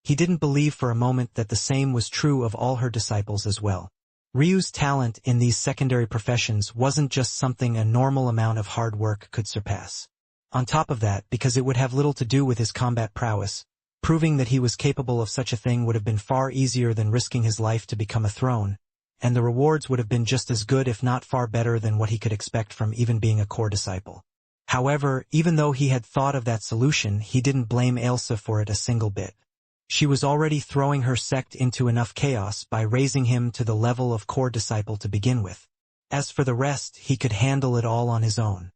he didn't believe for a moment that the same was true of all her disciples as well. Ryu's talent in these secondary professions wasn't just something a normal amount of hard work could surpass. On top of that, because it would have little to do with his combat prowess, proving that he was capable of such a thing would have been far easier than risking his life to become a throne, and the rewards would have been just as good if not far better than what he could expect from even being a core disciple. However, even though he had thought of that solution, he didn't blame Ailsa for it a single bit. She was already throwing her sect into enough chaos by raising him to the level of core disciple to begin with. As for the rest, he could handle it all on his own.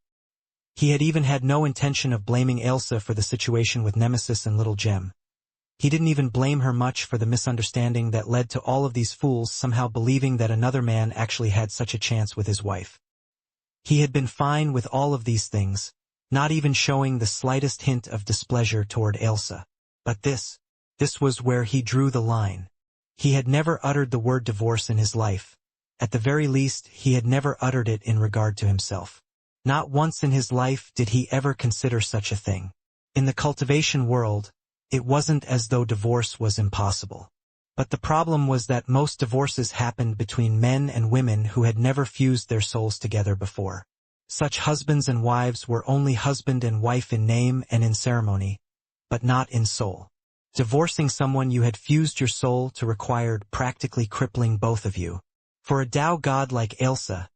He had even had no intention of blaming Ailsa for the situation with Nemesis and Little Gem. He didn't even blame her much for the misunderstanding that led to all of these fools somehow believing that another man actually had such a chance with his wife. He had been fine with all of these things, not even showing the slightest hint of displeasure toward Ailsa. But this was where he drew the line. He had never uttered the word divorce in his life. At the very least, he had never uttered it in regard to himself. Not once in his life did he ever consider such a thing. In the cultivation world, it wasn't as though divorce was impossible. But the problem was that most divorces happened between men and women who had never fused their souls together before. Such husbands and wives were only husband and wife in name and in ceremony, but not in soul. Divorcing someone you had fused your soul to required practically crippling both of you. For a Tao god like Ailsa,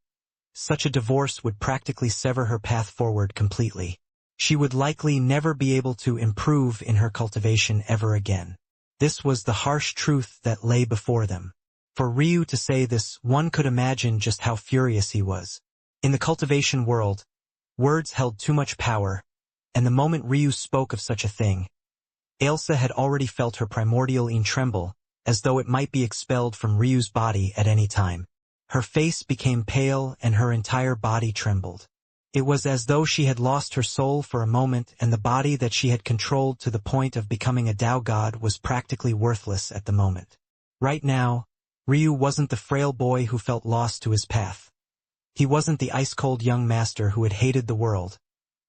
such a divorce would practically sever her path forward completely. She would likely never be able to improve in her cultivation ever again. This was the harsh truth that lay before them. For Ryu to say this, one could imagine just how furious he was. In the cultivation world, words held too much power, and the moment Ryu spoke of such a thing, Ailsa had already felt her primordial yin tremble, as though it might be expelled from Ryu's body at any time. Her face became pale and her entire body trembled. It was as though she had lost her soul for a moment and the body that she had controlled to the point of becoming a Tao god was practically worthless at the moment. Right now, Ryu wasn't the frail boy who felt lost to his path. He wasn't the ice-cold young master who had hated the world,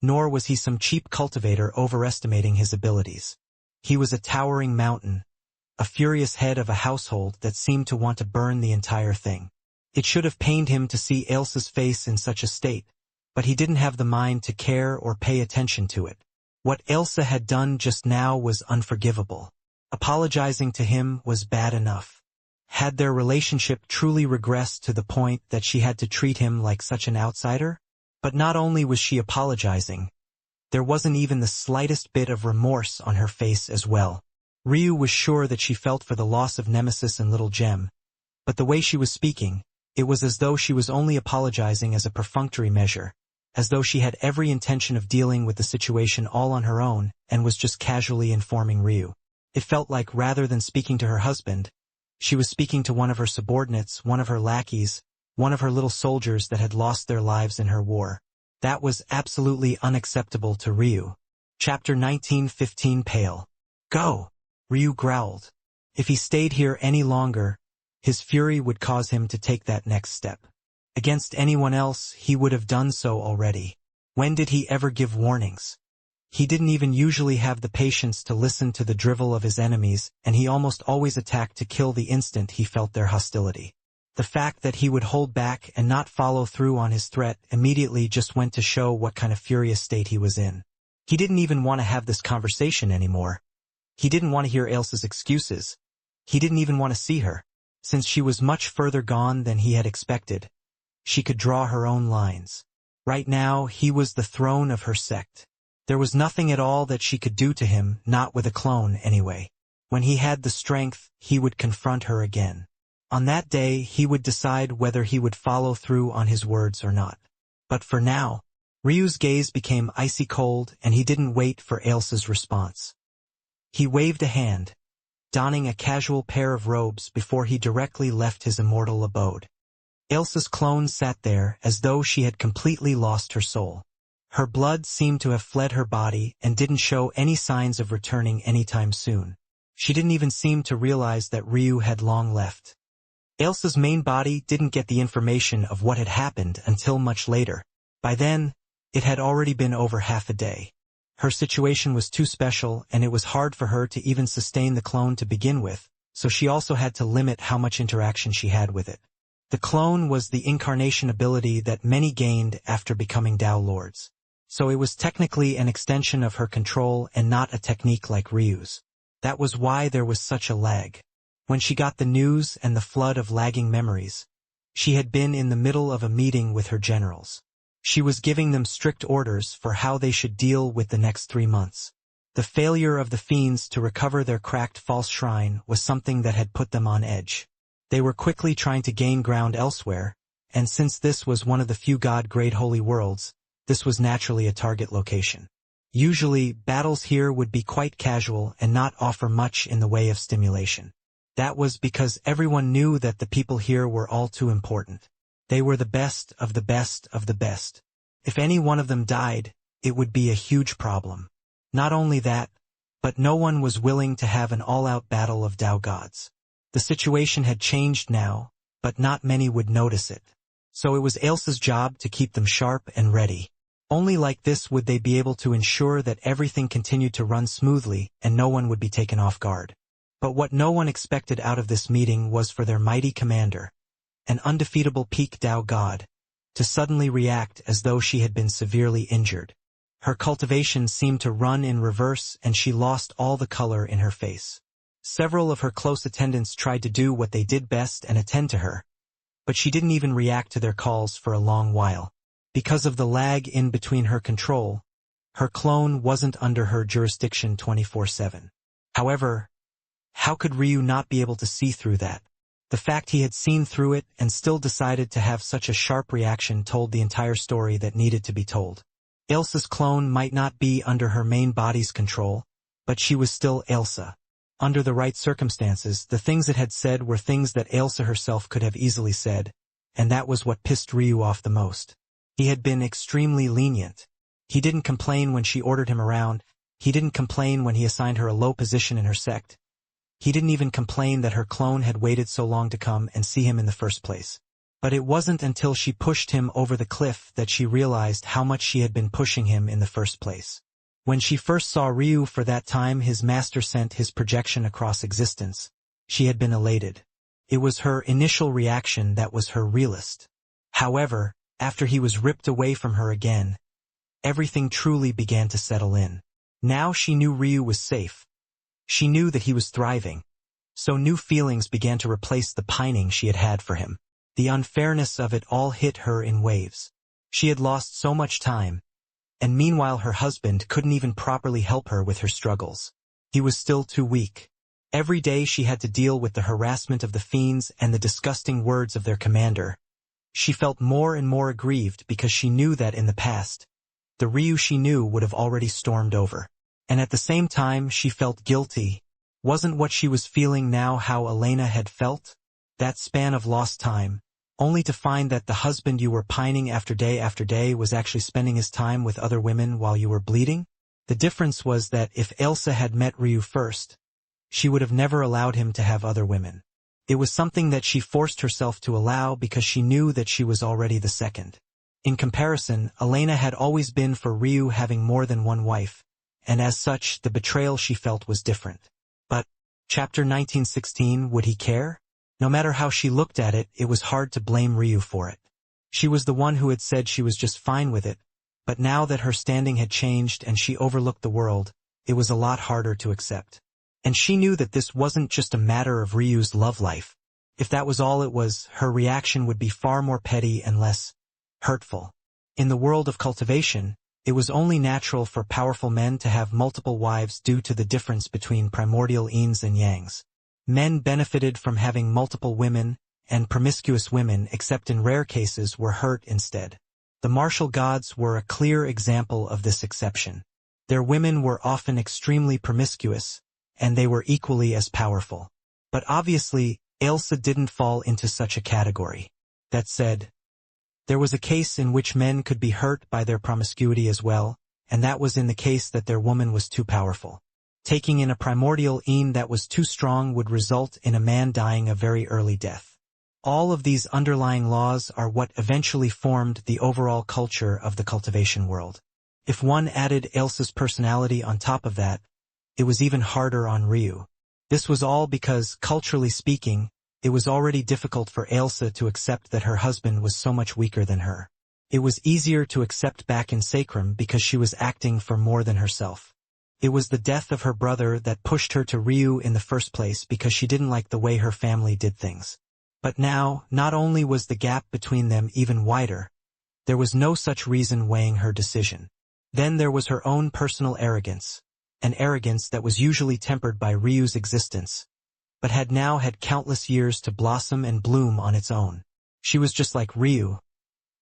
nor was he some cheap cultivator overestimating his abilities. He was a towering mountain, a furious head of a household that seemed to want to burn the entire thing. It should have pained him to see Ailsa's face in such a state, but he didn't have the mind to care or pay attention to it. What Ailsa had done just now was unforgivable. Apologizing to him was bad enough. Had their relationship truly regressed to the point that she had to treat him like such an outsider? But not only was she apologizing, there wasn't even the slightest bit of remorse on her face as well. Ryu was sure that she felt for the loss of Nemesis and Little Gem, but the way she was speaking, it was as though she was only apologizing as a perfunctory measure, as though she had every intention of dealing with the situation all on her own and was just casually informing Ryu. It felt like rather than speaking to her husband, she was speaking to one of her subordinates, one of her lackeys, one of her little soldiers that had lost their lives in her war. That was absolutely unacceptable to Ryu. Chapter 19:15 Pale. Go! Ryu growled. If he stayed here any longer, his fury would cause him to take that next step. Against anyone else, he would have done so already. When did he ever give warnings? He didn't even usually have the patience to listen to the drivel of his enemies, and he almost always attacked to kill the instant he felt their hostility. The fact that he would hold back and not follow through on his threat immediately just went to show what kind of furious state he was in. He didn't even want to have this conversation anymore. He didn't want to hear Ailsa's excuses. He didn't even want to see her. Since she was much further gone than he had expected, she could draw her own lines. Right now, he was the throne of her sect. There was nothing at all that she could do to him, not with a clone anyway. When he had the strength, he would confront her again. On that day, he would decide whether he would follow through on his words or not. But for now, Ryu's gaze became icy cold and he didn't wait for Ailsa's response. He waved a hand, donning a casual pair of robes before he directly left his immortal abode. Ailsa's clone sat there as though she had completely lost her soul. Her blood seemed to have fled her body and didn't show any signs of returning anytime soon. She didn't even seem to realize that Ryu had long left. Ailsa's main body didn't get the information of what had happened until much later. By then, it had already been over half a day. Her situation was too special and it was hard for her to even sustain the clone to begin with, so she also had to limit how much interaction she had with it. The clone was the incarnation ability that many gained after becoming Tao Lords. So it was technically an extension of her control and not a technique like Ryu's. That was why there was such a lag. When she got the news and the flood of lagging memories, she had been in the middle of a meeting with her generals. She was giving them strict orders for how they should deal with the next 3 months. The failure of the fiends to recover their cracked false shrine was something that had put them on edge. They were quickly trying to gain ground elsewhere, and since this was one of the few God-grade holy worlds, this was naturally a target location. Usually, battles here would be quite casual and not offer much in the way of stimulation. That was because everyone knew that the people here were all too important. They were the best of the best of the best. If any one of them died, it would be a huge problem. Not only that, but no one was willing to have an all-out battle of Tao gods. The situation had changed now, but not many would notice it. So it was Ailsa's job to keep them sharp and ready. Only like this would they be able to ensure that everything continued to run smoothly and no one would be taken off guard. But what no one expected out of this meeting was for their mighty commander, an undefeatable peak Tao god, to suddenly react as though she had been severely injured. Her cultivation seemed to run in reverse and she lost all the color in her face. Several of her close attendants tried to do what they did best and attend to her, but she didn't even react to their calls for a long while. Because of the lag in between her control, her clone wasn't under her jurisdiction 24/7. However, how could Ryu not be able to see through that? The fact he had seen through it and still decided to have such a sharp reaction told the entire story that needed to be told. Ailsa's clone might not be under her main body's control, but she was still Ailsa. Under the right circumstances, the things it had said were things that Ailsa herself could have easily said, and that was what pissed Ryu off the most. He had been extremely lenient. He didn't complain when she ordered him around. He didn't complain when he assigned her a low position in her sect. He didn't even complain that her clone had waited so long to come and see him in the first place. But it wasn't until she pushed him over the cliff that she realized how much she had been pushing him in the first place. When she first saw Ryu for that time his master sent his projection across existence, she had been elated. It was her initial reaction that was her realist. However, after he was ripped away from her again, everything truly began to settle in. Now she knew Ryu was safe. She knew that he was thriving. So new feelings began to replace the pining she had had for him. The unfairness of it all hit her in waves. She had lost so much time, and meanwhile her husband couldn't even properly help her with her struggles. He was still too weak. Every day she had to deal with the harassment of the fiends and the disgusting words of their commander. She felt more and more aggrieved because she knew that in the past, the Ryu she knew would have already stormed over. And at the same time she felt guilty. Wasn't what she was feeling now how Elena had felt? That span of lost time, only to find that the husband you were pining after day was actually spending his time with other women while you were bleeding? The difference was that if Ailsa had met Ryu first, she would have never allowed him to have other women. It was something that she forced herself to allow because she knew that she was already the second. In comparison, Elena had always been for Ryu having more than one wife, and as such the betrayal she felt was different. But, chapter 1916, would he care? No matter how she looked at it, it was hard to blame Ryu for it. She was the one who had said she was just fine with it, but now that her standing had changed and she overlooked the world, it was a lot harder to accept. And she knew that this wasn't just a matter of Ryu's love life. If that was all it was, her reaction would be far more petty and less hurtful. In the world of cultivation, it was only natural for powerful men to have multiple wives due to the difference between primordial yins and yangs. Men benefited from having multiple women, and promiscuous women, except in rare cases, were hurt instead. The martial gods were a clear example of this exception. Their women were often extremely promiscuous, and they were equally as powerful. But obviously, Ailsa didn't fall into such a category. That said, there was a case in which men could be hurt by their promiscuity as well, and that was in the case that their woman was too powerful. Taking in a primordial een that was too strong would result in a man dying a very early death. All of these underlying laws are what eventually formed the overall culture of the cultivation world. If one added Ailsa's personality on top of that, it was even harder on Ryu. This was all because, culturally speaking, it was already difficult for Ailsa to accept that her husband was so much weaker than her. It was easier to accept back in Sacrum because she was acting for more than herself. It was the death of her brother that pushed her to Ryu in the first place because she didn't like the way her family did things. But now, not only was the gap between them even wider, there was no such reason weighing her decision. Then there was her own personal arrogance, an arrogance that was usually tempered by Ryu's existence, but had now had countless years to blossom and bloom on its own. She was just like Ryu.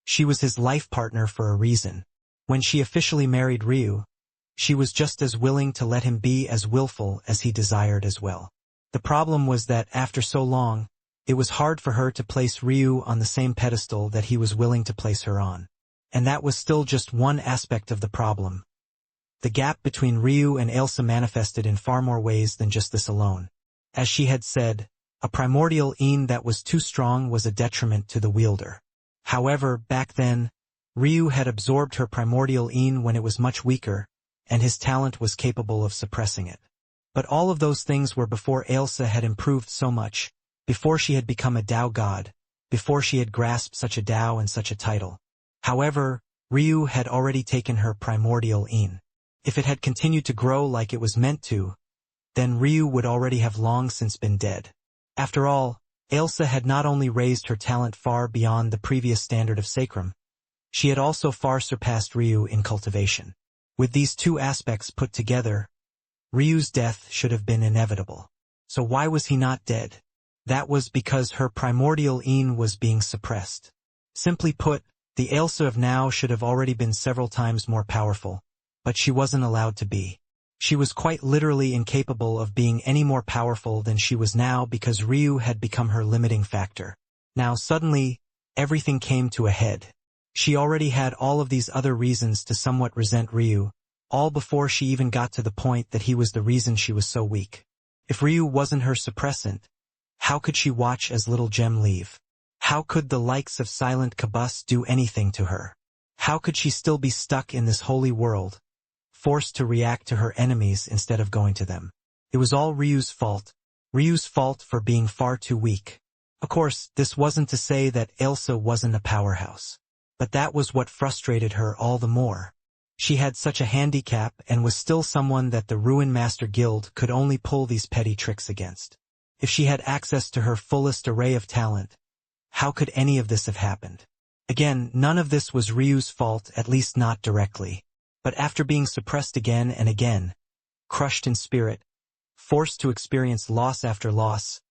She was his life partner for a reason. When she officially married Ryu, she was just as willing to let him be as willful as he desired as well. The problem was that after so long, it was hard for her to place Ryu on the same pedestal that he was willing to place her on. And that was still just one aspect of the problem. The gap between Ryu and Ailsa manifested in far more ways than just this alone. As she had said, a primordial een that was too strong was a detriment to the wielder. However, back then, Ryu had absorbed her primordial een when it was much weaker, and his talent was capable of suppressing it. But all of those things were before Ailsa had improved so much, before she had become a Tao god, before she had grasped such a Tao and such a title. However, Ryu had already taken her primordial een. If it had continued to grow like it was meant to, then Ryu would already have long since been dead. After all, Ailsa had not only raised her talent far beyond the previous standard of Sacrum, she had also far surpassed Ryu in cultivation. With these two aspects put together, Ryu's death should have been inevitable. So why was he not dead? That was because her primordial een was being suppressed. Simply put, the Ailsa of now should have already been several times more powerful, but she wasn't allowed to be. She was quite literally incapable of being any more powerful than she was now because Ryu had become her limiting factor. Now suddenly, everything came to a head. She already had all of these other reasons to somewhat resent Ryu, all before she even got to the point that he was the reason she was so weak. If Ryu wasn't her suppressant, how could she watch as Little Gem leave? How could the likes of Silent Cabus do anything to her? How could she still be stuck in this holy world, forced to react to her enemies instead of going to them? It was all Ryu's fault for being far too weak. Of course, this wasn't to say that Ailsa wasn't a powerhouse, but that was what frustrated her all the more. She had such a handicap and was still someone that the Ruin Master Guild could only pull these petty tricks against. If she had access to her fullest array of talent, how could any of this have happened? Again, none of this was Ryu's fault, at least not directly. But after being suppressed again and again, crushed in spirit, forced to experience loss after loss,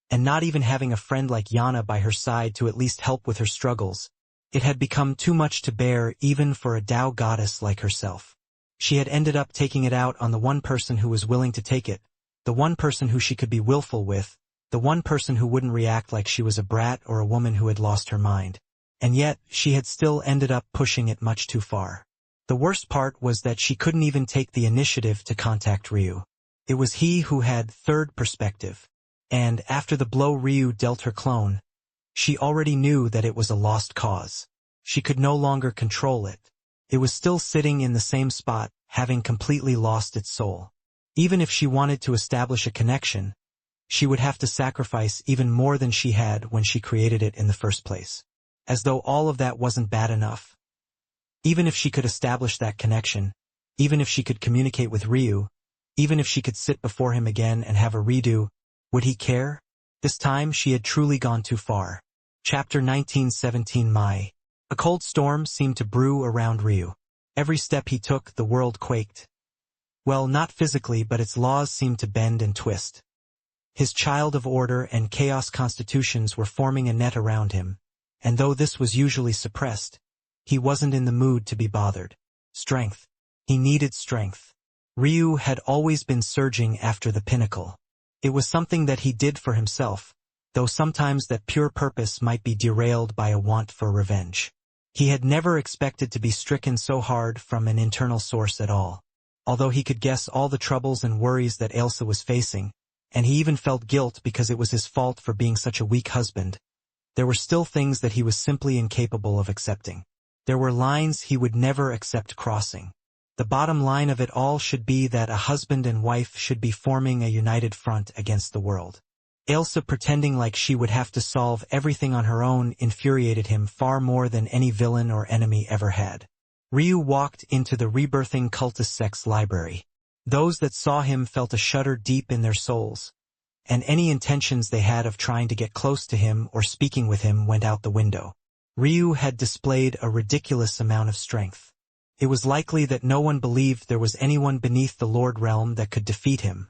and not even having a friend like Yana by her side to at least help with her struggles, it had become too much to bear even for a Tao goddess like herself. She had ended up taking it out on the one person who was willing to take it, the one person who she could be willful with, the one person who wouldn't react like she was a brat or a woman who had lost her mind. And yet, she had still ended up pushing it much too far. The worst part was that she couldn't even take the initiative to contact Ryu. It was he who had third perspective, and after the blow Ryu dealt her clone, she already knew that it was a lost cause. She could no longer control it. It was still sitting in the same spot, having completely lost its soul. Even if she wanted to establish a connection, she would have to sacrifice even more than she had when she created it in the first place. As though all of that wasn't bad enough. Even if she could establish that connection, even if she could communicate with Ryu, even if she could sit before him again and have a redo, would he care? This time she had truly gone too far. Chapter 1917 Mai. A cold storm seemed to brew around Ryu. Every step he took, the world quaked. Well, not physically, but its laws seemed to bend and twist. His child of order and chaos constitutions were forming a net around him, and though this was usually suppressed, He wasn't in the mood to be bothered. Strength. He needed strength. Ryu had always been surging after the pinnacle. It was something that he did for himself, though sometimes that pure purpose might be derailed by a want for revenge. He had never expected to be stricken so hard from an internal source at all. Although he could guess all the troubles and worries that Ailsa was facing, and he even felt guilt because it was his fault for being such a weak husband, there were still things that he was simply incapable of accepting. There were lines he would never accept crossing. The bottom line of it all should be that a husband and wife should be forming a united front against the world. Ailsa pretending like she would have to solve everything on her own infuriated him far more than any villain or enemy ever had. Ryu walked into the rebirthing cultist sect's library. Those that saw him felt a shudder deep in their souls, and any intentions they had of trying to get close to him or speaking with him went out the window. Ryu had displayed a ridiculous amount of strength. It was likely that no one believed there was anyone beneath the Lord Realm that could defeat him.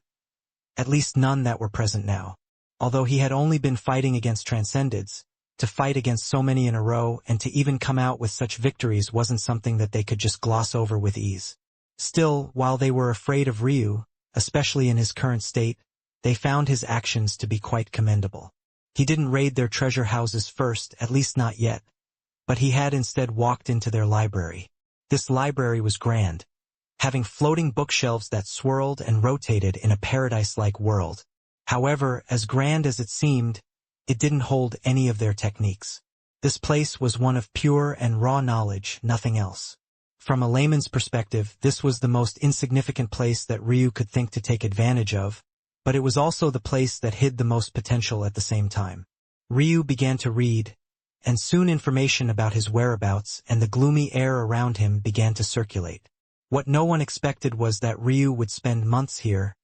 At least none that were present now. Although he had only been fighting against Transcendeds, to fight against so many in a row and to even come out with such victories wasn't something that they could just gloss over with ease. Still, while they were afraid of Ryu, especially in his current state, they found his actions to be quite commendable. He didn't raid their treasure houses first, at least not yet, but he had instead walked into their library. This library was grand, having floating bookshelves that swirled and rotated in a paradise-like world. However, as grand as it seemed, it didn't hold any of their techniques. This place was one of pure and raw knowledge, nothing else. From a layman's perspective, this was the most insignificant place that Ryu could think to take advantage of, but it was also the place that hid the most potential at the same time. Ryu began to read, and soon information about his whereabouts and the gloomy air around him began to circulate. What no one expected was that Ryu would spend months here,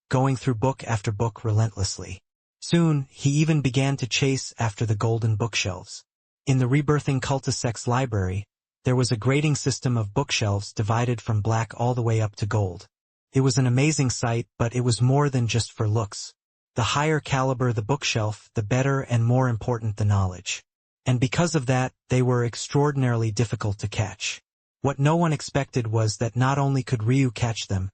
going through book after book relentlessly. Soon, he even began to chase after the golden bookshelves. In the rebirthing cultist sect's library, there was a grading system of bookshelves divided from black all the way up to gold. It was an amazing sight, but it was more than just for looks. The higher caliber the bookshelf, the better and more important the knowledge. And because of that, they were extraordinarily difficult to catch. What no one expected was that not only could Ryu catch them,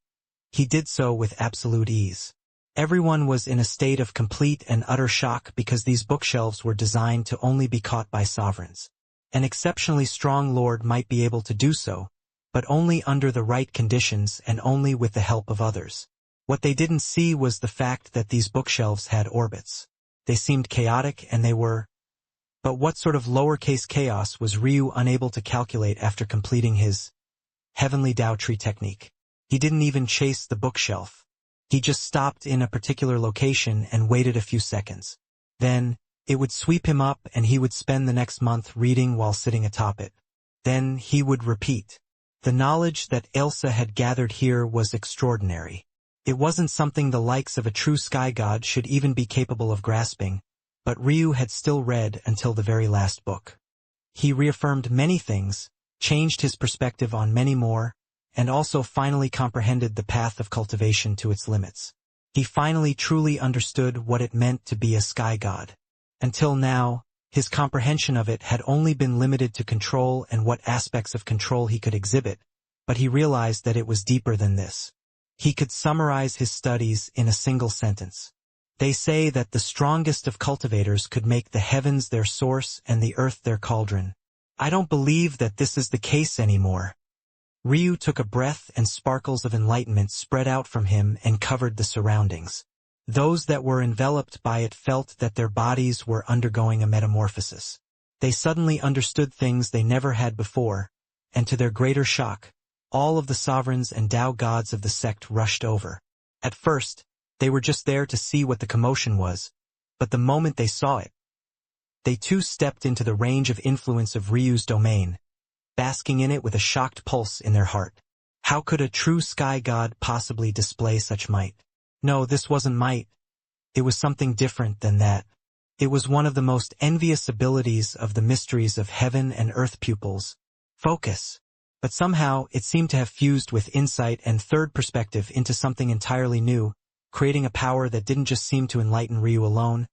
he did so with absolute ease. Everyone was in a state of complete and utter shock because these bookshelves were designed to only be caught by sovereigns. An exceptionally strong lord might be able to do so, but only under the right conditions and only with the help of others. What they didn't see was the fact that these bookshelves had orbits. They seemed chaotic and they were. But what sort of lowercase chaos was Ryu unable to calculate after completing his heavenly Dao tree technique? He didn't even chase the bookshelf. He just stopped in a particular location and waited a few seconds. Then, it would sweep him up and he would spend the next month reading while sitting atop it. Then he would repeat. The knowledge that Ailsa had gathered here was extraordinary. It wasn't something the likes of a true sky god should even be capable of grasping, but Ryu had still read until the very last book. He reaffirmed many things, changed his perspective on many more, and also finally comprehended the path of cultivation to its limits. He finally truly understood what it meant to be a sky god. Until now, his comprehension of it had only been limited to control and what aspects of control he could exhibit, but he realized that it was deeper than this. He could summarize his studies in a single sentence. They say that the strongest of cultivators could make the heavens their source and the earth their cauldron. I don't believe that this is the case anymore. Ryu took a breath and sparkles of enlightenment spread out from him and covered the surroundings. Those that were enveloped by it felt that their bodies were undergoing a metamorphosis. They suddenly understood things they never had before, and to their greater shock, all of the sovereigns and Dao gods of the sect rushed over. At first, they were just there to see what the commotion was, but the moment they saw it, they too stepped into the range of influence of Ryu's domain, basking in it with a shocked pulse in their heart. How could a true sky god possibly display such might? No, this wasn't might. It was something different than that. It was one of the most envious abilities of the mysteries of heaven and earth pupils, focus. But somehow it seemed to have fused with insight and third perspective into something entirely new, creating a power that didn't just seem to enlighten Ryu alone,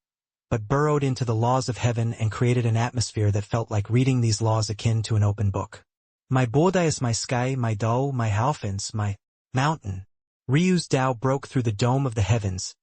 but burrowed into the laws of heaven and created an atmosphere that felt like reading these laws akin to an open book. My Buddha is my sky, my Dao, my Halfins, my mountain. Ryu's Tao broke through the dome of the heavens,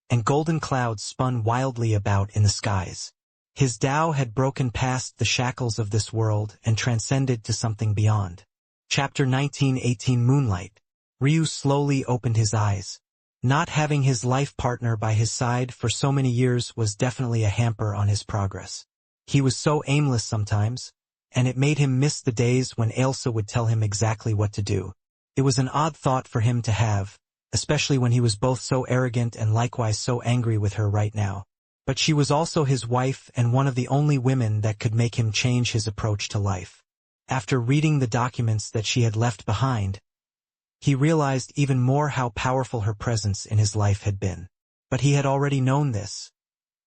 and golden clouds spun wildly about in the skies. His Tao had broken past the shackles of this world and transcended to something beyond. Chapter 1918 Moonlight. Ryu slowly opened his eyes. Not having his life partner by his side for so many years was definitely a hamper on his progress. He was so aimless sometimes, and it made him miss the days when Ailsa would tell him exactly what to do. It was an odd thought for him to have, especially when he was both so arrogant and likewise so angry with her right now. But she was also his wife and one of the only women that could make him change his approach to life. After reading the documents that she had left behind, he realized even more how powerful her presence in his life had been. But he had already known this,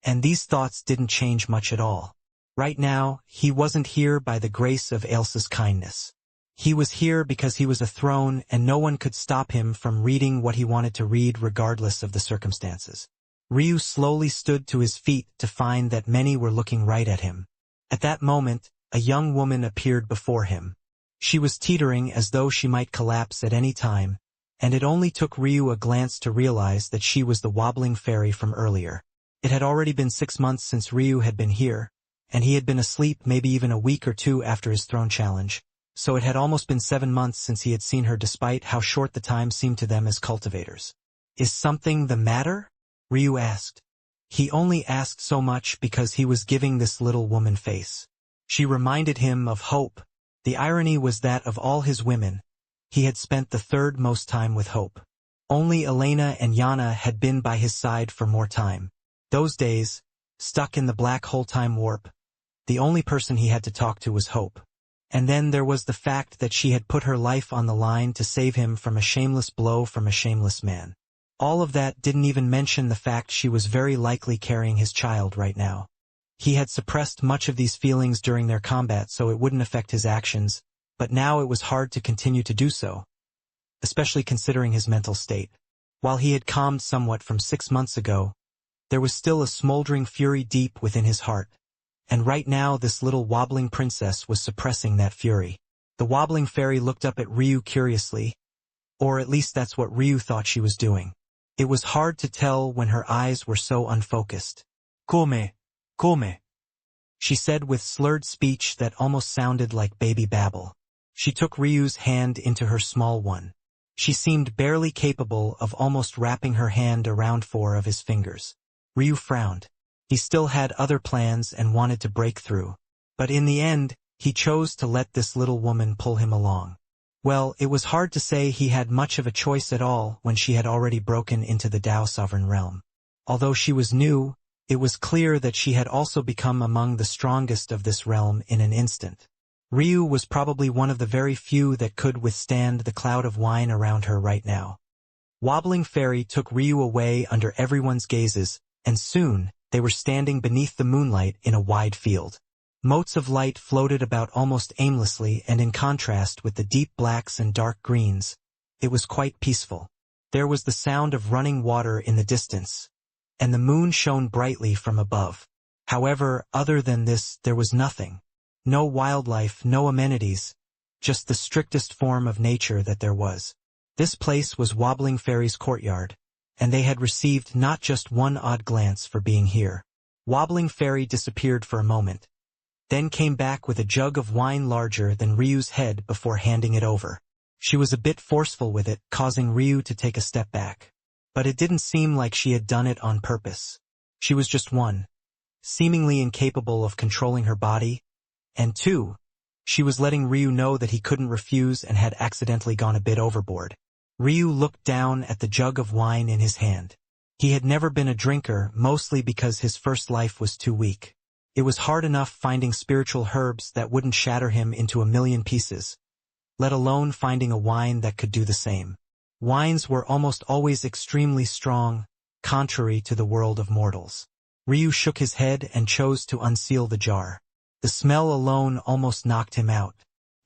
and these thoughts didn't change much at all. Right now, he wasn't here by the grace of Ailsa's kindness. He was here because he was a throne and no one could stop him from reading what he wanted to read regardless of the circumstances. Ryu slowly stood to his feet to find that many were looking right at him. At that moment, a young woman appeared before him. She was teetering as though she might collapse at any time, and it only took Ryu a glance to realize that she was the wobbling fairy from earlier. It had already been 6 months since Ryu had been here, and he had been asleep maybe even a week or two after his throne challenge, so it had almost been 7 months since he had seen her despite how short the time seemed to them as cultivators. "Is something the matter?" Ryu asked. He only asked so much because he was giving this little woman face. She reminded him of Hope. The irony was that of all his women, he had spent the third most time with Hope. Only Elena and Yana had been by his side for more time. Those days, stuck in the black hole time warp, the only person he had to talk to was Hope. And then there was the fact that she had put her life on the line to save him from a shameless blow from a shameless man. All of that didn't even mention the fact she was very likely carrying his child right now. He had suppressed much of these feelings during their combat so it wouldn't affect his actions, but now it was hard to continue to do so, especially considering his mental state. While he had calmed somewhat from 6 months ago, there was still a smoldering fury deep within his heart, and right now this little wobbling princess was suppressing that fury. The wobbling fairy looked up at Ryu curiously, or at least that's what Ryu thought she was doing. It was hard to tell when her eyes were so unfocused. Come, she said with slurred speech that almost sounded like baby babble. She took Ryu's hand into her small one. She seemed barely capable of almost wrapping her hand around 4 of his fingers. Ryu frowned. He still had other plans and wanted to break through. But in the end, he chose to let this little woman pull him along. Well, it was hard to say he had much of a choice at all when she had already broken into the Tao sovereign realm. Although she was new, it was clear that she had also become among the strongest of this realm in an instant. Ryu was probably one of the very few that could withstand the cloud of wine around her right now. Wobbling Fairy took Ryu away under everyone's gazes, and soon, they were standing beneath the moonlight in a wide field. Motes of light floated about almost aimlessly, and in contrast with the deep blacks and dark greens, it was quite peaceful. There was the sound of running water in the distance, and the moon shone brightly from above. However, other than this, there was nothing. No wildlife, no amenities, just the strictest form of nature that there was. This place was Wobbling Fairy's courtyard, and they had received not just one odd glance for being here. Wobbling Fairy disappeared for a moment, then came back with a jug of wine larger than Ryu's head before handing it over. She was a bit forceful with it, causing Ryu to take a step back. But it didn't seem like she had done it on purpose. She was just 1, seemingly incapable of controlling her body, and 2, she was letting Ryu know that he couldn't refuse and had accidentally gone a bit overboard. Ryu looked down at the jug of wine in his hand. He had never been a drinker, mostly because his first life was too weak. It was hard enough finding spiritual herbs that wouldn't shatter him into a million pieces, let alone finding a wine that could do the same. Wines were almost always extremely strong, contrary to the world of mortals. Ryu shook his head and chose to unseal the jar. The smell alone almost knocked him out.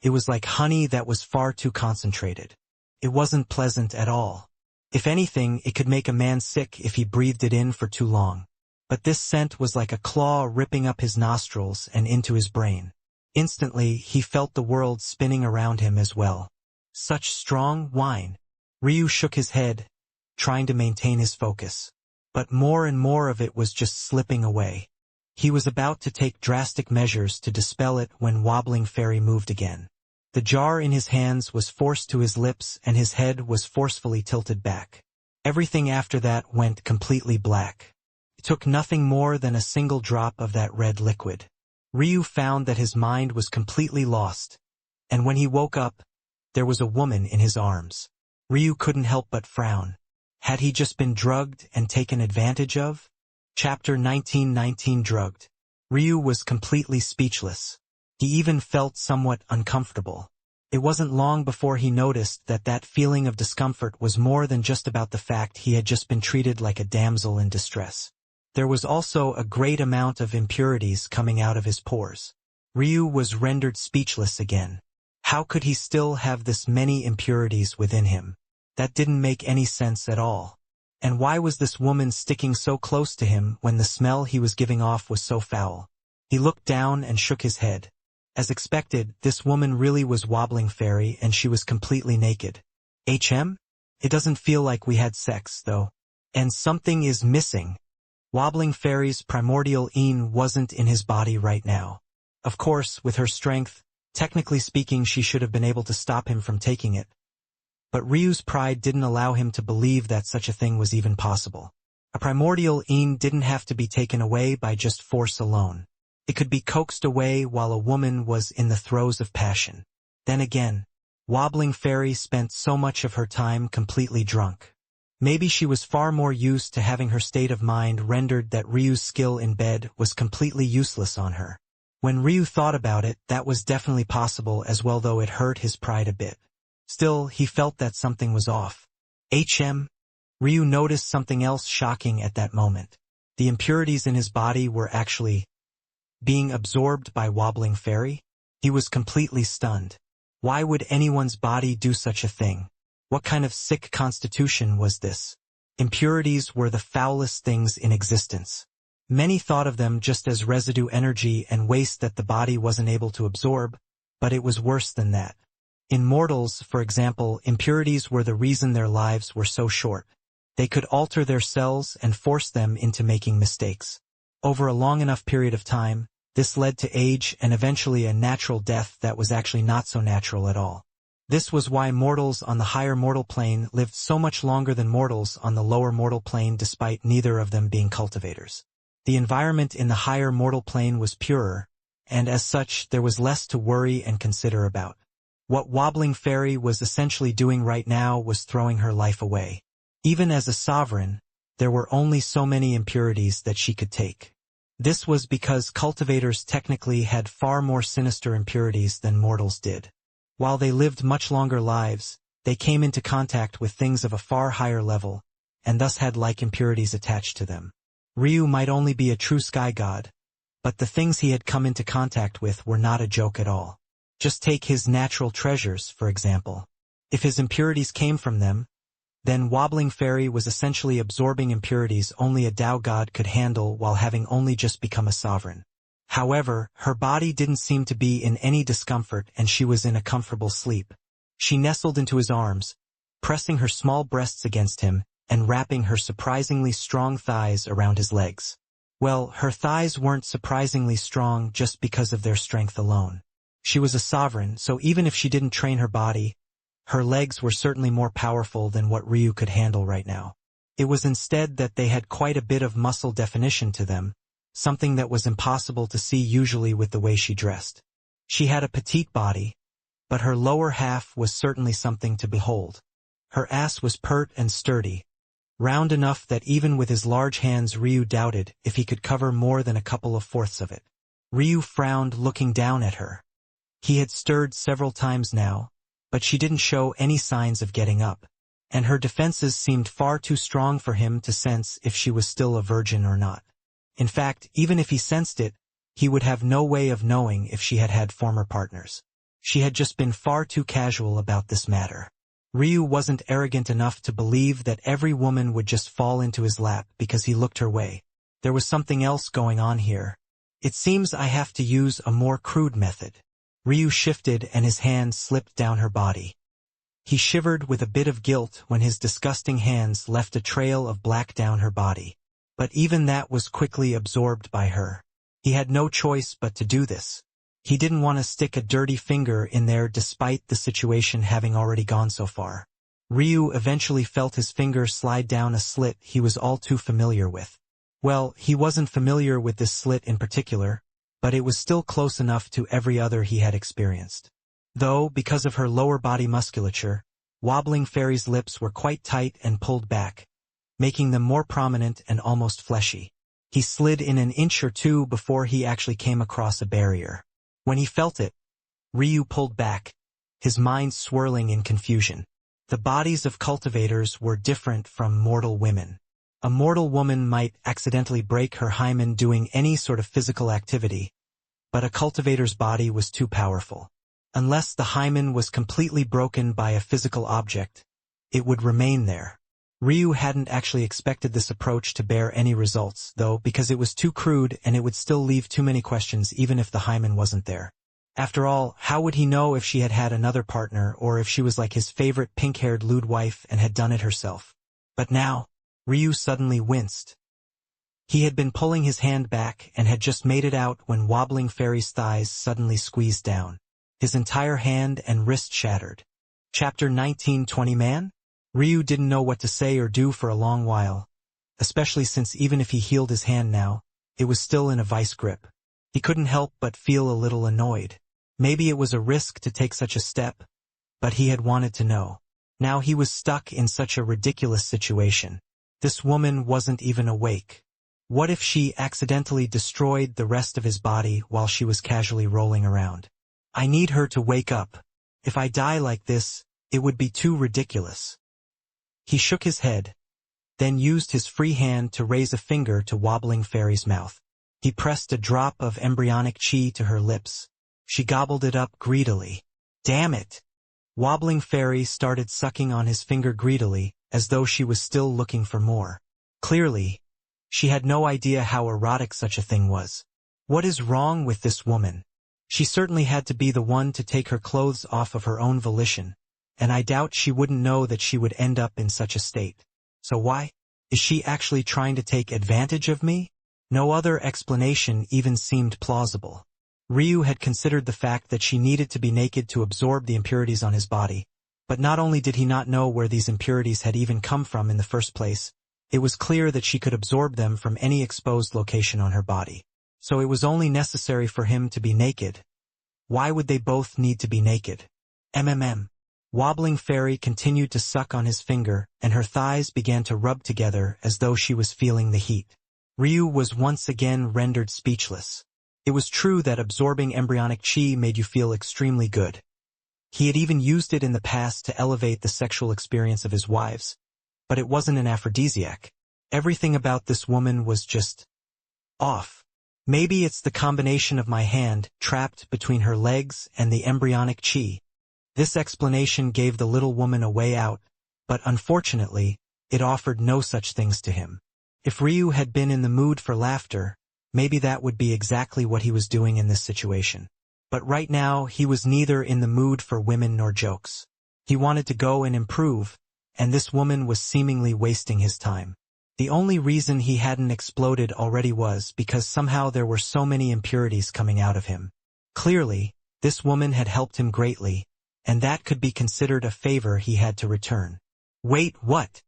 It was like honey that was far too concentrated. It wasn't pleasant at all. If anything, it could make a man sick if he breathed it in for too long. but this scent was like a claw ripping up his nostrils and into his brain. Instantly, he felt the world spinning around him as well. Such strong wine. Ryu shook his head, trying to maintain his focus. But more and more of it was just slipping away. He was about to take drastic measures to dispel it when Wobbling Fairy moved again. The jar in his hands was forced to his lips and his head was forcefully tilted back. Everything after that went completely black. It took nothing more than a single drop of that red liquid. Ryu found that his mind was completely lost, and when he woke up, there was a woman in his arms. Ryu couldn't help but frown. Had he just been drugged and taken advantage of? Chapter 1919 Drugged. Ryu was completely speechless. He even felt somewhat uncomfortable. It wasn't long before he noticed that that feeling of discomfort was more than just about the fact he had just been treated like a damsel in distress. There was also a great amount of impurities coming out of his pores. Ryu was rendered speechless again. How could he still have this many impurities within him? That didn't make any sense at all. And why was this woman sticking so close to him when the smell he was giving off was so foul? He looked down and shook his head. As expected, this woman really was Wobbling Fairy and she was completely naked. HM? It doesn't feel like we had sex, though. And something is missing. Wobbling Fairy's primordial Qilin wasn't in his body right now. Of course, with her strength, technically speaking, she should have been able to stop him from taking it. But Ryu's pride didn't allow him to believe that such a thing was even possible. A primordial Qilin didn't have to be taken away by just force alone. It could be coaxed away while a woman was in the throes of passion. Then again, Wobbling Fairy spent so much of her time completely drunk. Maybe she was far more used to having her state of mind rendered that Ryu's skill in bed was completely useless on her. When Ryu thought about it, that was definitely possible as well, though it hurt his pride a bit. Still, he felt that something was off. Ryu noticed something else shocking at that moment. The impurities in his body were actually being absorbed by Wobbling Fairy. He was completely stunned. Why would anyone's body do such a thing? What kind of sick constitution was this? Impurities were the foulest things in existence. Many thought of them just as residue energy and waste that the body wasn't able to absorb, but it was worse than that. In mortals, for example, impurities were the reason their lives were so short. They could alter their cells and force them into making mistakes. Over a long enough period of time, this led to age and eventually a natural death that was actually not so natural at all. This was why mortals on the higher mortal plane lived so much longer than mortals on the lower mortal plane, despite neither of them being cultivators. The environment in the higher mortal plane was purer, and as such there was less to worry and consider about. What Wobbling Fairy was essentially doing right now was throwing her life away. Even as a sovereign, there were only so many impurities that she could take. This was because cultivators technically had far more sinister impurities than mortals did. While they lived much longer lives, they came into contact with things of a far higher level, and thus had like impurities attached to them. Ryu might only be a true sky god, but the things he had come into contact with were not a joke at all. Just take his natural treasures, for example. If his impurities came from them, then Wobbling Fairy was essentially absorbing impurities only a Tao god could handle while having only just become a sovereign. However, her body didn't seem to be in any discomfort and she was in a comfortable sleep. She nestled into his arms, pressing her small breasts against him and wrapping her surprisingly strong thighs around his legs. Well, her thighs weren't surprisingly strong just because of their strength alone. She was a sovereign, so even if she didn't train her body, her legs were certainly more powerful than what Ryu could handle right now. It was instead that they had quite a bit of muscle definition to them, something that was impossible to see usually with the way she dressed. She had a petite body, but her lower half was certainly something to behold. Her ass was pert and sturdy, round enough that even with his large hands Ryu doubted if he could cover more than a couple of fourths of it. Ryu frowned, looking down at her. He had stirred several times now, but she didn't show any signs of getting up, and her defenses seemed far too strong for him to sense if she was still a virgin or not. In fact, even if he sensed it, he would have no way of knowing if she had had former partners. She had just been far too casual about this matter. Ryu wasn't arrogant enough to believe that every woman would just fall into his lap because he looked her way. There was something else going on here. It seems I have to use a more crude method. Ryu shifted and his hand slipped down her body. He shivered with a bit of guilt when his disgusting hands left a trail of black down her body. But even that was quickly absorbed by her. He had no choice but to do this. He didn't want to stick a dirty finger in there despite the situation having already gone so far. Ryu eventually felt his finger slide down a slit he was all too familiar with. Well, he wasn't familiar with this slit in particular, but it was still close enough to every other he had experienced. Though, because of her lower body musculature, Wobbling Fairy's lips were quite tight and pulled back, making them more prominent and almost fleshy. He slid in an inch or two before he actually came across a barrier. When he felt it, Ryu pulled back, his mind swirling in confusion. The bodies of cultivators were different from mortal women. A mortal woman might accidentally break her hymen doing any sort of physical activity, but a cultivator's body was too powerful. Unless the hymen was completely broken by a physical object, it would remain there. Ryu hadn't actually expected this approach to bear any results, though, because it was too crude and it would still leave too many questions even if the hymen wasn't there. After all, how would he know if she had had another partner or if she was like his favorite pink-haired lewd wife and had done it herself? But now, Ryu suddenly winced. He had been pulling his hand back and had just made it out when Wobbling Fairy's thighs suddenly squeezed down. His entire hand and wrist shattered. Chapter 1920 Man? Ryu didn't know what to say or do for a long while, especially since even if he healed his hand now, it was still in a vice grip. He couldn't help but feel a little annoyed. Maybe it was a risk to take such a step, but he had wanted to know. Now he was stuck in such a ridiculous situation. This woman wasn't even awake. What if she accidentally destroyed the rest of his body while she was casually rolling around? I need her to wake up. If I die like this, it would be too ridiculous. He shook his head, then used his free hand to raise a finger to Wobbling Fairy's mouth. He pressed a drop of embryonic qi to her lips. She gobbled it up greedily. Damn it! Wobbling Fairy started sucking on his finger greedily, as though she was still looking for more. Clearly, she had no idea how erotic such a thing was. What is wrong with this woman? She certainly had to be the one to take her clothes off of her own volition, and I doubt she wouldn't know that she would end up in such a state. So why? Is she actually trying to take advantage of me? No other explanation even seemed plausible. Ryu had considered the fact that she needed to be naked to absorb the impurities on his body, but not only did he not know where these impurities had even come from in the first place, it was clear that she could absorb them from any exposed location on her body. So it was only necessary for him to be naked. Why would they both need to be naked? Wobbling Fairy continued to suck on his finger, and her thighs began to rub together as though she was feeling the heat. Ryu was once again rendered speechless. It was true that absorbing embryonic qi made you feel extremely good. He had even used it in the past to elevate the sexual experience of his wives. But it wasn't an aphrodisiac. Everything about this woman was just off. Maybe it's the combination of my hand trapped between her legs and the embryonic qi. This explanation gave the little woman a way out, but unfortunately, it offered no such things to him. If Ryu had been in the mood for laughter, maybe that would be exactly what he was doing in this situation. But right now, he was neither in the mood for women nor jokes. He wanted to go and improve, and this woman was seemingly wasting his time. The only reason he hadn't exploded already was because somehow there were so many impurities coming out of him. Clearly, this woman had helped him greatly, and that could be considered a favor he had to return. Wait, what?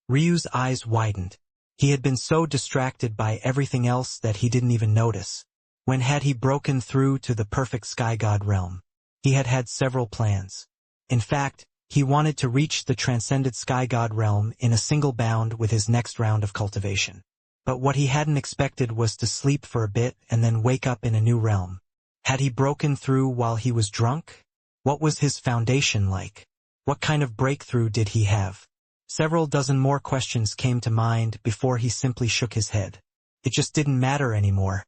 Ryu's eyes widened. He had been so distracted by everything else that he didn't even notice. When had he broken through to the perfect sky god realm? He had had several plans. In fact, he wanted to reach the transcended sky god realm in a single bound with his next round of cultivation. But what he hadn't expected was to sleep for a bit and then wake up in a new realm. Had he broken through while he was drunk? What was his foundation like? What kind of breakthrough did he have? Several dozen more questions came to mind before he simply shook his head. It just didn't matter anymore.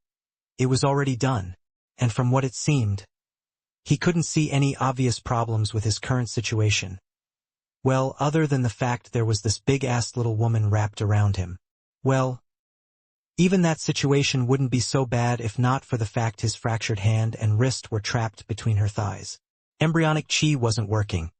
It was already done, and from what it seemed, he couldn't see any obvious problems with his current situation. Well, other than the fact there was this big-ass little woman wrapped around him. Well, Even that situation wouldn't be so bad if not for the fact his fractured hand and wrist were trapped between her thighs. Embryonic Qi wasn't working.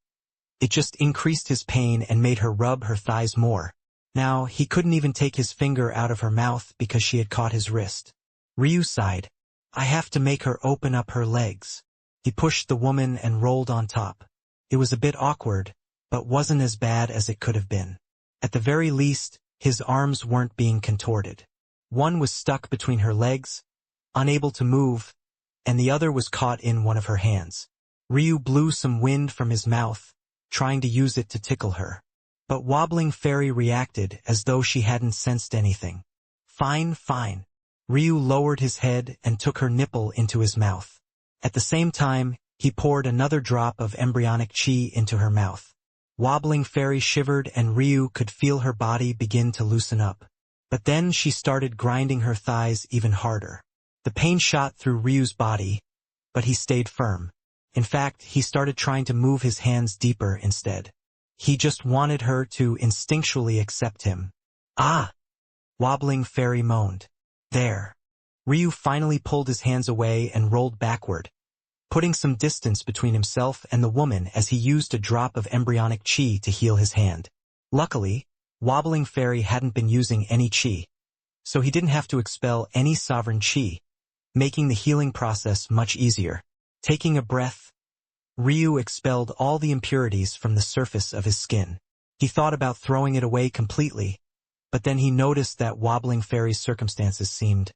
It just increased his pain and made her rub her thighs more. Now, he couldn't even take his finger out of her mouth because she had caught his wrist. Ryu sighed. I have to make her open up her legs. He pushed the woman and rolled on top. It was a bit awkward, but wasn't as bad as it could have been. At the very least, his arms weren't being contorted. One was stuck between her legs, unable to move, and the other was caught in one of her hands. Ryu blew some wind from his mouth, trying to use it to tickle her. But Wobbling Fairy reacted as though she hadn't sensed anything. Fine, fine. Ryu lowered his head and took her nipple into his mouth. At the same time, he poured another drop of embryonic Qi into her mouth. Wobbling Fairy shivered and Ryu could feel her body begin to loosen up. But then she started grinding her thighs even harder. The pain shot through Ryu's body, but he stayed firm. In fact, he started trying to move his hands deeper instead. He just wanted her to instinctually accept him. Ah! Wobbling Fairy moaned. There. Ryu finally pulled his hands away and rolled backward, putting some distance between himself and the woman as he used a drop of embryonic Qi to heal his hand. Luckily, Wobbling Fairy hadn't been using any Qi, so he didn't have to expel any sovereign Qi, making the healing process much easier. Taking a breath, Ryu expelled all the impurities from the surface of his skin. He thought about throwing it away completely, but then he noticed that Wobbling Fairy's circumstances seemed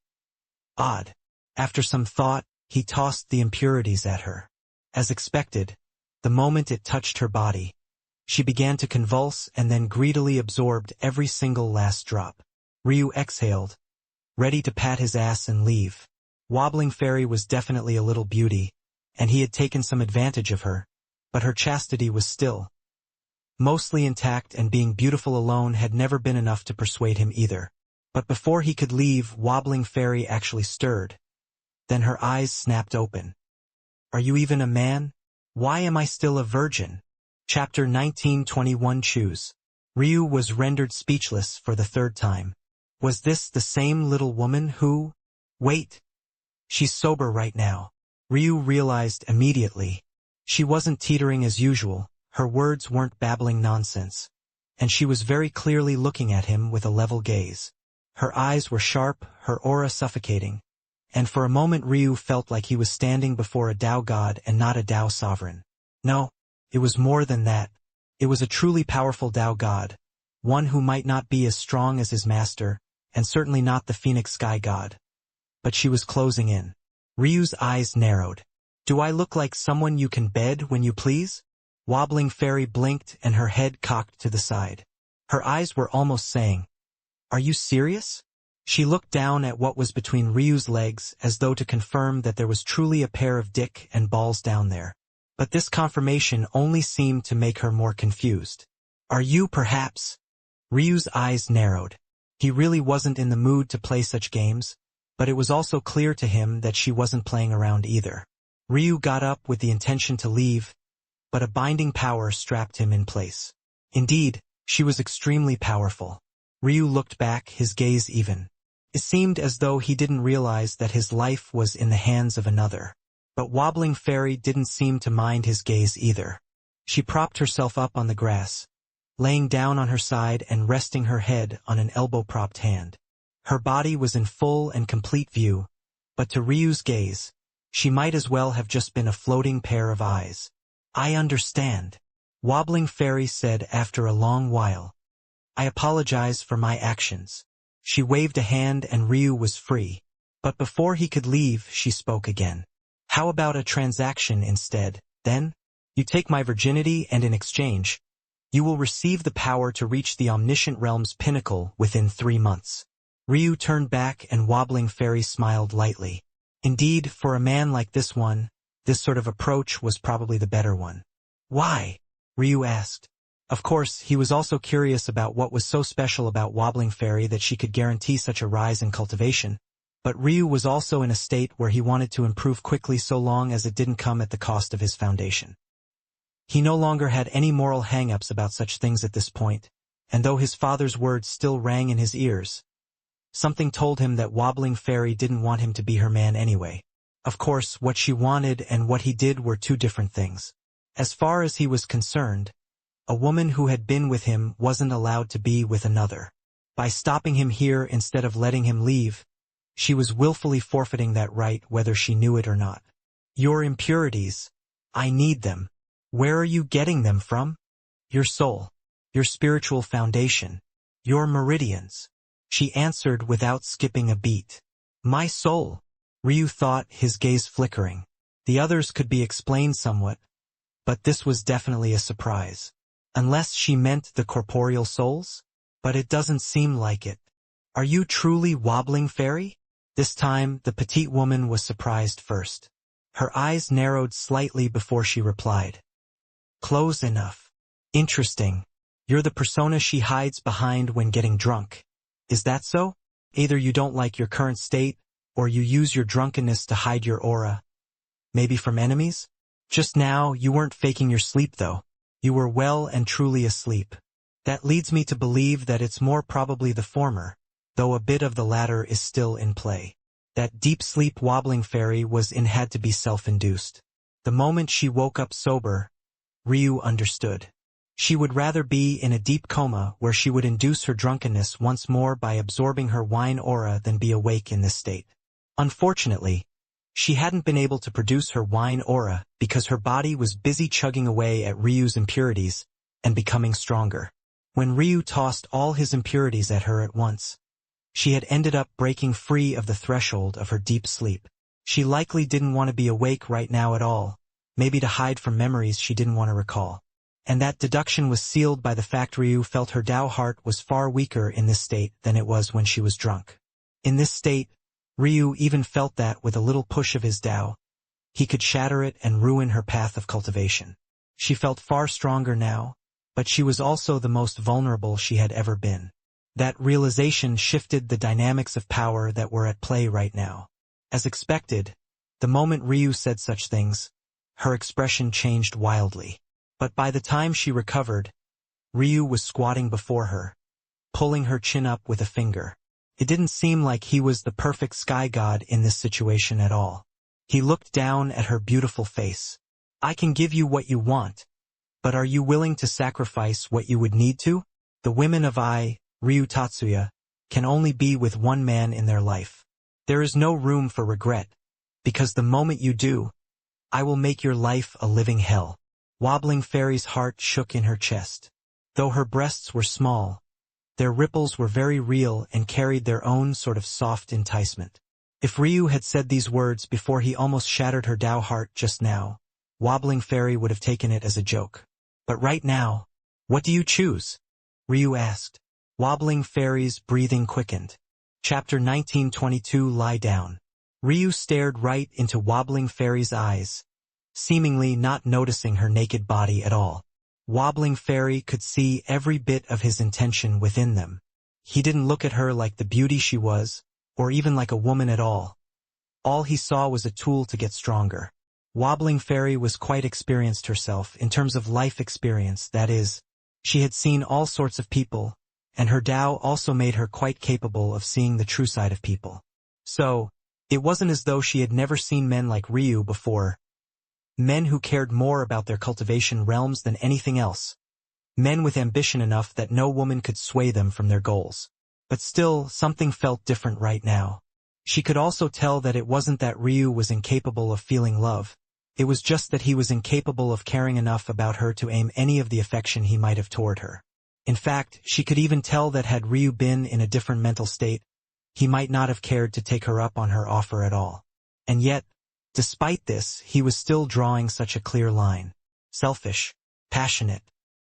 odd. After some thought, he tossed the impurities at her. As expected, the moment it touched her body, she began to convulse and then greedily absorbed every single last drop. Ryu exhaled, ready to pat his ass and leave. Wobbling Fairy was definitely a little beauty, and he had taken some advantage of her, but her chastity was still mostly intact, and being beautiful alone had never been enough to persuade him either. But before he could leave, Wobbling Fairy actually stirred. Then her eyes snapped open. Are you even a man? Why am I still a virgin? Chapter 1921 Choose. Ryu was rendered speechless for the third time. Was this the same little woman who... Wait. She's sober right now. Ryu realized immediately. She wasn't teetering as usual, her words weren't babbling nonsense, and she was very clearly looking at him with a level gaze. Her eyes were sharp, her aura suffocating, and for a moment Ryu felt like he was standing before a Tao god and not a Tao sovereign. No, it was more than that. It was a truly powerful Tao god, one who might not be as strong as his master, and certainly not the Phoenix Sky god. But she was closing in. Ryu's eyes narrowed. Do I look like someone you can bed when you please? Wobbling Fairy blinked and her head cocked to the side. Her eyes were almost saying, Are you serious? She looked down at what was between Ryu's legs as though to confirm that there was truly a pair of dick and balls down there. But this confirmation only seemed to make her more confused. Are you perhaps? Ryu's eyes narrowed. He really wasn't in the mood to play such games, but it was also clear to him that she wasn't playing around either. Ryu got up with the intention to leave, but a binding power strapped him in place. Indeed, she was extremely powerful. Ryu looked back, his gaze even. It seemed as though he didn't realize that his life was in the hands of another. But Wobbling Fairy didn't seem to mind his gaze either. She propped herself up on the grass, laying down on her side and resting her head on an elbow-propped hand. Her body was in full and complete view, but to Ryu's gaze, she might as well have just been a floating pair of eyes. I understand, Wobbling Fairy said after a long while. I apologize for my actions. She waved a hand and Ryu was free. But before he could leave, she spoke again. How about a transaction instead, then? You take my virginity and in exchange, you will receive the power to reach the omniscient realm's pinnacle within 3 months. Ryu turned back and Wobbling Fairy smiled lightly. Indeed, for a man like this one, this sort of approach was probably the better one. Why? Ryu asked. Of course, he was also curious about what was so special about Wobbling Fairy that she could guarantee such a rise in cultivation. But Ryu was also in a state where he wanted to improve quickly so long as it didn't come at the cost of his foundation. He no longer had any moral hang-ups about such things at this point, and though his father's words still rang in his ears, Something told him that Wobbling Fairy didn't want him to be her man anyway. Of course, what she wanted and what he did were two different things. As far as he was concerned, a woman who had been with him wasn't allowed to be with another. By stopping him here instead of letting him leave, she was willfully forfeiting that right whether she knew it or not. Your impurities. I need them. Where are you getting them from? Your soul. Your spiritual foundation. Your meridians. She answered without skipping a beat. My soul. Ryu thought, his gaze flickering. The others could be explained somewhat, but this was definitely a surprise. Unless she meant the corporeal souls? But it doesn't seem like it. Are you truly Wobbling Fairy? This time, the petite woman was surprised first. Her eyes narrowed slightly before she replied. Close enough. Interesting. You're the persona she hides behind when getting drunk. Is that so? Either you don't like your current state, or you use your drunkenness to hide your aura. Maybe from enemies? Just now, you weren't faking your sleep though. You were well and truly asleep. That leads me to believe that it's more probably the former, though a bit of the latter is still in play. That deep sleep Wobbling Fairy was in had to be self-induced. The moment she woke up sober, Ryu understood. She would rather be in a deep coma where she would induce her drunkenness once more by absorbing her wine aura than be awake in this state. Unfortunately, she hadn't been able to produce her wine aura because her body was busy chugging away at Ryu's impurities and becoming stronger. When Ryu tossed all his impurities at her at once, she had ended up breaking free of the threshold of her deep sleep. She likely didn't want to be awake right now at all, maybe to hide from memories she didn't want to recall. And that deduction was sealed by the fact Ryu felt her Tao heart was far weaker in this state than it was when she was drunk. In this state, Ryu even felt that with a little push of his Tao, he could shatter it and ruin her path of cultivation. She felt far stronger now, but she was also the most vulnerable she had ever been. That realization shifted the dynamics of power that were at play right now. As expected, the moment Ryu said such things, her expression changed wildly. But by the time she recovered, Ryu was squatting before her, pulling her chin up with a finger. It didn't seem like he was the perfect sky god in this situation at all. He looked down at her beautiful face. I can give you what you want, but are you willing to sacrifice what you would need to? The women of Ryu Tatsuya, can only be with one man in their life. There is no room for regret, because the moment you do, I will make your life a living hell. Wobbling Fairy's heart shook in her chest. Though her breasts were small, their ripples were very real and carried their own sort of soft enticement. If Ryu had said these words before he almost shattered her Tao heart just now, Wobbling Fairy would have taken it as a joke. But right now, what do you choose? Ryu asked. Wobbling Fairy's breathing quickened. Chapter 1922 Lie Down. Ryu stared right into Wobbling Fairy's eyes, seemingly not noticing her naked body at all. Wobbling Fairy could see every bit of his intention within them. He didn't look at her like the beauty she was, or even like a woman at all. All he saw was a tool to get stronger. Wobbling Fairy was quite experienced herself in terms of life experience, that is, she had seen all sorts of people, and her Tao also made her quite capable of seeing the true side of people. So, it wasn't as though she had never seen men like Ryu before. Men who cared more about their cultivation realms than anything else. Men with ambition enough that no woman could sway them from their goals. But still, something felt different right now. She could also tell that it wasn't that Ryu was incapable of feeling love. It was just that he was incapable of caring enough about her to aim any of the affection he might have toward her. In fact, she could even tell that had Ryu been in a different mental state, he might not have cared to take her up on her offer at all. And yet, despite this, he was still drawing such a clear line. Selfish, passionate,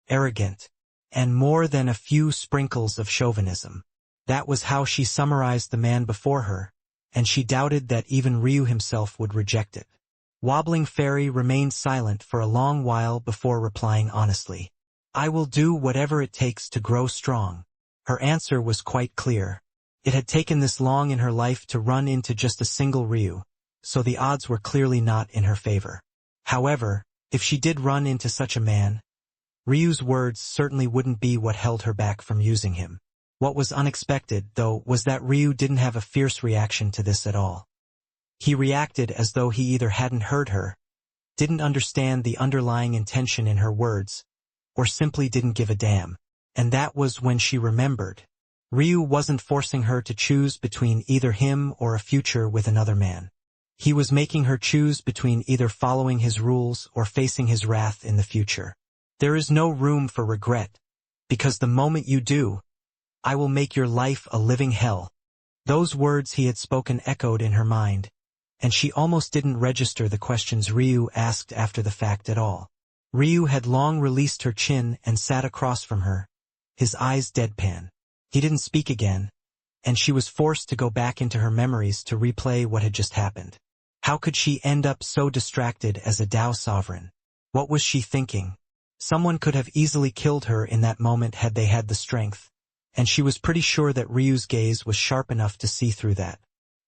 arrogant, and more than a few sprinkles of chauvinism. That was how she summarized the man before her, and she doubted that even Ryu himself would reject it. Wobbling Fairy remained silent for a long while before replying honestly. I will do whatever it takes to grow strong. Her answer was quite clear. It had taken this long in her life to run into just a single Ryu, so the odds were clearly not in her favor. However, if she did run into such a man, Ryu's words certainly wouldn't be what held her back from using him. What was unexpected, though, was that Ryu didn't have a fierce reaction to this at all. He reacted as though he either hadn't heard her, didn't understand the underlying intention in her words, or simply didn't give a damn. And that was when she remembered. Ryu wasn't forcing her to choose between either him or a future with another man. He was making her choose between either following his rules or facing his wrath in the future. There is no room for regret, because the moment you do, I will make your life a living hell. Those words he had spoken echoed in her mind, and she almost didn't register the questions Ryu asked after the fact at all. Ryu had long released her chin and sat across from her, his eyes deadpan. He didn't speak again, and she was forced to go back into her memories to replay what had just happened. How could she end up so distracted as a Tao sovereign? What was she thinking? Someone could have easily killed her in that moment had they had the strength, and she was pretty sure that Ryu's gaze was sharp enough to see through that.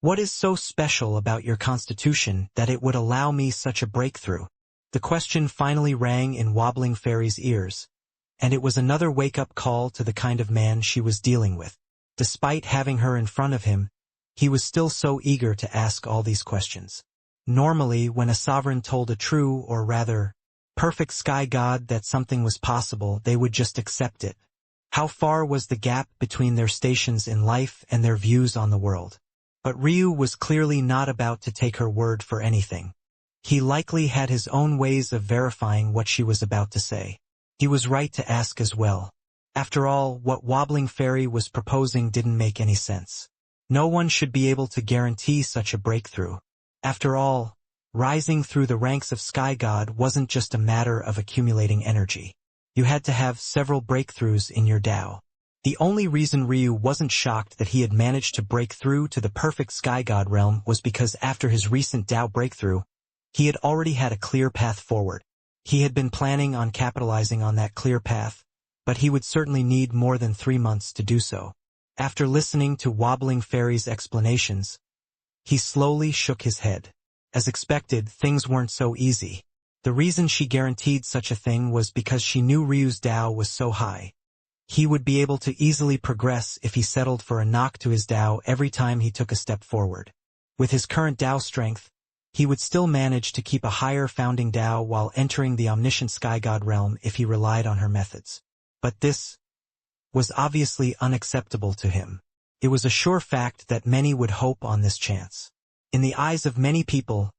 What is so special about your constitution that it would allow me such a breakthrough? The question finally rang in Wobbling Fairy's ears, and it was another wake-up call to the kind of man she was dealing with. Despite having her in front of him, he was still so eager to ask all these questions. Normally, when a sovereign told a true, or rather, perfect sky god that something was possible, they would just accept it. How far was the gap between their stations in life and their views on the world? But Ryu was clearly not about to take her word for anything. He likely had his own ways of verifying what she was about to say. He was right to ask as well. After all, what Wobbling Fairy was proposing didn't make any sense. No one should be able to guarantee such a breakthrough. After all, rising through the ranks of Sky God wasn't just a matter of accumulating energy. You had to have several breakthroughs in your Tao. The only reason Ryu wasn't shocked that he had managed to break through to the perfect Sky God realm was because after his recent Tao breakthrough, he had already had a clear path forward. He had been planning on capitalizing on that clear path, but he would certainly need more than 3 months to do so. After listening to Wobbling Fairy's explanations, he slowly shook his head. As expected, things weren't so easy. The reason she guaranteed such a thing was because she knew Ryu's Tao was so high. He would be able to easily progress if he settled for a knock to his Tao every time he took a step forward. With his current Tao strength, he would still manage to keep a higher founding Tao while entering the omniscient Sky God realm if he relied on her methods. But this was obviously unacceptable to him. It was a sure fact that many would hope on this chance. In the eyes of many people,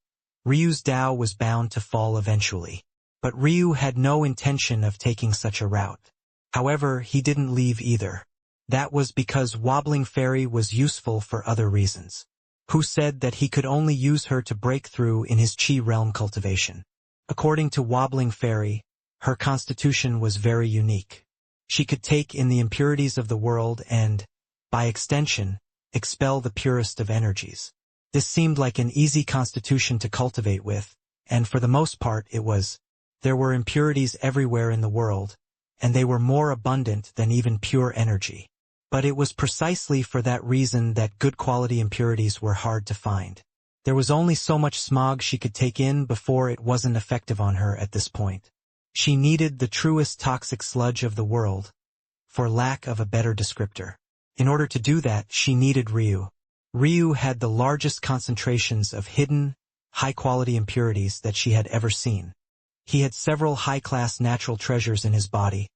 Ryu's Tao was bound to fall eventually. But Ryu had no intention of taking such a route. However, he didn't leave either. That was because Wobbling Fairy was useful for other reasons. Who said that he could only use her to break through in his Chi realm cultivation? According to Wobbling Fairy, her constitution was very unique. She could take in the impurities of the world and, by extension, expel the purest of energies. This seemed like an easy constitution to cultivate with, and for the most part it was. There were impurities everywhere in the world, and they were more abundant than even pure energy. But it was precisely for that reason that good quality impurities were hard to find. There was only so much smog she could take in before it wasn't effective on her at this point. She needed the truest toxic sludge of the world, for lack of a better descriptor. In order to do that, she needed Ryu. Ryu had the largest concentrations of hidden, high-quality impurities that she had ever seen. He had several high-class natural treasures in his body.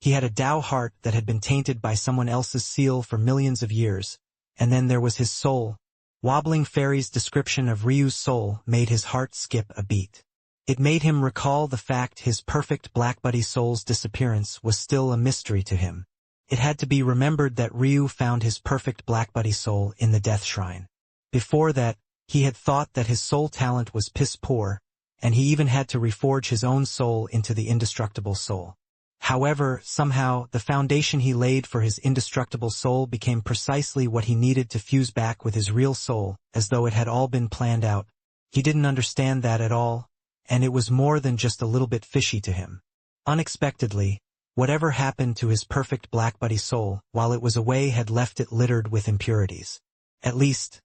He had a Tao heart that had been tainted by someone else's seal for millions of years, and then there was his soul. Wobbling Fairy's description of Ryu's soul made his heart skip a beat. It made him recall the fact his perfect Black Buddy soul's disappearance was still a mystery to him. It had to be remembered that Ryu found his perfect Black Buddy soul in the Death Shrine. Before that, he had thought that his soul talent was piss poor, and he even had to reforge his own soul into the indestructible soul. However, somehow, the foundation he laid for his indestructible soul became precisely what he needed to fuse back with his real soul, as though it had all been planned out. He didn't understand that at all, and it was more than just a little bit fishy to him. Unexpectedly, whatever happened to his perfect Black Buddy soul, while it was away, had left it littered with impurities. At least,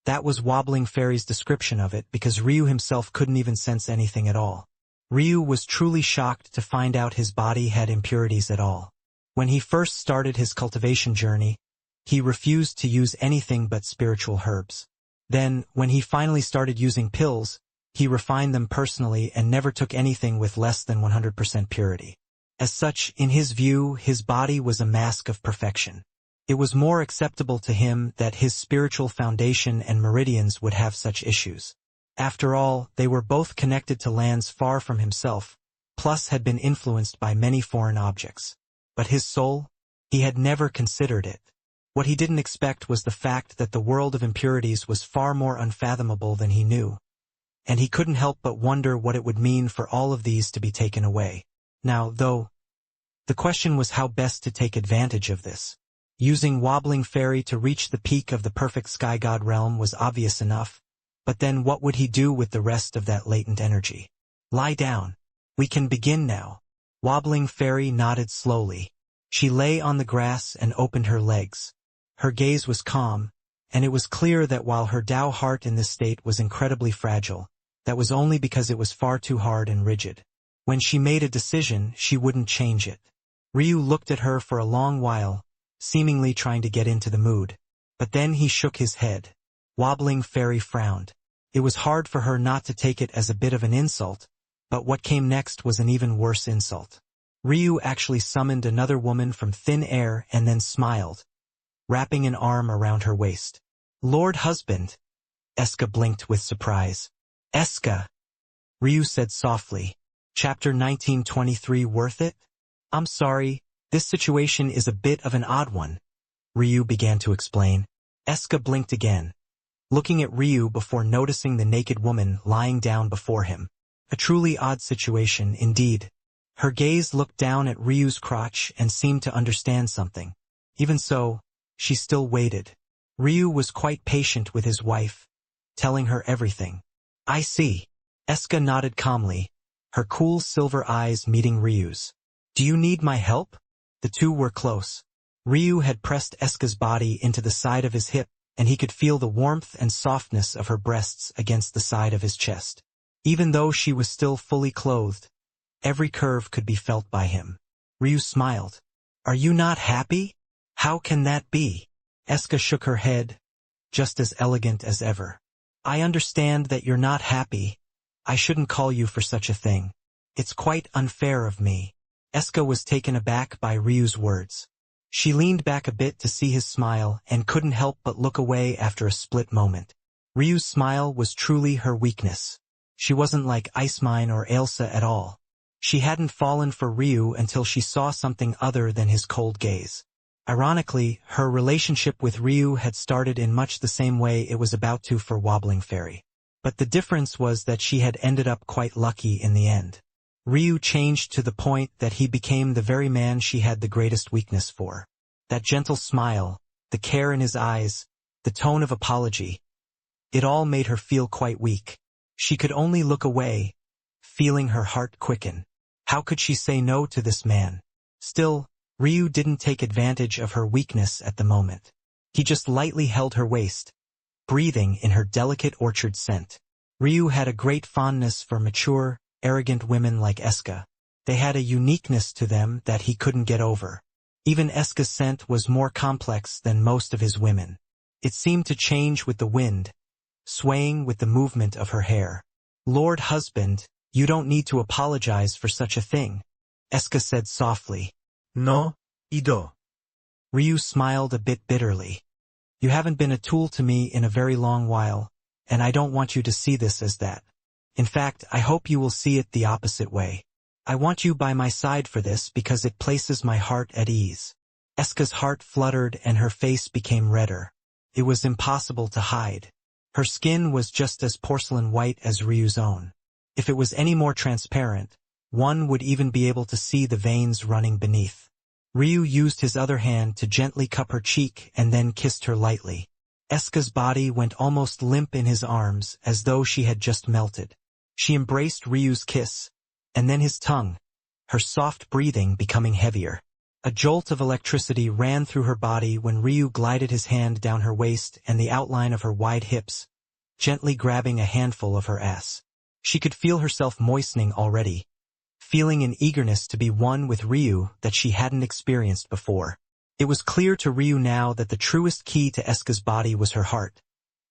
that was Wobbling Fairy's description of it, because Ryu himself couldn't even sense anything at all. Ryu was truly shocked to find out his body had impurities at all. When he first started his cultivation journey, he refused to use anything but spiritual herbs. Then, when he finally started using pills, he refined them personally and never took anything with less than 100% purity. As such, in his view, his body was a mask of perfection. It was more acceptable to him that his spiritual foundation and meridians would have such issues. After all, they were both connected to lands far from himself, plus had been influenced by many foreign objects. But his soul? He had never considered it. What he didn't expect was the fact that the world of impurities was far more unfathomable than he knew. And he couldn't help but wonder what it would mean for all of these to be taken away. Now, though, the question was how best to take advantage of this. Using Wobbling Fairy to reach the peak of the perfect sky god realm was obvious enough, but then what would he do with the rest of that latent energy? Lie down. We can begin now. Wobbling Fairy nodded slowly. She lay on the grass and opened her legs. Her gaze was calm, and it was clear that while her Tao heart in this state was incredibly fragile, that was only because it was far too hard and rigid. When she made a decision, she wouldn't change it. Ryu looked at her for a long while, seemingly trying to get into the mood. But then he shook his head. Wobbling Fairy frowned. It was hard for her not to take it as a bit of an insult, but what came next was an even worse insult. Ryu actually summoned another woman from thin air and then smiled, wrapping an arm around her waist. Lord Husband. Eska blinked with surprise. Eska, Ryu said softly. Chapter 1923 worth it? I'm sorry, this situation is a bit of an odd one, Ryu began to explain. Eska blinked again, looking at Ryu before noticing the naked woman lying down before him. A truly odd situation, indeed. Her gaze looked down at Ryu's crotch and seemed to understand something. Even so, she still waited. Ryu was quite patient with his wife, telling her everything. I see. Eska nodded calmly, her cool silver eyes meeting Ryu's. Do you need my help? The two were close. Ryu had pressed Eska's body into the side of his hip, and he could feel the warmth and softness of her breasts against the side of his chest. Even though she was still fully clothed, every curve could be felt by him. Ryu smiled. Are you not happy? How can that be? Eska shook her head, just as elegant as ever. I understand that you're not happy. I shouldn't call you for such a thing. It's quite unfair of me. Eska was taken aback by Ryu's words. She leaned back a bit to see his smile and couldn't help but look away after a split moment. Ryu's smile was truly her weakness. She wasn't like Ice Mine or Ailsa at all. She hadn't fallen for Ryu until she saw something other than his cold gaze. Ironically, her relationship with Ryu had started in much the same way it was about to for Wobbling Fairy. But the difference was that she had ended up quite lucky in the end. Ryu changed to the point that he became the very man she had the greatest weakness for. That gentle smile, the care in his eyes, the tone of apology. It all made her feel quite weak. She could only look away, feeling her heart quicken. How could she say no to this man? Still, Ryu didn't take advantage of her weakness at the moment. He just lightly held her waist, breathing in her delicate orchard scent. Ryu had a great fondness for mature, arrogant women like Eska. They had a uniqueness to them that he couldn't get over. Even Eska's scent was more complex than most of his women. It seemed to change with the wind, swaying with the movement of her hair. Lord Husband, you don't need to apologize for such a thing, Eska said softly. No, Ido. Ryu smiled a bit bitterly. You haven't been a tool to me in a very long while, and I don't want you to see this as that. In fact, I hope you will see it the opposite way. I want you by my side for this because it places my heart at ease. Eska's heart fluttered and her face became redder. It was impossible to hide. Her skin was just as porcelain white as Ryu's own. If it was any more transparent, one would even be able to see the veins running beneath. Ryu used his other hand to gently cup her cheek and then kissed her lightly. Eska's body went almost limp in his arms as though she had just melted. She embraced Ryu's kiss, and then his tongue, her soft breathing becoming heavier. A jolt of electricity ran through her body when Ryu glided his hand down her waist and the outline of her wide hips, gently grabbing a handful of her ass. She could feel herself moistening already, feeling an eagerness to be one with Ryu that she hadn't experienced before. It was clear to Ryu now that the truest key to Eska's body was her heart,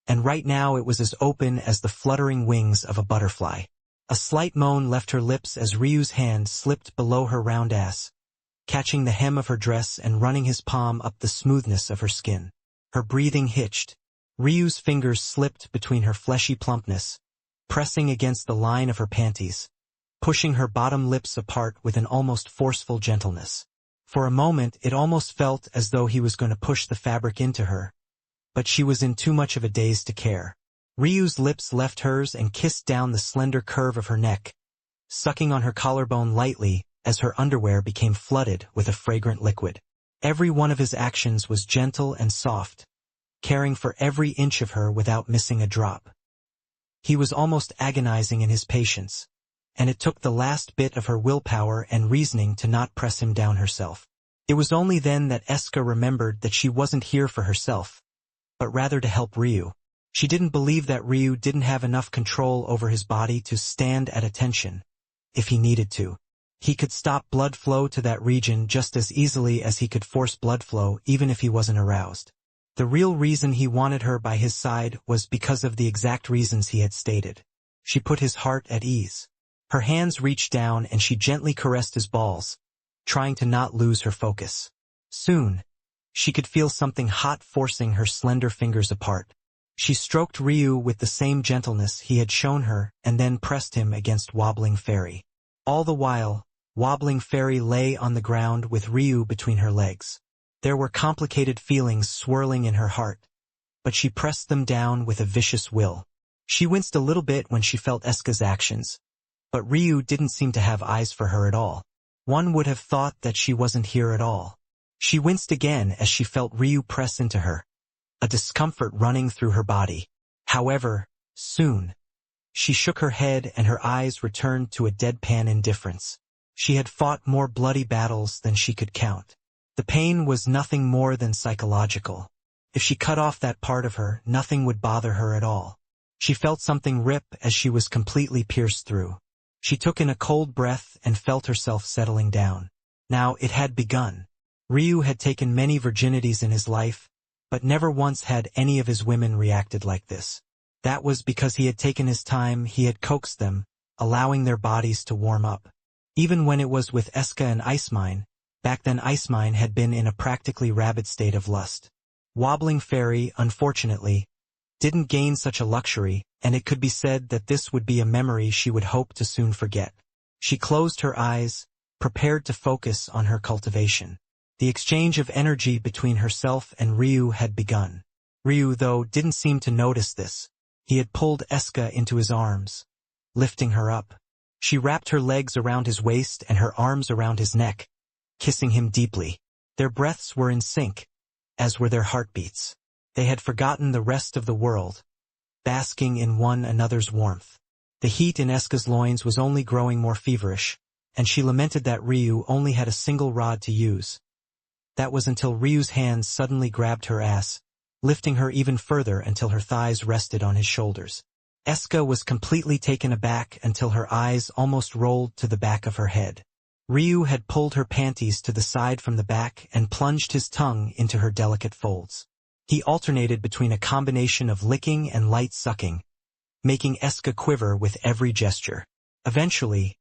and right now it was as open as the fluttering wings of a butterfly. A slight moan left her lips as Ryu's hand slipped below her round ass, catching the hem of her dress and running his palm up the smoothness of her skin. Her breathing hitched. Ryu's fingers slipped between her fleshy plumpness, pressing against the line of her panties, pushing her bottom lips apart with an almost forceful gentleness. For a moment it almost felt as though he was going to push the fabric into her, but she was in too much of a daze to care. Ryu's lips left hers and kissed down the slender curve of her neck, sucking on her collarbone lightly as her underwear became flooded with a fragrant liquid. Every one of his actions was gentle and soft, caring for every inch of her without missing a drop. He was almost agonizing in his patience, and it took the last bit of her willpower and reasoning to not press him down herself. It was only then that Eska remembered that she wasn't here for herself, but rather to help Ryu. She didn't believe that Ryu didn't have enough control over his body to stand at attention, if he needed to. He could stop blood flow to that region just as easily as he could force blood flow even if he wasn't aroused. The real reason he wanted her by his side was because of the exact reasons he had stated. She put his heart at ease. Her hands reached down and she gently caressed his balls, trying to not lose her focus. Soon, she could feel something hot forcing her slender fingers apart. She stroked Ryu with the same gentleness he had shown her and then pressed him against Wobbling Fairy. All the while, Wobbling Fairy lay on the ground with Ryu between her legs. There were complicated feelings swirling in her heart, but she pressed them down with a vicious will. She winced a little bit when she felt Eska's actions, but Ryu didn't seem to have eyes for her at all. One would have thought that she wasn't here at all. She winced again as she felt Ryu press into her, a discomfort running through her body. However, soon, she shook her head and her eyes returned to a deadpan indifference. She had fought more bloody battles than she could count. The pain was nothing more than psychological. If she cut off that part of her, nothing would bother her at all. She felt something rip as she was completely pierced through. She took in a cold breath and felt herself settling down. Now it had begun. Ryu had taken many virginities in his life, but never once had any of his women reacted like this. That was because he had taken his time, he had coaxed them, allowing their bodies to warm up. Even when it was with Eska and Icemine, back then Icemine had been in a practically rabid state of lust. Wobbling Fairy, unfortunately, didn't gain such a luxury, and it could be said that this would be a memory she would hope to soon forget. She closed her eyes, prepared to focus on her cultivation. The exchange of energy between herself and Ryu had begun. Ryu, though, didn't seem to notice this. He had pulled Eska into his arms, lifting her up. She wrapped her legs around his waist and her arms around his neck, kissing him deeply. Their breaths were in sync, as were their heartbeats. They had forgotten the rest of the world, basking in one another's warmth. The heat in Eska's loins was only growing more feverish, and she lamented that Ryu only had a single rod to use. That was until Ryu's hands suddenly grabbed her ass, lifting her even further until her thighs rested on his shoulders. Eska was completely taken aback until her eyes almost rolled to the back of her head. Ryu had pulled her panties to the side from the back and plunged his tongue into her delicate folds. He alternated between a combination of licking and light sucking, making Eska quiver with every gesture. Eventually,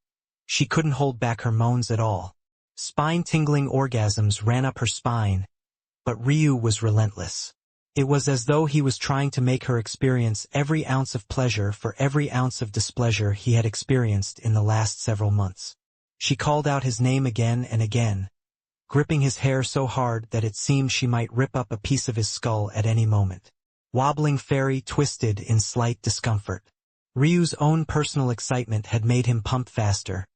she couldn't hold back her moans at all. Spine-tingling orgasms ran up her spine, but Ryu was relentless. It was as though he was trying to make her experience every ounce of pleasure for every ounce of displeasure he had experienced in the last several months. She called out his name again and again, gripping his hair so hard that it seemed she might rip up a piece of his skull at any moment. Wobbling Fairy twisted in slight discomfort. Ryu's own personal excitement had made him pump faster,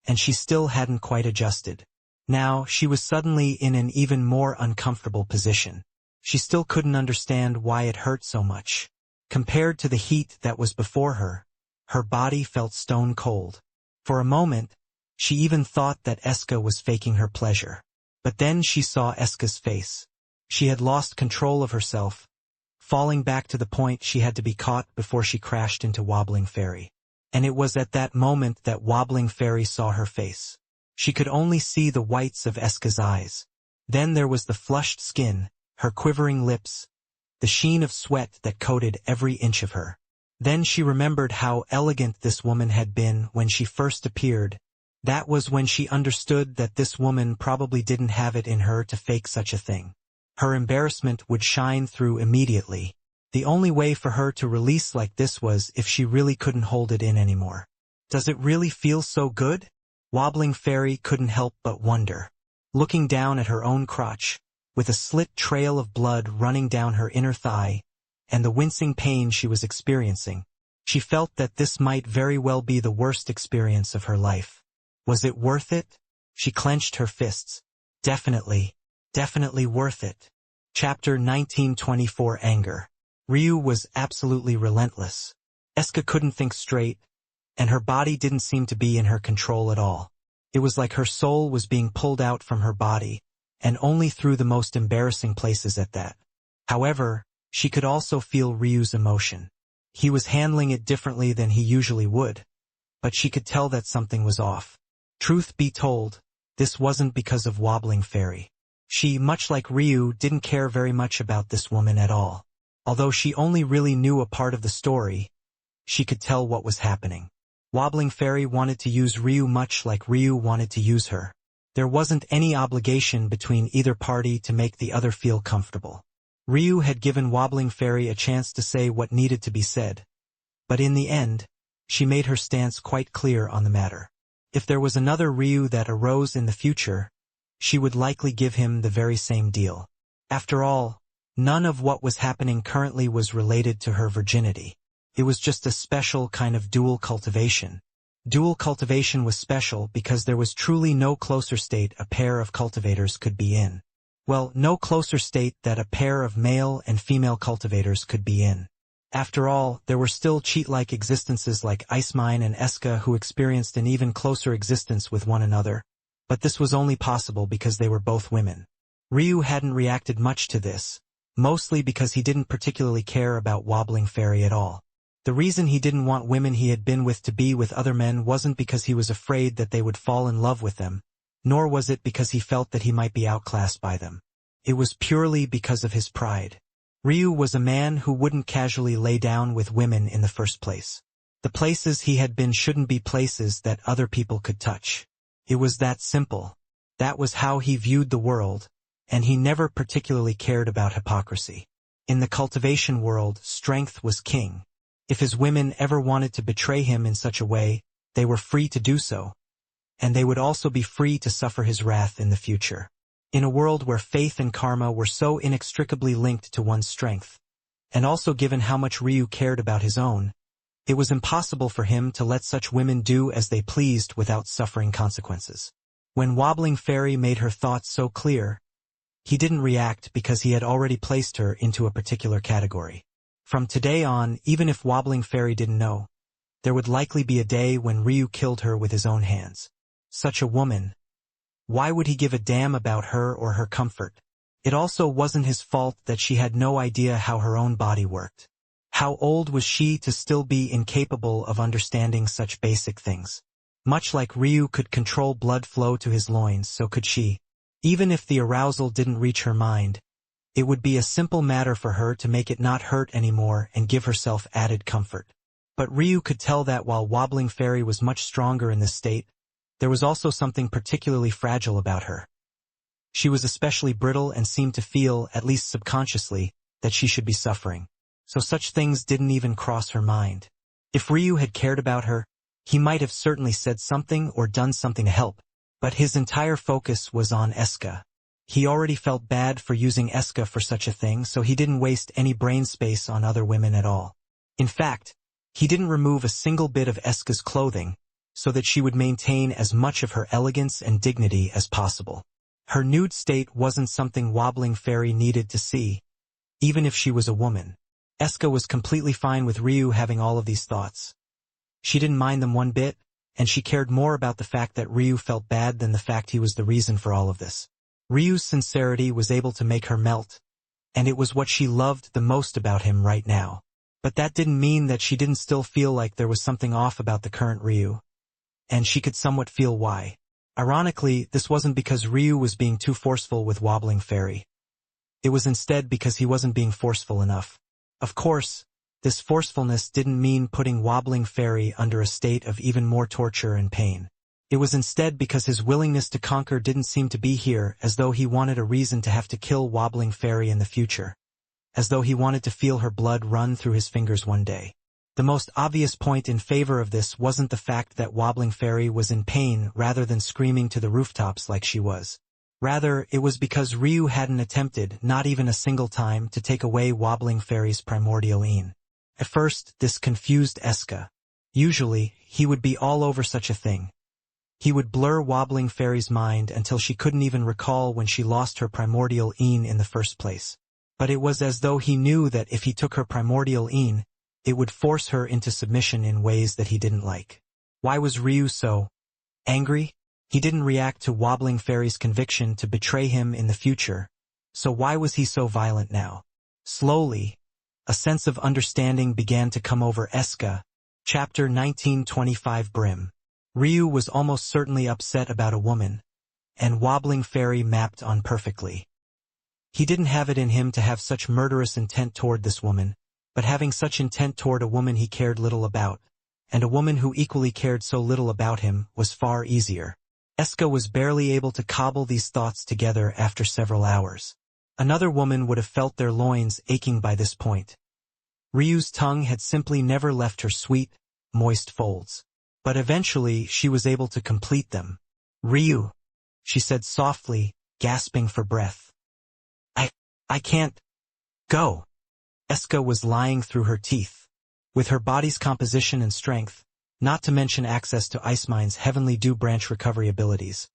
and she still hadn't quite adjusted. Now, she was suddenly in an even more uncomfortable position. She still couldn't understand why it hurt so much. Compared to the heat that was before her, her body felt stone cold. For a moment, she even thought that Eska was faking her pleasure. But then she saw Eska's face. She had lost control of herself, falling back to the point she had to be caught before she crashed into Wobbling Fairy. And it was at that moment that Wobbling Fairy saw her face. She could only see the whites of Eska's eyes. Then there was the flushed skin, her quivering lips, the sheen of sweat that coated every inch of her. Then she remembered how elegant this woman had been when she first appeared. That was when she understood that this woman probably didn't have it in her to fake such a thing. Her embarrassment would shine through immediately. The only way for her to release like this was if she really couldn't hold it in anymore. Does it really feel so good? Wobbling Fairy couldn't help but wonder. Looking down at her own crotch, with a slit trail of blood running down her inner thigh, and the wincing pain she was experiencing, she felt that this might very well be the worst experience of her life. Was it worth it? She clenched her fists. Definitely worth it. Chapter 1924 Anger. Ryu was absolutely relentless. Eska couldn't think straight, and her body didn't seem to be in her control at all. It was like her soul was being pulled out from her body, and only through the most embarrassing places at that. However, she could also feel Ryu's emotion. He was handling it differently than he usually would, but she could tell that something was off. Truth be told, this wasn't because of Wobbling Fairy. She, much like Ryu, didn't care very much about this woman at all. Although she only really knew a part of the story, she could tell what was happening. Wobbling Fairy wanted to use Ryu much like Ryu wanted to use her. There wasn't any obligation between either party to make the other feel comfortable. Ryu had given Wobbling Fairy a chance to say what needed to be said, but in the end, she made her stance quite clear on the matter. If there was another Ryu that arose in the future, she would likely give him the very same deal. After all, none of what was happening currently was related to her virginity. It was just a special kind of dual cultivation. Dual cultivation was special because there was truly no closer state a pair of cultivators could be in. Well, no closer state that a pair of male and female cultivators could be in. After all, there were still cheat-like existences like Icemine and Eska who experienced an even closer existence with one another, but this was only possible because they were both women. Ryu hadn't reacted much to this, mostly because he didn't particularly care about Wobbling Fairy at all. The reason he didn't want women he had been with to be with other men wasn't because he was afraid that they would fall in love with them, nor was it because he felt that he might be outclassed by them. It was purely because of his pride. Ryu was a man who wouldn't casually lay down with women in the first place. The places he had been shouldn't be places that other people could touch. It was that simple. That was how he viewed the world, and he never particularly cared about hypocrisy. In the cultivation world, strength was king. If his women ever wanted to betray him in such a way, they were free to do so, and they would also be free to suffer his wrath in the future. In a world where faith and karma were so inextricably linked to one's strength, and also given how much Ryu cared about his own, it was impossible for him to let such women do as they pleased without suffering consequences. When Wobbling Fairy made her thoughts so clear, he didn't react because he had already placed her into a particular category. From today on, even if Wobbling Fairy didn't know, there would likely be a day when Ryu killed her with his own hands. Such a woman. Why would he give a damn about her or her comfort? It also wasn't his fault that she had no idea how her own body worked. How old was she to still be incapable of understanding such basic things? Much like Ryu could control blood flow to his loins, so could she. Even if the arousal didn't reach her mind, it would be a simple matter for her to make it not hurt anymore and give herself added comfort. But Ryu could tell that while Wobbling Fairy was much stronger in this state, there was also something particularly fragile about her. She was especially brittle and seemed to feel, at least subconsciously, that she should be suffering. So such things didn't even cross her mind. If Ryu had cared about her, he might have certainly said something or done something to help, but his entire focus was on Eska. He already felt bad for using Eska for such a thing, so he didn't waste any brain space on other women at all. In fact, he didn't remove a single bit of Eska's clothing, so that she would maintain as much of her elegance and dignity as possible. Her nude state wasn't something Wobbling Fairy needed to see, even if she was a woman. Eska was completely fine with Ryu having all of these thoughts. She didn't mind them one bit, and she cared more about the fact that Ryu felt bad than the fact he was the reason for all of this. Ryu's sincerity was able to make her melt, and it was what she loved the most about him right now. But that didn't mean that she didn't still feel like there was something off about the current Ryu. And she could somewhat feel why. Ironically, this wasn't because Ryu was being too forceful with Wobbling Fairy. It was instead because he wasn't being forceful enough. Of course, this forcefulness didn't mean putting Wobbling Fairy under a state of even more torture and pain. It was instead because his willingness to conquer didn't seem to be here, as though he wanted a reason to have to kill Wobbling Fairy in the future. As though he wanted to feel her blood run through his fingers one day. The most obvious point in favor of this wasn't the fact that Wobbling Fairy was in pain rather than screaming to the rooftops like she was. Rather, it was because Ryu hadn't attempted, not even a single time, to take away Wobbling Fairy's primordial Qilin. At first, this confused Eska. Usually, he would be all over such a thing. He would blur Wobbling Fairy's mind until she couldn't even recall when she lost her primordial Qilin in the first place. But it was as though he knew that if he took her primordial Qilin, it would force her into submission in ways that he didn't like. Why was Ryu so angry? He didn't react to Wobbling Fairy's conviction to betray him in the future, so why was he so violent now? Slowly, a sense of understanding began to come over Eska. Chapter 1925 Brim. Ryu was almost certainly upset about a woman, and Wobbling Fairy mapped on perfectly. He didn't have it in him to have such murderous intent toward this woman, but having such intent toward a woman he cared little about, and a woman who equally cared so little about him, was far easier. Eska was barely able to cobble these thoughts together after several hours. Another woman would have felt their loins aching by this point. Ryu's tongue had simply never left her sweet, moist folds. But eventually she was able to complete them. "Ryu," she said softly, gasping for breath. I can't go." Eska was lying through her teeth. With her body's composition and strength, not to mention access to Ice Mine's heavenly dew branch recovery abilities,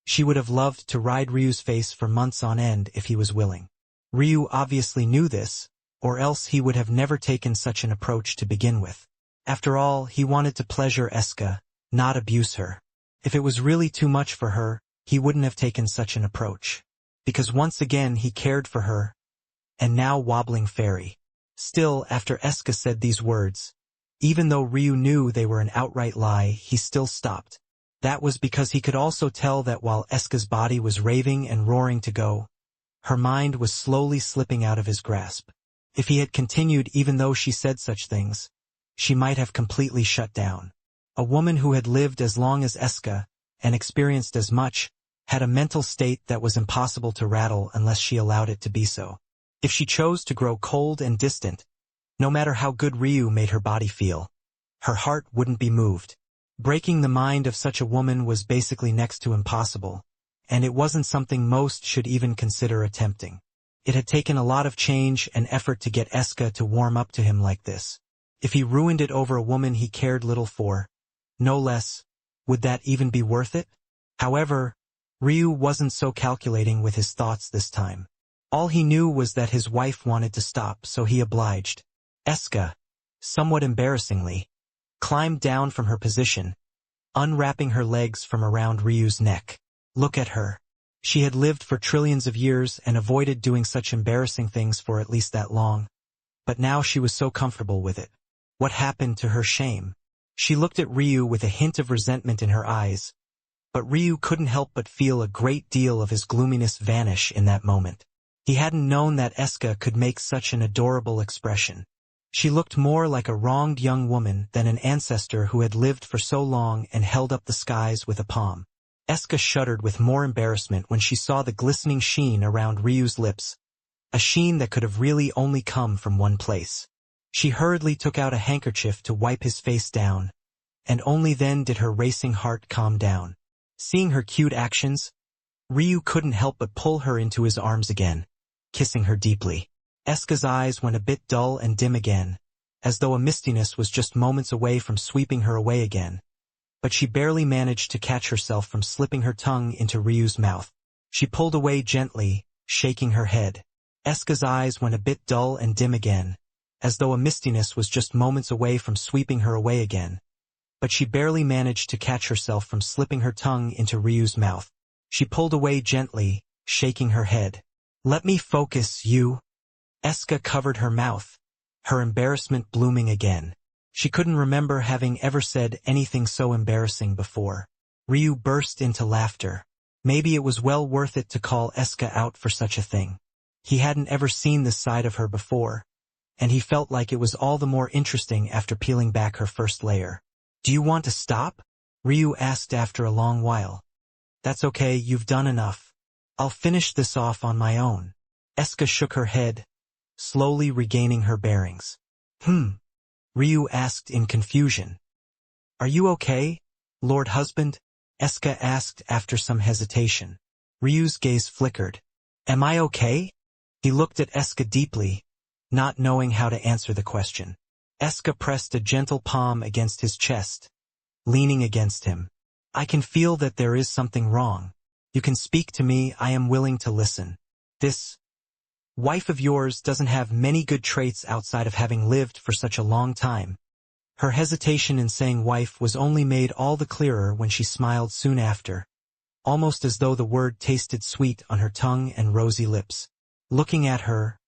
she would have loved to ride Ryu's face for months on end if he was willing. Ryu obviously knew this, or else he would have never taken such an approach to begin with. After all, he wanted to pleasure Eska, not abuse her. If it was really too much for her, he wouldn't have taken such an approach. Because once again he cared for her, and now Wobbling Fairy. Still, after Eska said these words, even though Ryu knew they were an outright lie, he still stopped. That was because he could also tell that while Eska's body was raving and roaring to go, her mind was slowly slipping out of his grasp. If he had continued even though she said such things, she might have completely shut down. A woman who had lived as long as Eska, and experienced as much, had a mental state that was impossible to rattle unless she allowed it to be so. If she chose to grow cold and distant, no matter how good Ryu made her body feel, her heart wouldn't be moved. Breaking the mind of such a woman was basically next to impossible, and it wasn't something most should even consider attempting. It had taken a lot of change and effort to get Eska to warm up to him like this. If he ruined it over a woman he cared little for, no less, would that even be worth it? However, Ryu wasn't so calculating with his thoughts this time. All he knew was that his wife wanted to stop, so he obliged. Eska, somewhat embarrassingly, climbed down from her position, unwrapping her legs from around Ryu's neck. Look at her. She had lived for trillions of years and avoided doing such embarrassing things for at least that long. But now she was so comfortable with it. What happened to her shame? She looked at Ryu with a hint of resentment in her eyes, but Ryu couldn't help but feel a great deal of his gloominess vanish in that moment. He hadn't known that Eska could make such an adorable expression. She looked more like a wronged young woman than an ancestor who had lived for so long and held up the skies with a palm. Eska shuddered with more embarrassment when she saw the glistening sheen around Ryu's lips, a sheen that could have really only come from one place. She hurriedly took out a handkerchief to wipe his face down, and only then did her racing heart calm down. Seeing her cute actions, Ryu couldn't help but pull her into his arms again, kissing her deeply. Eska's eyes went a bit dull and dim again, as though a mistiness was just moments away from sweeping her away again. But she barely managed to catch herself from slipping her tongue into Ryu's mouth. She pulled away gently, shaking her head. Eska's eyes went a bit dull and dim again, as though a mistiness was just moments away from sweeping her away again. But she barely managed to catch herself from slipping her tongue into Ryu's mouth. She pulled away gently, shaking her head. "Let me focus, you." Eska covered her mouth, her embarrassment blooming again. She couldn't remember having ever said anything so embarrassing before. Ryu burst into laughter. Maybe it was well worth it to call Eska out for such a thing. He hadn't ever seen this side of her before, and he felt like it was all the more interesting after peeling back her first layer. "Do you want to stop?" Ryu asked after a long while. "That's okay, you've done enough. I'll finish this off on my own." Eska shook her head, slowly regaining her bearings. Ryu asked in confusion. "Are you okay, Lord Husband?" Eska asked after some hesitation. Ryu's gaze flickered. "Am I okay?" He looked at Eska deeply, not knowing how to answer the question. Eska pressed a gentle palm against his chest, leaning against him. "I can feel that there is something wrong. You can speak to me, I am willing to listen. This wife of yours doesn't have many good traits outside of having lived for such a long time." Her hesitation in saying wife was only made all the clearer when she smiled soon after, almost as though the word tasted sweet on her tongue and rosy lips. Looking at her,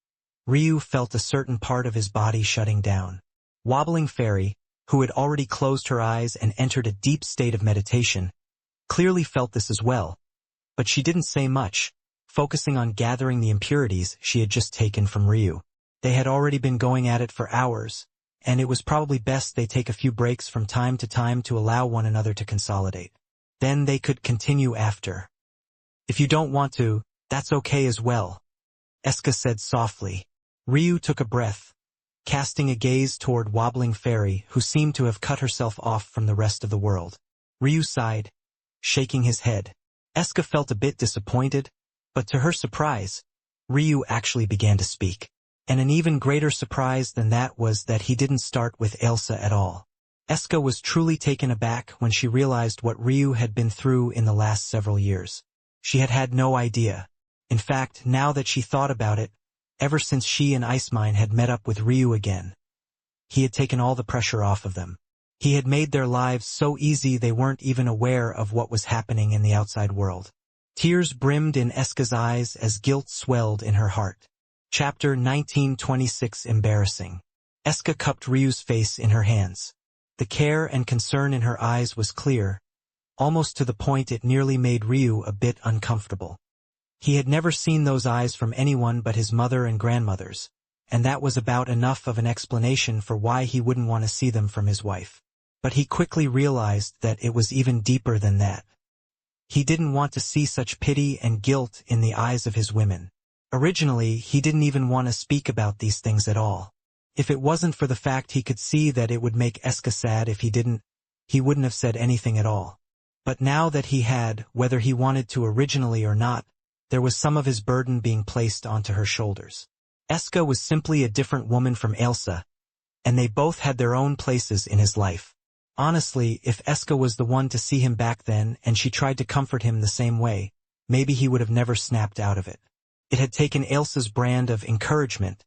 Ryu felt a certain part of his body shutting down. Wobbling Fairy, who had already closed her eyes and entered a deep state of meditation, clearly felt this as well, but she didn't say much, focusing on gathering the impurities she had just taken from Ryu. They had already been going at it for hours, and it was probably best they take a few breaks from time to time to allow one another to consolidate. Then they could continue after. "If you don't want to, that's okay as well," Eska said softly. Ryu took a breath, casting a gaze toward Wobbling Fairy, who seemed to have cut herself off from the rest of the world. Ryu sighed, shaking his head. Eska felt a bit disappointed, but to her surprise, Ryu actually began to speak. And an even greater surprise than that was that he didn't start with Ailsa at all. Eska was truly taken aback when she realized what Ryu had been through in the last several years. She had had no idea. In fact, now that she thought about it, ever since she and Icemine had met up with Ryu again, he had taken all the pressure off of them. He had made their lives so easy they weren't even aware of what was happening in the outside world. Tears brimmed in Eska's eyes as guilt swelled in her heart. Chapter 1926 Embarrassing. Eska cupped Ryu's face in her hands. The care and concern in her eyes was clear, almost to the point it nearly made Ryu a bit uncomfortable. He had never seen those eyes from anyone but his mother and grandmother's, and that was about enough of an explanation for why he wouldn't want to see them from his wife. But he quickly realized that it was even deeper than that. He didn't want to see such pity and guilt in the eyes of his women. Originally, he didn't even want to speak about these things at all. If it wasn't for the fact he could see that it would make Eska sad if he didn't, he wouldn't have said anything at all. But now that he had, whether he wanted to originally or not, there was some of his burden being placed onto her shoulders. Eska was simply a different woman from Ailsa, and they both had their own places in his life. Honestly, if Eska was the one to see him back then and she tried to comfort him the same way, maybe he would have never snapped out of it. It had taken Ailsa's brand of encouragement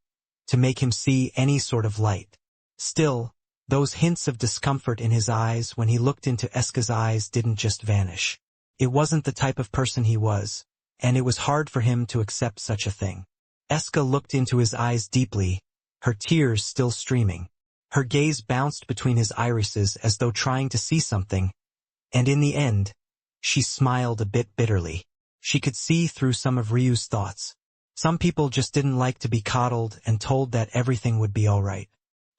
to make him see any sort of light. Still, those hints of discomfort in his eyes when he looked into Eska's eyes didn't just vanish. It wasn't the type of person he was, and it was hard for him to accept such a thing. Eska looked into his eyes deeply, her tears still streaming. Her gaze bounced between his irises as though trying to see something, and in the end, she smiled a bit bitterly. She could see through some of Ryu's thoughts. Some people just didn't like to be coddled and told that everything would be all right.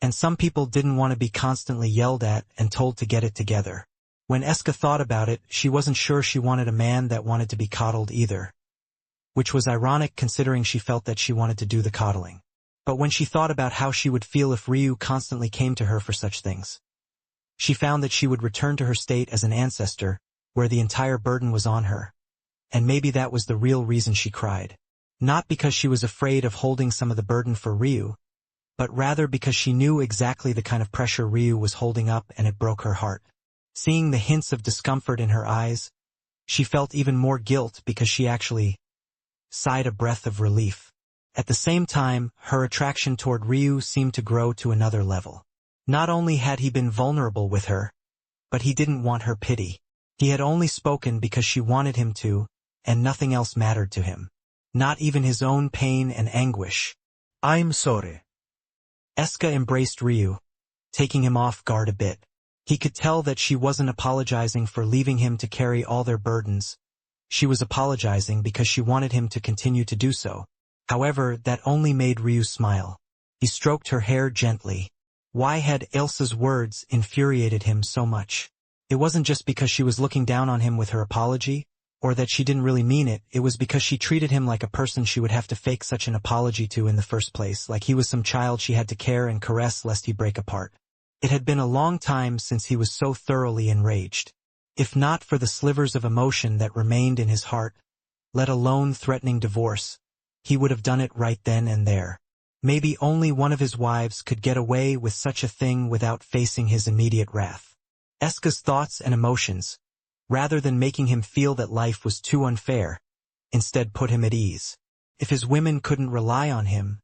And some people didn't want to be constantly yelled at and told to get it together. When Eska thought about it, she wasn't sure she wanted a man that wanted to be coddled either. Which was ironic considering she felt that she wanted to do the coddling. But when she thought about how she would feel if Ryu constantly came to her for such things, she found that she would return to her state as an ancestor, where the entire burden was on her. And maybe that was the real reason she cried. Not because she was afraid of holding some of the burden for Ryu, but rather because she knew exactly the kind of pressure Ryu was holding up and it broke her heart. Seeing the hints of discomfort in her eyes, she felt even more guilt because she actually sighed a breath of relief. At the same time, her attraction toward Ryu seemed to grow to another level. Not only had he been vulnerable with her, but he didn't want her pity. He had only spoken because she wanted him to, and nothing else mattered to him. Not even his own pain and anguish. I'm sorry. Eska embraced Ryu, taking him off guard a bit. He could tell that she wasn't apologizing for leaving him to carry all their burdens. She was apologizing because she wanted him to continue to do so. However, that only made Ryu smile. He stroked her hair gently. Why had Elsa's words infuriated him so much? It wasn't just because she was looking down on him with her apology, or that she didn't really mean it. It was because she treated him like a person she would have to fake such an apology to in the first place, like he was some child she had to care and caress lest he break apart. It had been a long time since he was so thoroughly enraged. If not for the slivers of emotion that remained in his heart, let alone threatening divorce, he would have done it right then and there. Maybe only one of his wives could get away with such a thing without facing his immediate wrath. Eska's thoughts and emotions, rather than making him feel that life was too unfair, instead put him at ease. If his women couldn't rely on him,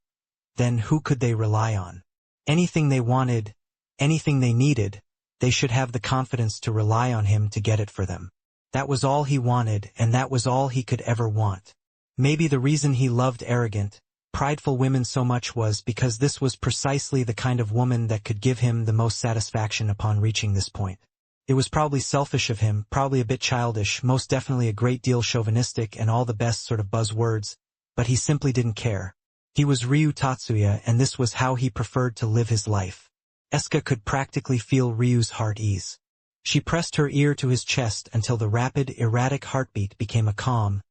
then who could they rely on? Anything they wanted, anything they needed, they should have the confidence to rely on him to get it for them. That was all he wanted, and that was all he could ever want. Maybe the reason he loved arrogant, prideful women so much was because this was precisely the kind of woman that could give him the most satisfaction upon reaching this point. It was probably selfish of him, probably a bit childish, most definitely a great deal chauvinistic and all the best sort of buzzwords, but he simply didn't care. He was Ryu Tatsuya, and this was how he preferred to live his life. Eska could practically feel Ryu's heart ease. She pressed her ear to his chest until the rapid, erratic heartbeat became a calm,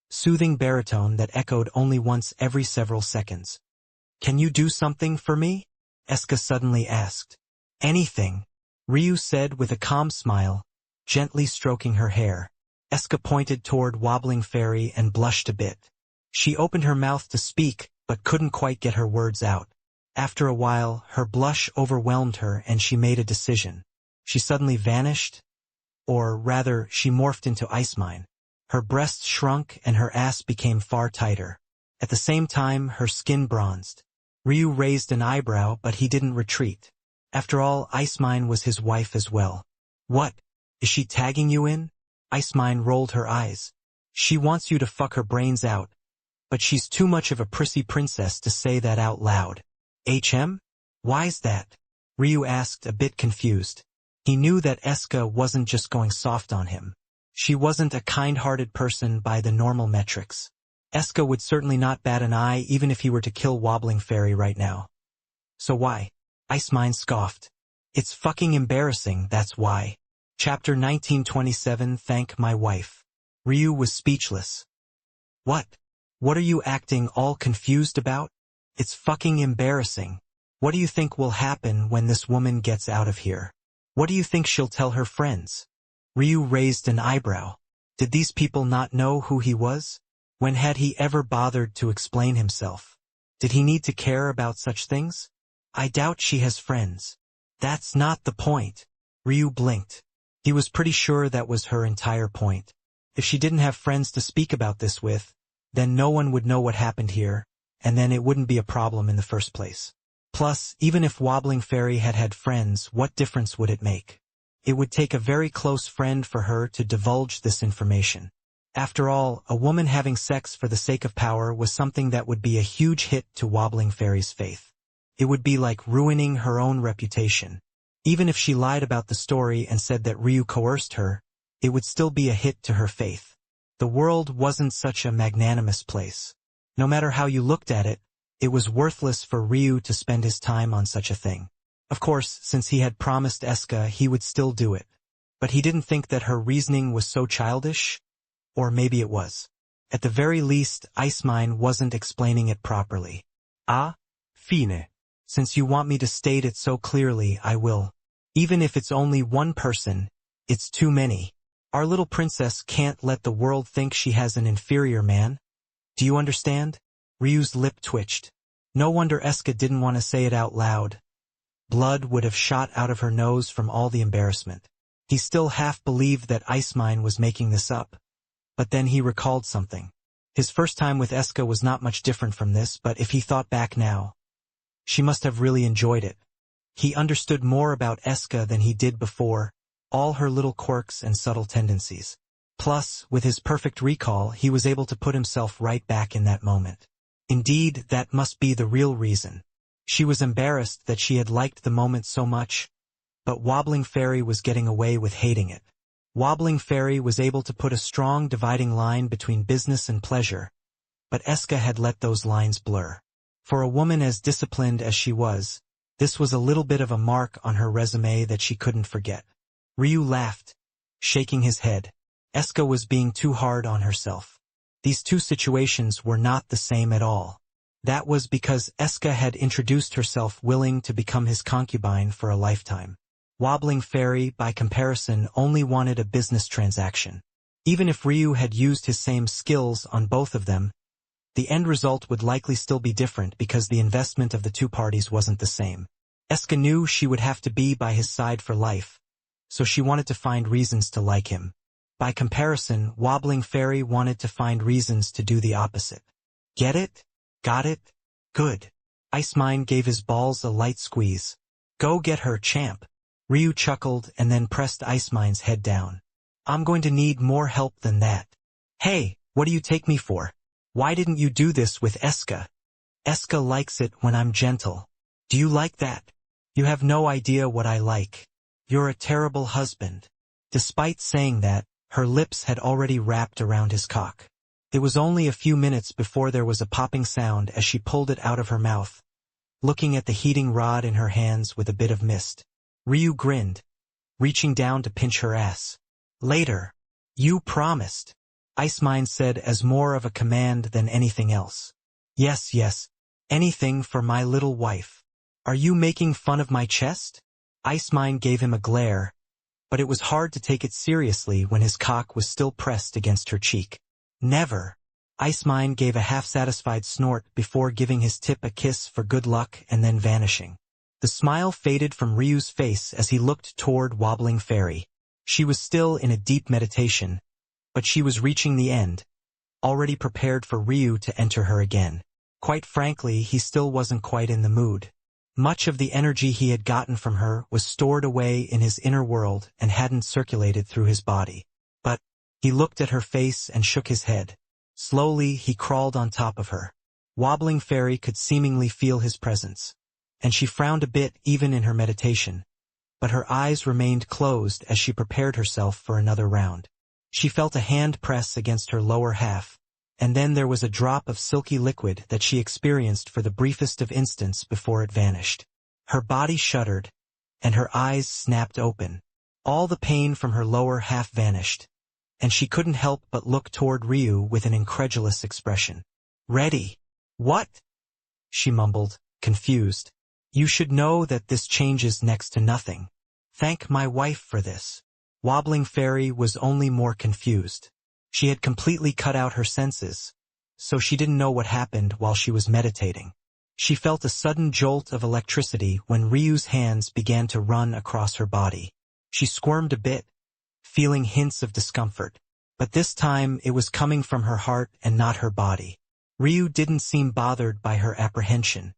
soothing baritone that echoed only once every several seconds. "Can you do something for me?" Eska suddenly asked. "Anything," Ryu said with a calm smile, gently stroking her hair. Eska pointed toward Wobbling Fairy and blushed a bit. She opened her mouth to speak, but couldn't quite get her words out. After a while, her blush overwhelmed her and she made a decision. She suddenly vanished, or rather, she morphed into Ice Mine. Her breasts shrunk and her ass became far tighter. At the same time, her skin bronzed. Ryu raised an eyebrow, but he didn't retreat. After all, Ice Mine was his wife as well. "What? Is she tagging you in?" Ice Mine rolled her eyes. "She wants you to fuck her brains out, but she's too much of a prissy princess to say that out loud." "HM? Why's that?" Ryu asked, a bit confused. He knew that Eska wasn't just going soft on him. She wasn't a kind-hearted person by the normal metrics. Eska would certainly not bat an eye even if he were to kill Wobbling Fairy right now. "So why?" Ice Mine scoffed. "It's fucking embarrassing, that's why." Chapter 1927 Thank My Wife. Ryu was speechless. "What? What are you acting all confused about?" "It's fucking embarrassing. What do you think will happen when this woman gets out of here? What do you think she'll tell her friends?" Ryu raised an eyebrow. Did these people not know who he was? When had he ever bothered to explain himself? Did he need to care about such things? "I doubt she has friends." "That's not the point." Ryu blinked. He was pretty sure that was her entire point. If she didn't have friends to speak about this with, then no one would know what happened here, and then it wouldn't be a problem in the first place. Plus, even if Wobbling Fairy had had friends, what difference would it make? It would take a very close friend for her to divulge this information. After all, a woman having sex for the sake of power was something that would be a huge hit to Wobbling Fairy's faith. It would be like ruining her own reputation. Even if she lied about the story and said that Ryu coerced her, it would still be a hit to her faith. The world wasn't such a magnanimous place. No matter how you looked at it, it was worthless for Ryu to spend his time on such a thing. Of course, since he had promised Eska, he would still do it. But he didn't think that her reasoning was so childish, or maybe it was. At the very least, Ice Mine wasn't explaining it properly. "Ah, fine. Since you want me to state it so clearly, I will. Even if it's only one person, it's too many. Our little princess can't let the world think she has an inferior man. Do you understand?" Ryu's lip twitched. No wonder Eska didn't want to say it out loud. Blood would have shot out of her nose from all the embarrassment. He still half believed that Ice Mine was making this up. But then he recalled something. His first time with Eska was not much different from this, but if he thought back now, she must have really enjoyed it. He understood more about Eska than he did before, all her little quirks and subtle tendencies. Plus, with his perfect recall, he was able to put himself right back in that moment. Indeed, that must be the real reason. She was embarrassed that she had liked the moment so much, but Wobbling Fairy was getting away with hating it. Wobbling Fairy was able to put a strong dividing line between business and pleasure, but Eska had let those lines blur. For a woman as disciplined as she was, this was a little bit of a mark on her resume that she couldn't forget. Ryu laughed, shaking his head. Eska was being too hard on herself. These two situations were not the same at all. That was because Eska had introduced herself willing to become his concubine for a lifetime. Wobbling Fairy, by comparison, only wanted a business transaction. Even if Ryu had used his same skills on both of them, the end result would likely still be different because the investment of the two parties wasn't the same. Eska knew she would have to be by his side for life, so she wanted to find reasons to like him. By comparison, Wobbling Fairy wanted to find reasons to do the opposite. Get it? Got it? Good. Icemine gave his balls a light squeeze. Go get her, champ. Ryu chuckled and then pressed Icemine's head down. I'm going to need more help than that. Hey, what do you take me for? Why didn't you do this with Eska? Eska likes it when I'm gentle. Do you like that? You have no idea what I like. You're a terrible husband. Despite saying that, her lips had already wrapped around his cock. It was only a few minutes before there was a popping sound as she pulled it out of her mouth, looking at the heating rod in her hands with a bit of mist. Ryu grinned, reaching down to pinch her ass. Later. You promised. Icemine said as more of a command than anything else. Yes, yes. Anything for my little wife. Are you making fun of my chest? Icemine gave him a glare, but it was hard to take it seriously when his cock was still pressed against her cheek. Never. Icemine gave a half-satisfied snort before giving his tip a kiss for good luck and then vanishing. The smile faded from Ryu's face as he looked toward Wobbling Fairy. She was still in a deep meditation, but she was reaching the end, already prepared for Ryu to enter her again. Quite frankly, he still wasn't quite in the mood. Much of the energy he had gotten from her was stored away in his inner world and hadn't circulated through his body. But he looked at her face and shook his head. Slowly, he crawled on top of her. Wobbling Fairy could seemingly feel his presence, and she frowned a bit even in her meditation, but her eyes remained closed as she prepared herself for another round. She felt a hand press against her lower half, and then there was a drop of silky liquid that she experienced for the briefest of instants before it vanished. Her body shuddered, and her eyes snapped open. All the pain from her lower half vanished, and she couldn't help but look toward Ryu with an incredulous expression. Ready? What? She mumbled, confused. You should know that this changes next to nothing. Thank my wife for this. Wobbling Fairy was only more confused. She had completely cut out her senses, so she didn't know what happened while she was meditating. She felt a sudden jolt of electricity when Ryu's hands began to run across her body. She squirmed a bit, feeling hints of discomfort, but this time it was coming from her heart and not her body. Ryu didn't seem bothered by her apprehension.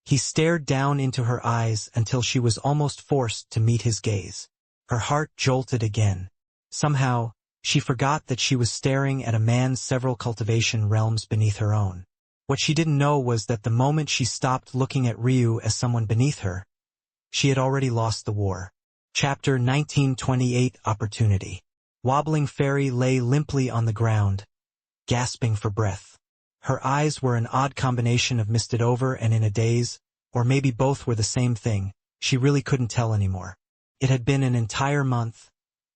He stared down into her eyes until she was almost forced to meet his gaze. Her heart jolted again. Somehow, she forgot that she was staring at a man several cultivation realms beneath her own. What she didn't know was that the moment she stopped looking at Ryu as someone beneath her, she had already lost the war. Chapter 1928 Opportunity. Wobbling Fairy lay limply on the ground, gasping for breath. Her eyes were an odd combination of misted over and in a daze, or maybe both were the same thing. She really couldn't tell anymore. It had been an entire month,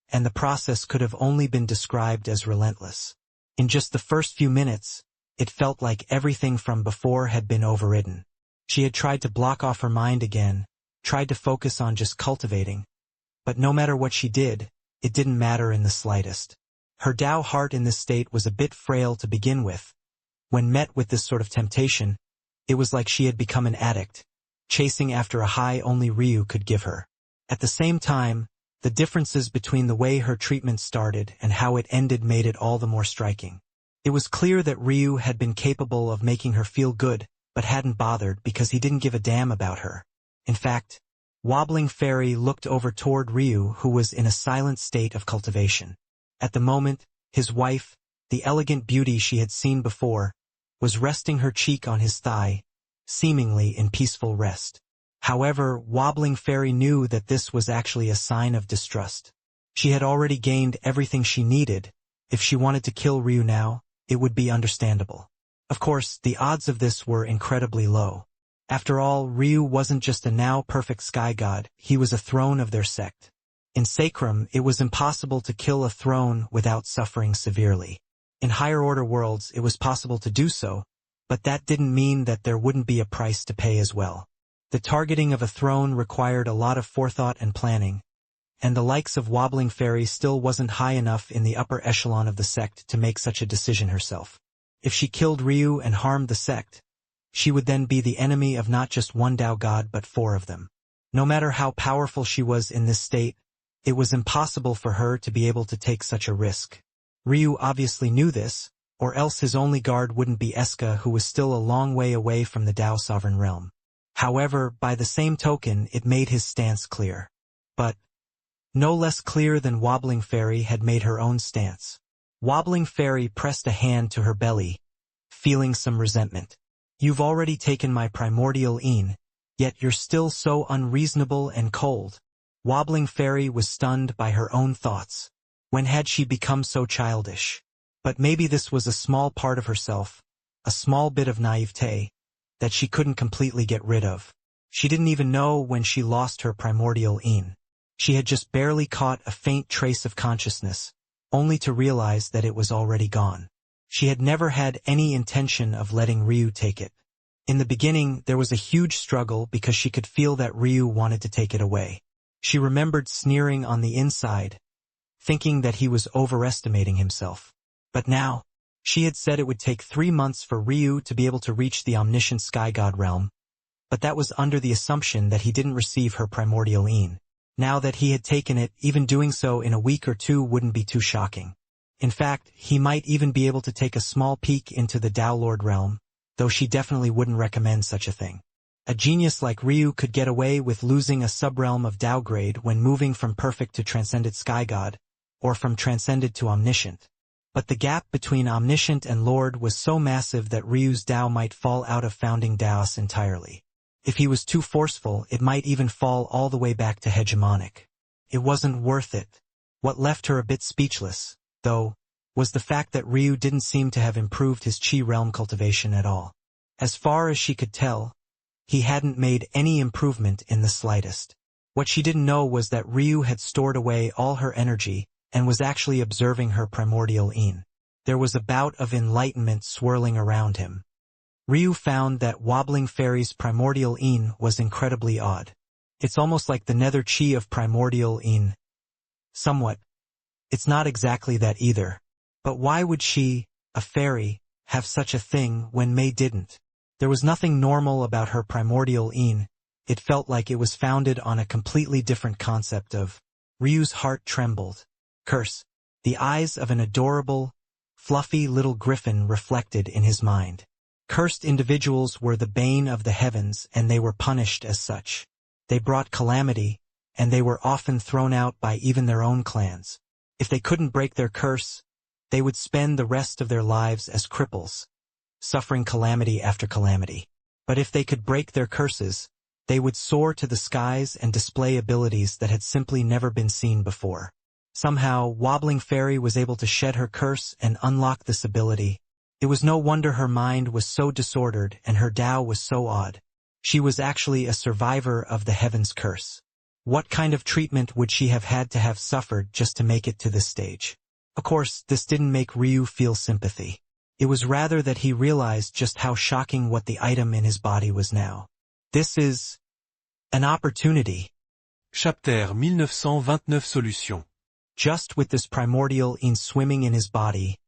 and the process could have only been described as relentless. In just the first few minutes, it felt like everything from before had been overridden. She had tried to block off her mind again, tried to focus on just cultivating, but no matter what she did, it didn't matter in the slightest. Her Tao heart in this state was a bit frail to begin with. When met with this sort of temptation, it was like she had become an addict, chasing after a high only Ryu could give her. At the same time, the differences between the way her treatment started and how it ended made it all the more striking. It was clear that Ryu had been capable of making her feel good, but hadn't bothered because he didn't give a damn about her. In fact, Wobbling Fairy looked over toward Ryu, who was in a silent state of cultivation. At the moment, his wife, the elegant beauty she had seen before, was resting her cheek on his thigh, seemingly in peaceful rest. However, Wobbling Fairy knew that this was actually a sign of distrust. She had already gained everything she needed. If she wanted to kill Ryu now, it would be understandable. Of course, the odds of this were incredibly low. After all, Ryu wasn't just a now perfect sky god, he was a throne of their sect. In Sacrum, it was impossible to kill a throne without suffering severely. In higher-order worlds, it was possible to do so, but that didn't mean that there wouldn't be a price to pay as well. The targeting of a throne required a lot of forethought and planning, and the likes of Wobbling Fairy still wasn't high enough in the upper echelon of the sect to make such a decision herself. If she killed Ryu and harmed the sect, she would then be the enemy of not just one Tao god but 4 of them. No matter how powerful she was in this state, it was impossible for her to be able to take such a risk. Ryu obviously knew this, or else his only guard wouldn't be Eska, who was still a long way away from the Tao sovereign realm. However, by the same token, it made his stance clear. But no less clear than Wobbling Fairy had made her own stance. Wobbling Fairy pressed a hand to her belly, feeling some resentment. You've already taken my primordial Qilin, yet you're still so unreasonable and cold. Wobbling Fairy was stunned by her own thoughts. When had she become so childish? But maybe this was a small part of herself, a small bit of naivete, that she couldn't completely get rid of. She didn't even know when she lost her primordial Qilin. She had just barely caught a faint trace of consciousness, only to realize that it was already gone. She had never had any intention of letting Ryu take it. In the beginning, there was a huge struggle because she could feel that Ryu wanted to take it away. She remembered sneering on the inside, thinking that he was overestimating himself. But now, she had said it would take 3 months for Ryu to be able to reach the omniscient sky god realm, but that was under the assumption that he didn't receive her primordial Qilin. Now that he had taken it, even doing so in a week or 2 wouldn't be too shocking. In fact, he might even be able to take a small peek into the Tao Lord realm, though she definitely wouldn't recommend such a thing. A genius like Ryu could get away with losing a subrealm of Tao grade when moving from perfect to transcended sky god, or from transcended to omniscient. But the gap between omniscient and Lord was so massive that Ryu's Tao might fall out of founding Taos entirely. If he was too forceful, it might even fall all the way back to hegemonic. It wasn't worth it. What left her a bit speechless, though, was the fact that Ryu didn't seem to have improved his Qi realm cultivation at all. As far as she could tell, he hadn't made any improvement in the slightest. What she didn't know was that Ryu had stored away all her energy and was actually observing her primordial Qilin. There was a bout of enlightenment swirling around him. Ryu found that Wobbling Fairy's primordial Qilin was incredibly odd. It's almost like the nether chi of primordial Qilin. Somewhat. It's not exactly that either. But why would she, a fairy, have such a thing when May didn't? There was nothing normal about her primordial Qilin. It felt like it was founded on a completely different concept of. Ryu's heart trembled. Curse. The eyes of an adorable, fluffy little griffin reflected in his mind. Cursed individuals were the bane of the heavens, and they were punished as such. They brought calamity, and they were often thrown out by even their own clans. If they couldn't break their curse, they would spend the rest of their lives as cripples, suffering calamity after calamity. But if they could break their curses, they would soar to the skies and display abilities that had simply never been seen before. Somehow, Wobbling Fairy was able to shed her curse and unlock this ability. It was no wonder her mind was so disordered and her Tao was so odd. She was actually a survivor of the heaven's curse. What kind of treatment would she have had to have suffered just to make it to this stage? Of course, this didn't make Ryu feel sympathy. It was rather that he realized just how shocking what the item in his body was now. This is an opportunity. Chapter 1929 Solution. Just with this primordial Qilin swimming in his body,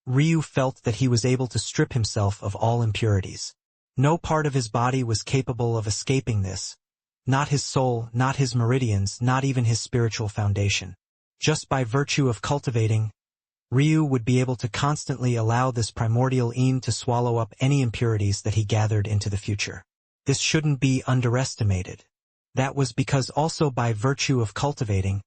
Ryu felt that he was able to strip himself of all impurities. No part of his body was capable of escaping this. Not his soul, not his meridians, not even his spiritual foundation. Just by virtue of cultivating, Ryu would be able to constantly allow this primordial Qilin to swallow up any impurities that he gathered into the future. This shouldn't be underestimated. That was because also by virtue of cultivating,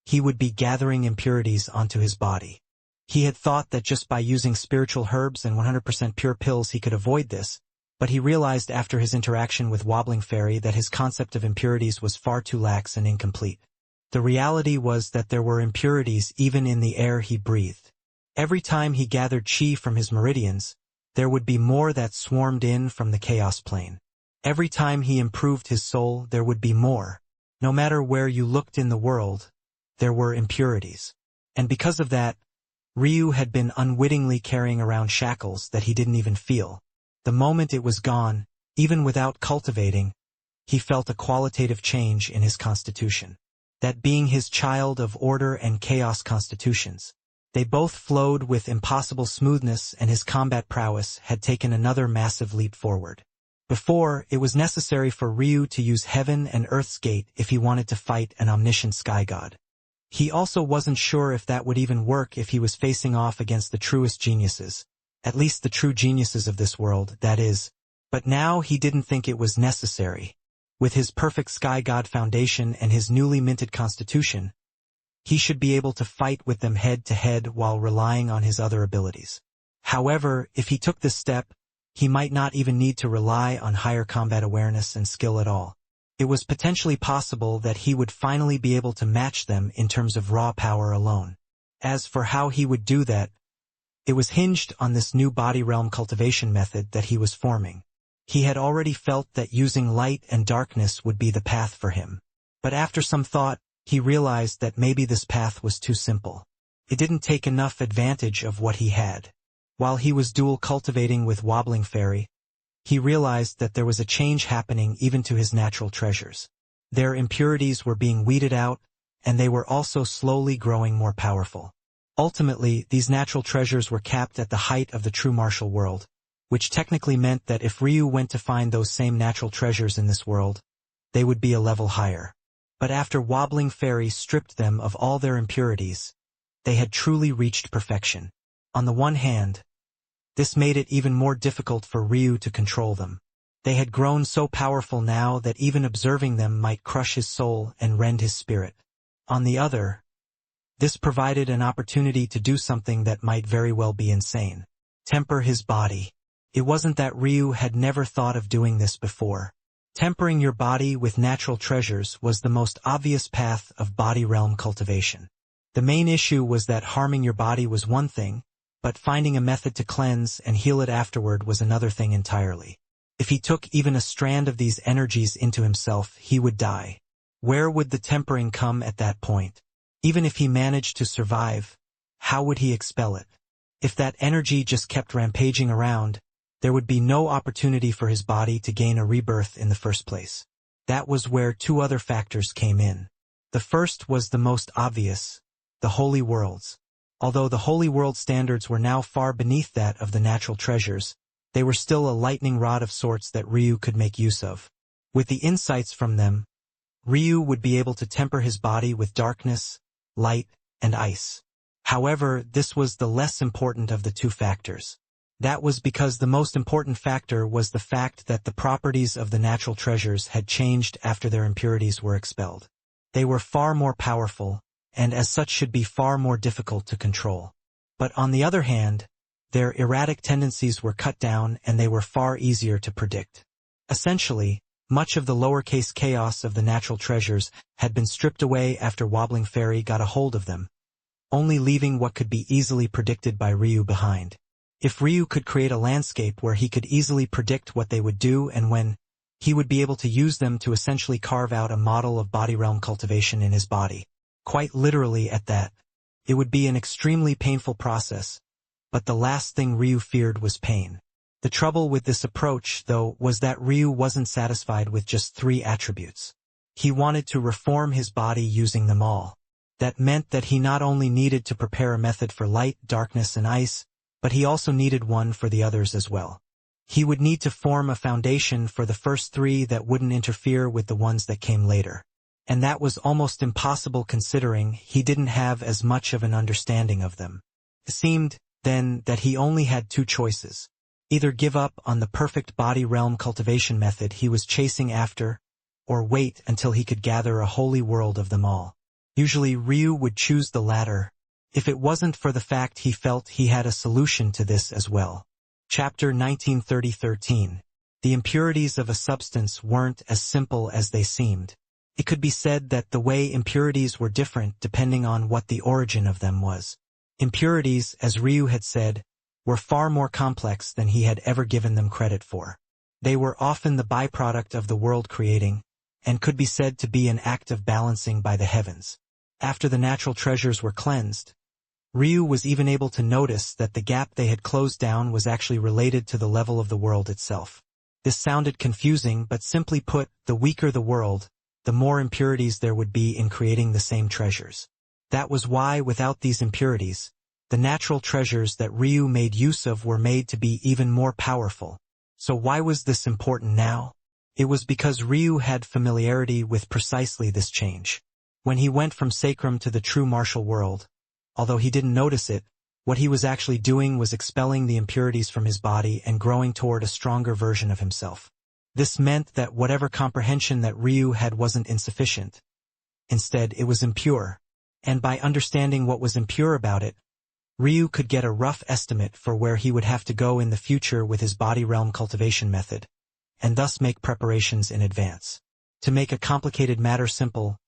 he would be gathering impurities onto his body. He had thought that just by using spiritual herbs and 100% pure pills he could avoid this, but he realized after his interaction with Wobbling Fairy that his concept of impurities was far too lax and incomplete. The reality was that there were impurities even in the air he breathed. Every time he gathered chi from his meridians, there would be more that swarmed in from the chaos plane. Every time he improved his soul, there would be more. No matter where you looked in the world, there were impurities. And because of that, Ryu had been unwittingly carrying around shackles that he didn't even feel. The moment it was gone, even without cultivating, he felt a qualitative change in his constitution. That being his child of order and chaos constitutions, they both flowed with impossible smoothness, and his combat prowess had taken another massive leap forward. Before, it was necessary for Ryu to use Heaven and Earth's gate if he wanted to fight an omniscient sky god. He also wasn't sure if that would even work if he was facing off against the truest geniuses, at least the true geniuses of this world, that is. But now he didn't think it was necessary. With his perfect sky god foundation and his newly minted constitution, he should be able to fight with them head to head while relying on his other abilities. However, if he took this step, he might not even need to rely on higher combat awareness and skill at all. It was potentially possible that he would finally be able to match them in terms of raw power alone. As for how he would do that, it was hinged on this new body realm cultivation method that he was forming. He had already felt that using light and darkness would be the path for him. But after some thought, he realized that maybe this path was too simple. It didn't take enough advantage of what he had. While he was dual cultivating with Wobbling Fairy, he realized that there was a change happening even to his natural treasures. Their impurities were being weeded out, and they were also slowly growing more powerful. Ultimately, these natural treasures were capped at the height of the true martial world, which technically meant that if Ryu went to find those same natural treasures in this world, they would be a level higher. But after Wobbling Fairy stripped them of all their impurities, they had truly reached perfection. On the one hand, this made it even more difficult for Ryu to control them. They had grown so powerful now that even observing them might crush his soul and rend his spirit. On the other, this provided an opportunity to do something that might very well be insane. Temper his body. It wasn't that Ryu had never thought of doing this before. Tempering your body with natural treasures was the most obvious path of body realm cultivation. The main issue was that harming your body was one thing, but finding a method to cleanse and heal it afterward was another thing entirely. If he took even a strand of these energies into himself, he would die. Where would the tempering come at that point? Even if he managed to survive, how would he expel it? If that energy just kept rampaging around, there would be no opportunity for his body to gain a rebirth in the first place. That was where two other factors came in. The first was the most obvious, the holy worlds. Although the holy world standards were now far beneath that of the natural treasures, they were still a lightning rod of sorts that Ryu could make use of. With the insights from them, Ryu would be able to temper his body with darkness, light, and ice. However, this was the less important of the two factors. That was because the most important factor was the fact that the properties of the natural treasures had changed after their impurities were expelled. They were far more powerful, and as such should be far more difficult to control. But on the other hand, their erratic tendencies were cut down and they were far easier to predict. Essentially, much of the lowercase chaos of the natural treasures had been stripped away after Wobbling Fairy got a hold of them, only leaving what could be easily predicted by Ryu behind. If Ryu could create a landscape where he could easily predict what they would do and when, he would be able to use them to essentially carve out a model of body realm cultivation in his body. Quite literally at that. It would be an extremely painful process, but the last thing Ryu feared was pain. The trouble with this approach, though, was that Ryu wasn't satisfied with just 3 attributes. He wanted to reform his body using them all. That meant that he not only needed to prepare a method for light, darkness, and ice, but he also needed one for the others as well. He would need to form a foundation for the first 3 that wouldn't interfere with the ones that came later. And that was almost impossible considering he didn't have as much of an understanding of them. It seemed, then, that he only had 2 choices. Either give up on the perfect body realm cultivation method he was chasing after, or wait until he could gather a holy world of them all. Usually Ryu would choose the latter, if it wasn't for the fact he felt he had a solution to this as well. Chapter 1930-13. The impurities of a substance weren't as simple as they seemed. It could be said that the way impurities were different depending on what the origin of them was. Impurities, as Ryu had said, were far more complex than he had ever given them credit for. They were often the byproduct of the world creating, and could be said to be an act of balancing by the heavens. After the natural treasures were cleansed, Ryu was even able to notice that the gap they had closed down was actually related to the level of the world itself. This sounded confusing, but simply put, the weaker the world, the more impurities there would be in creating the same treasures. That was why, without these impurities, the natural treasures that Ryu made use of were made to be even more powerful. So why was this important now? It was because Ryu had familiarity with precisely this change. When he went from sacrum to the true martial world, although he didn't notice it, what he was actually doing was expelling the impurities from his body and growing toward a stronger version of himself. This meant that whatever comprehension that Ryu had wasn't insufficient. Instead, it was impure. And by understanding what was impure about it, Ryu could get a rough estimate for where he would have to go in the future with his body realm cultivation method, and thus make preparations in advance. To make a complicated matter simple,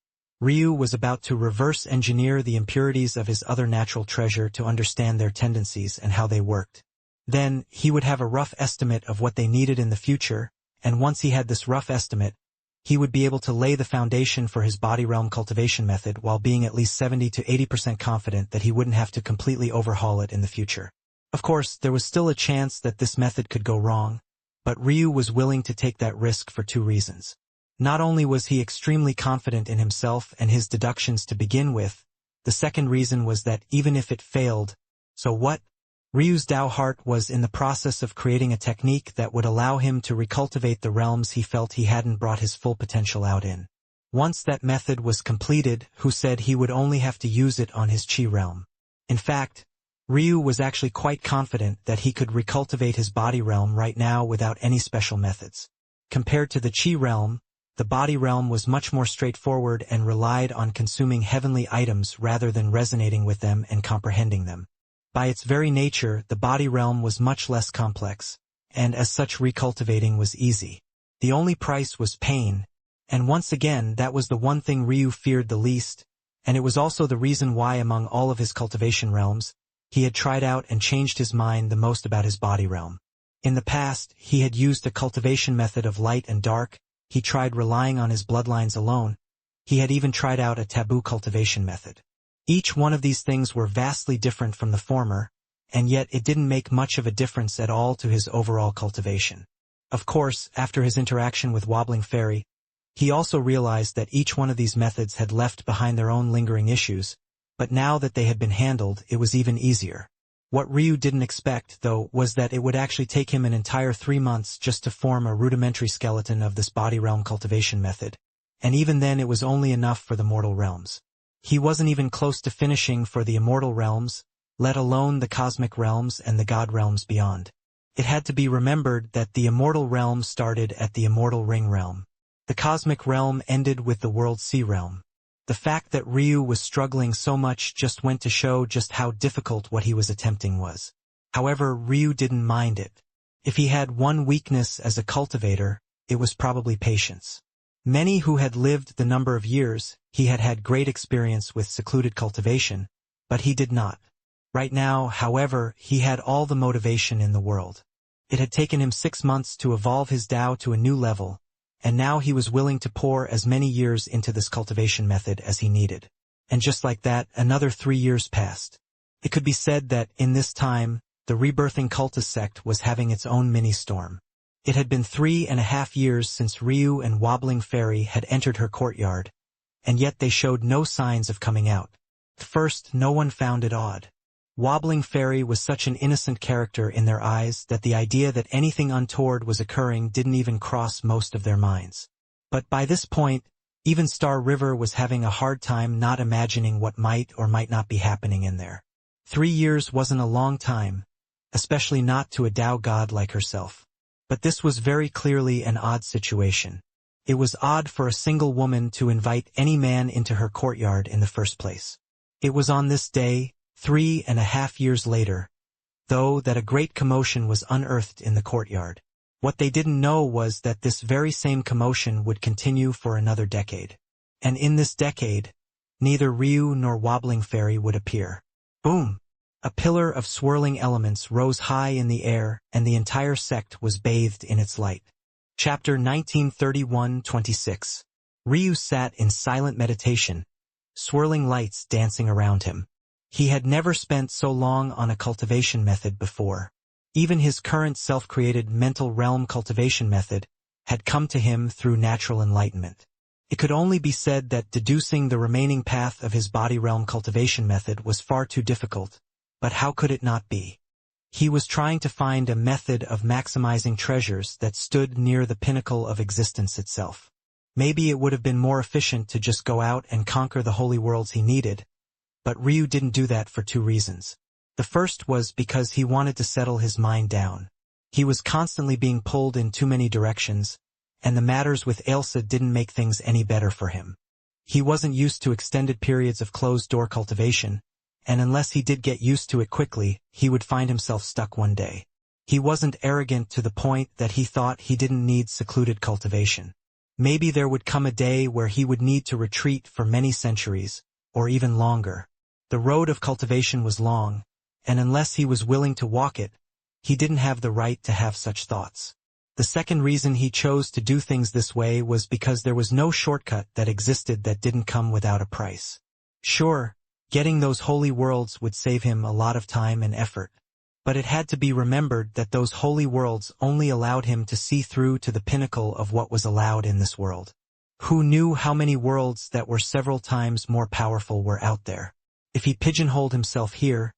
Ryu was about to reverse engineer the impurities of his other natural treasure to understand their tendencies and how they worked. Then, he would have a rough estimate of what they needed in the future, and once he had this rough estimate, he would be able to lay the foundation for his body realm cultivation method while being at least 70 to 80% confident that he wouldn't have to completely overhaul it in the future. Of course, there was still a chance that this method could go wrong, but Ryu was willing to take that risk for two reasons. Not only was he extremely confident in himself and his deductions to begin with, the second reason was that even if it failed, so what? Ryu's Tao heart was in the process of creating a technique that would allow him to recultivate the realms he felt he hadn't brought his full potential out in. Once that method was completed, Hu said he would only have to use it on his Qi realm. In fact, Ryu was actually quite confident that he could recultivate his body realm right now without any special methods. Compared to the Qi realm, the body realm was much more straightforward and relied on consuming heavenly items rather than resonating with them and comprehending them. By its very nature, the body realm was much less complex, and as such recultivating was easy. The only price was pain, and once again that was the one thing Ryu feared the least, and it was also the reason why among all of his cultivation realms, he had tried out and changed his mind the most about his body realm. In the past, he had used a cultivation method of light and dark. He tried relying on his bloodlines alone. He had even tried out a taboo cultivation method. Each one of these things were vastly different from the former, and yet it didn't make much of a difference at all to his overall cultivation. Of course, after his interaction with Wobbling Fairy, he also realized that each one of these methods had left behind their own lingering issues, but now that they had been handled, it was even easier. What Ryu didn't expect, though, was that it would actually take him an entire 3 months just to form a rudimentary skeleton of this body realm cultivation method, and even then it was only enough for the mortal realms. He wasn't even close to finishing for the immortal realms, let alone the cosmic realms and the god realms beyond. It had to be remembered that the immortal realm started at the immortal ring realm. The cosmic realm ended with the world sea realm. The fact that Ryu was struggling so much just went to show just how difficult what he was attempting was. However, Ryu didn't mind it. If he had one weakness as a cultivator, it was probably patience. Many who had lived the number of years, he had had great experience with secluded cultivation, but he did not. Right now, however, he had all the motivation in the world. It had taken him 6 months to evolve his Tao to a new level, and now he was willing to pour as many years into this cultivation method as he needed. And just like that, another 3 years passed. It could be said that, in this time, the rebirthing cultist sect was having its own mini-storm. It had been 3.5 years since Ryu and Wobbling Fairy had entered her courtyard, and yet they showed no signs of coming out. At first, no one found it odd. Wobbling Fairy was such an innocent character in their eyes that the idea that anything untoward was occurring didn't even cross most of their minds. But by this point, even Star River was having a hard time not imagining what might or might not be happening in there. 3 years wasn't a long time, especially not to a Tao god like herself. But this was very clearly an odd situation. It was odd for a single woman to invite any man into her courtyard in the first place. It was on this day, 3.5 years later, though, that a great commotion was unearthed in the courtyard. What they didn't know was that this very same commotion would continue for another decade. And in this decade, neither Ryu nor Wobbling Fairy would appear. Boom! A pillar of swirling elements rose high in the air, and the entire sect was bathed in its light. Chapter 1931-26. Ryu sat in silent meditation, swirling lights dancing around him. He had never spent so long on a cultivation method before. Even his current self-created mental realm cultivation method had come to him through natural enlightenment. It could only be said that deducing the remaining path of his body realm cultivation method was far too difficult, but how could it not be? He was trying to find a method of maximizing treasures that stood near the pinnacle of existence itself. Maybe it would have been more efficient to just go out and conquer the holy worlds he needed, but Ryu didn't do that for two reasons. The first was because he wanted to settle his mind down. He was constantly being pulled in too many directions, and the matters with Ailsa didn't make things any better for him. He wasn't used to extended periods of closed-door cultivation, and unless he did get used to it quickly, he would find himself stuck one day. He wasn't arrogant to the point that he thought he didn't need secluded cultivation. Maybe there would come a day where he would need to retreat for many centuries, or even longer. The road of cultivation was long, and unless he was willing to walk it, he didn't have the right to have such thoughts. The second reason he chose to do things this way was because there was no shortcut that existed that didn't come without a price. Sure, getting those holy worlds would save him a lot of time and effort, but it had to be remembered that those holy worlds only allowed him to see through to the pinnacle of what was allowed in this world. Who knew how many worlds that were several times more powerful were out there? If he pigeonholed himself here,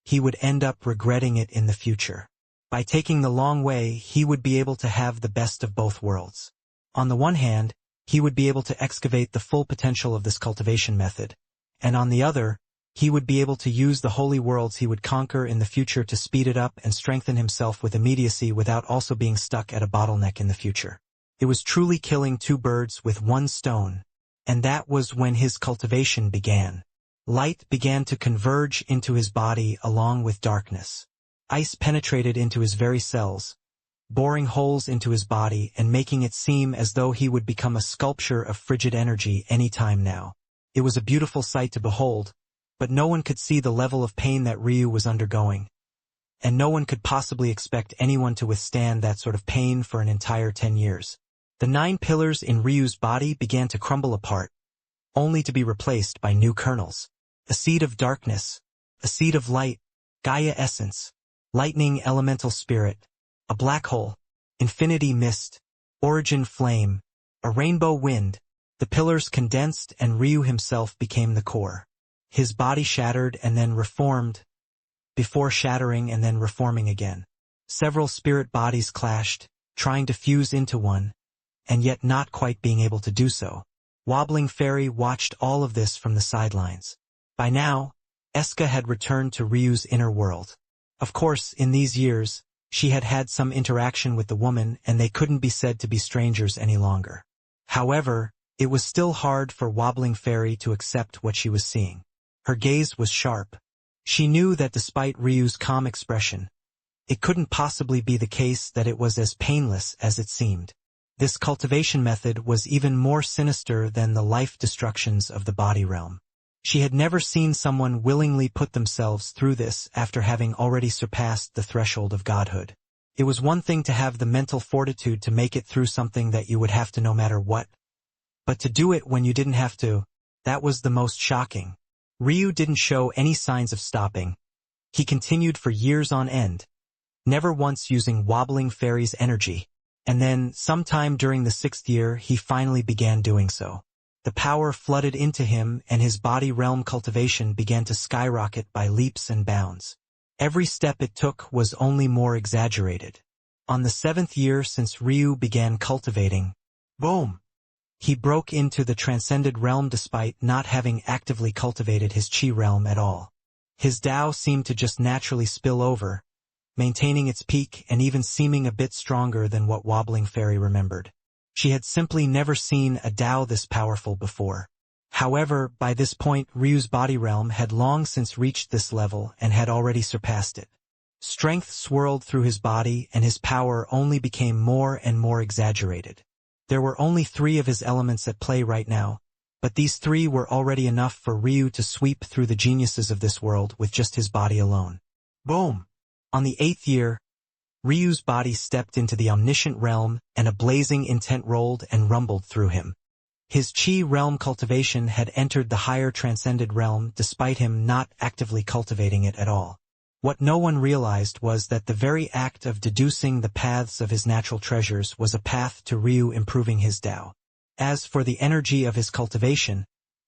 he would end up regretting it in the future. By taking the long way, he would be able to have the best of both worlds. On the one hand, he would be able to excavate the full potential of this cultivation method, and on the other, he would be able to use the holy worlds he would conquer in the future to speed it up and strengthen himself with immediacy without also being stuck at a bottleneck in the future. It was truly killing two birds with one stone, and that was when his cultivation began. Light began to converge into his body along with darkness. Ice penetrated into his very cells, boring holes into his body and making it seem as though he would become a sculpture of frigid energy any time now. It was a beautiful sight to behold, but no one could see the level of pain that Ryu was undergoing, and no one could possibly expect anyone to withstand that sort of pain for an entire 10 years. The 9 pillars in Ryu's body began to crumble apart, only to be replaced by new kernels. A seed of darkness, a seed of light, Gaia essence, lightning elemental spirit, a black hole, infinity mist, origin flame, a rainbow wind. The pillars condensed and Ryu himself became the core. His body shattered and then reformed, before shattering and then reforming again. Several spirit bodies clashed, trying to fuse into one, and yet not quite being able to do so. Wobbling Fairy watched all of this from the sidelines. By now, Eska had returned to Ryu's inner world. Of course, in these years, she had had some interaction with the woman and they couldn't be said to be strangers any longer. However, it was still hard for Wobbling Fairy to accept what she was seeing. Her gaze was sharp. She knew that despite Ryu's calm expression, it couldn't possibly be the case that it was as painless as it seemed. This cultivation method was even more sinister than the life destructions of the body realm. She had never seen someone willingly put themselves through this after having already surpassed the threshold of godhood. It was one thing to have the mental fortitude to make it through something that you would have to no matter what, but to do it when you didn't have to, that was the most shocking. Ryu didn't show any signs of stopping. He continued for years on end, never once using Wobbling Fairy's energy, and then, sometime during the 6th year, he finally began doing so. The power flooded into him and his body realm cultivation began to skyrocket by leaps and bounds. Every step it took was only more exaggerated. On the 7th year since Ryu began cultivating, boom! He broke into the transcended realm despite not having actively cultivated his chi realm at all. His Tao seemed to just naturally spill over, maintaining its peak and even seeming a bit stronger than what Wobbling Fairy remembered. She had simply never seen a Tao this powerful before. However, by this point Ryu's body realm had long since reached this level and had already surpassed it. Strength swirled through his body and his power only became more and more exaggerated. There were only 3 of his elements at play right now, but these 3 were already enough for Ryu to sweep through the geniuses of this world with just his body alone. Boom! On the 8th year, Ryu's body stepped into the omniscient realm and a blazing intent rolled and rumbled through him. His chi realm cultivation had entered the higher transcended realm despite him not actively cultivating it at all. What no one realized was that the very act of deducing the paths of his natural treasures was a path to Ryu improving his Tao. As for the energy of his cultivation,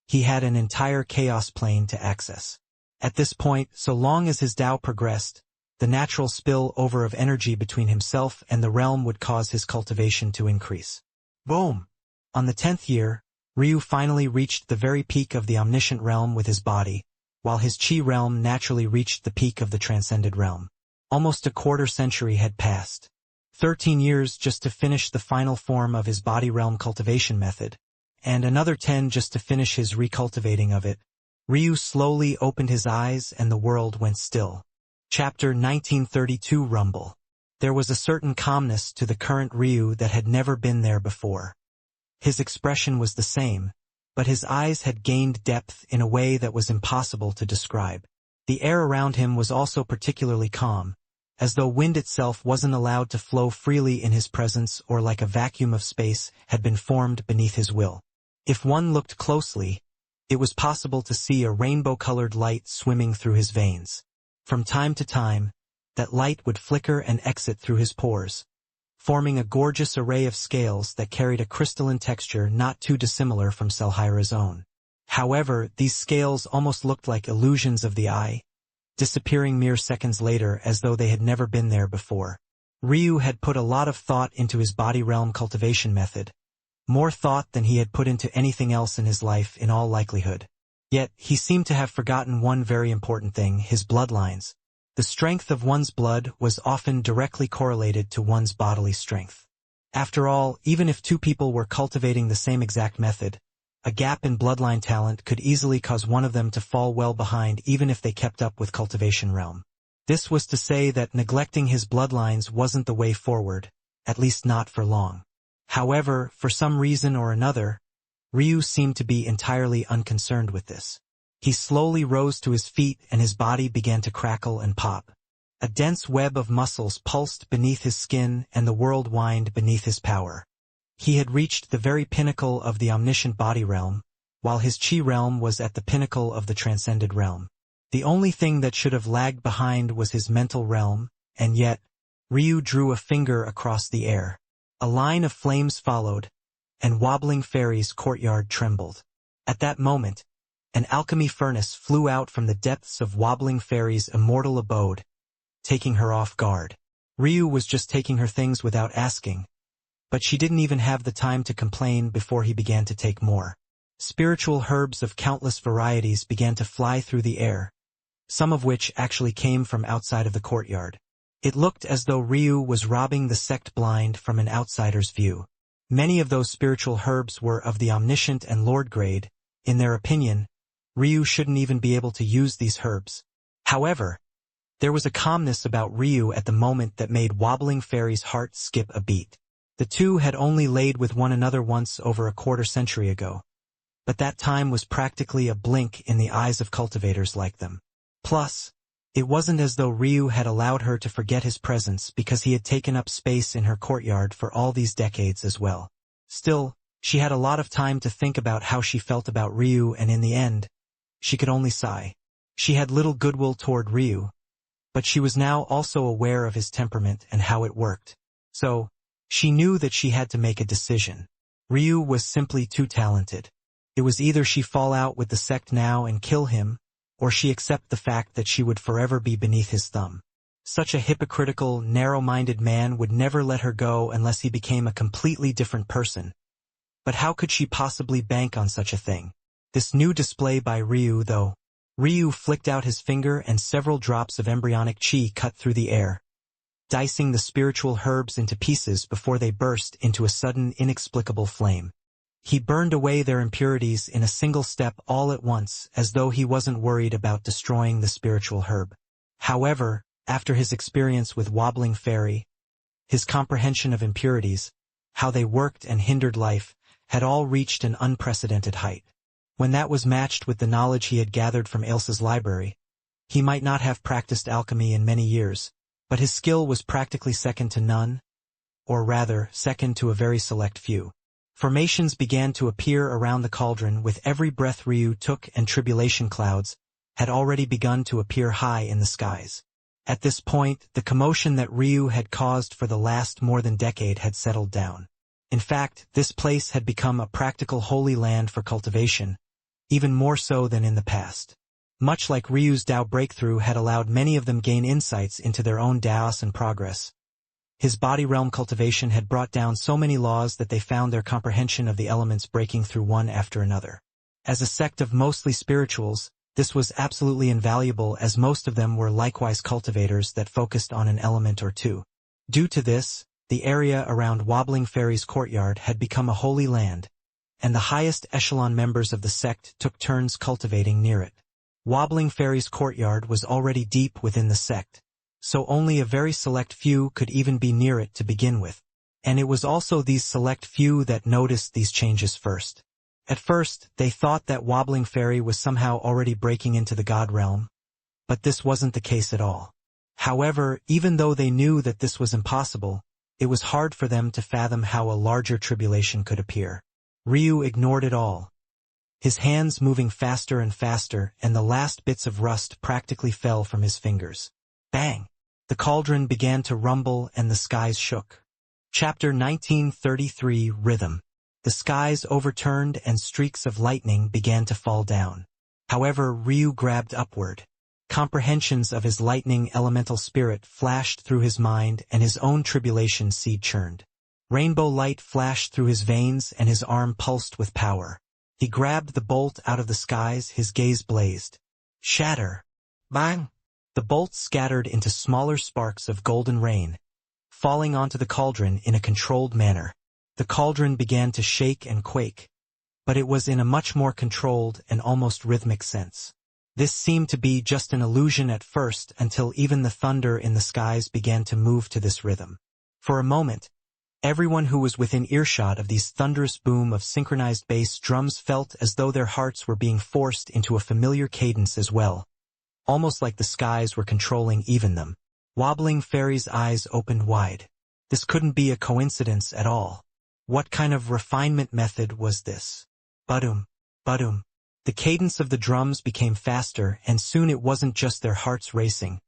he had an entire chaos plane to access. At this point, so long as his Tao progressed, the natural spill over of energy between himself and the realm would cause his cultivation to increase. Boom! On the 10th year, Ryu finally reached the very peak of the omniscient realm with his body, while his chi realm naturally reached the peak of the transcended realm. Almost a quarter century had passed. 13 years just to finish the final form of his body realm cultivation method, and another 10 just to finish his recultivating of it. Ryu slowly opened his eyes and the world went still. Chapter 1932 Rumble. There was a certain calmness to the current Ryu that had never been there before. His expression was the same, but his eyes had gained depth in a way that was impossible to describe. The air around him was also particularly calm, as though wind itself wasn't allowed to flow freely in his presence or like a vacuum of space had been formed beneath his will. If one looked closely, it was possible to see a rainbow-colored light swimming through his veins. From time to time, that light would flicker and exit through his pores, forming a gorgeous array of scales that carried a crystalline texture not too dissimilar from Selhira's own. However, these scales almost looked like illusions of the eye, disappearing mere seconds later as though they had never been there before. Ryu had put a lot of thought into his body realm cultivation method, more thought than he had put into anything else in his life in all likelihood. Yet, he seemed to have forgotten one very important thing, his bloodlines. The strength of one's blood was often directly correlated to one's bodily strength. After all, even if 2 people were cultivating the same exact method, a gap in bloodline talent could easily cause one of them to fall well behind even if they kept up with cultivation realm. This was to say that neglecting his bloodlines wasn't the way forward, at least not for long. However, for some reason or another, Ryu seemed to be entirely unconcerned with this. He slowly rose to his feet and his body began to crackle and pop. A dense web of muscles pulsed beneath his skin and the world whined beneath his power. He had reached the very pinnacle of the omniscient body realm, while his chi realm was at the pinnacle of the transcended realm. The only thing that should have lagged behind was his mental realm, and yet, Ryu drew a finger across the air. A line of flames followed, and Wobbling Fairy's courtyard trembled. At that moment, an alchemy furnace flew out from the depths of Wobbling Fairy's immortal abode, taking her off guard. Ryu was just taking her things without asking, but she didn't even have the time to complain before he began to take more. Spiritual herbs of countless varieties began to fly through the air, some of which actually came from outside of the courtyard. It looked as though Ryu was robbing the sect blind from an outsider's view. Many of those spiritual herbs were of the omniscient and lord grade. In their opinion, Ryu shouldn't even be able to use these herbs. However, there was a calmness about Ryu at the moment that made Wobbling Fairy's heart skip a beat. The 2 had only laid with one another once over a quarter century ago, but that time was practically a blink in the eyes of cultivators like them. Plus, it wasn't as though Ryu had allowed her to forget his presence because he had taken up space in her courtyard for all these decades as well. Still, she had a lot of time to think about how she felt about Ryu and in the end, she could only sigh. She had little goodwill toward Ryu, but she was now also aware of his temperament and how it worked. So, she knew that she had to make a decision. Ryu was simply too talented. It was either she fall out with the sect now and kill him, or she accept the fact that she would forever be beneath his thumb. Such a hypocritical, narrow-minded man would never let her go unless he became a completely different person. But how could she possibly bank on such a thing? This new display by Ryu, though. Ryu flicked out his finger and several drops of embryonic chi cut through the air, dicing the spiritual herbs into pieces before they burst into a sudden, inexplicable flame. He burned away their impurities in a single step all at once, as though he wasn't worried about destroying the spiritual herb. However, After his experience with Wobbling Fairy, his comprehension of impurities, how they worked and hindered life, had all reached an unprecedented height. When that was matched with the knowledge he had gathered from Ailsa's library, he might not have practiced alchemy in many years, but his skill was practically second to none, or rather, second to a very select few. Formations began to appear around the cauldron with every breath Ryu took, and tribulation clouds had already begun to appear high in the skies. At this point, the commotion that Ryu had caused for the last more than decade had settled down. In fact, this place had become a practical holy land for cultivation, even more so than in the past. Much like Ryu's Dao breakthrough had allowed many of them gain insights into their own Daos and progress, his body realm cultivation had brought down so many laws that they found their comprehension of the elements breaking through one after another. As a sect of mostly spirituals, this was absolutely invaluable, as most of them were likewise cultivators that focused on an element or two. Due to this, the area around Wobbling Fairy's courtyard had become a holy land, and the highest echelon members of the sect took turns cultivating near it. Wobbling Fairy's courtyard was already deep within the sect, so only a very select few could even be near it to begin with, and it was also these select few that noticed these changes first. At first, they thought that Wobbling Fairy was somehow already breaking into the god realm, but this wasn't the case at all. However, even though they knew that this was impossible, it was hard for them to fathom how a larger tribulation could appear. Ryu ignored it all, his hands moving faster and faster, and the last bits of rust practically fell from his fingers. Bang! The cauldron began to rumble and the skies shook. Chapter 1933 Rhythm. The skies overturned and streaks of lightning began to fall down. However, Ryu grabbed upward. Comprehensions of his lightning elemental spirit flashed through his mind, and his own tribulation seed churned. Rainbow light flashed through his veins and his arm pulsed with power. He grabbed the bolt out of the skies, his gaze blazed. Shatter! Bang! The bolt scattered into smaller sparks of golden rain, falling onto the cauldron in a controlled manner. The cauldron began to shake and quake, but it was in a much more controlled and almost rhythmic sense. This seemed to be just an illusion at first, until even the thunder in the skies began to move to this rhythm. For a moment, everyone who was within earshot of these thunderous boom of synchronized bass drums felt as though their hearts were being forced into a familiar cadence as well, almost like the skies were controlling even them. Wobbling Fairy's eyes opened wide. This couldn't be a coincidence at all. What kind of refinement method was this? Badum, badum. The cadence of the drums became faster, and soon it wasn't just their hearts racing,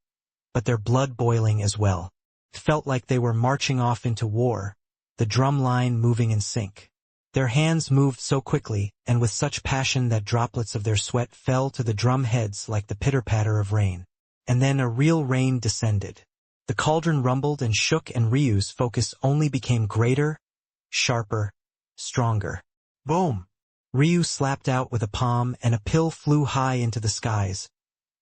but their blood boiling as well. It felt like they were marching off into war, the drum line moving in sync. Their hands moved so quickly, and with such passion that droplets of their sweat fell to the drum heads like the pitter-patter of rain. And then a real rain descended. The cauldron rumbled and shook, and Ryu's focus only became greater, sharper, stronger. Boom! Ryu slapped out with a palm, and a pill flew high into the skies,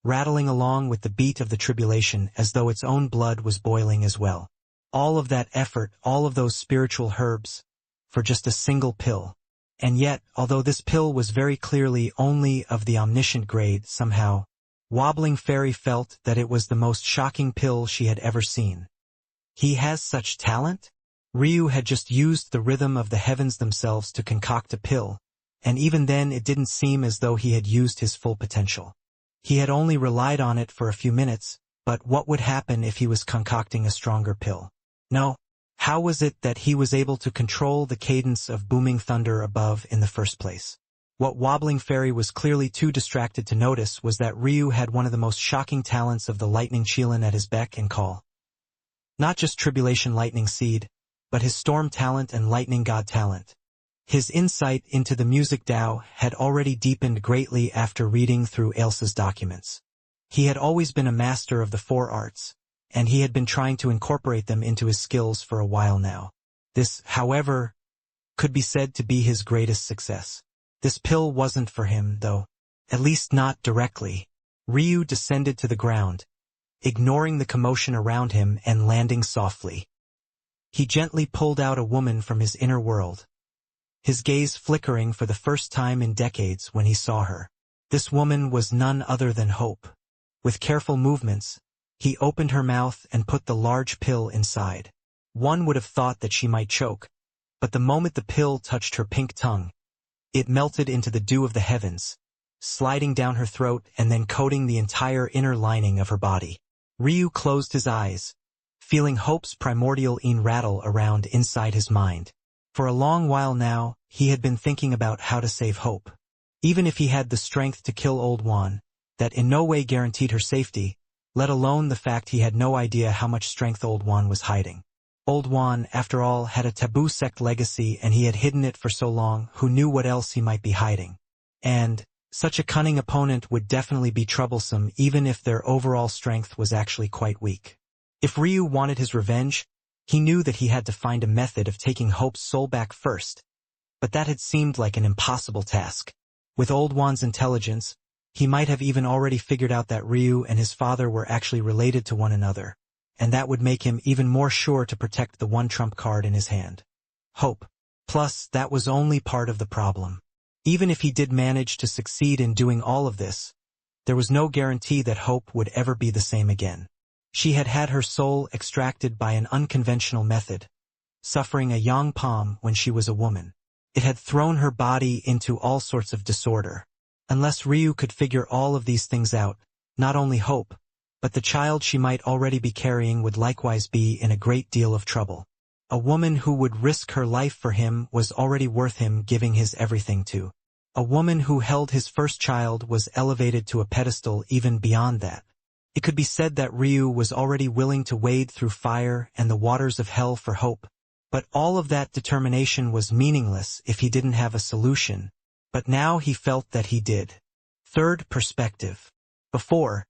rattling along with the beat of the tribulation as though its own blood was boiling as well. All of that effort, all of those spiritual herbs, for just a single pill. And yet, although this pill was very clearly only of the omniscient grade, somehow, Wobbling Fairy felt that it was the most shocking pill she had ever seen. He has such talent? Ryu had just used the rhythm of the heavens themselves to concoct a pill, and even then it didn't seem as though he had used his full potential. He had only relied on it for a few minutes, but what would happen if he was concocting a stronger pill? No. How was it that he was able to control the cadence of booming thunder above in the first place? What Wobbling Fairy was clearly too distracted to notice was that Ryu had one of the most shocking talents of the Lightning Qilin at his beck and call. Not just Tribulation Lightning Seed, but his Storm talent and Lightning God talent. His insight into the music Dao had already deepened greatly after reading through Ailsa's documents. He had always been a master of the four arts, and he had been trying to incorporate them into his skills for a while now. This, however, could be said to be his greatest success. This pill wasn't for him, though, at least not directly. Ryu descended to the ground, ignoring the commotion around him and landing softly. He gently pulled out a woman from his inner world, his gaze flickering for the first time in decades when he saw her. This woman was none other than Hope. With careful movements, He opened her mouth and put the large pill inside. One would have thought that she might choke, but the moment the pill touched her pink tongue, it melted into the dew of the heavens, sliding down her throat and then coating the entire inner lining of her body. Ryu closed his eyes, feeling hope's primordial rattle around inside his mind. For a long while now, he had been thinking about how to save Hope. Even if he had the strength to kill Old Juan, that in no way guaranteed her safety, let alone the fact he had no idea how much strength Old Juan was hiding. Old Juan, after all, had a taboo sect legacy and he had hidden it for so long, who knew what else he might be hiding. And such a cunning opponent would definitely be troublesome even if their overall strength was actually quite weak. If Ryu wanted his revenge, he knew that he had to find a method of taking Hope's soul back first, but that had seemed like an impossible task. With Old Juan's intelligence, he might have even already figured out that Ryu and his father were actually related to one another, and that would make him even more sure to protect the one trump card in his hand. Hope. Plus, that was only part of the problem. Even if he did manage to succeed in doing all of this, there was no guarantee that Hope would ever be the same again. She had had her soul extracted by an unconventional method, suffering a yang palm when she was a woman. It had thrown her body into all sorts of disorder. Unless Ryu could figure all of these things out, not only Hope, but the child she might already be carrying would likewise be in a great deal of trouble. A woman who would risk her life for him was already worth him giving his everything to. A woman who held his first child was elevated to a pedestal even beyond that. It could be said that Ryu was already willing to wade through fire and the waters of hell for Hope, but all of that determination was meaningless if he didn't have a solution. But now he felt that he did. Third perspective. Before,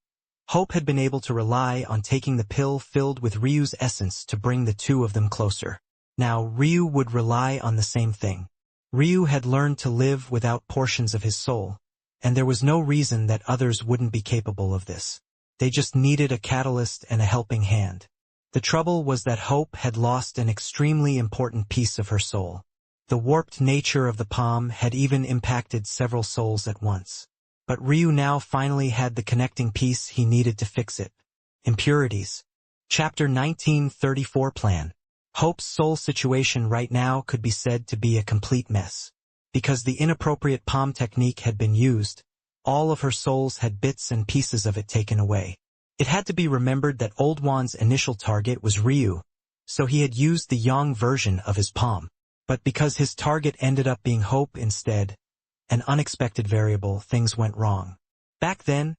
Hope had been able to rely on taking the pill filled with Ryu's essence to bring the two of them closer. Now Ryu would rely on the same thing. Ryu had learned to live without portions of his soul, and there was no reason that others wouldn't be capable of this. They just needed a catalyst and a helping hand. The trouble was that Hope had lost an extremely important piece of her soul. The warped nature of the palm had even impacted several souls at once. But Ryu now finally had the connecting piece he needed to fix it. Impurities. Chapter 1934 Plan. Hope's soul situation right now could be said to be a complete mess. Because the inappropriate palm technique had been used, all of her souls had bits and pieces of it taken away. It had to be remembered that Old Juan's initial target was Ryu, so he had used the yang version of his palm. But because his target ended up being Hope instead, an unexpected variable, things went wrong. Back then,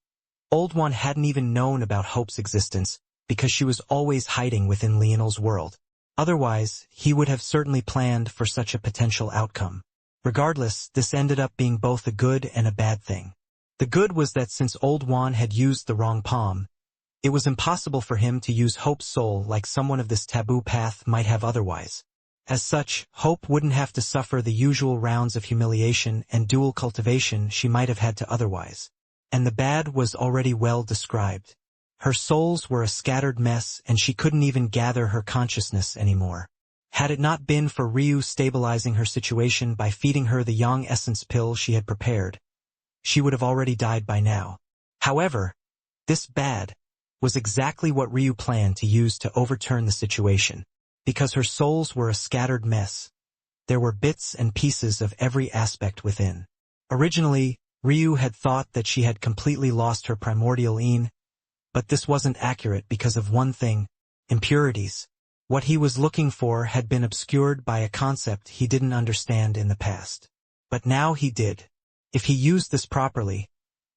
Old Juan hadn't even known about Hope's existence because she was always hiding within Lionel's world. Otherwise, he would have certainly planned for such a potential outcome. Regardless, this ended up being both a good and a bad thing. The good was that since Old Juan had used the wrong palm, it was impossible for him to use Hope's soul like someone of this taboo path might have otherwise. As such, Hope wouldn't have to suffer the usual rounds of humiliation and dual cultivation she might have had to otherwise. And the bad was already well described. Her souls were a scattered mess and she couldn't even gather her consciousness anymore. Had it not been for Ryu stabilizing her situation by feeding her the yang essence pill she had prepared, she would have already died by now. However, this bad was exactly what Ryu planned to use to overturn the situation. Because her souls were a scattered mess, there were bits and pieces of every aspect within. Originally, Ryu had thought that she had completely lost her primordial yin, but this wasn't accurate because of one thing: impurities. What he was looking for had been obscured by a concept he didn't understand in the past. But now he did. If he used this properly,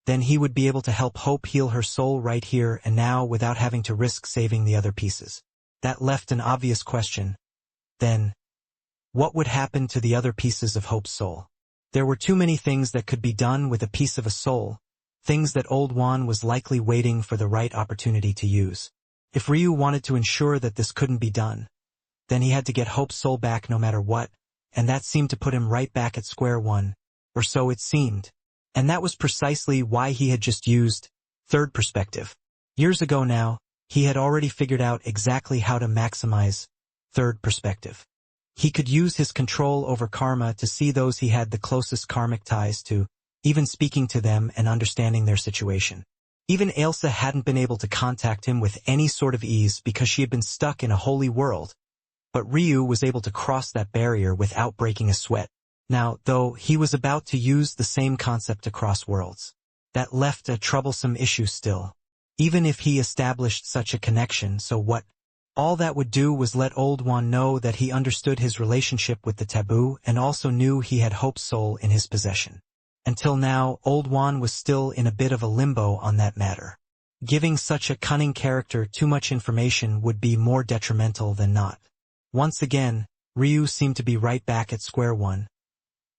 then he would be able to help Hope heal her soul right here and now without having to risk saving the other pieces. That left an obvious question. Then, what would happen to the other pieces of Hope's soul? There were too many things that could be done with a piece of a soul, things that Old Juan was likely waiting for the right opportunity to use. If Ryu wanted to ensure that this couldn't be done, then he had to get Hope's soul back no matter what, and that seemed to put him right back at square one, or so it seemed. And that was precisely why he had just used third perspective. Years ago now, he had already figured out exactly how to maximize third perspective. He could use his control over karma to see those he had the closest karmic ties to, even speaking to them and understanding their situation. Even Ailsa hadn't been able to contact him with any sort of ease because she had been stuck in a holy world, but Ryu was able to cross that barrier without breaking a sweat. Now, though, he was about to use the same concept to cross worlds. That left a troublesome issue still. Even if he established such a connection, so what? All that would do was let Old One know that he understood his relationship with the taboo and also knew he had Hope's soul in his possession. Until now, Old One was still in a bit of a limbo on that matter. Giving such a cunning character too much information would be more detrimental than not. Once again, Ryu seemed to be right back at square one.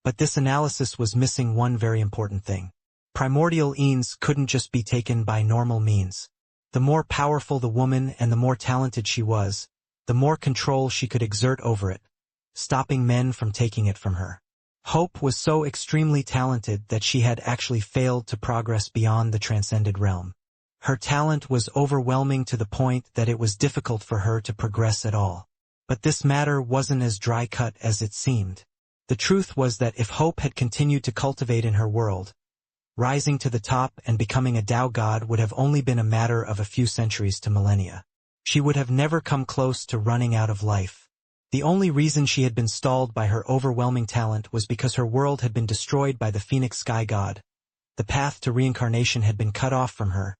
But this analysis was missing one very important thing. Primordial Eans couldn't just be taken by normal means. The more powerful the woman and the more talented she was, the more control she could exert over it, stopping men from taking it from her. Hope was so extremely talented that she had actually failed to progress beyond the transcended realm. Her talent was overwhelming to the point that it was difficult for her to progress at all. But this matter wasn't as dry-cut as it seemed. The truth was that if Hope had continued to cultivate in her world, rising to the top and becoming a Tao god would have only been a matter of a few centuries to millennia. She would have never come close to running out of life. The only reason she had been stalled by her overwhelming talent was because her world had been destroyed by the Phoenix Sky God. The path to reincarnation had been cut off from her,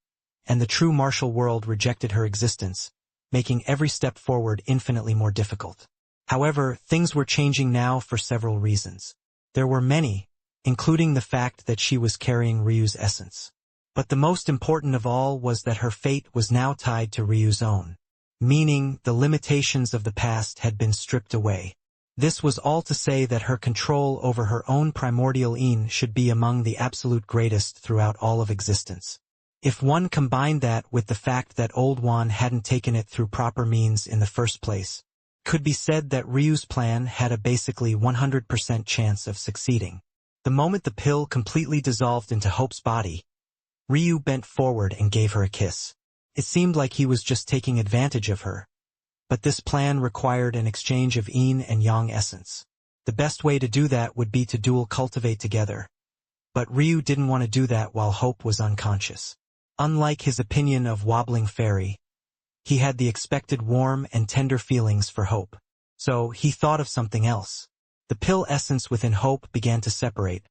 and the true martial world rejected her existence, making every step forward infinitely more difficult. However, things were changing now for several reasons. There were many, including the fact that she was carrying Ryu's essence. But the most important of all was that her fate was now tied to Ryu's own. Meaning, the limitations of the past had been stripped away. This was all to say that her control over her own primordial Een should be among the absolute greatest throughout all of existence. If one combined that with the fact that Old One hadn't taken it through proper means in the first place, could be said that Ryu's plan had a basically 100% chance of succeeding. The moment the pill completely dissolved into Hope's body, Ryu bent forward and gave her a kiss. It seemed like he was just taking advantage of her. But this plan required an exchange of Yin and Yang essence. The best way to do that would be to dual cultivate together. But Ryu didn't want to do that while Hope was unconscious. Unlike his opinion of Wobbling Fairy, he had the expected warm and tender feelings for Hope. So he thought of something else. The pill essence within Hope began to separate,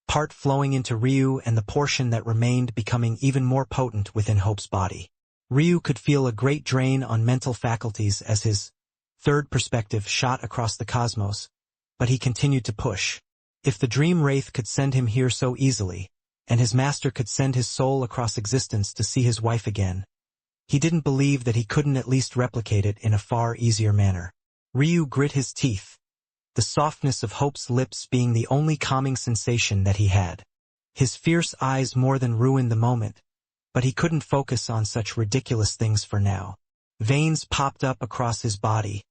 part flowing into Ryu and the portion that remained becoming even more potent within Hope's body. Ryu could feel a great drain on mental faculties as his third perspective shot across the cosmos, but he continued to push. If the Dream Wraith could send him here so easily, and his master could send his soul across existence to see his wife again, he didn't believe that he couldn't at least replicate it in a far easier manner. Ryu grit his teeth, the softness of Hope's lips being the only calming sensation that he had. His fierce eyes more than ruined the moment, but he couldn't focus on such ridiculous things for now. Veins popped up across his body,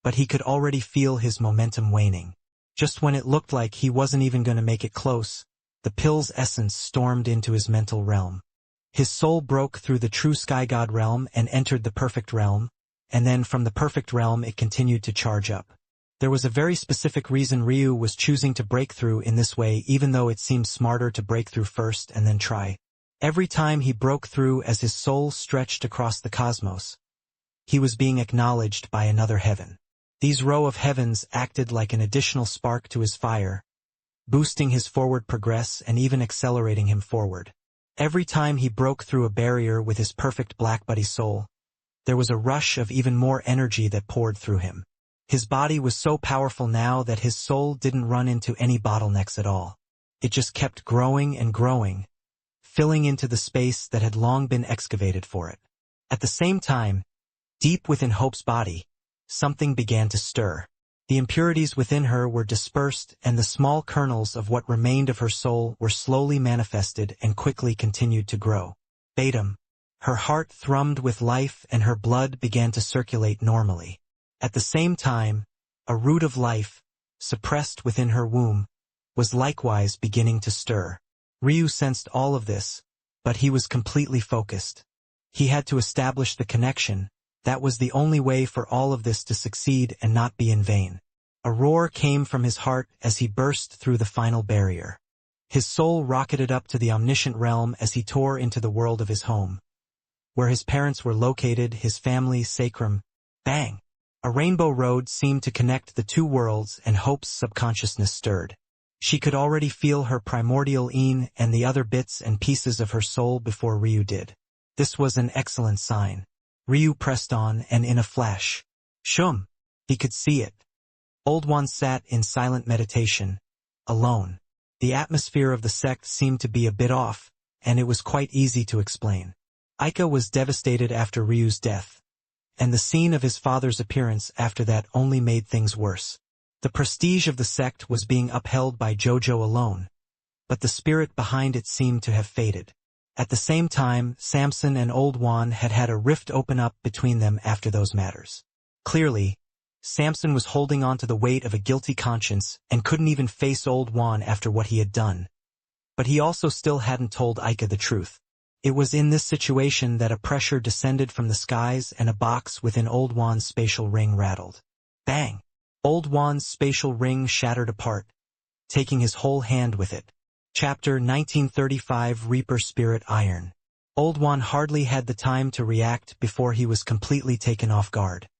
but he could already feel his momentum waning. Just when it looked like he wasn't even going to make it close, the pill's essence stormed into his mental realm. His soul broke through the true Sky God realm and entered the perfect realm, and then from the perfect realm it continued to charge up. There was a very specific reason Ryu was choosing to break through in this way, even though it seemed smarter to break through first and then try. Every time he broke through as his soul stretched across the cosmos, he was being acknowledged by another heaven. These row of heavens acted like an additional spark to his fire, boosting his forward progress and even accelerating him forward. Every time he broke through a barrier with his perfect Black Buddy soul, there was a rush of even more energy that poured through him. His body was so powerful now that his soul didn't run into any bottlenecks at all. It just kept growing and growing, filling into the space that had long been excavated for it. At the same time, deep within Hope's body, something began to stir. The impurities within her were dispersed and the small kernels of what remained of her soul were slowly manifested and quickly continued to grow. Batum. Her heart thrummed with life and her blood began to circulate normally. At the same time, a root of life, suppressed within her womb, was likewise beginning to stir. Ryu sensed all of this, but he was completely focused. He had to establish the connection. That was the only way for all of this to succeed and not be in vain. A roar came from his heart as he burst through the final barrier. His soul rocketed up to the omniscient realm as he tore into the world of his home, where his parents were located, his family sacrum. Bang! A rainbow road seemed to connect the two worlds, and Hope's subconsciousness stirred. She could already feel her primordial Qilin and the other bits and pieces of her soul before Ryu did. This was an excellent sign. Ryu pressed on, and in a flash, shum! He could see it. Old One sat in silent meditation, alone. The atmosphere of the sect seemed to be a bit off, and it was quite easy to explain. Aika was devastated after Ryu's death, and the scene of his father's appearance after that only made things worse. The prestige of the sect was being upheld by Jojo alone, but the spirit behind it seemed to have faded. At the same time, Samson and Old One had had a rift open up between them after those matters. Clearly, Samson was holding on to the weight of a guilty conscience and couldn't even face Old One after what he had done. But he also still hadn't told Aika the truth. It was in this situation that a pressure descended from the skies and a box within Old One's spatial ring rattled. Bang! Old One's spatial ring shattered apart, taking his whole hand with it. Chapter 1935 Reaper Spirit Iron. Old One hardly had the time to react before he was completely taken off guard.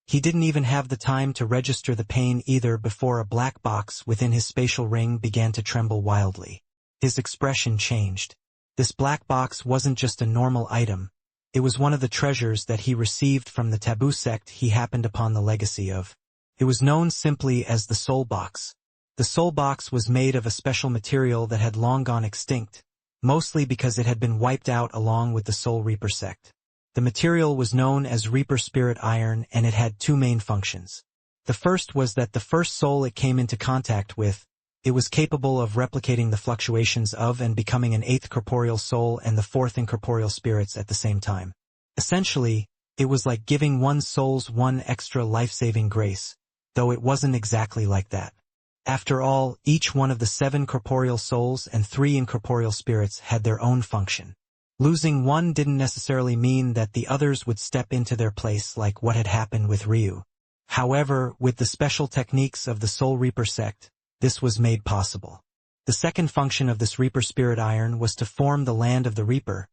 He didn't even have the time to register the pain either before a black box within his spatial ring began to tremble wildly. His expression changed. This black box wasn't just a normal item. It was one of the treasures that he received from the taboo sect he happened upon the legacy of. It was known simply as the Soul Box. The Soul Box was made of a special material that had long gone extinct, mostly because it had been wiped out along with the Soul Reaper sect. The material was known as Reaper Spirit Iron, and it had two main functions. The first was that the first soul it came into contact with, it was capable of replicating the fluctuations of and becoming an eighth corporeal soul and the fourth incorporeal spirits at the same time. Essentially, it was like giving one soul's one extra life-saving grace, though it wasn't exactly like that. After all, each one of the 7 corporeal souls and 3 incorporeal spirits had their own function. Losing one didn't necessarily mean that the others would step into their place like what had happened with Ryu. However, with the special techniques of the Soul Reaper sect, this was made possible. The second function of this Reaper Spirit Iron was to form the Land of the Reaper,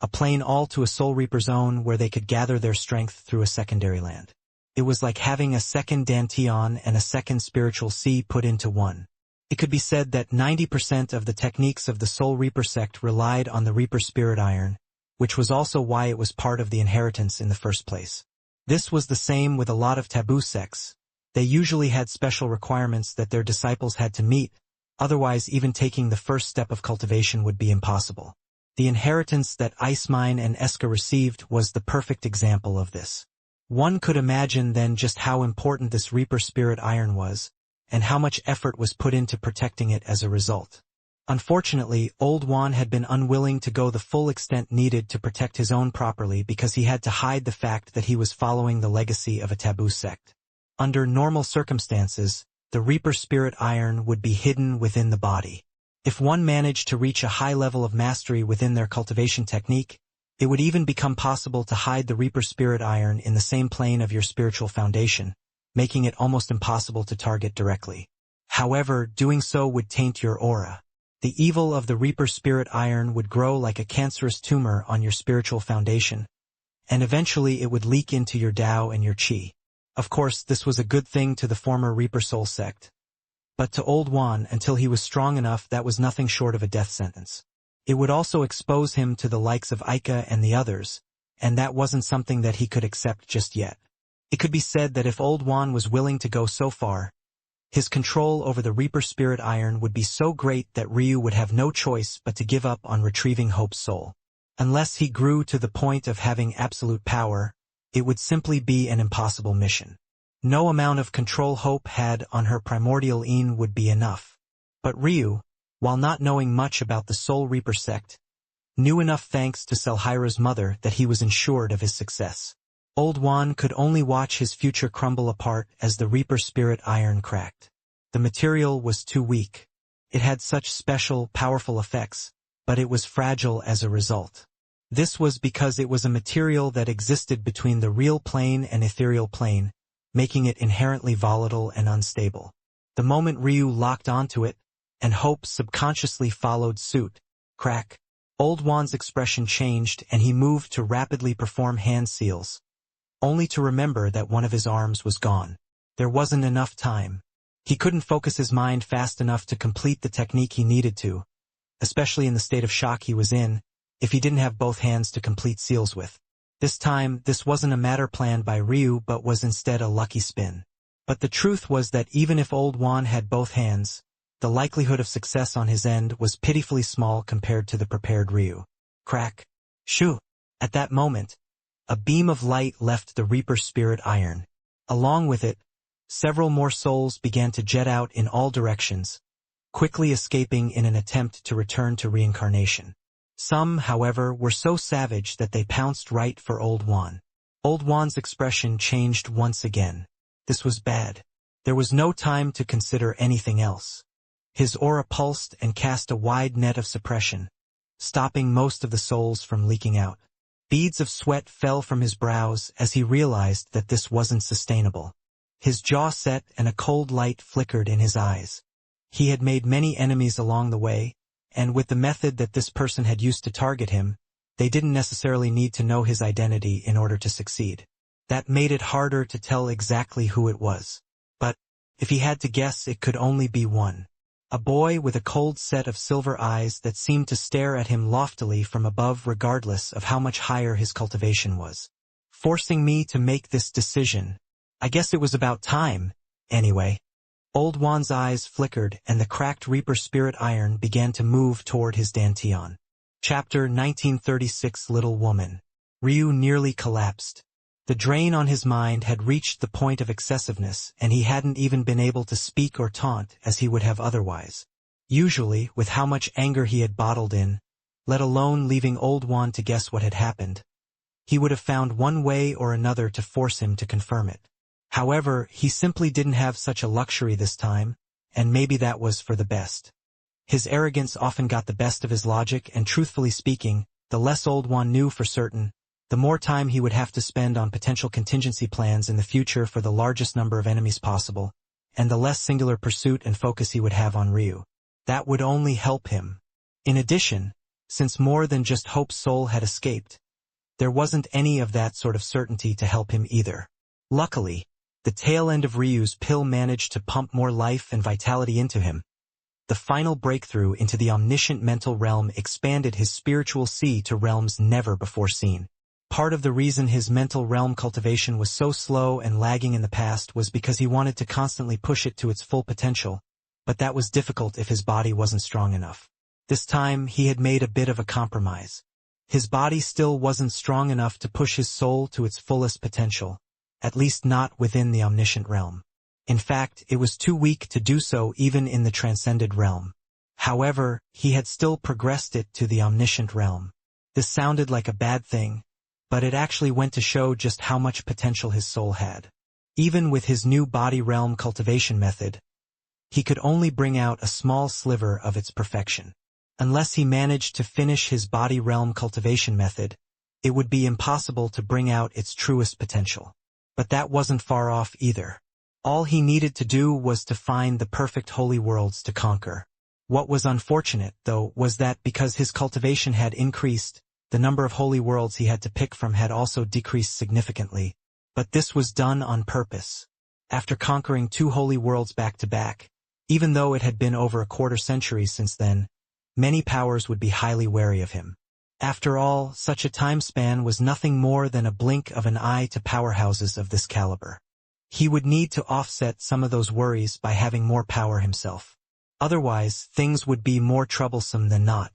a plane all to a Soul Reaper's own where they could gather their strength through a secondary land. It was like having a second Danteon and a second spiritual sea put into one. It could be said that 90% of the techniques of the Soul Reaper sect relied on the Reaper Spirit Iron, which was also why it was part of the inheritance in the first place. This was the same with a lot of taboo sects. They usually had special requirements that their disciples had to meet, otherwise even taking the first step of cultivation would be impossible. The inheritance that Icemine and Eska received was the perfect example of this. One could imagine then just how important this Reaper Spirit Iron was, and how much effort was put into protecting it as a result. Unfortunately, Old One had been unwilling to go the full extent needed to protect his own properly because he had to hide the fact that he was following the legacy of a taboo sect. Under normal circumstances, the Reaper Spirit Iron would be hidden within the body. If one managed to reach a high level of mastery within their cultivation technique, it would even become possible to hide the Reaper Spirit Iron in the same plane of your spiritual foundation, making it almost impossible to target directly. However, doing so would taint your aura. The evil of the Reaper Spirit Iron would grow like a cancerous tumor on your spiritual foundation, and eventually it would leak into your Tao and your Qi. Of course, this was a good thing to the former Reaper Soul sect. But to Old One, until he was strong enough, that was nothing short of a death sentence. It would also expose him to the likes of Aika and the others, and that wasn't something that he could accept just yet. It could be said that if Old One was willing to go so far, his control over the Reaper Spirit Iron would be so great that Ryu would have no choice but to give up on retrieving Hope's soul. Unless he grew to the point of having absolute power, it would simply be an impossible mission. No amount of control Hope had on her primordial Qilin would be enough. But Ryu, while not knowing much about the Soul Reaper sect, knew enough thanks to Selhira's mother that he was ensured of his success. Old One could only watch his future crumble apart as the Reaper Spirit Iron cracked. The material was too weak. It had such special, powerful effects, but it was fragile as a result. This was because it was a material that existed between the real plane and ethereal plane, making it inherently volatile and unstable. The moment Ryu locked onto it, and Hope subconsciously followed suit. Crack. Old Juan's expression changed and he moved to rapidly perform hand seals, only to remember that one of his arms was gone. There wasn't enough time. He couldn't focus his mind fast enough to complete the technique he needed to, especially in the state of shock he was in, if he didn't have both hands to complete seals with. This time, this wasn't a matter planned by Ryu but was instead a lucky spin. But the truth was that even if Old Juan had both hands, the likelihood of success on his end was pitifully small compared to the prepared Ryu. Crack. Shoo! At that moment, a beam of light left the Reaper's spirit iron. Along with it, several more souls began to jet out in all directions, quickly escaping in an attempt to return to reincarnation. Some, however, were so savage that they pounced right for Old Juan. Old Juan's expression changed once again. This was bad. There was no time to consider anything else. His aura pulsed and cast a wide net of suppression, stopping most of the souls from leaking out. Beads of sweat fell from his brows as he realized that this wasn't sustainable. His jaw set and a cold light flickered in his eyes. He had made many enemies along the way, and with the method that this person had used to target him, they didn't necessarily need to know his identity in order to succeed. That made it harder to tell exactly who it was. But, if he had to guess, it could only be one. A boy with a cold set of silver eyes that seemed to stare at him loftily from above regardless of how much higher his cultivation was. Forcing me to make this decision. I guess it was about time, anyway. Old Juan's eyes flickered and the cracked Reaper spirit iron began to move toward his dantian. Chapter 1936. Little Woman. Ryu nearly collapsed. The drain on his mind had reached the point of excessiveness, and he hadn't even been able to speak or taunt as he would have otherwise. Usually, with how much anger he had bottled in, let alone leaving Old Juan to guess what had happened, he would have found one way or another to force him to confirm it. However, he simply didn't have such a luxury this time, and maybe that was for the best. His arrogance often got the best of his logic, and truthfully speaking, the less Old Juan knew for certain, the more time he would have to spend on potential contingency plans in the future for the largest number of enemies possible, and the less singular pursuit and focus he would have on Ryu. That would only help him. In addition, since more than just Hope's soul had escaped, there wasn't any of that sort of certainty to help him either. Luckily, the tail end of Ryu's pill managed to pump more life and vitality into him. The final breakthrough into the omniscient mental realm expanded his spiritual sea to realms never before seen. Part of the reason his mental realm cultivation was so slow and lagging in the past was because he wanted to constantly push it to its full potential, but that was difficult if his body wasn't strong enough. This time, he had made a bit of a compromise. His body still wasn't strong enough to push his soul to its fullest potential, at least not within the omniscient realm. In fact, it was too weak to do so even in the transcended realm. However, he had still progressed it to the omniscient realm. This sounded like a bad thing, but it actually went to show just how much potential his soul had. Even with his new body realm cultivation method, he could only bring out a small sliver of its perfection. Unless he managed to finish his body realm cultivation method, it would be impossible to bring out its truest potential. But that wasn't far off either. All he needed to do was to find the perfect holy worlds to conquer. What was unfortunate, though, was that because his cultivation had increased, the number of holy worlds he had to pick from had also decreased significantly, but this was done on purpose. After conquering 2 holy worlds back-to-back, even though it had been over a quarter century since then, many powers would be highly wary of him. After all, such a time span was nothing more than a blink of an eye to powerhouses of this caliber. He would need to offset some of those worries by having more power himself. Otherwise, things would be more troublesome than not.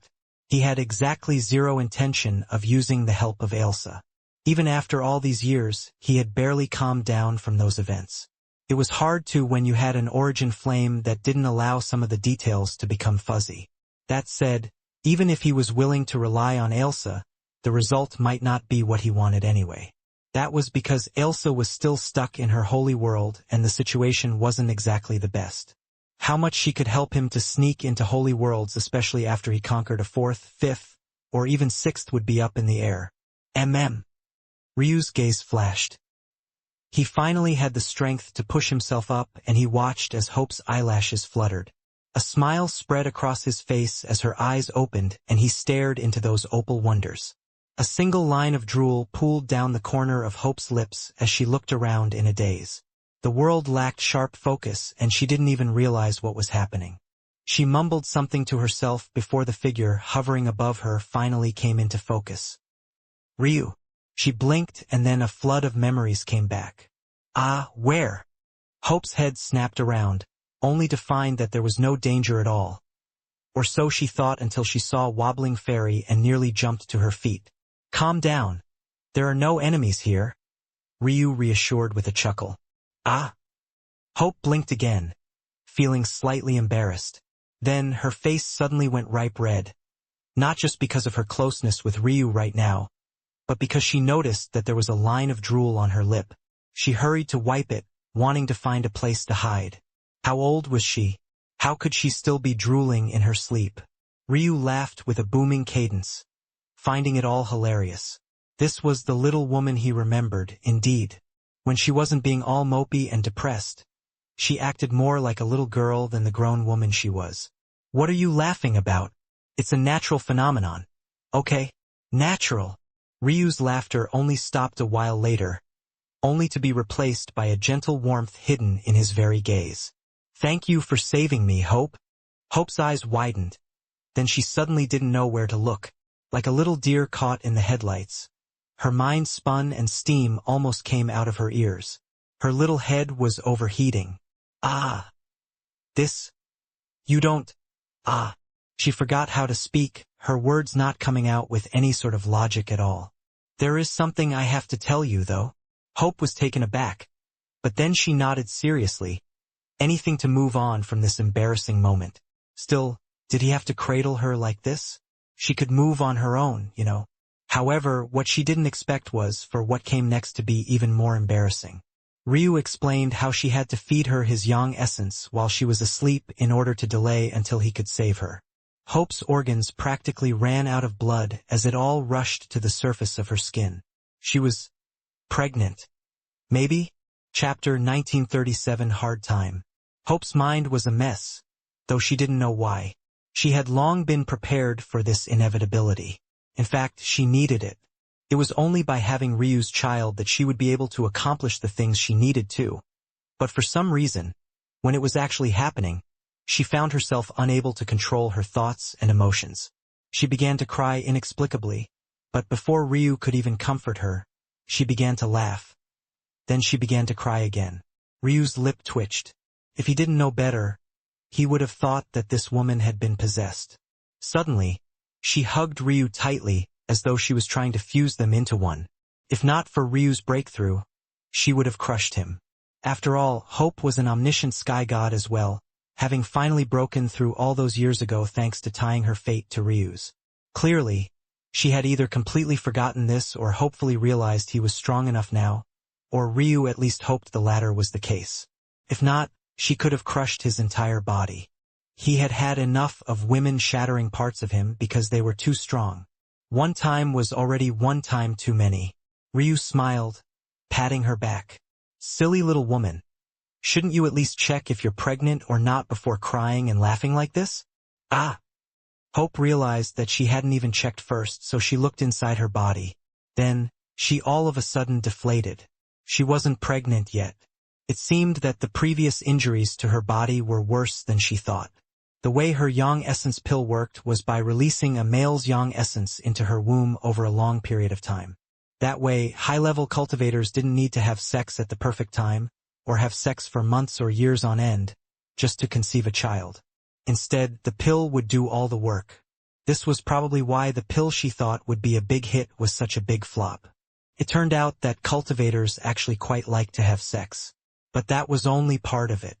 He had exactly zero intention of using the help of Ailsa. Even after all these years, he had barely calmed down from those events. It was hard to when you had an origin flame that didn't allow some of the details to become fuzzy. That said, even if he was willing to rely on Ailsa, the result might not be what he wanted anyway. That was because Ailsa was still stuck in her holy world and the situation wasn't exactly the best. How much she could help him to sneak into holy worlds, especially after he conquered a 4th, 5th, or even 6th, would be up in the air. Ryu's gaze flashed. He finally had the strength to push himself up, and he watched as Hope's eyelashes fluttered. A smile spread across his face as her eyes opened and he stared into those opal wonders. A single line of drool pooled down the corner of Hope's lips as she looked around in a daze. The world lacked sharp focus and she didn't even realize what was happening. She mumbled something to herself before the figure hovering above her finally came into focus. Ryu. She blinked and then a flood of memories came back. Ah, where? Hope's head snapped around, only to find that there was no danger at all. Or so she thought until she saw a wobbling fairy and nearly jumped to her feet. Calm down. There are no enemies here, Ryu reassured with a chuckle. Ah. Hope blinked again, feeling slightly embarrassed. Then her face suddenly went ripe red. Not just because of her closeness with Ryu right now, but because she noticed that there was a line of drool on her lip. She hurried to wipe it, wanting to find a place to hide. How old was she? How could she still be drooling in her sleep? Ryu laughed with a booming cadence, finding it all hilarious. This was the little woman he remembered, indeed. When she wasn't being all mopey and depressed, she acted more like a little girl than the grown woman she was. What are you laughing about? It's a natural phenomenon. Okay? Natural. Ryu's laughter only stopped a while later, only to be replaced by a gentle warmth hidden in his very gaze. Thank you for saving me, Hope. Hope's eyes widened. Then she suddenly didn't know where to look, like a little deer caught in the headlights. Her mind spun and steam almost came out of her ears. Her little head was overheating. Ah. This? You don't. Ah. She forgot how to speak, her words not coming out with any sort of logic at all. There is something I have to tell you, though. Hope was taken aback. But then she nodded seriously. Anything to move on from this embarrassing moment. Still, did he have to cradle her like this? She could move on her own, you know. However, what she didn't expect was for what came next to be even more embarrassing. Ryu explained how she had to feed her his yang essence while she was asleep in order to delay until he could save her. Hope's organs practically ran out of blood as it all rushed to the surface of her skin. She was pregnant. Maybe? Chapter 1937 Hard Time. Hope's mind was a mess, though she didn't know why. She had long been prepared for this inevitability. In fact, she needed it. It was only by having Ryu's child that she would be able to accomplish the things she needed to. But for some reason, when it was actually happening, she found herself unable to control her thoughts and emotions. She began to cry inexplicably, but before Ryu could even comfort her, she began to laugh. Then she began to cry again. Ryu's lip twitched. If he didn't know better, he would have thought that this woman had been possessed. Suddenly, she hugged Ryu tightly, as though she was trying to fuse them into one. If not for Ryu's breakthrough, she would have crushed him. After all, Hope was an omniscient sky god as well, having finally broken through all those years ago thanks to tying her fate to Ryu's. Clearly, she had either completely forgotten this or hopefully realized he was strong enough now, or Ryu at least hoped the latter was the case. If not, she could have crushed his entire body. He had had enough of women shattering parts of him because they were too strong. One time was already one time too many. Ryu smiled, patting her back. Silly little woman. Shouldn't you at least check if you're pregnant or not before crying and laughing like this? Ah! Hope realized that she hadn't even checked first, so she looked inside her body. Then, she all of a sudden deflated. She wasn't pregnant yet. It seemed that the previous injuries to her body were worse than she thought. The way her yang essence pill worked was by releasing a male's yang essence into her womb over a long period of time. That way, high-level cultivators didn't need to have sex at the perfect time, or have sex for months or years on end, just to conceive a child. Instead, the pill would do all the work. This was probably why the pill she thought would be a big hit was such a big flop. It turned out that cultivators actually quite like to have sex. But that was only part of it.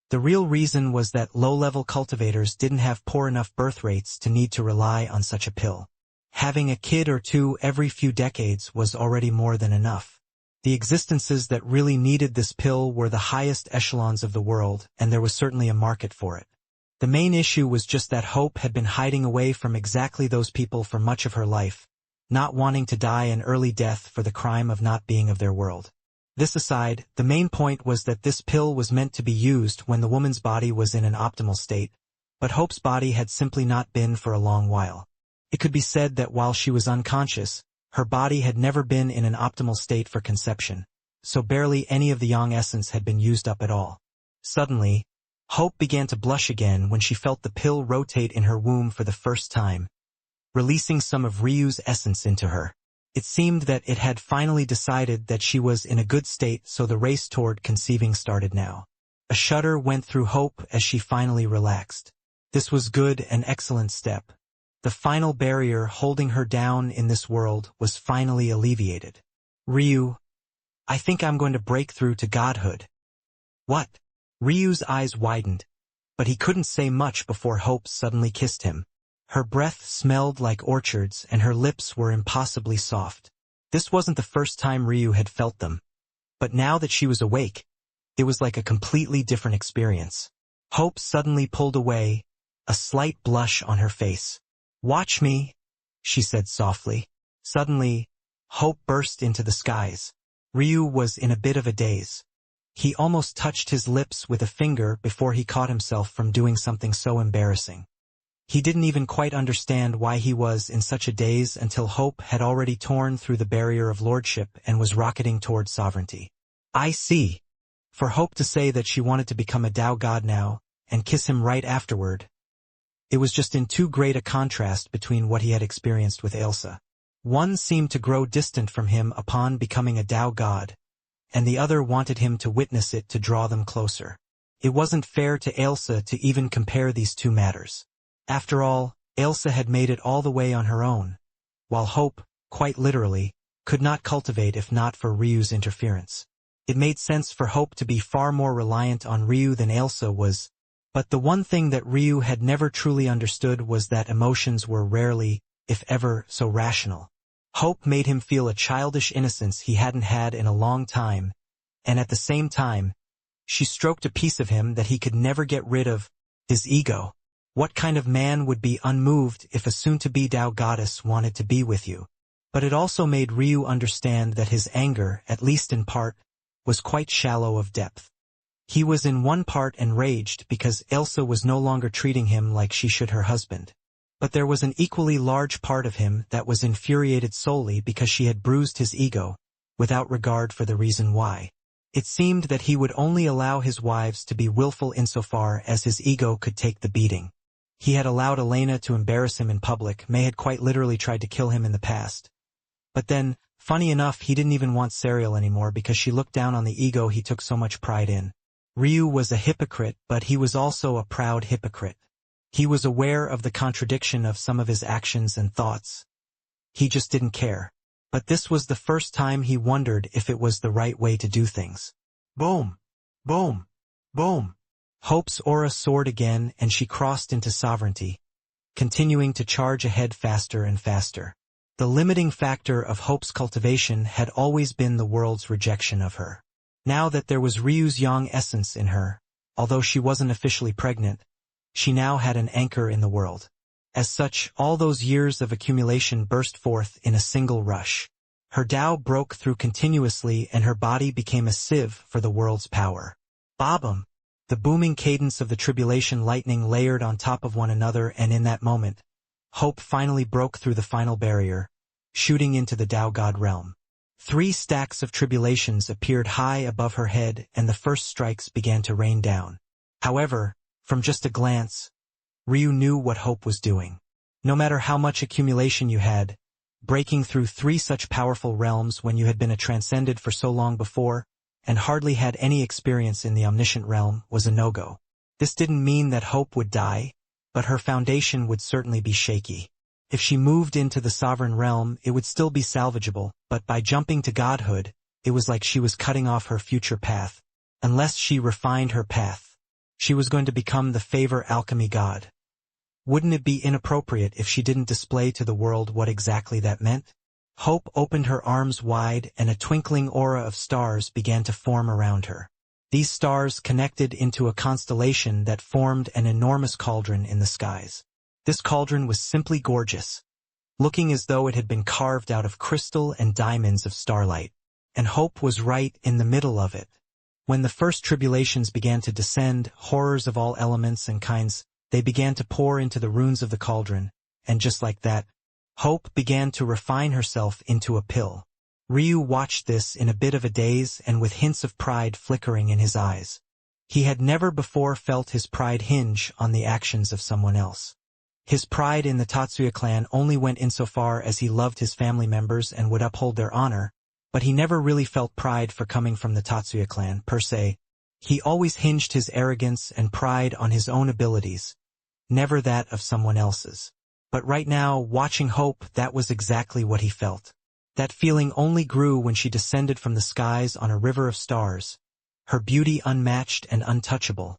The real reason was that low-level cultivators didn't have poor enough birth rates to need to rely on such a pill. Having a kid or two every few decades was already more than enough. The existences that really needed this pill were the highest echelons of the world, and there was certainly a market for it. The main issue was just that Hope had been hiding away from exactly those people for much of her life, not wanting to die an early death for the crime of not being of their world. This aside, the main point was that this pill was meant to be used when the woman's body was in an optimal state, But Hope's body had simply not been for a long while. It could be said that while she was unconscious, her body had never been in an optimal state for conception, so barely any of the yang essence had been used up at all. Suddenly, Hope began to blush again when she felt the pill rotate in her womb for the first time, releasing some of Ryu's essence into her. It seemed that it had finally decided that she was in a good state, so the race toward conceiving started now. A shudder went through Hope as she finally relaxed. This was good, an excellent step. The final barrier holding her down in this world was finally alleviated. Ryu, I think I'm going to break through to godhood. What? Ryu's eyes widened, but he couldn't say much before Hope suddenly kissed him. Her breath smelled like orchards and her lips were impossibly soft. This wasn't the first time Ryu had felt them. But now that she was awake, it was like a completely different experience. Hope suddenly pulled away, a slight blush on her face. "Watch me," she said softly. Suddenly, Hope burst into the skies. Ryu was in a bit of a daze. He almost touched his lips with a finger before he caught himself from doing something so embarrassing. He didn't even quite understand why he was in such a daze until Hope had already torn through the barrier of lordship and was rocketing toward sovereignty. I see. For Hope to say that she wanted to become a Tao god now, and kiss him right afterward, it was just in too great a contrast between what he had experienced with Ailsa. One seemed to grow distant from him upon becoming a Tao god, and the other wanted him to witness it to draw them closer. It wasn't fair to Ailsa to even compare these two matters. After all, Ailsa had made it all the way on her own, while Hope, quite literally, could not cultivate if not for Ryu's interference. It made sense for Hope to be far more reliant on Ryu than Ailsa was, but the one thing that Ryu had never truly understood was that emotions were rarely, if ever, so rational. Hope made him feel a childish innocence he hadn't had in a long time, and at the same time, she stroked a piece of him that he could never get rid of, his ego. What kind of man would be unmoved if a soon-to-be Tao goddess wanted to be with you? But it also made Ryu understand that his anger, at least in part, was quite shallow of depth. He was in one part enraged because Ailsa was no longer treating him like she should her husband. But there was an equally large part of him that was infuriated solely because she had bruised his ego, without regard for the reason why. It seemed that he would only allow his wives to be willful insofar as his ego could take the beating. He had allowed Elena to embarrass him in public, May had quite literally tried to kill him in the past. But then, funny enough, he didn't even want Serial anymore because she looked down on the ego he took so much pride in. Ryu was a hypocrite, but he was also a proud hypocrite. He was aware of the contradiction of some of his actions and thoughts. He just didn't care. But this was the first time he wondered if it was the right way to do things. Boom! Boom! Boom! Hope's aura soared again and she crossed into sovereignty, continuing to charge ahead faster and faster. The limiting factor of Hope's cultivation had always been the world's rejection of her. Now that there was Ryu's yang essence in her, although she wasn't officially pregnant, she now had an anchor in the world. As such, all those years of accumulation burst forth in a single rush. Her Tao broke through continuously and her body became a sieve for the world's power. Ba-bum! The booming cadence of the tribulation lightning layered on top of one another, and in that moment, Hope finally broke through the final barrier, shooting into the Tao God realm. 3 stacks of tribulations appeared high above her head and the first strikes began to rain down. However, from just a glance, Ryu knew what Hope was doing. No matter how much accumulation you had, breaking through 3 such powerful realms when you had been a transcended for so long before, and hardly had any experience in the omniscient realm, was a no-go. This didn't mean that Hope would die, but her foundation would certainly be shaky. If she moved into the sovereign realm, it would still be salvageable, but by jumping to godhood, it was like she was cutting off her future path. Unless she refined her path, she was going to become the favor alchemy god. Wouldn't it be inappropriate if she didn't display to the world what exactly that meant? Hope opened her arms wide and a twinkling aura of stars began to form around her. These stars connected into a constellation that formed an enormous cauldron in the skies. This cauldron was simply gorgeous, looking as though it had been carved out of crystal and diamonds of starlight. And Hope was right in the middle of it. When the first tribulations began to descend, horrors of all elements and kinds They began to pour into the runes of the cauldron, and just like that, Hope began to refine herself into a pill. Ryu watched this in a bit of a daze and with hints of pride flickering in his eyes. He had never before felt his pride hinge on the actions of someone else. His pride in the Tatsuya clan only went insofar as he loved his family members and would uphold their honor, but he never really felt pride for coming from the Tatsuya clan, per se. He always hinged his arrogance and pride on his own abilities, never that of someone else's. But right now, watching Hope, that was exactly what he felt. That feeling only grew when she descended from the skies on a river of stars, her beauty unmatched and untouchable.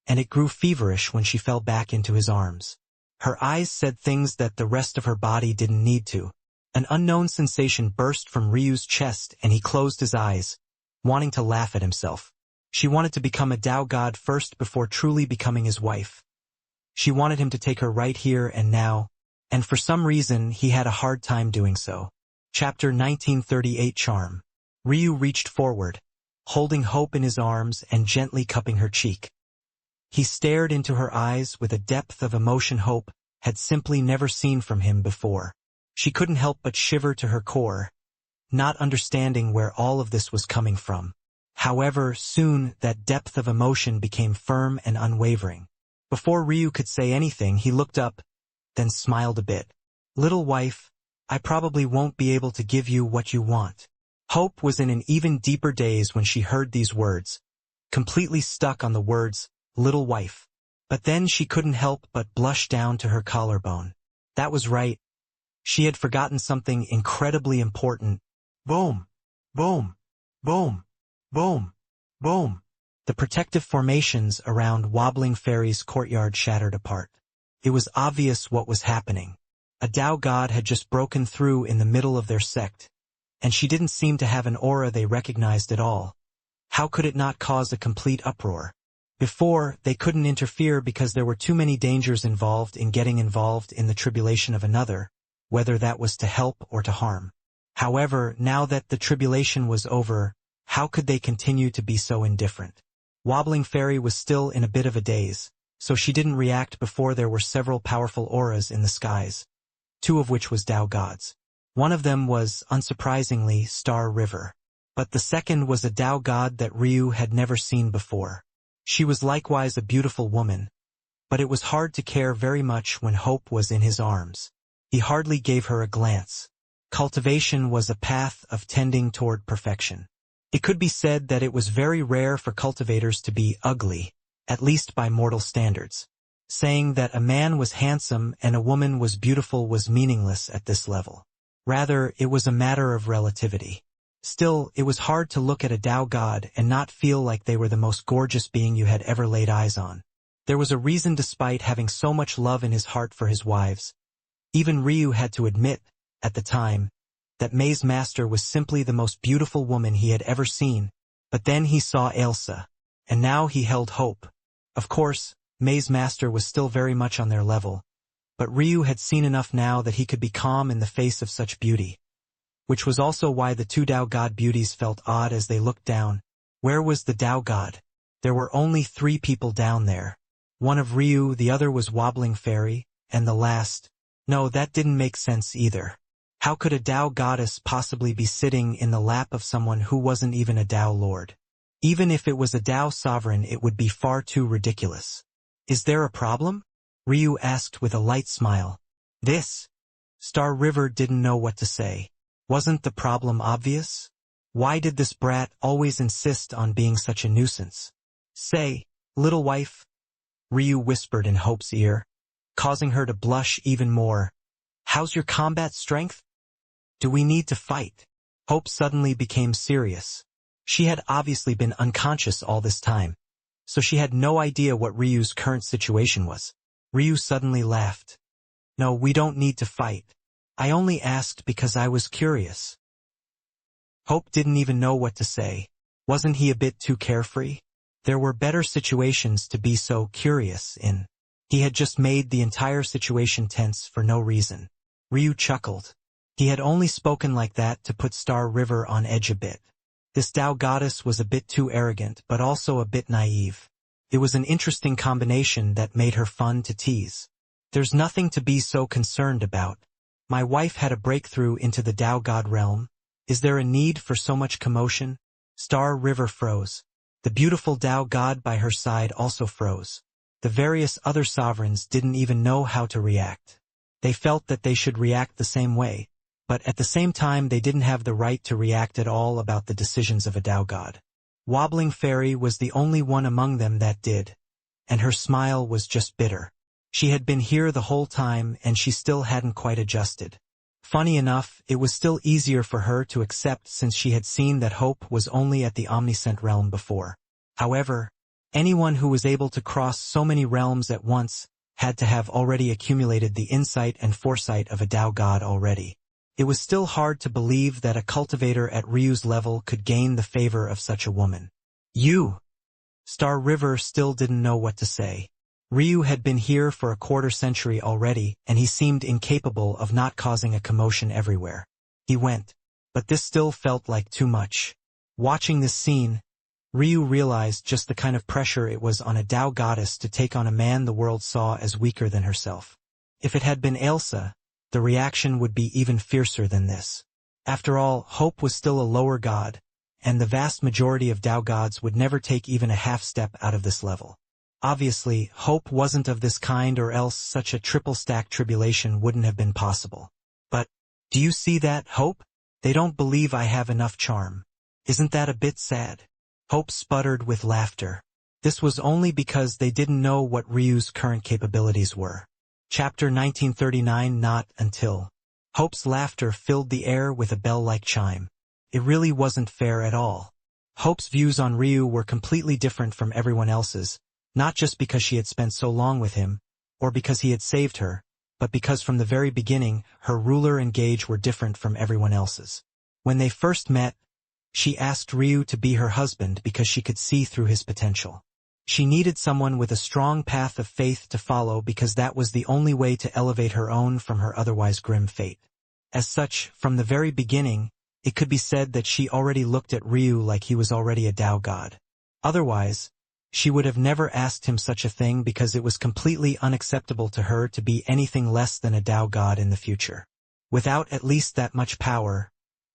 And it grew feverish when she fell back into his arms. Her eyes said things that the rest of her body didn't need to. An unknown sensation burst from Ryu's chest and he closed his eyes, wanting to laugh at himself. She wanted to become a Tao god first before truly becoming his wife. She wanted him to take her right here and now, and for some reason he had a hard time doing so. Chapter 1938 Charm. Ryu reached forward, holding Hope in his arms and gently cupping her cheek. He stared into her eyes with a depth of emotion Hope had simply never seen from him before. She couldn't help but shiver to her core, not understanding where all of this was coming from. However, soon that depth of emotion became firm and unwavering. Before Ryu could say anything, he looked up, then smiled a bit. "Little wife, I probably won't be able to give you what you want." Hope was in an even deeper daze when she heard these words, completely stuck on the words, "little wife." But then she couldn't help but blush down to her collarbone. That was right. She had forgotten something incredibly important. Boom, boom, boom, boom, boom. The protective formations around Wobbling Fairy's courtyard shattered apart. It was obvious what was happening. A Tao god had just broken through in the middle of their sect, and she didn't seem to have an aura they recognized at all. How could it not cause a complete uproar? Before, they couldn't interfere because there were too many dangers involved in getting involved in the tribulation of another, whether that was to help or to harm. However, now that the tribulation was over, how could they continue to be so indifferent? Wobbling Fairy was still in a bit of a daze, so she didn't react before there were several powerful auras in the skies, two of which was Tao gods. One of them was, unsurprisingly, Star River. But the second was a Tao god that Ryu had never seen before. She was likewise a beautiful woman, but it was hard to care very much when Hope was in his arms. He hardly gave her a glance. Cultivation was a path of tending toward perfection. It could be said that it was very rare for cultivators to be ugly, at least by mortal standards. Saying that a man was handsome and a woman was beautiful was meaningless at this level. Rather, it was a matter of relativity. Still, it was hard to look at a Tao god and not feel like they were the most gorgeous being you had ever laid eyes on. There was a reason despite having so much love in his heart for his wives. Even Ryu had to admit, at the time, that May's master was simply the most beautiful woman he had ever seen, but then he saw Ailsa, and now he held Hope. Of course, May's master was still very much on their level, but Ryu had seen enough now that he could be calm in the face of such beauty. Which was also why the two Tao god beauties felt odd as they looked down. Where was the Tao god? There were only 3 people down there. One of Ryu, the other was Wobbling Fairy, and the last. No, that didn't make sense either. How could a Tao goddess possibly be sitting in the lap of someone who wasn't even a Tao lord? Even if it was a Tao sovereign, it would be far too ridiculous. Is there a problem? Ryu asked with a light smile. This? Star River didn't know what to say. Wasn't the problem obvious? Why did this brat always insist on being such a nuisance? Say, little wife, Ryu whispered in Hope's ear, causing her to blush even more. How's your combat strength? Do we need to fight? Hope suddenly became serious. She had obviously been unconscious all this time, so she had no idea what Ryu's current situation was. Ryu suddenly laughed. No, we don't need to fight. I only asked because I was curious. Hope didn't even know what to say. Wasn't he a bit too carefree? There were better situations to be so curious in. He had just made the entire situation tense for no reason. Ryu chuckled. He had only spoken like that to put Star River on edge a bit. This Tao goddess was a bit too arrogant, but also a bit naive. It was an interesting combination that made her fun to tease. There's nothing to be so concerned about. My wife had a breakthrough into the Tao God realm. Is there a need for so much commotion? Star River froze. The beautiful Tao God by her side also froze. The various other sovereigns didn't even know how to react. They felt that they should react the same way, but at the same time they didn't have the right to react at all about the decisions of a Tao God. Wobbling Fairy was the only one among them that did, and her smile was just bitter. She had been here the whole time and she still hadn't quite adjusted. Funny enough, it was still easier for her to accept since she had seen that Hope was only at the omniscient realm before. However, anyone who was able to cross so many realms at once had to have already accumulated the insight and foresight of a Tao God already. It was still hard to believe that a cultivator at Ryu's level could gain the favor of such a woman. You! Star River still didn't know what to say. Ryu had been here for a quarter century already, and he seemed incapable of not causing a commotion everywhere. He went, but this still felt like too much. Watching this scene, Ryu realized just the kind of pressure it was on a Tao goddess to take on a man the world saw as weaker than herself. If it had been Ailsa, the reaction would be even fiercer than this. After all, Hope was still a lower god, and the vast majority of Tao gods would never take even a half step out of this level. Obviously, Hope wasn't of this kind or else such a triple-stack tribulation wouldn't have been possible. But, do you see that, Hope? They don't believe I have enough charm. Isn't that a bit sad? Hope sputtered with laughter. This was only because they didn't know what Ryu's current capabilities were. Chapter 1939. Not until. Hope's laughter filled the air with a bell-like chime. It really wasn't fair at all. Hope's views on Ryu were completely different from everyone else's, not just because she had spent so long with him, or because he had saved her, but because from the very beginning, her ruler and gauge were different from everyone else's. When they first met, she asked Ryu to be her husband because she could see through his potential. She needed someone with a strong path of faith to follow because that was the only way to elevate her own from her otherwise grim fate. As such, from the very beginning, it could be said that she already looked at Ryu like he was already a Tao god. Otherwise, she would have never asked him such a thing because it was completely unacceptable to her to be anything less than a Tao god in the future. Without at least that much power,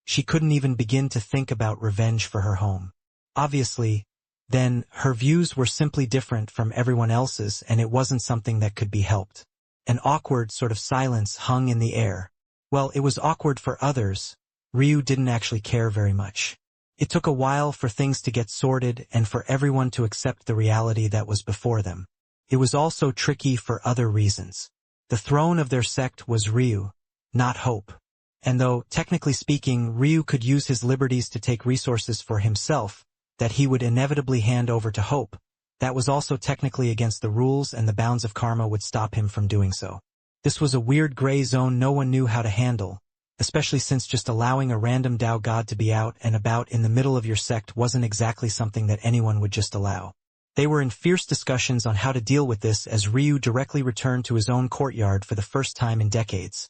she couldn't even begin to think about revenge for her home. Obviously, then, her views were simply different from everyone else's and it wasn't something that could be helped. An awkward sort of silence hung in the air. Well, it was awkward for others. Ryu didn't actually care very much. It took a while for things to get sorted and for everyone to accept the reality that was before them. It was also tricky for other reasons. The throne of their sect was Ryu, not Hope. And though, technically speaking, Ryu could use his liberties to take resources for himself, that he would inevitably hand over to Hope, that was also technically against the rules and the bounds of karma would stop him from doing so. This was a weird gray zone no one knew how to handle, especially since just allowing a random Tao god to be out and about in the middle of your sect wasn't exactly something that anyone would just allow. They were in fierce discussions on how to deal with this as Ryu directly returned to his own courtyard for the first time in decades,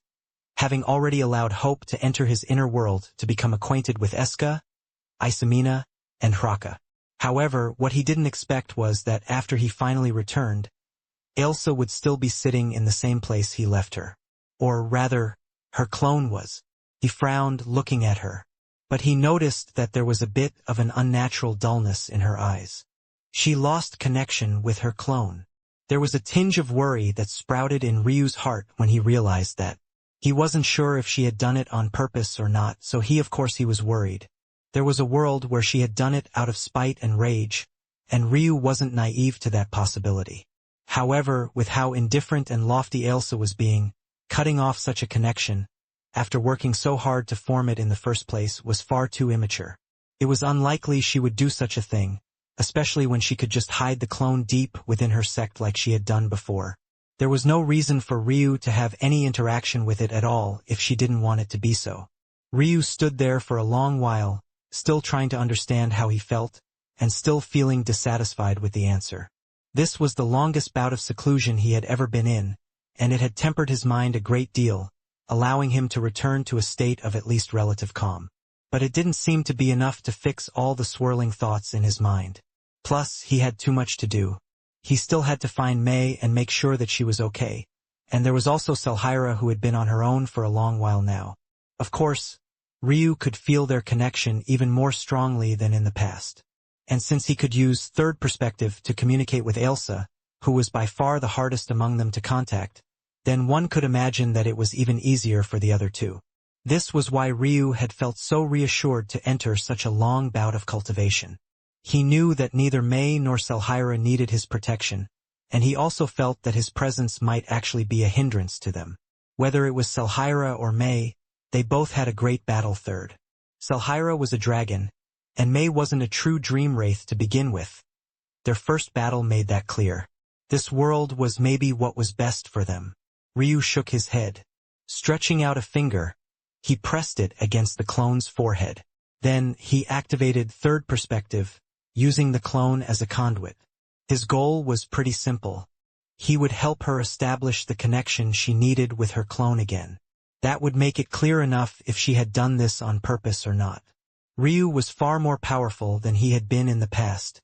having already allowed Hope to enter his inner world to become acquainted with Eska, Isamina, and Hraka. However, what he didn't expect was that after he finally returned, Ailsa would still be sitting in the same place he left her. Or rather, her clone was. He frowned, looking at her. But he noticed that there was a bit of an unnatural dullness in her eyes. She lost connection with her clone. There was a tinge of worry that sprouted in Ryu's heart when he realized that. He wasn't sure if she had done it on purpose or not, so of course he was worried. There was a world where she had done it out of spite and rage, and Ryu wasn't naive to that possibility. However, with how indifferent and lofty Ailsa was being, cutting off such a connection, after working so hard to form it in the first place, was far too immature. It was unlikely she would do such a thing, especially when she could just hide the clone deep within her sect like she had done before. There was no reason for Ryu to have any interaction with it at all if she didn't want it to be so. Ryu stood there for a long while, still trying to understand how he felt, and still feeling dissatisfied with the answer. This was the longest bout of seclusion he had ever been in, and it had tempered his mind a great deal, allowing him to return to a state of at least relative calm. But it didn't seem to be enough to fix all the swirling thoughts in his mind. Plus, he had too much to do. He still had to find May and make sure that she was okay. And there was also Selhira, who had been on her own for a long while now. Of course, Ryu could feel their connection even more strongly than in the past. And since he could use third perspective to communicate with Ailsa, who was by far the hardest among them to contact, then one could imagine that it was even easier for the other two. This was why Ryu had felt so reassured to enter such a long bout of cultivation. He knew that neither May nor Selhira needed his protection, and he also felt that his presence might actually be a hindrance to them. Whether it was Selhira or May, they both had a great battle third. Selhira was a dragon, and May wasn't a true dream wraith to begin with. Their first battle made that clear. This world was maybe what was best for them. Ryu shook his head. Stretching out a finger, he pressed it against the clone's forehead. Then he activated third perspective, using the clone as a conduit. His goal was pretty simple. He would help her establish the connection she needed with her clone again. That would make it clear enough if she had done this on purpose or not. Ryu was far more powerful than he had been in the past,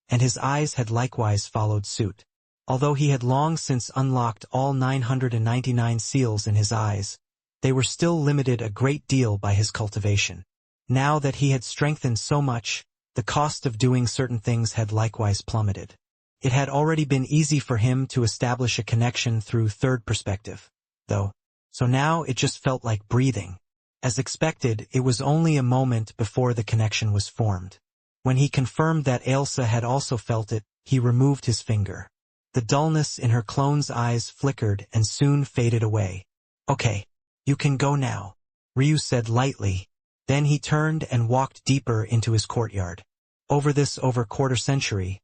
and his eyes had likewise followed suit. Although he had long since unlocked all 999 seals in his eyes, they were still limited a great deal by his cultivation. Now that he had strengthened so much, the cost of doing certain things had likewise plummeted. It had already been easy for him to establish a connection through third perspective, though, so now it just felt like breathing. As expected, it was only a moment before the connection was formed. When he confirmed that Ailsa had also felt it, he removed his finger. The dullness in her clone's eyes flickered and soon faded away. "Okay, you can go now," Ryu said lightly. Then he turned and walked deeper into his courtyard. Over quarter century,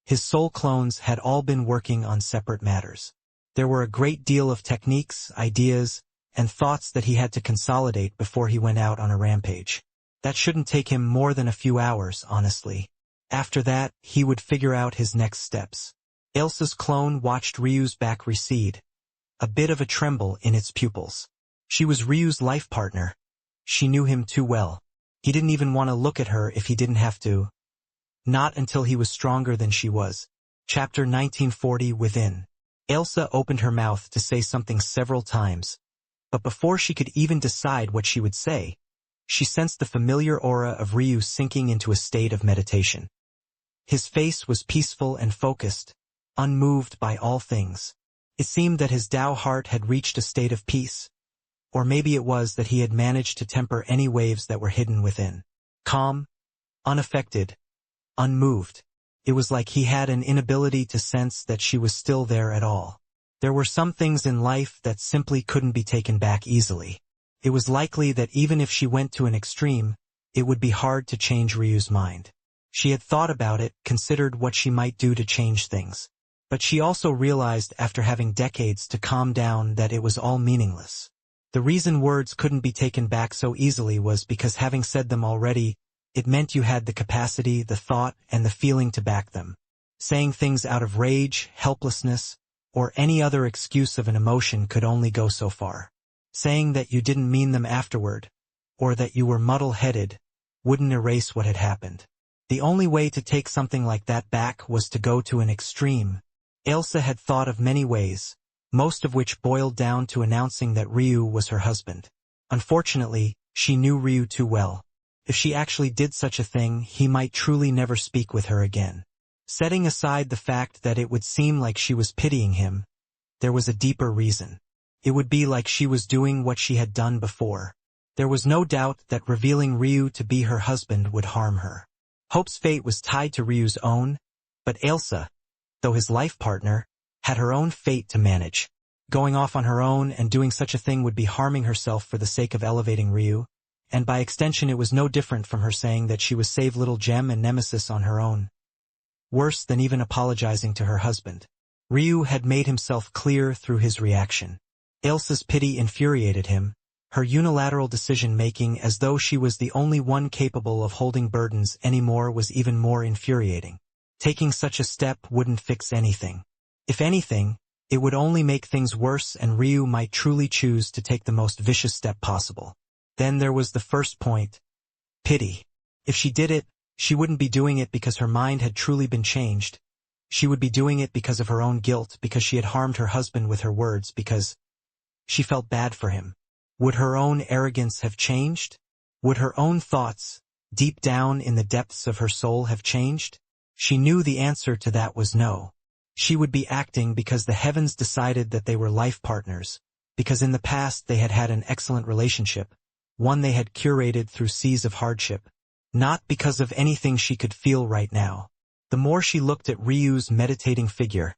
his soul clones had all been working on separate matters. There were a great deal of techniques, ideas, and thoughts that he had to consolidate before he went out on a rampage. That shouldn't take him more than a few hours, honestly. After that, he would figure out his next steps. Ailsa's clone watched Ryu's back recede, a bit of a tremble in its pupils. She was Ryu's life partner. She knew him too well. He didn't even want to look at her if he didn't have to. Not until he was stronger than she was. Chapter 1940 Within. Ailsa opened her mouth to say something several times, but before she could even decide what she would say, she sensed the familiar aura of Ryu sinking into a state of meditation. His face was peaceful and focused, unmoved by all things. It seemed that his Tao heart had reached a state of peace, or maybe it was that he had managed to temper any waves that were hidden within. Calm, unaffected, unmoved. It was like he had an inability to sense that she was still there at all. There were some things in life that simply couldn't be taken back easily. It was likely that even if she went to an extreme, it would be hard to change Ryu's mind. She had thought about it, considered what she might do to change things. But she also realized after having decades to calm down that it was all meaningless. The reason words couldn't be taken back so easily was because having said them already, it meant you had the capacity, the thought, and the feeling to back them. Saying things out of rage, helplessness, or any other excuse of an emotion could only go so far. Saying that you didn't mean them afterward, or that you were muddle-headed, wouldn't erase what had happened. The only way to take something like that back was to go to an extreme. Ailsa had thought of many ways, most of which boiled down to announcing that Ryu was her husband. Unfortunately, she knew Ryu too well. If she actually did such a thing, he might truly never speak with her again. Setting aside the fact that it would seem like she was pitying him, there was a deeper reason. It would be like she was doing what she had done before. There was no doubt that revealing Ryu to be her husband would harm her. Hope's fate was tied to Ryu's own, but Ailsa, though his life partner, had her own fate to manage. Going off on her own and doing such a thing would be harming herself for the sake of elevating Ryu, and by extension it was no different from her saying that she would save Little Gem and Nemesis on her own. Worse than even apologizing to her husband. Ryu had made himself clear through his reaction. Ailsa's pity infuriated him, her unilateral decision-making as though she was the only one capable of holding burdens anymore was even more infuriating. Taking such a step wouldn't fix anything. If anything, it would only make things worse and Ryu might truly choose to take the most vicious step possible. Then there was the first point. Pity. If she did it, she wouldn't be doing it because her mind had truly been changed. She would be doing it because of her own guilt, because she had harmed her husband with her words, because she felt bad for him. Would her own arrogance have changed? Would her own thoughts, deep down in the depths of her soul, have changed? She knew the answer to that was no. She would be acting because the heavens decided that they were life partners, because in the past they had had an excellent relationship, one they had curated through seas of hardship, not because of anything she could feel right now. The more she looked at Ryu's meditating figure,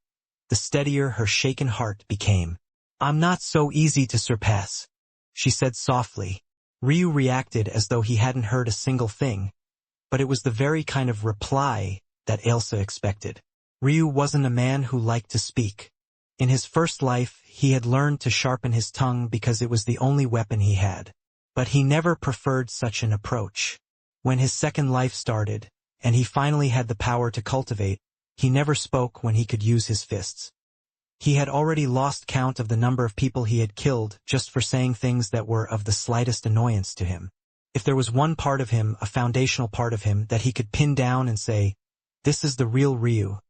the steadier her shaken heart became. "I'm not so easy to surpass," she said softly. Ryu reacted as though he hadn't heard a single thing, but it was the very kind of reply that Ailsa expected. Ryu wasn't a man who liked to speak. In his first life, he had learned to sharpen his tongue because it was the only weapon he had. But he never preferred such an approach. When his second life started, and he finally had the power to cultivate, he never spoke when he could use his fists. He had already lost count of the number of people he had killed just for saying things that were of the slightest annoyance to him. If there was one part of him, a foundational part of him, that he could pin down and say, "This is the real Ryu,"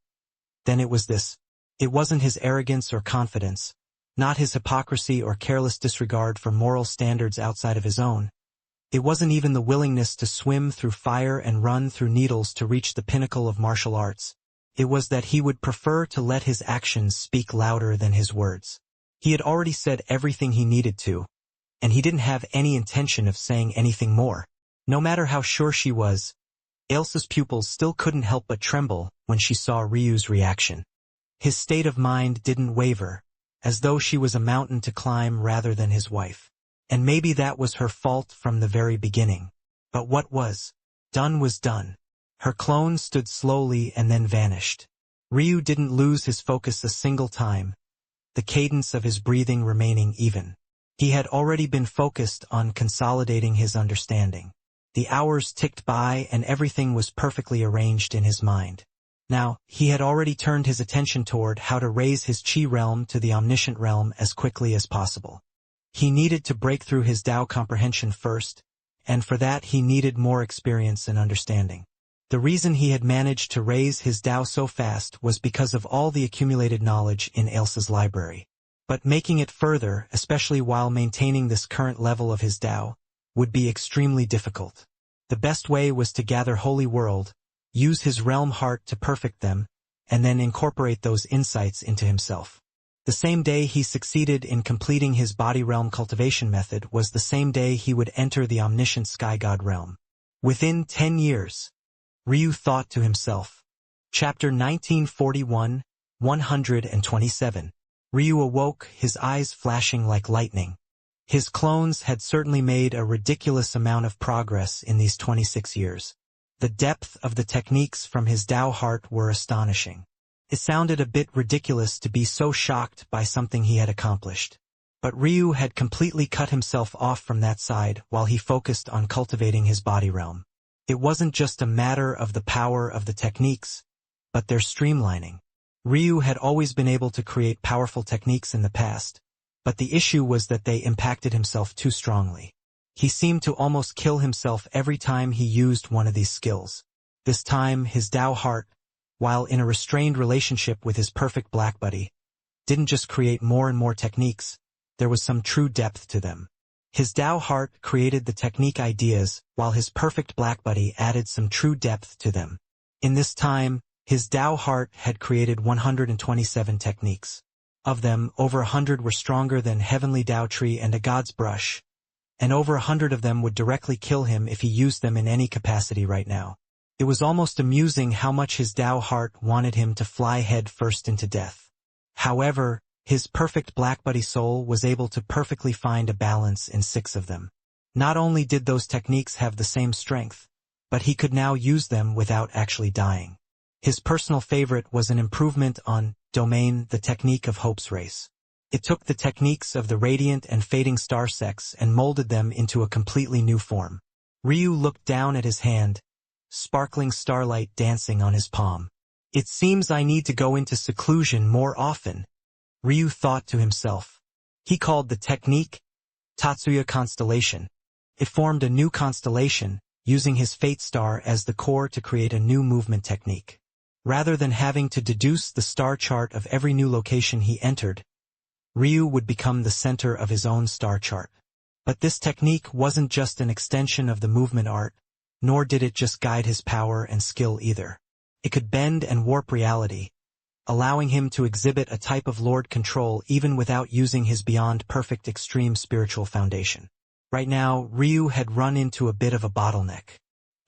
then it was this. It wasn't his arrogance or confidence, not his hypocrisy or careless disregard for moral standards outside of his own. It wasn't even the willingness to swim through fire and run through needles to reach the pinnacle of martial arts. It was that he would prefer to let his actions speak louder than his words. He had already said everything he needed to, and he didn't have any intention of saying anything more. No matter how sure she was, Ailsa's pupils still couldn't help but tremble when she saw Ryu's reaction. His state of mind didn't waver, as though she was a mountain to climb rather than his wife. And maybe that was her fault from the very beginning. But what was done was done. Her clone stood slowly and then vanished. Ryu didn't lose his focus a single time, the cadence of his breathing remaining even. He had already been focused on consolidating his understanding. The hours ticked by and everything was perfectly arranged in his mind. Now, he had already turned his attention toward how to raise his Qi realm to the omniscient realm as quickly as possible. He needed to break through his Tao comprehension first, and for that he needed more experience and understanding. The reason he had managed to raise his Tao so fast was because of all the accumulated knowledge in Ailsa's library. But making it further, especially while maintaining this current level of his Tao, would be extremely difficult. The best way was to gather Holy World, use his realm heart to perfect them, and then incorporate those insights into himself. The same day he succeeded in completing his body realm cultivation method was the same day he would enter the omniscient sky god realm. Within 10 years, Ryu thought to himself. Chapter 1941, 127. Ryu awoke, his eyes flashing like lightning. His clones had certainly made a ridiculous amount of progress in these 26 years. The depth of the techniques from his Tao heart were astonishing. It sounded a bit ridiculous to be so shocked by something he had accomplished. But Ryu had completely cut himself off from that side while he focused on cultivating his body realm. It wasn't just a matter of the power of the techniques, but their streamlining. Ryu had always been able to create powerful techniques in the past, but the issue was that they impacted himself too strongly. He seemed to almost kill himself every time he used one of these skills. This time, his Tao heart, while in a restrained relationship with his perfect black buddy, didn't just create more and more techniques, there was some true depth to them. His Tao heart created the technique ideas, while his perfect black buddy added some true depth to them. In this time, his Tao heart had created 127 techniques. Of them, over 100 were stronger than Heavenly Tao Tree and a God's Brush, and over 100 of them would directly kill him if he used them in any capacity right now. It was almost amusing how much his Tao heart wanted him to fly head first into death. However, his perfect black buddy soul was able to perfectly find a balance in 6 of them. Not only did those techniques have the same strength, but he could now use them without actually dying. His personal favorite was an improvement on Domain, the technique of Hope's Race. It took the techniques of the radiant and fading star sects and molded them into a completely new form. Ryu looked down at his hand, sparkling starlight dancing on his palm. It seems I need to go into seclusion more often, Ryu thought to himself. He called the technique Tatsuya Constellation. It formed a new constellation, using his fate star as the core to create a new movement technique. Rather than having to deduce the star chart of every new location he entered, Ryu would become the center of his own star chart. But this technique wasn't just an extension of the movement art, nor did it just guide his power and skill either. It could bend and warp reality, allowing him to exhibit a type of Lord control even without using his beyond perfect extreme spiritual foundation. Right now, Ryu had run into a bit of a bottleneck.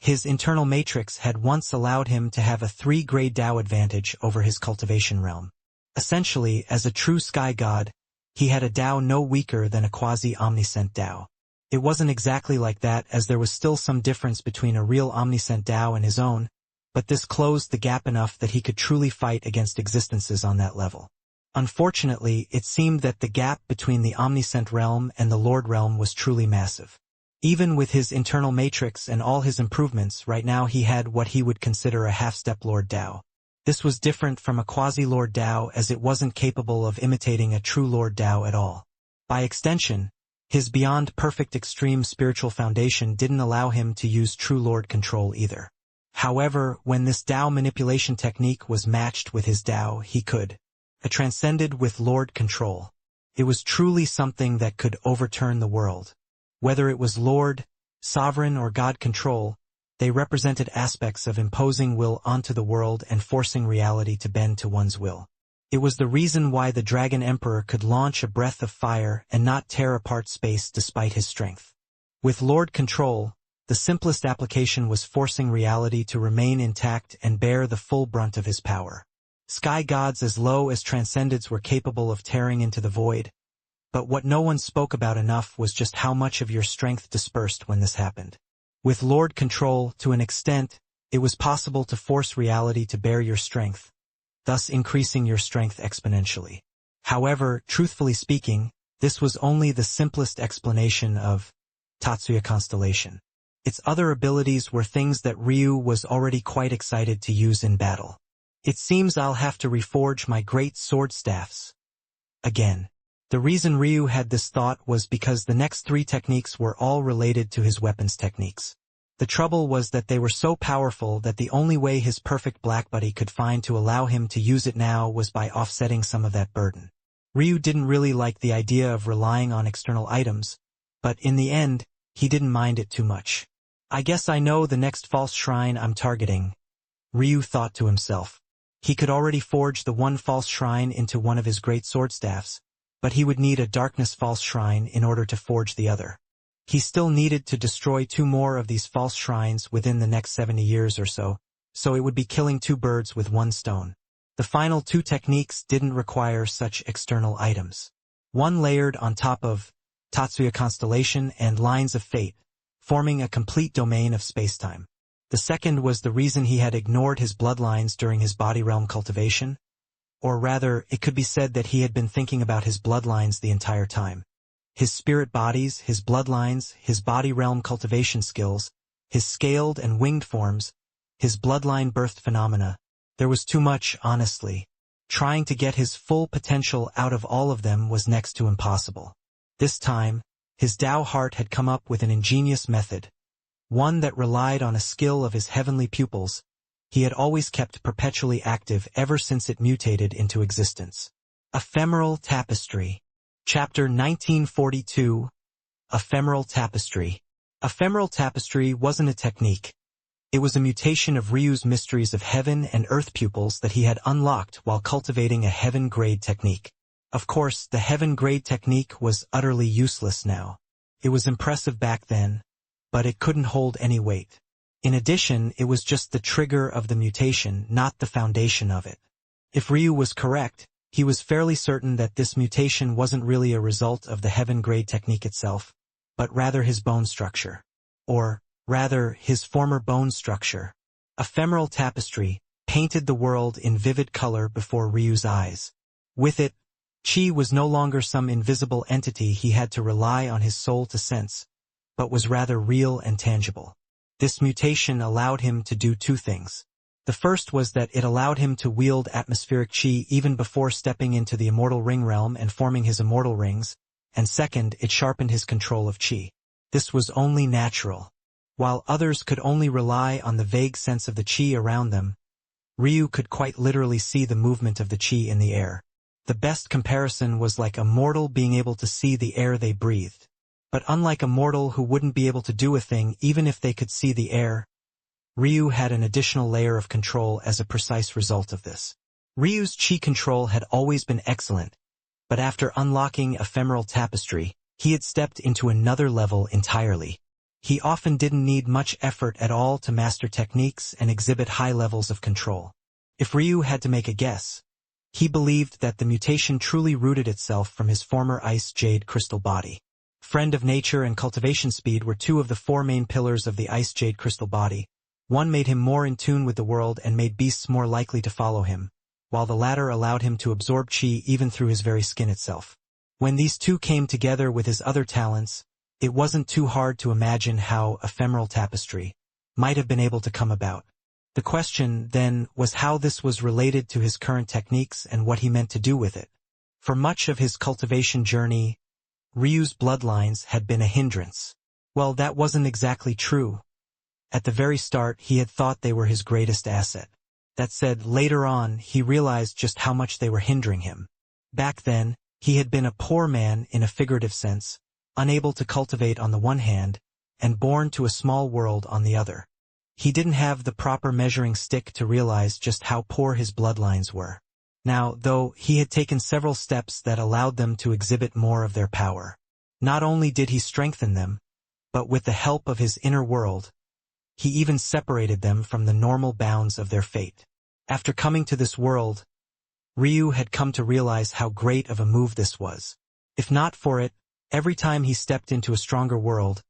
His internal matrix had once allowed him to have a 3-grade Tao advantage over his cultivation realm. Essentially, as a true sky god, he had a Tao no weaker than a quasi-omniscient Tao. It wasn't exactly like that, as there was still some difference between a real omniscient Tao and his own, but this closed the gap enough that he could truly fight against existences on that level. Unfortunately, it seemed that the gap between the omniscient realm and the Lord realm was truly massive. Even with his internal matrix and all his improvements, right now he had what he would consider a half-step Lord Tao. This was different from a quasi-Lord Tao, as it wasn't capable of imitating a true Lord Tao at all. By extension, his beyond perfect extreme spiritual foundation didn't allow him to use true Lord control either. However, when this Tao manipulation technique was matched with his Tao, he could transcended with Lord control. It was truly something that could overturn the world. Whether it was Lord, Sovereign, or God control, they represented aspects of imposing will onto the world and forcing reality to bend to one's will. It was the reason why the Dragon Emperor could launch a breath of fire and not tear apart space despite his strength. With Lord control, the simplest application was forcing reality to remain intact and bear the full brunt of his power. Sky gods as low as transcendents were capable of tearing into the void, but what no one spoke about enough was just how much of your strength dispersed when this happened. With Lord control, to an extent, it was possible to force reality to bear your strength, thus increasing your strength exponentially. However, truthfully speaking, this was only the simplest explanation of Tatsuya Constellation. Its other abilities were things that Ryu was already quite excited to use in battle. It seems I'll have to reforge my great sword staffs again. The reason Ryu had this thought was because the next 3 techniques were all related to his weapons techniques. The trouble was that they were so powerful that the only way his perfect black buddy could find to allow him to use it now was by offsetting some of that burden. Ryu didn't really like the idea of relying on external items, but in the end, he didn't mind it too much. I guess I know the next false shrine I'm targeting, Ryu thought to himself. He could already forge the one false shrine into one of his great sword staffs, but he would need a darkness false shrine in order to forge the other. He still needed to destroy 2 more of these false shrines within the next 70 years or so it would be killing 2 birds with 1 stone. The final 2 techniques didn't require such external items. One layered on top of Tatsuya Constellation and Lines of Fate, forming a complete domain of spacetime. The second was the reason he had ignored his bloodlines during his body realm cultivation. Or rather, it could be said that he had been thinking about his bloodlines the entire time. His spirit bodies, his bloodlines, his body realm cultivation skills, his scaled and winged forms, his bloodline birthed phenomena. There was too much, honestly. Trying to get his full potential out of all of them was next to impossible. This time, his Tao heart had come up with an ingenious method, one that relied on a skill of his heavenly pupils. He had always kept perpetually active ever since it mutated into existence. Ephemeral Tapestry. Chapter 1942. Ephemeral Tapestry. Ephemeral Tapestry wasn't a technique. It was a mutation of Ryu's mysteries of heaven and earth pupils that he had unlocked while cultivating a heaven-grade technique. Of course, the heaven-grade technique was utterly useless now. It was impressive back then, but it couldn't hold any weight. In addition, it was just the trigger of the mutation, not the foundation of it. If Ryu was correct, he was fairly certain that this mutation wasn't really a result of the heaven-grade technique itself, but rather his bone structure. Or, rather, his former bone structure. Ephemeral Tapestry painted the world in vivid color before Ryu's eyes. With it, Qi was no longer some invisible entity he had to rely on his soul to sense, but was rather real and tangible. This mutation allowed him to do 2 things. The first was that it allowed him to wield atmospheric Qi even before stepping into the immortal ring realm and forming his immortal rings, and second, it sharpened his control of Qi. This was only natural. While others could only rely on the vague sense of the Qi around them, Ryu could quite literally see the movement of the chi in the air. The best comparison was like a mortal being able to see the air they breathed. But unlike a mortal who wouldn't be able to do a thing even if they could see the air, Ryu had an additional layer of control as a precise result of this. Ryu's chi control had always been excellent, but after unlocking ephemeral tapestry, he had stepped into another level entirely. He often didn't need much effort at all to master techniques and exhibit high levels of control. If Ryu had to make a guess, he believed that the mutation truly rooted itself from his former ice jade crystal body. Friend of nature and cultivation speed were two of the four main pillars of the ice jade crystal body. One made him more in tune with the world and made beasts more likely to follow him, while the latter allowed him to absorb chi even through his very skin itself. When these two came together with his other talents, it wasn't too hard to imagine how ephemeral tapestry might have been able to come about. The question, then, was how this was related to his current techniques and what he meant to do with it. For much of his cultivation journey, Ryu's bloodlines had been a hindrance. Well, that wasn't exactly true. At the very start, he had thought they were his greatest asset. That said, later on, he realized just how much they were hindering him. Back then, he had been a poor man in a figurative sense, unable to cultivate on the one hand, and born to a small world on the other. He didn't have the proper measuring stick to realize just how poor his bloodlines were. Now, though, he had taken several steps that allowed them to exhibit more of their power. Not only did he strengthen them, but with the help of his inner world, he even separated them from the normal bounds of their fate. After coming to this world, Ryu had come to realize how great of a move this was. If not for it, every time he stepped into a stronger world,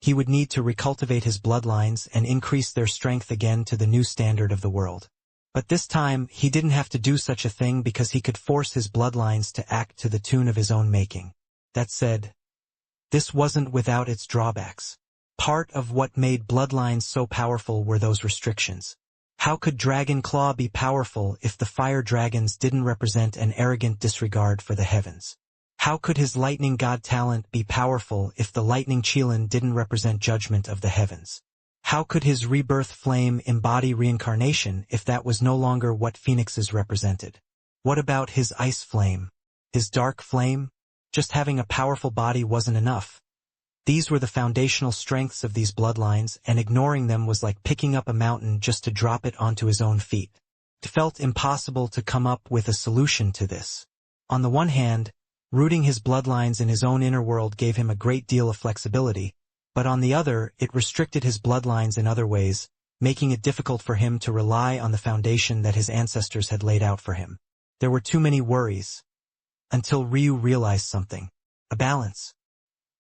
he would need to recultivate his bloodlines and increase their strength again to the new standard of the world. But this time, he didn't have to do such a thing because he could force his bloodlines to act to the tune of his own making. That said, this wasn't without its drawbacks. Part of what made bloodlines so powerful were those restrictions. How could Dragon Claw be powerful if the fire dragons didn't represent an arrogant disregard for the heavens? How could his lightning god talent be powerful if the Lightning Qilin didn't represent judgment of the heavens? How could his rebirth flame embody reincarnation if that was no longer what phoenixes represented? What about his ice flame? His dark flame? Just having a powerful body wasn't enough. These were the foundational strengths of these bloodlines, and ignoring them was like picking up a mountain just to drop it onto his own feet. It felt impossible to come up with a solution to this. On the one hand, rooting his bloodlines in his own inner world gave him a great deal of flexibility, but on the other, it restricted his bloodlines in other ways, making it difficult for him to rely on the foundation that his ancestors had laid out for him. There were too many worries. Until Ryu realized something. A balance.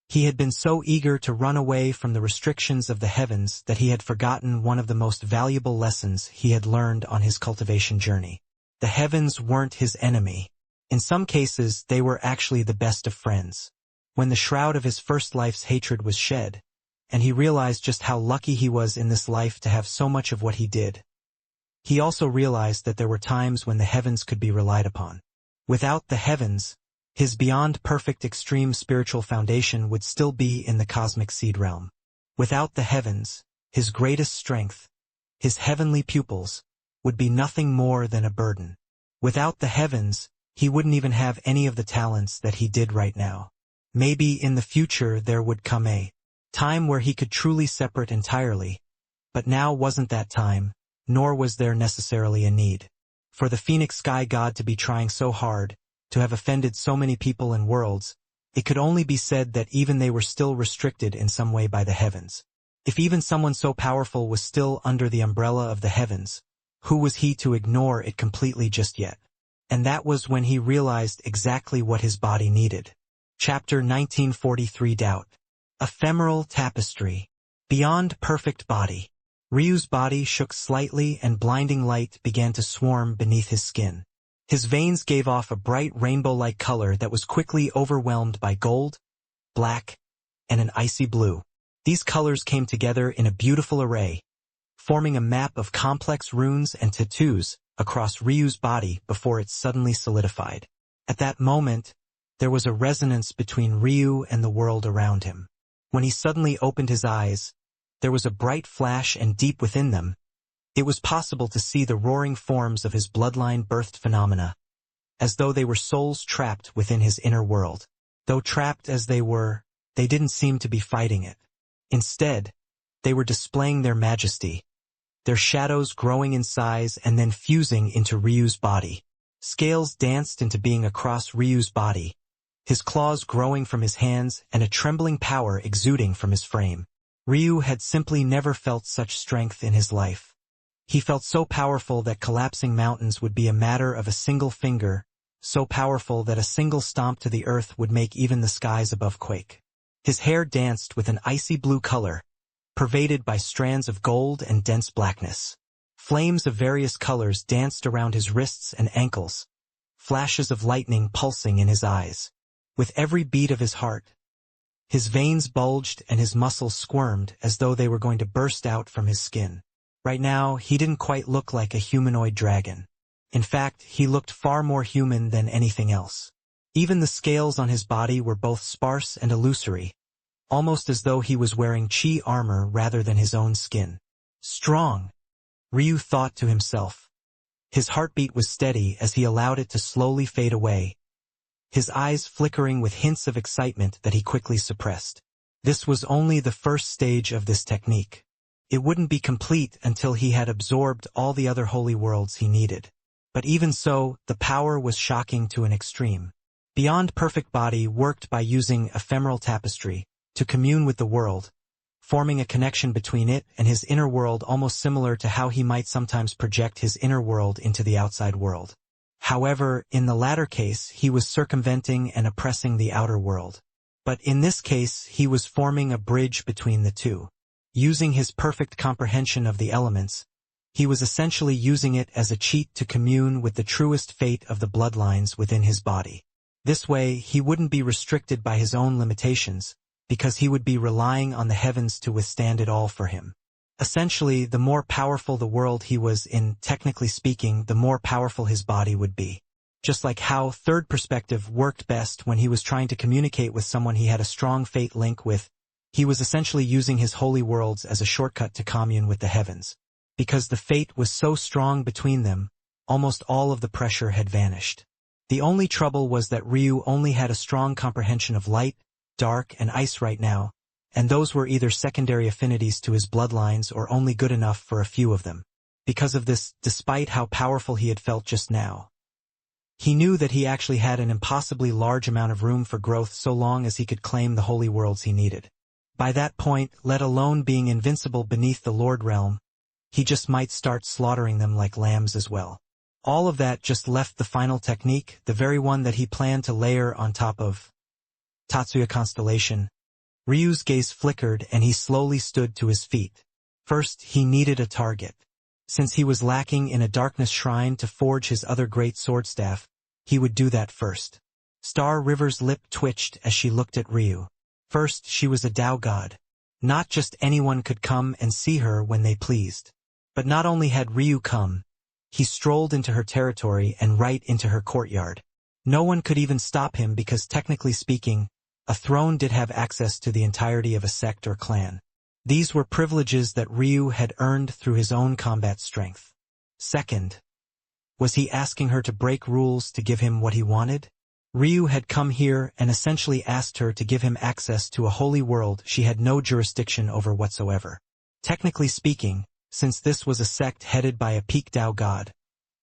He had been so eager to run away from the restrictions of the heavens that he had forgotten one of the most valuable lessons he had learned on his cultivation journey. The heavens weren't his enemy. In some cases, they were actually the best of friends. When the shroud of his first life's hatred was shed, and he realized just how lucky he was in this life to have so much of what he did, he also realized that there were times when the heavens could be relied upon. Without the heavens, his beyond perfect extreme spiritual foundation would still be in the cosmic seed realm. Without the heavens, his greatest strength, his heavenly pupils, would be nothing more than a burden. Without the heavens, he wouldn't even have any of the talents that he did right now. Maybe in the future there would come a time where he could truly separate entirely, but now wasn't that time, nor was there necessarily a need. For the Phoenix Sky God to be trying so hard, to have offended so many people and worlds, it could only be said that even they were still restricted in some way by the heavens. If even someone so powerful was still under the umbrella of the heavens, who was he to ignore it completely just yet? And that was when he realized exactly what his body needed. Chapter 1943 Doubt. Ephemeral Tapestry. Beyond perfect body. Ryu's body shook slightly and blinding light began to swarm beneath his skin. His veins gave off a bright rainbow-like color that was quickly overwhelmed by gold, black, and an icy blue. These colors came together in a beautiful array, forming a map of complex runes and tattoos across Ryu's body before it suddenly solidified. At that moment, there was a resonance between Ryu and the world around him. When he suddenly opened his eyes, there was a bright flash and deep within them, It was possible to see the roaring forms of his bloodline-birthed phenomena, as though they were souls trapped within his inner world. Though trapped as they were, they didn't seem to be fighting it. Instead, they were displaying their majesty, their shadows growing in size and then fusing into Ryu's body. Scales danced into being across Ryu's body, his claws growing from his hands and a trembling power exuding from his frame. Ryu had simply never felt such strength in his life. He felt so powerful that collapsing mountains would be a matter of a single finger, so powerful that a single stomp to the earth would make even the skies above quake. His hair danced with an icy blue color, pervaded by strands of gold and dense blackness. Flames of various colors danced around his wrists and ankles, flashes of lightning pulsing in his eyes. With every beat of his heart, his veins bulged and his muscles squirmed as though they were going to burst out from his skin. Right now, he didn't quite look like a humanoid dragon. In fact, he looked far more human than anything else. Even the scales on his body were both sparse and illusory, almost as though he was wearing chi armor rather than his own skin. Strong, Ryu thought to himself. His heartbeat was steady as he allowed it to slowly fade away, his eyes flickering with hints of excitement that he quickly suppressed. This was only the first stage of this technique. It wouldn't be complete until he had absorbed all the other holy worlds he needed. But even so, the power was shocking to an extreme. Beyond Perfect Body worked by using ephemeral tapestry to commune with the world, forming a connection between it and his inner world almost similar to how he might sometimes project his inner world into the outside world. However, in the latter case, he was circumventing and oppressing the outer world. But in this case, he was forming a bridge between the two. Using his perfect comprehension of the elements, he was essentially using it as a cheat to commune with the truest fate of the bloodlines within his body. This way, he wouldn't be restricted by his own limitations, because he would be relying on the heavens to withstand it all for him. Essentially, the more powerful the world he was in, technically speaking, the more powerful his body would be. Just like how third perspective worked best when he was trying to communicate with someone he had a strong fate link with, he was essentially using his holy worlds as a shortcut to commune with the heavens. Because the fate was so strong between them, almost all of the pressure had vanished. The only trouble was that Ryu only had a strong comprehension of light, dark, and ice right now, and those were either secondary affinities to his bloodlines or only good enough for a few of them. Because of this, despite how powerful he had felt just now, he knew that he actually had an impossibly large amount of room for growth so long as he could claim the holy worlds he needed. By that point, let alone being invincible beneath the Lord Realm, he just might start slaughtering them like lambs as well. All of that just left the final technique, the very one that he planned to layer on top of Tatsuya Constellation. Ryu's gaze flickered and he slowly stood to his feet. First, he needed a target. Since he was lacking in a darkness shrine to forge his other great sword staff, he would do that first. Star River's lip twitched as she looked at Ryu. First, she was a Tao god. Not just anyone could come and see her when they pleased. But not only had Ryu come, he strolled into her territory and right into her courtyard. No one could even stop him because, technically speaking, a throne did have access to the entirety of a sect or clan. These were privileges that Ryu had earned through his own combat strength. Second, was he asking her to break rules to give him what he wanted? Ryu had come here and essentially asked her to give him access to a holy world she had no jurisdiction over whatsoever. Technically speaking, since this was a sect headed by a peak Tao god,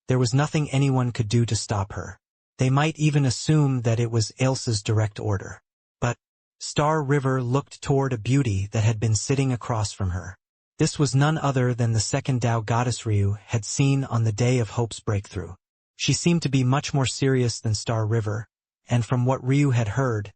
there was nothing anyone could do to stop her. They might even assume that it was Ailsa's direct order. But Star River looked toward a beauty that had been sitting across from her. This was none other than the second Tao goddess Ryu had seen on the day of Hope's breakthrough. She seemed to be much more serious than Star River, and from what Ryu had heard,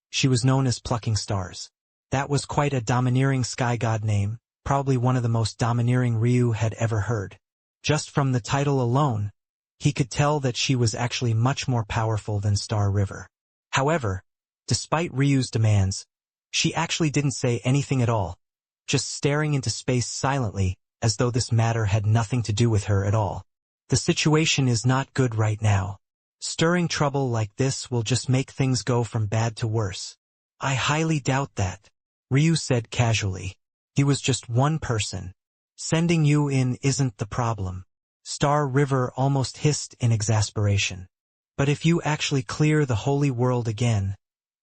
she was known as Plucking Stars. That was quite a domineering sky god name, probably one of the most domineering Ryu had ever heard. Just from the title alone, he could tell that she was actually much more powerful than Star River. However, despite Ryu's demands, she actually didn't say anything at all, just staring into space silently, as though this matter had nothing to do with her at all. The situation is not good right now. Stirring trouble like this will just make things go from bad to worse. I highly doubt that, Ryu said casually. He was just one person. Sending you in isn't the problem. Star River almost hissed in exasperation. But if you actually clear the holy world again,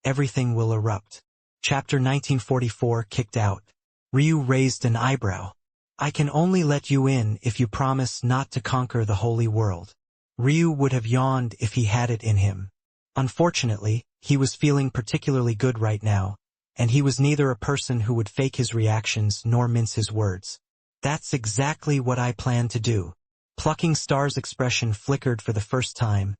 everything will erupt. Chapter 1944 kicked out. Ryu raised an eyebrow. I can only let you in if you promise not to conquer the holy world. Ryu would have yawned if he had it in him. Unfortunately, he was feeling particularly good right now, and he was neither a person who would fake his reactions nor mince his words. That's exactly what I plan to do. Plucking Star's expression flickered for the first time,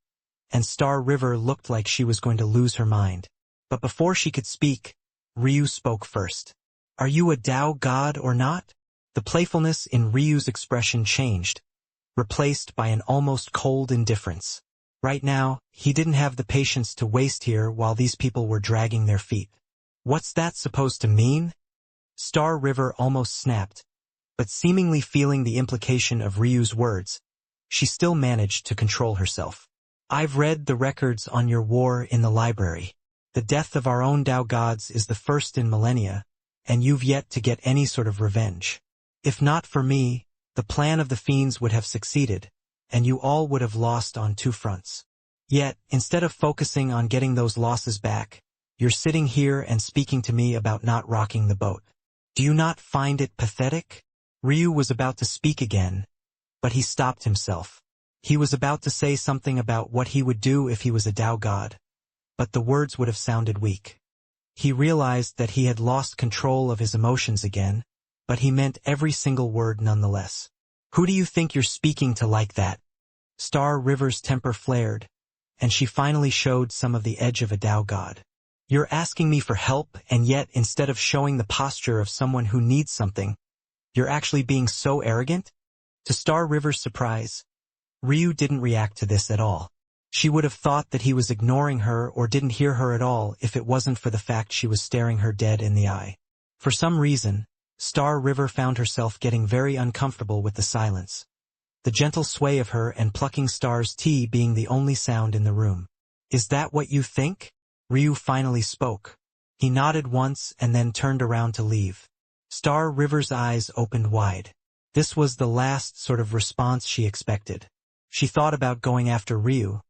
and Star River looked like she was going to lose her mind. But before she could speak, Ryu spoke first. Are you a Tao god or not? The playfulness in Ryu's expression changed, replaced by an almost cold indifference. Right now, he didn't have the patience to waste here while these people were dragging their feet. What's that supposed to mean? Star River almost snapped, but seemingly feeling the implication of Ryu's words, she still managed to control herself. I've read the records on your war in the library. The death of our own Tao gods is the first in millennia, and you've yet to get any sort of revenge. If not for me, the plan of the fiends would have succeeded, and you all would have lost on two fronts. Yet, instead of focusing on getting those losses back, you're sitting here and speaking to me about not rocking the boat. Do you not find it pathetic? Ryu was about to speak again, but he stopped himself. He was about to say something about what he would do if he was a Tao god, but the words would have sounded weak. He realized that he had lost control of his emotions again, but he meant every single word nonetheless. Who do you think you're speaking to like that? Star River's temper flared, and she finally showed some of the edge of a Tao god. You're asking me for help, and yet instead of showing the posture of someone who needs something, you're actually being so arrogant? To Star River's surprise, Ryu didn't react to this at all. She would have thought that he was ignoring her or didn't hear her at all if it wasn't for the fact she was staring her dead in the eye. For some reason, Star River found herself getting very uncomfortable with the silence, the gentle sway of her and plucking Star's tea being the only sound in the room. Is that what you think? Ryu finally spoke. He nodded once and then turned around to leave. Star River's eyes opened wide. This was the last sort of response she expected. She thought about going after Ryu,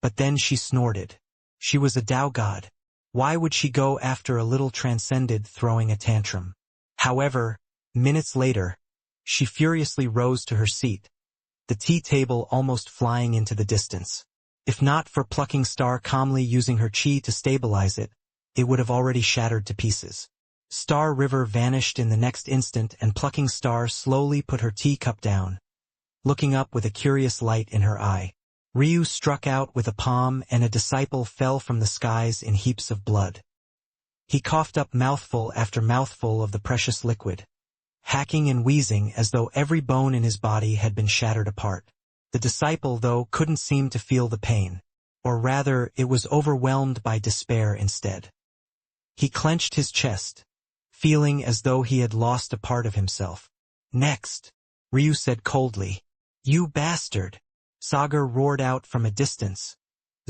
but then she snorted. She was a Tao god. Why would she go after a little transcended throwing a tantrum? However, minutes later, she furiously rose to her seat, the tea table almost flying into the distance. If not for plucking Star calmly using her chi to stabilize it, it would have already shattered to pieces. Star River vanished in the next instant and plucking Star slowly put her teacup down, looking up with a curious light in her eye. Ryu struck out with a palm and a disciple fell from the skies in heaps of blood. He coughed up mouthful after mouthful of the precious liquid, hacking and wheezing as though every bone in his body had been shattered apart. The disciple, though, couldn't seem to feel the pain, or rather, it was overwhelmed by despair instead. He clenched his chest, feeling as though he had lost a part of himself. Next, Ryu said coldly, "You bastard!" Sagar roared out from a distance,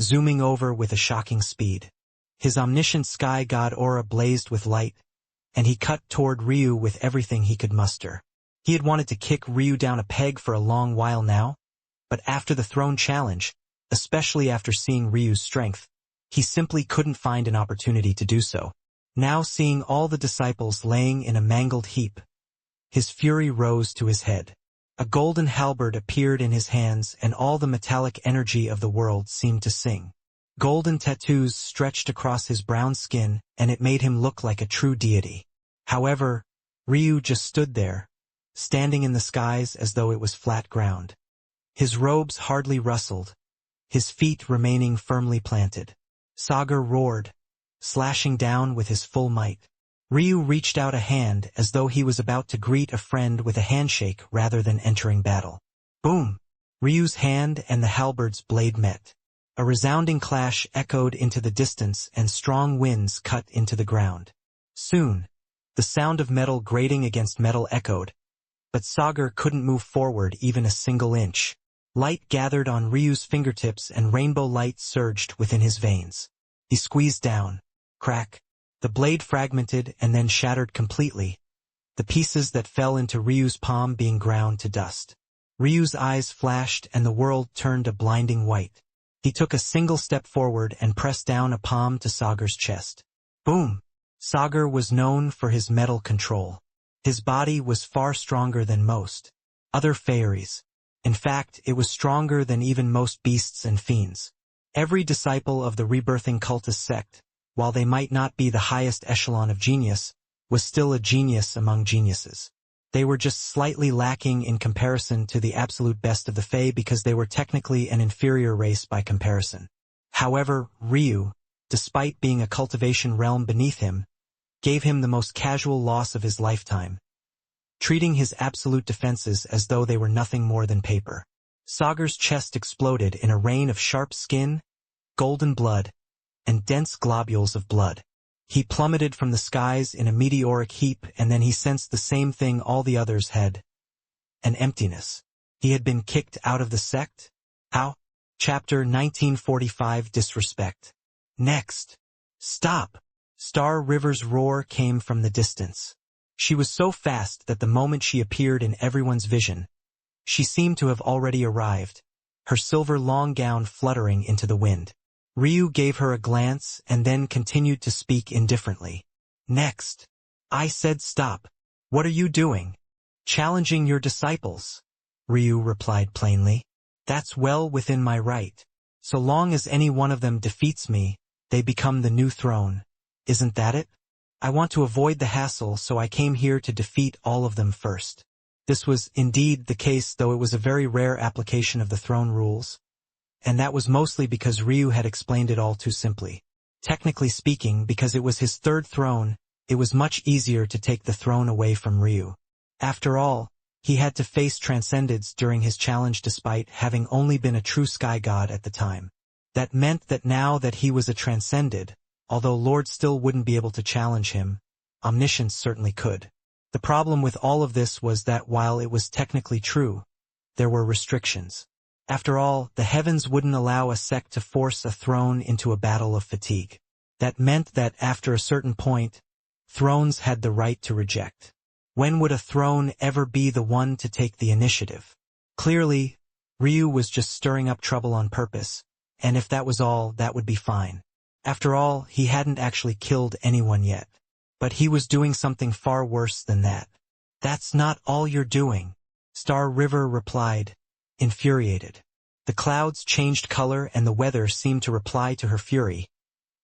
zooming over with a shocking speed. His omniscient sky god aura blazed with light, and he cut toward Ryu with everything he could muster. He had wanted to kick Ryu down a peg for a long while now, but after the throne challenge, especially after seeing Ryu's strength, he simply couldn't find an opportunity to do so. Now seeing all the disciples laying in a mangled heap, his fury rose to his head. A golden halberd appeared in his hands and all the metallic energy of the world seemed to sing. Golden tattoos stretched across his brown skin and it made him look like a true deity. However, Ryu just stood there, standing in the skies as though it was flat ground. His robes hardly rustled, his feet remaining firmly planted. Sagar roared, slashing down with his full might. Ryu reached out a hand as though he was about to greet a friend with a handshake rather than entering battle. Boom! Ryu's hand and the halberd's blade met. A resounding clash echoed into the distance and strong winds cut into the ground. Soon, the sound of metal grating against metal echoed, but Sagar couldn't move forward even a single inch. Light gathered on Ryu's fingertips and rainbow light surged within his veins. He squeezed down. Crack. The blade fragmented and then shattered completely, the pieces that fell into Ryu's palm being ground to dust. Ryu's eyes flashed and the world turned a blinding white. He took a single step forward and pressed down a palm to Sagar's chest. Boom! Sagar was known for his metal control. His body was far stronger than most other fairies. In fact, it was stronger than even most beasts and fiends. Every disciple of the rebirthing cultist sect, while they might not be the highest echelon of genius, was still a genius among geniuses. They were just slightly lacking in comparison to the absolute best of the Fae because they were technically an inferior race by comparison. However, Ryu, despite being a cultivation realm beneath him, gave him the most casual loss of his lifetime, treating his absolute defenses as though they were nothing more than paper. Sagar's chest exploded in a rain of sharp skin, golden blood, and dense globules of blood. He plummeted from the skies in a meteoric heap, and then he sensed the same thing all the others had. An emptiness. He had been kicked out of the sect? How? Chapter 1945 Disrespect. Next. Stop! Star River's roar came from the distance. She was so fast that the moment she appeared in everyone's vision, she seemed to have already arrived, her silver long gown fluttering into the wind. Ryu gave her a glance and then continued to speak indifferently. Next. I said stop. What are you doing? Challenging your disciples. Ryu replied plainly. That's well within my right. So long as any one of them defeats me, they become the new throne. Isn't that it? I want to avoid the hassle, so I came here to defeat all of them first. This was indeed the case, though it was a very rare application of the throne rules. And that was mostly because Ryu had explained it all too simply. Technically speaking, because it was his third throne, it was much easier to take the throne away from Ryu. After all, he had to face Transcendence during his challenge despite having only been a true sky god at the time. That meant that now that he was a Transcended, although Lord still wouldn't be able to challenge him, Omniscience certainly could. The problem with all of this was that while it was technically true, there were restrictions. After all, the heavens wouldn't allow a sect to force a throne into a battle of fatigue. That meant that after a certain point, thrones had the right to reject. When would a throne ever be the one to take the initiative? Clearly, Ryu was just stirring up trouble on purpose, and if that was all, that would be fine. After all, he hadn't actually killed anyone yet. But he was doing something far worse than that. That's not all you're doing, Star River replied, infuriated. The clouds changed color and the weather seemed to reply to her fury,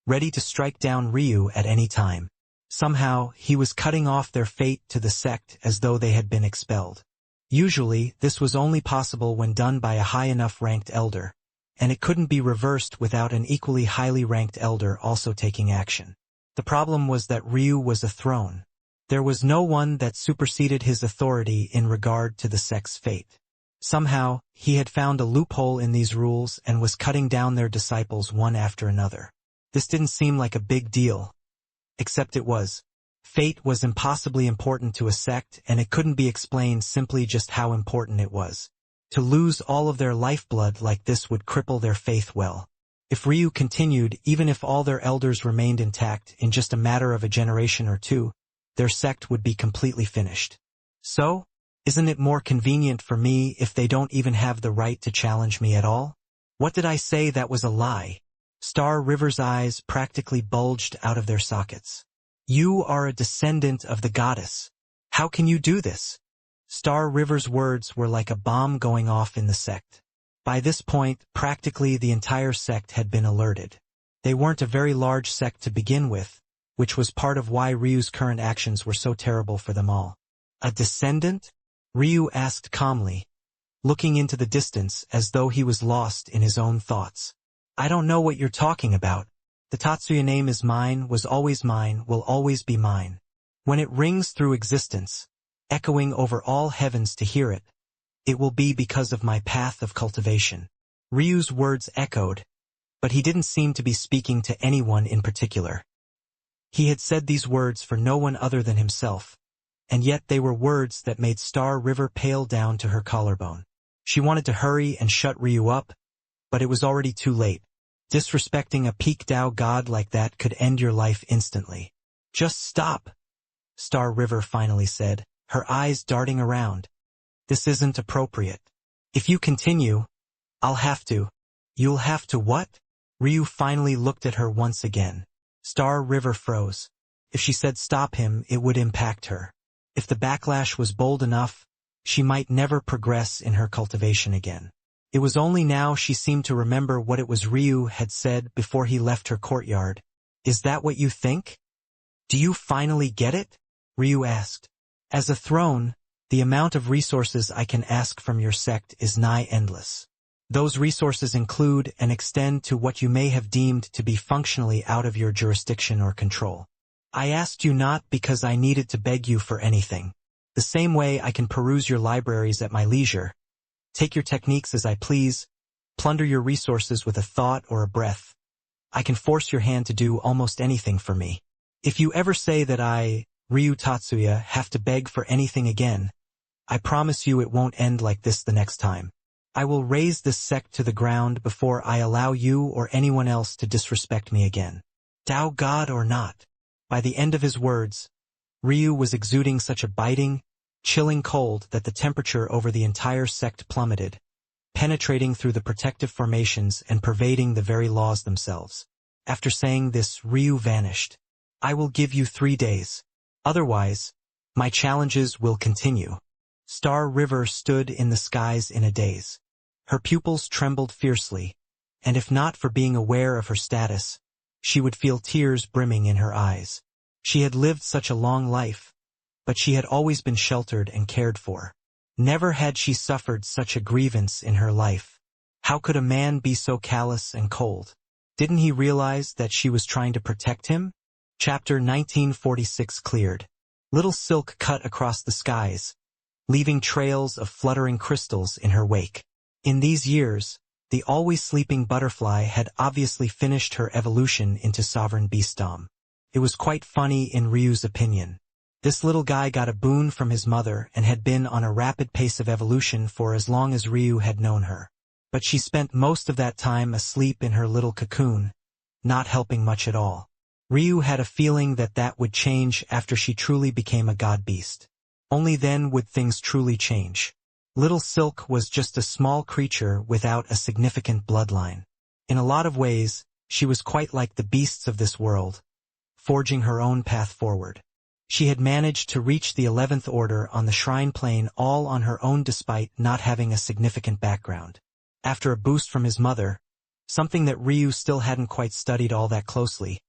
ready to strike down Ryu at any time. Somehow, he was cutting off their fate to the sect as though they had been expelled. Usually, this was only possible when done by a high enough ranked elder, and it couldn't be reversed without an equally highly ranked elder also taking action. The problem was that Ryu was a throne. There was no one that superseded his authority in regard to the sect's fate. Somehow, he had found a loophole in these rules and was cutting down their disciples one after another. This didn't seem like a big deal. Except it was. Fate was impossibly important to a sect, and it couldn't be explained simply just how important it was. To lose all of their lifeblood like this would cripple their faith well. If Ryu continued, even if all their elders remained intact, in just a matter of a generation or two, their sect would be completely finished. So, isn't it more convenient for me if they don't even have the right to challenge me at all? What did I say that was a lie? Star River's eyes practically bulged out of their sockets. You are a descendant of the goddess. How can you do this? Star River's words were like a bomb going off in the sect. By this point, practically the entire sect had been alerted. They weren't a very large sect to begin with, which was part of why Ryu's current actions were so terrible for them all. A descendant? Ryu asked calmly, looking into the distance as though he was lost in his own thoughts. I don't know what you're talking about. The Tatsuya name is mine, was always mine, will always be mine. When it rings through existence, echoing over all heavens to hear it, it will be because of my path of cultivation. Ryu's words echoed, but he didn't seem to be speaking to anyone in particular. He had said these words for no one other than himself, and yet they were words that made Star River pale down to her collarbone. She wanted to hurry and shut Ryu up, but it was already too late. Disrespecting a peak Dao god like that could end your life instantly. Just stop. Star River finally said, her eyes darting around. This isn't appropriate. If you continue, I'll have to. You'll have to what? Ryu finally looked at her once again. Star River froze. If she said stop him, it would impact her. If the backlash was bold enough, she might never progress in her cultivation again. It was only now she seemed to remember what it was Ryu had said before he left her courtyard. Is that what you think? Do you finally get it? Ryu asked. As a throne, the amount of resources I can ask from your sect is nigh endless. Those resources include and extend to what you may have deemed to be functionally out of your jurisdiction or control. I asked you not because I needed to beg you for anything. The same way I can peruse your libraries at my leisure, take your techniques as I please, plunder your resources with a thought or a breath. I can force your hand to do almost anything for me. If you ever say that I, Ryu Tatsuya, have to beg for anything again, I promise you it won't end like this the next time. I will raze this sect to the ground before I allow you or anyone else to disrespect me again. Tao God or not. By the end of his words, Ryu was exuding such a biting, chilling cold that the temperature over the entire sect plummeted, penetrating through the protective formations and pervading the very laws themselves. After saying this, Ryu vanished. I will give you 3 days. Otherwise, my challenges will continue. Star River stood in the skies in a daze. Her pupils trembled fiercely, and if not for being aware of her status, she would feel tears brimming in her eyes. She had lived such a long life, but she had always been sheltered and cared for. Never had she suffered such a grievance in her life. How could a man be so callous and cold? Didn't he realize that she was trying to protect him? Chapter 1946 cleared. Little silk cut across the skies, leaving trails of fluttering crystals in her wake. In these years, the always sleeping butterfly had obviously finished her evolution into sovereign beastdom. It was quite funny in Ryu's opinion. This little guy got a boon from his mother and had been on a rapid pace of evolution for as long as Ryu had known her. But she spent most of that time asleep in her little cocoon, not helping much at all. Ryu had a feeling that that would change after she truly became a god beast. Only then would things truly change. Little Silk was just a small creature without a significant bloodline. In a lot of ways, she was quite like the beasts of this world, forging her own path forward. She had managed to reach the 11th Order on the Shrine Plane all on her own despite not having a significant background. After a boost from his mother, something that Ryu still hadn't quite studied all that closely,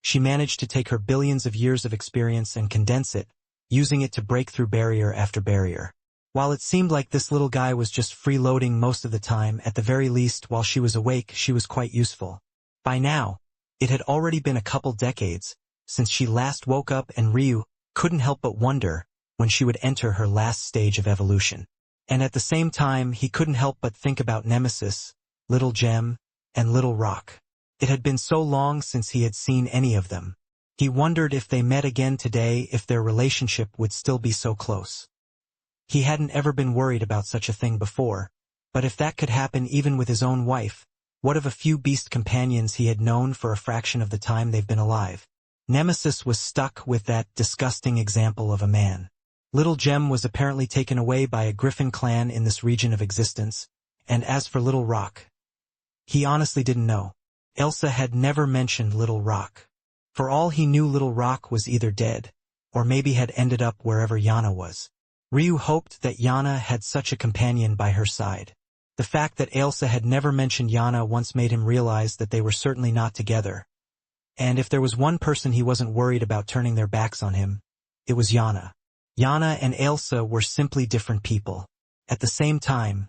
she managed to take her billions of years of experience and condense it, using it to break through barrier after barrier. While it seemed like this little guy was just freeloading most of the time, at the very least while she was awake she was quite useful. By now, it had already been a couple decades since she last woke up, and Ryu couldn't help but wonder when she would enter her last stage of evolution. And at the same time he couldn't help but think about Nemesis, Little Gem, and Little Rock. It had been so long since he had seen any of them. He wondered if they met again today if their relationship would still be so close. He hadn't ever been worried about such a thing before, but if that could happen even with his own wife, what of a few beast companions he had known for a fraction of the time they've been alive? Nemesis was stuck with that disgusting example of a man. Little Gem was apparently taken away by a Griffin clan in this region of existence, and as for Little Rock, he honestly didn't know. Elsa had never mentioned Little Rock. For all he knew, Little Rock was either dead, or maybe had ended up wherever Yana was. Ryu hoped that Yana had such a companion by her side. The fact that Elsa had never mentioned Yana once made him realize that they were certainly not together. And if there was one person he wasn't worried about turning their backs on him, it was Yana. Yana and Elsa were simply different people. At the same time,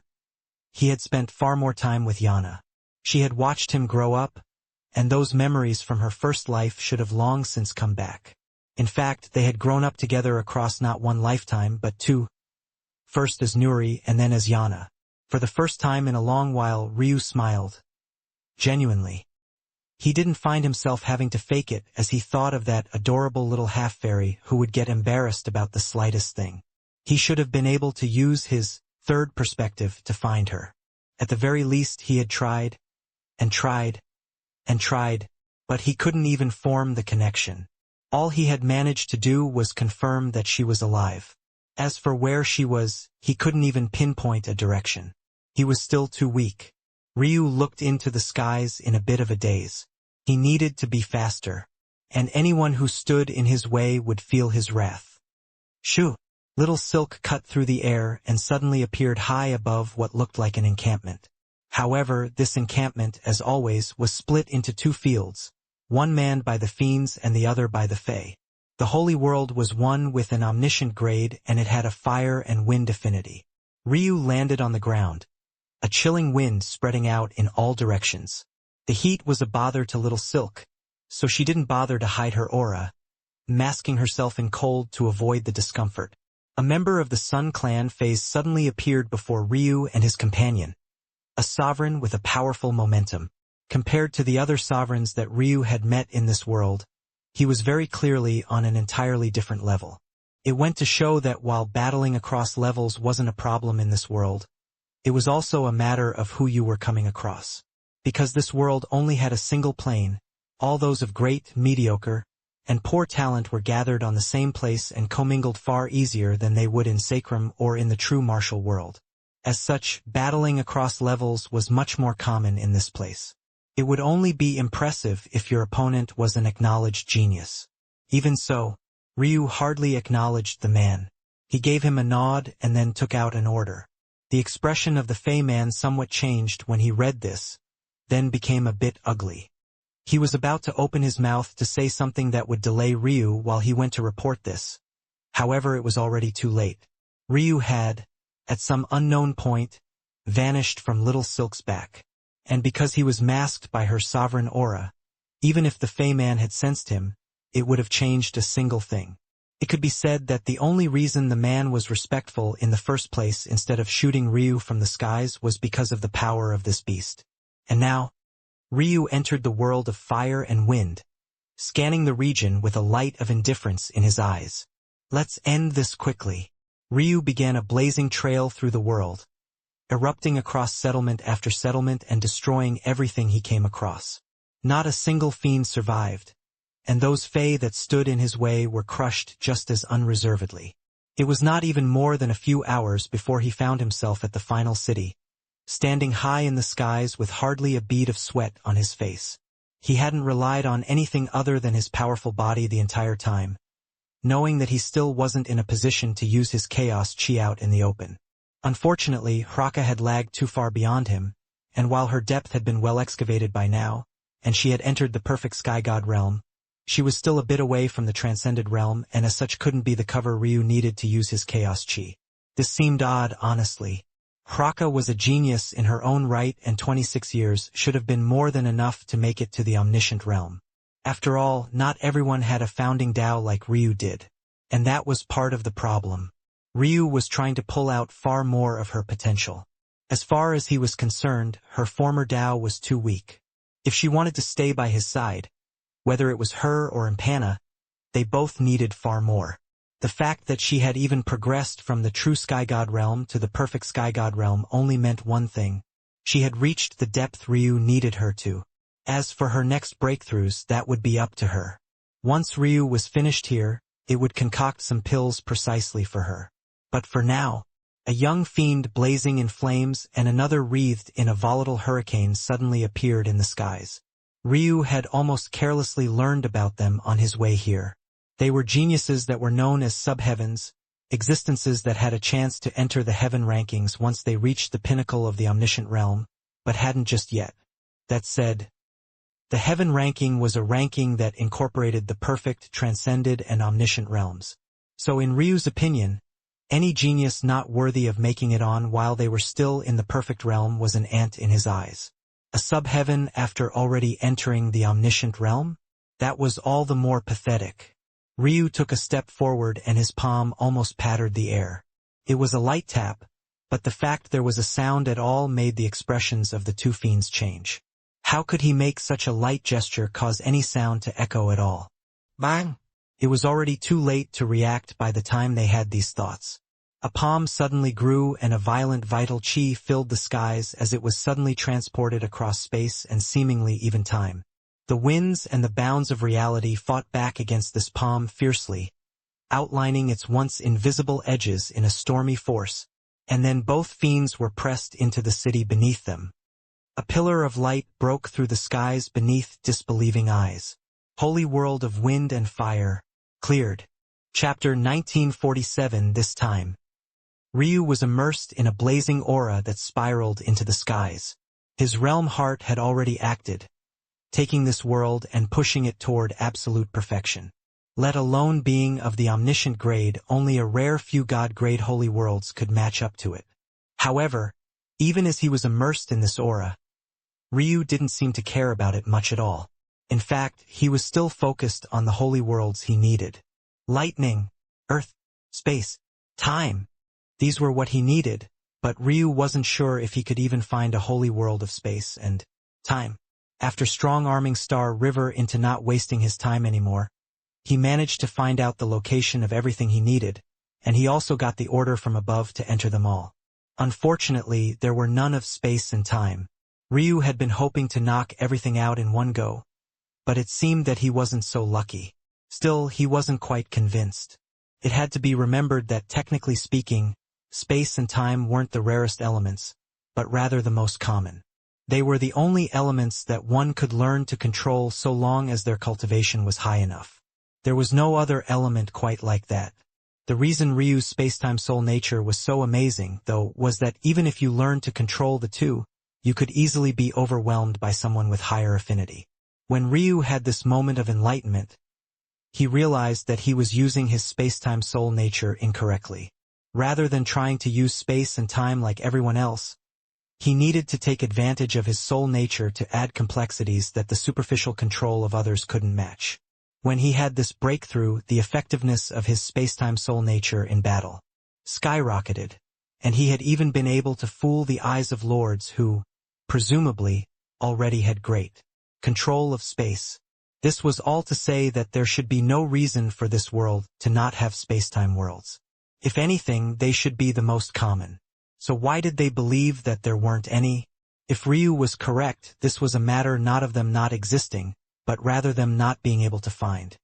he had spent far more time with Yana. She had watched him grow up, and those memories from her first life should have long since come back. In fact, they had grown up together across not one lifetime but two, first as Nuri and then as Yana. For the first time in a long while, Ryu smiled. Genuinely. He didn't find himself having to fake it as he thought of that adorable little half-fairy who would get embarrassed about the slightest thing. He should have been able to use his third perspective to find her. At the very least he had tried, and tried, and tried, but he couldn't even form the connection. All he had managed to do was confirm that she was alive. As for where she was, he couldn't even pinpoint a direction. He was still too weak. Ryu looked into the skies in a bit of a daze. He needed to be faster, and anyone who stood in his way would feel his wrath. Shoo! Little Silk cut through the air and suddenly appeared high above what looked like an encampment. However, this encampment, as always, was split into two fields, one manned by the fiends and the other by the Fae. The holy world was one with an omniscient grade, and it had a fire and wind affinity. Ryu landed on the ground, a chilling wind spreading out in all directions. The heat was a bother to Little Silk, so she didn't bother to hide her aura, masking herself in cold to avoid the discomfort. A member of the Sun Clan phase suddenly appeared before Ryu and his companion, a sovereign with a powerful momentum. Compared to the other sovereigns that Ryu had met in this world, he was very clearly on an entirely different level. It went to show that while battling across levels wasn't a problem in this world, it was also a matter of who you were coming across. Because this world only had a single plane, all those of great, mediocre, and poor talent were gathered on the same place and commingled far easier than they would in Sacrum or in the true martial world. As such, battling across levels was much more common in this place. It would only be impressive if your opponent was an acknowledged genius. Even so, Ryu hardly acknowledged the man. He gave him a nod and then took out an order. The expression of the Fey man somewhat changed when he read this, then became a bit ugly. He was about to open his mouth to say something that would delay Ryu while he went to report this. However, it was already too late. Ryu had, at some unknown point, vanished from Little Silk's back. And because he was masked by her sovereign aura, even if the Fey man had sensed him, it would have changed a single thing. It could be said that the only reason the man was respectful in the first place instead of shooting Ryu from the skies was because of the power of this beast. And now, Ryu entered the world of fire and wind, scanning the region with a light of indifference in his eyes. Let's end this quickly. Ryu began a blazing trail through the world, erupting across settlement after settlement and destroying everything he came across. Not a single fiend survived, and those Fae that stood in his way were crushed just as unreservedly. It was not even more than a few hours before he found himself at the final city, standing high in the skies with hardly a bead of sweat on his face. He hadn't relied on anything other than his powerful body the entire time, knowing that he still wasn't in a position to use his chaos chi out in the open. Unfortunately, Hraka had lagged too far beyond him, and while her depth had been well excavated by now, and she had entered the perfect sky god realm, she was still a bit away from the transcended realm and as such couldn't be the cover Ryu needed to use his chaos chi. This seemed odd, honestly. Hraka was a genius in her own right, and 26 years should have been more than enough to make it to the omniscient realm. After all, not everyone had a founding Tao like Ryu did. And that was part of the problem. Ryu was trying to pull out far more of her potential. As far as he was concerned, her former Tao was too weak. If she wanted to stay by his side, whether it was her or Impana, they both needed far more. The fact that she had even progressed from the true Sky God realm to the perfect Sky God realm only meant one thing. She had reached the depth Ryu needed her to. As for her next breakthroughs, that would be up to her. Once Ryu was finished here, it would concoct some pills precisely for her. But for now, a young fiend blazing in flames and another wreathed in a volatile hurricane suddenly appeared in the skies. Ryu had almost carelessly learned about them on his way here. They were geniuses that were known as subheavens, existences that had a chance to enter the heaven rankings once they reached the pinnacle of the omniscient realm, but hadn't just yet. That said, the heaven ranking was a ranking that incorporated the perfect, transcended, and omniscient realms. So in Ryu's opinion, any genius not worthy of making it on while they were still in the perfect realm was an ant in his eyes. A subheaven after already entering the omniscient realm? That was all the more pathetic. Ryu took a step forward and his palm almost pattered the air. It was a light tap, but the fact there was a sound at all made the expressions of the two fiends change. How could he make such a light gesture cause any sound to echo at all? Bang! It was already too late to react by the time they had these thoughts. A palm suddenly grew and a violent vital chi filled the skies as it was suddenly transported across space and seemingly even time. The winds and the bounds of reality fought back against this palm fiercely, outlining its once invisible edges in a stormy force, and then both fiends were pressed into the city beneath them. A pillar of light broke through the skies beneath disbelieving eyes. Holy world of wind and fire, cleared. Chapter 1947. This time, Ryu was immersed in a blazing aura that spiraled into the skies. His realm heart had already acted, taking this world and pushing it toward absolute perfection. Let alone being of the omniscient grade, only a rare few god-grade holy worlds could match up to it. However, even as he was immersed in this aura, Ryu didn't seem to care about it much at all. In fact, he was still focused on the holy worlds he needed. Lightning, earth, space, time. These were what he needed, but Ryu wasn't sure if he could even find a holy world of space and time. After strong-arming Star River into not wasting his time anymore, he managed to find out the location of everything he needed, and he also got the order from above to enter them all. Unfortunately, there were none of space and time. Ryu had been hoping to knock everything out in one go, but it seemed that he wasn't so lucky. Still, he wasn't quite convinced. It had to be remembered that technically speaking, space and time weren't the rarest elements, but rather the most common. They were the only elements that one could learn to control so long as their cultivation was high enough. There was no other element quite like that. The reason Ryu's spacetime soul nature was so amazing, though, was that even if you learned to control the two, you could easily be overwhelmed by someone with higher affinity. When Ryu had this moment of enlightenment, he realized that he was using his spacetime soul nature incorrectly. Rather than trying to use space and time like everyone else, he needed to take advantage of his soul nature to add complexities that the superficial control of others couldn't match. When he had this breakthrough, the effectiveness of his spacetime soul nature in battle skyrocketed, and he had even been able to fool the eyes of lords who, presumably, already had great control of space. This was all to say that there should be no reason for this world to not have spacetime worlds. If anything, they should be the most common. So why did they believe that there weren't any? If Ryu was correct, this was a matter not of them not existing, but rather them not being able to find.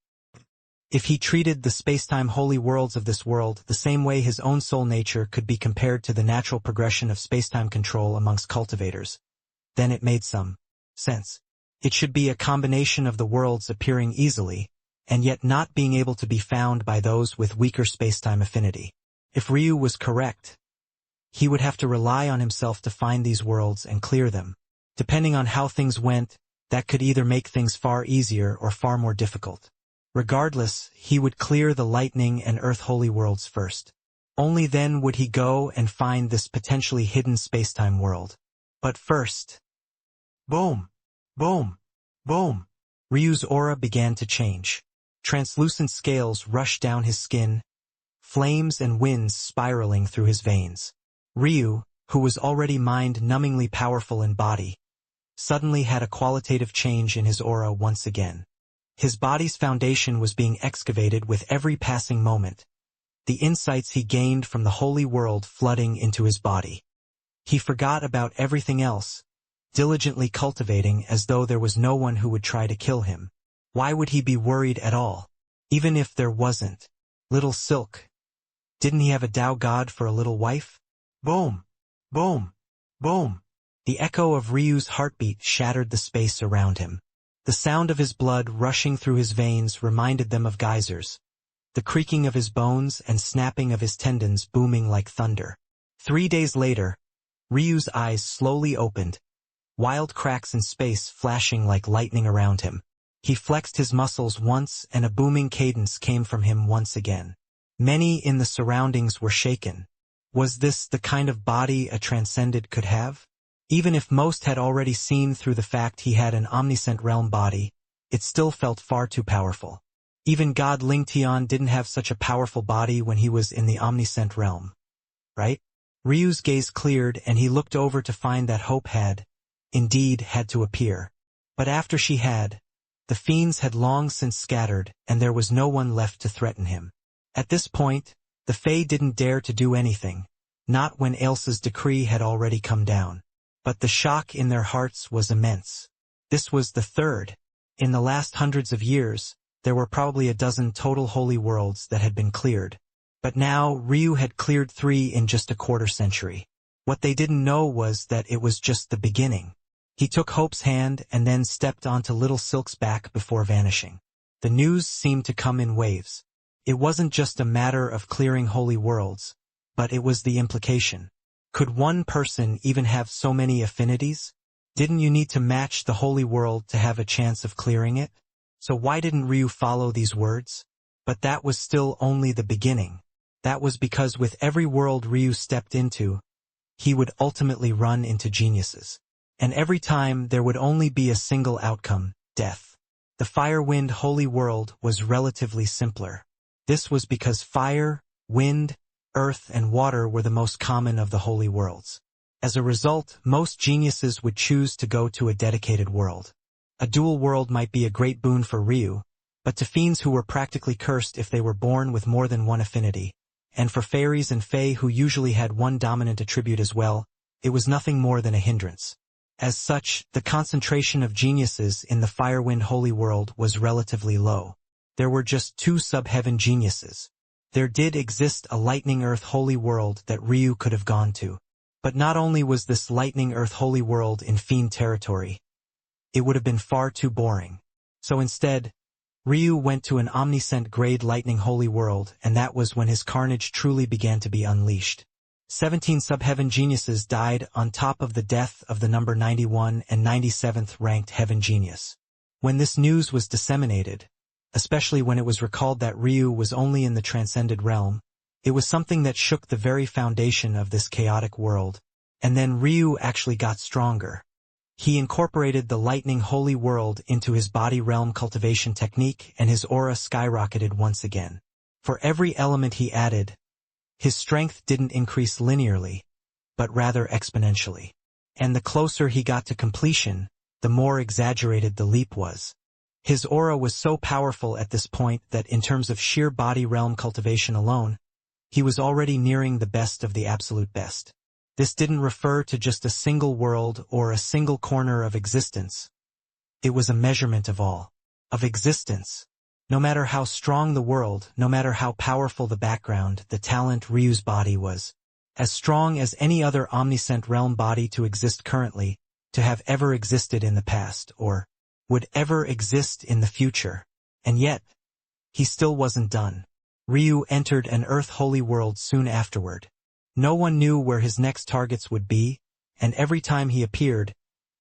If he treated the spacetime holy worlds of this world the same way his own soul nature could be compared to the natural progression of spacetime control amongst cultivators, then it made some sense. It should be a combination of the worlds appearing easily, and yet not being able to be found by those with weaker spacetime affinity. If Ryu was correct, he would have to rely on himself to find these worlds and clear them. Depending on how things went, that could either make things far easier or far more difficult. Regardless, he would clear the lightning and earth holy worlds first. Only then would he go and find this potentially hidden spacetime world. But first, boom! Boom! Boom! Ryu's aura began to change. Translucent scales rushed down his skin, flames and winds spiraling through his veins. Ryu, who was already mind-numbingly powerful in body, suddenly had a qualitative change in his aura once again. His body's foundation was being excavated with every passing moment, the insights he gained from the holy world flooding into his body. He forgot about everything else, diligently cultivating as though there was no one who would try to kill him. Why would he be worried at all? Even if there wasn't. Little Silk. Didn't he have a Tao god for a little wife? Boom! Boom! Boom! The echo of Ryu's heartbeat shattered the space around him. The sound of his blood rushing through his veins reminded them of geysers, the creaking of his bones and snapping of his tendons booming like thunder. 3 days later, Ryu's eyes slowly opened, wild cracks in space flashing like lightning around him. He flexed his muscles once and a booming cadence came from him once again. Many in the surroundings were shaken. Was this the kind of body a transcended could have? Even if most had already seen through the fact he had an omniscient realm body, it still felt far too powerful. Even God Ling Tian didn't have such a powerful body when he was in the omniscient realm. Right? Ryu's gaze cleared and he looked over to find that Hope had, indeed, had to appear. But after she had, the fiends had long since scattered and there was no one left to threaten him. At this point, the Fae didn't dare to do anything, not when Ailsa's decree had already come down. But the shock in their hearts was immense. This was the third, In the last hundreds of years, there were probably a dozen total holy worlds that had been cleared. But now, Ryu had cleared 3 in just a quarter century. What they didn't know was that it was just the beginning. He took Hope's hand and then stepped onto Little Silk's back before vanishing. The news seemed to come in waves. It wasn't just a matter of clearing holy worlds, but it was the implication. Could one person even have so many affinities? Didn't you need to match the holy world to have a chance of clearing it? So why didn't Ryu follow these words? But that was still only the beginning. That was because with every world Ryu stepped into, he would ultimately run into geniuses. And every time there would only be a single outcome, death. The Fire-Wind Holy World was relatively simpler. This was because fire, wind, earth, and water were the most common of the holy worlds. As a result, most geniuses would choose to go to a dedicated world. A dual world might be a great boon for Ryu, but to fiends who were practically cursed if they were born with more than one affinity, and for fairies and fae who usually had one dominant attribute as well, it was nothing more than a hindrance. As such, the concentration of geniuses in the Firewind Holy World was relatively low. There were just 2 sub-heaven geniuses. There did exist a Lightning Earth Holy World that Ryu could have gone to. But not only was this Lightning Earth Holy World in fiend territory, it would have been far too boring. So instead, Ryu went to an omniscient grade Lightning Holy World, and that was when his carnage truly began to be unleashed. 17 sub-heaven geniuses died on top of the death of the number 91 and 97th ranked heaven genius. When this news was disseminated, especially when it was recalled that Ryu was only in the transcended realm, it was something that shook the very foundation of this chaotic world. And then Ryu actually got stronger. He incorporated the Lightning Holy World into his body realm cultivation technique, and his aura skyrocketed once again. For every element he added, his strength didn't increase linearly, but rather exponentially. And the closer he got to completion, the more exaggerated the leap was. His aura was so powerful at this point that in terms of sheer body realm cultivation alone, he was already nearing the best of the absolute best. This didn't refer to just a single world or a single corner of existence. It was a measurement of all. Of existence. No matter how strong the world, no matter how powerful the background, the talent Ryu's body was. As strong as any other omniscient realm body to exist currently, to have ever existed in the past, or would ever exist in the future. And yet, he still wasn't done. Ryu entered an Earth Holy World soon afterward. No one knew where his next targets would be, and every time he appeared,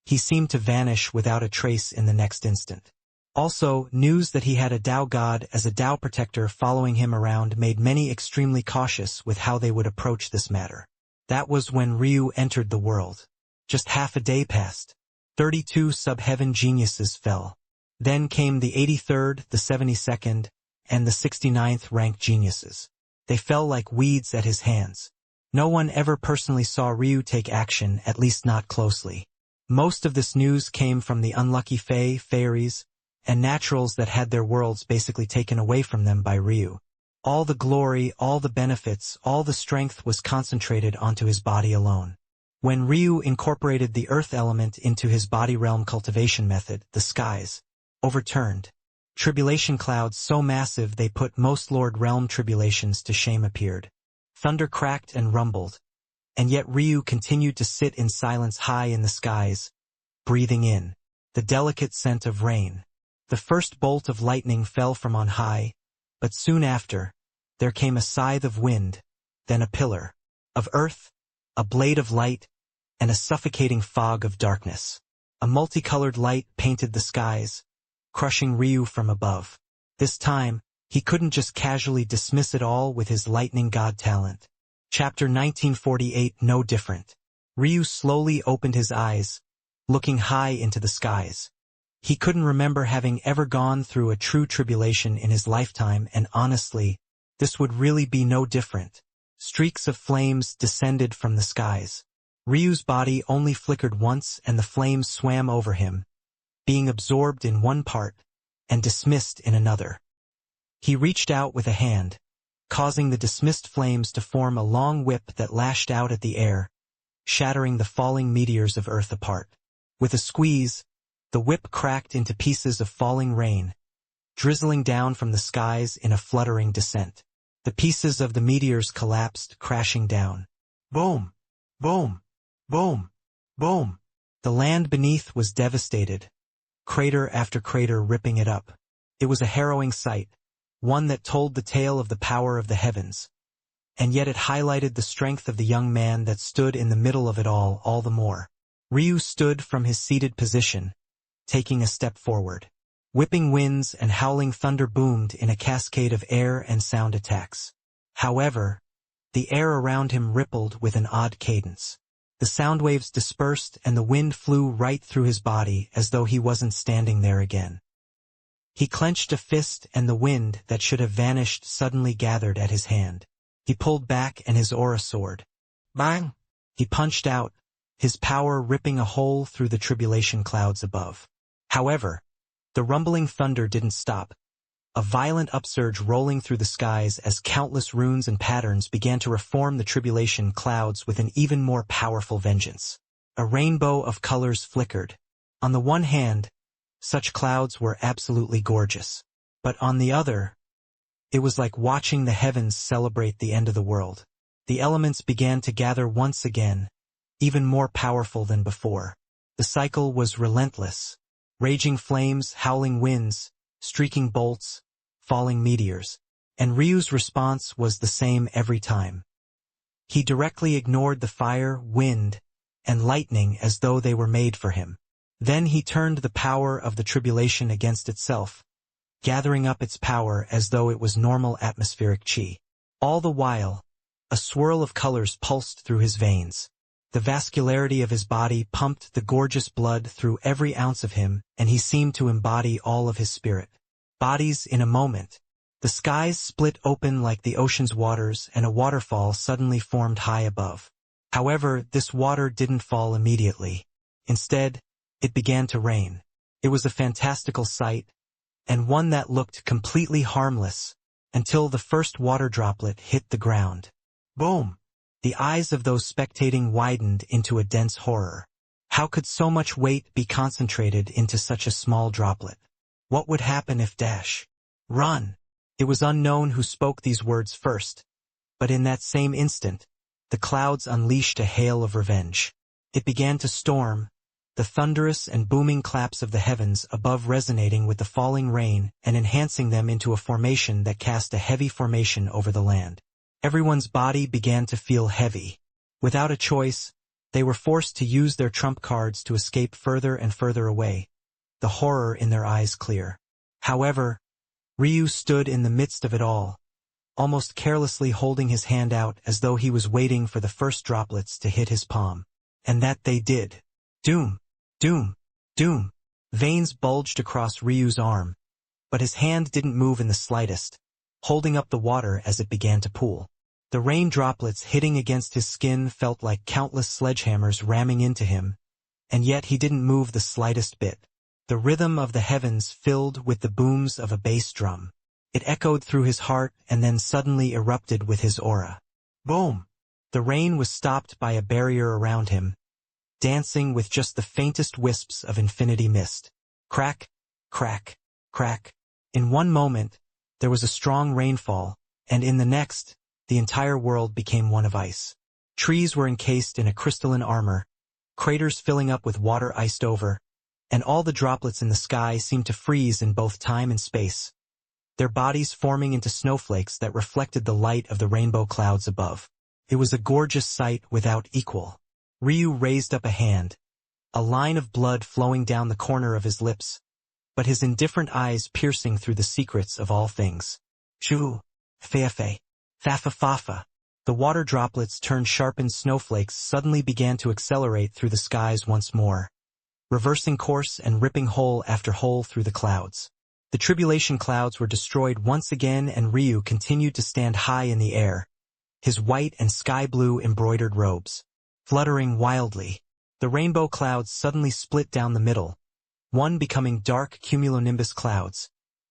he seemed to vanish without a trace in the next instant. Also, news that he had a Tao god as a Tao protector following him around made many extremely cautious with how they would approach this matter. That was when Ryu entered the world. Just half a day passed. 32 sub-heaven geniuses fell. Then came the 83rd, the 72nd, and the 69th ranked geniuses. They fell like weeds at his hands. No one ever personally saw Ryu take action, at least not closely. Most of this news came from the unlucky fae, fairies, and naturals that had their worlds basically taken away from them by Ryu. All the glory, all the benefits, all the strength was concentrated onto his body alone. When Ryu incorporated the earth element into his body realm cultivation method, the skies overturned. Tribulation clouds so massive they put most Lord Realm tribulations to shame appeared. Thunder cracked and rumbled. And yet Ryu continued to sit in silence high in the skies, breathing in the delicate scent of rain. The first bolt of lightning fell from on high, but soon after, there came a scythe of wind, then a pillar of earth, a blade of light, and a suffocating fog of darkness. A multicolored light painted the skies, crushing Ryu from above. This time, he couldn't just casually dismiss it all with his lightning god talent. Chapter 1948 no different. Ryu slowly opened his eyes, looking high into the skies. He couldn't remember having ever gone through a true tribulation in his lifetime, and honestly, this would really be no different. Streaks of flames descended from the skies. Ryu's body only flickered once and the flames swam over him, being absorbed in one part and dismissed in another. He reached out with a hand, causing the dismissed flames to form a long whip that lashed out at the air, shattering the falling meteors of earth apart. With a squeeze, The whip cracked into pieces of falling rain, drizzling down from the skies in a fluttering descent. The pieces of the meteors collapsed, crashing down. Boom! Boom! Boom! Boom! The land beneath was devastated, crater after crater ripping it up. It was a harrowing sight, one that told the tale of the power of the heavens. And yet it highlighted the strength of the young man that stood in the middle of it all the more. Ryu stood from his seated position, taking a step forward. Whipping winds and howling thunder boomed in a cascade of air and sound attacks. However, the air around him rippled with an odd cadence. The sound waves dispersed and the wind flew right through his body as though he wasn't standing there again. He clenched a fist and the wind that should have vanished suddenly gathered at his hand. He pulled back and his aura soared. Bang! He punched out, his power ripping a hole through the tribulation clouds above. However, the rumbling thunder didn't stop. A violent upsurge rolling through the skies as countless runes and patterns began to reform the tribulation clouds with an even more powerful vengeance. A rainbow of colors flickered. On the one hand, such clouds were absolutely gorgeous. But on the other, it was like watching the heavens celebrate the end of the world. The elements began to gather once again, even more powerful than before. The cycle was relentless. Raging flames, howling winds, streaking bolts, falling meteors. And Ryu's response was the same every time. He directly ignored the fire, wind, and lightning as though they were made for him. Then he turned the power of the tribulation against itself, gathering up its power as though it was normal atmospheric chi. All the while, a swirl of colors pulsed through his veins. The vascularity of his body pumped the gorgeous blood through every ounce of him, and he seemed to embody all of his spirit. Bodies in a moment. The skies split open like the ocean's waters, and a waterfall suddenly formed high above. However, this water didn't fall immediately. Instead, it began to rain. It was a fantastical sight, and one that looked completely harmless, until the first water droplet hit the ground. Boom! The eyes of those spectating widened into a dense horror. How could so much weight be concentrated into such a small droplet? What would happen if run? It was unknown who spoke these words first, but in that same instant, the clouds unleashed a hail of revenge. It began to storm, the thunderous and booming claps of the heavens above resonating with the falling rain and enhancing them into a formation that cast a heavy formation over the land. Everyone's body began to feel heavy. Without a choice, they were forced to use their trump cards to escape further and further away, the horror in their eyes clear. However, Ryu stood in the midst of it all, almost carelessly holding his hand out as though he was waiting for the first droplets to hit his palm. And that they did. Doom! Doom! Doom! Veins bulged across Ryu's arm, but his hand didn't move in the slightest, holding up the water as it began to pool. The rain droplets hitting against his skin felt like countless sledgehammers ramming into him, and yet he didn't move the slightest bit. The rhythm of the heavens filled with the booms of a bass drum. It echoed through his heart and then suddenly erupted with his aura. Boom! The rain was stopped by a barrier around him, dancing with just the faintest wisps of infinity mist. Crack, crack, crack. In one moment, there was a strong rainfall, and in the next, the entire world became one of ice. Trees were encased in a crystalline armor, craters filling up with water iced over, and all the droplets in the sky seemed to freeze in both time and space, their bodies forming into snowflakes that reflected the light of the rainbow clouds above. It was a gorgeous sight without equal. Ryu raised up a hand, a line of blood flowing down the corner of his lips, but his indifferent eyes piercing through the secrets of all things. Shoo! Feafe! Fafa-fafa! The water droplets turned sharpened snowflakes suddenly began to accelerate through the skies once more, reversing course and ripping hole after hole through the clouds. The tribulation clouds were destroyed once again and Ryu continued to stand high in the air, his white and sky blue embroidered robes fluttering wildly. The rainbow clouds suddenly split down the middle, one becoming dark cumulonimbus clouds,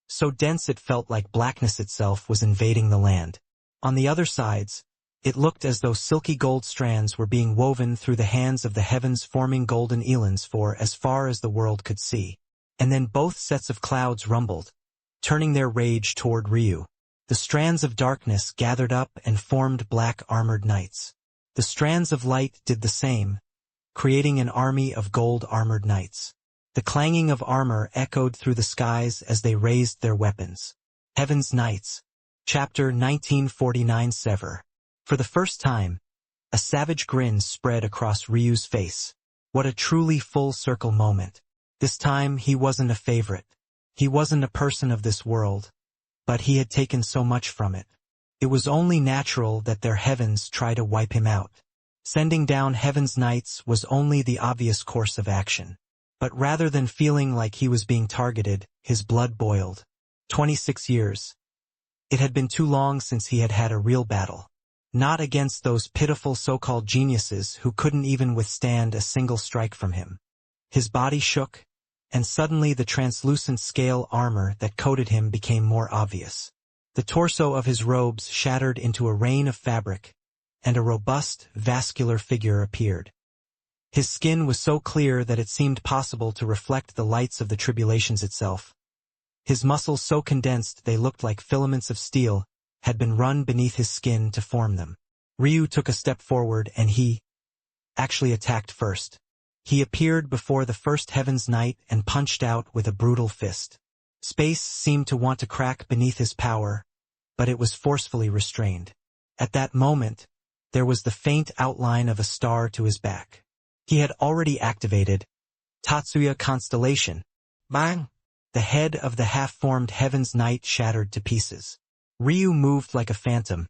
so dense it felt like blackness itself was invading the land. On the other sides, It looked as though silky gold strands were being woven through the hands of the heavens, forming golden Qilins for as far as the world could see. And then both sets of clouds rumbled, turning their rage toward Ryu. The strands of darkness gathered up and formed black armored knights. The strands of light did the same, creating an army of gold armored knights. The clanging of armor echoed through the skies as they raised their weapons. Heaven's Knights. Chapter 1949 Sever. For the first time, a savage grin spread across Ryu's face. What a truly full-circle moment. This time he wasn't a favorite. He wasn't a person of this world, but he had taken so much from it. It was only natural that their heavens try to wipe him out. Sending down Heaven's Knights was only the obvious course of action. But rather than feeling like he was being targeted, his blood boiled. 26 years. It had been too long since he had had a real battle. Not against those pitiful so-called geniuses who couldn't even withstand a single strike from him. His body shook, and suddenly the translucent scale armor that coated him became more obvious. The torso of his robes shattered into a rain of fabric, and a robust, vascular figure appeared. His skin was so clear that it seemed possible to reflect the lights of the tribulations itself. His muscles so condensed they looked like filaments of steel had been run beneath his skin to form them. Ryu took a step forward and he actually attacked first. He appeared before the first Heaven's Knight and punched out with a brutal fist. Space seemed to want to crack beneath his power, but it was forcefully restrained. At that moment, there was the faint outline of a star to his back. He had already activated Tatsuya Constellation. Bang! The head of the half-formed Heaven's Knight shattered to pieces. Ryu moved like a phantom,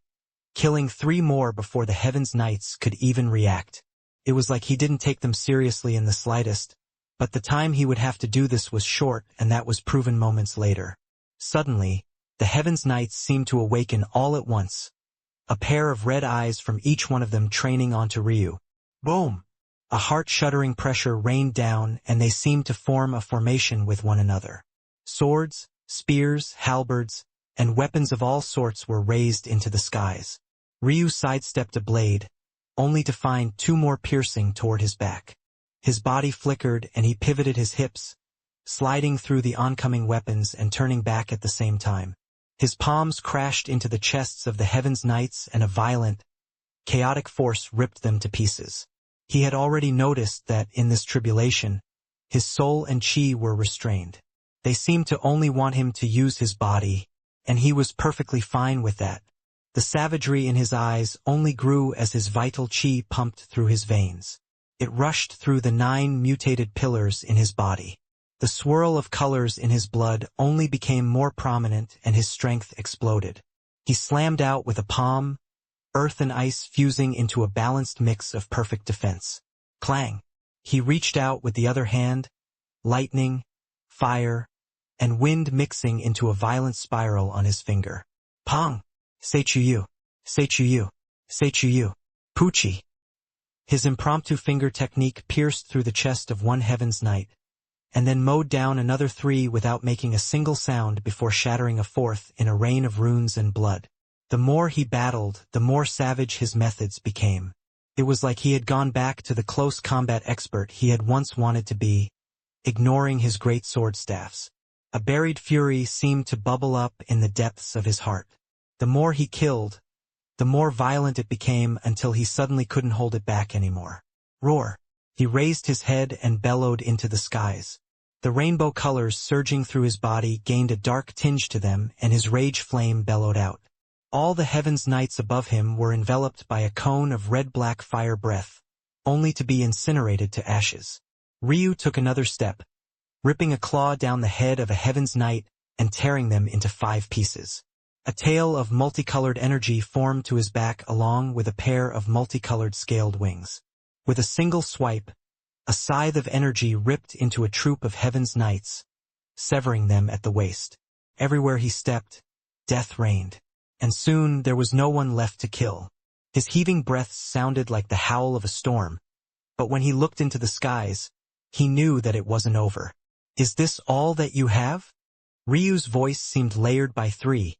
killing 3 more before the Heaven's Knights could even react. It was like he didn't take them seriously in the slightest, but the time he would have to do this was short, and that was proven moments later. Suddenly, the Heaven's Knights seemed to awaken all at once, a pair of red eyes from each one of them training onto Ryu. Boom! A heart-shuddering pressure rained down, and they seemed to form a formation with one another. Swords, spears, halberds, and weapons of all sorts were raised into the skies. Ryu sidestepped a blade, only to find 2 more piercing toward his back. His body flickered and he pivoted his hips, sliding through the oncoming weapons and turning back at the same time. His palms crashed into the chests of the Heaven's Knights and a violent, chaotic force ripped them to pieces. He had already noticed that, in this tribulation, his soul and chi were restrained. They seemed to only want him to use his body, and he was perfectly fine with that. The savagery in his eyes only grew as his vital chi pumped through his veins. It rushed through the 9 mutated pillars in his body. The swirl of colors in his blood only became more prominent and his strength exploded. He slammed out with a palm, earth and ice fusing into a balanced mix of perfect defense. Clang! He reached out with the other hand, lightning, fire, and wind mixing into a violent spiral on his finger. Pong! Seichuyu! Seichuyu! Seichuyu! Puchi! His impromptu finger technique pierced through the chest of one Heaven's Knight, and then mowed down another 3 without making a single sound before shattering a 4th in a rain of runes and blood. The more he battled, the more savage his methods became. It was like he had gone back to the close combat expert he had once wanted to be, ignoring his great sword staffs. A buried fury seemed to bubble up in the depths of his heart. The more he killed, the more violent it became until he suddenly couldn't hold it back anymore. Roar! He raised his head and bellowed into the skies. The rainbow colors surging through his body gained a dark tinge to them, and his rage flame bellowed out. All the Heaven's Knights above him were enveloped by a cone of red-black fire breath, only to be incinerated to ashes. Ryu took another step, ripping a claw down the head of a Heaven's Knight and tearing them into 5 pieces. A tail of multicolored energy formed to his back along with a pair of multicolored scaled wings. With a single swipe, a scythe of energy ripped into a troop of Heaven's Knights, severing them at the waist. Everywhere he stepped, death reigned, and soon there was no one left to kill. His heaving breaths sounded like the howl of a storm, but when he looked into the skies, he knew that it wasn't over. Is this all that you have? Ryu's voice seemed layered by 3,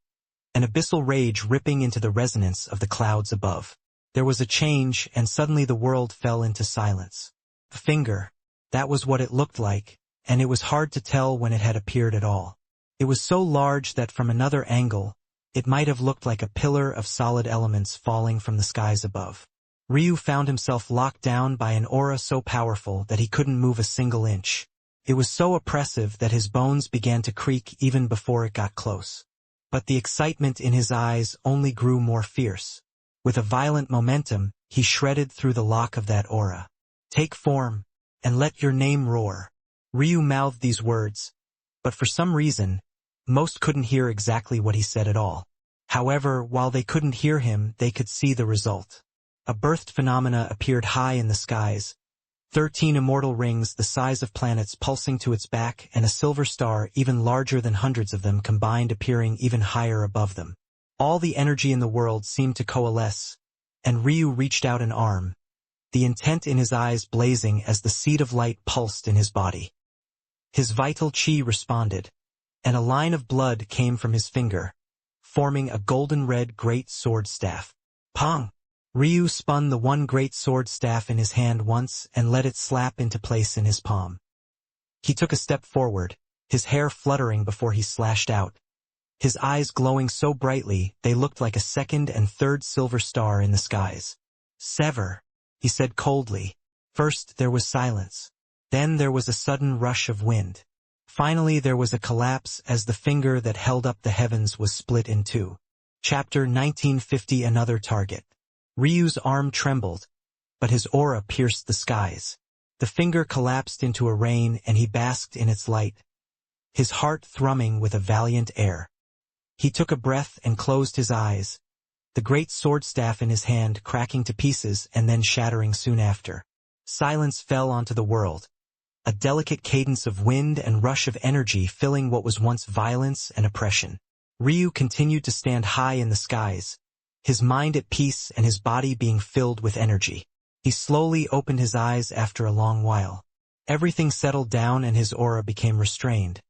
an abyssal rage ripping into the resonance of the clouds above. There was a change, and suddenly the world fell into silence. The finger, that was what it looked like, and it was hard to tell when it had appeared at all. It was so large that from another angle, it might have looked like a pillar of solid elements falling from the skies above. Ryu found himself locked down by an aura so powerful that he couldn't move a single inch. It was so oppressive that his bones began to creak even before it got close. But the excitement in his eyes only grew more fierce. With a violent momentum, he shredded through the lock of that aura. "Take form, and let your name roar." Ryu mouthed these words, but for some reason, most couldn't hear exactly what he said at all. However, while they couldn't hear him, they could see the result. A birthed phenomena appeared high in the skies, 13 immortal rings the size of planets pulsing to its back, and a silver star even larger than hundreds of them combined appearing even higher above them. All the energy in the world seemed to coalesce, and Ryu reached out an arm, the intent in his eyes blazing as the seed of light pulsed in his body. His vital chi responded, and a line of blood came from his finger, forming a golden-red great sword staff. Pong! Ryu spun the one great sword staff in his hand once and let it slap into place in his palm. He took a step forward, his hair fluttering before he slashed out, his eyes glowing so brightly they looked like a second and third silver star in the skies. "Sever," he said coldly. First there was silence. Then there was a sudden rush of wind. Finally there was a collapse as the finger that held up the heavens was split in two. Chapter 1950. Another target. Ryu's arm trembled, but his aura pierced the skies. The finger collapsed into a rain and he basked in its light, his heart thrumming with a valiant air. He took a breath and closed his eyes, the great sword staff in his hand cracking to pieces and then shattering soon after. Silence fell onto the world, a delicate cadence of wind and rush of energy filling what was once violence and oppression. Ryu continued to stand high in the skies, his mind at peace and his body being filled with energy. He slowly opened his eyes after a long while. Everything settled down and his aura became restrained,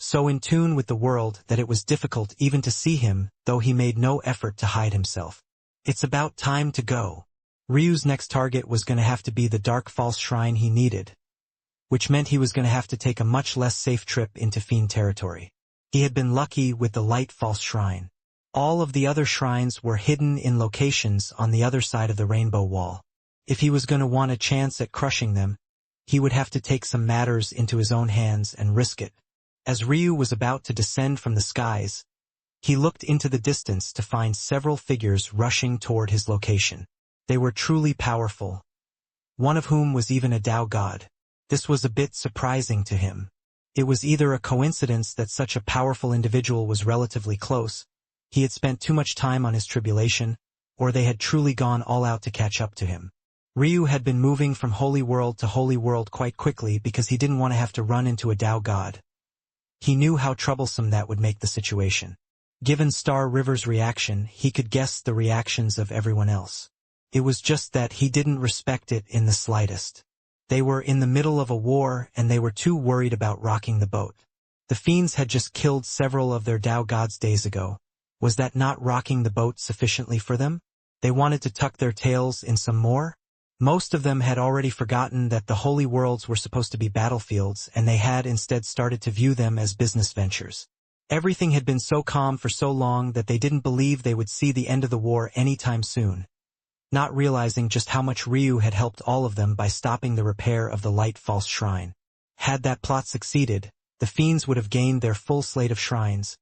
so in tune with the world that it was difficult even to see him, though he made no effort to hide himself. It's about time to go. Ryu's next target was going to have to be the dark false shrine he needed, which meant he was going to have to take a much less safe trip into fiend territory. He had been lucky with the light false shrine. All of the other shrines were hidden in locations on the other side of the rainbow wall. If he was going to want a chance at crushing them, he would have to take some matters into his own hands and risk it. As Ryu was about to descend from the skies, he looked into the distance to find several figures rushing toward his location. They were truly powerful, one of whom was even a Tao god. This was a bit surprising to him. It was either a coincidence that such a powerful individual was relatively close, he had spent too much time on his tribulation, or they had truly gone all out to catch up to him. Ryu had been moving from holy world to holy world quite quickly because he didn't want to have to run into a Tao god. He knew how troublesome that would make the situation. Given Star River's reaction, he could guess the reactions of everyone else. It was just that he didn't respect it in the slightest. They were in the middle of a war and they were too worried about rocking the boat. The fiends had just killed several of their Tao gods days ago. Was that not rocking the boat sufficiently for them? They wanted to tuck their tails in some more? Most of them had already forgotten that the holy worlds were supposed to be battlefields, and they had instead started to view them as business ventures. Everything had been so calm for so long that they didn't believe they would see the end of the war anytime soon, not realizing just how much Ryu had helped all of them by stopping the repair of the light false shrine. Had that plot succeeded, the fiends would have gained their full slate of shrines,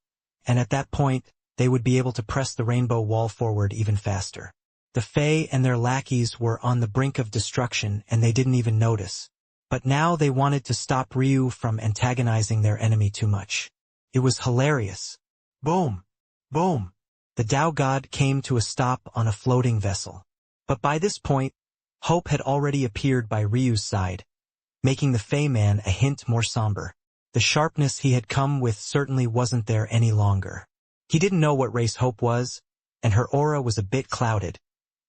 and at that point, they would be able to press the rainbow wall forward even faster. The Fae and their lackeys were on the brink of destruction and they didn't even notice. But now they wanted to stop Ryu from antagonizing their enemy too much. It was hilarious. Boom! Boom! The Tao god came to a stop on a floating vessel. But by this point, hope had already appeared by Ryu's side, making the Fae man a hint more somber. The sharpness he had come with certainly wasn't there any longer. He didn't know what race Hope was, and her aura was a bit clouded.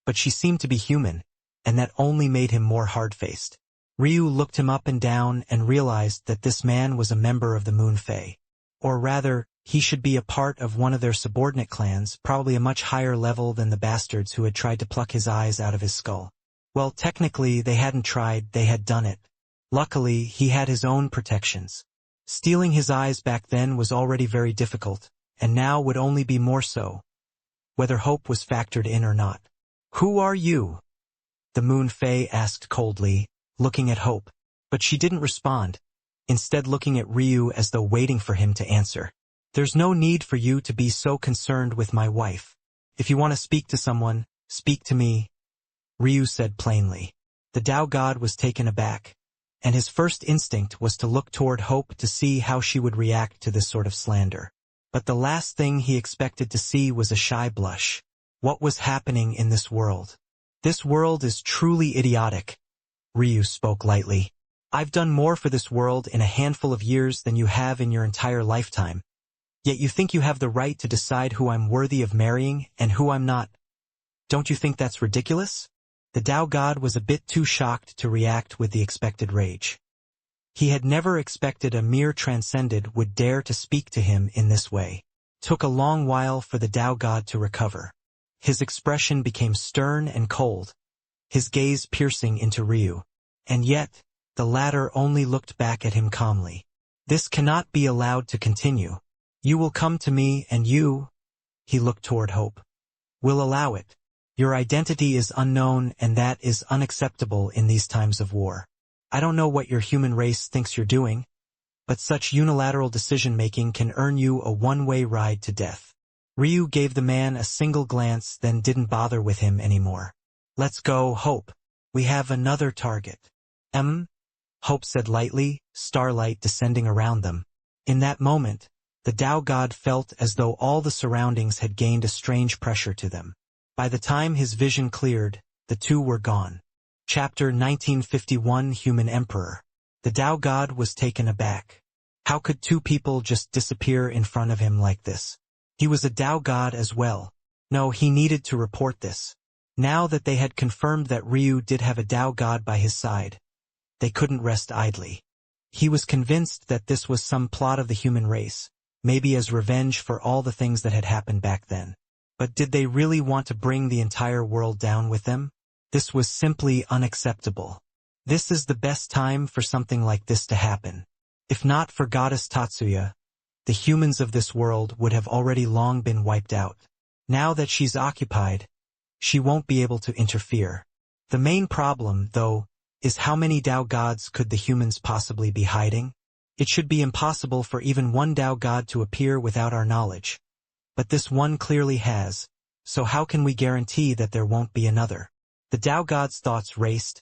But she seemed to be human, and that only made him more hard-faced. Ryu looked him up and down and realized that this man was a member of the Moon Fae. Or rather, He should be a part of one of their subordinate clans, probably a much higher level than the bastards who had tried to pluck his eyes out of his skull. Well, technically, they hadn't tried, they had done it. Luckily, he had his own protections. Stealing his eyes back then was already very difficult, and now would only be more so, whether hope was factored in or not. "Who are you?" the Moon Fae asked coldly, looking at Hope. But she didn't respond, instead looking at Ryu as though waiting for him to answer. "There's no need for you to be so concerned with my wife. If you want to speak to someone, speak to me," Ryu said plainly. The Tao God was taken aback, and his first instinct was to look toward Hope to see how she would react to this sort of slander. But the last thing he expected to see was a shy blush. What was happening in this world? "This world is truly idiotic," Ryu spoke lightly. "I've done more for this world in a handful of years than you have in your entire lifetime. Yet you think you have the right to decide who I'm worthy of marrying and who I'm not. Don't you think that's ridiculous?" The Tao God was a bit too shocked to react with the expected rage. He had never expected a mere transcended would dare to speak to him in this way. Took a long while for the Tao God to recover. His expression became stern and cold, his gaze piercing into Ryu. And yet, the latter only looked back at him calmly. "This cannot be allowed to continue. You will come to me and you," he looked toward Hope, "will allow it. Your identity is unknown and that is unacceptable in these times of war. I don't know what your human race thinks you're doing, but such unilateral decision-making can earn you a one-way ride to death." Ryu gave the man a single glance, then didn't bother with him anymore. "Let's go, Hope. We have another target." Hope said lightly, starlight descending around them. In that moment, the Tao God felt as though all the surroundings had gained a strange pressure to them. By the time his vision cleared, the two were gone. Chapter 1951 Human Emperor. The Tao God was taken aback. How could two people just disappear in front of him like this? He was a Tao God as well. No, he needed to report this. Now that they had confirmed that Ryu did have a Tao God by his side, they couldn't rest idly. He was convinced that this was some plot of the human race, maybe as revenge for all the things that had happened back then. But did they really want to bring the entire world down with them? This was simply unacceptable. This is the best time for something like this to happen. If not for Goddess Tatsuya, the humans of this world would have already long been wiped out. Now that she's occupied, she won't be able to interfere. The main problem, though, is how many Tao gods could the humans possibly be hiding? It should be impossible for even one Tao god to appear without our knowledge. But this one clearly has, so how can we guarantee that there won't be another? The Tao god's thoughts raced,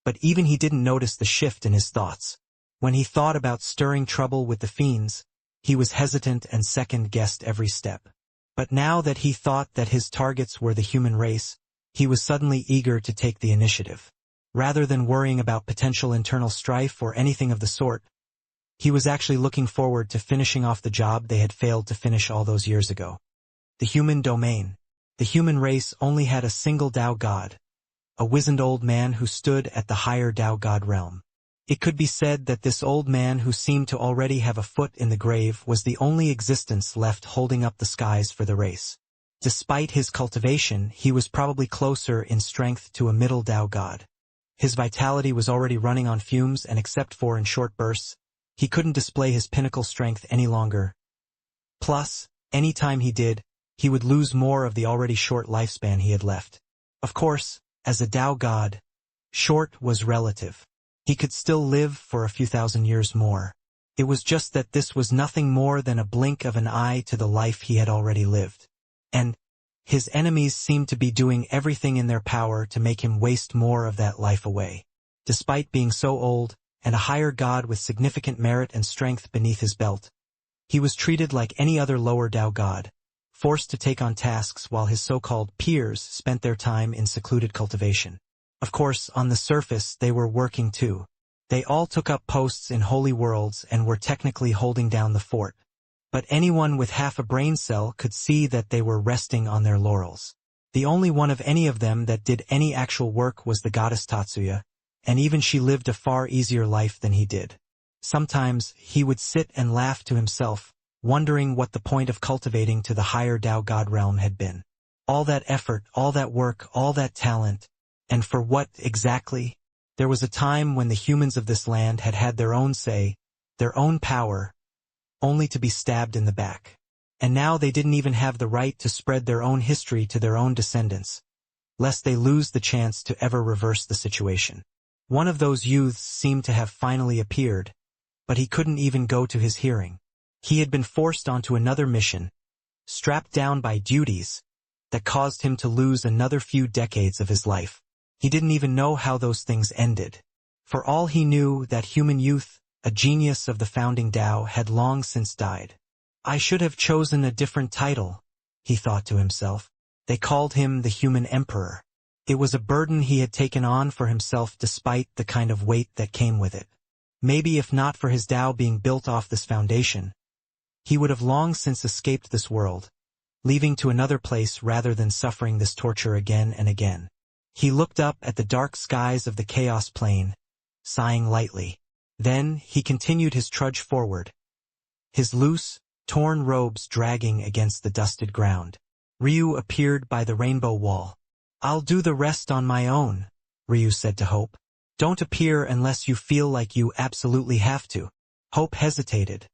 but even he didn't notice the shift in his thoughts. When he thought about stirring trouble with the fiends, he was hesitant and second-guessed every step. But now that he thought that his targets were the human race, he was suddenly eager to take the initiative. Rather than worrying about potential internal strife or anything of the sort, he was actually looking forward to finishing off the job they had failed to finish all those years ago. The human domain. The human race only had a single Tao God, a wizened old man who stood at the higher Tao God realm. It could be said that this old man who seemed to already have a foot in the grave was the only existence left holding up the skies for the race. Despite his cultivation, he was probably closer in strength to a middle Tao God. His vitality was already running on fumes, and except for in short bursts, he couldn't display his pinnacle strength any longer. Plus, any time he did, he would lose more of the already short lifespan he had left. Of course, as a Tao God, short was relative. He could still live for a few thousand years more. It was just that this was nothing more than a blink of an eye to the life he had already lived. And his enemies seemed to be doing everything in their power to make him waste more of that life away. Despite being so old, and a higher god with significant merit and strength beneath his belt, he was treated like any other lower Tao god, forced to take on tasks while his so-called peers spent their time in secluded cultivation. Of course, on the surface they were working too. They all took up posts in holy worlds and were technically holding down the fort. But anyone with half a brain cell could see that they were resting on their laurels. The only one of any of them that did any actual work was the goddess Tatsuya, and even she lived a far easier life than he did. Sometimes he would sit and laugh to himself, wondering what the point of cultivating to the higher Tao God realm had been. All that effort, all that work, all that talent, and for what exactly? There was a time when the humans of this land had had their own say, their own power, only to be stabbed in the back. And now they didn't even have the right to spread their own history to their own descendants, lest they lose the chance to ever reverse the situation. One of those youths seemed to have finally appeared, but he couldn't even go to his hearing. He had been forced onto another mission, strapped down by duties, that caused him to lose another few decades of his life. He didn't even know how those things ended. For all he knew, that human youth, a genius of the founding Tao, had long since died. I should have chosen a different title, he thought to himself. They called him the Human Emperor. It was a burden he had taken on for himself despite the kind of weight that came with it. Maybe if not for his Tao being built off this foundation, he would have long since escaped this world, leaving to another place rather than suffering this torture again and again. He looked up at the dark skies of the Chaos Plane, sighing lightly. Then he continued his trudge forward, his loose, torn robes dragging against the dusted ground. Ryu appeared by the rainbow wall. I'll do the rest on my own, Ryu said to Hope. Don't appear unless you feel like you absolutely have to. Hope hesitated,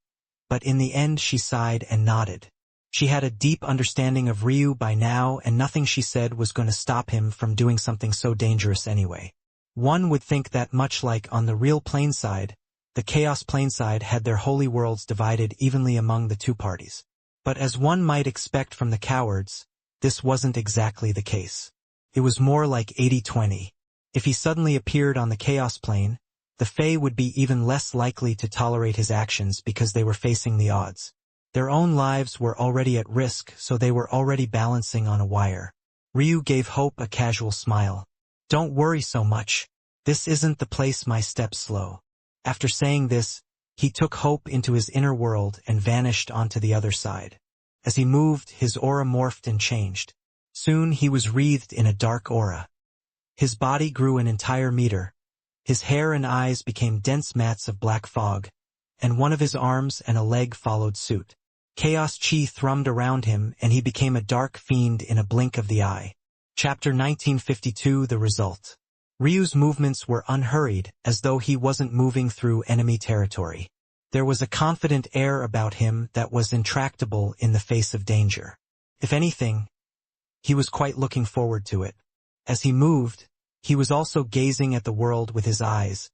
but in the end she sighed and nodded. She had a deep understanding of Ryu by now, and nothing she said was going to stop him from doing something so dangerous anyway. One would think that much like on the real Plainside, the Chaos Plainside had their holy worlds divided evenly among the two parties. But as one might expect from the cowards, this wasn't exactly the case. It was more like 80-20. If he suddenly appeared on the Chaos Plane, the Fae would be even less likely to tolerate his actions because they were facing the odds. Their own lives were already at risk, so they were already balancing on a wire. Ryu gave Hope a casual smile. Don't worry so much. This isn't the place my steps slow. After saying this, he took Hope into his inner world and vanished onto the other side. As he moved, his aura morphed and changed. Soon he was wreathed in a dark aura. His body grew an entire meter. His hair and eyes became dense mats of black fog, and one of his arms and a leg followed suit. Chaos Chi thrummed around him, and he became a dark fiend in a blink of the eye. Chapter 1952 The Result. Ryu's movements were unhurried, as though he wasn't moving through enemy territory. There was a confident air about him that was intractable in the face of danger. If anything, he was quite looking forward to it. As he moved, he was also gazing at the world with his eyes,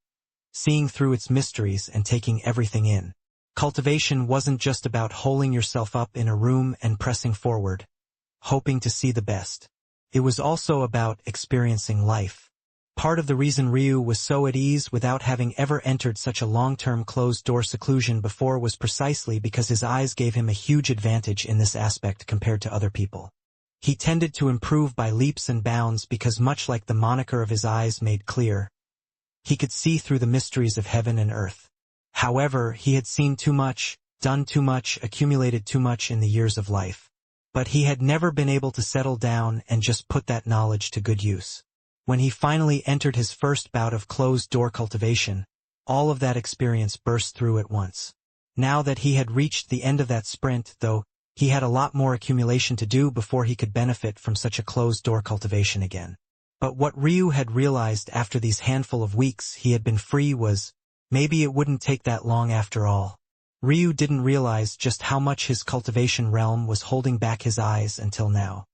seeing through its mysteries and taking everything in. Cultivation wasn't just about holding yourself up in a room and pressing forward, hoping to see the best. It was also about experiencing life. Part of the reason Ryu was so at ease without having ever entered such a long-term closed-door seclusion before was precisely because his eyes gave him a huge advantage in this aspect compared to other people. He tended to improve by leaps and bounds because, much like the moniker of his eyes made clear, he could see through the mysteries of heaven and earth. However, he had seen too much, done too much, accumulated too much in the years of life. But he had never been able to settle down and just put that knowledge to good use. When he finally entered his first bout of closed-door cultivation, all of that experience burst through at once. Now that he had reached the end of that sprint, though, he had a lot more accumulation to do before he could benefit from such a closed-door cultivation again. But what Ryu had realized after these handful of weeks he had been free was, maybe it wouldn't take that long after all. Ryu didn't realize just how much his cultivation realm was holding back his eyes until now.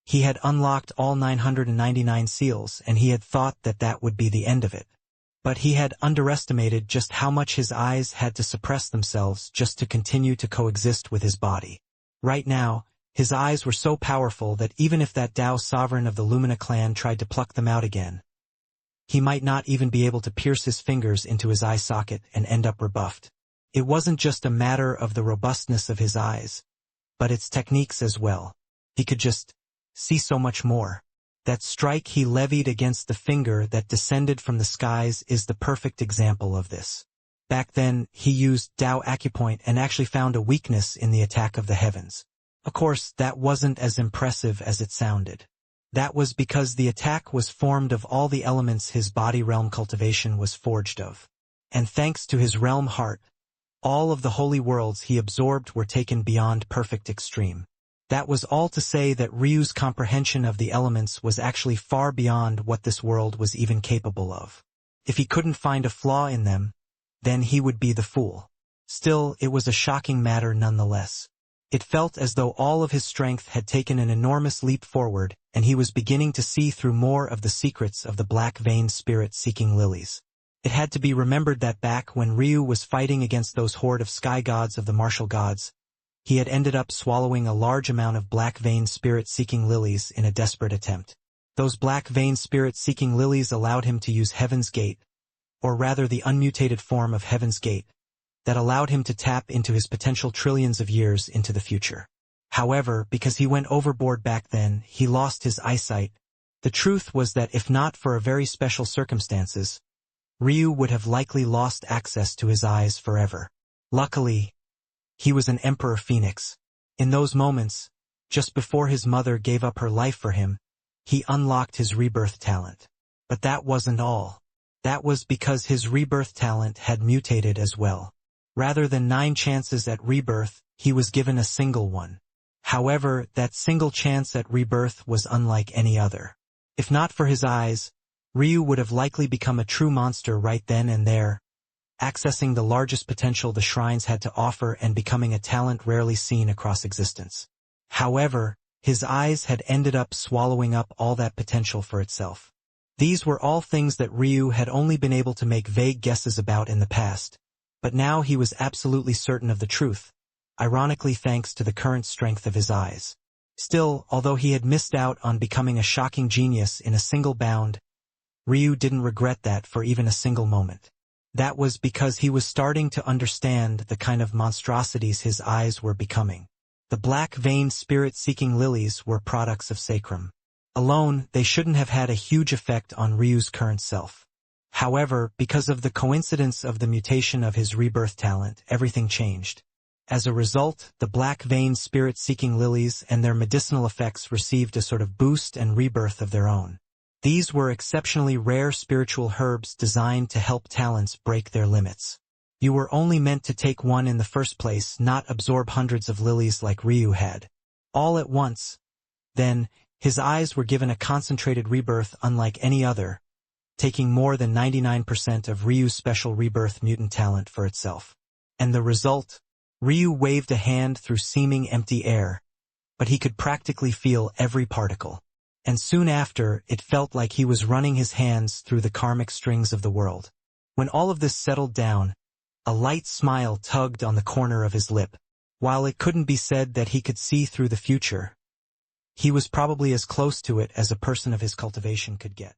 He had unlocked all 999 seals, and he had thought that that would be the end of it. But he had underestimated just how much his eyes had to suppress themselves just to continue to coexist with his body. Right now, his eyes were so powerful that even if that Tao sovereign of the Lumina clan tried to pluck them out again, he might not even be able to pierce his fingers into his eye socket and end up rebuffed. It wasn't just a matter of the robustness of his eyes, but its techniques as well. He could just see so much more. That strike he levied against the finger that descended from the skies is the perfect example of this. Back then, he used Tao acupoint and actually found a weakness in the attack of the heavens. Of course, that wasn't as impressive as it sounded. That was because the attack was formed of all the elements his body realm cultivation was forged of. And thanks to his realm heart, All of the holy worlds he absorbed were taken beyond perfect extreme. That was all to say that Ryu's comprehension of the elements was actually far beyond what this world was even capable of. If he couldn't find a flaw in them, then he would be the fool. Still, it was a shocking matter nonetheless. It felt as though all of his strength had taken an enormous leap forward, and he was beginning to see through more of the secrets of the black-veined spirit-seeking lilies. It had to be remembered that back when Ryu was fighting against those horde of sky gods of the martial gods, he had ended up swallowing a large amount of black-veined spirit-seeking lilies in a desperate attempt. Those black-veined spirit-seeking lilies allowed him to use Heaven's Gate, or rather the unmutated form of Heaven's Gate, that allowed him to tap into his potential trillions of years into the future. However, because he went overboard back then, he lost his eyesight. The truth was that if not for a very special circumstances, Ryu would have likely lost access to his eyes forever. Luckily, he was an Emperor Phoenix. In those moments, just before his mother gave up her life for him, he unlocked his rebirth talent. But that wasn't all. That was because his rebirth talent had mutated as well. Rather than 9 chances at rebirth, he was given a single one. However, that single chance at rebirth was unlike any other. If not for his eyes, Ryu would have likely become a true monster right then and there, accessing the largest potential the shrines had to offer and becoming a talent rarely seen across existence. However, his eyes had ended up swallowing up all that potential for itself. These were all things that Ryu had only been able to make vague guesses about in the past, but now he was absolutely certain of the truth, ironically thanks to the current strength of his eyes. Still, although he had missed out on becoming a shocking genius in a single bound, Ryu didn't regret that for even a single moment. That was because he was starting to understand the kind of monstrosities his eyes were becoming. The black-veined spirit-seeking lilies were products of Sacrum. Alone, they shouldn't have had a huge effect on Ryu's current self. However, because of the coincidence of the mutation of his rebirth talent, everything changed. As a result, the black-veined spirit-seeking lilies and their medicinal effects received a sort of boost and rebirth of their own. These were exceptionally rare spiritual herbs designed to help talents break their limits. You were only meant to take one in the first place, not absorb hundreds of lilies like Ryu had. All at once. Then, his eyes were given a concentrated rebirth unlike any other, taking more than 99% of Ryu's special rebirth mutant talent for itself. And the result? Ryu waved a hand through seeming empty air, but he could practically feel every particle. And soon after, it felt like he was running his hands through the karmic strings of the world. When all of this settled down, a light smile tugged on the corner of his lip. While it couldn't be said that he could see through the future, he was probably as close to it as a person of his cultivation could get.